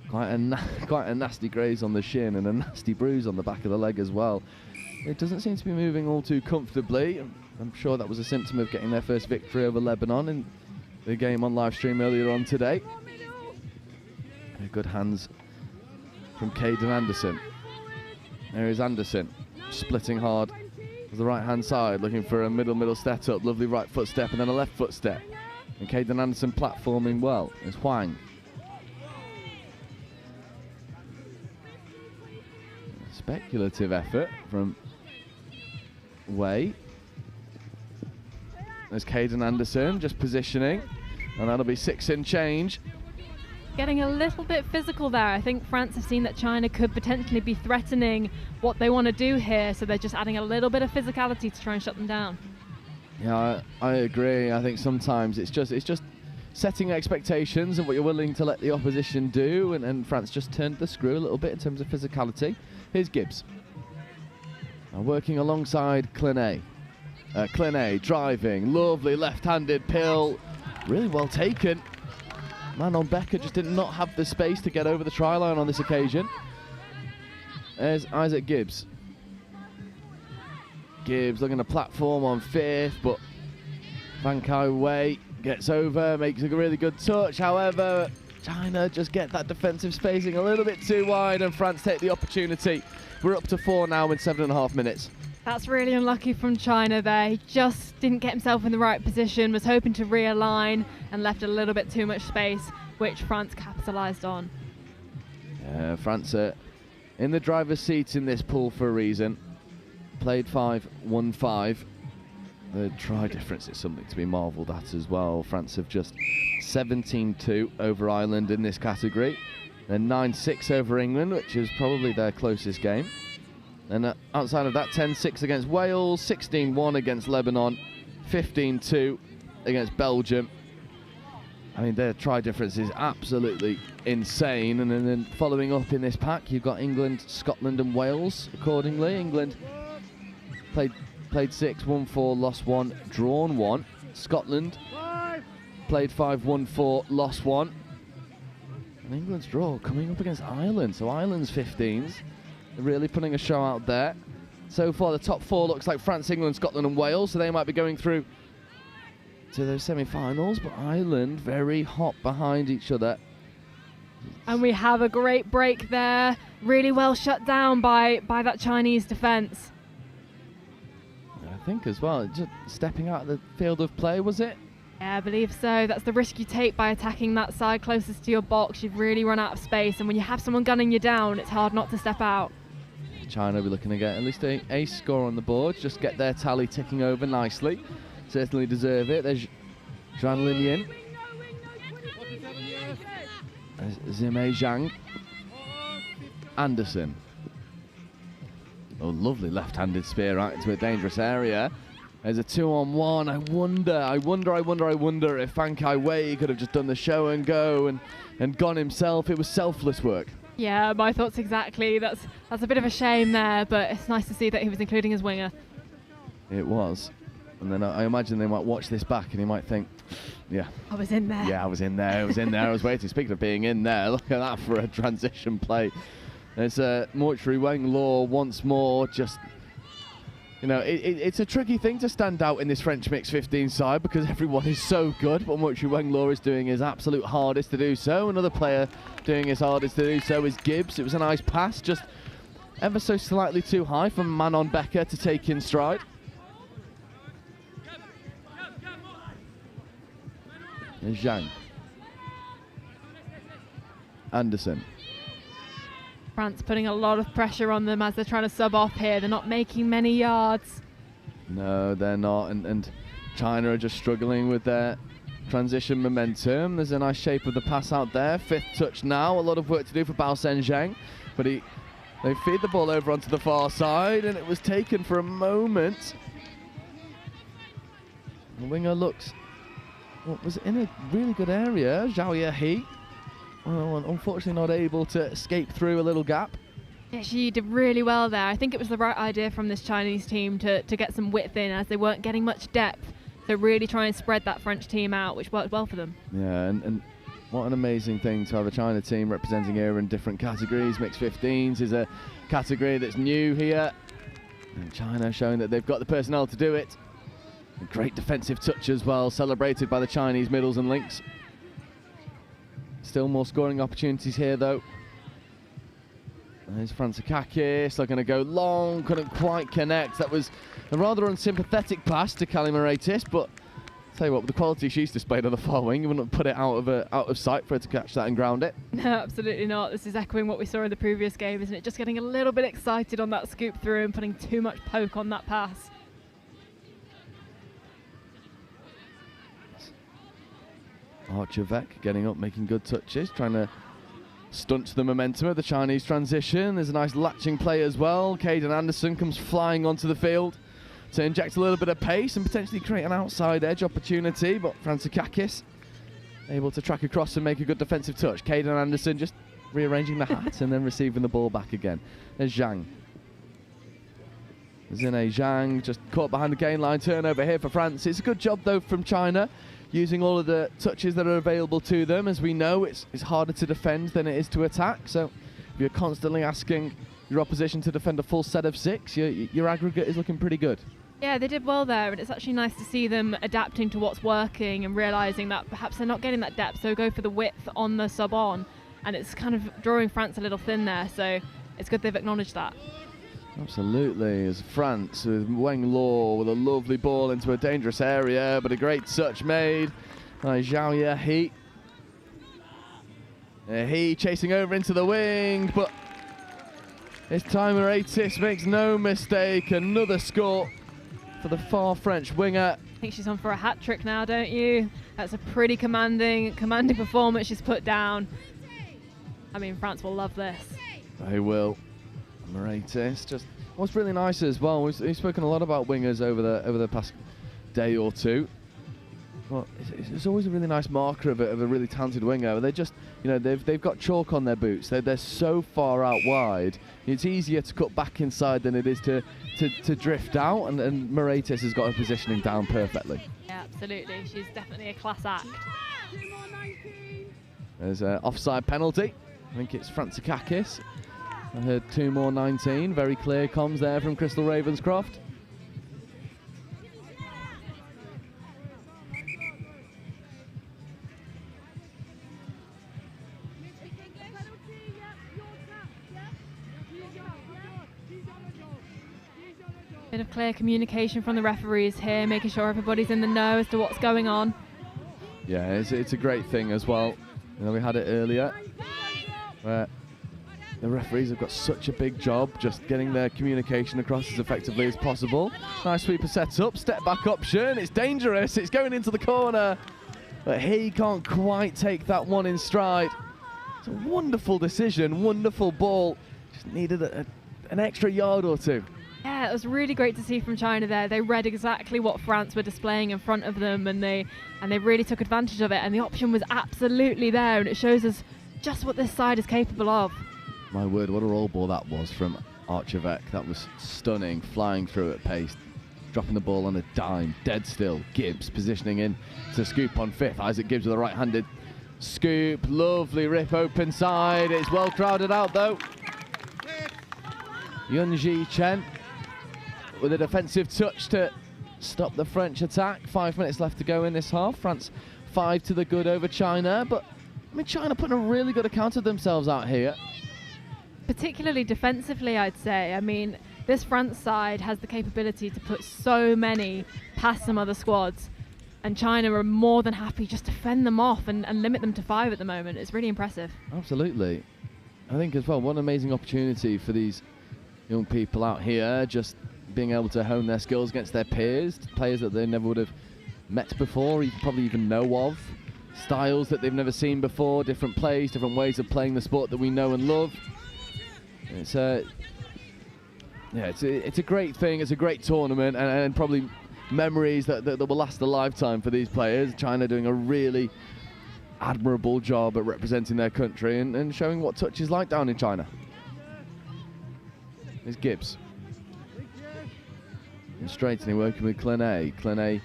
quite a nasty graze on the shin and a nasty bruise on the back of the leg as well. It doesn't seem to be moving all too comfortably. I'm sure that was a symptom of getting their first victory over Lebanon in the game on live stream earlier on today. Good hands from Caden Anderson. There is Anderson, splitting hard to the right hand side, looking for a middle step up, lovely right foot step and then a left foot step. And Caden Anderson platforming well. There's Huang. Speculative effort from Wei. There's Caden Anderson just positioning, and that'll be 6 and change. Getting a little bit physical there. I think France have seen that China could potentially be threatening what they want to do here, so they're just adding a little bit of physicality to try and shut them down. Yeah, I agree. I think sometimes it's just setting expectations and what you're willing to let the opposition do, and France just turned the screw a little bit in terms of physicality. Here's Gibbs. Now working alongside Clinet. Clinet driving, lovely left-handed pill, really well taken. Manon Becker just did not have the space to get over the try line on this occasion. There's Isaac Gibbs. Gibbs looking to platform on 5th, but Fan Kai Wei gets over, makes a really good touch. However, China just get that defensive spacing a little bit too wide, and France take the opportunity. We're up to 4 now in 7.5 minutes. That's really unlucky from China there. He just didn't get himself in the right position, was hoping to realign and left a little bit too much space, which France capitalised on. Yeah, France are in the driver's seat in this pool for a reason. Played 5, won 5. The try difference is something to be marvelled at as well. France have just 17-2 over Ireland in this category. Then 9-6 over England, which is probably their closest game. And outside of that, 10-6 against Wales, 16-1 against Lebanon, 15-2 against Belgium. I mean, their try difference is absolutely insane. And then following up in this pack, you've got England, Scotland and Wales accordingly. England played 6, won 4, lost 1, drawn 1. Scotland played 5, won 4, lost 1. And England's draw coming up against Ireland. So Ireland's 15s. They're really putting a show out there. So far, the top 4 looks like France, England, Scotland and Wales. So they might be going through to those semi-finals. But Ireland very hot behind each other. And we have a great break there. Really well shut down by that Chinese defence. I think as well, just stepping out of the field of play, was it? Yeah, I believe so. That's the risk you take by attacking that side closest to your box. You've really run out of space, and when you have someone gunning you down, it's hard not to step out. China will be looking to get at least a score on the board, just get their tally ticking over nicely. Certainly deserve it. There's Zhuan Linyin. There's Zimei Zhang. Anderson. Oh, lovely left-handed spear right into a dangerous area. There's a 2-on-1. I wonder if Fan Kai Wei could have just done the show and go and gone himself. It was selfless work. Yeah, my thoughts exactly. That's a bit of a shame there, but it's nice to see that he was including his winger. It was. And then I imagine they might watch this back and he might think, yeah. I was in there. Yeah, I was in there. I was waiting. Speaking of being in there, look at that for a transition play. There's Mortuary Weng Law once more, just you know, it's a tricky thing to stand out in this French mixed 15 side because everyone is so good, but what Weng Law is doing his absolute hardest to do so. Another player doing his hardest to do so is Gibbs. It was a nice pass, just ever so slightly too high from Manon Becker to take in stride. And Zhang. Anderson. France putting a lot of pressure on them as they're trying to sub off here. They're not making many yards. No, they're not. And China are just struggling with their transition momentum. There's a nice shape of the pass out there. 5th touch now. A lot of work to do for Bao Zheng. But they feed the ball over onto the far side, and it was taken for a moment. The winger looks, was in a really good area. Zhao He. Well, unfortunately not able to escape through a little gap. Yeah, she did really well there. I think it was the right idea from this Chinese team to get some width in as they weren't getting much depth. So really try and spread that French team out, which worked well for them. Yeah, and what an amazing thing to have a China team representing here in different categories. Mixed 15s is a category that's new here. And China showing that they've got the personnel to do it. A great defensive touch as well, celebrated by the Chinese middles and links. Still more scoring opportunities here though. There's Frantzakakis, they're going to go long, couldn't quite connect. That was a rather unsympathetic pass to Kali Moretis, but I'll tell you what, with the quality she's displayed on the far wing, you wouldn't put it out of sight for her to catch that and ground it. No, absolutely not. This is echoing what we saw in the previous game, isn't it? Just getting a little bit excited on that scoop through and putting too much poke on that pass. Archervec getting up, making good touches, trying to stunt the momentum of the Chinese transition. There's a nice latching play as well. Caden Anderson comes flying onto the field to inject a little bit of pace and potentially create an outside edge opportunity, but Frantzakakis able to track across and make a good defensive touch. Caden Anderson just rearranging the hat and then receiving the ball back again. There's Zhang. Zine Zhang just caught behind the gain line, turnover here for France. It's a good job though from China, using all of the touches that are available to them. As we know, it's harder to defend than it is to attack. So if you're constantly asking your opposition to defend a full set of 6, your aggregate is looking pretty good. Yeah, they did well there, and it's actually nice to see them adapting to what's working and realising that perhaps they're not getting that depth, so go for the width on the sub-on, and it's kind of drawing France a little thin there, so it's good they've acknowledged that. Absolutely, as France with Weng Law with a lovely ball into a dangerous area, but a great touch made by Zhao He. He chasing over into the wing, but this time Moretis makes no mistake. Another score for the far French winger. I think she's on for a hat-trick now, don't you? That's a pretty commanding performance she's put down. I mean, France will love this. They will. Moretis, just what's really nice as well. We've spoken a lot about wingers over the past day or two. Well, it's always a really nice marker of a really talented winger. They just, they've got chalk on their boots. They're so far out wide. It's easier to cut back inside than it is to drift out. And Moretis has got her positioning down perfectly. Yeah, absolutely. She's definitely a class act. There's an offside penalty. I think it's Frantzakakis. I heard 2 more 19. Very clear comms there from Crystal Ravenscroft. Bit of clear communication from the referees here, making sure everybody's in the know as to what's going on. Yeah, it's a great thing as well. We had it earlier where the referees have got such a big job just getting their communication across as effectively as possible. Nice sweeper sets up, step back option, it's dangerous, it's going into the corner, but he can't quite take that one in stride. It's a wonderful decision, wonderful ball, just needed an extra yard or two. Yeah, it was really great to see from China there. They read exactly what France were displaying in front of them, and they really took advantage of it, and the option was absolutely there, and it shows us just what this side is capable of. My word, what a roll ball that was from Archervec. That was stunning, flying through at pace, dropping the ball on a dime, dead still. Gibbs positioning in to scoop on 5th. Isaac Gibbs with a right-handed scoop. Lovely rip open side. It's well crowded out though. Yunji Chen with a defensive touch to stop the French attack. 5 minutes left to go in this half. France 5 to the good over China, but I mean, China putting a really good account of themselves out here. Particularly defensively, I'd say. I mean, this France side has the capability to put so many past some other squads, and China are more than happy just to fend them off and limit them to 5 at the moment. It's really impressive. Absolutely. I think as well, what an amazing opportunity for these young people out here, just being able to hone their skills against their peers, players that they never would have met before, probably even know of, styles that they've never seen before, different plays, different ways of playing the sport that we know and love. It's a great thing. It's a great tournament, and probably memories that will last a lifetime for these players. China doing a really admirable job at representing their country and showing what touch is like down in China. Here's Gibbs. And straightening, working with Klenet. Klenet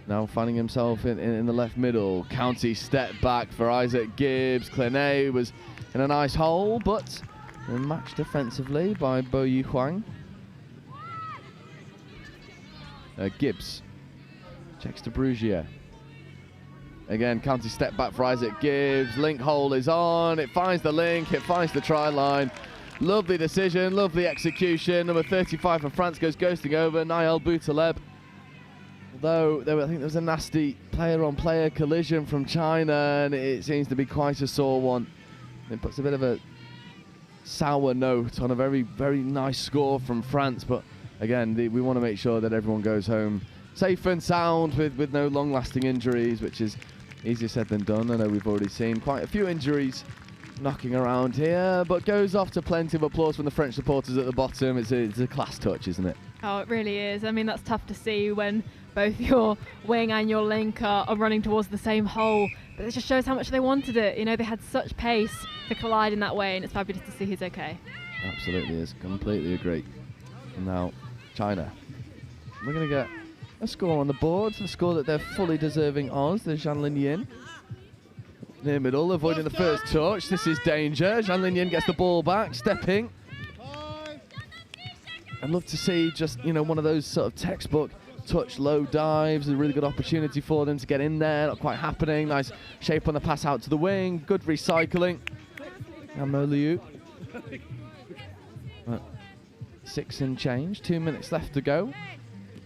now finding himself in the left middle. County step back for Isaac Gibbs. Klenet was in a nice hole, but matched defensively by Bo Yi Huang. Gibbs checks to Brugier. Again, county step back for Isaac Gibbs. Link hole is on. It finds the link. It finds the try line. Lovely decision. Lovely execution. Number 35 for France goes ghosting over. Nael Boutaleb. Although I think there was a nasty player-on-player collision from China, and it seems to be quite a sore one. It puts a bit of a sour note on a very, very nice score from France. But again, we want to make sure that everyone goes home safe and sound with no long-lasting injuries, which is easier said than done. I know we've already seen quite a few injuries knocking around here, but goes off to plenty of applause from the French supporters at the bottom. It's a class touch, isn't it? Oh, it really is. I mean, that's tough to see when both your wing and your link are running towards the same hole, but it just shows how much they wanted it. You know, they had such pace to collide in that way, and it's fabulous to see he's okay. Absolutely is. Completely agree. And now, China. We're going to get a score on the board, a score that they're fully deserving of. There's Zhang Linyin near middle, avoiding the first touch. This is danger. Zhang Linyin gets the ball back, stepping. I'd love to see just, you know, one of those sort of textbook touch low dives. A really good opportunity for them to get in there. Not quite happening. Nice shape on the pass out to the wing. Good recycling. And Mo Liu. 6 and change. 2 minutes left to go.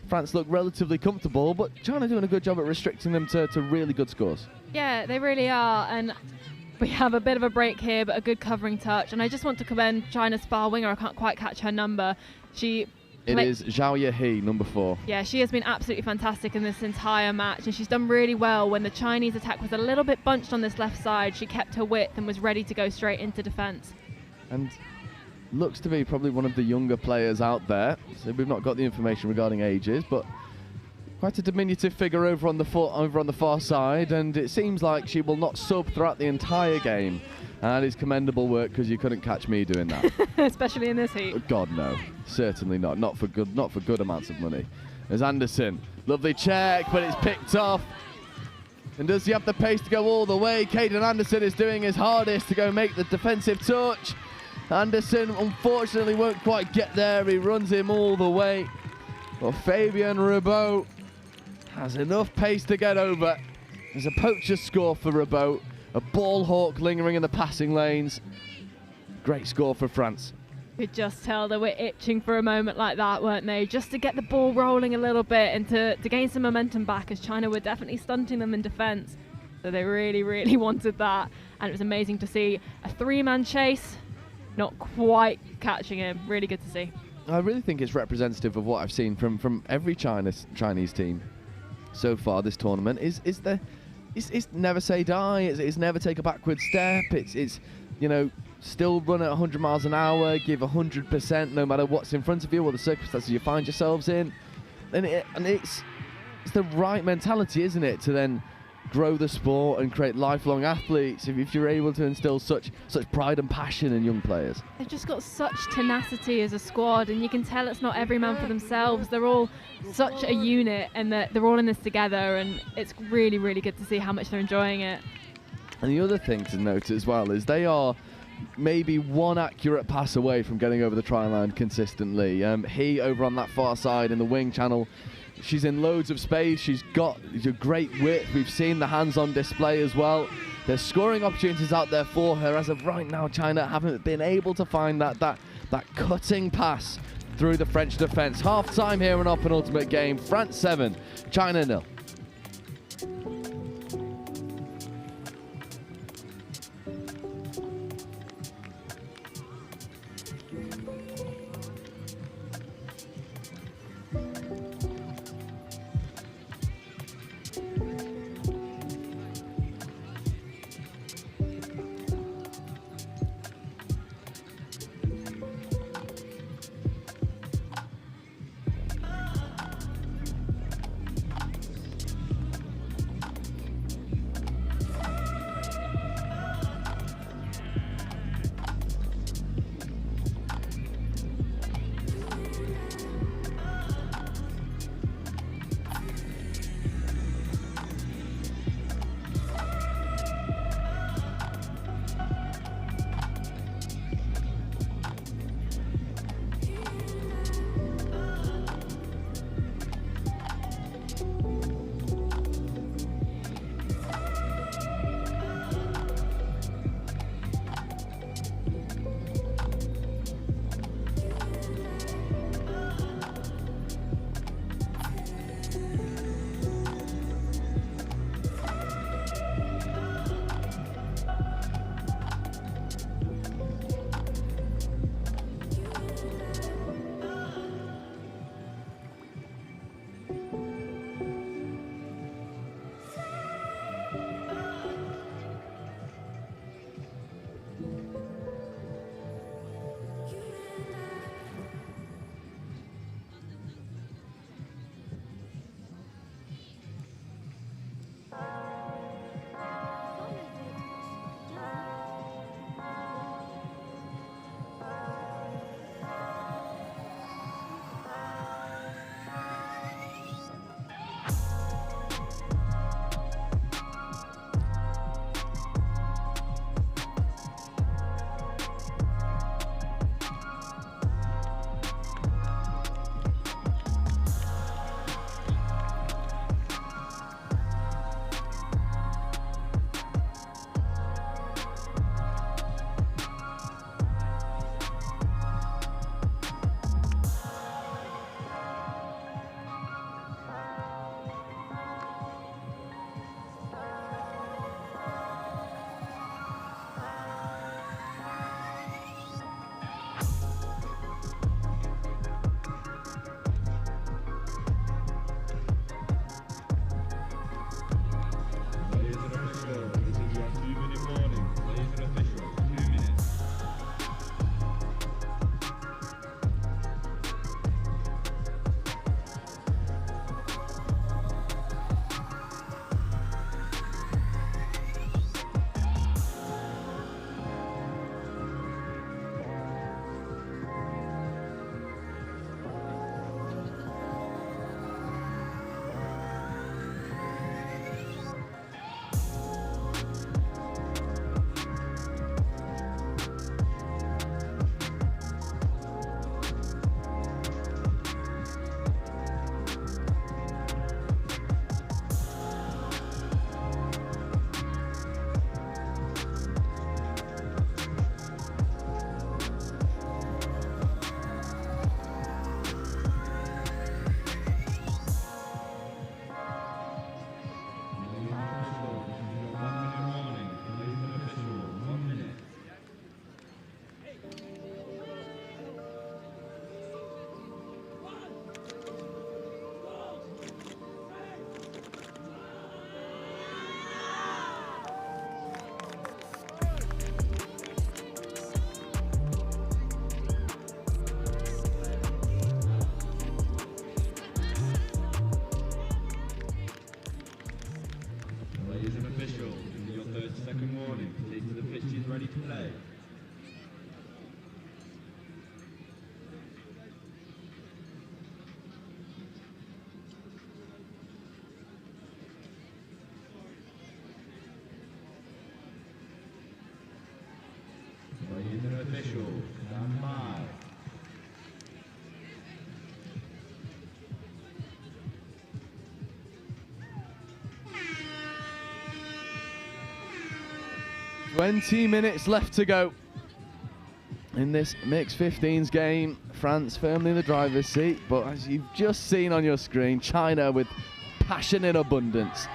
France look relatively comfortable, but China doing a good job at restricting them to really good scores. Yeah, they really are, and we have a bit of a break here, but a good covering touch. And I just want to commend China's far winger. I can't quite catch her number. It is Zhao Yehi, number 4. Yeah, she has been absolutely fantastic in this entire match, and she's done really well. When the Chinese attack was a little bit bunched on this left side, she kept her width and was ready to go straight into defence. And looks to be probably one of the younger players out there. So we've not got the information regarding ages, but quite a diminutive figure over on the far side, and it seems like she will not sub throughout the entire game. And it's commendable work, because you couldn't catch me doing that. Especially in this heat. God, no. Certainly not. Not for good amounts of money. There's Anderson. Lovely check, but it's picked off. And does he have the pace to go all the way? Caden Anderson is doing his hardest to go make the defensive touch. Anderson, unfortunately, won't quite get there. He runs him all the way. But Fabien Ribaud has enough pace to get over. There's a poacher's score for Ribaud. A ball hawk lingering in the passing lanes. Great score for France. You could just tell they were itching for a moment like that, weren't they? Just to get the ball rolling a little bit and to gain some momentum back, as China were definitely stunting them in defence. So they really, really wanted that. And it was amazing to see a 3-man chase, not quite catching him. Really good to see. I really think it's representative of what I've seen from every Chinese team so far this tournament. It's never say die. It's never take a backward step. It's you know, still run at 100 miles an hour, give 100% no matter what's in front of you or the circumstances you find yourselves in. And it's the right mentality, isn't it, to then grow the sport and create lifelong athletes if you're able to instill such pride and passion in young players. They've just got such tenacity as a squad, and you can tell it's not every man for themselves. They're all such a unit, and they're all in this together, and it's really, really good to see how much they're enjoying it. And the other thing to note as well is they are maybe one accurate pass away from getting over the try line consistently. He over on that far side in the wing channel, she's in loads of space. She's got a great width. We've seen the hands on display as well. There's scoring opportunities out there for her. As of right now, China haven't been able to find that cutting pass through the French defence. Half time here in our penultimate game. France 7, China 0. 20 minutes left to go in this mixed 15s game. France firmly in the driver's seat, but as you've just seen on your screen, China with passion in abundance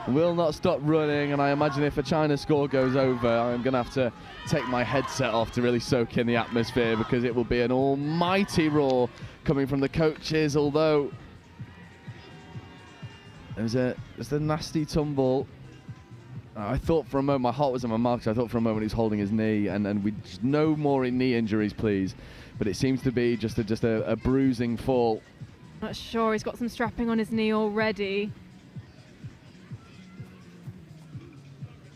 will not stop running, and I imagine if a China score goes over, I'm going to have to take my headset off to really soak in the atmosphere, because it will be an almighty roar coming from the coaches, although there's a nasty tumble. I thought for a moment, my heart was in my mouth, I thought for a moment he was holding his knee, and we just no more knee injuries, please. But it seems to be just a bruising fall. Not sure, he's got some strapping on his knee already.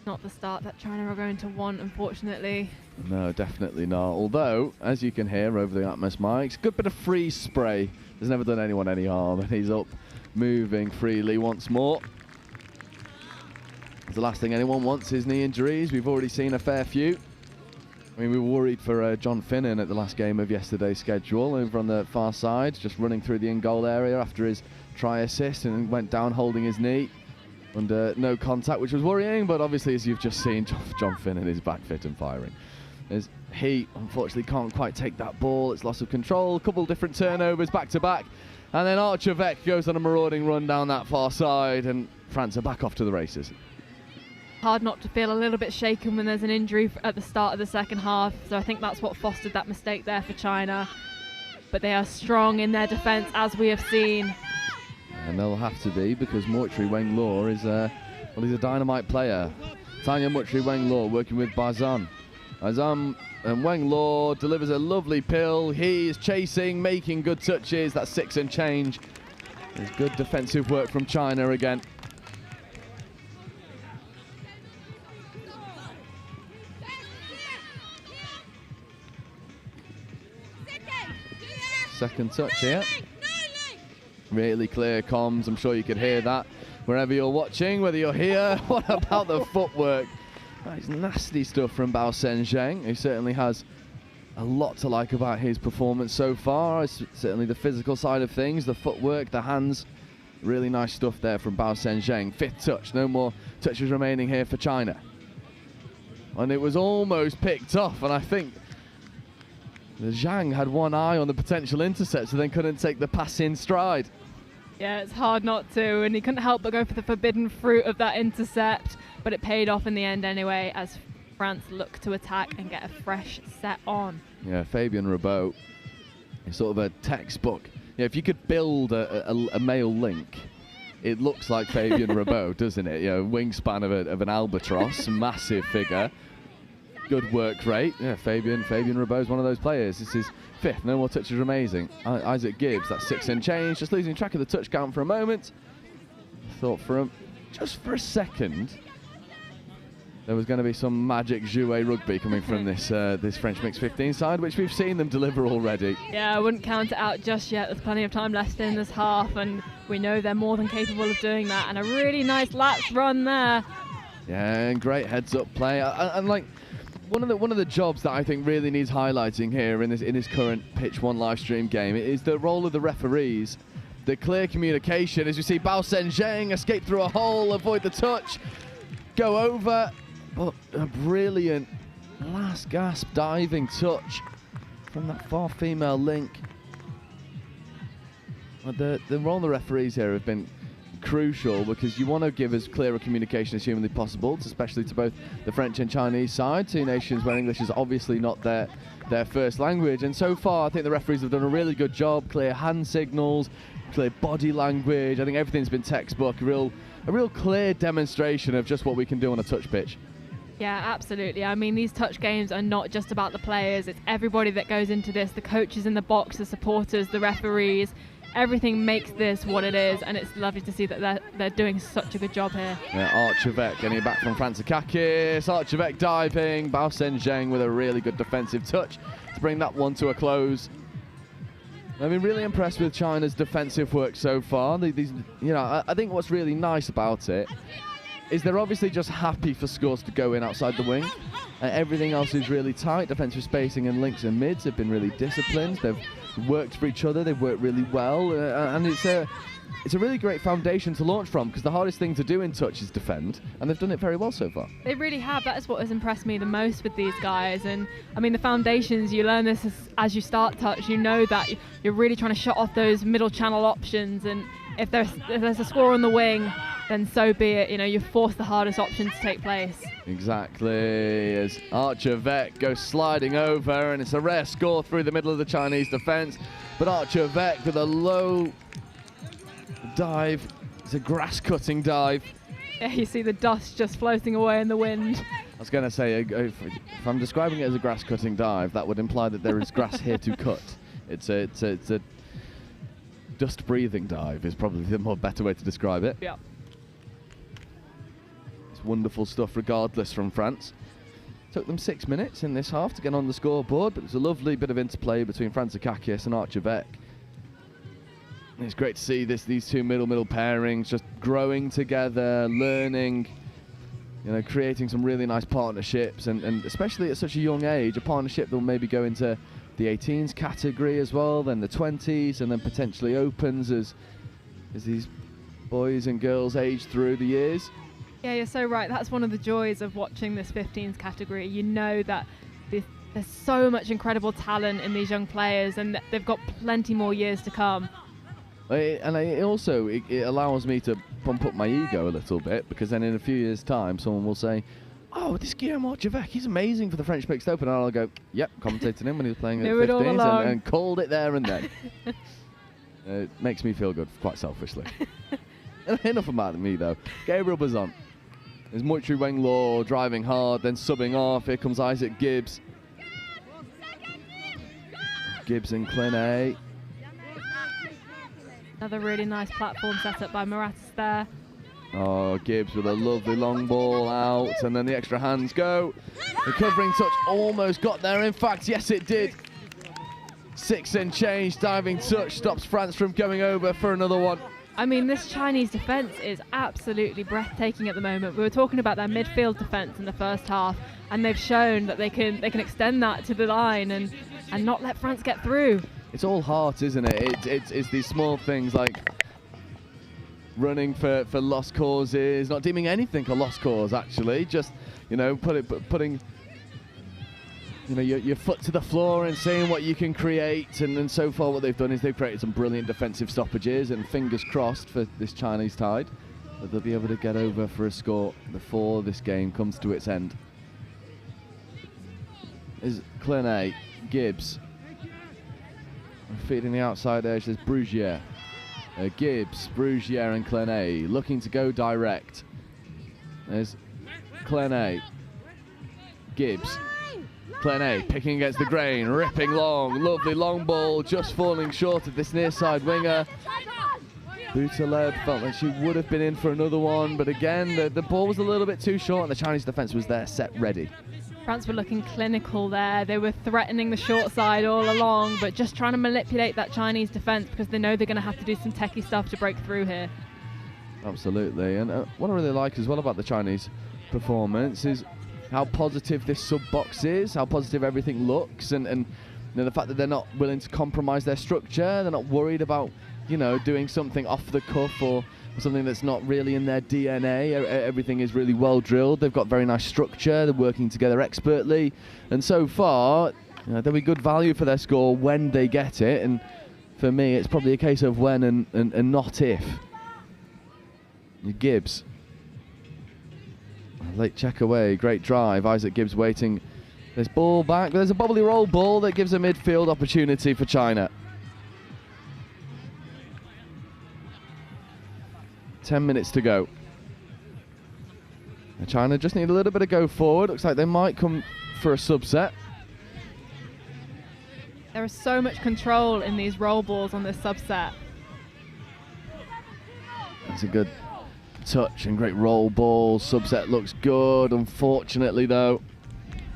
Not the start that China are going to want, unfortunately. No, definitely not. Although, as you can hear over the Atmos mics, good bit of freeze spray. Has never done anyone any harm, and he's up, moving freely once more. The last thing anyone wants is knee injuries. We've already seen a fair few. I mean, we were worried for John Finnan at the last game of yesterday's schedule over on the far side, just running through the in-goal area after his try assist, and went down holding his knee under no contact, which was worrying, but obviously, as you've just seen, John Finnan is back fit and firing. As he, unfortunately, can't quite take that ball. It's loss of control, a couple different turnovers back-to-back, and then Archevêque goes on a marauding run down that far side, and France are back off to the races. Hard not to feel a little bit shaken when there's an injury at the start of the second half, so I think that's what fostered that mistake there for China. But they are strong in their defence, as we have seen. And they'll have to be, because Mortri Weng Law is he's a dynamite player. Tanya Mortri Weng Law working with Bazan. Bazan and Weng Law delivers a lovely pill. He is chasing, making good touches. That's 6 and change. There's good defensive work from China again. Second touch here. Really clear comms. I'm sure you could hear that wherever you're watching, whether you're here. What about the footwork? That is nasty stuff from Bao Zheng, who certainly has a lot to like about his performance so far. It's certainly the physical side of things, the footwork, the hands. Really nice stuff there from Bao Zheng. 5th touch. No more touches remaining here for China. And it was almost picked off, and I think Zhang had one eye on the potential intercept, so then couldn't take the pass in stride. Yeah, it's hard not to, and he couldn't help but go for the forbidden fruit of that intercept, but it paid off in the end anyway, as France look to attack and get a fresh set on. Yeah, Fabien Rabault is sort of a textbook. Yeah, if you could build a male link, it looks like Fabien Rabault, doesn't it? You know, wingspan of an albatross, massive figure. Good work rate. Yeah, Fabien Rabault is one of those players. This is 5th. No more touches remaining. Isaac Gibbs, that's 6 and change. Just losing track of the touch count for a moment. Thought just for a second there was going to be some magic jouet rugby coming from this French mixed 15 side, which we've seen them deliver already. Yeah, I wouldn't count it out just yet. There's plenty of time left in this half, and we know they're more than capable of doing that. And a really nice laps run there. Yeah, and great heads-up play. And like, one of the jobs that I think really needs highlighting here in this current Pitch 1 live stream game is the role of the referees. The clear communication, as you see Bao Zheng escape through a hole, avoid the touch, go over, but a brilliant last gasp diving touch from that far female link. The role of the referees here have been crucial, because you want to give as clear a communication as humanly possible, especially to both the French and Chinese side, two nations where English is obviously not their first language. And so far I think the referees have done a really good job. Clear hand signals, clear body language. I think everything's been textbook, a real clear demonstration of just what we can do on a touch pitch. Yeah, absolutely. I mean, these touch games are not just about the players, it's everybody that goes into this, the coaches in the box, the supporters, the referees. Everything makes this what it is, and it's lovely to see that they're doing such a good job here. Yeah, Archevêque getting it back from Frantzakakis. Archevêque diving. Bao Zheng with a really good defensive touch to bring that one to a close. I've been really impressed with China's defensive work so far. I think what's really nice about it is they're obviously just happy for scores to go in outside the wing. Everything else is really tight. Defensive spacing and links and mids have been really disciplined. They've worked for each other. They've worked really well, and it's a really great foundation to launch from, because the hardest thing to do in touch is defend, and they've done it very well so far. They really have. That is what has impressed me the most with these guys. And I mean, the foundations, you learn this as you start touch. You know that you're really trying to shut off those middle channel options, and if there's a score on the wing, then so be it. You know, you force the hardest option to take place. Exactly, as Archer Vec goes sliding over, and it's a rare score through the middle of the Chinese defense, but Archer Vec with a low dive. It's a grass-cutting dive. Yeah, you see the dust just floating away in the wind. I was going to say, if I'm describing it as a grass-cutting dive, that would imply that there is grass here to cut. It's a dust-breathing dive is probably the more better way to describe it. Yeah. It's wonderful stuff regardless from France. Took them 6 minutes in this half to get on the scoreboard, but it's a lovely bit of interplay between Frantzakakis and Archer Vec. It's great to see these two middle pairings just growing together, learning, you know, creating some really nice partnerships, and especially at such a young age, a partnership that will maybe go into the 18s category as well, then the 20s, and then potentially opens as these boys and girls age through the years. Yeah, you're so right. That's one of the joys of watching this 15s category. You know that there's so much incredible talent in these young players, and they've got plenty more years to come. And it also allows me to pump up my ego a little bit, because then in a few years' time, someone will say, "Oh, this Guillaume Archer Vec, he's amazing for the French Mixed Open," and I'll go, "Yep, commentated him when he was playing at 15s and called it there and then." It makes me feel good, quite selfishly. Enough about me though. Gabriel Bazan. There's Muitri Wenglaw driving hard, then subbing off. Here comes Isaac Gibbs. Gibbs and Klené. Another really nice platform set up by Moratis there. Oh, Gibbs with a lovely long ball out, and then the extra hands go. The covering touch almost got there. In fact, yes, it did. 6 and change, diving touch stops France from going over for another one. I mean, this Chinese defence is absolutely breathtaking at the moment. We were talking about their midfield defence in the first half, and they've shown that they can extend that to the line and not let France get through. It's all heart, isn't it? It's these small things like running for lost causes, not deeming anything a lost cause, actually. Just, you know, putting you know, your foot to the floor and seeing what you can create. And so far what they've done is they've created some brilliant defensive stoppages, and fingers crossed for this Chinese tide that they'll be able to get over for a score before this game comes to its end. Is Klené, Gibbs. Feeding the outside edge, there's Brugier. Gibbs, Brugier and Klené looking to go direct. There's Klené. Gibbs. Klené picking against the grain, ripping long, lovely long ball, just falling short of this near side winger. Boutaleb felt like she would have been in for another one, but again, the ball was a little bit too short and the Chinese defence was there, set, ready. France were looking clinical there. They were threatening the short side all along, but just trying to manipulate that Chinese defence because they know they're going to have to do some techie stuff to break through here. Absolutely, and what I really like as well about the Chinese performance is how positive this sub-box is, how positive everything looks, and you know, the fact that they're not willing to compromise their structure. They're not worried about, you know, doing something off the cuff or something that's not really in their DNA. Everything is really well drilled. They've got very nice structure. They're working together expertly, and so far, you know, there'll be good value for their score when they get it. And for me, it's probably a case of when and not if. Gibbs. Late check away, great drive. Isaac Gibbs waiting. There's ball back, but there's a bubbly roll ball that gives a midfield opportunity for China. 10 minutes to go. China just need a little bit of go forward. Looks like they might come for a subset. There is so much control in these roll balls on this subset. That's a good touch and great roll ball. Subset looks good. Unfortunately, though,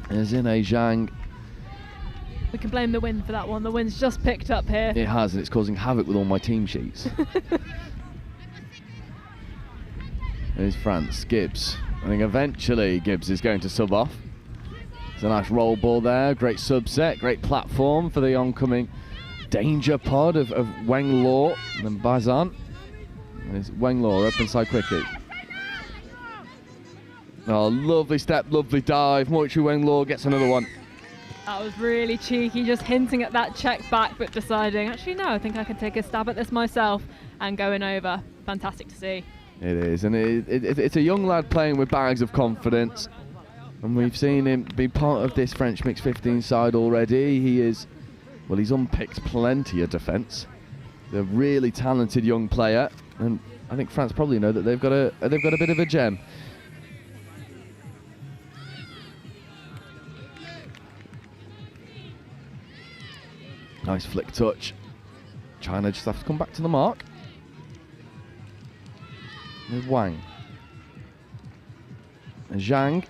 Zine Zhang. We can blame the wind for that one. The wind's just picked up here. It has, and it's causing havoc with all my team sheets. There's France, Gibbs. I think eventually Gibbs is going to sub off. It's a nice roll ball there, great subset, great platform for the oncoming danger pod of Weng Law and then Bazan. There's Weng Law up inside quickly. Oh, lovely step, lovely dive. Moichu Weng Law gets another one. That was really cheeky, just hinting at that check back, but deciding, actually, no, I think I can take a stab at this myself and going over. Fantastic to see. It is, and it's a young lad playing with bags of confidence. And we've seen him be part of this French mixed 15 side already. He is, well, he's unpicked plenty of defence. They're a really talented young player, and I think France probably know that they've got a bit of a gem. Nice flick touch. China just have to come back to the mark. There's Wang. And Zhang.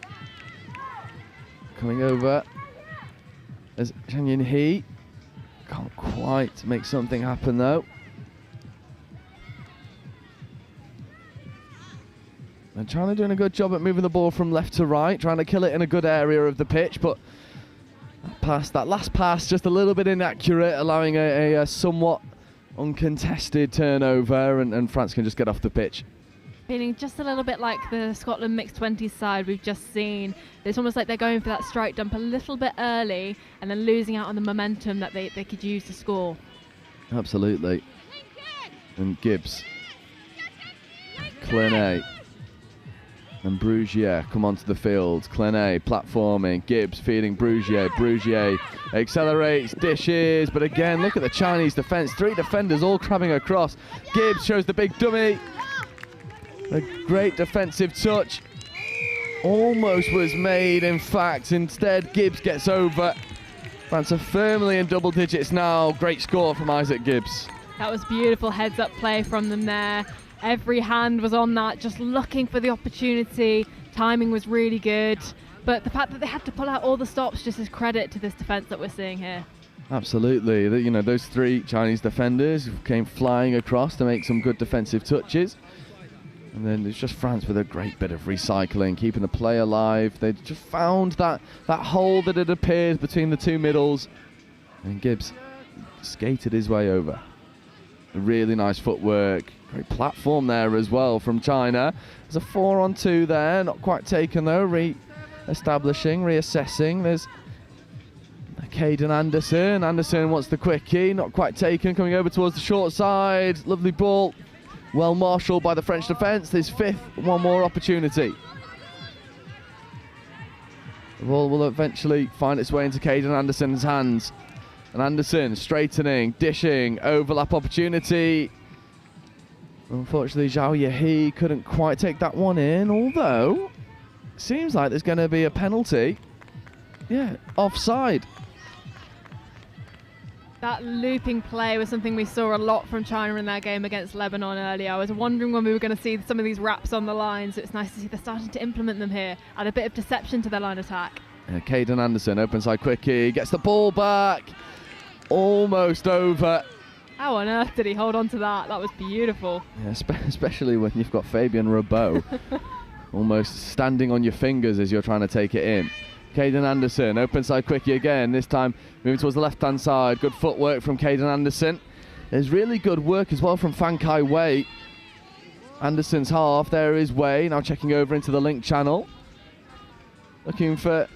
Coming over as Zhang Yin-hee. Can't quite make something happen though. And China doing a good job at moving the ball from left to right, trying to kill it in a good area of the pitch, but that last pass just a little bit inaccurate, allowing a somewhat uncontested turnover, and France can just get off the pitch. Feeling just a little bit like the Scotland mixed 20s side we've just seen. It's almost like they're going for that strike dump a little bit early and then losing out on the momentum that they could use to score. Absolutely. And Gibbs. Clenet. And Brugier come onto the field. Clenet platforming. Gibbs feeding Brugier. Brugier accelerates, dishes, but again, look at the Chinese defence. 3 defenders all crabbing across. Gibbs shows the big dummy. A great defensive touch. Almost was made, in fact. Instead, Gibbs gets over. France are firmly in double digits now. Great score from Isaac Gibbs. That was beautiful heads-up play from them there. Every hand was on that, just looking for the opportunity. Timing was really good. But the fact that they had to pull out all the stops just is credit to this defence that we're seeing here. Absolutely. You know, those 3 Chinese defenders came flying across to make some good defensive touches. And then it's just France with a great bit of recycling, keeping the play alive. They just found that hole that had appeared between the 2 middles. And Gibbs skated his way over. Really nice footwork. Great platform there as well from China. There's a 4-on-2 there. Not quite taken though. Re-establishing, reassessing. There's Caden Anderson. Anderson wants the quickie. Not quite taken. Coming over towards the short side. Lovely ball. Well marshalled by the French defence. His 5th, one more opportunity. The ball will eventually find its way into Caden Anderson's hands. And Anderson straightening, dishing, overlap opportunity. Unfortunately, Zhao Yehi couldn't quite take that one in, although it seems like there's going to be a penalty. Yeah, offside. That looping play was something we saw a lot from China in their game against Lebanon earlier. I was wondering when we were going to see some of these wraps on the line, so it's nice to see they're starting to implement them here. Add a bit of deception to their line attack. Caden Anderson, open side quickie, gets the ball back. Almost over. How on earth did he hold on to that? That was beautiful. Yeah, especially when you've got Fabien Rabault almost standing on your fingers as you're trying to take it in. Caden Anderson, open side quickie again, this time moving towards the left-hand side. Good footwork from Caden Anderson. There's really good work as well from Fan Kai Wei. Anderson's half, there is Wei, now checking over into the link channel. Looking for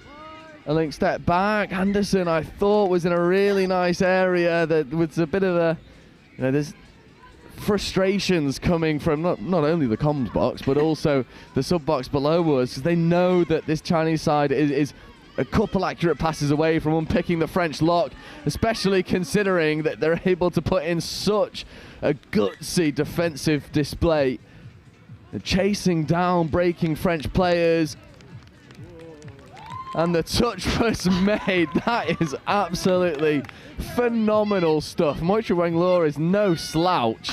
a link step back. Anderson, I thought, was in a really nice area. That was a bit of a, you know, there's frustrations coming from not only the comms box, but also the sub box below us, because they know that this Chinese side is a couple accurate passes away from unpicking the French lock, especially considering that they're able to put in such a gutsy defensive display. They're chasing down breaking French players. And the touch was made. That is absolutely phenomenal stuff. Moichu Weng Law is no slouch.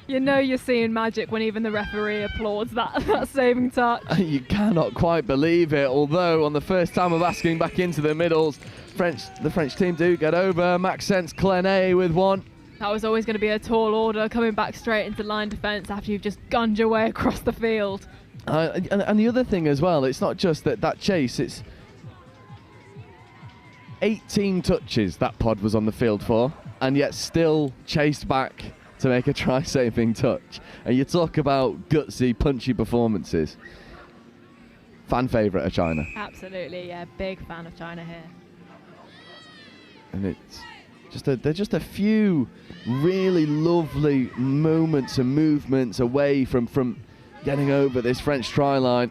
You know you're seeing magic when even the referee applauds that saving touch. You cannot quite believe it, although on the first time of asking back into the middles, the French team do get over. Maxence Clenet with one. That was always going to be a tall order, coming back straight into line defence after you've just gunned your way across the field. And the other thing as well, it's not just that chase, it's 18 touches that pod was on the field for, and yet still chased back to make a try-saving touch. And you talk about gutsy, punchy performances. Fan favourite of China. Absolutely, yeah, big fan of China here. And it's they're just a few really lovely moments and movements away from getting over this French try line.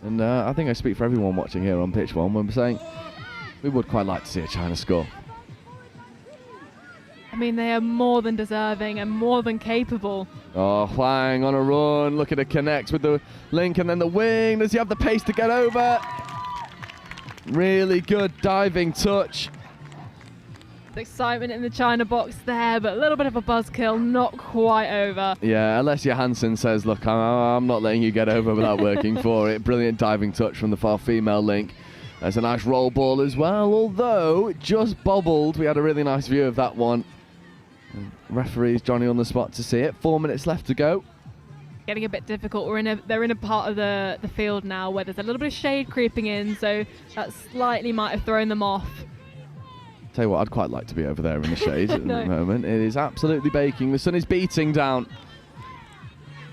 And I think I speak for everyone watching here on Pitch One when we're saying we would quite like to see a China score. I mean, they are more than deserving and more than capable. Oh, Huang on a run, looking to connect with the link and then the wing. Does he have the pace to get over? Really good diving touch. Excitement in the China box there, but a little bit of a buzzkill, not quite over. Yeah, Alessia Hansen says, look, I'm not letting you get over without working for it. Brilliant diving touch from the far female link. There's a nice roll ball as well, although it just bobbled. We had a really nice view of that one. And referee's Johnny on the spot to see it. 4 minutes left to go. Getting a bit difficult. They're in a part of the field now where there's a little bit of shade creeping in, so that slightly might have thrown them off. Tell you what, I'd quite like to be over there in the shade at the moment. It is absolutely baking. The sun is beating down.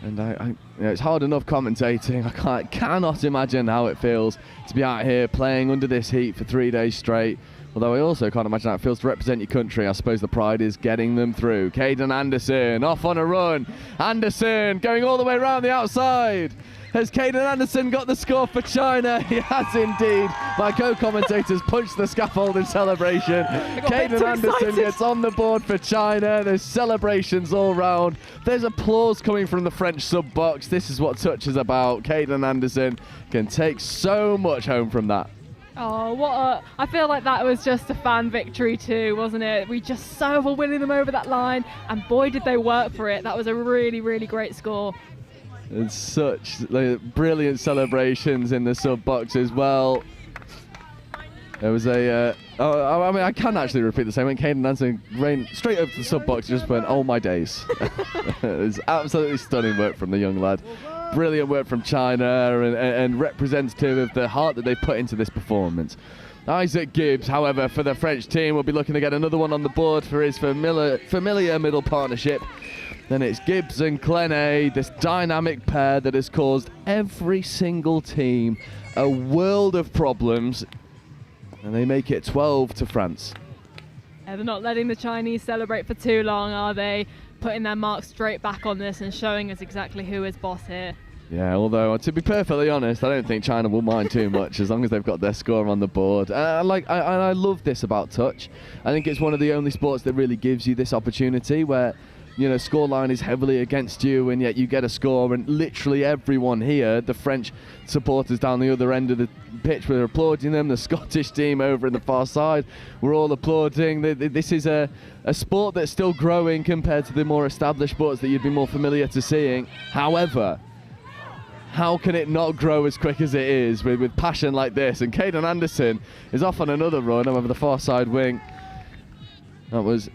And it's hard enough commentating. I cannot imagine how it feels to be out here playing under this heat for 3 days straight. Although I also can't imagine how it feels to represent your country. I suppose the pride is getting them through. Caden Anderson off on a run. Anderson going all the way around the outside. Has Caden Anderson got the score for China? He has indeed. My co-commentators punched the scaffold in celebration. Caden Anderson gets on the board for China. There's celebrations all round. There's applause coming from the French sub-box. This is what touch is about. Caden Anderson can take so much home from that. Oh, I feel like that was just a fan victory too, wasn't it? We just so were winning them over that line, and boy did they work for it. That was a really, really great score. And such brilliant celebrations in the sub box as well. There was I can actually repeat the same. When Caden Anderson ran straight up to the sub box, just went, oh my days. It was absolutely stunning work from the young lad. Brilliant work from China and representative of the heart that they put into this performance. Isaac Gibbs, however, for the French team, will be looking to get another one on the board for his familiar middle partnership. Then it's Gibbs and Clene, this dynamic pair that has caused every single team a world of problems. And they make it 12 to France. They're not letting the Chinese celebrate for too long, are they? Putting their mark straight back on this and showing us exactly who is boss here. Yeah, although to be perfectly honest, I don't think China will mind too much as long as they've got their score on the board. I love this about touch. I think it's one of the only sports that really gives you this opportunity where, you know, scoreline is heavily against you and yet you get a score, and literally everyone here, the French supporters down the other end of the pitch, were applauding them. The Scottish team over in the far side were all applauding. This is a sport that's still growing compared to the more established sports that you'd be more familiar to seeing. However, how can it not grow as quick as it is with passion like this? And Caden Anderson is off on another run over the far side wing. That was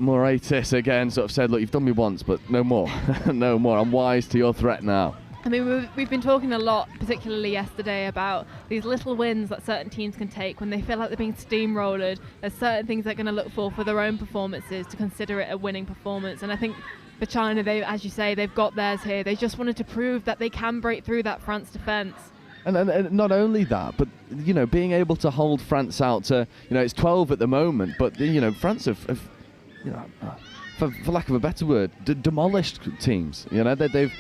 Moraitis again, sort of said, look, you've done me once, but no more. No more. I'm wise to your threat now. I mean, we've been talking a lot, particularly yesterday, about these little wins that certain teams can take when they feel like they're being steamrolled. There's certain things they're going to look for their own performances to consider it a winning performance. And I think for China, they, as you say, they've got theirs here. They just wanted to prove that they can break through that France defence. And not only that, but, you know, being able to hold France out to, you know, it's 12 at the moment, but, you know, France have you know, for lack of a better word, demolished teams. You know, they've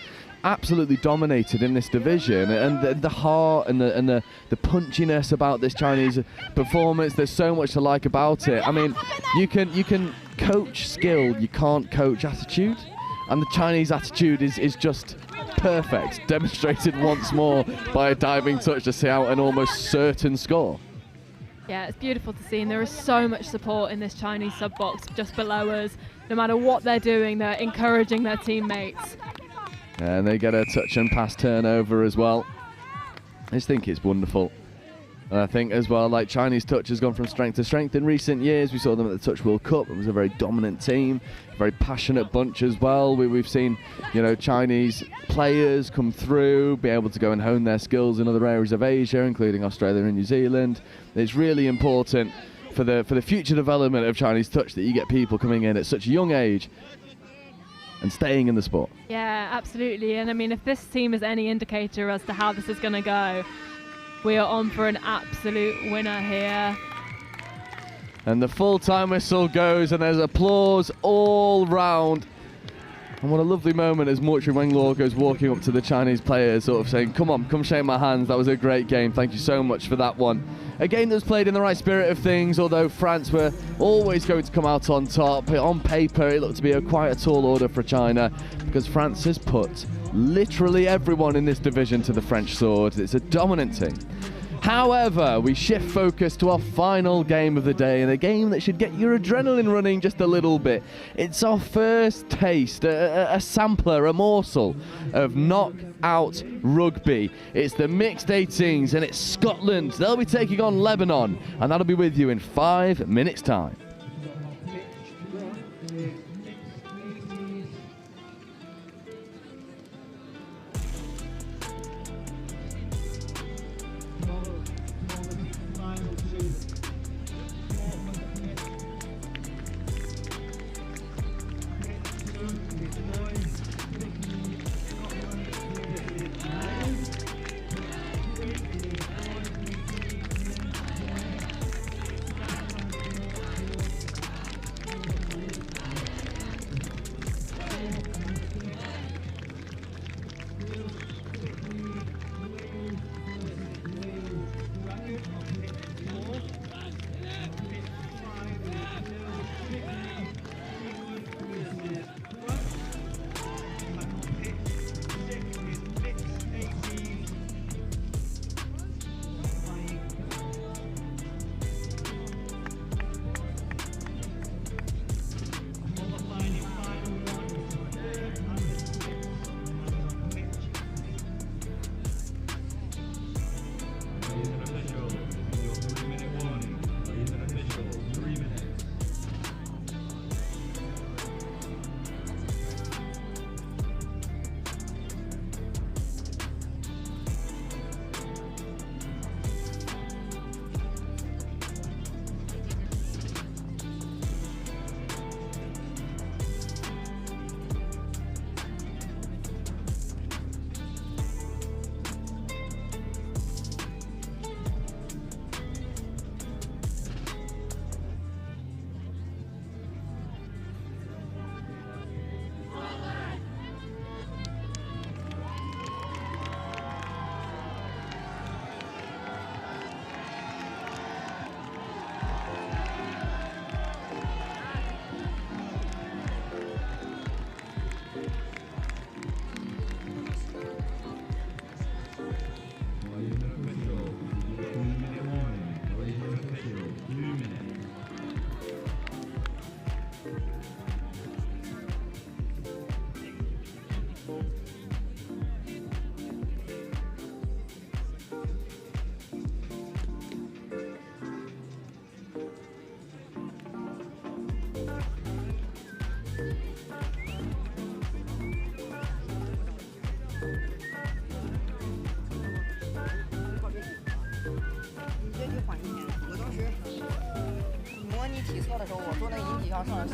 absolutely dominated in this division, and the heart and the punchiness about this Chinese performance. There's so much to like about it. I mean, you can coach skill, you can't coach attitude, and the Chinese attitude is just perfect, demonstrated once more by a diving touch to see out an almost certain score. Yeah, it's beautiful to see, and there is so much support in this Chinese sub-box just below us. No matter what they're doing, they're encouraging their teammates. And they get a touch and pass turnover as well. I just think it's wonderful. And I think as well, like, Chinese touch has gone from strength to strength in recent years. We saw them at the Touch World Cup. It was a very dominant team, a very passionate bunch as well. We've seen, you know, Chinese players come through, be able to go and hone their skills in other areas of Asia, including Australia and New Zealand. It's really important for the future development of Chinese touch that you get people coming in at such a young age and staying in the sport. Yeah, absolutely. And I mean, if this team is any indicator as to how this is going to go, we are on for an absolute winner here. And the full-time whistle goes, and there's applause all round. And what a lovely moment as Mortuary Wenglaw goes walking up to the Chinese players, sort of saying, come on, come shake my hands. That was a great game. Thank you so much for that one. A game that was played in the right spirit of things, although France were always going to come out on top. On paper, it looked to be quite a tall order for China, because France has put literally everyone in this division to the French sword. It's a dominant team. However, we shift focus to our final game of the day, and a game that should get your adrenaline running just a little bit. It's our first taste, a sampler, a morsel of knockout rugby. It's the mixed 18s, and it's Scotland. They'll be taking on Lebanon, and that'll be with you in 5 minutes' time.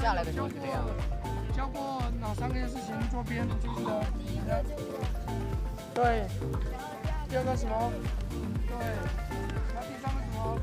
下来的时候是这样。教过哪3件事情做编记的？第一个对，第二个什么？对，那第3个什么？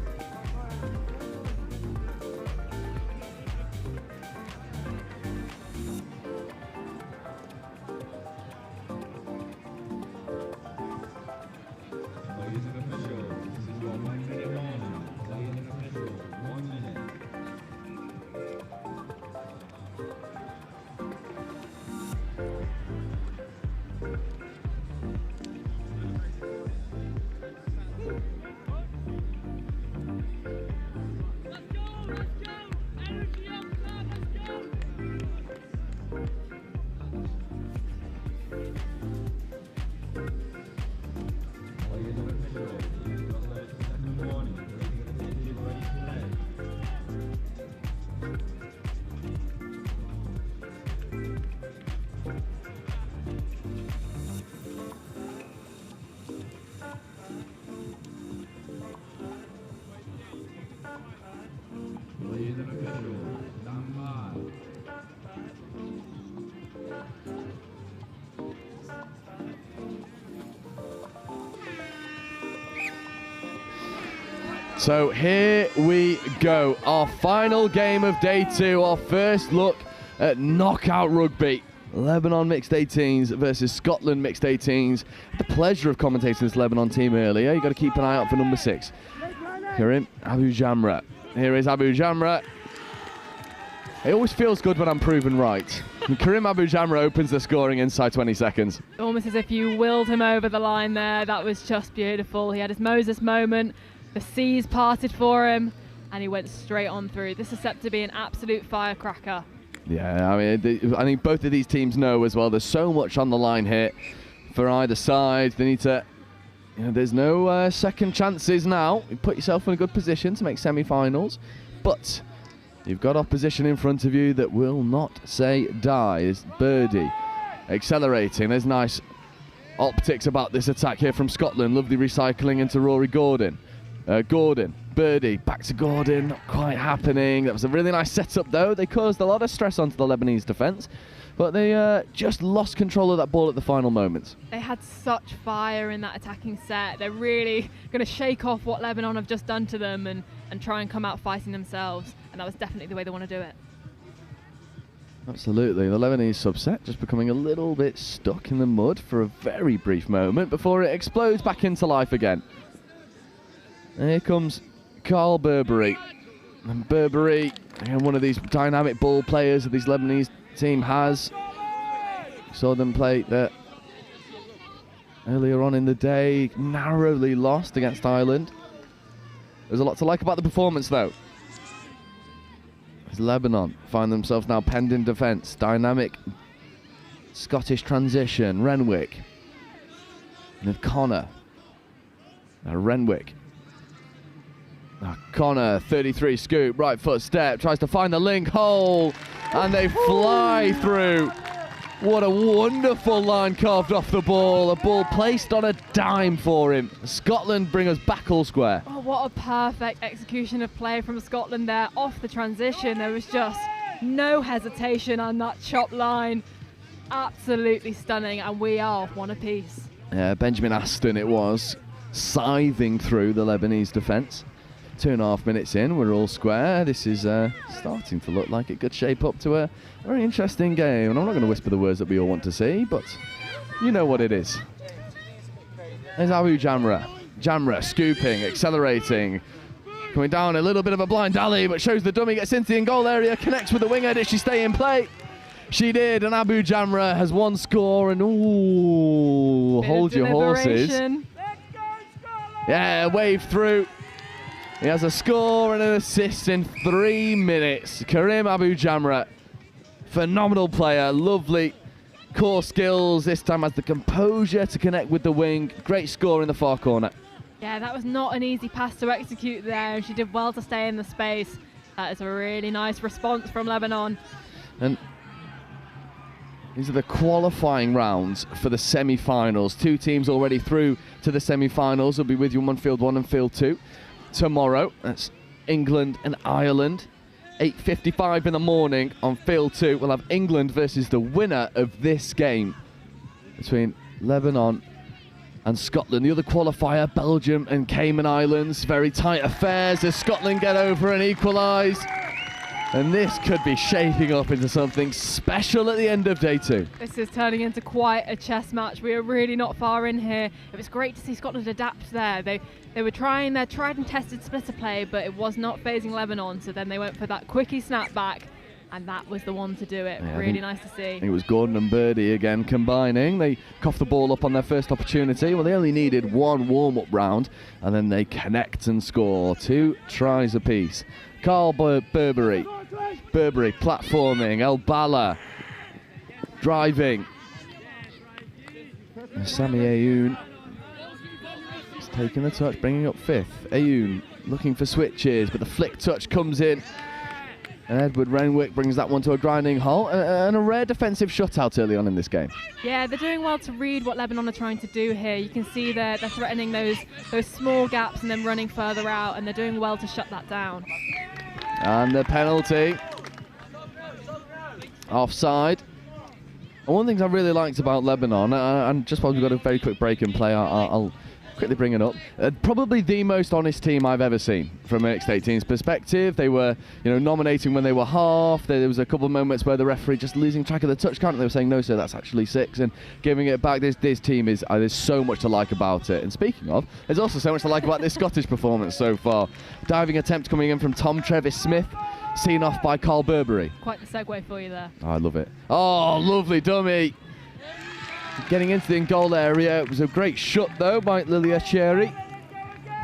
So here we go, our final game of day 2, our first look at knockout rugby. Lebanon mixed 18s versus Scotland mixed 18s. The pleasure of commentating this Lebanon team earlier. You've got to keep an eye out for number 6, Karim Abu Jamra. Here is Abu Jamra. It always feels good when I'm proven right. And Karim Abu Jamra opens the scoring inside 20 seconds. Almost as if you willed him over the line there. That was just beautiful. He had his Moses moment. The seas parted for him, and he went straight on through. This is set to be an absolute firecracker. Yeah, I mean, I think both of these teams know as well. There's so much on the line here for either side. They need to. There's no second chances now. You put yourself in a good position to make semi-finals, but you've got opposition in front of you that will not say die. It's Birdie accelerating. There's nice optics about this attack here from Scotland. Lovely recycling into Rory Gordon. Gordon, Birdie, back to Gordon, not quite happening. That was a really nice setup though. They caused a lot of stress onto the Lebanese defence, but they just lost control of that ball at the final moments. They had such fire in that attacking set. They're really going to shake off what Lebanon have just done to them and try and come out fighting themselves, and that was definitely the way they want to do it. Absolutely, the Lebanese subset just becoming a little bit stuck in the mud for a very brief moment before it explodes back into life again. And here comes Carl Burberry. And Burberry, one of these dynamic ball players that this Lebanese team has. Saw them play that earlier on in the day, narrowly lost against Ireland. There's a lot to like about the performance though. As Lebanon find themselves now penned in defence. Dynamic Scottish transition. Renwick. With Connor. Now Renwick. Connor, 33 scoop, right foot step, tries to find the link hole, and they fly through. What a wonderful line carved off the ball, a ball placed on a dime for him. Scotland bring us back all square. Oh, what a perfect execution of play from Scotland there, off the transition. There was just no hesitation on that chop line. Absolutely stunning, and we are one apiece. Yeah, Benjamin Aston it was, scything through the Lebanese defence. 2.5 minutes in, we're all square. This is starting to look like it could shape up to a very interesting game. And I'm not going to whisper the words that we all want to see, but you know what it is. There's Abu Jamra. Jamra scooping, accelerating, coming down a little bit of a blind alley, but shows the dummy, gets into the in-goal area, connects with the winger. Did she stay in play? She did, and Abu Jamra has one score, and ooh, hold your horses. Yeah, wave through. He has a score and an assist in 3 minutes. Karim Abu Jamra, phenomenal player, lovely core skills. This time has the composure to connect with the wing. Great score in the far corner. Yeah, that was not an easy pass to execute there. She did well to stay in the space. That is a really nice response from Lebanon. And these are the qualifying rounds for the semi-finals. 2 teams already through to the semi-finals. We'll be with you on Field 1 and Field 2. Tomorrow, that's England and Ireland. 8:55 in the morning on Field 2. We'll have England versus the winner of this game between Lebanon and Scotland. The other qualifier, Belgium and Cayman Islands. Very tight affairs as Scotland get over and equalise. And this could be shaping up into something special at the end of day 2. This is turning into quite a chess match. We are really not far in here. It was great to see Scotland adapt there. They were trying their tried and tested splitter play, but it was not phasing Lebanon. So then they went for that quickie snap back, and that was the one to do it. Yeah, really nice to see. It was Gordon and Birdie again combining. They coughed the ball up on their first opportunity. Well, they only needed one warm-up round, and then they connect and score. 2 tries apiece. Carl Burberry platforming. El Bala driving. And Sami Ayoun is taking the touch, bringing up 5th. Ayoun looking for switches, but the flick touch comes in. And Edward Renwick brings that one to a grinding halt, and a rare defensive shutout early on in this game. Yeah, they're doing well to read what Lebanon are trying to do here. You can see they're threatening those small gaps and then running further out, and they're doing well to shut that down. And the penalty. Offside. And one of the things I really liked about Lebanon, and just while we've got a very quick break and play, I'll quickly bring it up. Probably the most honest team I've ever seen from a mixed 18s perspective. They were, nominating when they were half. There was a couple of moments where the referee just losing track of the touch count. They were saying, no, sir, that's actually 6, and giving it back. This team is, there's so much to like about it. And speaking of, there's also so much to like about this Scottish performance so far. Diving attempt coming in from Tom Travis-Smith, seen off by Carl Burberry. Quite the segue for you there. Oh, I love it. Oh, lovely dummy. Getting into the in-goal area. It was a great shot, though, by Lilia Cherry.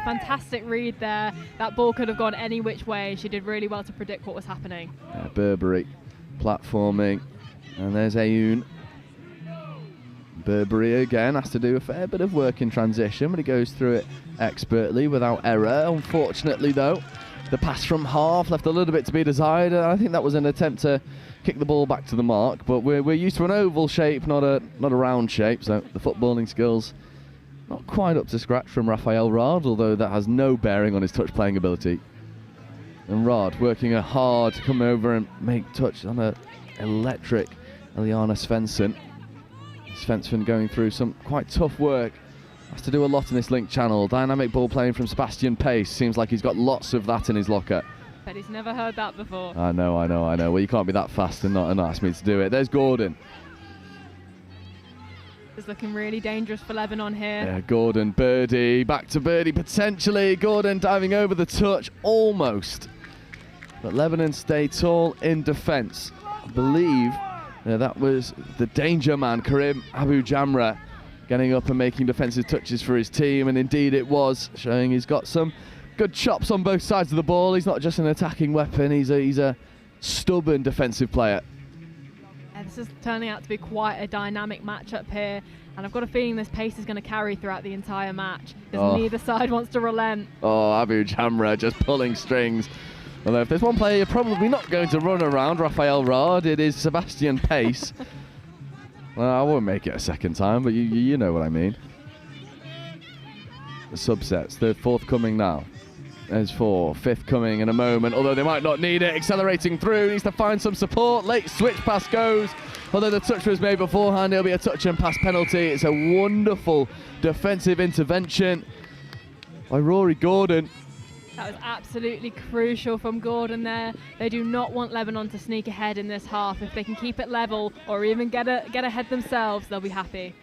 Fantastic read there. That ball could have gone any which way. She did really well to predict what was happening. Burberry platforming. And there's Ayoun. Burberry again has to do a fair bit of work in transition, but he goes through it expertly without error. Unfortunately, though, the pass from half left a little bit to be desired, and I think that was an attempt to kick the ball back to the mark, but we're used to an oval shape, not a round shape, so the footballing skills not quite up to scratch from Raphael Rard, although that has no bearing on his touch playing ability. And Rard working hard to come over and make touch on a electric Eliana Svensson. Svensson going through some quite tough work. Has to do a lot in this link channel. Dynamic ball playing from Sebastian Pace. Seems like he's got lots of that in his locker. Bet he's never heard that before. I know. Well, you can't be that fast and not ask me to do it. There's Gordon. It's looking really dangerous for Lebanon here. Yeah, Gordon, Birdie, back to Birdie potentially. Gordon diving over the touch, almost. But Lebanon stay tall in defence. I believe that was the danger man, Karim Abu Jamra, getting up and making defensive touches for his team, and indeed it was, showing he's got some good chops on both sides of the ball. He's not just an attacking weapon, he's a stubborn defensive player. Yeah, this is turning out to be quite a dynamic matchup here, and I've got a feeling this pace is going to carry throughout the entire match, because neither side wants to relent. Oh, Abu Jamra just pulling strings. Although if there's one player you're probably not going to run around Raphael Rard, it is Sebastian Pace. Well, I won't make it a second time, but you know what I mean. The subsets, they're forthcoming now. There's 4, 5th coming in a moment, although they might not need it. Accelerating through, needs to find some support. Late switch pass goes. Although the touch was made beforehand, it'll be a touch and pass penalty. It's a wonderful defensive intervention by Rory Gordon. That was absolutely crucial from Gordon there. They do not want Lebanon to sneak ahead in this half. If they can keep it level or even get ahead themselves, they'll be happy.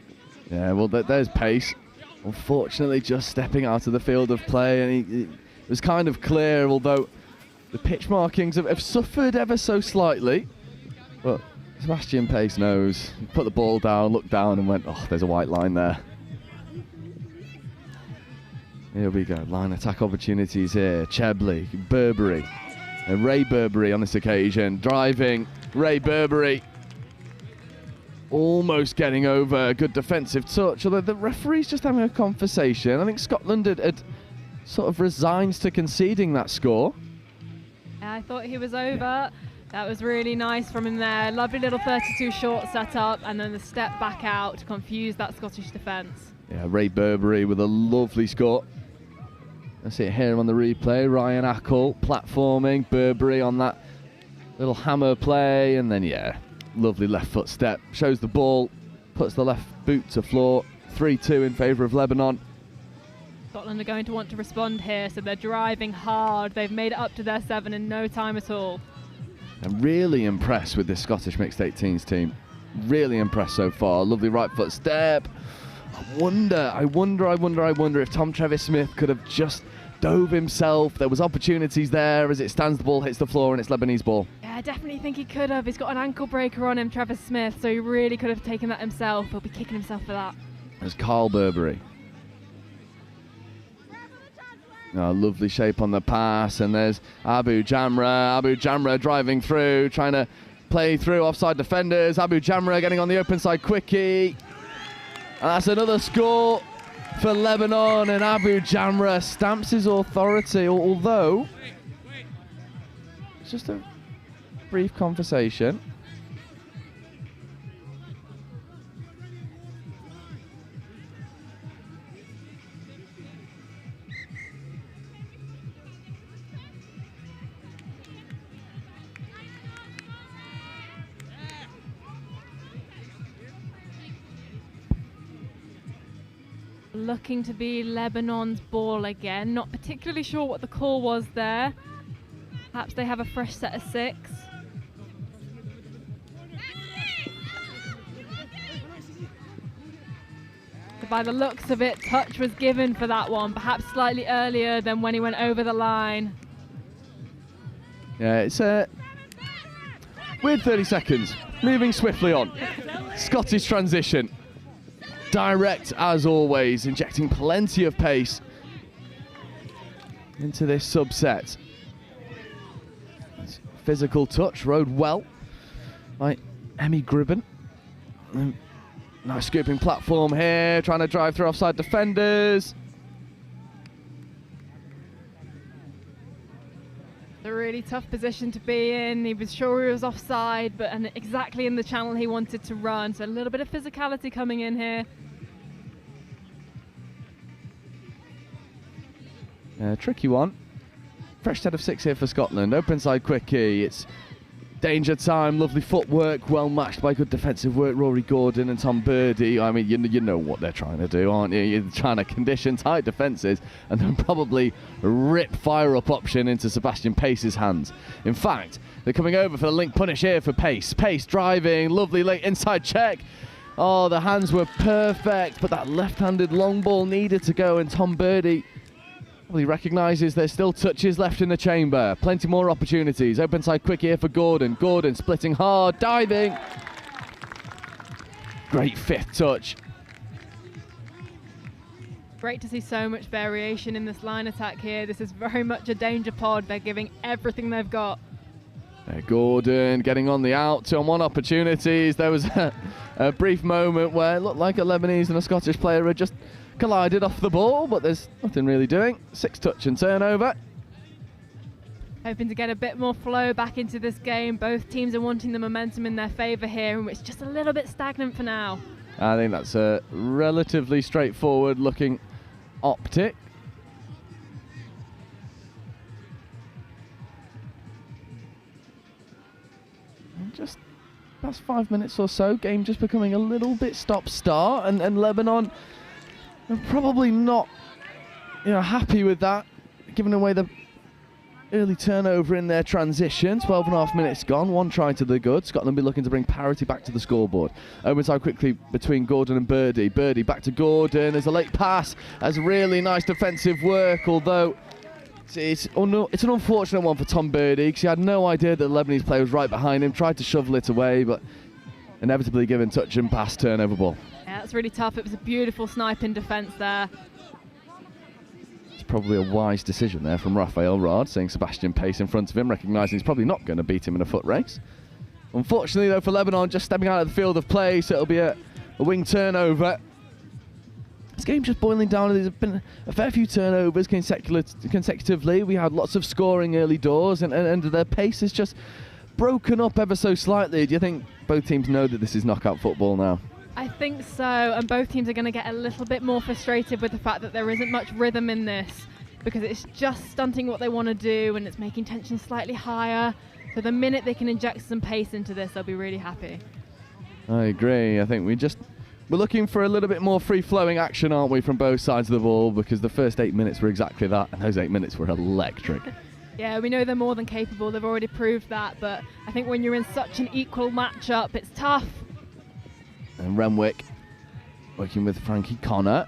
Yeah, well, there's Pace. Unfortunately, just stepping out of the field of play, and it was kind of clear, although the pitch markings have suffered ever so slightly. But Sebastian Pace knows. He put the ball down, looked down, and went, oh, there's a white line there. Here we go, line attack opportunities here. Chebley, Burberry, and Ray Burberry on this occasion. Driving, Ray Burberry. Almost getting over a good defensive touch, although the referee's just having a conversation. I think Scotland had sort of resigned to conceding that score. I thought he was over. That was really nice from him there. Lovely little 32 short setup, and then the step back out to confuse that Scottish defence. Yeah, Ray Burberry with a lovely score. I see it here on the replay. Ryan Ackle platforming, Burberry on that little hammer play, and then lovely left foot step. Shows the ball, puts the left boot to floor. 3-2 in favour of Lebanon. Scotland are going to want to respond here, so they're driving hard. They've made it up to their 7 in no time at all. I'm really impressed with this Scottish mixed 18s team. Really impressed so far. Lovely right foot step. I wonder if Tom Travis-Smith could have just dove himself. There was opportunities there. As it stands, the ball hits the floor and it's Lebanese ball. Yeah, I definitely think he could have. He's got an ankle breaker on him, Travis Smith, so he really could have taken that himself. He'll be kicking himself for that. There's Carl Burberry. Oh, lovely shape on the pass, and there's Abu Jamra. Abu Jamra driving through, trying to play through offside defenders. Abu Jamra getting on the open side quickie. And that's another score for Lebanon, and Abu Jamra stamps his authority, although it's just a brief conversation. looking to be Lebanon's ball again. Not particularly sure what the call was there. Perhaps they have a fresh set of 6. So by the looks of it, touch was given for that one, perhaps slightly earlier than when he went over the line. Yeah, it's a weird 30 seconds. Moving swiftly on. Scottish transition. Direct as always, injecting plenty of pace into this subset. Physical touch, rode well by Emmy Gribben. Nice scooping platform here, trying to drive through offside defenders. A really tough position to be in. He was sure he was offside, but exactly in the channel he wanted to run. So a little bit of physicality coming in here. Tricky one. Fresh set of 6 here for Scotland. Open side quickie. It's danger time. Lovely footwork. Well matched by good defensive work. Rory Gordon and Tom Birdie. I mean, you know what they're trying to do, aren't you? You're trying to condition tight defences and then probably rip fire-up option into Sebastian Pace's hands. In fact, they're coming over for the link punish here for Pace. Pace driving. Lovely late inside check. Oh, the hands were perfect, but that left-handed long ball needed to go, and Tom Birdie, well, he recognises there's still touches left in the chamber. Plenty more opportunities. Open side quick here for Gordon. Gordon splitting hard, diving. Great 5th touch. Great to see so much variation in this line attack here. This is very much a danger pod. They're giving everything they've got. Gordon getting on the out, 2-on-1 opportunities. There was a brief moment where it looked like a Lebanese and a Scottish player had just collided off the ball, but there's nothing really doing. 6 touch and turnover. Hoping to get a bit more flow back into this game. Both teams are wanting the momentum in their favour here, and it's just a little bit stagnant for now. I think that's a relatively straightforward looking optic. Just past 5 minutes or so, game just becoming a little bit stop-start, and Lebanon are probably not, happy with that, giving away the early turnover in their transition. 12.5 minutes gone, 1 try to the good. Scotland be looking to bring parity back to the scoreboard. Open side quickly between Gordon and Birdie. Birdie back to Gordon. There's a late pass. That's really nice defensive work, although it's an unfortunate one for Tom Birdie, because he had no idea that the Lebanese player was right behind him, tried to shovel it away, but inevitably given touch and pass turnover ball. Yeah, that's really tough. It was a beautiful sniping defence there. It's probably a wise decision there from Raphael Rard, seeing Sebastian Pace in front of him, recognising he's probably not going to beat him in a foot race. Unfortunately, though, for Lebanon, just stepping out of the field of play, so it'll be a wing turnover. This game's just boiling down. There's been a fair few turnovers consecutively. We had lots of scoring early doors, and their pace is just broken up ever so slightly. Do you think both teams know that this is knockout football now? I think so, and both teams are going to get a little bit more frustrated with the fact that there isn't much rhythm in this, because it's just stunting what they want to do, and it's making tension slightly higher. So the minute they can inject some pace into this, they'll be really happy. I agree. I think we're looking for a little bit more free-flowing action, aren't we, from both sides of the ball, because the first 8 minutes were exactly that, and those 8 minutes were electric. Yeah, we know they're more than capable. They've already proved that, but I think when you're in such an equal matchup, it's tough. And Renwick working with Frankie Connor.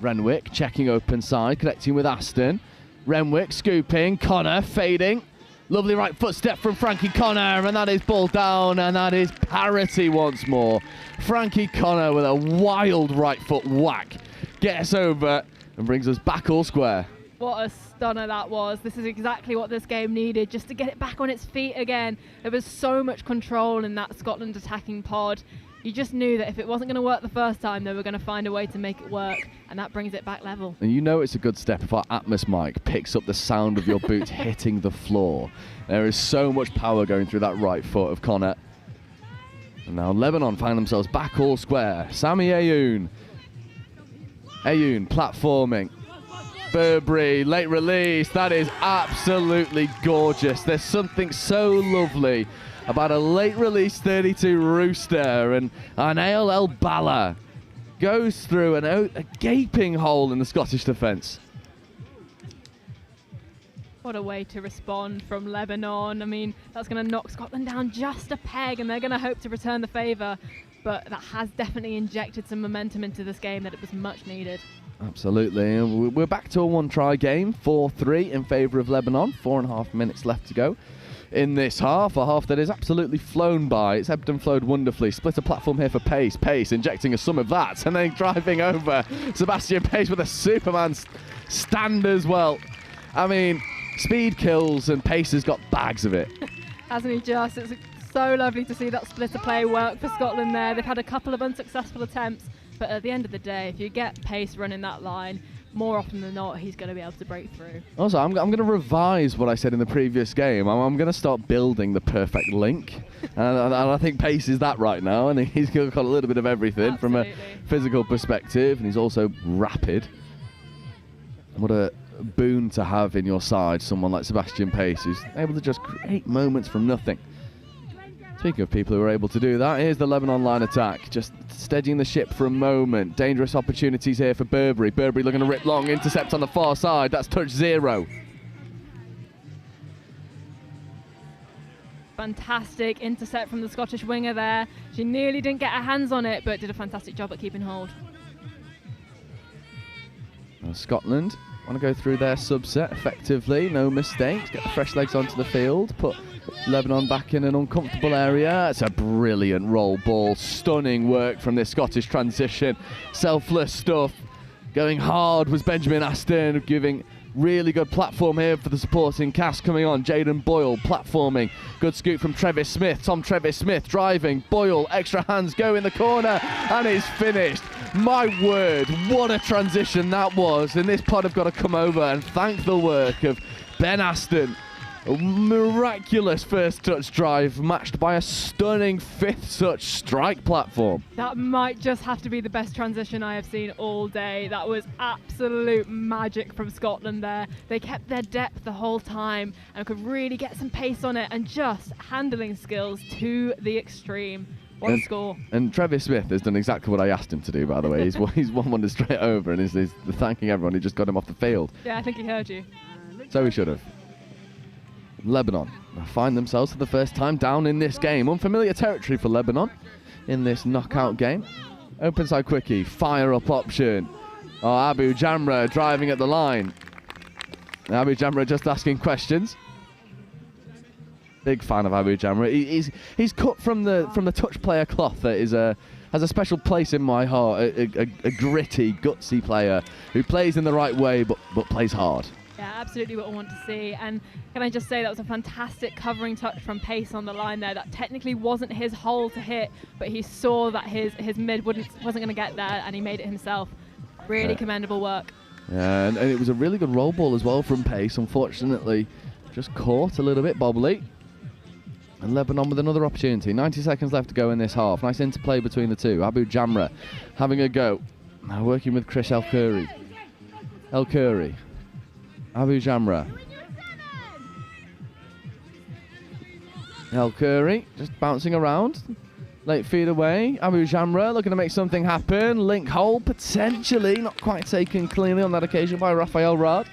Renwick checking open side, connecting with Aston. Renwick scooping, Connor fading. Lovely right footstep from Frankie Connor, and that is ball down, and that is parity once more. Frankie Connor with a wild right foot whack gets over and brings us back all square. What a stunner that was. This is exactly what this game needed, just to get it back on its feet again. There was so much control in that Scotland attacking pod. You just knew that if it wasn't going to work the first time, they were going to find a way to make it work, and that brings it back level. And you know it's a good step if our Atmos mic picks up the sound of your boot hitting the floor. There is so much power going through that right foot of Connor. And now Lebanon find themselves back all square. Sami Ayoun. Ayoun platforming. Burberry, late release. That is absolutely gorgeous. There's something so lovely about a late release 32 rooster, and an ALL Bala goes through a gaping hole in the Scottish defence. What a way to respond from Lebanon. I mean, that's going to knock Scotland down just a peg, and they're going to hope to return the favour. But that has definitely injected some momentum into this game that it was much needed. Absolutely. And we're back to a one-try game, 4-3 in favour of Lebanon. 4.5 minutes left to go in this half, a half that is absolutely flown by. It's ebbed and flowed wonderfully. Split a platform here for Pace. Pace injecting a sum of that, and then driving over Sebastian Pace with a Superman stand as well. I mean, speed kills, and Pace has got bags of it. Hasn't he just? It's so lovely to see that splitter play work for Scotland there. They've had a couple of unsuccessful attempts, but at the end of the day, if you get Pace running that line, more often than not, he's going to be able to break through. Also, I'm going to revise what I said in the previous game. I'm going to start building the perfect link. and I think Pace is that right now. And he's got a little bit of everything from a physical perspective. And he's also rapid. What a boon to have in your side, someone like Sebastian Pace, who's able to just create moments from nothing. Speaking of people who are able to do that, here's the Lebanon line attack, just steadying the ship for a moment. Dangerous opportunities here for Burberry. Burberry looking to rip long, intercept on the far side. That's touch 0. Fantastic intercept from the Scottish winger there. She nearly didn't get her hands on it, but did a fantastic job at keeping hold. Now Scotland want to go through their subset effectively, no mistakes, get the fresh legs onto the field, put Lebanon back in an uncomfortable area. It's a brilliant roll ball, stunning work from this Scottish transition, selfless stuff. Going hard was Benjamin Aston, giving really good platform here for the supporting cast coming on. Jaden Boyle platforming, good scoop from Travis Smith, Tom Travis Smith driving, Boyle, extra hands go in the corner, and it's finished. My word, what a transition that was, and this pod have got to come over and thank the work of Ben Aston. A miraculous first touch drive matched by a stunning fifth touch strike platform. That might just have to be the best transition I have seen all day. That was absolute magic from Scotland there. They kept their depth the whole time and could really get some pace on it, and just handling skills to the extreme. What a score. And Travis Smith has done exactly what I asked him to do, by the way. He's won straight over and is thanking everyone who just got him off the field. Yeah, I think he heard you. So he should have. Lebanon find themselves for the first time down in this game. Unfamiliar territory for Lebanon in this knockout game. Open side quickie, fire up option. Oh, Abu Jamra driving at the line. Abu Jamra just asking questions. Big fan of Abu Jamra. He's cut from the touch player cloth that is has a special place in my heart. A gritty, gutsy player who plays in the right way but plays hard. Yeah, absolutely what I want to see. And can I just say that was a fantastic covering touch from Pace on the line there. That technically wasn't his hole to hit, but he saw that his mid wasn't going to get there, and he made it himself. Really commendable work. Yeah, and it was a really good roll ball as well from Pace. Unfortunately, just caught a little bit bobbly. And Lebanon with another opportunity. 90 seconds left to go in this half. Nice interplay between the two. Abu Jamra having a go. Now working with Chris El-Khoury. El-Khoury. Abu Jamra. El-Khoury just bouncing around. Late feed away. Abu Jamra looking to make something happen. Link hole potentially. Not quite taken cleanly on that occasion by Raphael Raad.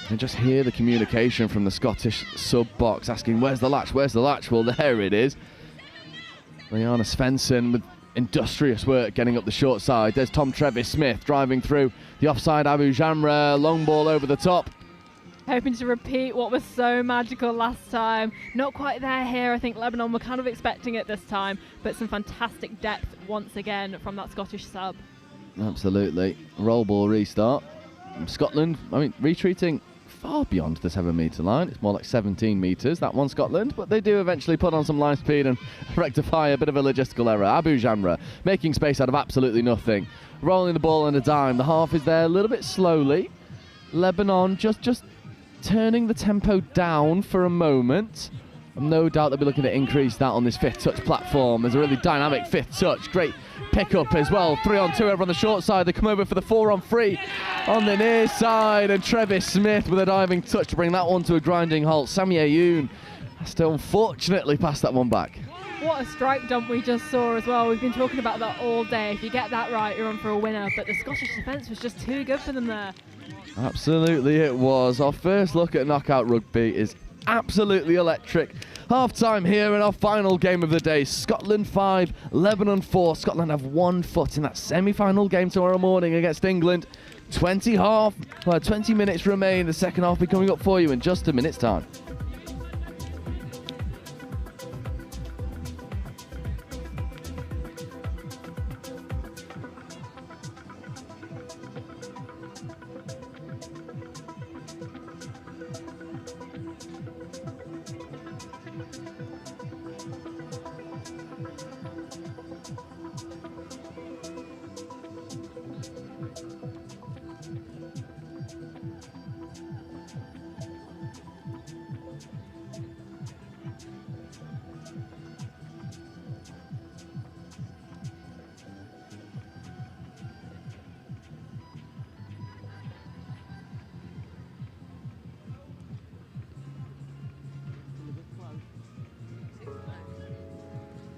And just hear the communication from the Scottish sub-box asking, where's the latch, where's the latch? Well, there it is. Liana Svensson with industrious work getting up the short side. There's Tom Travis Smith driving through the offside Abu Jamra. Long ball over the top. Hoping to repeat what was so magical last time. Not quite there here. I think Lebanon were kind of expecting it this time, but some fantastic depth once again from that Scottish sub. Absolutely. Roll ball restart. Scotland, I mean, retreating far beyond the 7 metre line. It's more like 17 metres, that one, Scotland, but they do eventually put on some line speed and rectify a bit of a logistical error. Abu Jamra making space out of absolutely nothing. Rolling the ball on a dime. The half is there a little bit slowly. Lebanon just turning the tempo down for a moment. No doubt they'll be looking to increase that on this fifth touch platform. There's a really dynamic fifth touch. Great pick-up as well. 3-on-2 over on the short side. They come over for the 4-on-3 on the near side. And Travis Smith with a diving touch to bring that one to a grinding halt. Sammy Ayoun has to unfortunately pass that one back. What a strike dump we just saw as well. We've been talking about that all day. If you get that right, you're on for a winner. But the Scottish defence was just too good for them there. Absolutely it was. Our first look at knockout rugby is absolutely electric. Half-time here in our final game of the day. Scotland 5, Lebanon 4. Scotland have 1 foot in that semi-final game tomorrow morning against England. 20 minutes remain. The second half will be coming up for you in just a minute's time.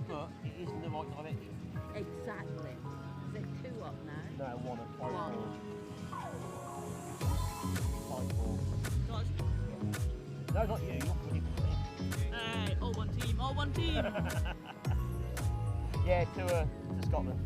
But it isn't the right direction. Exactly. Is it 2 up now? No, 1 and 5 1. No, not you. Hey, all one team, all one team. Yeah, to Scotland.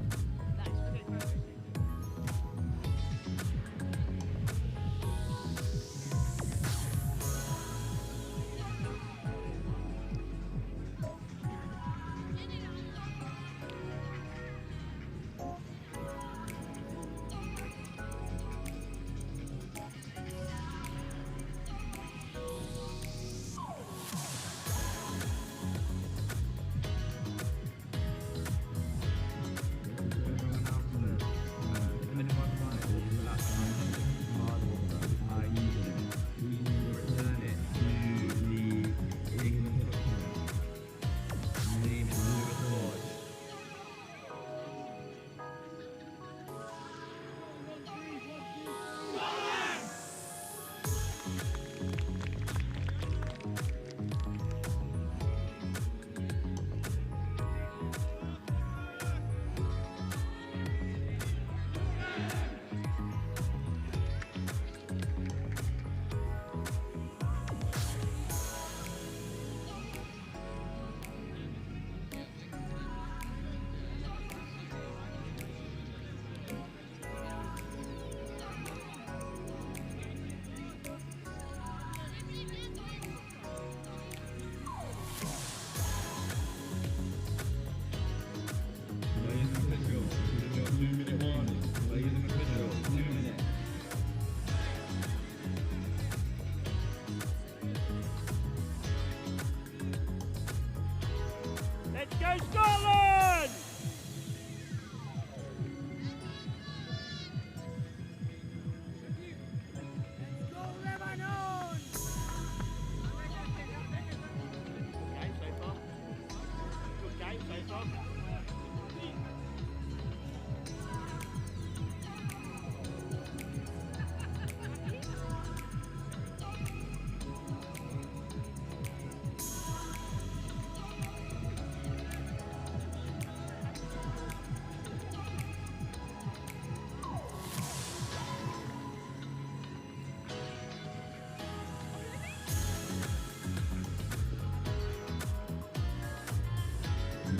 Let's go Scotland!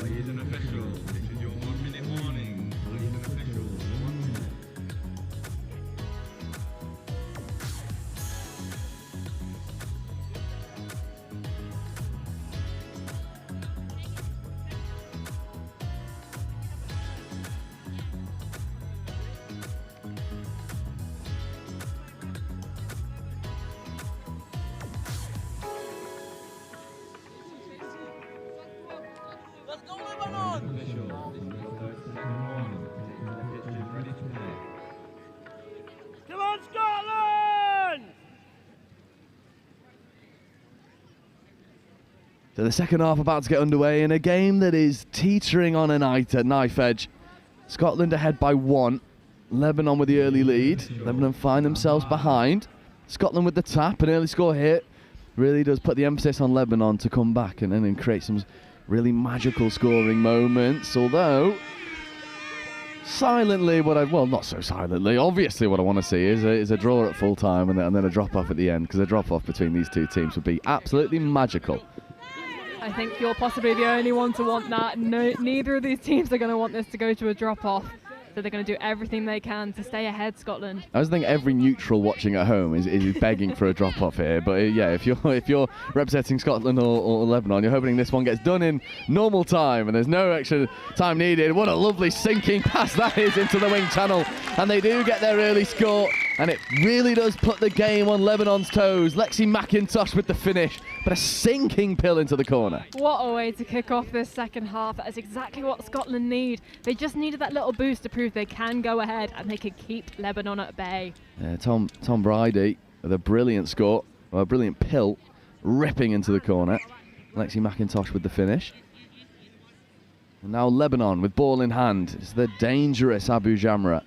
Ladies and officials, this is your 1 minute warning. Ladies and officials, 1 minute. Let's go Lebanon! So the second half about to get underway in a game that is teetering on a knife edge. Scotland ahead by 1. Lebanon with the early lead. Lebanon find themselves behind. Scotland with the tap, an early score here. Really does put the emphasis on Lebanon to come back and then create some really magical scoring moments. Although, silently, well, not so silently, obviously what I want to see is a draw at full time and then a drop-off at the end, because a drop-off between these two teams would be absolutely magical. I think you're possibly the only one to want that. No, neither of these teams are going to want this to go to a drop-off. So they're going to do everything they can to stay ahead, Scotland. I just think every neutral watching at home is begging for a drop-off here. But yeah, if you're representing Scotland or Lebanon, you're hoping this one gets done in normal time and there's no extra time needed. What a lovely sinking pass that is into the wing channel. And they do get their early score. And it really does put the game on Lebanon's toes. Lexi McIntosh with the finish, but a sinking pill into the corner. What a way to kick off this second half. That is exactly what Scotland need. They just needed that little boost to prove they can go ahead and they can keep Lebanon at bay. Tom Bridie with a brilliant score, or a brilliant pill, ripping into the corner. Lexi McIntosh with the finish. And now Lebanon with ball in hand. It's the dangerous Abu Jamra.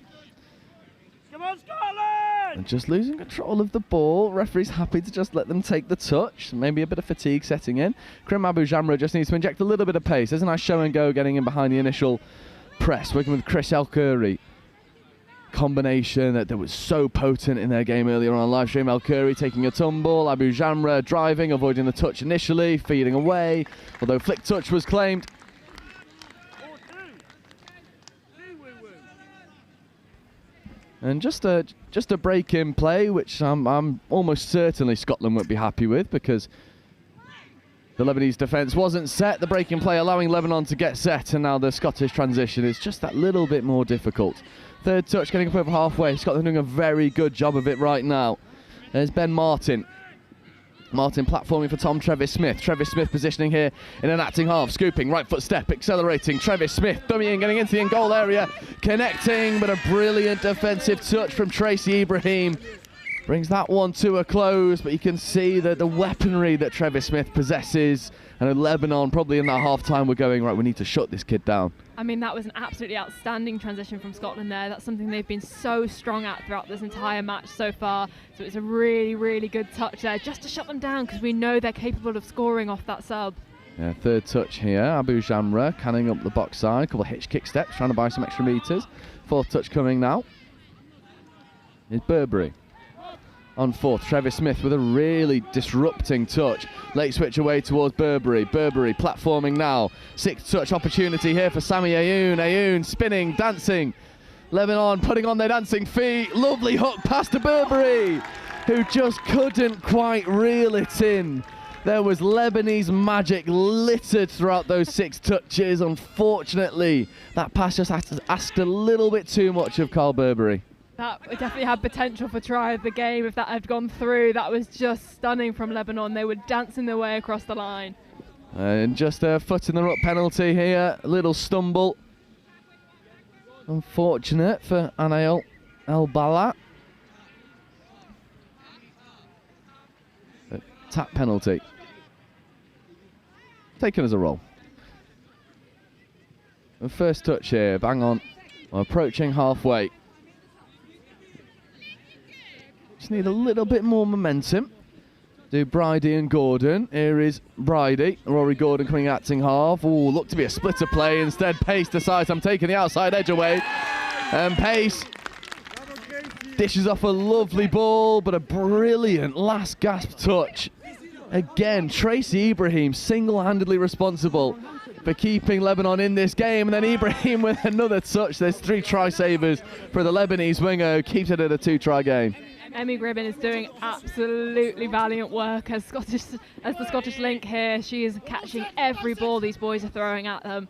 And just losing control of the ball. Referee's happy to just let them take the touch. Maybe a bit of fatigue setting in. Krim Abu Jamra just needs to inject a little bit of pace. There's a nice show and go getting in behind the initial press, working with Chris El-Khoury. Combination that was so potent in their game earlier on live stream. El-Khoury taking a tumble. Abu Jamra driving, avoiding the touch initially, feeding away. Although flick touch was claimed. And just a break in play, which I'm almost certainly Scotland won't be happy with, because the Lebanese defence wasn't set. The break in play allowing Lebanon to get set, and now the Scottish transition is just that little bit more difficult. Third touch getting up over halfway. Scotland doing a very good job of it right now. There's Ben Martin. Martin platforming for Tom Trevis-Smith. Trevis-Smith positioning here in an acting half. Scooping, right foot step, accelerating. Trevis-Smith dummying, getting into the in-goal area. Connecting, but a brilliant defensive touch from Tracy Ibrahim. Brings that one to a close, but you can see that the weaponry that Trevis-Smith possesses. And Lebanon probably in that half-time we're going, right, we need to shut this kid down. I mean, that was an absolutely outstanding transition from Scotland there. That's something they've been so strong at throughout this entire match so far. So it's a really, really good touch there just to shut them down, because we know they're capable of scoring off that sub. Yeah, third touch here. Abu Jamra canning up the box side. A couple of hitch kick steps, trying to buy some extra metres. Fourth touch coming now. It's Burberry. On fourth, Trevis-Smith with a really disrupting touch. Late switch away towards Burberry. Burberry platforming now. Sixth touch opportunity here for Sami Ayoun. Ayoun spinning, dancing. Lebanon putting on their dancing feet. Lovely hook pass to Burberry, who just couldn't quite reel it in. There was Lebanese magic littered throughout those 6 touches. Unfortunately, that pass just asked a little bit too much of Carl Burberry. That definitely had potential for try of the game if that had gone through. That was just stunning from Lebanon. They were dancing their way across the line. And just a foot in the ruck penalty here. A little stumble. Unfortunate for Anael El-Bala. Tap penalty. Taken as a roll. The first touch here, bang on. We're approaching halfway. Just need a little bit more momentum. Do Bridie and Gordon. Here is Bridie. Rory Gordon coming acting half. Ooh, looked to be a splitter play. Instead, Pace decides I'm taking the outside edge away. And Pace dishes off a lovely ball, but a brilliant last gasp touch. Again, Tracy Ibrahim single-handedly responsible for keeping Lebanon in this game. And then Ibrahim with another touch. There's 3 try savers for the Lebanese winger, who keeps it at a 2-try game. Emmy Gribben is doing absolutely valiant work as the Scottish link here. She is catching every ball these boys are throwing at them.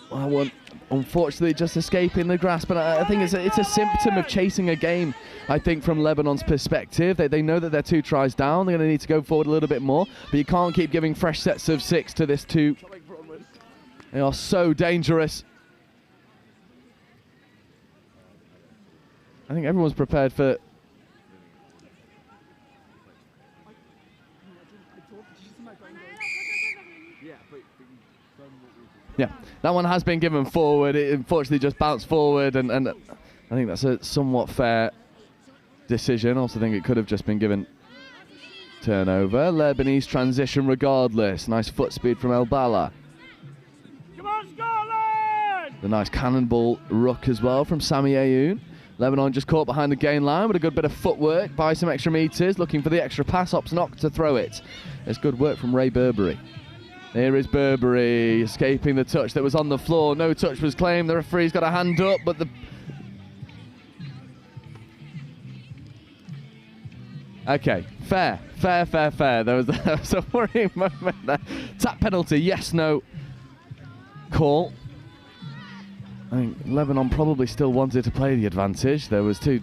Well, unfortunately, just escaping the grasp, but I think it's a symptom of chasing a game. I think from Lebanon's perspective, they know that they're 2 tries down. They're going to need to go forward a little bit more, but you can't keep giving fresh sets of 6 to this 2. They are so dangerous. I think everyone's prepared for... Yeah, that one has been given forward. It unfortunately just bounced forward, and I think that's a somewhat fair decision. Also think it could have just been given turnover. Lebanese transition regardless. Nice foot speed from El Bala. Come on, Scotland! The nice cannonball ruck as well from Sami Ayoun. Lebanon just caught behind the gain line with a good bit of footwork, by some extra metres, looking for the extra pass, opts not to throw it. It's good work from Ray Burberry. Here is Burberry escaping the touch that was on the floor. No touch was claimed. The referee's got a hand up, but the... Okay, fair. There was a worrying moment there. Tap penalty, yes, no. Call. I think Lebanon probably still wanted to play the advantage. There was two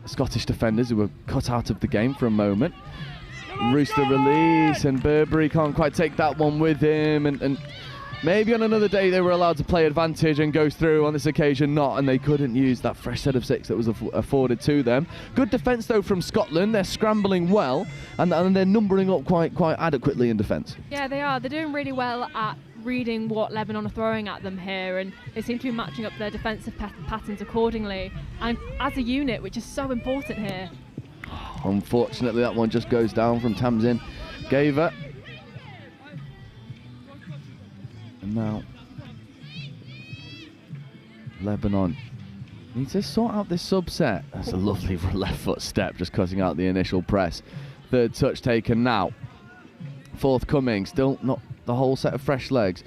Scottish defenders who were cut out of the game for a moment. Rooster release, and Burberry can't quite take that one with him, and maybe on another day they were allowed to play advantage and goes through. On this occasion not, and they couldn't use that fresh set of 6 that was afforded to them. Good defence though from Scotland. They're scrambling well, and they're numbering up quite adequately in defence. Yeah, they are. They're doing really well at reading what Lebanon are throwing at them here, and they seem to be matching up their defensive patterns accordingly, and as a unit, which is so important here. Unfortunately, that one just goes down from Tamsin Gaver. And now Lebanon needs to sort out this subset. That's a lovely left foot step, just cutting out the initial press. Third touch taken now. Forthcoming, still not the whole set of fresh legs.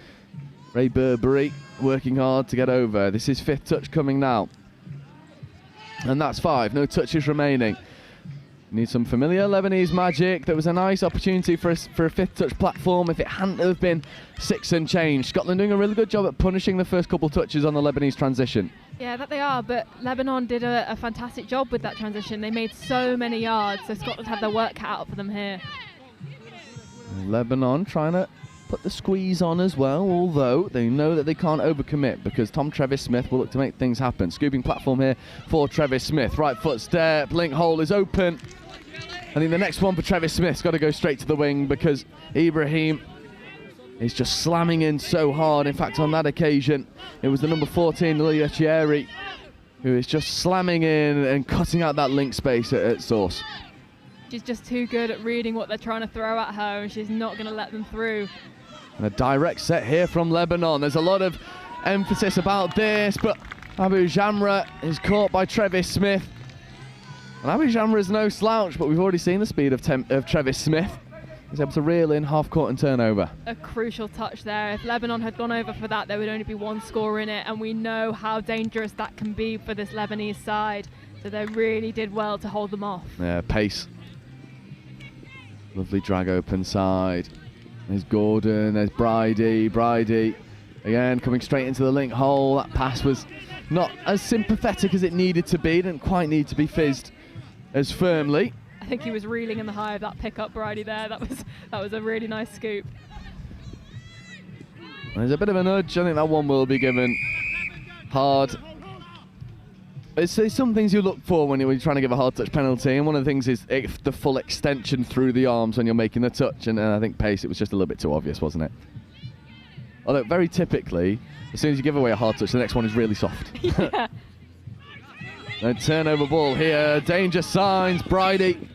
Ray Burberry working hard to get over. This is 5th touch coming now. And that's 5, no touches remaining. Need some familiar Lebanese magic. There was a nice opportunity for a 5th touch platform if it hadn't have been 6 and change. Scotland doing a really good job at punishing the first couple touches on the Lebanese transition. Yeah, that they are, but Lebanon did a fantastic job with that transition. They made so many yards, so Scotland had their work cut out for them here. Lebanon trying to put the squeeze on as well, although they know that they can't overcommit because Tom Trevis-Smith will look to make things happen. Scooping platform here for Trevis-Smith. Right foot step, link hole is open. I think the next one for Trevis-Smith's got to go straight to the wing because Ibrahim is just slamming in so hard. In fact, on that occasion, it was the number 14, Lilia Chieri, who is just slamming in and cutting out that link space at source. She's just too good at reading what they're trying to throw at her, and she's not going to let them through. And a direct set here from Lebanon. There's a lot of emphasis about this, but Abu Jamra is caught by Trevis-Smith. And Abu Jamra is no slouch, but we've already seen the speed of Trevis-Smith. He's able to reel in half court and turnover. A crucial touch there. If Lebanon had gone over for that, there would only be 1 score in it, and we know how dangerous that can be for this Lebanese side. So they really did well to hold them off. Yeah, pace. Lovely drag open side. There's Gordon, there's Bridie. Bridie again coming straight into the link hole. That pass was not as sympathetic as it needed to be. Didn't quite need to be fizzed as firmly. I think he was reeling in the high of that pickup, Bridie there. That was a really nice scoop. There's a bit of a nudge. I think that one will be given hard. It's some things you look for when you're trying to give a hard touch penalty, and one of the things is the full extension through the arms when you're making the touch, and I think pace, it was just a little bit too obvious, wasn't it? Although very typically, as soon as you give away a hard touch, the next one is really soft. Yeah. And turnover ball here, danger signs. Bridie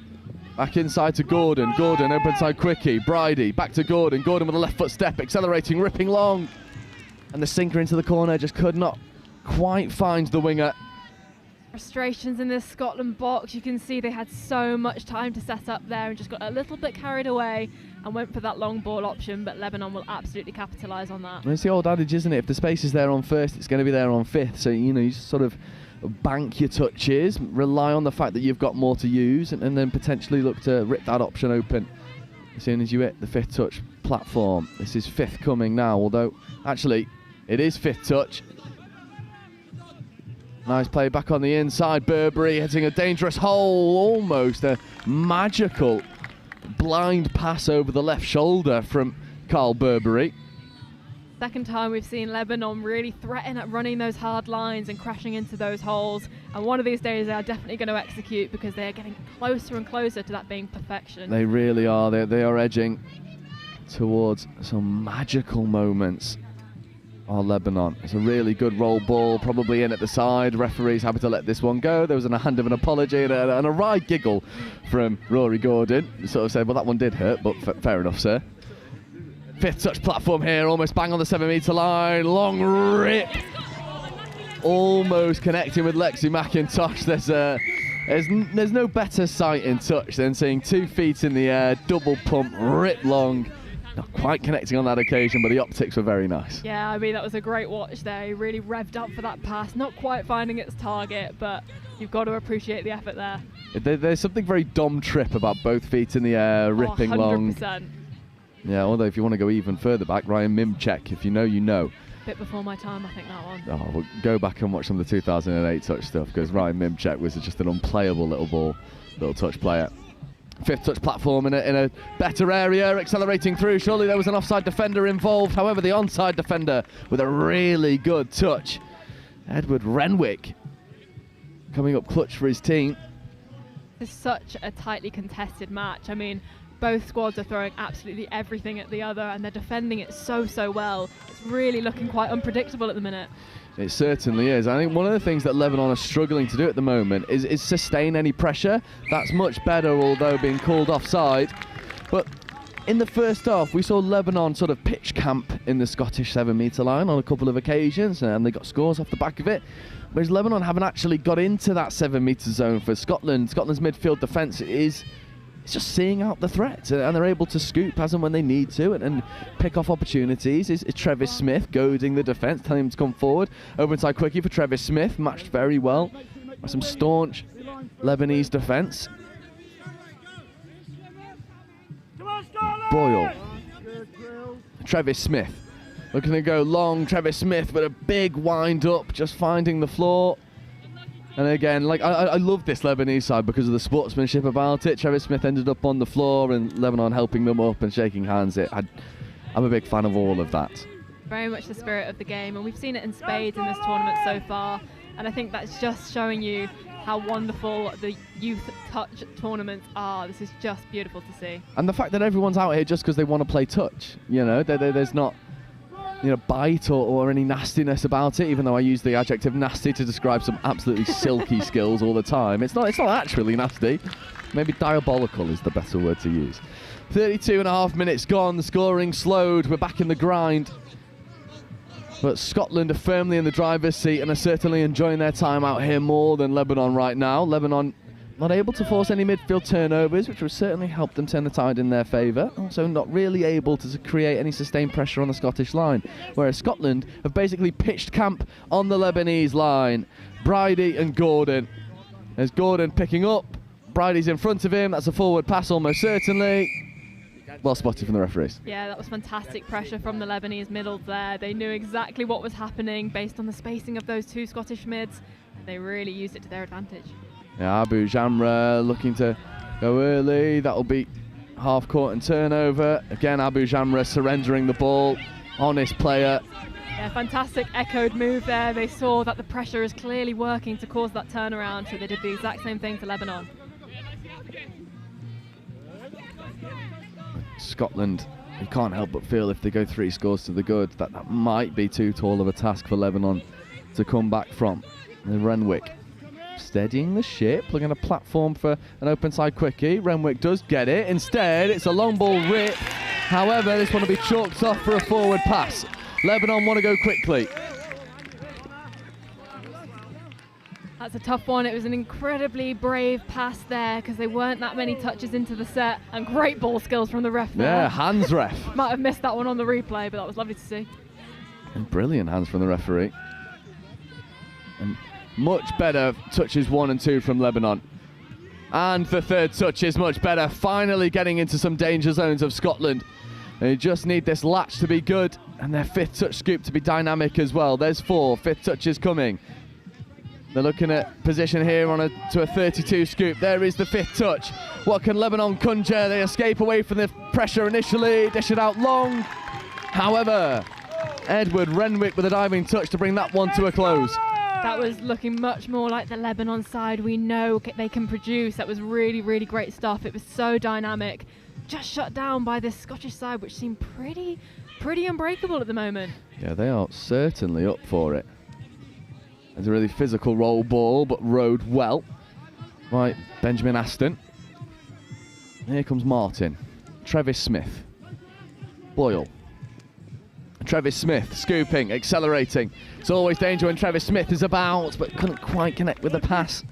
back inside to Gordon. Gordon open side quickie. Bridie back to Gordon. Gordon with a left foot step, accelerating, ripping long. And the sinker into the corner just could not quite find the winger. Frustrations in this Scotland box. You can see they had so much time to set up there and just got a little bit carried away and went for that long ball option, but Lebanon will absolutely capitalise on that. It's the old adage, isn't it? If the space is there on first, it's going to be there on 5th. So, you know, you just sort of bank your touches, rely on the fact that you've got more to use, and then potentially look to rip that option open as soon as you hit the 5th touch platform. This is 5th coming now, although actually it is 5th touch. Nice play back on the inside. Burberry hitting a dangerous hole, almost a magical blind pass over the left shoulder from Carl Burberry. Second time we've seen Lebanon really threaten at running those hard lines and crashing into those holes, and one of these days they are definitely going to execute because they are getting closer and closer to that being perfection. They really are. They are edging towards some magical moments are Lebanon. It's a really good roll ball, probably in at the side. Referee's happy to let this one go. There was a hand of an apology and a wry giggle from Rory Gordon. He sort of said, well, that one did hurt, but fair enough, sir. Fifth touch platform here, almost bang on the 7-metre line. Long rip. Almost connecting with Lexi McIntosh. There's no better sight in touch than seeing 2 feet in the air, double pump, rip long. Not quite connecting on that occasion, but the optics were very nice. Yeah, I mean, that was a great watch there. He really revved up for that pass. Not quite finding its target, but you've got to appreciate the effort there. There's something very Dom Tripp about both feet in the air, ripping 100%. long. Yeah, although if you want to go even further back, Ryan Mimchek, if you know, you know. Bit before my time, I think, that one. Oh, well, go back and watch some of the 2008 touch stuff, because Ryan Mimchek was just an unplayable little touch player. Fifth touch platform in a better area, accelerating through. Surely there was an offside defender involved. However, the onside defender with a really good touch. Edward Renwick coming up clutch for his team. It's such a tightly contested match. I mean, both squads are throwing absolutely everything at the other, and they're defending it so well. It's really looking quite unpredictable at the minute. It certainly is. I think one of the things that Lebanon are struggling to do at the moment is sustain any pressure. That's much better, although being called offside. But in the first half, we saw Lebanon sort of pitch camp in the Scottish 7-metre line on a couple of occasions, and they got scores off the back of it. Whereas Lebanon haven't actually got into that 7-metre zone for Scotland. Scotland's midfield defence is just seeing out the threat, and they're able to scoop as and when they need to and pick off opportunities. Is Travis Smith goading the defence, telling him to come forward. Over inside quickie for Travis Smith, matched very well by some staunch Lebanese defence. Boyle. Travis Smith. Looking to go long. Travis Smith with a big wind up, just finding the floor. And again, like I love this Lebanese side because of the sportsmanship about it. Travis Smith ended up on the floor and Lebanon helping them up and shaking hands. I'm a big fan of all of that. Very much the spirit of the game, and we've seen it in spades in this tournament so far. And I think that's just showing you how wonderful the youth touch tournaments are. This is just beautiful to see. And the fact that everyone's out here just because they want to play touch, you know, there's not, you know, bite or any nastiness about it, even though I use the adjective nasty to describe some absolutely silky skills all the time. It's not actually nasty. Maybe diabolical is the better word to use. 32.5 minutes gone, the scoring slowed, we're back in the grind. But Scotland are firmly in the driver's seat and are certainly enjoying their time out here more than Lebanon right now. Lebanon not able to force any midfield turnovers, which will certainly help them turn the tide in their favour. Also not really able to create any sustained pressure on the Scottish line, whereas Scotland have basically pitched camp on the Lebanese line. Bridie and Gordon. There's Gordon picking up. Bridie's in front of him. That's a forward pass almost certainly. Well spotted from the referees. Yeah, that was fantastic pressure from the Lebanese middle there. They knew exactly what was happening based on the spacing of those two Scottish mids. They really used it to their advantage. Yeah, Abu Jamra looking to go early. That'll be half court and turnover. Again, Abu Jamra surrendering the ball. Honest player. Yeah, fantastic echoed move there. They saw that the pressure is clearly working to cause that turnaround, so they did the exact same thing to Lebanon. Scotland, you can't help but feel if they go 3 scores to the good that might be too tall of a task for Lebanon to come back from. And Renwick steadying the ship, looking at a platform for an open side quickie. Renwick does get it. Instead, it's a long ball rip. However, this one will be chalked off for a forward pass. Lebanon want to go quickly. That's a tough one. It was an incredibly brave pass there because they weren't that many touches into the set, and great ball skills from the ref there. Yeah, hands ref. Might have missed that one on the replay, but that was lovely to see. And brilliant hands from the referee. And much better touches 1 and 2 from Lebanon. And the third touch is much better. Finally getting into some danger zones of Scotland. They just need this latch to be good and their 5th touch scoop to be dynamic as well. There's 4, 5th touch is coming. They're looking at position here to a 32 scoop. There is the 5th touch. What can Lebanon conjure? They escape away from the pressure initially, dish it out long. However, Edward Renwick with a diving touch to bring that one to a close. That was looking much more like the Lebanon side we know they can produce. That was really, really great stuff. It was so dynamic. just shut down by this Scottish side, which seem pretty unbreakable at the moment. Yeah, they are certainly up for it. It's a really physical roll ball, but rode well by Benjamin Aston. Here comes Martin. Travis Smith. Boyle. Travis Smith scooping, accelerating. It's always danger when Travis Smith is about, but couldn't quite connect with the pass.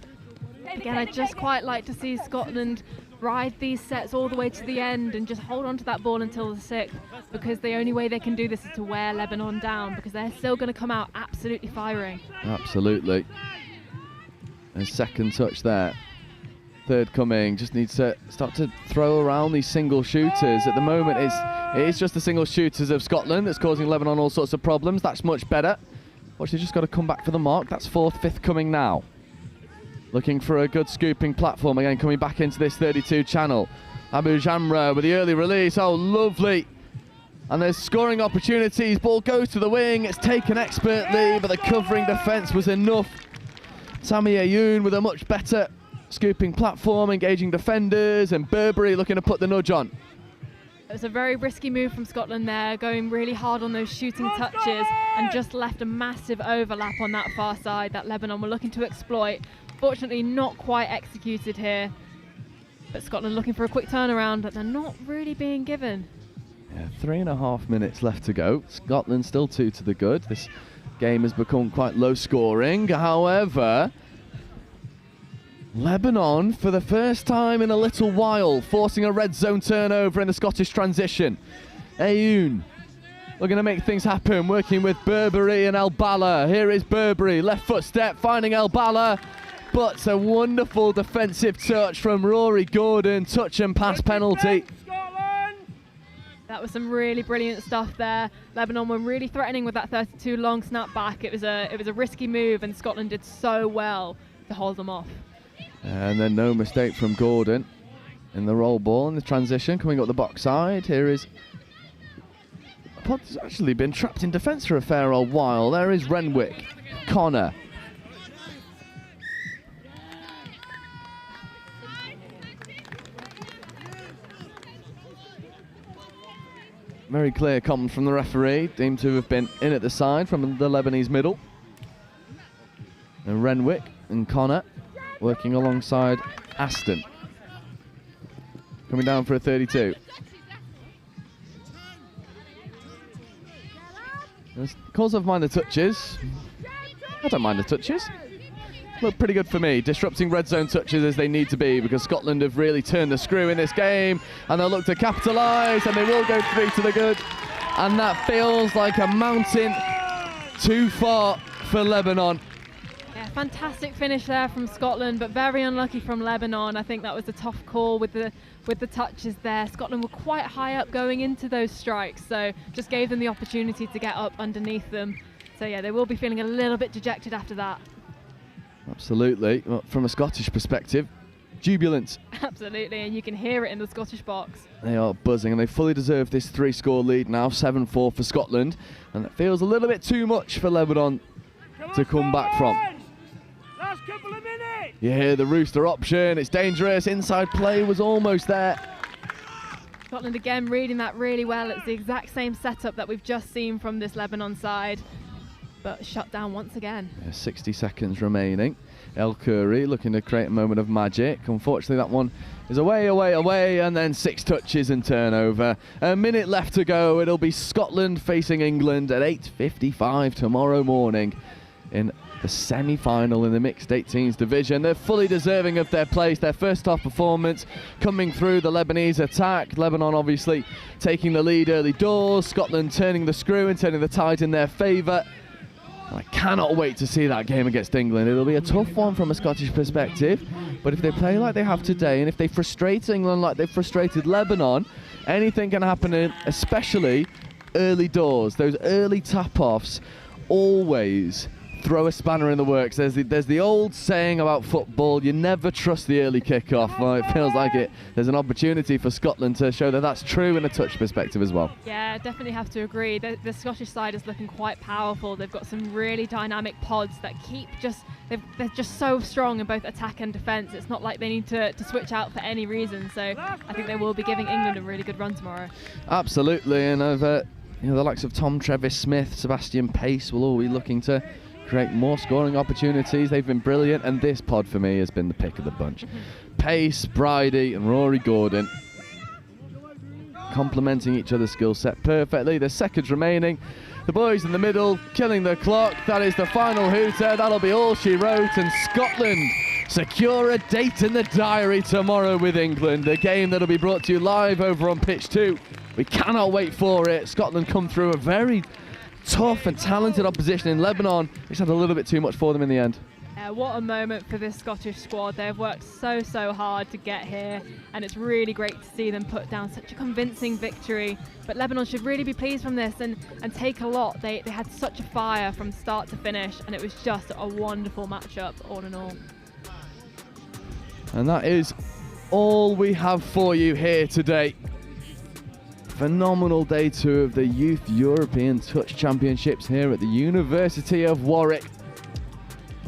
Again, I'd just quite like to see Scotland ride these sets all the way to the end and just hold on to that ball until the 6th, because the only way they can do this is to wear Lebanon down, because they're still going to come out absolutely firing. Absolutely. And second touch there. Third coming, just needs to start to throw around these single shooters. At the moment, it is just the single shooters of Scotland that's causing Lebanon all sorts of problems. That's much better. Watch, they've just got to come back for the mark. That's 4th, 5th coming now. Looking for a good scooping platform again, coming back into this 32 channel. Abu Jamra with the early release. Oh, lovely. And there's scoring opportunities. Ball goes to the wing. It's taken expertly, but the covering defence was enough. Sami Ayoun with a much better scooping platform, engaging defenders, and Burberry looking to put the nudge on. It was a very risky move from Scotland there, going really hard on those shooting touches, and just left a massive overlap on that far side that Lebanon were looking to exploit. Fortunately, not quite executed here. But Scotland looking for a quick turnaround that they're not really being given. Yeah, 3.5 minutes left to go. Scotland still 2 to the good. This game has become quite low scoring. However, Lebanon, for the first time in a little while, forcing a red zone turnover in the Scottish transition. Ayoun looking to make things happen, working with Burberry and El Bala. Here is Burberry, left foot step, finding El Bala. But a wonderful defensive touch from Rory Gordon, touch and pass penalty. That was some really brilliant stuff there. Lebanon were really threatening with that 32 long snap back. It was a risky move, and Scotland did so well to hold them off. And then no mistake from Gordon in the roll ball in the transition, coming up the box side. Here is Pod's actually been trapped in defence for a fair old while. There is Renwick, Connor. Very clear comment from the referee, deemed to have been in at the side from the Lebanese middle. And Renwick and Connor working alongside Aston. Coming down for a 32. Calls of mind the touches. I don't mind the touches. Look pretty good for me, disrupting red zone touches as they need to be, because Scotland have really turned the screw in this game, and they'll look to capitalise, and they will go 3 to the good. And that feels like a mountain too far for Lebanon. Yeah, fantastic finish there from Scotland, but very unlucky from Lebanon. I think that was a tough call with the touches there. Scotland were quite high up going into those strikes, so just gave them the opportunity to get up underneath them. So yeah, they will be feeling a little bit dejected after that. Absolutely. Well, from a Scottish perspective, jubilant. Absolutely, and you can hear it in the Scottish box. They are buzzing, and they fully deserve this 3-score lead now, 7-4 for Scotland, and it feels a little bit too much for Lebanon to come back from. Last couple of minutes. You hear the rooster option, it's dangerous, inside play was almost there. Scotland again reading that really well. It's the exact same setup that we've just seen from this Lebanon side, but shut down once again. 60 seconds remaining. El Khoury looking to create a moment of magic. Unfortunately, that one is away, and then 6 touches and turnover. A minute left to go. It'll be Scotland facing England at 8:55 tomorrow morning in the semi-final in the mixed 18s division. They're fully deserving of their place. Their first half performance coming through the Lebanese attack. Lebanon obviously taking the lead early doors. Scotland turning the screw and turning the tide in their favour. I cannot wait to see that game against England. It'll be a tough one from a Scottish perspective, but if they play like they have today, and if they frustrate England like they've frustrated Lebanon, anything can happen, especially early doors. Those early tap-offs always throw a spanner in the works. There's the old saying about football, you never trust the early kickoff. Well, it feels like it. There's an opportunity for Scotland to show that that's true in a touch perspective as well. Yeah, definitely have to agree. The Scottish side is looking quite powerful. They've got some really dynamic pods that keep they're just so strong in both attack and defence. It's not like they need to switch out for any reason. So I think they will be giving England a really good run tomorrow. Absolutely, and the likes of Tom Trevis-Smith, Sebastian Pace will all be looking to create more scoring opportunities. They've been brilliant, and this pod for me has been the pick of the bunch. Pace, Bridie and Rory Gordon complementing each other's skill set perfectly. There's seconds remaining. The boys in the middle killing the clock. That is the final hooter. That'll be all she wrote, and Scotland secure a date in the diary tomorrow with England. A game that'll be brought to you live over on Pitch 2. We cannot wait for it. Scotland come through a very tough and talented opposition in Lebanon. It's had a little bit too much for them in the end. What a moment for this Scottish squad. They've worked so hard to get here, and it's really great to see them put down such a convincing victory. But Lebanon should really be pleased from this and take a lot. They had such a fire from start to finish, and it was just a wonderful matchup all in all. And that is all we have for you here today. Phenomenal day 2 of the Youth European Touch Championships here at the University of Warwick.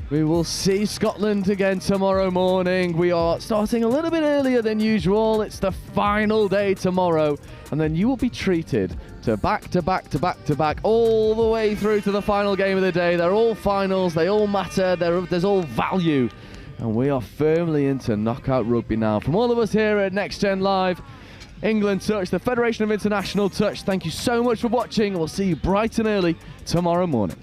We will see Scotland again tomorrow morning. We are starting a little bit earlier than usual. It's the final day tomorrow, and then you will be treated to back all the way through to the final game of the day. They're all finals, they all matter, there's all value, and we are firmly into knockout rugby now. From all of us here at Next Gen Live, England Touch, the Federation of International Touch, thank you so much for watching, and we'll see you bright and early tomorrow morning.